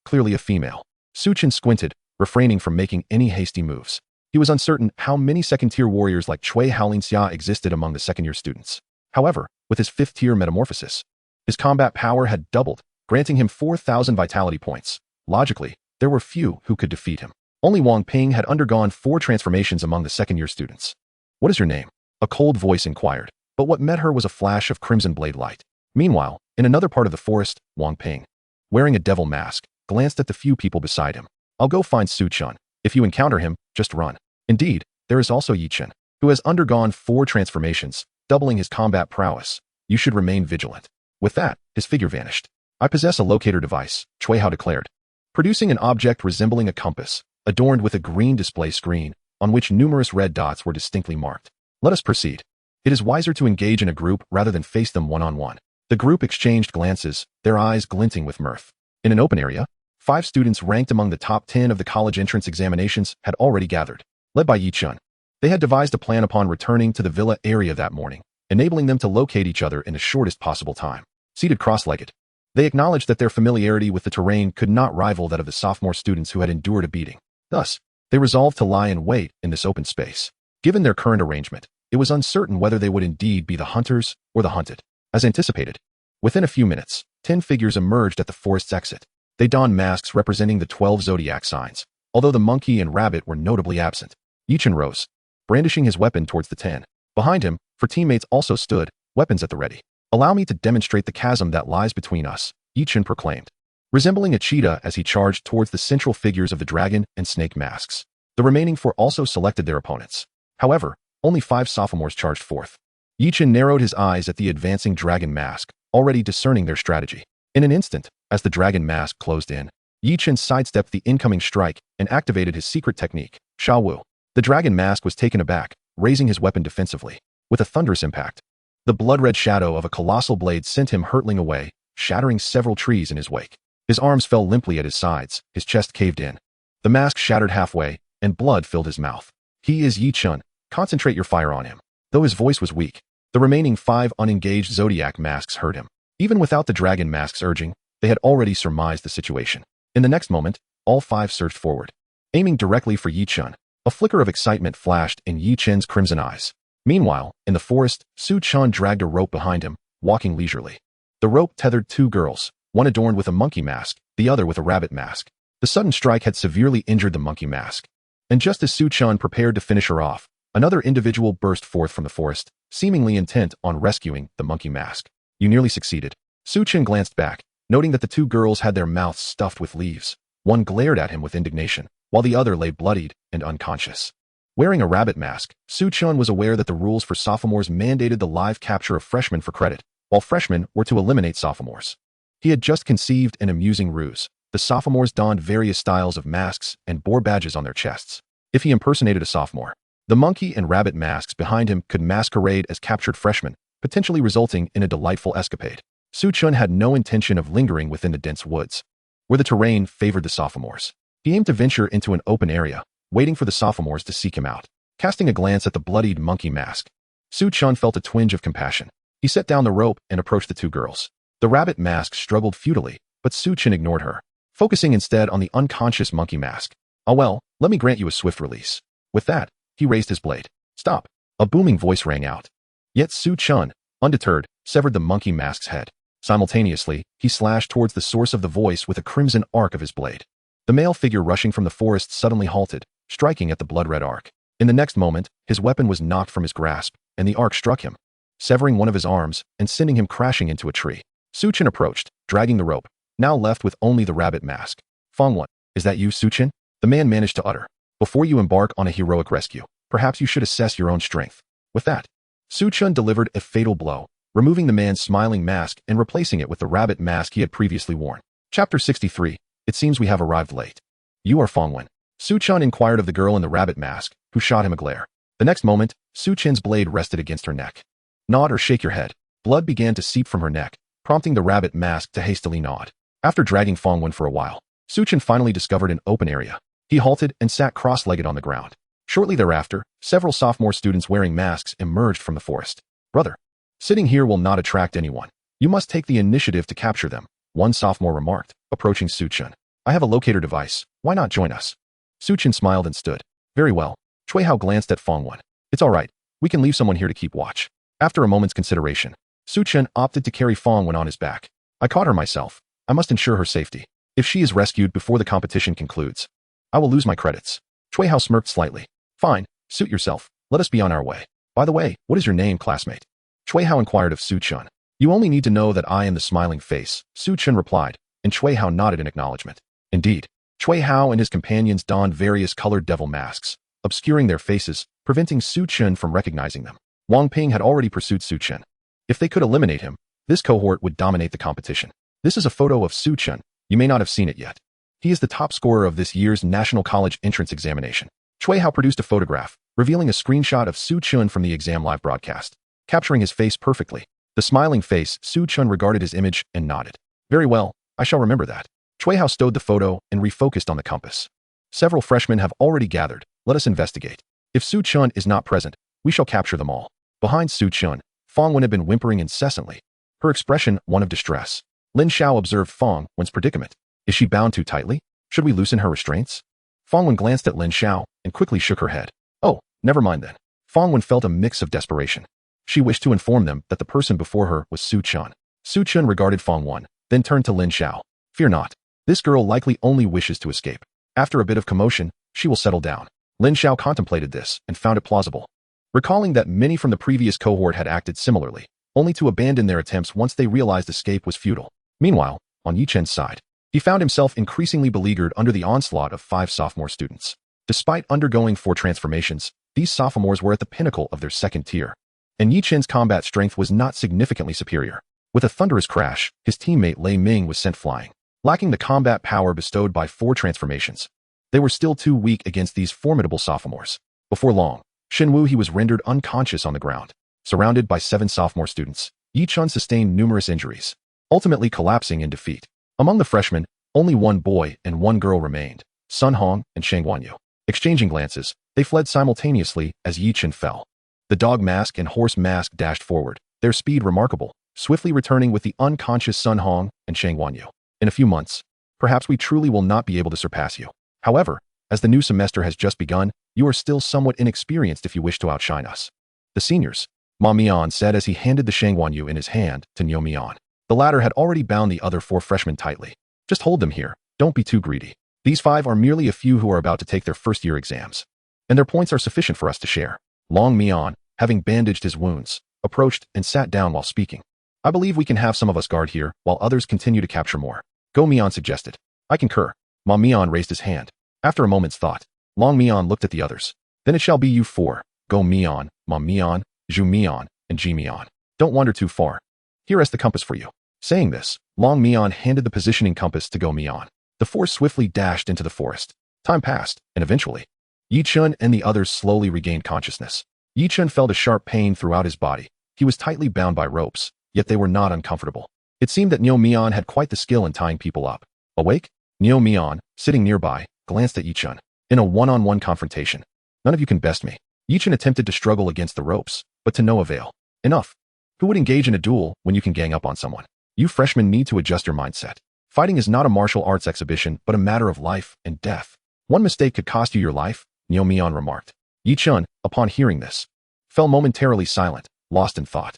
clearly a female. Chen squinted, refraining from making any hasty moves. He was uncertain how many second-tier warriors like Cui Haolinxia existed among the second-year students. However, with his fifth-tier metamorphosis, his combat power had doubled, granting him 4,000 vitality points. Logically, there were few who could defeat him. Only Wang Ping had undergone 4 transformations among the second-year students. What is your name? A cold voice inquired, but what met her was a flash of crimson blade light. Meanwhile, in another part of the forest, Wang Ping, wearing a devil mask, glanced at the few people beside him. I'll go find Chen. If you encounter him, just run. Indeed, there is also Chen, who has undergone 4 transformations, doubling his combat prowess. You should remain vigilant. With that, his figure vanished. I possess a locator device, Cui Hao declared, producing an object resembling a compass, adorned with a green display screen, on which numerous red dots were distinctly marked. Let us proceed. It is wiser to engage in a group rather than face them one-on-one. The group exchanged glances, their eyes glinting with mirth. In an open area, 5 students ranked among the top 10 of the college entrance examinations had already gathered. Led by Chen, they had devised a plan upon returning to the villa area that morning, enabling them to locate each other in the shortest possible time. Seated cross-legged, they acknowledged that their familiarity with the terrain could not rival that of the sophomore students who had endured a beating. Thus, they resolved to lie in wait in this open space. Given their current arrangement, it was uncertain whether they would indeed be the hunters or the hunted. As anticipated, within a few minutes, 10 figures emerged at the forest's exit. They donned masks representing the 12 zodiac signs, although the monkey and rabbit were notably absent. Chen rose, brandishing his weapon towards the 10. Behind him, 4 teammates also stood, weapons at the ready. Allow me to demonstrate the chasm that lies between us, Chen proclaimed, resembling a cheetah as he charged towards the central figures of the dragon and snake masks. The remaining 4 also selected their opponents. However, only 5 sophomores charged forth. Chen narrowed his eyes at the advancing dragon mask, already discerning their strategy. In an instant, as the dragon mask closed in, Chen sidestepped the incoming strike and activated his secret technique, Sha Wu. The dragon mask was taken aback, raising his weapon defensively. With a thunderous impact, the blood-red shadow of a colossal blade sent him hurtling away, shattering several trees in his wake. His arms fell limply at his sides, his chest caved in. The mask shattered halfway, and blood filled his mouth. He is Chen. Concentrate your fire on him. Though his voice was weak, the remaining 5 unengaged zodiac masks heard him. Even without the dragon mask's urging, they had already surmised the situation. In the next moment, all five surged forward, aiming directly for Yi Chen. A flicker of excitement flashed in Yi Chen's crimson eyes. Meanwhile, in the forest, Su Chen dragged a rope behind him, walking leisurely. The rope tethered two girls, one adorned with a monkey mask, the other with a rabbit mask. The sudden strike had severely injured the monkey mask. And just as Su Chen prepared to finish her off, another individual burst forth from the forest, seemingly intent on rescuing the monkey mask. You nearly succeeded. Su Chen glanced back, noting that the two girls had their mouths stuffed with leaves. One glared at him with indignation, while the other lay bloodied and unconscious. Wearing a rabbit mask, Su Chen was aware that the rules for sophomores mandated the live capture of freshmen for credit, while freshmen were to eliminate sophomores. He had just conceived an amusing ruse. The sophomores donned various styles of masks and bore badges on their chests. If he impersonated a sophomore, the monkey and rabbit masks behind him could masquerade as captured freshmen, potentially resulting in a delightful escapade. Su Chen had no intention of lingering within the dense woods, where the terrain favored the sophomores. He aimed to venture into an open area, waiting for the sophomores to seek him out. Casting a glance at the bloodied monkey mask, Su Chen felt a twinge of compassion. He set down the rope and approached the two girls. The rabbit mask struggled futilely, but Su Chen ignored her, focusing instead on the unconscious monkey mask. "Oh well, let me grant you a swift release." With that, he raised his blade. "Stop!" A booming voice rang out. Yet Su Chen, undeterred, severed the monkey mask's head. Simultaneously, he slashed towards the source of the voice with a crimson arc of his blade. The male figure rushing from the forest suddenly halted, striking at the blood-red arc. In the next moment, his weapon was knocked from his grasp, and the arc struck him, severing one of his arms and sending him crashing into a tree. Su Chen approached, dragging the rope, now left with only the rabbit mask. "Fangwan, is that you, Su Chen?" the man managed to utter. "Before you embark on a heroic rescue, perhaps you should assess your own strength." With that, Su Chen delivered a fatal blow, removing the man's smiling mask and replacing it with the rabbit mask he had previously worn. Chapter 63. It seems we have arrived late. "You are Fangwan?" Su Chen inquired of the girl in the rabbit mask, who shot him a glare. The next moment, Su Chen's blade rested against her neck. "Nod or shake your head." Blood began to seep from her neck, prompting the rabbit mask to hastily nod. After dragging Fangwan for a while, Su Chen finally discovered an open area. He halted and sat cross-legged on the ground. Shortly thereafter, several sophomore students wearing masks emerged from the forest. "Brother, sitting here will not attract anyone. You must take the initiative to capture them," one sophomore remarked, approaching Su Chen. "I have a locator device. Why not join us?" Su Chen smiled and stood. "Very well." Chui Hao glanced at Fangwan. "It's all right. We can leave someone here to keep watch." After a moment's consideration, Su Chen opted to carry Fangwan on his back. "I caught her myself. I must ensure her safety. If she is rescued before the competition concludes, I will lose my credits." Chui Hao smirked slightly. "Fine. Suit yourself. Let us be on our way. By the way, what is your name, classmate?" Chui Hao inquired of Su Chen. "You only need to know that I am the smiling face," Su Chen replied, and Chui Hao nodded in acknowledgement. Indeed, Chui Hao and his companions donned various colored devil masks, obscuring their faces, preventing Su Chen from recognizing them. Wang Ping had already pursued Su Chen. If they could eliminate him, this cohort would dominate the competition. This is a photo of Su Chen. You may not have seen it yet. He is the top scorer of this year's National College Entrance Examination. Chui Hao produced a photograph, revealing a screenshot of Su Chen from the exam live broadcast, capturing his face perfectly. The smiling face, Su Chen regarded his image and nodded. "Very well, I shall remember that." Chui Hao stowed the photo and refocused on the compass. "Several freshmen have already gathered. Let us investigate. If Su Chen is not present, we shall capture them all." Behind Su Chen, Fangwan had been whimpering incessantly, her expression one of distress. Lin Xiao observed Fangwan's predicament. "Is she bound too tightly? Should we loosen her restraints?" Fangwan glanced at Lin Xiao and quickly shook her head. "Oh, never mind then." Fangwan felt a mix of desperation. She wished to inform them that the person before her was Su Chen. Su Chen regarded Fangwan, then turned to Lin Xiao. "Fear not. This girl likely only wishes to escape. After a bit of commotion, she will settle down." Lin Xiao contemplated this and found it plausible, recalling that many from the previous cohort had acted similarly, only to abandon their attempts once they realized escape was futile. Meanwhile, on Yi Chen's side, he found himself increasingly beleaguered under the onslaught of 5 sophomore students. Despite undergoing 4 transformations, these sophomores were at the pinnacle of their second tier, and Yi Chen's combat strength was not significantly superior. With a thunderous crash, his teammate Lei Ming was sent flying. Lacking the combat power bestowed by 4 transformations, they were still too weak against these formidable sophomores. Before long, Shen Wu he was rendered unconscious on the ground. Surrounded by 7 sophomore students, Yi Chen sustained numerous injuries, ultimately collapsing in defeat. Among the freshmen, only one boy and one girl remained, Sun Hong and Shang Guanyu. Exchanging glances, they fled simultaneously as Yi Chen fell. The dog mask and horse mask dashed forward, their speed remarkable, swiftly returning with the unconscious Sun Hong and Shang Wanyu. In a few months, perhaps we truly will not be able to surpass you. However, as the new semester has just begun, you are still somewhat inexperienced if you wish to outshine us. The seniors, Ma Mian said as he handed the Shang Wanyu in his hand to Niu Mian. The latter had already bound the other 4 freshmen tightly. Just hold them here. Don't be too greedy. These 5 are merely a few who are about to take their first-year exams. And their points are sufficient for us to share. Long Mian, having bandaged his wounds, approached and sat down while speaking. I believe we can have some of us guard here, while others continue to capture more. Go Mian suggested. I concur. Ma Mian raised his hand. After a moment's thought, Long Mian looked at the others. Then it shall be you 4. Go Mian, Ma Mian, Zhu Mian, and Ji Mian. Don't wander too far. Here is the compass for you. Saying this, Long Mian handed the positioning compass to Go Mian. The 4 swiftly dashed into the forest. Time passed, and eventually, Yi Chun and the others slowly regained consciousness. Yi Chun felt a sharp pain throughout his body. He was tightly bound by ropes, yet they were not uncomfortable. It seemed that Niu Mian had quite the skill in tying people up. Awake? Niu Mian, sitting nearby, glanced at Yi Chun. In a one-on-one confrontation. None of you can best me. Yi Chun attempted to struggle against the ropes, but to no avail. Enough. Who would engage in a duel when you can gang up on someone? You freshmen need to adjust your mindset. Fighting is not a martial arts exhibition, but a matter of life and death. One mistake could cost you your life, Niu Mian remarked. Yi Chun, upon hearing this, fell momentarily silent, lost in thought.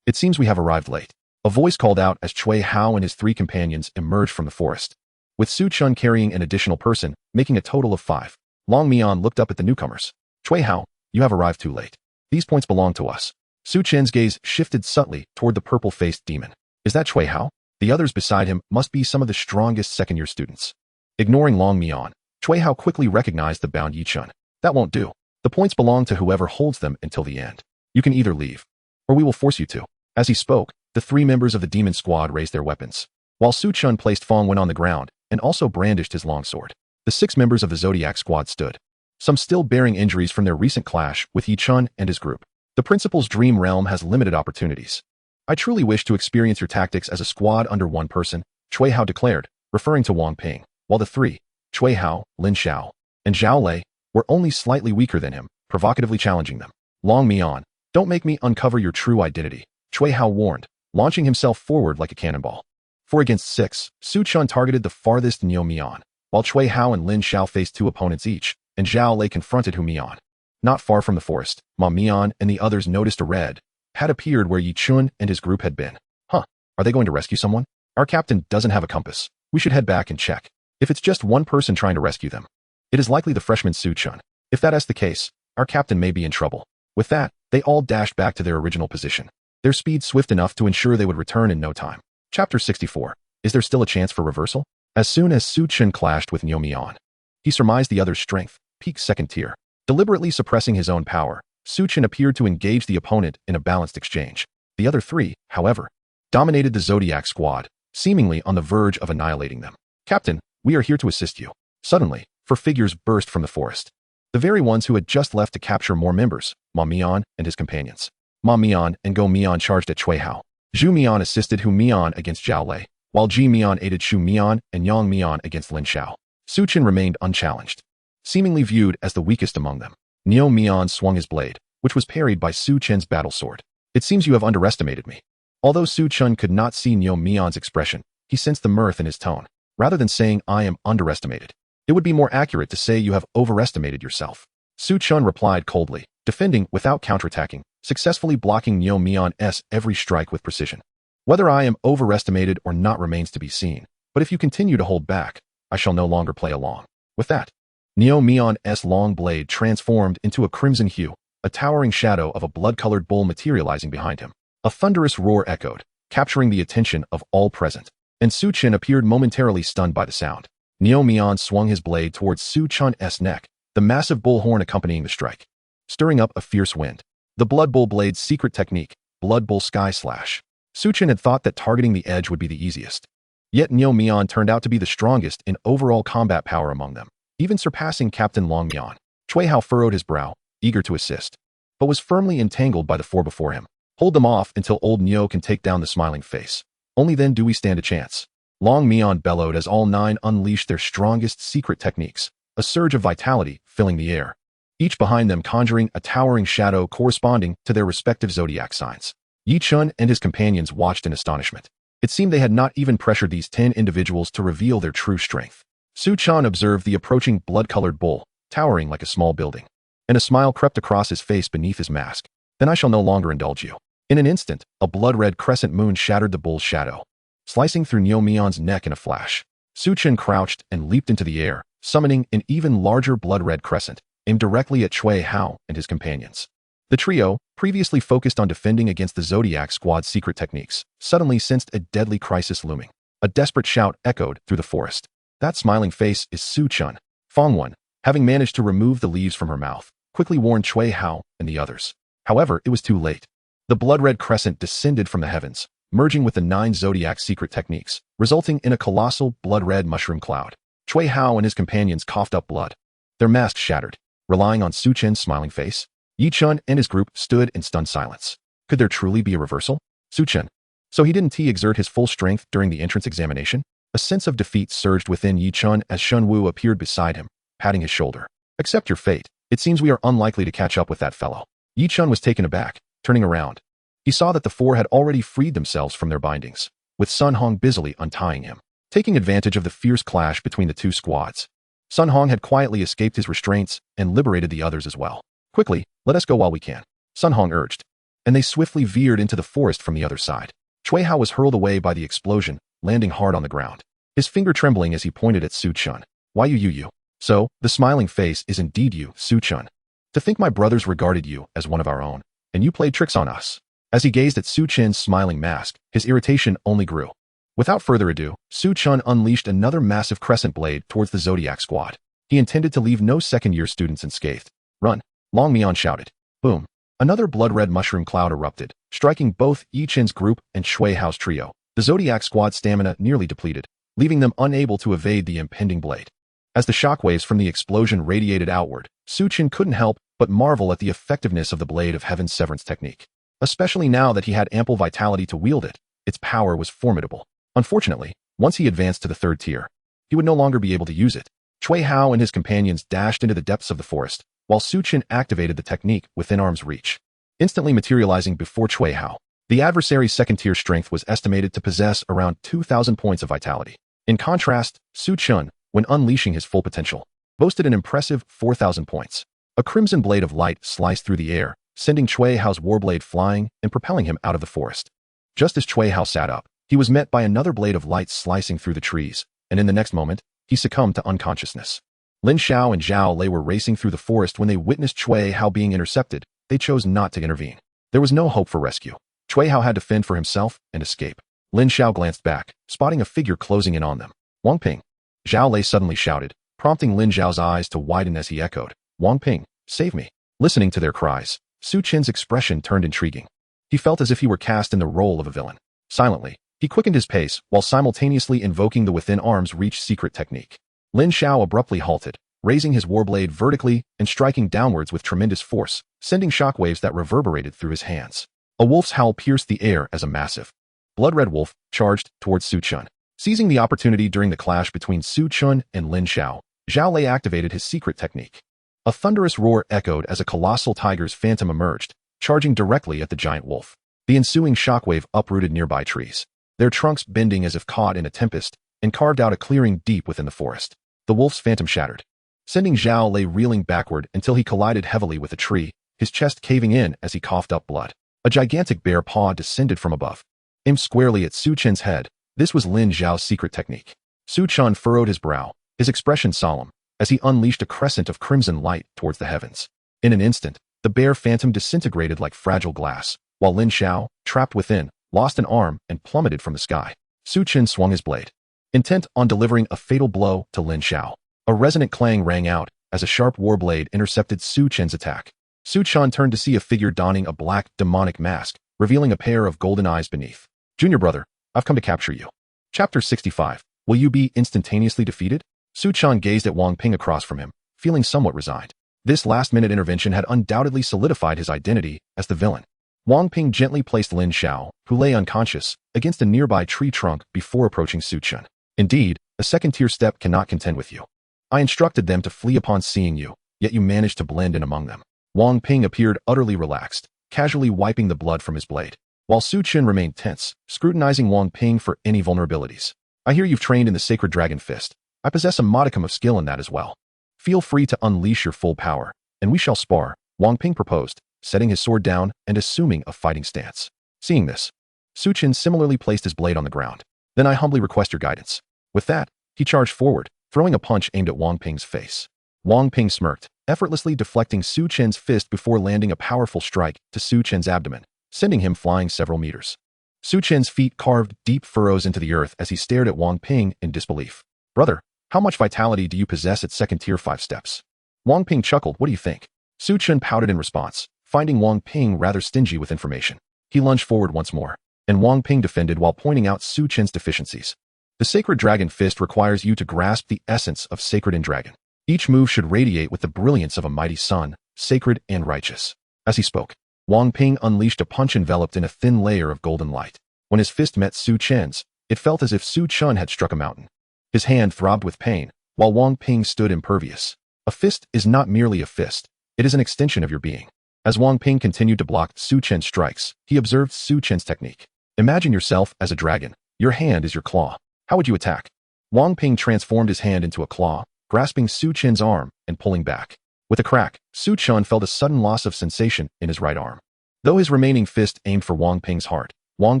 It seems we have arrived late. A voice called out as Cui Hao and his 3 companions emerged from the forest. With Su Chun carrying an additional person, making a total of 5. Long Mian looked up at the newcomers. Cui Hao, you have arrived too late. These points belong to us. Su Chen's gaze shifted subtly toward the purple-faced demon. Is that Cui Hao? The others beside him must be some of the strongest second-year students. Ignoring Long Mian, Cui Hao quickly recognized the bound Yi Chun. That won't do. The points belong to whoever holds them until the end. You can either leave, or we will force you to. As he spoke, the 3 members of the demon squad raised their weapons, while Su Chun placed Fong Wen on the ground and also brandished his longsword. The 6 members of the Zodiac squad stood, some still bearing injuries from their recent clash with Yi Chun and his group. The principal's dream realm has limited opportunities. I truly wish to experience your tactics as a squad under one person, Cui Hao declared, referring to Wang Ping, while the 3, Cui Hao, Lin Xiao, and Zhao Lei, were only slightly weaker than him, provocatively challenging them. Long Mian, don't make me uncover your true identity, Cui Hao warned, launching himself forward like a cannonball. 4 against 6, Su Chun targeted the farthest Niu Mian, while Cui Hao and Lin Xiao faced 2 opponents each, and Zhao Lei confronted Hu Mian. Not far from the forest, Ma Mian and the others noticed a red had appeared where Yi Chun and his group had been. Are they going to rescue someone? Our captain doesn't have a compass. We should head back and check. If it's just one person trying to rescue them, it is likely the freshman Su Chun. If that is the case, our captain may be in trouble. With that, they all dashed back to their original position. Their speed swift enough to ensure they would return in no time. Chapter 64. Is there still a chance for reversal? As soon as Su Chun clashed with Niu Mian, he surmised the other's strength, peak 2nd tier. Deliberately suppressing his own power, Su Chun appeared to engage the opponent in a balanced exchange. The other 3, however, dominated the Zodiac squad, seemingly on the verge of annihilating them. Captain, we are here to assist you. Suddenly, 4 figures burst from the forest. The very ones who had just left to capture more members, Ma Mian and his companions. Ma Mian and Go Mian charged at Cui Hao. Zhu Mian assisted Hu Mian against Zhao Lei, while Ji Mian aided Shu Mian and Yang Mian against Lin Xiao. Su Chun remained unchallenged, seemingly viewed as the weakest among them. Niu Mian swung his blade, which was parried by Su Chen's battle sword. It seems you have underestimated me. Although Su Chun could not see Niu Mian's expression, he sensed the mirth in his tone. Rather than saying I am underestimated, it would be more accurate to say you have overestimated yourself. Su Chun replied coldly, defending without counterattacking, successfully blocking Niu Mian's every strike with precision. Whether I am overestimated or not remains to be seen, but if you continue to hold back, I shall no longer play along. With that, Niu Mian's long blade transformed into a crimson hue, a towering shadow of a blood-colored bull materializing behind him. A thunderous roar echoed, capturing the attention of all present, and Su Chun appeared momentarily stunned by the sound. Niu Mian swung his blade towards Su Chun's neck, the massive bullhorn accompanying the strike, stirring up a fierce wind. The Blood Bull blade's secret technique, Blood Bull Sky Slash. Su Chun had thought that targeting the edge would be the easiest. Yet Niu Mian turned out to be the strongest in overall combat power among them, even surpassing Captain Long Mian. Cui Hao furrowed his brow, eager to assist, but was firmly entangled by the 4 before him. Hold them off until old Niu can take down the smiling face. Only then do we stand a chance. Long Mian bellowed as all 9 unleashed their strongest secret techniques, a surge of vitality filling the air, each behind them conjuring a towering shadow corresponding to their respective zodiac signs. Yi Chun and his companions watched in astonishment. It seemed they had not even pressured these 10 individuals to reveal their true strength. Su Chan observed the approaching blood-colored bull, towering like a small building, and a smile crept across his face beneath his mask. Then I shall no longer indulge you. In an instant, a blood-red crescent moon shattered the bull's shadow, slicing through Neo Mion's neck in a flash. Su Chen crouched and leaped into the air, summoning an even larger blood-red crescent, aimed directly at Cui Hao and his companions. The trio, previously focused on defending against the Zodiac Squad's secret techniques, suddenly sensed a deadly crisis looming. A desperate shout echoed through the forest. That smiling face is Su Chun. Fong Wen, having managed to remove the leaves from her mouth, quickly warned Cui Hao and the others. However, it was too late. The blood-red crescent descended from the heavens, merging with the 9 Zodiac secret techniques, resulting in a colossal blood-red mushroom cloud. Cui Hao and his companions coughed up blood. Their masks shattered. Relying on Su Chen's smiling face, Yi Chun and his group stood in stunned silence. Could there truly be a reversal? Su Chen. So he didn't exert his full strength during the entrance examination? A sense of defeat surged within Yi Chun as Shun Wu appeared beside him, patting his shoulder. Accept your fate. It seems we are unlikely to catch up with that fellow. Yi Chun was taken aback, turning around. He saw that the 4 had already freed themselves from their bindings, with Sun Hong busily untying him, taking advantage of the fierce clash between the 2 squads. Sun Hong had quietly escaped his restraints and liberated the others as well. Quickly, let us go while we can, Sun Hong urged. And they swiftly veered into the forest from the other side. Cui Hao was hurled away by the explosion, landing hard on the ground, his finger trembling as he pointed at Su Chun. Why you? So, the smiling face is indeed you, Su Chun. To think my brothers regarded you as one of our own, and you played tricks on us. As he gazed at Su Chen's smiling mask, his irritation only grew. Without further ado, Su Chun unleashed another massive crescent blade towards the Zodiac Squad. He intended to leave no second-year students unscathed. Run! Long Mian shouted. Boom! Another blood-red mushroom cloud erupted, striking both Yi Chen's group and Cui Hao's trio. The Zodiac Squad's stamina nearly depleted, leaving them unable to evade the impending blade. As the shockwaves from the explosion radiated outward, Su Chen couldn't help but marvel at the effectiveness of the Blade of Heaven's severance technique. Especially now that he had ample vitality to wield it, its power was formidable. Unfortunately, once he advanced to the 3rd tier, he would no longer be able to use it. Cui Hao and his companions dashed into the depths of the forest, while Su Chen activated the technique within arm's reach, instantly materializing before Cui Hao. The adversary's 2nd-tier strength was estimated to possess around 2,000 points of vitality. In contrast, Su Chen, when unleashing his full potential, boasted an impressive 4,000 points. A crimson blade of light sliced through the air, sending Cui Hao's warblade flying and propelling him out of the forest. Just as Cui Hao sat up, he was met by another blade of light slicing through the trees, and in the next moment, he succumbed to unconsciousness. Lin Xiao and Zhao Lei were racing through the forest when they witnessed Cui Hao being intercepted. They chose not to intervene. There was no hope for rescue. Cui Hao had to fend for himself and escape. Lin Xiao glanced back, spotting a figure closing in on them. Wang Ping. Zhao Lei suddenly shouted, prompting Lin Xiao's eyes to widen as he echoed, Wang Ping, save me. Listening to their cries, Su Chen's expression turned intriguing. He felt as if he were cast in the role of a villain. Silently, he quickened his pace while simultaneously invoking the within arm's reach secret technique. Lin Xiao abruptly halted, raising his warblade vertically and striking downwards with tremendous force, sending shockwaves that reverberated through his hands. A wolf's howl pierced the air as a massive, blood-red wolf charged towards Su Chun. Seizing the opportunity during the clash between Su Chun and Lin Xiao, Zhao Lei activated his secret technique. A thunderous roar echoed as a colossal tiger's phantom emerged, charging directly at the giant wolf. The ensuing shockwave uprooted nearby trees, their trunks bending as if caught in a tempest, and carved out a clearing deep within the forest. The wolf's phantom shattered, sending Zhao Lei reeling backward until he collided heavily with a tree, his chest caving in as he coughed up blood. A gigantic bear paw descended from above, aimed squarely at Su Chen's head. This was Lin Xiao's secret technique. Su Chen furrowed his brow, his expression solemn, as he unleashed a crescent of crimson light towards the heavens. In an instant, the bear phantom disintegrated like fragile glass, while Lin Xiao, trapped within, lost an arm and plummeted from the sky. Su Chen swung his blade, intent on delivering a fatal blow to Lin Xiao. A resonant clang rang out as a sharp war blade intercepted Su Chen's attack. Su Chen turned to see a figure donning a black, demonic mask, revealing a pair of golden eyes beneath. Junior brother, I've come to capture you. Chapter 65. Will you be instantaneously defeated? Su Chen gazed at Wang Ping across from him, feeling somewhat resigned. This last-minute intervention had undoubtedly solidified his identity as the villain. Wang Ping gently placed Lin Xiao, who lay unconscious, against a nearby tree trunk before approaching Su Chen. Indeed, a second-tier step cannot contend with you. I instructed them to flee upon seeing you, yet you managed to blend in among them. Wang Ping appeared utterly relaxed, casually wiping the blood from his blade. while Su Chen remained tense, scrutinizing Wang Ping for any vulnerabilities. I hear you've trained in the Sacred Dragon Fist. I possess a modicum of skill in that as well. Feel free to unleash your full power, and we shall spar, Wang Ping proposed, setting his sword down and assuming a fighting stance. Seeing this, Su Chen similarly placed his blade on the ground. Then I humbly request your guidance. With that, he charged forward, throwing a punch aimed at Wang Ping's face. Wang Ping smirked, effortlessly deflecting Su Chen's fist before landing a powerful strike to Su Chen's abdomen, sending him flying several meters. Su Chen's feet carved deep furrows into the earth as he stared at Wang Ping in disbelief. Brother, how much vitality do you possess at second tier 5 steps? Wang Ping chuckled, what do you think? Su Chen pouted in response, finding Wang Ping rather stingy with information. He lunged forward once more, and Wang Ping defended while pointing out Su Chen's deficiencies. The Sacred Dragon Fist requires you to grasp the essence of Sacred and Dragon. Each move should radiate with the brilliance of a mighty sun, sacred and righteous. As he spoke, Wang Ping unleashed a punch enveloped in a thin layer of golden light. When his fist met Su Chen's, it felt as if Su Chen had struck a mountain. His hand throbbed with pain, while Wang Ping stood impervious. A fist is not merely a fist, it is an extension of your being. As Wang Ping continued to block Su Chen's strikes, he observed Su Chen's technique. Imagine yourself as a dragon. Your hand is your claw. How would you attack? Wang Ping transformed his hand into a claw, grasping Su Chen's arm and pulling back. With a crack, Su Chen felt a sudden loss of sensation in his right arm. Though his remaining fist aimed for Wang Ping's heart, Wang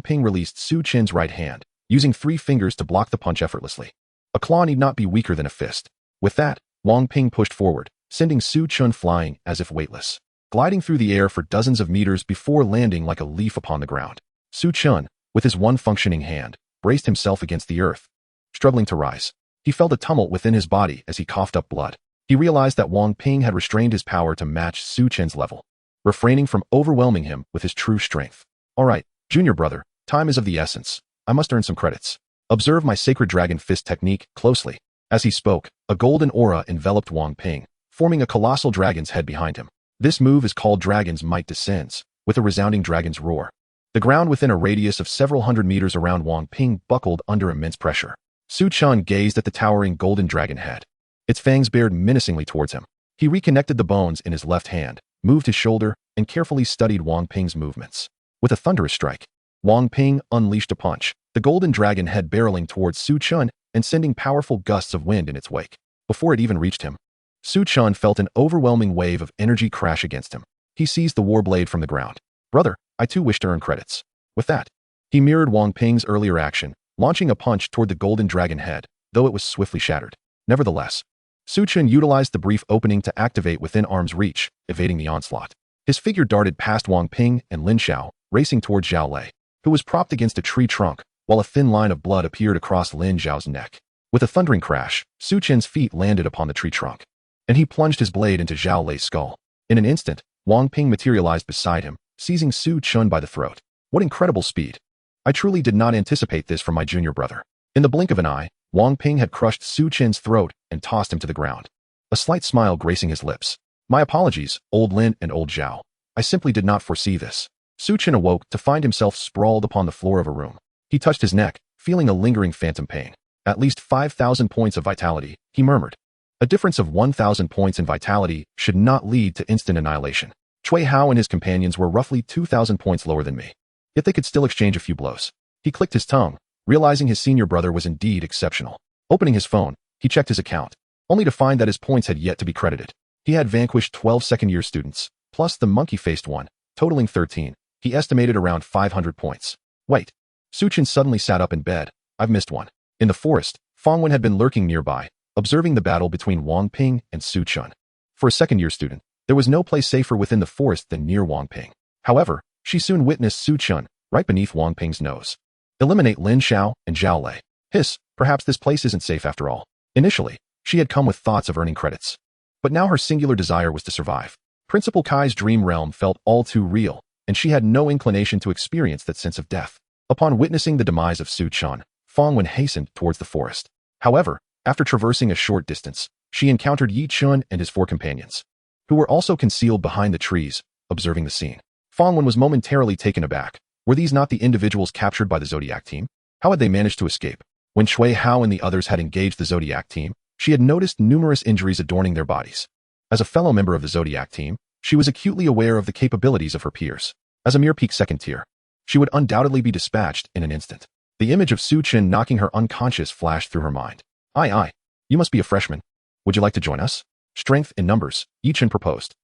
Ping released Su Chen's right hand, using 3 fingers to block the punch effortlessly. A claw need not be weaker than a fist. With that, Wang Ping pushed forward, sending Su Chen flying as if weightless, gliding through the air for dozens of meters before landing like a leaf upon the ground. Su Chen, with his one functioning hand, braced himself against the earth. Struggling to rise, he felt a tumult within his body as he coughed up blood. He realized that Wang Ping had restrained his power to match Su Chen's level, refraining from overwhelming him with his true strength. All right, junior brother, time is of the essence. I must earn some credits. Observe my Sacred Dragon Fist technique closely. As he spoke, a golden aura enveloped Wang Ping, forming a colossal dragon's head behind him. This move is called Dragon's Might Descends, with a resounding dragon's roar. The ground within a radius of several hundred meters around Wang Ping buckled under immense pressure. Su Chen gazed at the towering golden dragon head. Its fangs bared menacingly towards him. He reconnected the bones in his left hand, moved his shoulder, and carefully studied Wang Ping's movements. With a thunderous strike, Wang Ping unleashed a punch, the golden dragon head barreling towards Su Chen and sending powerful gusts of wind in its wake. Before it even reached him, Su Chen felt an overwhelming wave of energy crash against him. He seized the war blade from the ground. Brother, I too wish to earn credits. With that, he mirrored Wang Ping's earlier action, launching a punch toward the golden dragon head, though it was swiftly shattered. Nevertheless, Su Chen utilized the brief opening to activate within arm's reach, evading the onslaught. His figure darted past Wang Ping and Lin Xiao, racing toward Zhao Lei, who was propped against a tree trunk, while a thin line of blood appeared across Lin Xiao's neck. With a thundering crash, Su Chen's feet landed upon the tree trunk, and he plunged his blade into Zhao Lei's skull. In an instant, Wang Ping materialized beside him, seizing Su Chen by the throat. What incredible speed! I truly did not anticipate this from my junior brother. In the blink of an eye, Wang Ping had crushed Su Chen's throat and tossed him to the ground, a slight smile gracing his lips. My apologies, old Lin and old Zhao. I simply did not foresee this. Su Chen awoke to find himself sprawled upon the floor of a room. He touched his neck, feeling a lingering phantom pain. At least 5,000 points of vitality, he murmured. A difference of 1,000 points in vitality should not lead to instant annihilation. Chui Hao and his companions were roughly 2,000 points lower than me. Yet they could still exchange a few blows. He clicked his tongue, realizing his senior brother was indeed exceptional. Opening his phone, he checked his account, only to find that his points had yet to be credited. He had vanquished 12 second-year students, plus the monkey-faced one, totaling 13. He estimated around 500 points. Wait. Su Chen suddenly sat up in bed. I've missed one. In the forest, Fang Wen had been lurking nearby, observing the battle between Wang Ping and Su Chen. For a second-year student, there was no place safer within the forest than near Wang Ping. However, she soon witnessed Su Chen right beneath Wang Ping's nose. Eliminate Lin Xiao and Zhao Lei. Hiss, perhaps this place isn't safe after all. Initially, she had come with thoughts of earning credits. But now her singular desire was to survive. Principal Kai's dream realm felt all too real, and she had no inclination to experience that sense of death. Upon witnessing the demise of Su Chen, Fang Wen hastened towards the forest. However, after traversing a short distance, she encountered Yi Chun and his 4 companions, who were also concealed behind the trees, observing the scene. Fang Wen was momentarily taken aback. Were these not the individuals captured by the Zodiac team? How had they managed to escape? When Chui Hao and the others had engaged the Zodiac team, she had noticed numerous injuries adorning their bodies. As a fellow member of the Zodiac team, she was acutely aware of the capabilities of her peers. As a mere peak second tier, she would undoubtedly be dispatched in an instant. The image of Chen knocking her unconscious flashed through her mind. Aye, you must be a freshman. Would you like to join us? Strength in numbers, Chen proposed.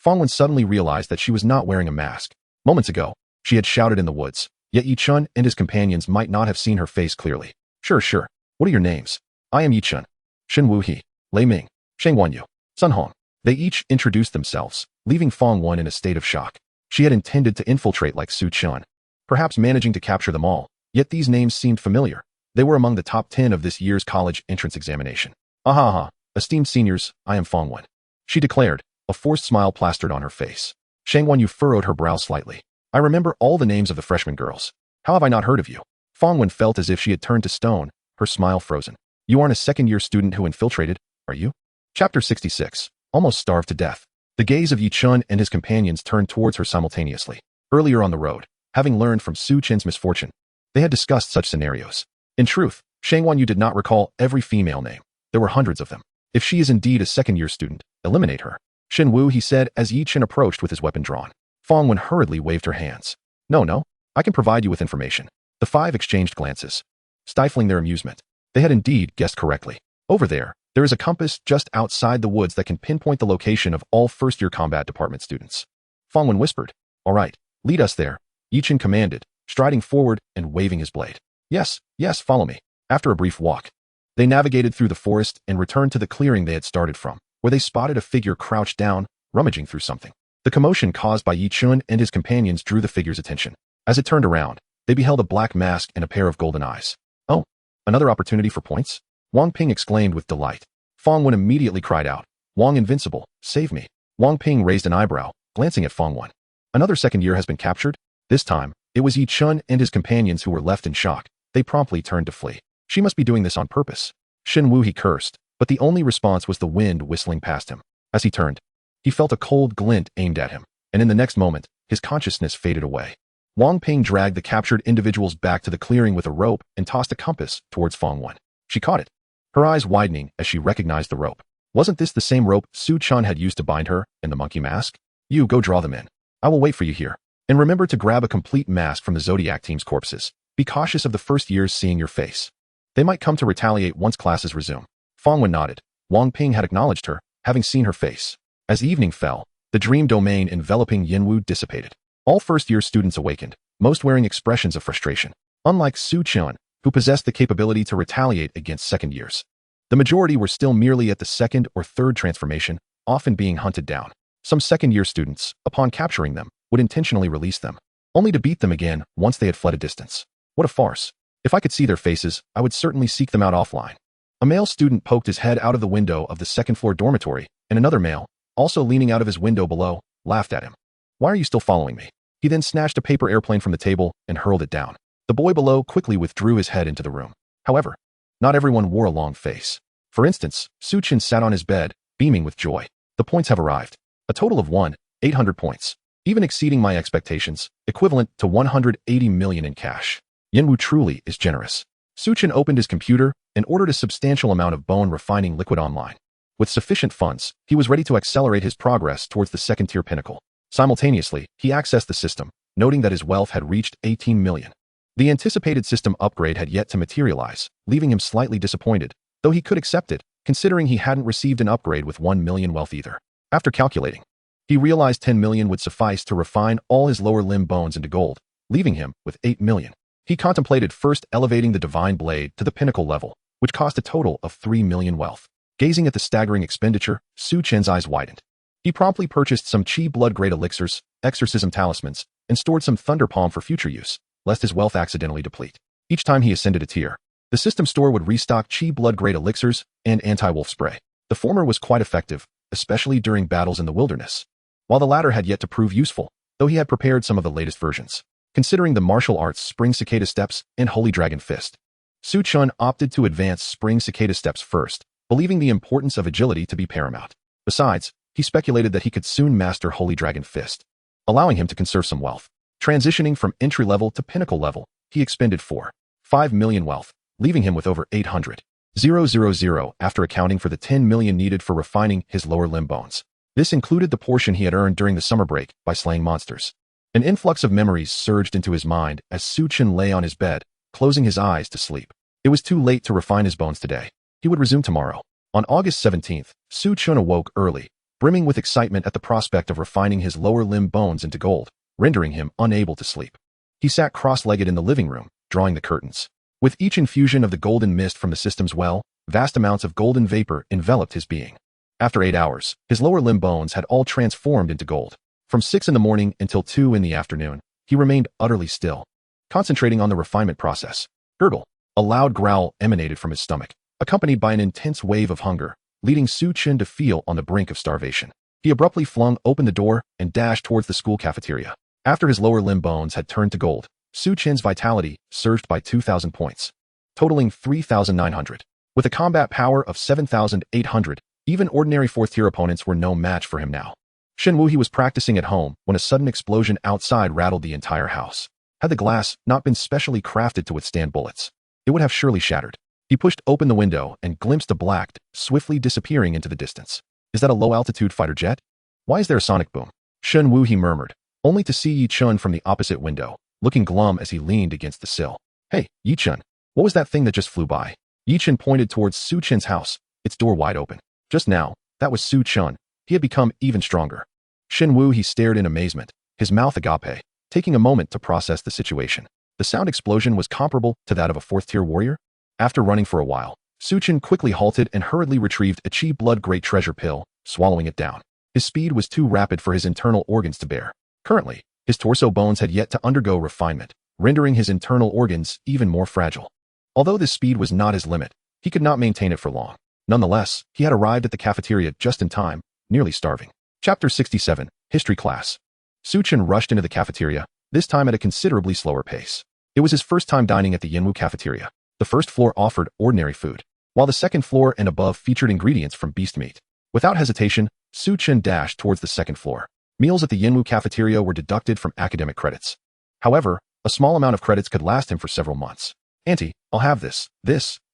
Fangwen suddenly realized that she was not wearing a mask. Moments ago, she had shouted in the woods, yet Chen and his companions might not have seen her face clearly. Sure. What are your names? I am Chen. Shen Wuhe, Lei Ming, Sheng Wanyu, Sun Hong. They each introduced themselves, leaving Fangwen in a state of shock. She had intended to infiltrate like Chen, perhaps managing to capture them all, yet these names seemed familiar. They were among the top 10 of this year's college entrance examination. Esteemed seniors, I am Fangwen, she declared, a forced smile plastered on her face. Sheng Wanyu furrowed her brow slightly. I remember all the names of the freshman girls. How have I not heard of you? Fangwen felt as if she had turned to stone, her smile frozen. You aren't a second-year student who infiltrated, are you? Chapter 66. Almost starved to death. The gaze of Chen and his companions turned towards her simultaneously. Earlier on the road, having learned from Chen's misfortune, they had discussed such scenarios. In truth, Sheng Wanyu did not recall every female name. There were hundreds of them. If she is indeed a second-year student, eliminate her. Shen Wu, he said as Chen approached with his weapon drawn. Fangwen hurriedly waved her hands. No, I can provide you with information. The five exchanged glances, stifling their amusement. They had indeed guessed correctly. Over there is a compass just outside the woods that can pinpoint the location of all first-year combat department students. Fangwen whispered. All right, lead us there, Chen commanded, striding forward and waving his blade. Yes, follow me. After a brief walk, they navigated through the forest and returned to the clearing they had started from, where they spotted a figure crouched down, rummaging through something. The commotion caused by Chen and his companions drew the figure's attention. As it turned around, they beheld a black mask and a pair of golden eyes. Oh, another opportunity for points? Wang Ping exclaimed with delight. Fangwen immediately cried out, Wang Invincible, save me. Wang Ping raised an eyebrow, glancing at Fangwen. Another second year has been captured? This time, it was Chen and his companions who were left in shock. They promptly turned to flee. She must be doing this on purpose. Shen Wu, he cursed, but the only response was the wind whistling past him. As he turned, he felt a cold glint aimed at him, and in the next moment, his consciousness faded away. Wang Ping dragged the captured individuals back to the clearing with a rope and tossed a compass towards Fangwen. She caught it, her eyes widening as she recognized the rope. Wasn't this the same rope Chen had used to bind her and the monkey mask? You go draw them in. I will wait for you here. And remember to grab a complete mask from the Zodiac team's corpses. Be cautious of the first years seeing your face. They might come to retaliate once classes resume. Fangwen nodded. Wang Ping had acknowledged her, having seen her face. As evening fell, the dream domain enveloping Yinwu dissipated. All first-year students awakened, most wearing expressions of frustration. Unlike Chen, who possessed the capability to retaliate against second years, the majority were still merely at the second or third transformation, often being hunted down. Some second-year students, upon capturing them, would intentionally release them, only to beat them again once they had fled a distance. What a farce. If I could see their faces, I would certainly seek them out offline. A male student poked his head out of the window of the second-floor dormitory, and another male, also leaning out of his window below, laughed at him. Why are you still following me? He then snatched a paper airplane from the table and hurled it down. The boy below quickly withdrew his head into the room. However, not everyone wore a long face. For instance, Chen sat on his bed, beaming with joy. The points have arrived. A total of 800 points, even exceeding my expectations, equivalent to 180 million in cash. Yinwu truly is generous. Chen opened his computer and ordered a substantial amount of bone refining liquid online. With sufficient funds, he was ready to accelerate his progress towards the second-tier pinnacle. Simultaneously, he accessed the system, noting that his wealth had reached 18 million. The anticipated system upgrade had yet to materialize, leaving him slightly disappointed, though he could accept it, considering he hadn't received an upgrade with 1 million wealth either. After calculating, he realized 10 million would suffice to refine all his lower limb bones into gold, leaving him with 8 million. He contemplated first elevating the divine blade to the pinnacle level, which cost a total of 3 million wealth. Gazing at the staggering expenditure, Chen's eyes widened. He promptly purchased some Qi blood-grade elixirs, exorcism talismans, and stored some thunder palm for future use, lest his wealth accidentally deplete. Each time he ascended a tier, the system store would restock Qi blood-grade elixirs and anti-wolf spray. The former was quite effective, especially during battles in the wilderness, while the latter had yet to prove useful, though he had prepared some of the latest versions. Considering the martial arts Spring Cicada Steps and Holy Dragon Fist, Chen opted to advance Spring Cicada Steps first, believing the importance of agility to be paramount. Besides, he speculated that he could soon master Holy Dragon Fist, allowing him to conserve some wealth. Transitioning from entry-level to pinnacle level, he expended 5 million wealth, leaving him with over 800,000 after accounting for the 10 million needed for refining his lower limb bones. This included the portion he had earned during the summer break by slaying monsters. An influx of memories surged into his mind as Su Chen lay on his bed, closing his eyes to sleep. It was too late to refine his bones today. He would resume tomorrow. On August 17th, Su Chen awoke early, brimming with excitement at the prospect of refining his lower limb bones into gold, rendering him unable to sleep. He sat cross-legged in the living room, drawing the curtains. With each infusion of the golden mist from the system's well, vast amounts of golden vapor enveloped his being. After 8 hours, his lower limb bones had all transformed into gold. From 6 in the morning until 2 in the afternoon, he remained utterly still, concentrating on the refinement process. Gurgle. A loud growl emanated from his stomach, accompanied by an intense wave of hunger, leading Su Chen to feel on the brink of starvation. He abruptly flung open the door and dashed towards the school cafeteria. After his lower limb bones had turned to gold, Su Chen's vitality surged by 2,000 points, totaling 3,900. With a combat power of 7,800, even ordinary 4th-tier opponents were no match for him now. Shen Wu was practicing at home when a sudden explosion outside rattled the entire house. Had the glass not been specially crafted to withstand bullets, it would have surely shattered. He pushed open the window and glimpsed a black, swiftly disappearing into the distance. Is that a low-altitude fighter jet? Why is there a sonic boom? Shen Wu, he murmured, only to see Yi Chun from the opposite window, looking glum as he leaned against the sill. Hey, Yi Chun, what was that thing that just flew by? Yi Chun pointed towards Su Chen's house, its door wide open. Just now, that was Su Chen. He had become even stronger. Shen Wu, he stared in amazement, his mouth agape, taking a moment to process the situation. The sound explosion was comparable to that of a 4th-tier warrior. After running for a while, Su Chen quickly halted and hurriedly retrieved a Chi Blood Great Treasure pill, swallowing it down. His speed was too rapid for his internal organs to bear. Currently, his torso bones had yet to undergo refinement, rendering his internal organs even more fragile. Although this speed was not his limit, he could not maintain it for long. Nonetheless, he had arrived at the cafeteria just in time, nearly starving. Chapter 67, History Class. Su Chen rushed into the cafeteria, this time at a considerably slower pace. It was his first time dining at the Yanwu cafeteria. The first floor offered ordinary food, while the second floor and above featured ingredients from beast meat. Without hesitation, Su Chen dashed towards the second floor. Meals at the Yanwu cafeteria were deducted from academic credits. However, a small amount of credits could last him for several months. Auntie, I'll have this,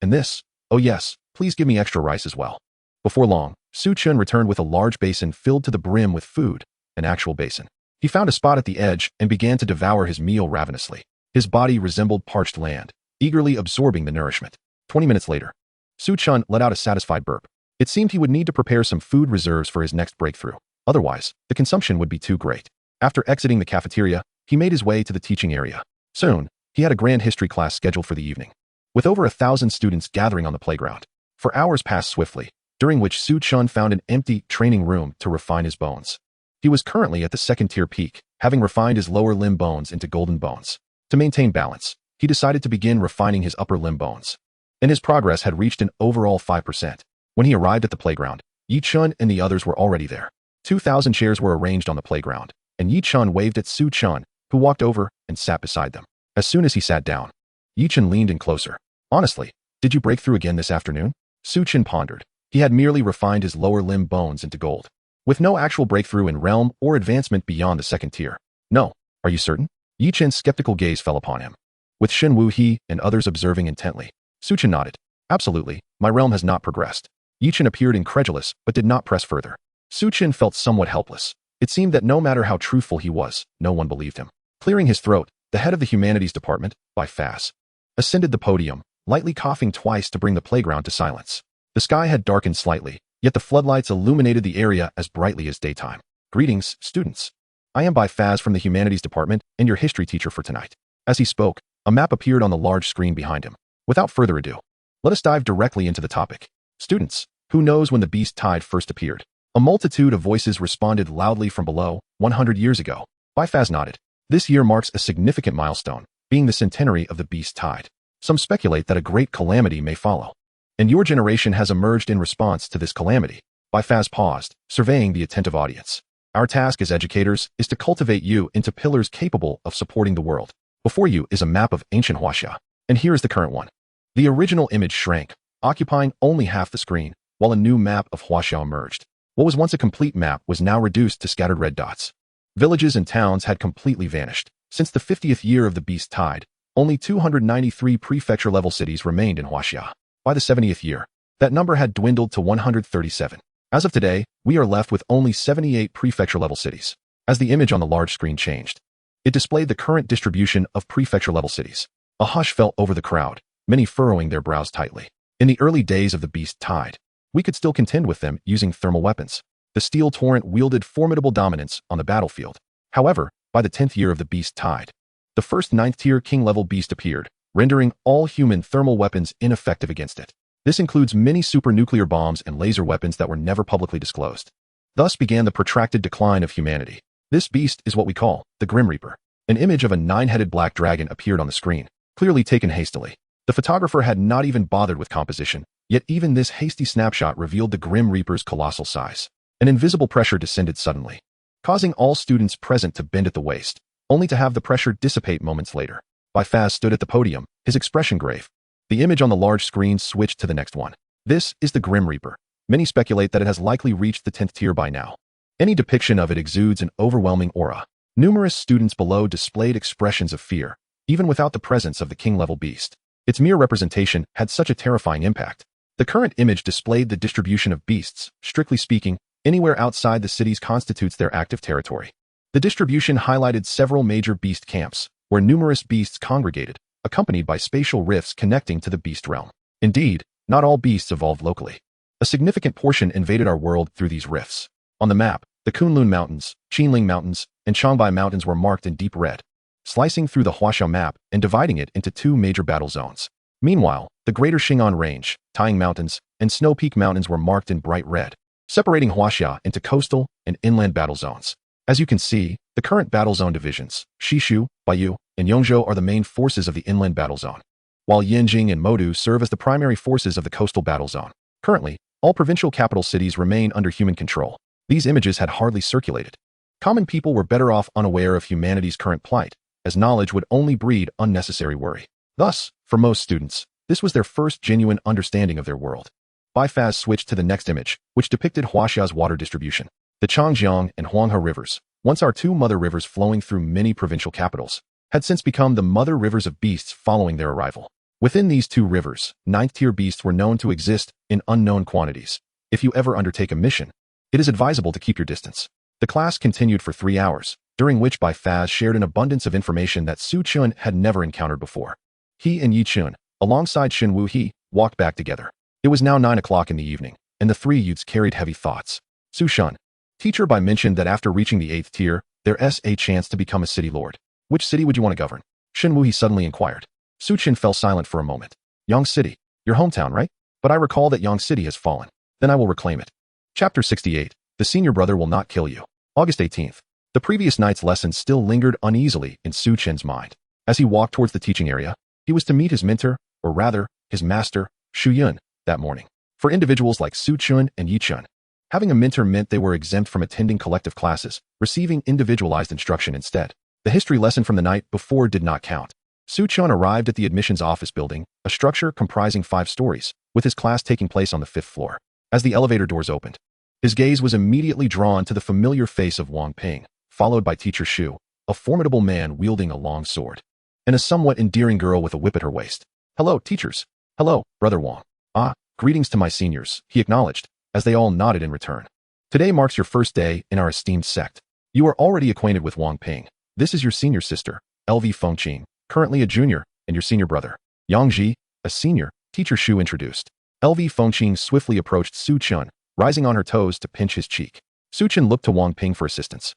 and this. Oh yes, please give me extra rice as well. Before long, Su Chen returned with a large basin filled to the brim with food, an actual basin. He found a spot at the edge and began to devour his meal ravenously. His body resembled parched land, eagerly absorbing the nourishment. 20 minutes later, Su Chen let out a satisfied burp. It seemed he would need to prepare some food reserves for his next breakthrough. Otherwise, the consumption would be too great. After exiting the cafeteria, he made his way to the teaching area. Soon, he had a grand history class scheduled for the evening, with over 1,000 students gathering on the playground. For hours passed swiftly, during which Su Chen found an empty training room to refine his bones. He was currently at the 2nd-tier peak, having refined his lower limb bones into golden bones. To maintain balance, he decided to begin refining his upper limb bones. And his progress had reached an overall 5%. When he arrived at the playground, Yi Chun and the others were already there. 2,000 chairs were arranged on the playground, and Yi Chun waved at Su Chen, who walked over and sat beside them. As soon as he sat down, Yi Chun leaned in closer. Honestly, did you break through again this afternoon? Su Chen pondered. He had merely refined his lower limb bones into gold, with no actual breakthrough in realm or advancement beyond the 2nd tier. No, are you certain? Yi Chen's skeptical gaze fell upon him. With Shen Wu He and others observing intently, Su Chen nodded. Absolutely, my realm has not progressed. Yi Chen appeared incredulous but did not press further. Su Chen felt somewhat helpless. It seemed that no matter how truthful he was, no one believed him. Clearing his throat, the head of the humanities department, by Faz, ascended the podium, lightly coughing twice to bring the playground to silence. The sky had darkened slightly, yet the floodlights illuminated the area as brightly as daytime. Greetings, students. I am by Faz from the humanities department and your history teacher for tonight. As he spoke, a map appeared on the large screen behind him. Without further ado, let us dive directly into the topic. Students, who knows when the beast tide first appeared? A multitude of voices responded loudly from below. 100 years ago. Faz nodded. This year marks a significant milestone, being the centenary of the beast tide. Some speculate that a great calamity may follow. And your generation has emerged in response to this calamity. Faz paused, surveying the attentive audience. Our task as educators is to cultivate you into pillars capable of supporting the world. Before you is a map of ancient Huaxia, and here is the current one. The original image shrank, occupying only half the screen, while a new map of Huaxia emerged. What was once a complete map was now reduced to scattered red dots. Villages and towns had completely vanished. Since the 50th year of the beast tide, only 293 prefecture-level cities remained in Huaxia. By the 70th year, that number had dwindled to 137. As of today, we are left with only 78 prefecture-level cities. As the image on the large screen changed, It displayed the current distribution of prefecture-level cities. A hush fell over the crowd, many furrowing their brows tightly. In the early days of the Beast Tide, we could still contend with them using thermal weapons. The steel torrent wielded formidable dominance on the battlefield. However, by the 10th year of the Beast Tide, the first 9th-tier king-level beast appeared, rendering all human thermal weapons ineffective against it. This includes many super-nuclear bombs and laser weapons that were never publicly disclosed. Thus began the protracted decline of humanity. This beast is what we call the Grim Reaper. An image of a 9-headed black dragon appeared on the screen, clearly taken hastily. The photographer had not even bothered with composition, yet even this hasty snapshot revealed the Grim Reaper's colossal size. An invisible pressure descended suddenly, causing all students present to bend at the waist, only to have the pressure dissipate moments later. Faz stood at the podium, his expression grave. The image on the large screen switched to the next one. This is the Grim Reaper. Many speculate that it has likely reached the 10th tier by now. Any depiction of it exudes an overwhelming aura. Numerous students below displayed expressions of fear, even without the presence of the king-level beast. Its mere representation had such a terrifying impact. The current image displayed the distribution of beasts. Strictly speaking, anywhere outside the cities constitutes their active territory. The distribution highlighted several major beast camps, where numerous beasts congregated, accompanied by spatial rifts connecting to the beast realm. Indeed, not all beasts evolved locally. A significant portion invaded our world through these rifts. On the map, the Kunlun Mountains, Qinling Mountains, and Changbai Mountains were marked in deep red, slicing through the Huaxiao map and dividing it into two major battle zones. Meanwhile, the Greater Xing'an Range, Taiying Mountains, and Snow Peak Mountains were marked in bright red, separating Huaxia into coastal and inland battle zones. As you can see, the current battle zone divisions, Xishu, Baiyu, and Yongzhou are the main forces of the inland battle zone, while Yanjing and Modu serve as the primary forces of the coastal battle zone. Currently, all provincial capital cities remain under human control. These images had hardly circulated. Common people were better off unaware of humanity's current plight, as knowledge would only breed unnecessary worry. Thus, for most students, this was their first genuine understanding of their world. Faz switched to the next image, which depicted Huaxia's water distribution. The Changjiang and Huanghe rivers, once our two mother rivers flowing through many provincial capitals, had since become the mother rivers of beasts following their arrival. Within these two rivers, 9th-tier beasts were known to exist in unknown quantities. If you ever undertake a mission, it is advisable to keep your distance. The class continued for 3 hours, during which Faz shared an abundance of information that Su Chun had never encountered before. He and Yi Chun, alongside Shen Wuhe, walked back together. It was now 9 o'clock in the evening, and the three youths carried heavy thoughts. Su Shun, teacher mentioned that after reaching the 8th tier, there's a chance to become a city lord. Which city would you want to govern? Shen Wuhe suddenly inquired. Su Chen fell silent for a moment. Yang City, your hometown, right? But I recall that Yang City has fallen. Then I will reclaim it. Chapter 68. The senior brother will not kill you. August 18th. The previous night's lesson still lingered uneasily in Su Chen's mind. As he walked towards the teaching area, he was to meet his mentor, or rather, his master, Shu Yun, that morning. For individuals like Su Chun and Yi Chun, having a mentor meant they were exempt from attending collective classes, receiving individualized instruction instead. The history lesson from the night before did not count. Su Chun arrived at the admissions office building, a structure comprising 5 stories, with his class taking place on the 5th floor. As the elevator doors opened, his gaze was immediately drawn to the familiar face of Wang Ping, followed by teacher Shu, a formidable man wielding a long sword, and a somewhat endearing girl with a whip at her waist. Hello, teachers. Hello, Brother Wang. Ah, greetings to my seniors, he acknowledged, as they all nodded in return. Today marks your first day in our esteemed sect. You are already acquainted with Wang Ping. This is your senior sister, LV Fengqing, currently a junior, and your senior brother, Yang Ji, a senior, teacher Shu introduced. LV Fengqing swiftly approached Su Chun, rising on her toes to pinch his cheek. Su Chun looked to Wang Ping for assistance,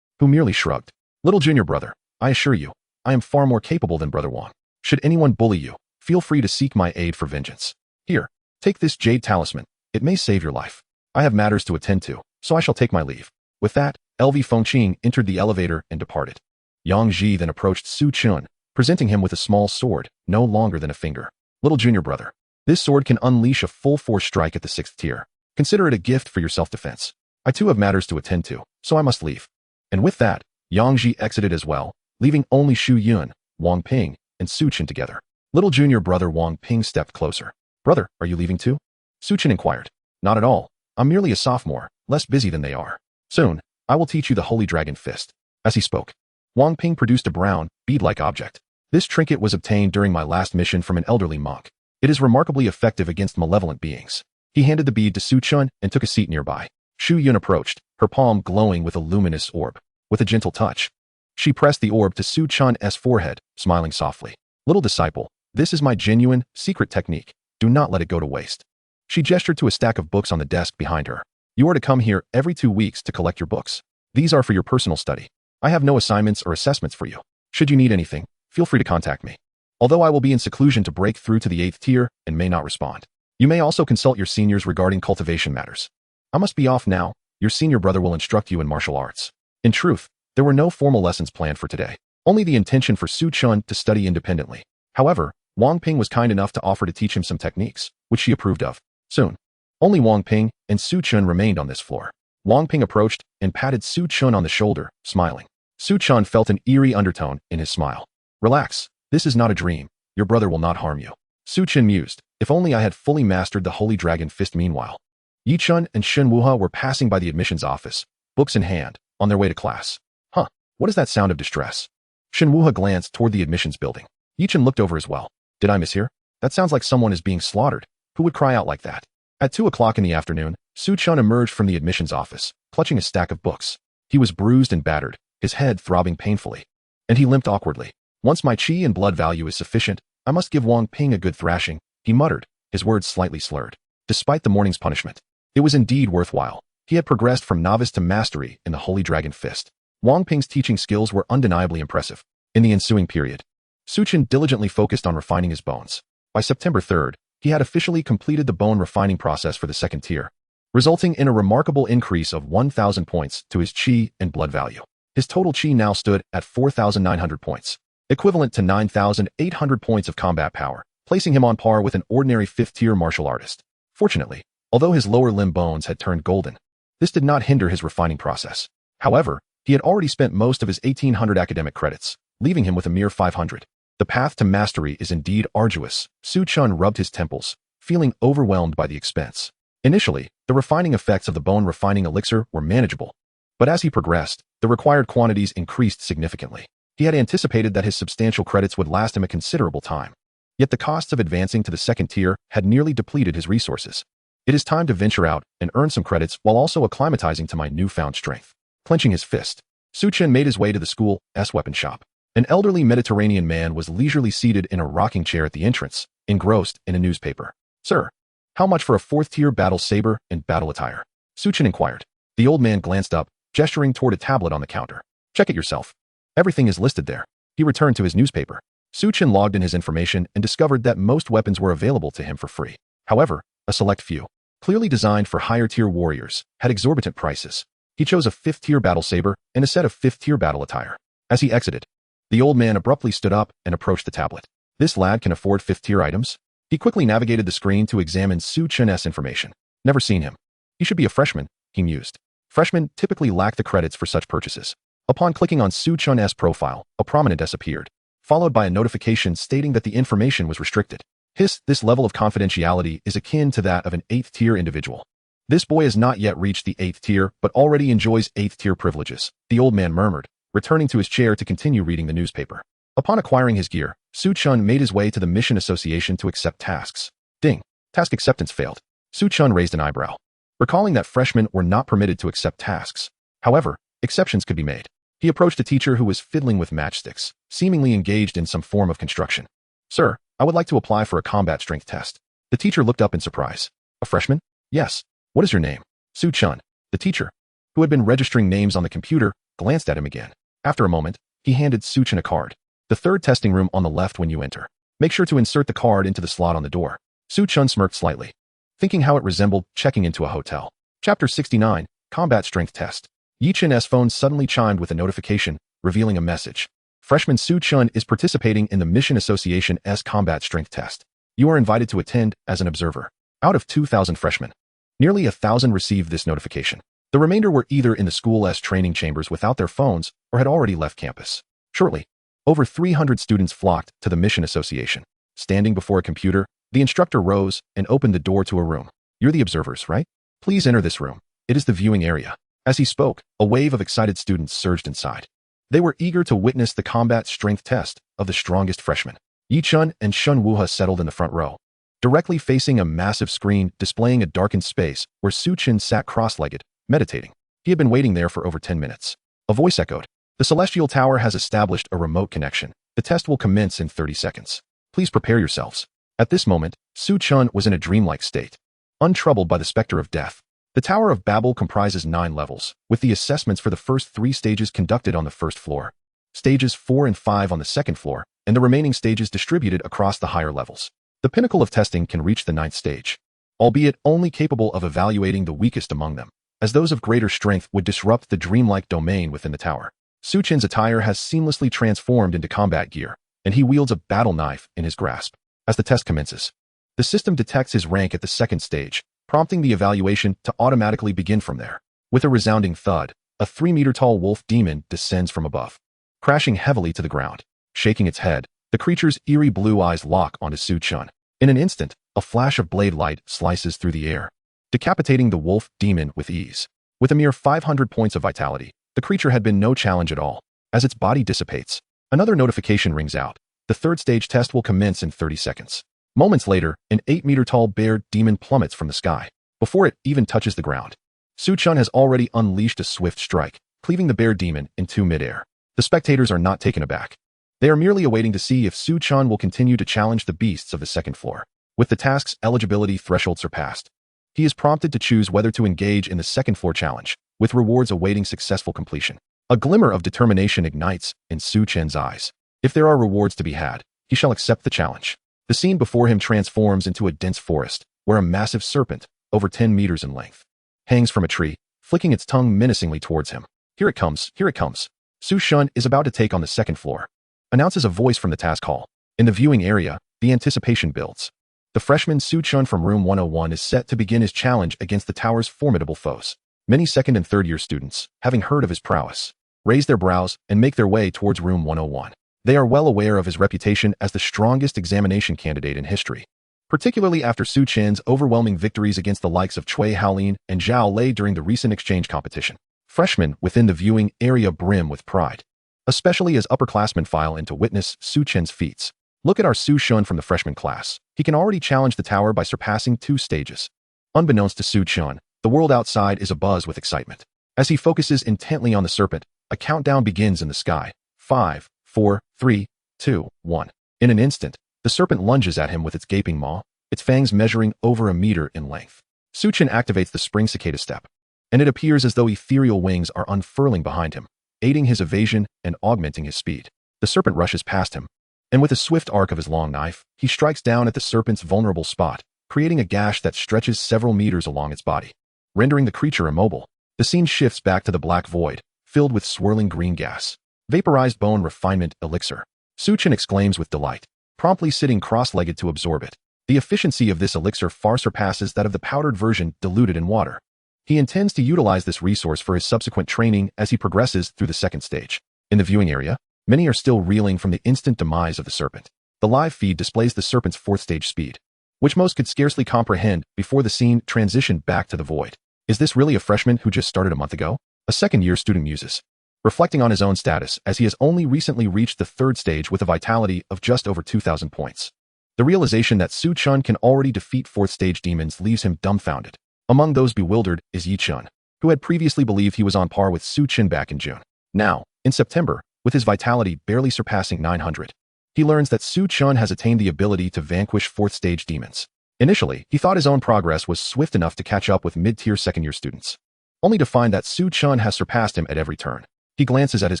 who merely shrugged. Little junior brother, I assure you, I am far more capable than Brother Wang. Should anyone bully you, feel free to seek my aid for vengeance. Here, take this jade talisman. It may save your life. I have matters to attend to, so I shall take my leave. With that, LV Fengqing entered the elevator and departed. Yang Ji then approached Su Chun, presenting him with a small sword, no longer than a finger. Little junior brother, this sword can unleash a full-force strike at the 6th tier. Consider it a gift for your self-defense. I too have matters to attend to, so I must leave. And with that, Yang Ji exited as well, leaving only Shu Yun, Wang Ping, and Su Chen together. Little junior brother Wang Ping stepped closer. Brother, are you leaving too? Su Chen inquired. Not at all. I'm merely a sophomore, less busy than they are. Soon, I will teach you the Holy Dragon Fist. As he spoke, Wang Ping produced a brown, bead-like object. This trinket was obtained during my last mission from an elderly monk. It is remarkably effective against malevolent beings. He handed the bead to Su Chun and took a seat nearby. Shu Yun approached, her palm glowing with a luminous orb. With a gentle touch, She pressed the orb to Su Chen's forehead, smiling softly. Little disciple, this is my genuine, secret technique. Do not let it go to waste. She gestured to a stack of books on the desk behind her. You are to come here every 2 weeks to collect your books. These are for your personal study. I have no assignments or assessments for you. Should you need anything, feel free to contact me. Although I will be in seclusion to break through to the 8th tier and may not respond. You may also consult your seniors regarding cultivation matters. I must be off now. Your senior brother will instruct you in martial arts. In truth, there were no formal lessons planned for today. Only the intention for Su Chen to study independently. However, Wang Ping was kind enough to offer to teach him some techniques, which she approved of. Soon, only Wang Ping and Su Chen remained on this floor. Wang Ping approached and patted Su Chen on the shoulder, smiling. Su Chen felt an eerie undertone in his smile. Relax, this is not a dream. Your brother will not harm you. Su Chen mused, if only I had fully mastered the Holy Dragon Fist. Meanwhile, Yi Chun and Shen Wuha were passing by the admissions office, books in hand, on their way to class. Huh, what is that sound of distress? Shen Wuha glanced toward the admissions building. Yi Chun looked over as well. Did I mishear? That sounds like someone is being slaughtered. Who would cry out like that? At 2 o'clock in the afternoon, Su Chen emerged from the admissions office, clutching a stack of books. He was bruised and battered, his head throbbing painfully. And he limped awkwardly. Once my chi and blood value is sufficient, I must give Wang Ping a good thrashing, he muttered, his words slightly slurred. Despite the morning's punishment, it was indeed worthwhile. He had progressed from novice to mastery in the Holy Dragon Fist. Wang Ping's teaching skills were undeniably impressive. In the ensuing period, Su Chen diligently focused on refining his bones. By September 3rd, he had officially completed the bone refining process for the 2nd tier, resulting in a remarkable increase of 1,000 points to his chi and blood value. His total chi now stood at 4,900 points, equivalent to 9,800 points of combat power, placing him on par with an ordinary 5th tier martial artist. Fortunately, although his lower limb bones had turned golden, this did not hinder his refining process. However, he had already spent most of his 1,800 academic credits, leaving him with a mere 500. The path to mastery is indeed arduous. Su Chen rubbed his temples, feeling overwhelmed by the expense. Initially, the refining effects of the bone refining elixir were manageable, but as he progressed, the required quantities increased significantly. He had anticipated that his substantial credits would last him a considerable time. Yet the costs of advancing to the 2nd tier had nearly depleted his resources. It is time to venture out and earn some credits while also acclimatizing to my newfound strength. Clenching his fist, Su Chen made his way to the school's weapon shop. An elderly Mediterranean man was leisurely seated in a rocking chair at the entrance, engrossed in a newspaper. Sir, how much for a 4th tier battle saber and battle attire? Su Chen inquired. The old man glanced up, gesturing toward a tablet on the counter. Check it yourself. Everything is listed there. He returned to his newspaper. Su Chen logged in his information and discovered that most weapons were available to him for free. However, a select few, clearly designed for higher tier warriors, had exorbitant prices. He chose a 5th tier battle saber and a set of 5th tier battle attire. As he exited, the old man abruptly stood up and approached the tablet. This lad can afford 5th tier items? He quickly navigated the screen to examine Su Chen's information. Never seen him. He should be a freshman, he mused. Freshmen typically lack the credits for such purchases. Upon clicking on Su Chen's profile, a prominence appeared, followed by a notification stating that the information was restricted. This level of confidentiality is akin to that of an 8th tier individual. This boy has not yet reached the 8th tier, but already enjoys 8th tier privileges, the old man murmured, returning to his chair to continue reading the newspaper. Upon acquiring his gear, Su Chen made his way to the mission association to accept tasks. Ding. Task acceptance failed. Su Chen raised an eyebrow, recalling that freshmen were not permitted to accept tasks. However, exceptions could be made. He approached a teacher who was fiddling with matchsticks, seemingly engaged in some form of construction. Sir, I would like to apply for a combat strength test. The teacher looked up in surprise. A freshman? Yes. What is your name? Su Chen. The teacher, who had been registering names on the computer, glanced at him again. After a moment, he handed Su Chen a card. The 3rd testing room on the left when you enter. Make sure to insert the card into the slot on the door. Su Chen smirked slightly, thinking how it resembled checking into a hotel. Chapter 69, Combat Strength Test. Yi Chen's phone suddenly chimed with a notification, revealing a message. Freshman Su Chen is participating in the Mission Association's Combat Strength Test. You are invited to attend as an observer. Out of 2,000 freshmen, nearly 1,000 received this notification. The remainder were either in the school's training chambers without their phones or had already left campus. Shortly, over 300 students flocked to the Mission Association. Standing before a computer, the instructor rose and opened the door to a room. You're the observers, right? Please enter this room. It is the viewing area. As he spoke, a wave of excited students surged inside. They were eager to witness the combat strength test of the strongest freshmen. Yi Chun and Shen Wuha settled in the front row, directly facing a massive screen displaying a darkened space where Su Chen sat cross-legged, meditating. He had been waiting there for over 10 minutes. A voice echoed. The Celestial Tower has established a remote connection. The test will commence in 30 seconds. Please prepare yourselves. At this moment, Su-Chun was in a dreamlike state, untroubled by the specter of death. The Tower of Babel comprises 9 levels, with the assessments for the first 3 stages conducted on the first floor, stages 4 and 5 on the second floor, and the remaining stages distributed across the higher levels. The pinnacle of testing can reach the 9th stage, albeit only capable of evaluating the weakest among them, as those of greater strength would disrupt the dreamlike domain within the tower. Su-Chen's attire has seamlessly transformed into combat gear, and he wields a battle knife in his grasp. As the test commences, the system detects his rank at the 2nd stage, prompting the evaluation to automatically begin from there. With a resounding thud, a 3-meter-tall wolf demon descends from above, crashing heavily to the ground. Shaking its head, the creature's eerie blue eyes lock onto Su-Chun. In an instant, a flash of blade light slices through the air, decapitating the wolf demon with ease. With a mere 500 points of vitality, the creature had been no challenge at all. As its body dissipates, another notification rings out. The 3rd stage test will commence in 30 seconds. Moments later, an 8-meter-tall bear demon plummets from the sky. Before it even touches the ground, Su-Chun has already unleashed a swift strike, cleaving the bear demon in 2 midair. The spectators are not taken aback. They are merely awaiting to see if Su-Chun will continue to challenge the beasts of the 2nd floor. With the task's eligibility threshold surpassed, he is prompted to choose whether to engage in the 2nd floor challenge, with rewards awaiting successful completion. A glimmer of determination ignites in Su-Chen's eyes. If there are rewards to be had, he shall accept the challenge. The scene before him transforms into a dense forest, where a massive serpent, over 10 meters in length, hangs from a tree, flicking its tongue menacingly towards him. Here it comes, here it comes. Su-Chun is about to take on the 2nd floor, announces a voice from the task hall. In the viewing area, the anticipation builds. The freshman Su-Chun from room 101 is set to begin his challenge against the tower's formidable foes. Many 2nd and 3rd year students, having heard of his prowess, raise their brows and make their way towards room 101. They are well aware of his reputation as the strongest examination candidate in history, particularly after Su-Chen's overwhelming victories against the likes of Cui Haolin and Zhao Lei during the recent exchange competition. Freshmen within the viewing area brim with pride, especially as upperclassmen file in to witness Su-Chen's feats. Look at our Su-Chun from the freshman class. He can already challenge the tower by surpassing 2 stages. Unbeknownst to Su-Chun, the world outside is abuzz with excitement. As he focuses intently on the serpent, a countdown begins in the sky. 5, 4, 3, 2, 1. In an instant, the serpent lunges at him with its gaping maw, its fangs measuring over a meter in length. Su-Chun activates the spring cicada step, and it appears as though ethereal wings are unfurling behind him, aiding his evasion and augmenting his speed. The serpent rushes past him, and with a swift arc of his long knife, he strikes down at the serpent's vulnerable spot, creating a gash that stretches several meters along its body, rendering the creature immobile. The scene shifts back to the black void, filled with swirling green gas. Vaporized bone refinement elixir. Su-Chun exclaims with delight, promptly sitting cross-legged to absorb it. The efficiency of this elixir far surpasses that of the powdered version diluted in water. He intends to utilize this resource for his subsequent training as he progresses through the 2nd stage. In the viewing area, many are still reeling from the instant demise of the serpent. The live feed displays the serpent's 4th stage speed, which most could scarcely comprehend before the scene transitioned back to the void. Is this really a freshman who just started a month ago? A 2nd-year student muses, reflecting on his own status as he has only recently reached the 3rd stage with a vitality of just over 2,000 points. The realization that Su-Chun can already defeat 4th stage demons leaves him dumbfounded. Among those bewildered is Yi-Chun, who had previously believed he was on par with Su-Chun back in June. Now, in September, with his vitality barely surpassing 900, he learns that Su-Chun has attained the ability to vanquish 4th stage demons. Initially, he thought his own progress was swift enough to catch up with mid-tier 2nd-year students, only to find that Su-Chun has surpassed him at every turn. He glances at his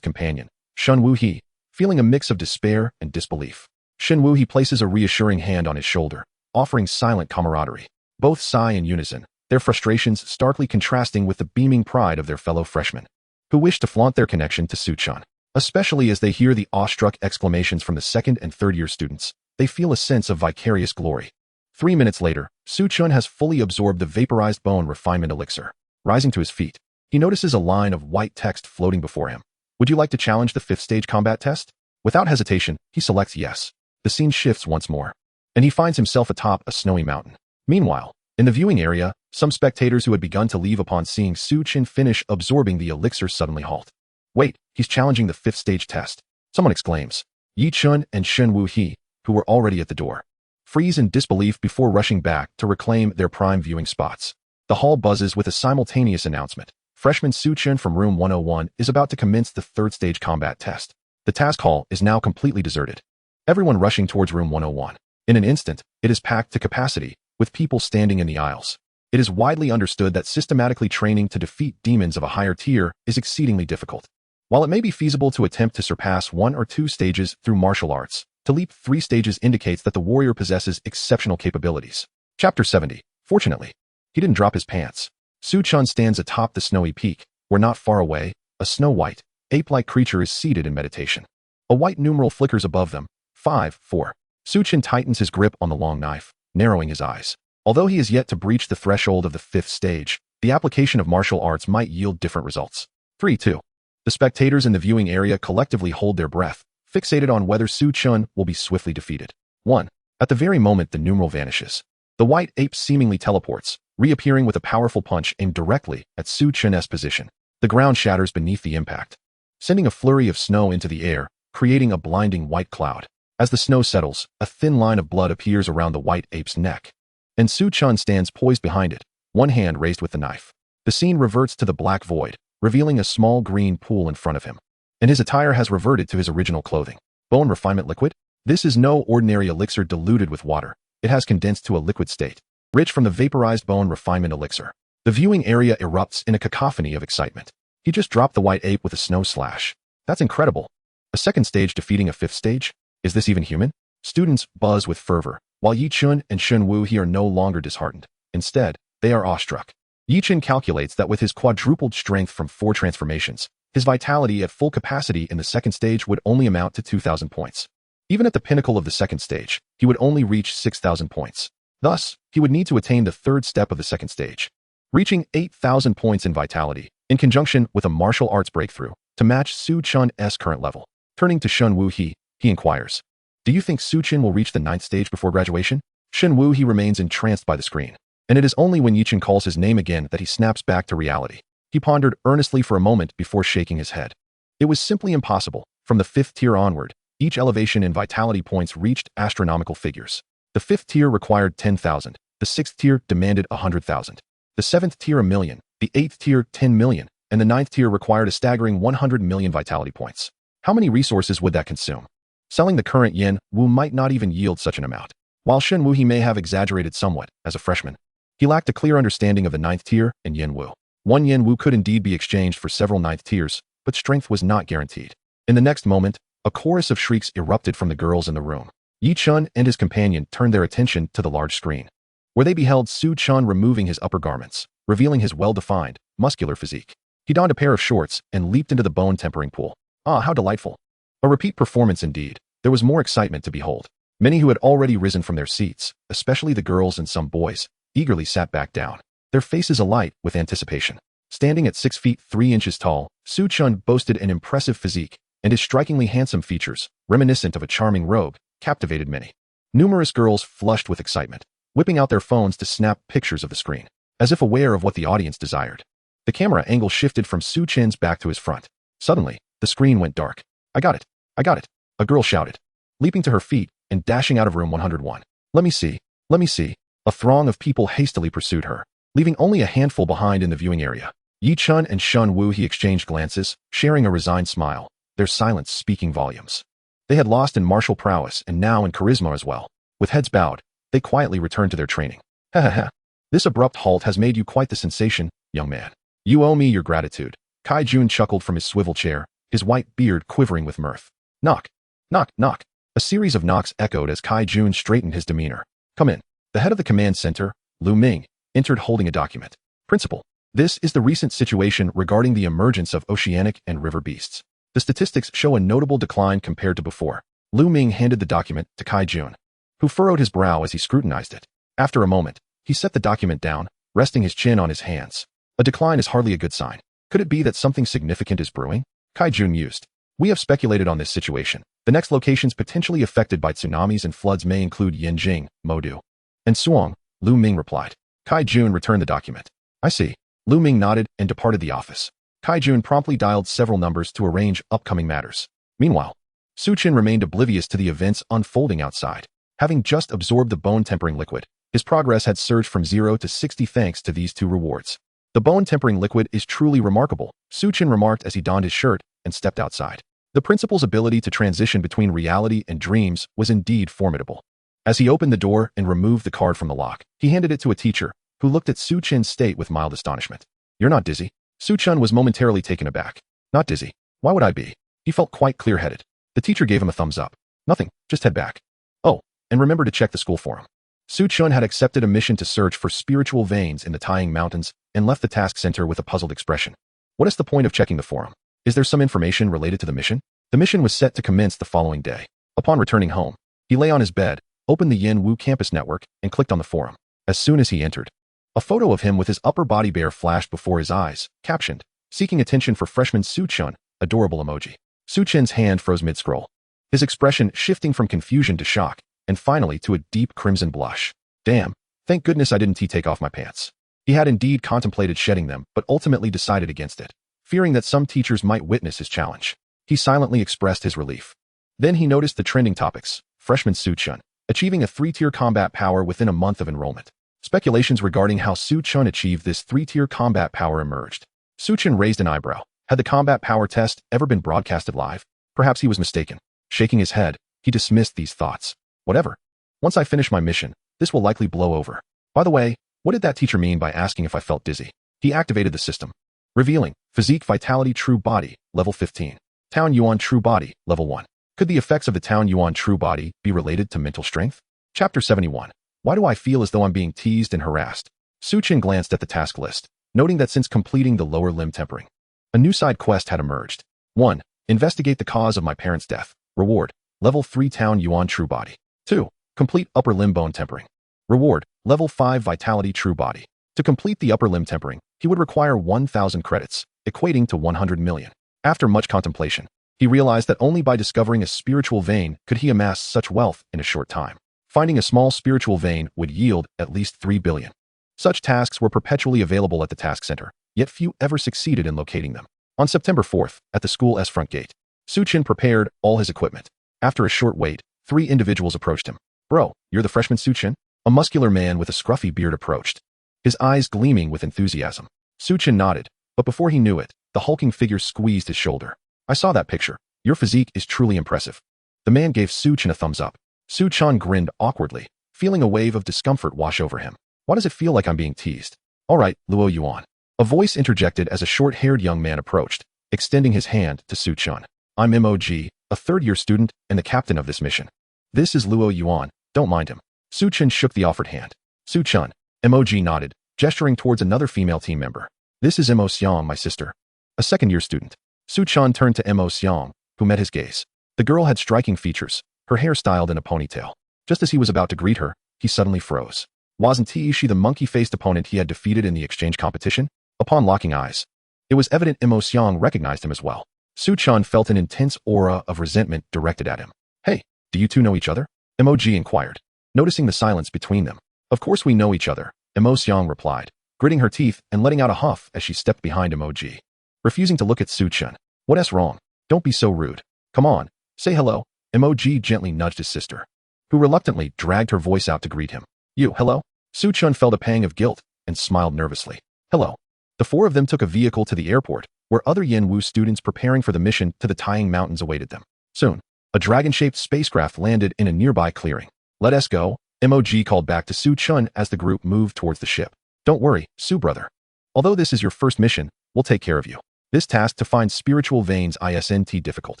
companion, Shen Wu-He, feeling a mix of despair and disbelief. Shen Wu-He places a reassuring hand on his shoulder, offering silent camaraderie. Both sigh in unison, their frustrations starkly contrasting with the beaming pride of their fellow freshmen, who wish to flaunt their connection to Su-Chun. Especially as they hear the awestruck exclamations from the 2nd and 3rd year students, they feel a sense of vicarious glory. 3 minutes later, Su-Chun has fully absorbed the vaporized bone refinement elixir. Rising to his feet, he notices a line of white text floating before him. Would you like to challenge the 5th stage combat test? Without hesitation, he selects yes. The scene shifts once more, and he finds himself atop a snowy mountain. Meanwhile, in the viewing area, some spectators who had begun to leave upon seeing Su-Chun finish absorbing the elixir suddenly halt. Wait, he's challenging the 5th stage test. Someone exclaims. Yi-Chun and Shen Wu-He, who were already at the door, freeze in disbelief before rushing back to reclaim their prime viewing spots. The hall buzzes with a simultaneous announcement. Freshman Su Chen from room 101 is about to commence the third stage combat test. The task hall is now completely deserted. Everyone rushing towards room 101. In an instant, it is packed to capacity, with people standing in the aisles. It is widely understood that systematically training to defeat demons of a higher tier is exceedingly difficult. While it may be feasible to attempt to surpass 1 or 2 stages through martial arts, to leap 3 stages indicates that the warrior possesses exceptional capabilities. Chapter 70. Fortunately, he didn't drop his pants. Su Chen stands atop the snowy peak, where not far away, a snow-white, ape-like creature is seated in meditation. A white numeral flickers above them. 5, 4. Su Chen tightens his grip on the long knife, narrowing his eyes. Although he is yet to breach the threshold of the 5th stage, the application of martial arts might yield different results. 3, 2. The spectators in the viewing area collectively hold their breath, fixated on whether Su Chen will be swiftly defeated. 1. At the very moment the numeral vanishes, the white ape seemingly teleports, reappearing with a powerful punch aimed directly at Su Chen's position. The ground shatters beneath the impact, sending a flurry of snow into the air, creating a blinding white cloud. As the snow settles, a thin line of blood appears around the white ape's neck, and Su Chen stands poised behind it, one hand raised with the knife. The scene reverts to the black void, revealing a small green pool in front of him, and his attire has reverted to his original clothing. Bone refinement liquid? This is no ordinary elixir diluted with water. It has condensed to a liquid state, rich from the vaporized bone refinement elixir. The viewing area erupts in a cacophony of excitement. He just dropped the white ape with a snow slash. That's incredible. A second stage defeating a 5th stage? Is this even human? Students buzz with fervor, while Yi Chun and Shen Wu He are no longer disheartened. Instead, they are awestruck. Yi Chun calculates that with his quadrupled strength from 4 transformations, his vitality at full capacity in the second stage would only amount to 2,000 points. Even at the pinnacle of the second stage, he would only reach 6,000 points. Thus, he would need to attain the third step of the second stage, reaching 8,000 points in vitality, in conjunction with a martial arts breakthrough, to match Su Chen's current level. Turning to Shen Wu He inquires, "Do you think Su Chen will reach the 9th stage before graduation?" Shen Wu He remains entranced by the screen, and it is only when Yi Chen calls his name again that he snaps back to reality. He pondered earnestly for a moment before shaking his head. It was simply impossible. From the 5th tier onward, each elevation in vitality points reached astronomical figures. The 5th tier required 10,000, the 6th tier demanded 100,000, the 7th tier 1 million, the 8th tier 10 million, and the 9th tier required a staggering 100 million vitality points. How many resources would that consume? Selling the current yen Wu might not even yield such an amount. While Shen Wu He may have exaggerated somewhat, as a freshman, he lacked a clear understanding of the 9th tier and yen Wu. 1 yen Wu could indeed be exchanged for several 9th tiers, but strength was not guaranteed. In the next moment, a chorus of shrieks erupted from the girls in the room. Yi Chun and his companion turned their attention to the large screen, where they beheld Su Chen removing his upper garments, revealing his well-defined, muscular physique. He donned a pair of shorts and leaped into the bone-tempering pool. Ah, how delightful. A repeat performance indeed. There was more excitement to behold. Many who had already risen from their seats, especially the girls and some boys, eagerly sat back down, their faces alight with anticipation. Standing at 6 feet 3 inches tall, Su Chen boasted an impressive physique, and his strikingly handsome features, reminiscent of a charming rogue, captivated many. Numerous girls flushed with excitement, whipping out their phones to snap pictures of the screen, as if aware of what the audience desired. The camera angle shifted from Su Chen's back to his front. Suddenly, the screen went dark. "I got it! I got it!" a girl shouted, leaping to her feet and dashing out of room 101. Let me see. Let me see." A throng of people hastily pursued her, leaving only a handful behind in the viewing area. Yi Chun and Shen Wu He exchanged glances, sharing a resigned smile, their silence speaking volumes. They had lost in martial prowess and now in charisma as well. With heads bowed, they quietly returned to their training. "Ha ha ha. This abrupt halt has made you quite the sensation, young man. You owe me your gratitude." Kai Jun chuckled from his swivel chair, his white beard quivering with mirth. Knock. Knock, knock. A series of knocks echoed as Kai Jun straightened his demeanor. "Come in." The head of the command center, Lu Ming, entered holding a document. "Principal, this is the recent situation regarding the emergence of oceanic and river beasts. The statistics show a notable decline compared to before." Lu Ming handed the document to Kai Jun, who furrowed his brow as he scrutinized it. After a moment, he set the document down, resting his chin on his hands. A decline is hardly a good sign. Could it be that something significant is brewing? Kai Jun mused. "We have speculated on this situation. The next locations potentially affected by tsunamis and floods may include Yanjing, Modu, and Suong," Lu Ming replied. Kai Jun returned the document. "I see." Lu Ming nodded and departed the office. Kai Jun promptly dialed several numbers to arrange upcoming matters. Meanwhile, Su Chen remained oblivious to the events unfolding outside. Having just absorbed the bone-tempering liquid, his progress had surged from 0 to 60 thanks to these 2 rewards. The bone-tempering liquid is truly remarkable, Chen remarked as he donned his shirt and stepped outside. The principal's ability to transition between reality and dreams was indeed formidable. As he opened the door and removed the card from the lock, he handed it to a teacher, who looked at Chen's state with mild astonishment. "You're not dizzy?" Chen was momentarily taken aback. "Not dizzy. Why would I be?" He felt quite clear-headed. The teacher gave him a thumbs up. "Nothing, just head back. Oh, and remember to check the school forum." Chen had accepted a mission to search for spiritual veins in the Tying Mountains and left the task center with a puzzled expression. What is the point of checking the forum? Is there some information related to the mission? The mission was set to commence the following day. Upon returning home, he lay on his bed, opened the Yin Wu campus network, and clicked on the forum. As soon as he entered, a photo of him with his upper body bare flashed before his eyes, captioned, "Seeking attention for freshman Chen, adorable emoji." Chen's hand froze mid-scroll, his expression shifting from confusion to shock, and finally to a deep crimson blush. "Damn, thank goodness I didn't take off my pants." He had indeed contemplated shedding them, but ultimately decided against it, fearing that some teachers might witness his challenge. He silently expressed his relief. Then he noticed the trending topics: freshman Chen, achieving a 3-tier combat power within a month of enrollment. Speculations regarding how Chen achieved this 3-tier combat power emerged. Chen raised an eyebrow. Had the combat power test ever been broadcasted live? Perhaps he was mistaken. Shaking his head, he dismissed these thoughts. Whatever. Once I finish my mission, this will likely blow over. By the way, what did that teacher mean by asking if I felt dizzy? He activated the system, revealing Physique Vitality True Body, level 15. Town Yuan True Body, level 1. Could the effects of the Town Yuan True Body be related to mental strength? Chapter 71. Why do I feel as though I'm being teased and harassed? Chen glanced at the task list, noting that since completing the lower limb tempering, a new side quest had emerged. 1. Investigate the cause of my parents' death. Reward, level 3 Town Yuan True Body. 2. Complete upper limb bone tempering. Reward, level 5 Vitality True Body. To complete the upper limb tempering, he would require 1,000 credits, equating to 100 million. After much contemplation, he realized that only by discovering a spiritual vein could he amass such wealth in a short time. Finding a small spiritual vein would yield at least 3 billion. Such tasks were perpetually available at the task center, yet few ever succeeded in locating them. On September 4th, at the school's front gate, Chen prepared all his equipment. After a short wait, 3 individuals approached him. "Bro, you're the freshman Chen?" A muscular man with a scruffy beard approached, his eyes gleaming with enthusiasm. Chen nodded, but before he knew it, the hulking figure squeezed his shoulder. "I saw that picture. Your physique is truly impressive." The man gave Chen a thumbs up. Chen grinned awkwardly, feeling a wave of discomfort wash over him. "Why does it feel like I'm being teased?" "All right, Luo Yuan." A voice interjected as a short-haired young man approached, extending his hand to Chen. "I'm MOG, a third-year student and the captain of this mission. This is Luo Yuan, don't mind him." Chen shook the offered hand. Chen, MOG nodded, gesturing towards another female team member. "This is Mo Xiang, my sister, a second-year student." Chen turned to Mo Xiang, who met his gaze. The girl had striking features, her hair styled in a ponytail. Just as he was about to greet her, he suddenly froze. Wasn't she the monkey-faced opponent he had defeated in the exchange competition? Upon locking eyes, it was evident Mo Xiang recognized him as well. Chen felt an intense aura of resentment directed at him. "Hey, do you two know each other?" MOG inquired, noticing the silence between them. "Of course we know each other," Mo Xiang replied, gritting her teeth and letting out a huff as she stepped behind MOG. Refusing to look at Chen. "What's wrong? Don't be so rude. Come on, say hello." MOG gently nudged his sister, who reluctantly dragged her voice out to greet him. "You, hello?" Chen felt a pang of guilt and smiled nervously. "Hello." The 4 of them took a vehicle to the airport, where other Yin Wu students preparing for the mission to the Tying Mountains awaited them. Soon, a dragon-shaped spacecraft landed in a nearby clearing. "Let us go," MOG called back to Chen as the group moved towards the ship. "Don't worry, brother. Although this is your first mission, we'll take care of you. This task to find spiritual veins isn't difficult.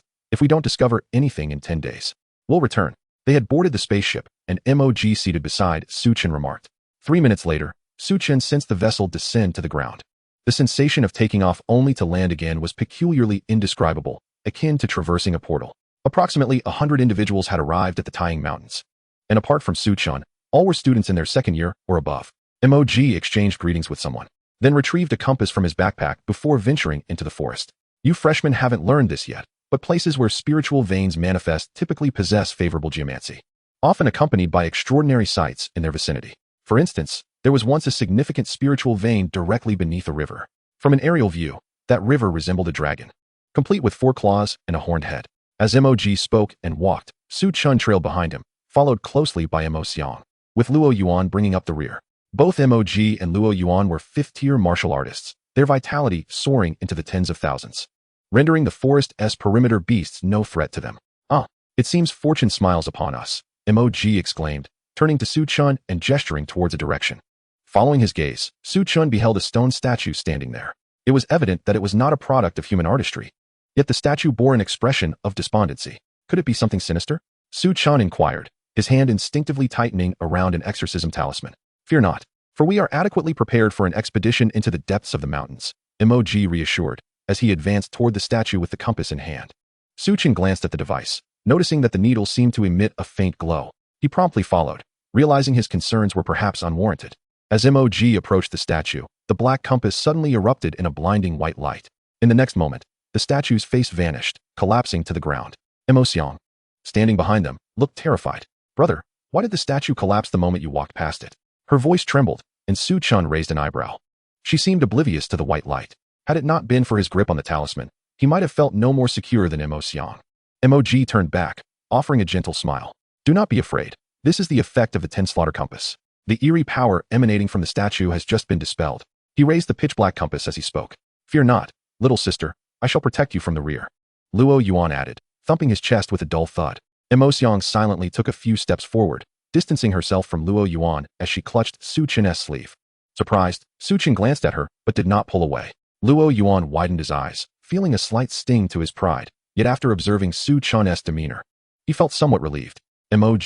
If we don't discover anything in 10 days, we'll return." They had boarded the spaceship, and MOG seated beside Chen remarked. 3 minutes later, Chen sensed the vessel descend to the ground. The sensation of taking off only to land again was peculiarly indescribable, akin to traversing a portal. Approximately 100 individuals had arrived at the Tying Mountains. And apart from Chen, all were students in their second year or above. MOG exchanged greetings with someone, then retrieved a compass from his backpack before venturing into the forest. "You freshmen haven't learned this yet, but places where spiritual veins manifest typically possess favorable geomancy, often accompanied by extraordinary sights in their vicinity. For instance, there was once a significant spiritual vein directly beneath a river. From an aerial view, that river resembled a dragon, complete with 4 claws and a horned head." As MOG spoke and walked, Chen trailed behind him, followed closely by Mo Xiang, with Luo Yuan bringing up the rear. Both Mog and Luo Yuan were 5th-tier martial artists, their vitality soaring into the tens of thousands, rendering the forest's perimeter beasts no threat to them. "Ah, it seems fortune smiles upon us," Mog exclaimed, turning to Su Chun and gesturing towards a direction. Following his gaze, Su Chun beheld a stone statue standing there. It was evident that it was not a product of human artistry. Yet the statue bore an expression of despondency. Could it be something sinister? Su Chun inquired, his hand instinctively tightening around an exorcism talisman. "Fear not, for we are adequately prepared for an expedition into the depths of the mountains," Mog reassured, as he advanced toward the statue with the compass in hand. Su Chun glanced at the device, noticing that the needle seemed to emit a faint glow. He promptly followed, realizing his concerns were perhaps unwarranted. As Mog approached the statue, the black compass suddenly erupted in a blinding white light. In the next moment, the statue's face vanished, collapsing to the ground. Mo Xiang, standing behind them, looked terrified. "Brother, why did the statue collapse the moment you walked past it?" Her voice trembled, and Su Chun raised an eyebrow. She seemed oblivious to the white light. Had it not been for his grip on the talisman, he might have felt no more secure than Mo Xiang. Mog turned back, offering a gentle smile. "Do not be afraid. This is the effect of the 10 slaughter compass. The eerie power emanating from the statue has just been dispelled." He raised the pitch-black compass as he spoke. "Fear not, little sister, I shall protect you from the rear," Luo Yuan added, thumping his chest with a dull thud. Mo Xiang silently took a few steps forward, distancing herself from Luo Yuan as she clutched Su Chen's sleeve. Surprised, Su Chen glanced at her, but did not pull away. Luo Yuan widened his eyes, feeling a slight sting to his pride, yet after observing Su Chen's demeanor, he felt somewhat relieved. Mog,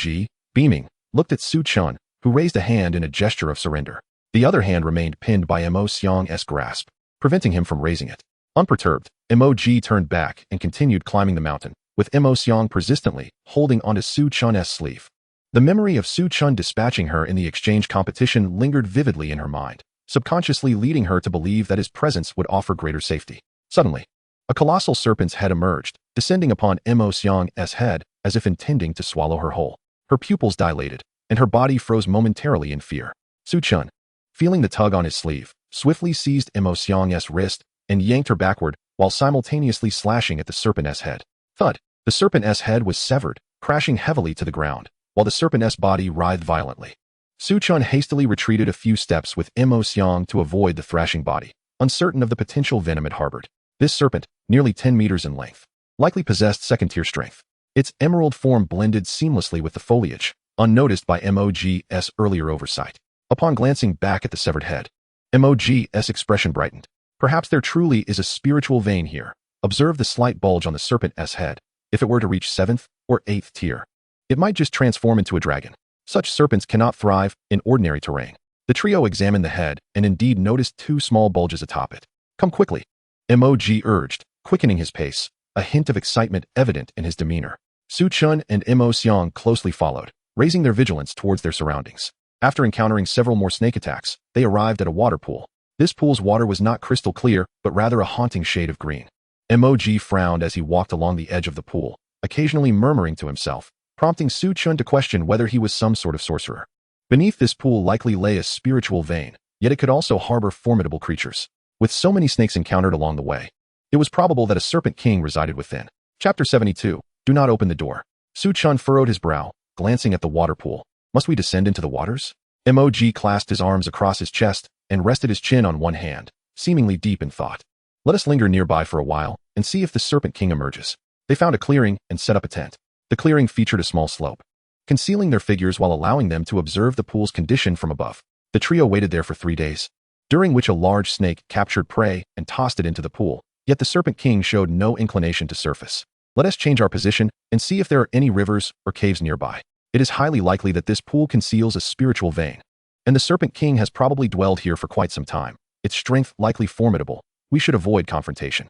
beaming, looked at Su Chen, who raised a hand in a gesture of surrender. The other hand remained pinned by Mo Xiang's grasp, preventing him from raising it. Unperturbed, Mog turned back and continued climbing the mountain, with Mo Xiang persistently holding onto Su Chen's sleeve. The memory of Su Chen dispatching her in the exchange competition lingered vividly in her mind, subconsciously leading her to believe that his presence would offer greater safety. Suddenly, a colossal serpent's head emerged, descending upon Mo Xiang's head as if intending to swallow her whole. Her pupils dilated, and her body froze momentarily in fear. Su Chen, feeling the tug on his sleeve, swiftly seized Mo Xiang's wrist and yanked her backward while simultaneously slashing at the serpent's head. Thud! The serpent's head was severed, crashing heavily to the ground, while the serpent's body writhed violently. Su Chen hastily retreated a few steps with Mo Xiang to avoid the thrashing body, uncertain of the potential venom it harbored. This serpent, nearly 10 meters in length, likely possessed second-tier strength. Its emerald form blended seamlessly with the foliage, unnoticed by Mog's earlier oversight. Upon glancing back at the severed head, Mog's expression brightened. Perhaps there truly is a spiritual vein here. Observe the slight bulge on the serpent's head. If it were to reach 7th or 8th tier, it might just transform into a dragon. Such serpents cannot thrive in ordinary terrain. The trio examined the head and indeed noticed 2 small bulges atop it. "Come quickly," Mog urged, quickening his pace, a hint of excitement evident in his demeanor. Su Chen and Mo Xiang closely followed, raising their vigilance towards their surroundings. After encountering several more snake attacks, they arrived at a water pool. This pool's water was not crystal clear, but rather a haunting shade of green. Mog frowned as he walked along the edge of the pool, occasionally murmuring to himself, prompting Su Chen to question whether he was some sort of sorcerer. Beneath this pool likely lay a spiritual vein, yet it could also harbor formidable creatures. With so many snakes encountered along the way, it was probable that a serpent king resided within. Chapter 72. Do not open the door. Su Chen furrowed his brow, glancing at the water pool. Must we descend into the waters? Mog clasped his arms across his chest and rested his chin on one hand, seemingly deep in thought. Let us linger nearby for a while and see if the Serpent King emerges. They found a clearing and set up a tent. The clearing featured a small slope, concealing their figures while allowing them to observe the pool's condition from above. The trio waited there for 3 days, during which a large snake captured prey and tossed it into the pool, yet the Serpent King showed no inclination to surface. Let us change our position and see if there are any rivers or caves nearby. It is highly likely that this pool conceals a spiritual vein, and the Serpent King has probably dwelled here for quite some time. Its strength likely formidable. We should avoid confrontation,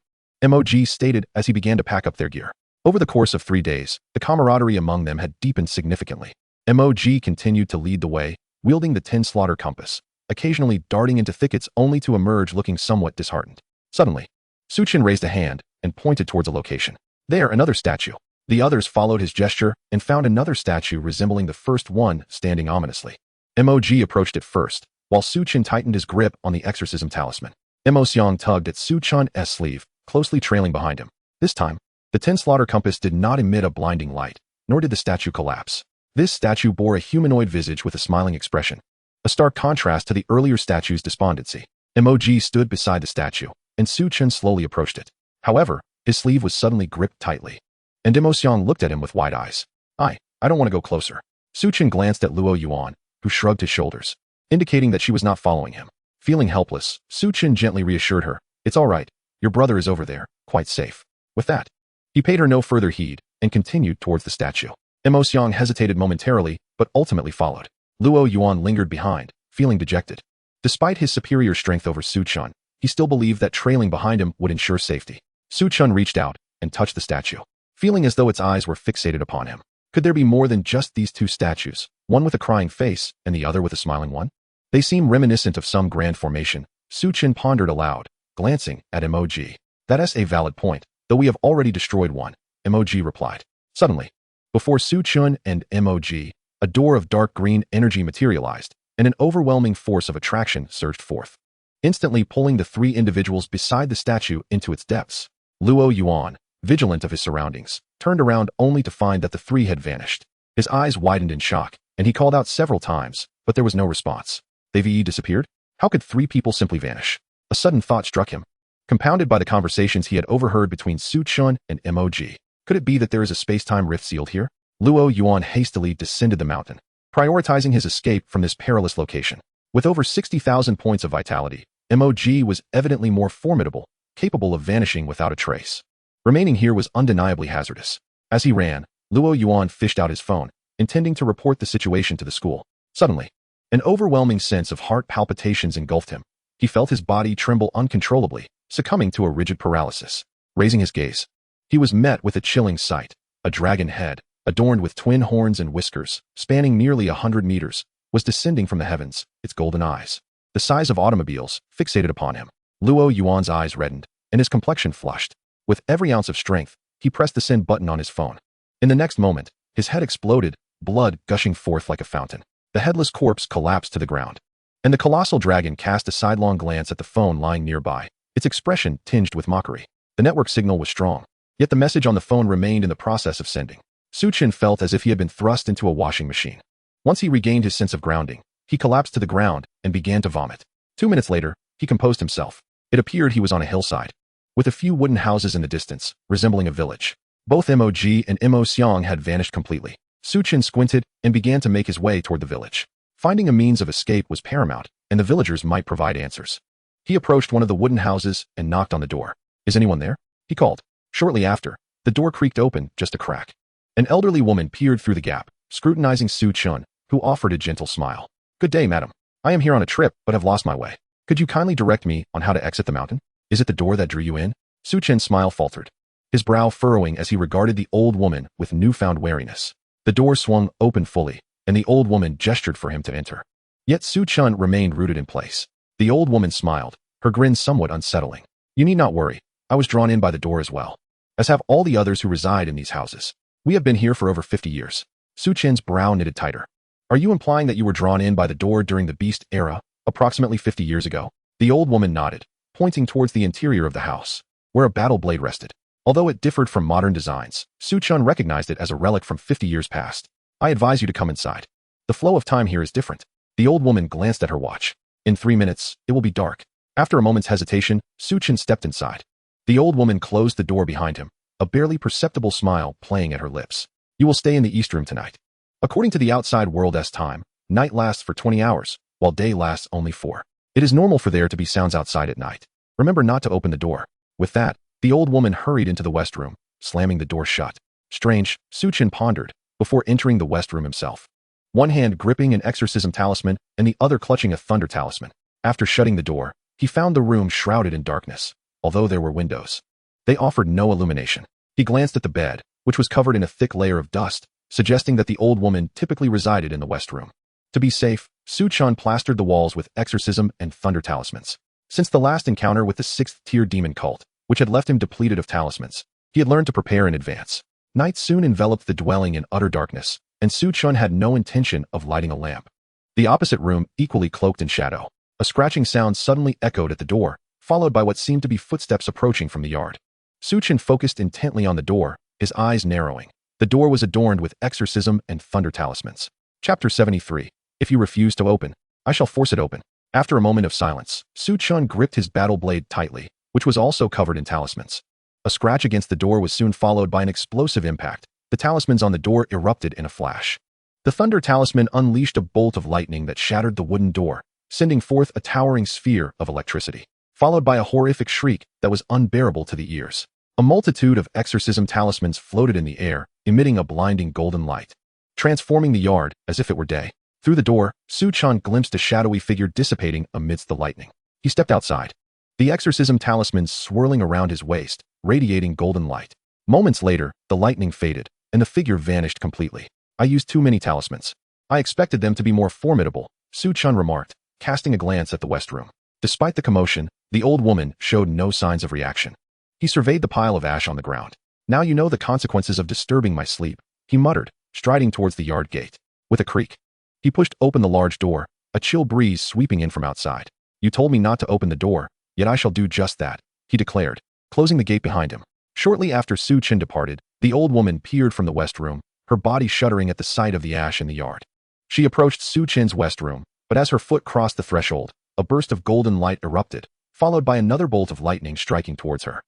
Mog stated as he began to pack up their gear. Over the course of 3 days, the camaraderie among them had deepened significantly. Mog continued to lead the way, wielding the 10 slaughter compass, occasionally darting into thickets only to emerge looking somewhat disheartened. Suddenly, Su Chen raised a hand and pointed towards a location. There, another statue. The others followed his gesture and found another statue resembling the first one standing ominously. Mog approached it first, while Su Chen tightened his grip on the exorcism talisman. Mo Xiang tugged at Su Chen's sleeve, closely trailing behind him. This time, the 10 slaughter compass did not emit a blinding light, nor did the statue collapse. This statue bore a humanoid visage with a smiling expression. a stark contrast to the earlier statue's despondency. Emoji stood beside the statue, and Chen slowly approached it. However, his sleeve was suddenly gripped tightly. And Xiang looked at him with wide eyes. I don't want to go closer. Chen glanced at Luo Yuan, who shrugged his shoulders, indicating that she was not following him. Feeling helpless, Chen gently reassured her, "It's all right. Your brother is over there, quite safe." With that, he paid her no further heed and continued towards the statue. Xiang hesitated momentarily, but ultimately followed. Luo Yuan lingered behind, feeling dejected. Despite his superior strength over Chen, he still believed that trailing behind him would ensure safety. Chen reached out and touched the statue, feeling as though its eyes were fixated upon him. Could there be more than just these two statues, one with a crying face and the other with a smiling one? They seem reminiscent of some grand formation. Chen pondered aloud, glancing at Emoji. "That's a valid point, though we have already destroyed one," Emoji replied. Suddenly, before Chen and Emoji, a door of dark green energy materialized, and an overwhelming force of attraction surged forth, instantly pulling the three individuals beside the statue into its depths. Luo Yuan, vigilant of his surroundings, turned around only to find that the three had vanished. His eyes widened in shock, and he called out several times, but there was no response. They've disappeared? How could three people simply vanish? A sudden thought struck him, compounded by the conversations he had overheard between Chen and Emoji. Could it be that there is a space-time rift sealed here? Luo Yuan hastily descended the mountain, prioritizing his escape from this perilous location. With over 60,000 points of vitality, Emoji was evidently more formidable, capable of vanishing without a trace. Remaining here was undeniably hazardous. As he ran, Luo Yuan fished out his phone, intending to report the situation to the school. Suddenly, an overwhelming sense of heart palpitations engulfed him. He felt his body tremble uncontrollably, succumbing to a rigid paralysis. Raising his gaze, he was met with a chilling sight. A dragon head, adorned with twin horns and whiskers, spanning nearly 100 meters, was descending from the heavens, its golden eyes, the size of automobiles, fixated upon him. Luo Yuan's eyes reddened, and his complexion flushed. With every ounce of strength, he pressed the send button on his phone. In the next moment, his head exploded, blood gushing forth like a fountain. The headless corpse collapsed to the ground, and the colossal dragon cast a sidelong glance at the phone lying nearby, its expression tinged with mockery. The network signal was strong, yet the message on the phone remained in the process of sending. Chen felt as if he had been thrust into a washing machine. Once he regained his sense of grounding, he collapsed to the ground and began to vomit. 2 minutes later, he composed himself. It appeared he was on a hillside, with a few wooden houses in the distance, resembling a village. Both Emoji and Xiang had vanished completely. Chen squinted and began to make his way toward the village. Finding a means of escape was paramount, and the villagers might provide answers. He approached one of the wooden houses and knocked on the door. "Is anyone there?" he called. Shortly after, the door creaked open just a crack. An elderly woman peered through the gap, scrutinizing Chen, who offered a gentle smile. "Good day, madam. I am here on a trip, but have lost my way. Could you kindly direct me on how to exit the mountain? Is it the door that drew you in?" Chen's smile faltered, his brow furrowing as he regarded the old woman with newfound wariness. The door swung open fully, and the old woman gestured for him to enter. Yet Chen remained rooted in place. The old woman smiled, her grin somewhat unsettling. "You need not worry. I was drawn in by the door as well, as have all the others who reside in these houses. We have been here for over 50 years. Chen's brow knitted tighter. "Are you implying that you were drawn in by the door during the Beast Era, approximately 50 years ago?" The old woman nodded, pointing towards the interior of the house, where a battle blade rested. Although it differed from modern designs, Chen recognized it as a relic from 50 years past. "I advise you to come inside. The flow of time here is different." The old woman glanced at her watch. "In 3 minutes, it will be dark." After a moment's hesitation, Chen stepped inside. The old woman closed the door behind him, a barely perceptible smile playing at her lips. "You will stay in the East Room tonight. According to the outside world's time, night lasts for 20 hours, while day lasts only 4. It is normal for there to be sounds outside at night. Remember not to open the door." With that, the old woman hurried into the West Room, slamming the door shut. Strange, Chen pondered, before entering the West Room himself, one hand gripping an exorcism talisman and the other clutching a thunder talisman. After shutting the door, he found the room shrouded in darkness, although there were windows. They offered no illumination. He glanced at the bed, which was covered in a thick layer of dust, suggesting that the old woman typically resided in the West Room. To be safe, Chen plastered the walls with exorcism and thunder talismans. Since the last encounter with the 6th-tier demon cult, which had left him depleted of talismans, he had learned to prepare in advance. Night soon enveloped the dwelling in utter darkness, and Chen had no intention of lighting a lamp. The opposite room equally cloaked in shadow. A scratching sound suddenly echoed at the door, followed by what seemed to be footsteps approaching from the yard. Chen focused intently on the door, his eyes narrowing. The door was adorned with exorcism and thunder talismans. Chapter 73. If you refuse to open, I shall force it open. After a moment of silence, Chen gripped his battle blade tightly, which was also covered in talismans. A scratch against the door was soon followed by an explosive impact. The talismans on the door erupted in a flash. The thunder talisman unleashed a bolt of lightning that shattered the wooden door, sending forth a towering sphere of electricity, followed by a horrific shriek that was unbearable to the ears. A multitude of exorcism talismans floated in the air, emitting a blinding golden light, transforming the yard as if it were day. Through the door, Chen glimpsed a shadowy figure dissipating amidst the lightning. He stepped outside, the exorcism talismans swirling around his waist, radiating golden light. Moments later, the lightning faded, and the figure vanished completely. I used too many talismans. I expected them to be more formidable, Chen remarked, casting a glance at the west room. Despite the commotion, the old woman showed no signs of reaction. He surveyed the pile of ash on the ground. Now you know the consequences of disturbing my sleep, he muttered, striding towards the yard gate. With a creak, he pushed open the large door, a chill breeze sweeping in from outside. You told me not to open the door, yet I shall do just that, he declared, closing the gate behind him. Shortly after Chen departed, the old woman peered from the west room, her body shuddering at the sight of the ash in the yard. She approached Chen's west room, but as her foot crossed the threshold, a burst of golden light erupted, followed by another bolt of lightning striking towards her.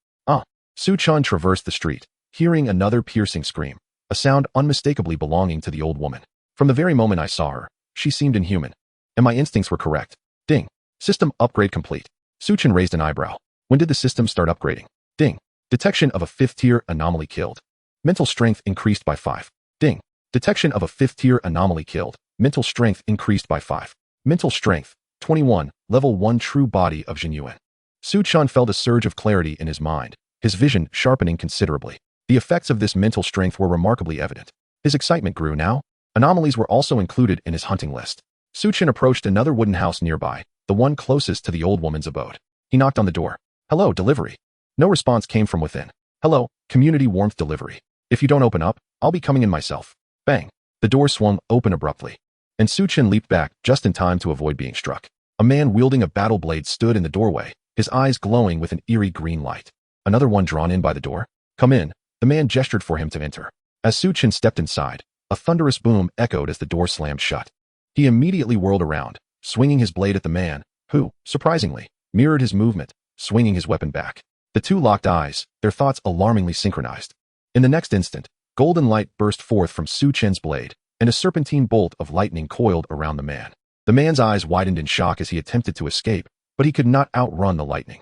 Chen traversed the street, hearing another piercing scream, a sound unmistakably belonging to the old woman. From the very moment I saw her, she seemed inhuman. And my instincts were correct. Ding. System upgrade complete. Chen raised an eyebrow. When did the system start upgrading? Ding. Detection of a 5th-tier anomaly killed. Mental strength increased by 5. Ding. Detection of a 5th-tier anomaly killed. Mental strength increased by 5. Mental strength, 21, level 1 true body of genuine. Chen felt a surge of clarity in his mind, his vision sharpening considerably. The effects of this mental strength were remarkably evident. His excitement grew now. Anomalies were also included in his hunting list. Chen approached another wooden house nearby, the one closest to the old woman's abode. He knocked on the door. Hello, delivery. No response came from within. Hello, community warmth delivery. If you don't open up, I'll be coming in myself. Bang. The door swung open abruptly, and Chen leaped back just in time to avoid being struck. A man wielding a battle blade stood in the doorway, his eyes glowing with an eerie green light. Another one drawn in by the door? Come in. The man gestured for him to enter. As Chen stepped inside, a thunderous boom echoed as the door slammed shut. He immediately whirled around, swinging his blade at the man, who, surprisingly, mirrored his movement, swinging his weapon back. The two locked eyes, their thoughts alarmingly synchronized. In the next instant, golden light burst forth from Chen's blade, and a serpentine bolt of lightning coiled around the man. The man's eyes widened in shock as he attempted to escape, but he could not outrun the lightning.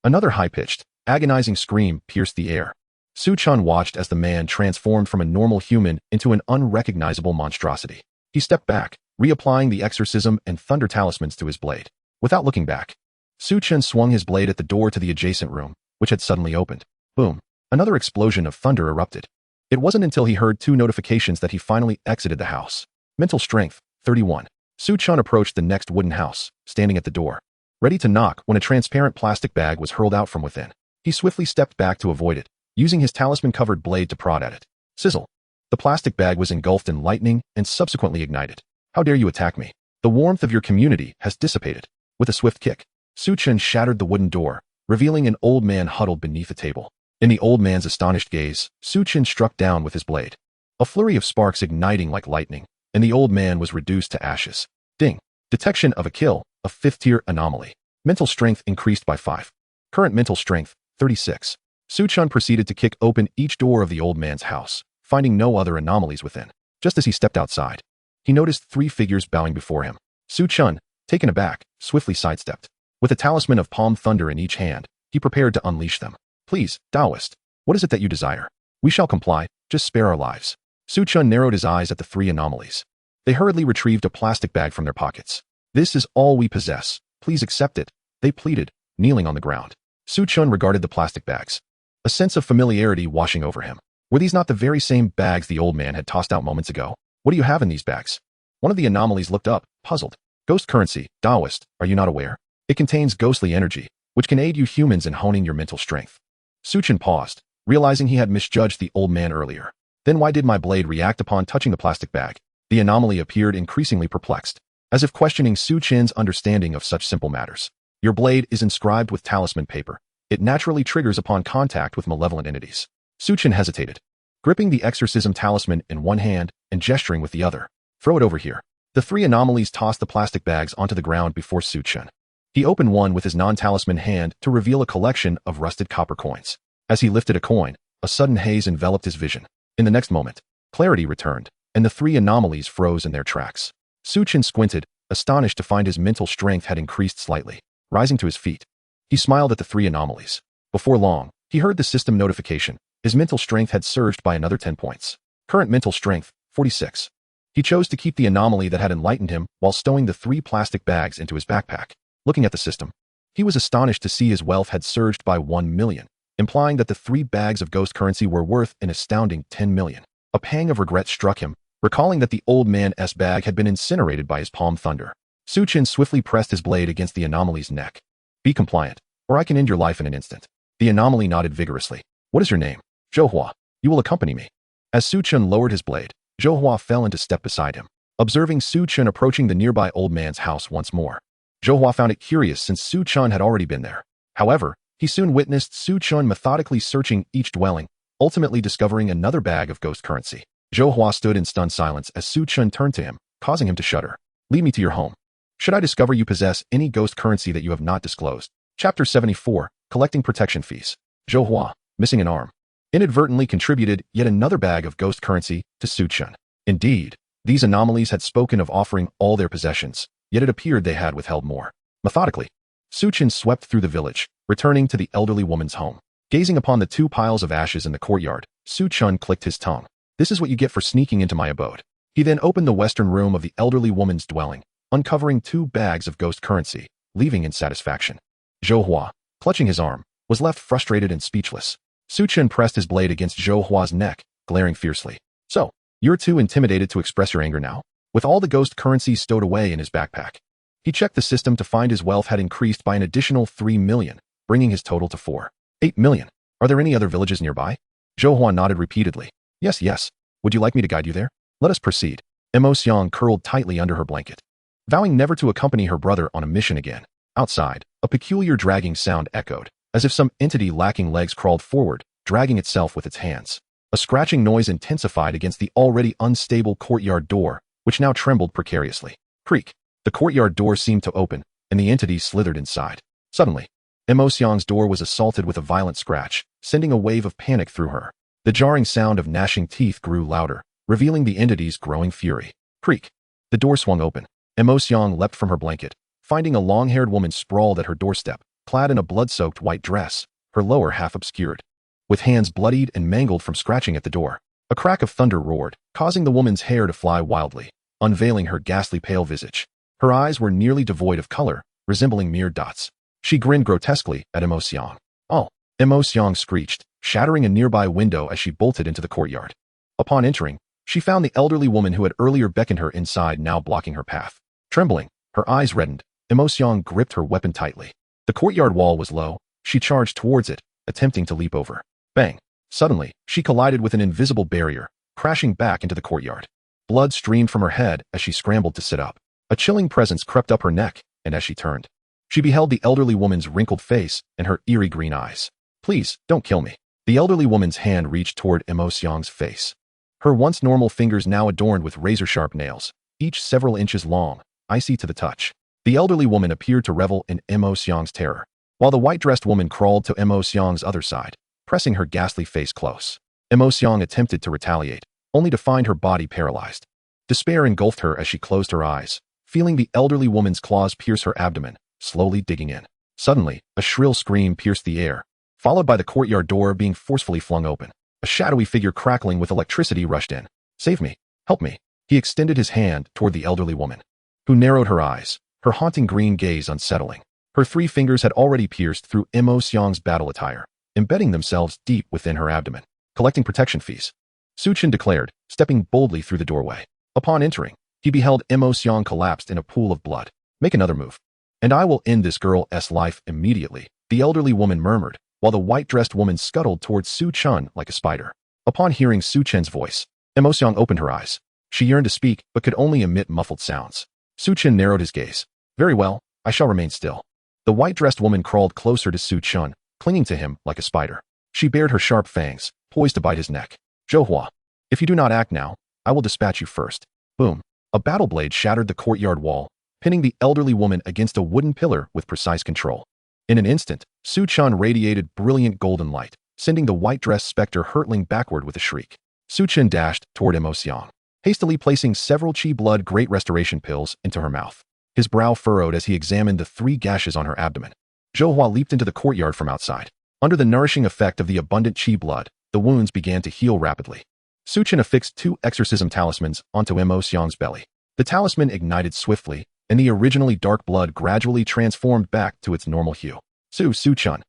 Another high-pitched, agonizing scream pierced the air. Chen watched as the man transformed from a normal human into an unrecognizable monstrosity. He stepped back, reapplying the exorcism and thunder talismans to his blade. Without looking back, Chen swung his blade at the door to the adjacent room, which had suddenly opened. Boom. Another explosion of thunder erupted. It wasn't until he heard 2 notifications that he finally exited the house. Mental strength, 31. Chen approached the next wooden house, standing at the door, ready to knock when a transparent plastic bag was hurled out from within. He swiftly stepped back to avoid it, using his talisman-covered blade to prod at it. Sizzle. The plastic bag was engulfed in lightning and subsequently ignited. How dare you attack me? The warmth of your community has dissipated. With a swift kick, Chen shattered the wooden door, revealing an old man huddled beneath a table. In the old man's astonished gaze, Chen struck down with his blade, a flurry of sparks igniting like lightning, and the old man was reduced to ashes. Ding. Detection of a kill, a 5th-tier anomaly. Mental strength increased by 5. Current mental strength, 36. Chen proceeded to kick open each door of the old man's house, finding no other anomalies within. Just as he stepped outside, he noticed 3 figures bowing before him. Chen, taken aback, swiftly sidestepped. With a talisman of palm thunder in each hand, he prepared to unleash them. Please, Taoist, what is it that you desire? We shall comply, just spare our lives. Chen narrowed his eyes at the 3 anomalies. They hurriedly retrieved a plastic bag from their pockets. This is all we possess. Please accept it, they pleaded, kneeling on the ground. Chen regarded the plastic bags, a sense of familiarity washing over him. Were these not the very same bags the old man had tossed out moments ago? What do you have in these bags? One of the anomalies looked up, puzzled. Ghost currency, Taoist, are you not aware? It contains ghostly energy, which can aid you humans in honing your mental strength. Chen paused, realizing he had misjudged the old man earlier. Then why did my blade react upon touching the plastic bag? The anomaly appeared increasingly perplexed, as if questioning Chen's understanding of such simple matters. Your blade is inscribed with talisman paper. It naturally triggers upon contact with malevolent entities. Chen hesitated, gripping the exorcism talisman in one hand and gesturing with the other. Throw it over here. The three anomalies tossed the plastic bags onto the ground before Su Chen. He opened one with his non-talisman hand to reveal a collection of rusted copper coins. As he lifted a coin, a sudden haze enveloped his vision. In the next moment, clarity returned, and the three anomalies froze in their tracks. Su Chen squinted, astonished to find his mental strength had increased slightly. Rising to his feet, he smiled at the three anomalies. Before long, he heard the system notification. His mental strength had surged by another 10 points. Current mental strength, 46. He chose to keep the anomaly that had enlightened him while stowing the three plastic bags into his backpack. Looking at the system, he was astonished to see his wealth had surged by 1 million, implying that the 3 bags of ghost currency were worth an astounding 10 million. A pang of regret struck him, recalling that the old man's bag had been incinerated by his palm thunder. Su Chen swiftly pressed his blade against the anomaly's neck. Be compliant, or I can end your life in an instant. The anomaly nodded vigorously. What is your name? Zhouhua. You will accompany me. As Su Chen lowered his blade, Zhouhua fell into step beside him, observing Su Chen approaching the nearby old man's house once more. Zhouhua found it curious since Su Chen had already been there. However, he soon witnessed Su Chen methodically searching each dwelling, ultimately discovering another bag of ghost currency. Zhouhua stood in stunned silence as Su Chen turned to him, causing him to shudder. Lead me to your home. Should I discover you possess any ghost currency that you have not disclosed? Chapter 74, Collecting Protection Fees. Zhouhua, missing an arm, inadvertently contributed yet another bag of ghost currency to Su Chen. Indeed, these anomalies had spoken of offering all their possessions, yet it appeared they had withheld more. Methodically, Su Chen swept through the village, returning to the elderly woman's home. Gazing upon the 2 piles of ashes in the courtyard, Su Chen clicked his tongue. This is what you get for sneaking into my abode. He then opened the western room of the elderly woman's dwelling, uncovering 2 bags of ghost currency, leaving in satisfaction. Zhouhua, clutching his arm, was left frustrated and speechless. Su Chen pressed his blade against Zhouhua's neck, glaring fiercely. So, you're too intimidated to express your anger now? With all the ghost currency stowed away in his backpack, he checked the system to find his wealth had increased by an additional 3 million, bringing his total to 8 million. Are there any other villages nearby? Zhouhua nodded repeatedly. Yes. Would you like me to guide you there? Let us proceed. Mo Xiang curled tightly under her blanket, vowing never to accompany her brother on a mission again. Outside, a peculiar dragging sound echoed, as if some entity lacking legs crawled forward, dragging itself with its hands. A scratching noise intensified against the already unstable courtyard door, which now trembled precariously. Creak. The courtyard door seemed to open, and the entity slithered inside. Suddenly, Mo Xiang's door was assaulted with a violent scratch, sending a wave of panic through her. The jarring sound of gnashing teeth grew louder, revealing the entity's growing fury. Creak. The door swung open. Mo Xiang leapt from her blanket, finding a long-haired woman sprawled at her doorstep, clad in a blood-soaked white dress, her lower half obscured. With hands bloodied and mangled from scratching at the door, a crack of thunder roared, causing the woman's hair to fly wildly, unveiling her ghastly pale visage. Her eyes were nearly devoid of color, resembling mere dots. She grinned grotesquely at Mo Xiang. Oh! Mo Xiang screeched, shattering a nearby window as she bolted into the courtyard. Upon entering, she found the elderly woman who had earlier beckoned her inside now blocking her path. Trembling, her eyes reddened, Mo Xiang gripped her weapon tightly. The courtyard wall was low. She charged towards it, attempting to leap over. Bang! Suddenly, she collided with an invisible barrier, crashing back into the courtyard. Blood streamed from her head as she scrambled to sit up. A chilling presence crept up her neck, and as she turned, she beheld the elderly woman's wrinkled face and her eerie green eyes. Please, don't kill me. The elderly woman's hand reached toward Mo Xiang's face. Her once normal fingers now adorned with razor-sharp nails, each several inches long, icy to the touch. The elderly woman appeared to revel in Mo Xiang's terror, while the white-dressed woman crawled to Mo Xiang's other side, pressing her ghastly face close. Mo Xiang attempted to retaliate, only to find her body paralyzed. Despair engulfed her as she closed her eyes, feeling the elderly woman's claws pierce her abdomen, slowly digging in. Suddenly, a shrill scream pierced the air, followed by the courtyard door being forcefully flung open. A shadowy figure crackling with electricity rushed in. Save me! Help me! He extended his hand toward the elderly woman, who narrowed her eyes, her haunting green gaze unsettling. Her 3 fingers had already pierced through Mo Xiang's battle attire, embedding themselves deep within her abdomen. Collecting protection fees. Su Chen declared, stepping boldly through the doorway. Upon entering, he beheld Mo Xiang collapsed in a pool of blood. Make another move, and I will end this girl's life immediately, the elderly woman murmured, while the white-dressed woman scuttled towards Su Chen like a spider. Upon hearing Su Chen's voice, Mo Xiang opened her eyes. She yearned to speak, but could only emit muffled sounds. Su Chen narrowed his gaze. Very well, I shall remain still. The white-dressed woman crawled closer to Su Chen, clinging to him like a spider. She bared her sharp fangs, poised to bite his neck. Zhouhua, if you do not act now, I will dispatch you first. Boom. A battle blade shattered the courtyard wall, pinning the elderly woman against a wooden pillar with precise control. In an instant, Su-chan radiated brilliant golden light, sending the white-dressed specter hurtling backward with a shriek. Su-chan dashed toward Xiang, hastily placing several chi blood great restoration pills into her mouth. His brow furrowed as he examined the 3 gashes on her abdomen. Zhouhua leaped into the courtyard from outside. Under the nourishing effect of the abundant chi blood, the wounds began to heal rapidly. Su-chan affixed 2 exorcism talismans onto Xiang's belly. The talisman ignited swiftly, and the originally dark blood gradually transformed back to its normal hue. Su-chan,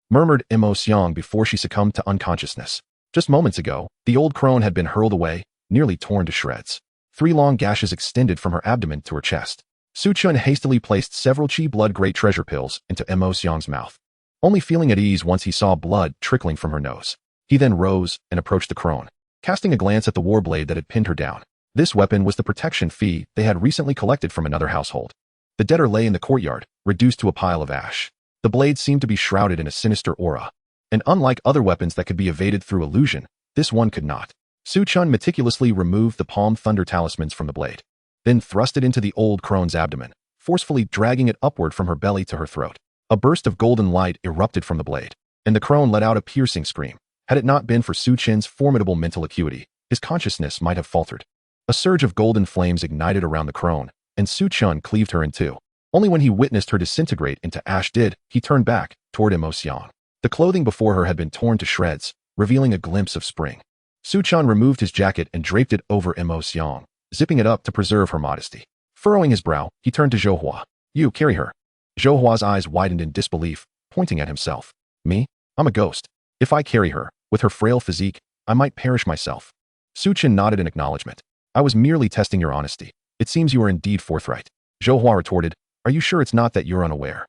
murmured Xiang before she succumbed to unconsciousness. Just moments ago, the old crone had been hurled away, nearly torn to shreds. 3 long gashes extended from her abdomen to her chest. Su-chan hastily placed several chi blood great treasure pills into Xiang's mouth, only feeling at ease once he saw blood trickling from her nose. He then rose and approached the crone, casting a glance at the war blade that had pinned her down. This weapon was the protection fee they had recently collected from another household. The debtor lay in the courtyard, reduced to a pile of ash. The blade seemed to be shrouded in a sinister aura, and unlike other weapons that could be evaded through illusion, this one could not. Su-chan meticulously removed the palm thunder talismans from the blade, then thrust it into the old crone's abdomen, forcefully dragging it upward from her belly to her throat. A burst of golden light erupted from the blade, and the crone let out a piercing scream. Had it not been for Su-chan's formidable mental acuity, his consciousness might have faltered. A surge of golden flames ignited around the crone, and Su-chan cleaved her in two. Only when he witnessed her disintegrate into ash did he turn back toward Xiang. The clothing before her had been torn to shreds, revealing a glimpse of spring. Su-chan removed his jacket and draped it over Xiang, zipping it up to preserve her modesty. Furrowing his brow, he turned to Zhouhua. You carry her. Zhouhua's eyes widened in disbelief, pointing at himself. Me? I'm a ghost. If I carry her, with her frail physique, I might perish myself. Su-chan nodded in acknowledgement. I was merely testing your honesty. It seems you are indeed forthright. Zhouhua retorted. Are you sure it's not that you're unaware?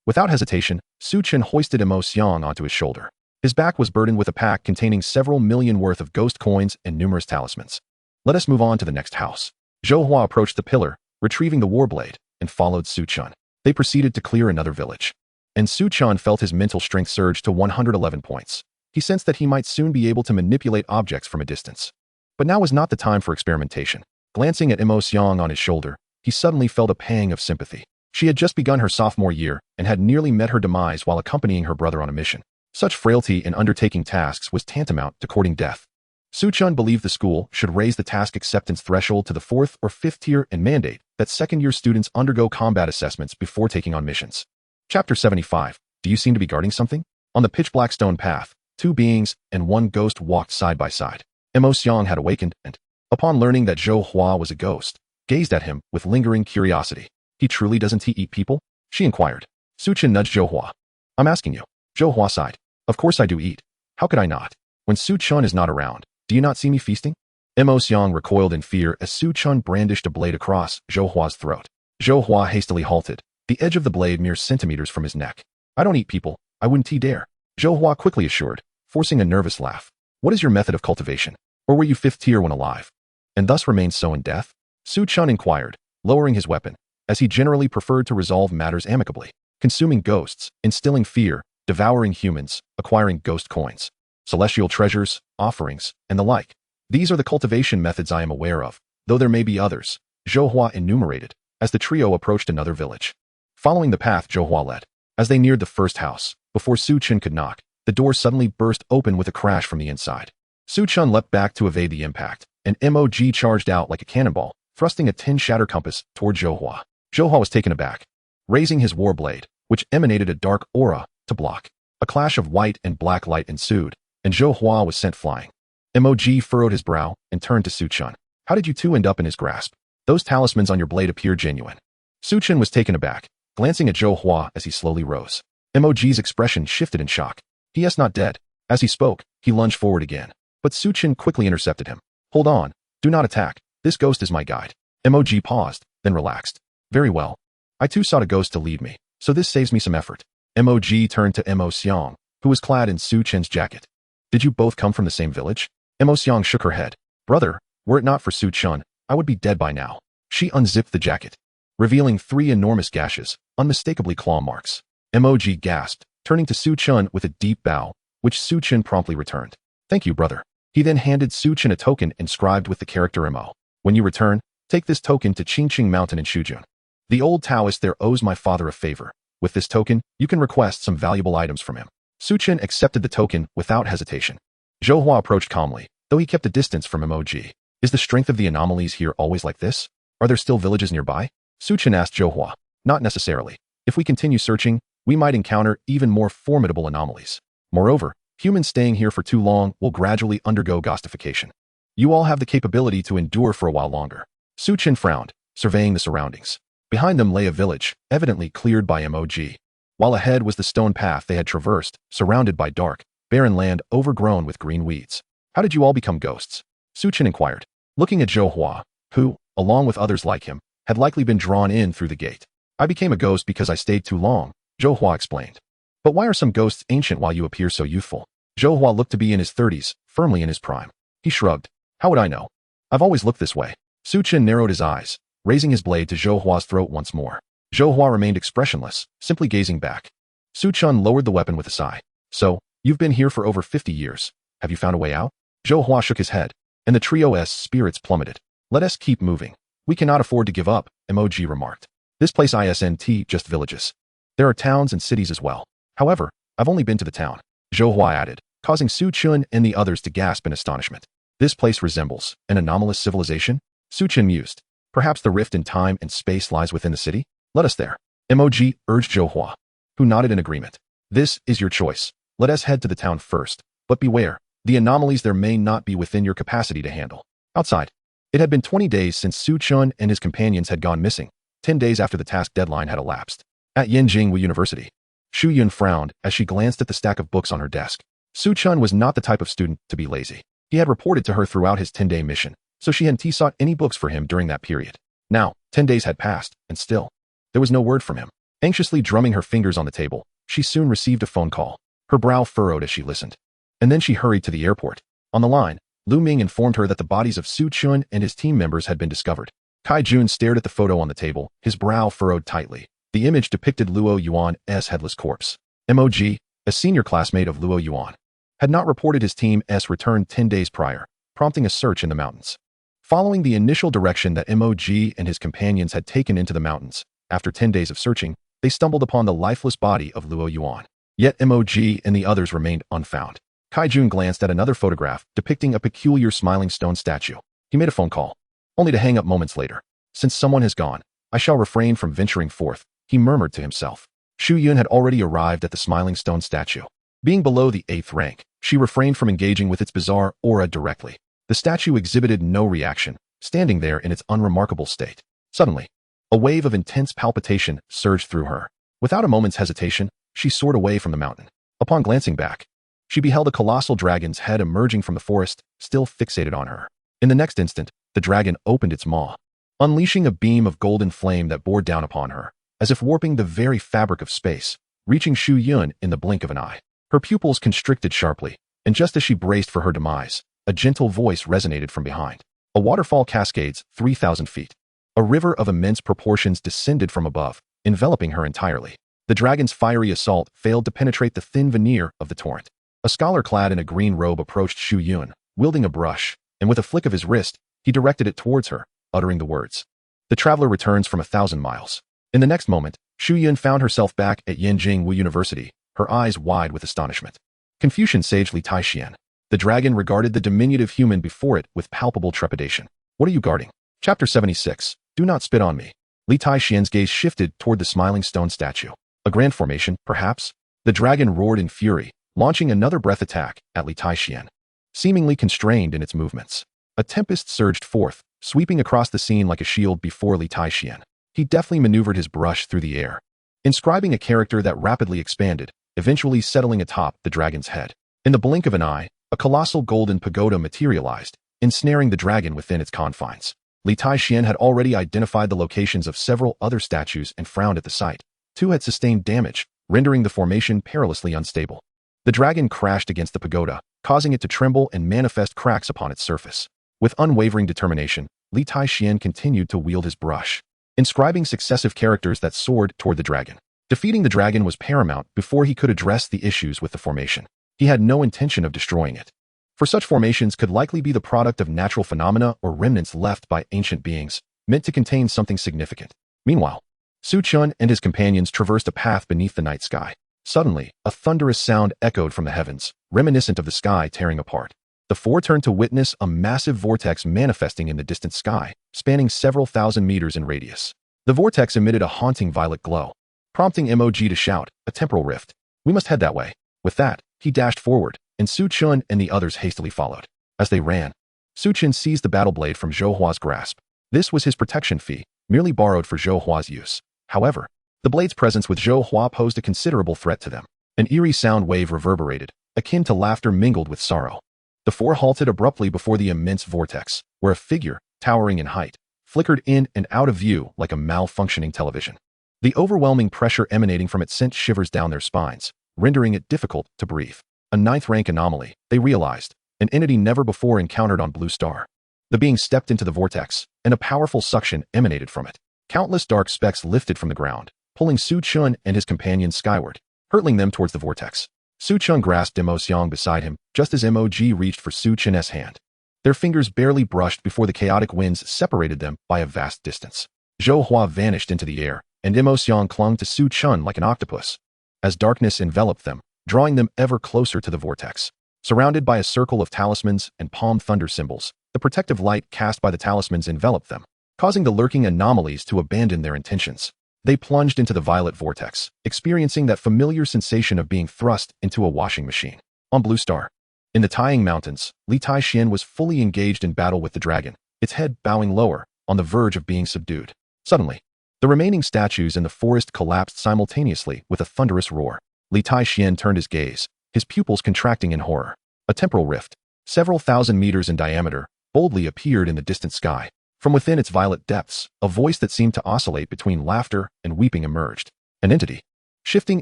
Without hesitation, Su-chan hoisted Xiang onto his shoulder. His back was burdened with a pack containing several million worth of ghost coins and numerous talismans. Let us move on to the next house. Zhouhua approached the pillar, retrieving the warblade, and followed Su-chan. They proceeded to clear another village. And Su-chan felt his mental strength surge to 111 points. He sensed that he might soon be able to manipulate objects from a distance. But now was not the time for experimentation. Glancing at Xiang on his shoulder, he suddenly felt a pang of sympathy. She had just begun her sophomore year and had nearly met her demise while accompanying her brother on a mission. Such frailty in undertaking tasks was tantamount to courting death. Su-chan believed the school should raise the task acceptance threshold to the 4th or 5th tier and mandate that second-year students undergo combat assessments before taking on missions. Chapter 75. Do you seem to be guarding something? On the pitch-black stone path, 2 beings and 1 ghost walked side by side. Xiang had awakened and, upon learning that Zhouhua was a ghost, gazed at him with lingering curiosity. He truly doesn't eat people? She inquired. Su-chan nudged Zhouhua. I'm asking you. Zhouhua sighed. Of course I do eat. How could I not? When Su-chan is not around, do you not see me feasting? Xiang recoiled in fear as Su-chan brandished a blade across Zhouhua's throat. Zhouhua hastily halted, the edge of the blade mere centimeters from his neck. I don't eat people. I wouldn't dare. Zhouhua quickly assured, forcing a nervous laugh. What is your method of cultivation? Or were you 5th tier when alive? And thus remained so in death? Su-chan inquired, lowering his weapon, as he generally preferred to resolve matters amicably. Consuming ghosts, instilling fear, devouring humans, acquiring ghost coins, celestial treasures, offerings, and the like. These are the cultivation methods I am aware of, though there may be others, Zhouhua enumerated, as the trio approached another village. Following the path Zhouhua led, as they neared the first house, before Su-chan could knock, the door suddenly burst open with a crash from the inside. Su-chan leapt back to evade the impact, and MOG charged out like a cannonball, thrusting a tin shatter compass toward Zhouhua. Zhouhua was taken aback, raising his war blade, which emanated a dark aura, to block. A clash of white and black light ensued, and Zhouhua was sent flying. MOG furrowed his brow and turned to Su-chan. How did you two end up in his grasp? Those talismans on your blade appear genuine. Su-chan was taken aback, glancing at Zhouhua as he slowly rose. MOG's expression shifted in shock. He is not dead. As he spoke, he lunged forward again. But Su-chan quickly intercepted him. Hold on. Do not attack. This ghost is my guide. MOG paused, then relaxed. Very well. I too sought a ghost to lead me, so this saves me some effort. MOG turned to Xiang, who was clad in Su-chan's jacket. Did you both come from the same village? Xiang shook her head. Brother, were it not for Su-chan, I would be dead by now. She unzipped the jacket, revealing 3 enormous gashes, unmistakably claw marks. MOG gasped, turning to Su-chan with a deep bow, which Su-chan promptly returned. Thank you, brother. He then handed Su-chan a token inscribed with the character MO. When you return, Take this token to Qingqing Mountain in Shujun. The old Taoist there owes my father a favor. With this token, you can request some valuable items from him. Su Chen accepted the token without hesitation. Zhou Hua approached calmly, though he kept a distance from MOG. Is the strength of the anomalies here always like this? Are there still villages nearby? Su Chen asked Zhou Hua. Not necessarily. If we continue searching, we might encounter even more formidable anomalies. Moreover, humans staying here for too long will gradually undergo ghostification. You all have the capability to endure for a while longer. Su Chen frowned, surveying the surroundings. Behind them lay a village, evidently cleared by MOG. While ahead was the stone path they had traversed, surrounded by dark, barren land overgrown with green weeds. How did you all become ghosts? Su Chen inquired, looking at Zhou Hua, who, along with others like him, had likely been drawn in through the gate. I became a ghost because I stayed too long, Zhou Hua explained. But why are some ghosts ancient while you appear so youthful? Zhou Hua looked to be in his 30s, firmly in his prime. He shrugged. How would I know? I've always looked this way. Su Chen narrowed his eyes, raising his blade to Zhou Hua's throat once more. Zhou Hua remained expressionless, simply gazing back. Su Chen lowered the weapon with a sigh. So, you've been here for over 50 years. Have you found a way out? Zhou Hua shook his head, and the trio's spirits plummeted. Let us keep moving. We cannot afford to give up, MOG remarked. This place isn't just villages. There are towns and cities as well. However, I've only been to the town, Zhou Hua added, causing Su Chen and the others to gasp in astonishment. This place resembles an anomalous civilization? Su Chen mused. Perhaps the rift in time and space lies within the city? Let us there. MOG urged Zhou Hua, who nodded in agreement. This is your choice. Let us head to the town first. But beware, the anomalies there may not be within your capacity to handle. Outside. It had been 20 days since Su Chen and his companions had gone missing, 10 days after the task deadline had elapsed. At Yanjing University, Shu Yun frowned as she glanced at the stack of books on her desk. Su Chen was not the type of student to be lazy. He had reported to her throughout his 10-day mission, so she hadn't sought any books for him during that period. Now, 10 days had passed, and still, there was no word from him. Anxiously drumming her fingers on the table, she soon received a phone call. Her brow furrowed as she listened. And then she hurried to the airport. On the line, Lu Ming informed her that the bodies of Su Chen and his team members had been discovered. Kai Jun stared at the photo on the table, his brow furrowed tightly. The image depicted Luo Yuan's headless corpse. MOG, a senior classmate of Luo Yuan, had not reported his team's return 10 days prior, prompting a search in the mountains. Following the initial direction that MOG and his companions had taken into the mountains, after 10 days of searching, they stumbled upon the lifeless body of Luo Yuan. Yet MOG and the others remained unfound. Kai Jun glanced at another photograph depicting a peculiar smiling stone statue. He made a phone call, only to hang up moments later. Since someone has gone, I shall refrain from venturing forth, he murmured to himself. Shu Yun had already arrived at the smiling stone statue. Being below the 8th rank, she refrained from engaging with its bizarre aura directly. The statue exhibited no reaction, standing there in its unremarkable state. Suddenly, a wave of intense palpitation surged through her. Without a moment's hesitation, she soared away from the mountain. Upon glancing back, she beheld a colossal dragon's head emerging from the forest, still fixated on her. In the next instant, the dragon opened its maw, unleashing a beam of golden flame that bore down upon her, as if warping the very fabric of space, reaching Shu Yun in the blink of an eye. Her pupils constricted sharply, and just as she braced for her demise, a gentle voice resonated from behind. A waterfall cascades 3,000 feet. A river of immense proportions descended from above, enveloping her entirely. The dragon's fiery assault failed to penetrate the thin veneer of the torrent. A scholar clad in a green robe approached Shu Yun, wielding a brush, and with a flick of his wrist, he directed it towards her, uttering the words, "The traveler returns from 1,000 miles." In the next moment, Shu Yun found herself back at Yanjing University, her eyes wide with astonishment. Confucian sage Li Taixian. The dragon regarded the diminutive human before it with palpable trepidation. "What are you guarding?" Chapter 76. Do not spit on me. Li Taixian's gaze shifted toward the smiling stone statue. A grand formation, perhaps? The dragon roared in fury, launching another breath attack at Li Taixian. Seemingly constrained in its movements, a tempest surged forth, sweeping across the scene like a shield before Li Taixian. He deftly maneuvered his brush through the air, inscribing a character that rapidly expanded, eventually settling atop the dragon's head. In the blink of an eye, a colossal golden pagoda materialized, ensnaring the dragon within its confines. Li Taixian had already identified the locations of several other statues and frowned at the sight. 2 had sustained damage, rendering the formation perilously unstable. The dragon crashed against the pagoda, causing it to tremble and manifest cracks upon its surface. With unwavering determination, Li Taixian continued to wield his brush, inscribing successive characters that soared toward the dragon. Defeating the dragon was paramount before he could address the issues with the formation. He had no intention of destroying it, for such formations could likely be the product of natural phenomena or remnants left by ancient beings, meant to contain something significant. Meanwhile, Su Chen and his companions traversed a path beneath the night sky. Suddenly, a thunderous sound echoed from the heavens, reminiscent of the sky tearing apart. The four turned to witness a massive vortex manifesting in the distant sky, spanning several thousand meters in radius. The vortex emitted a haunting violet glow, prompting MOG to shout, "A temporal rift. We must head that way." With that, he dashed forward, and Su Chen and the others hastily followed. As they ran, Su Chen seized the battle blade from Zhou Hua's grasp. This was his protection fee, merely borrowed for Zhou Hua's use. However, the blade's presence with Zhou Hua posed a considerable threat to them. An eerie sound wave reverberated, akin to laughter mingled with sorrow. The four halted abruptly before the immense vortex, where a figure, towering in height, flickered in and out of view like a malfunctioning television. The overwhelming pressure emanating from it sent shivers down their spines, rendering it difficult to breathe. A ninth-rank anomaly, they realized, an entity never before encountered on Blue Star. The being stepped into the vortex, and a powerful suction emanated from it. Countless dark specks lifted from the ground, pulling Su Chen and his companions skyward, hurtling them towards the vortex. Su Chen grasped Mo Xiang beside him, just as MOG reached for Su Chen's hand. Their fingers barely brushed before the chaotic winds separated them by a vast distance. Zhou Hua vanished into the air, and Mo Xiang clung to Su Chen like an octopus, as darkness enveloped them, drawing them ever closer to the vortex. Surrounded by a circle of talismans and palm thunder symbols, the protective light cast by the talismans enveloped them, causing the lurking anomalies to abandon their intentions. They plunged into the violet vortex, experiencing that familiar sensation of being thrust into a washing machine. On Blue Star, in the Taiying Mountains, Li Taixian was fully engaged in battle with the dragon, its head bowing lower, on the verge of being subdued. Suddenly, the remaining statues in the forest collapsed simultaneously with a thunderous roar. Li Taixian turned his gaze, his pupils contracting in horror. A temporal rift, several thousand meters in diameter, boldly appeared in the distant sky. From within its violet depths, a voice that seemed to oscillate between laughter and weeping emerged. An entity, shifting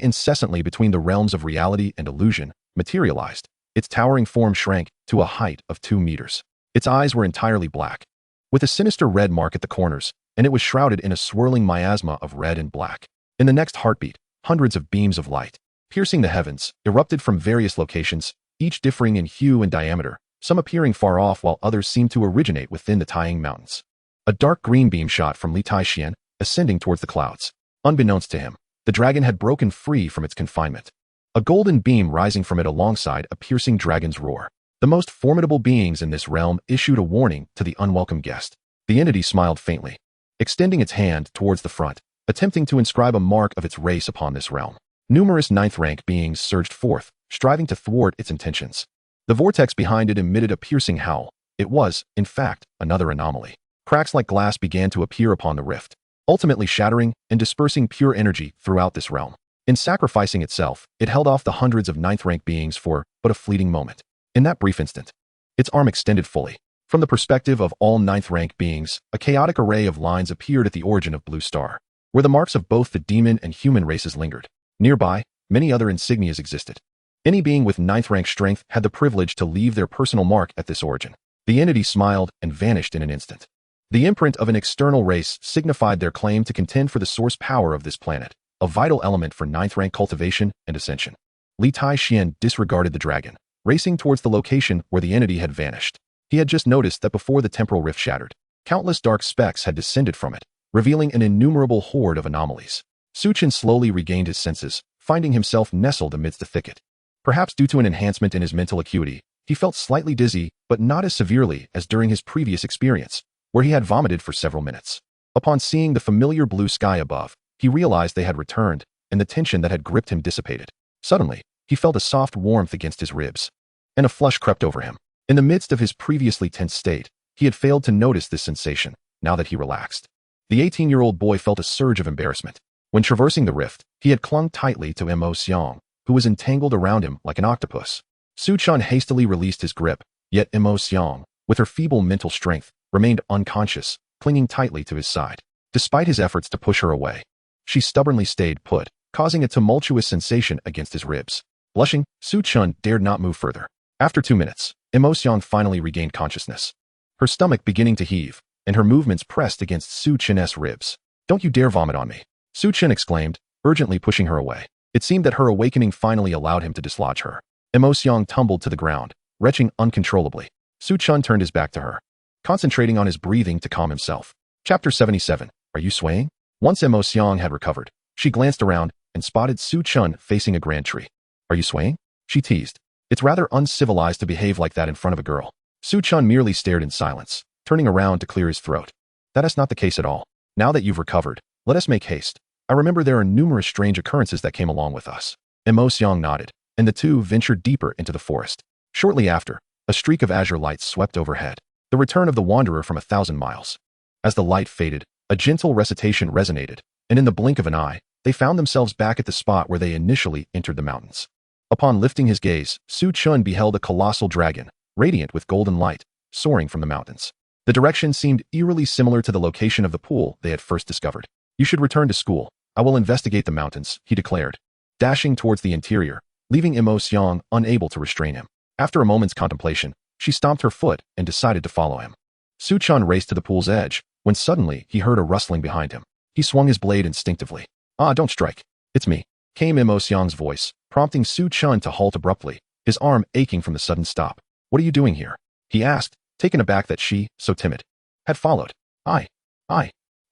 incessantly between the realms of reality and illusion, materialized. Its towering form shrank to a height of 2 meters. Its eyes were entirely black, with a sinister red mark at the corners, and it was shrouded in a swirling miasma of red and black. In the next heartbeat, hundreds of beams of light, piercing the heavens, erupted from various locations, each differing in hue and diameter, some appearing far off while others seemed to originate within the Taiying Mountains. A dark green beam shot from Li Taixian, ascending towards the clouds. Unbeknownst to him, the dragon had broken free from its confinement. A golden beam rising from it alongside a piercing dragon's roar. The most formidable beings in this realm issued a warning to the unwelcome guest. The entity smiled faintly, extending its hand towards the front, attempting to inscribe a mark of its race upon this realm. Numerous ninth-rank beings surged forth, striving to thwart its intentions. The vortex behind it emitted a piercing howl. It was, in fact, another anomaly. Cracks like glass began to appear upon the rift, ultimately shattering and dispersing pure energy throughout this realm. In sacrificing itself, it held off the hundreds of ninth-rank beings for but a fleeting moment. In that brief instant, its arm extended fully. From the perspective of all ninth-rank beings, a chaotic array of lines appeared at the origin of Blue Star, where the marks of both the demon and human races lingered. Nearby, many other insignias existed. Any being with ninth-rank strength had the privilege to leave their personal mark at this origin. The entity smiled and vanished in an instant. The imprint of an external race signified their claim to contend for the source power of this planet, a vital element for ninth-rank cultivation and ascension. Li Taixian disregarded the dragon, racing towards the location where the entity had vanished. He had just noticed that before the temporal rift shattered, countless dark specks had descended from it, revealing an innumerable horde of anomalies. Su Chen slowly regained his senses, finding himself nestled amidst the thicket. Perhaps due to an enhancement in his mental acuity, he felt slightly dizzy, but not as severely as during his previous experience, where he had vomited for several minutes. Upon seeing the familiar blue sky above, he realized they had returned, and the tension that had gripped him dissipated. Suddenly, he felt a soft warmth against his ribs, and a flush crept over him. In the midst of his previously tense state, he had failed to notice this sensation, now that he relaxed. The 18-year-old boy felt a surge of embarrassment. When traversing the rift, he had clung tightly to Mo Xiang, who was entangled around him like an octopus. Su Chen hastily released his grip, yet Mo Xiang, with her feeble mental strength, remained unconscious, clinging tightly to his side. Despite his efforts to push her away, she stubbornly stayed put, causing a tumultuous sensation against his ribs. Blushing, Su Chen dared not move further. After 2 minutes, Mo Xiang finally regained consciousness, her stomach beginning to heave, and her movements pressed against Su Chen's ribs. "Don't you dare vomit on me," Su Chen exclaimed, urgently pushing her away. It seemed that her awakening finally allowed him to dislodge her. Mo Xiang tumbled to the ground, retching uncontrollably. Su Chen turned his back to her, concentrating on his breathing to calm himself. Chapter 77. Are you swaying? Once Mo Xiang had recovered, she glanced around and spotted Su Chen facing a grand tree. Are you swaying? She teased. It's rather uncivilized to behave like that in front of a girl. Su Chen merely stared in silence, turning around to clear his throat. That is not the case at all. Now that you've recovered, let us make haste. I remember there are numerous strange occurrences that came along with us. Mo Xiang nodded, and the two ventured deeper into the forest. Shortly after, a streak of azure light swept overhead, the return of the wanderer from 1,000 miles. As the light faded, a gentle recitation resonated, and in the blink of an eye, they found themselves back at the spot where they initially entered the mountains. Upon lifting his gaze, Su Chen beheld a colossal dragon, radiant with golden light, soaring from the mountains. The direction seemed eerily similar to the location of the pool they had first discovered. You should return to school. I will investigate the mountains, he declared, dashing towards the interior, leaving Mo Xiang unable to restrain him. After a moment's contemplation, she stomped her foot and decided to follow him. Su Chen raced to the pool's edge, when suddenly he heard a rustling behind him. He swung his blade instinctively. Ah, don't strike. It's me, came Mo Xiang's voice, prompting Su Chen to halt abruptly, his arm aching from the sudden stop. What are you doing here? He asked, taken aback that she, so timid, had followed. I.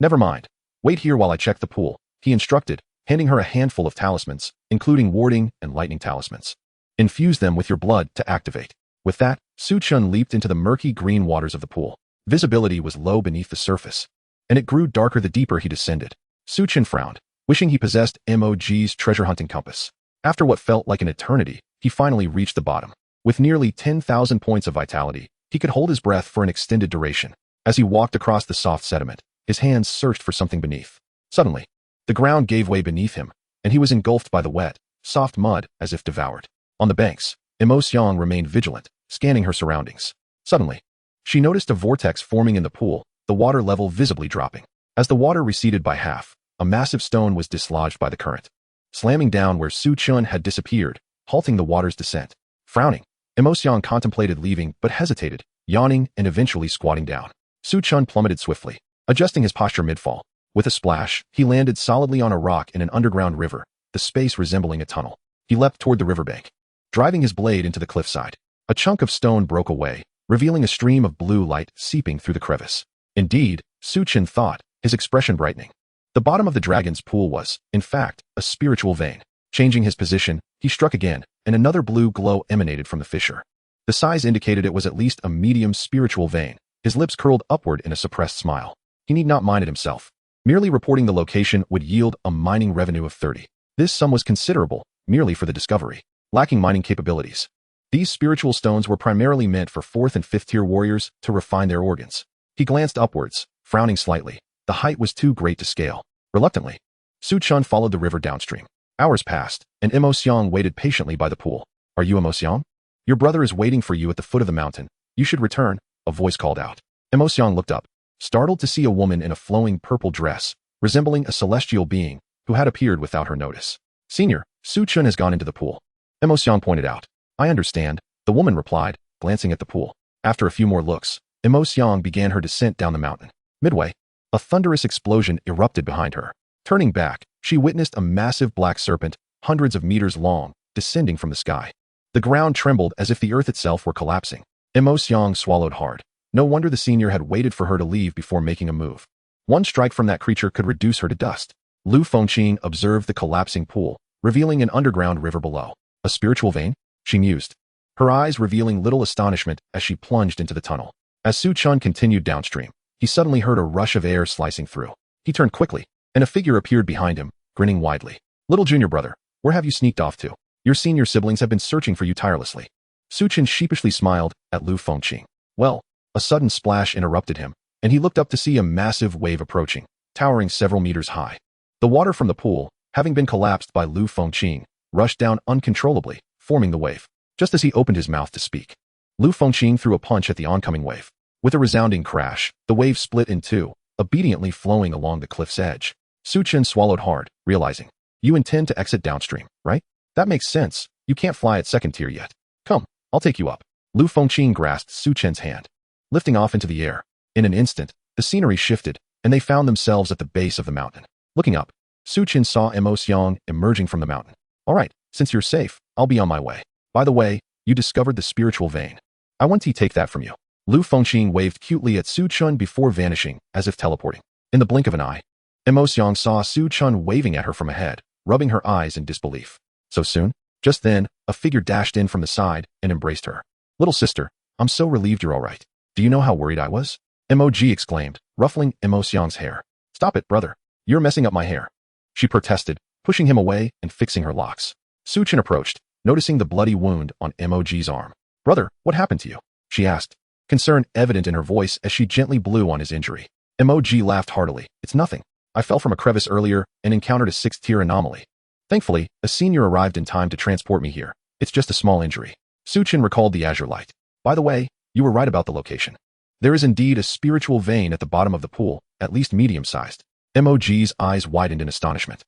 Never mind. Wait here while I check the pool, he instructed, handing her a handful of talismans, including warding and lightning talismans. Infuse them with your blood to activate. With that, Su Chen leaped into the murky green waters of the pool. Visibility was low beneath the surface, and it grew darker the deeper he descended. Su Chen frowned, wishing he possessed MOG's treasure hunting compass. After what felt like an eternity, he finally reached the bottom. With nearly 10,000 points of vitality, he could hold his breath for an extended duration. As he walked across the soft sediment, his hands searched for something beneath. Suddenly, the ground gave way beneath him, and he was engulfed by the wet, soft mud as if devoured. On the banks, Mo Xiang remained vigilant, scanning her surroundings. Suddenly, she noticed a vortex forming in the pool, the water level visibly dropping. As the water receded by half, a massive stone was dislodged by the current, slamming down where Su Chen had disappeared, halting the water's descent. Frowning, Mo Xiang contemplated leaving but hesitated, yawning and eventually squatting down. Su Chen plummeted swiftly, adjusting his posture mid-fall. With a splash, he landed solidly on a rock in an underground river, the space resembling a tunnel. He leapt toward the riverbank, driving his blade into the cliffside. A chunk of stone broke away, revealing a stream of blue light seeping through the crevice. Indeed, Su Chen thought, his expression brightening. The bottom of the dragon's pool was, in fact, a spiritual vein. Changing his position, he struck again, and another blue glow emanated from the fissure. The size indicated it was at least a medium spiritual vein. His lips curled upward in a suppressed smile. He need not mind it himself. Merely reporting the location would yield a mining revenue of 30. This sum was considerable, merely for the discovery. Lacking mining capabilities, these spiritual stones were primarily meant for 4th and 5th tier warriors to refine their organs. He glanced upwards, frowning slightly. The height was too great to scale. Reluctantly, Su Chen followed the river downstream. Hours passed, and Mo Xiang waited patiently by the pool. Are you Mo Xiang? Your brother is waiting for you at the foot of the mountain. You should return, a voice called out. Mo Xiang looked up, startled to see a woman in a flowing purple dress, resembling a celestial being, who had appeared without her notice. Senior, Su Chen has gone into the pool, Mo Xiang pointed out. I understand, the woman replied, glancing at the pool. After a few more looks, Mo Xiang began her descent down the mountain. Midway, a thunderous explosion erupted behind her. Turning back, she witnessed a massive black serpent, hundreds of meters long, descending from the sky. The ground trembled as if the earth itself were collapsing. Mo Xiang swallowed hard. No wonder the senior had waited for her to leave before making a move. One strike from that creature could reduce her to dust. Lu Fengqing observed the collapsing pool, revealing an underground river below. A spiritual vein? She mused, her eyes revealing little astonishment as she plunged into the tunnel. As Su Chen continued downstream, he suddenly heard a rush of air slicing through. He turned quickly, and a figure appeared behind him, grinning widely. Little junior brother, where have you sneaked off to? Your senior siblings have been searching for you tirelessly. Su Chen sheepishly smiled at Lu Fengqing. Well, a sudden splash interrupted him, and he looked up to see a massive wave approaching, towering several meters high. The water from the pool, having been collapsed by Lu Fengqing, rushed down uncontrollably, forming the wave. Just as he opened his mouth to speak, Lu Fengqing threw a punch at the oncoming wave. With a resounding crash, the wave split in two, obediently flowing along the cliff's edge. Su Chen swallowed hard, realizing, you intend to exit downstream, right? That makes sense. You can't fly at 2nd tier yet. Come, I'll take you up. Lu Fengqing grasped Su Chen's hand, lifting off into the air. In an instant, the scenery shifted, and they found themselves at the base of the mountain. Looking up, Su Chen saw Mo Xiang emerging from the mountain. All right, since you're safe, I'll be on my way. By the way, you discovered the spiritual vein. I want to take that from you. Lu Fengqing waved cutely at Su Chun before vanishing, as if teleporting. In the blink of an eye, Mo Xiang saw Su Chun waving at her from ahead, rubbing her eyes in disbelief. So soon? Just then, a figure dashed in from the side and embraced her. Little sister, I'm so relieved you're all right. Do you know how worried I was? Mog exclaimed, ruffling Mo Xiang's hair. Stop it, brother. You're messing up my hair. She protested, pushing him away and fixing her locks. Su Chen approached, noticing the bloody wound on Mog's arm. Brother, what happened to you? She asked, concern evident in her voice as she gently blew on his injury. Mog laughed heartily. It's nothing. I fell from a crevice earlier and encountered a 6th-tier anomaly. Thankfully, a senior arrived in time to transport me here. It's just a small injury. Su Chen recalled the azure light. By the way, you were right about the location. There is indeed a spiritual vein at the bottom of the pool, at least medium-sized. Mog's eyes widened in astonishment.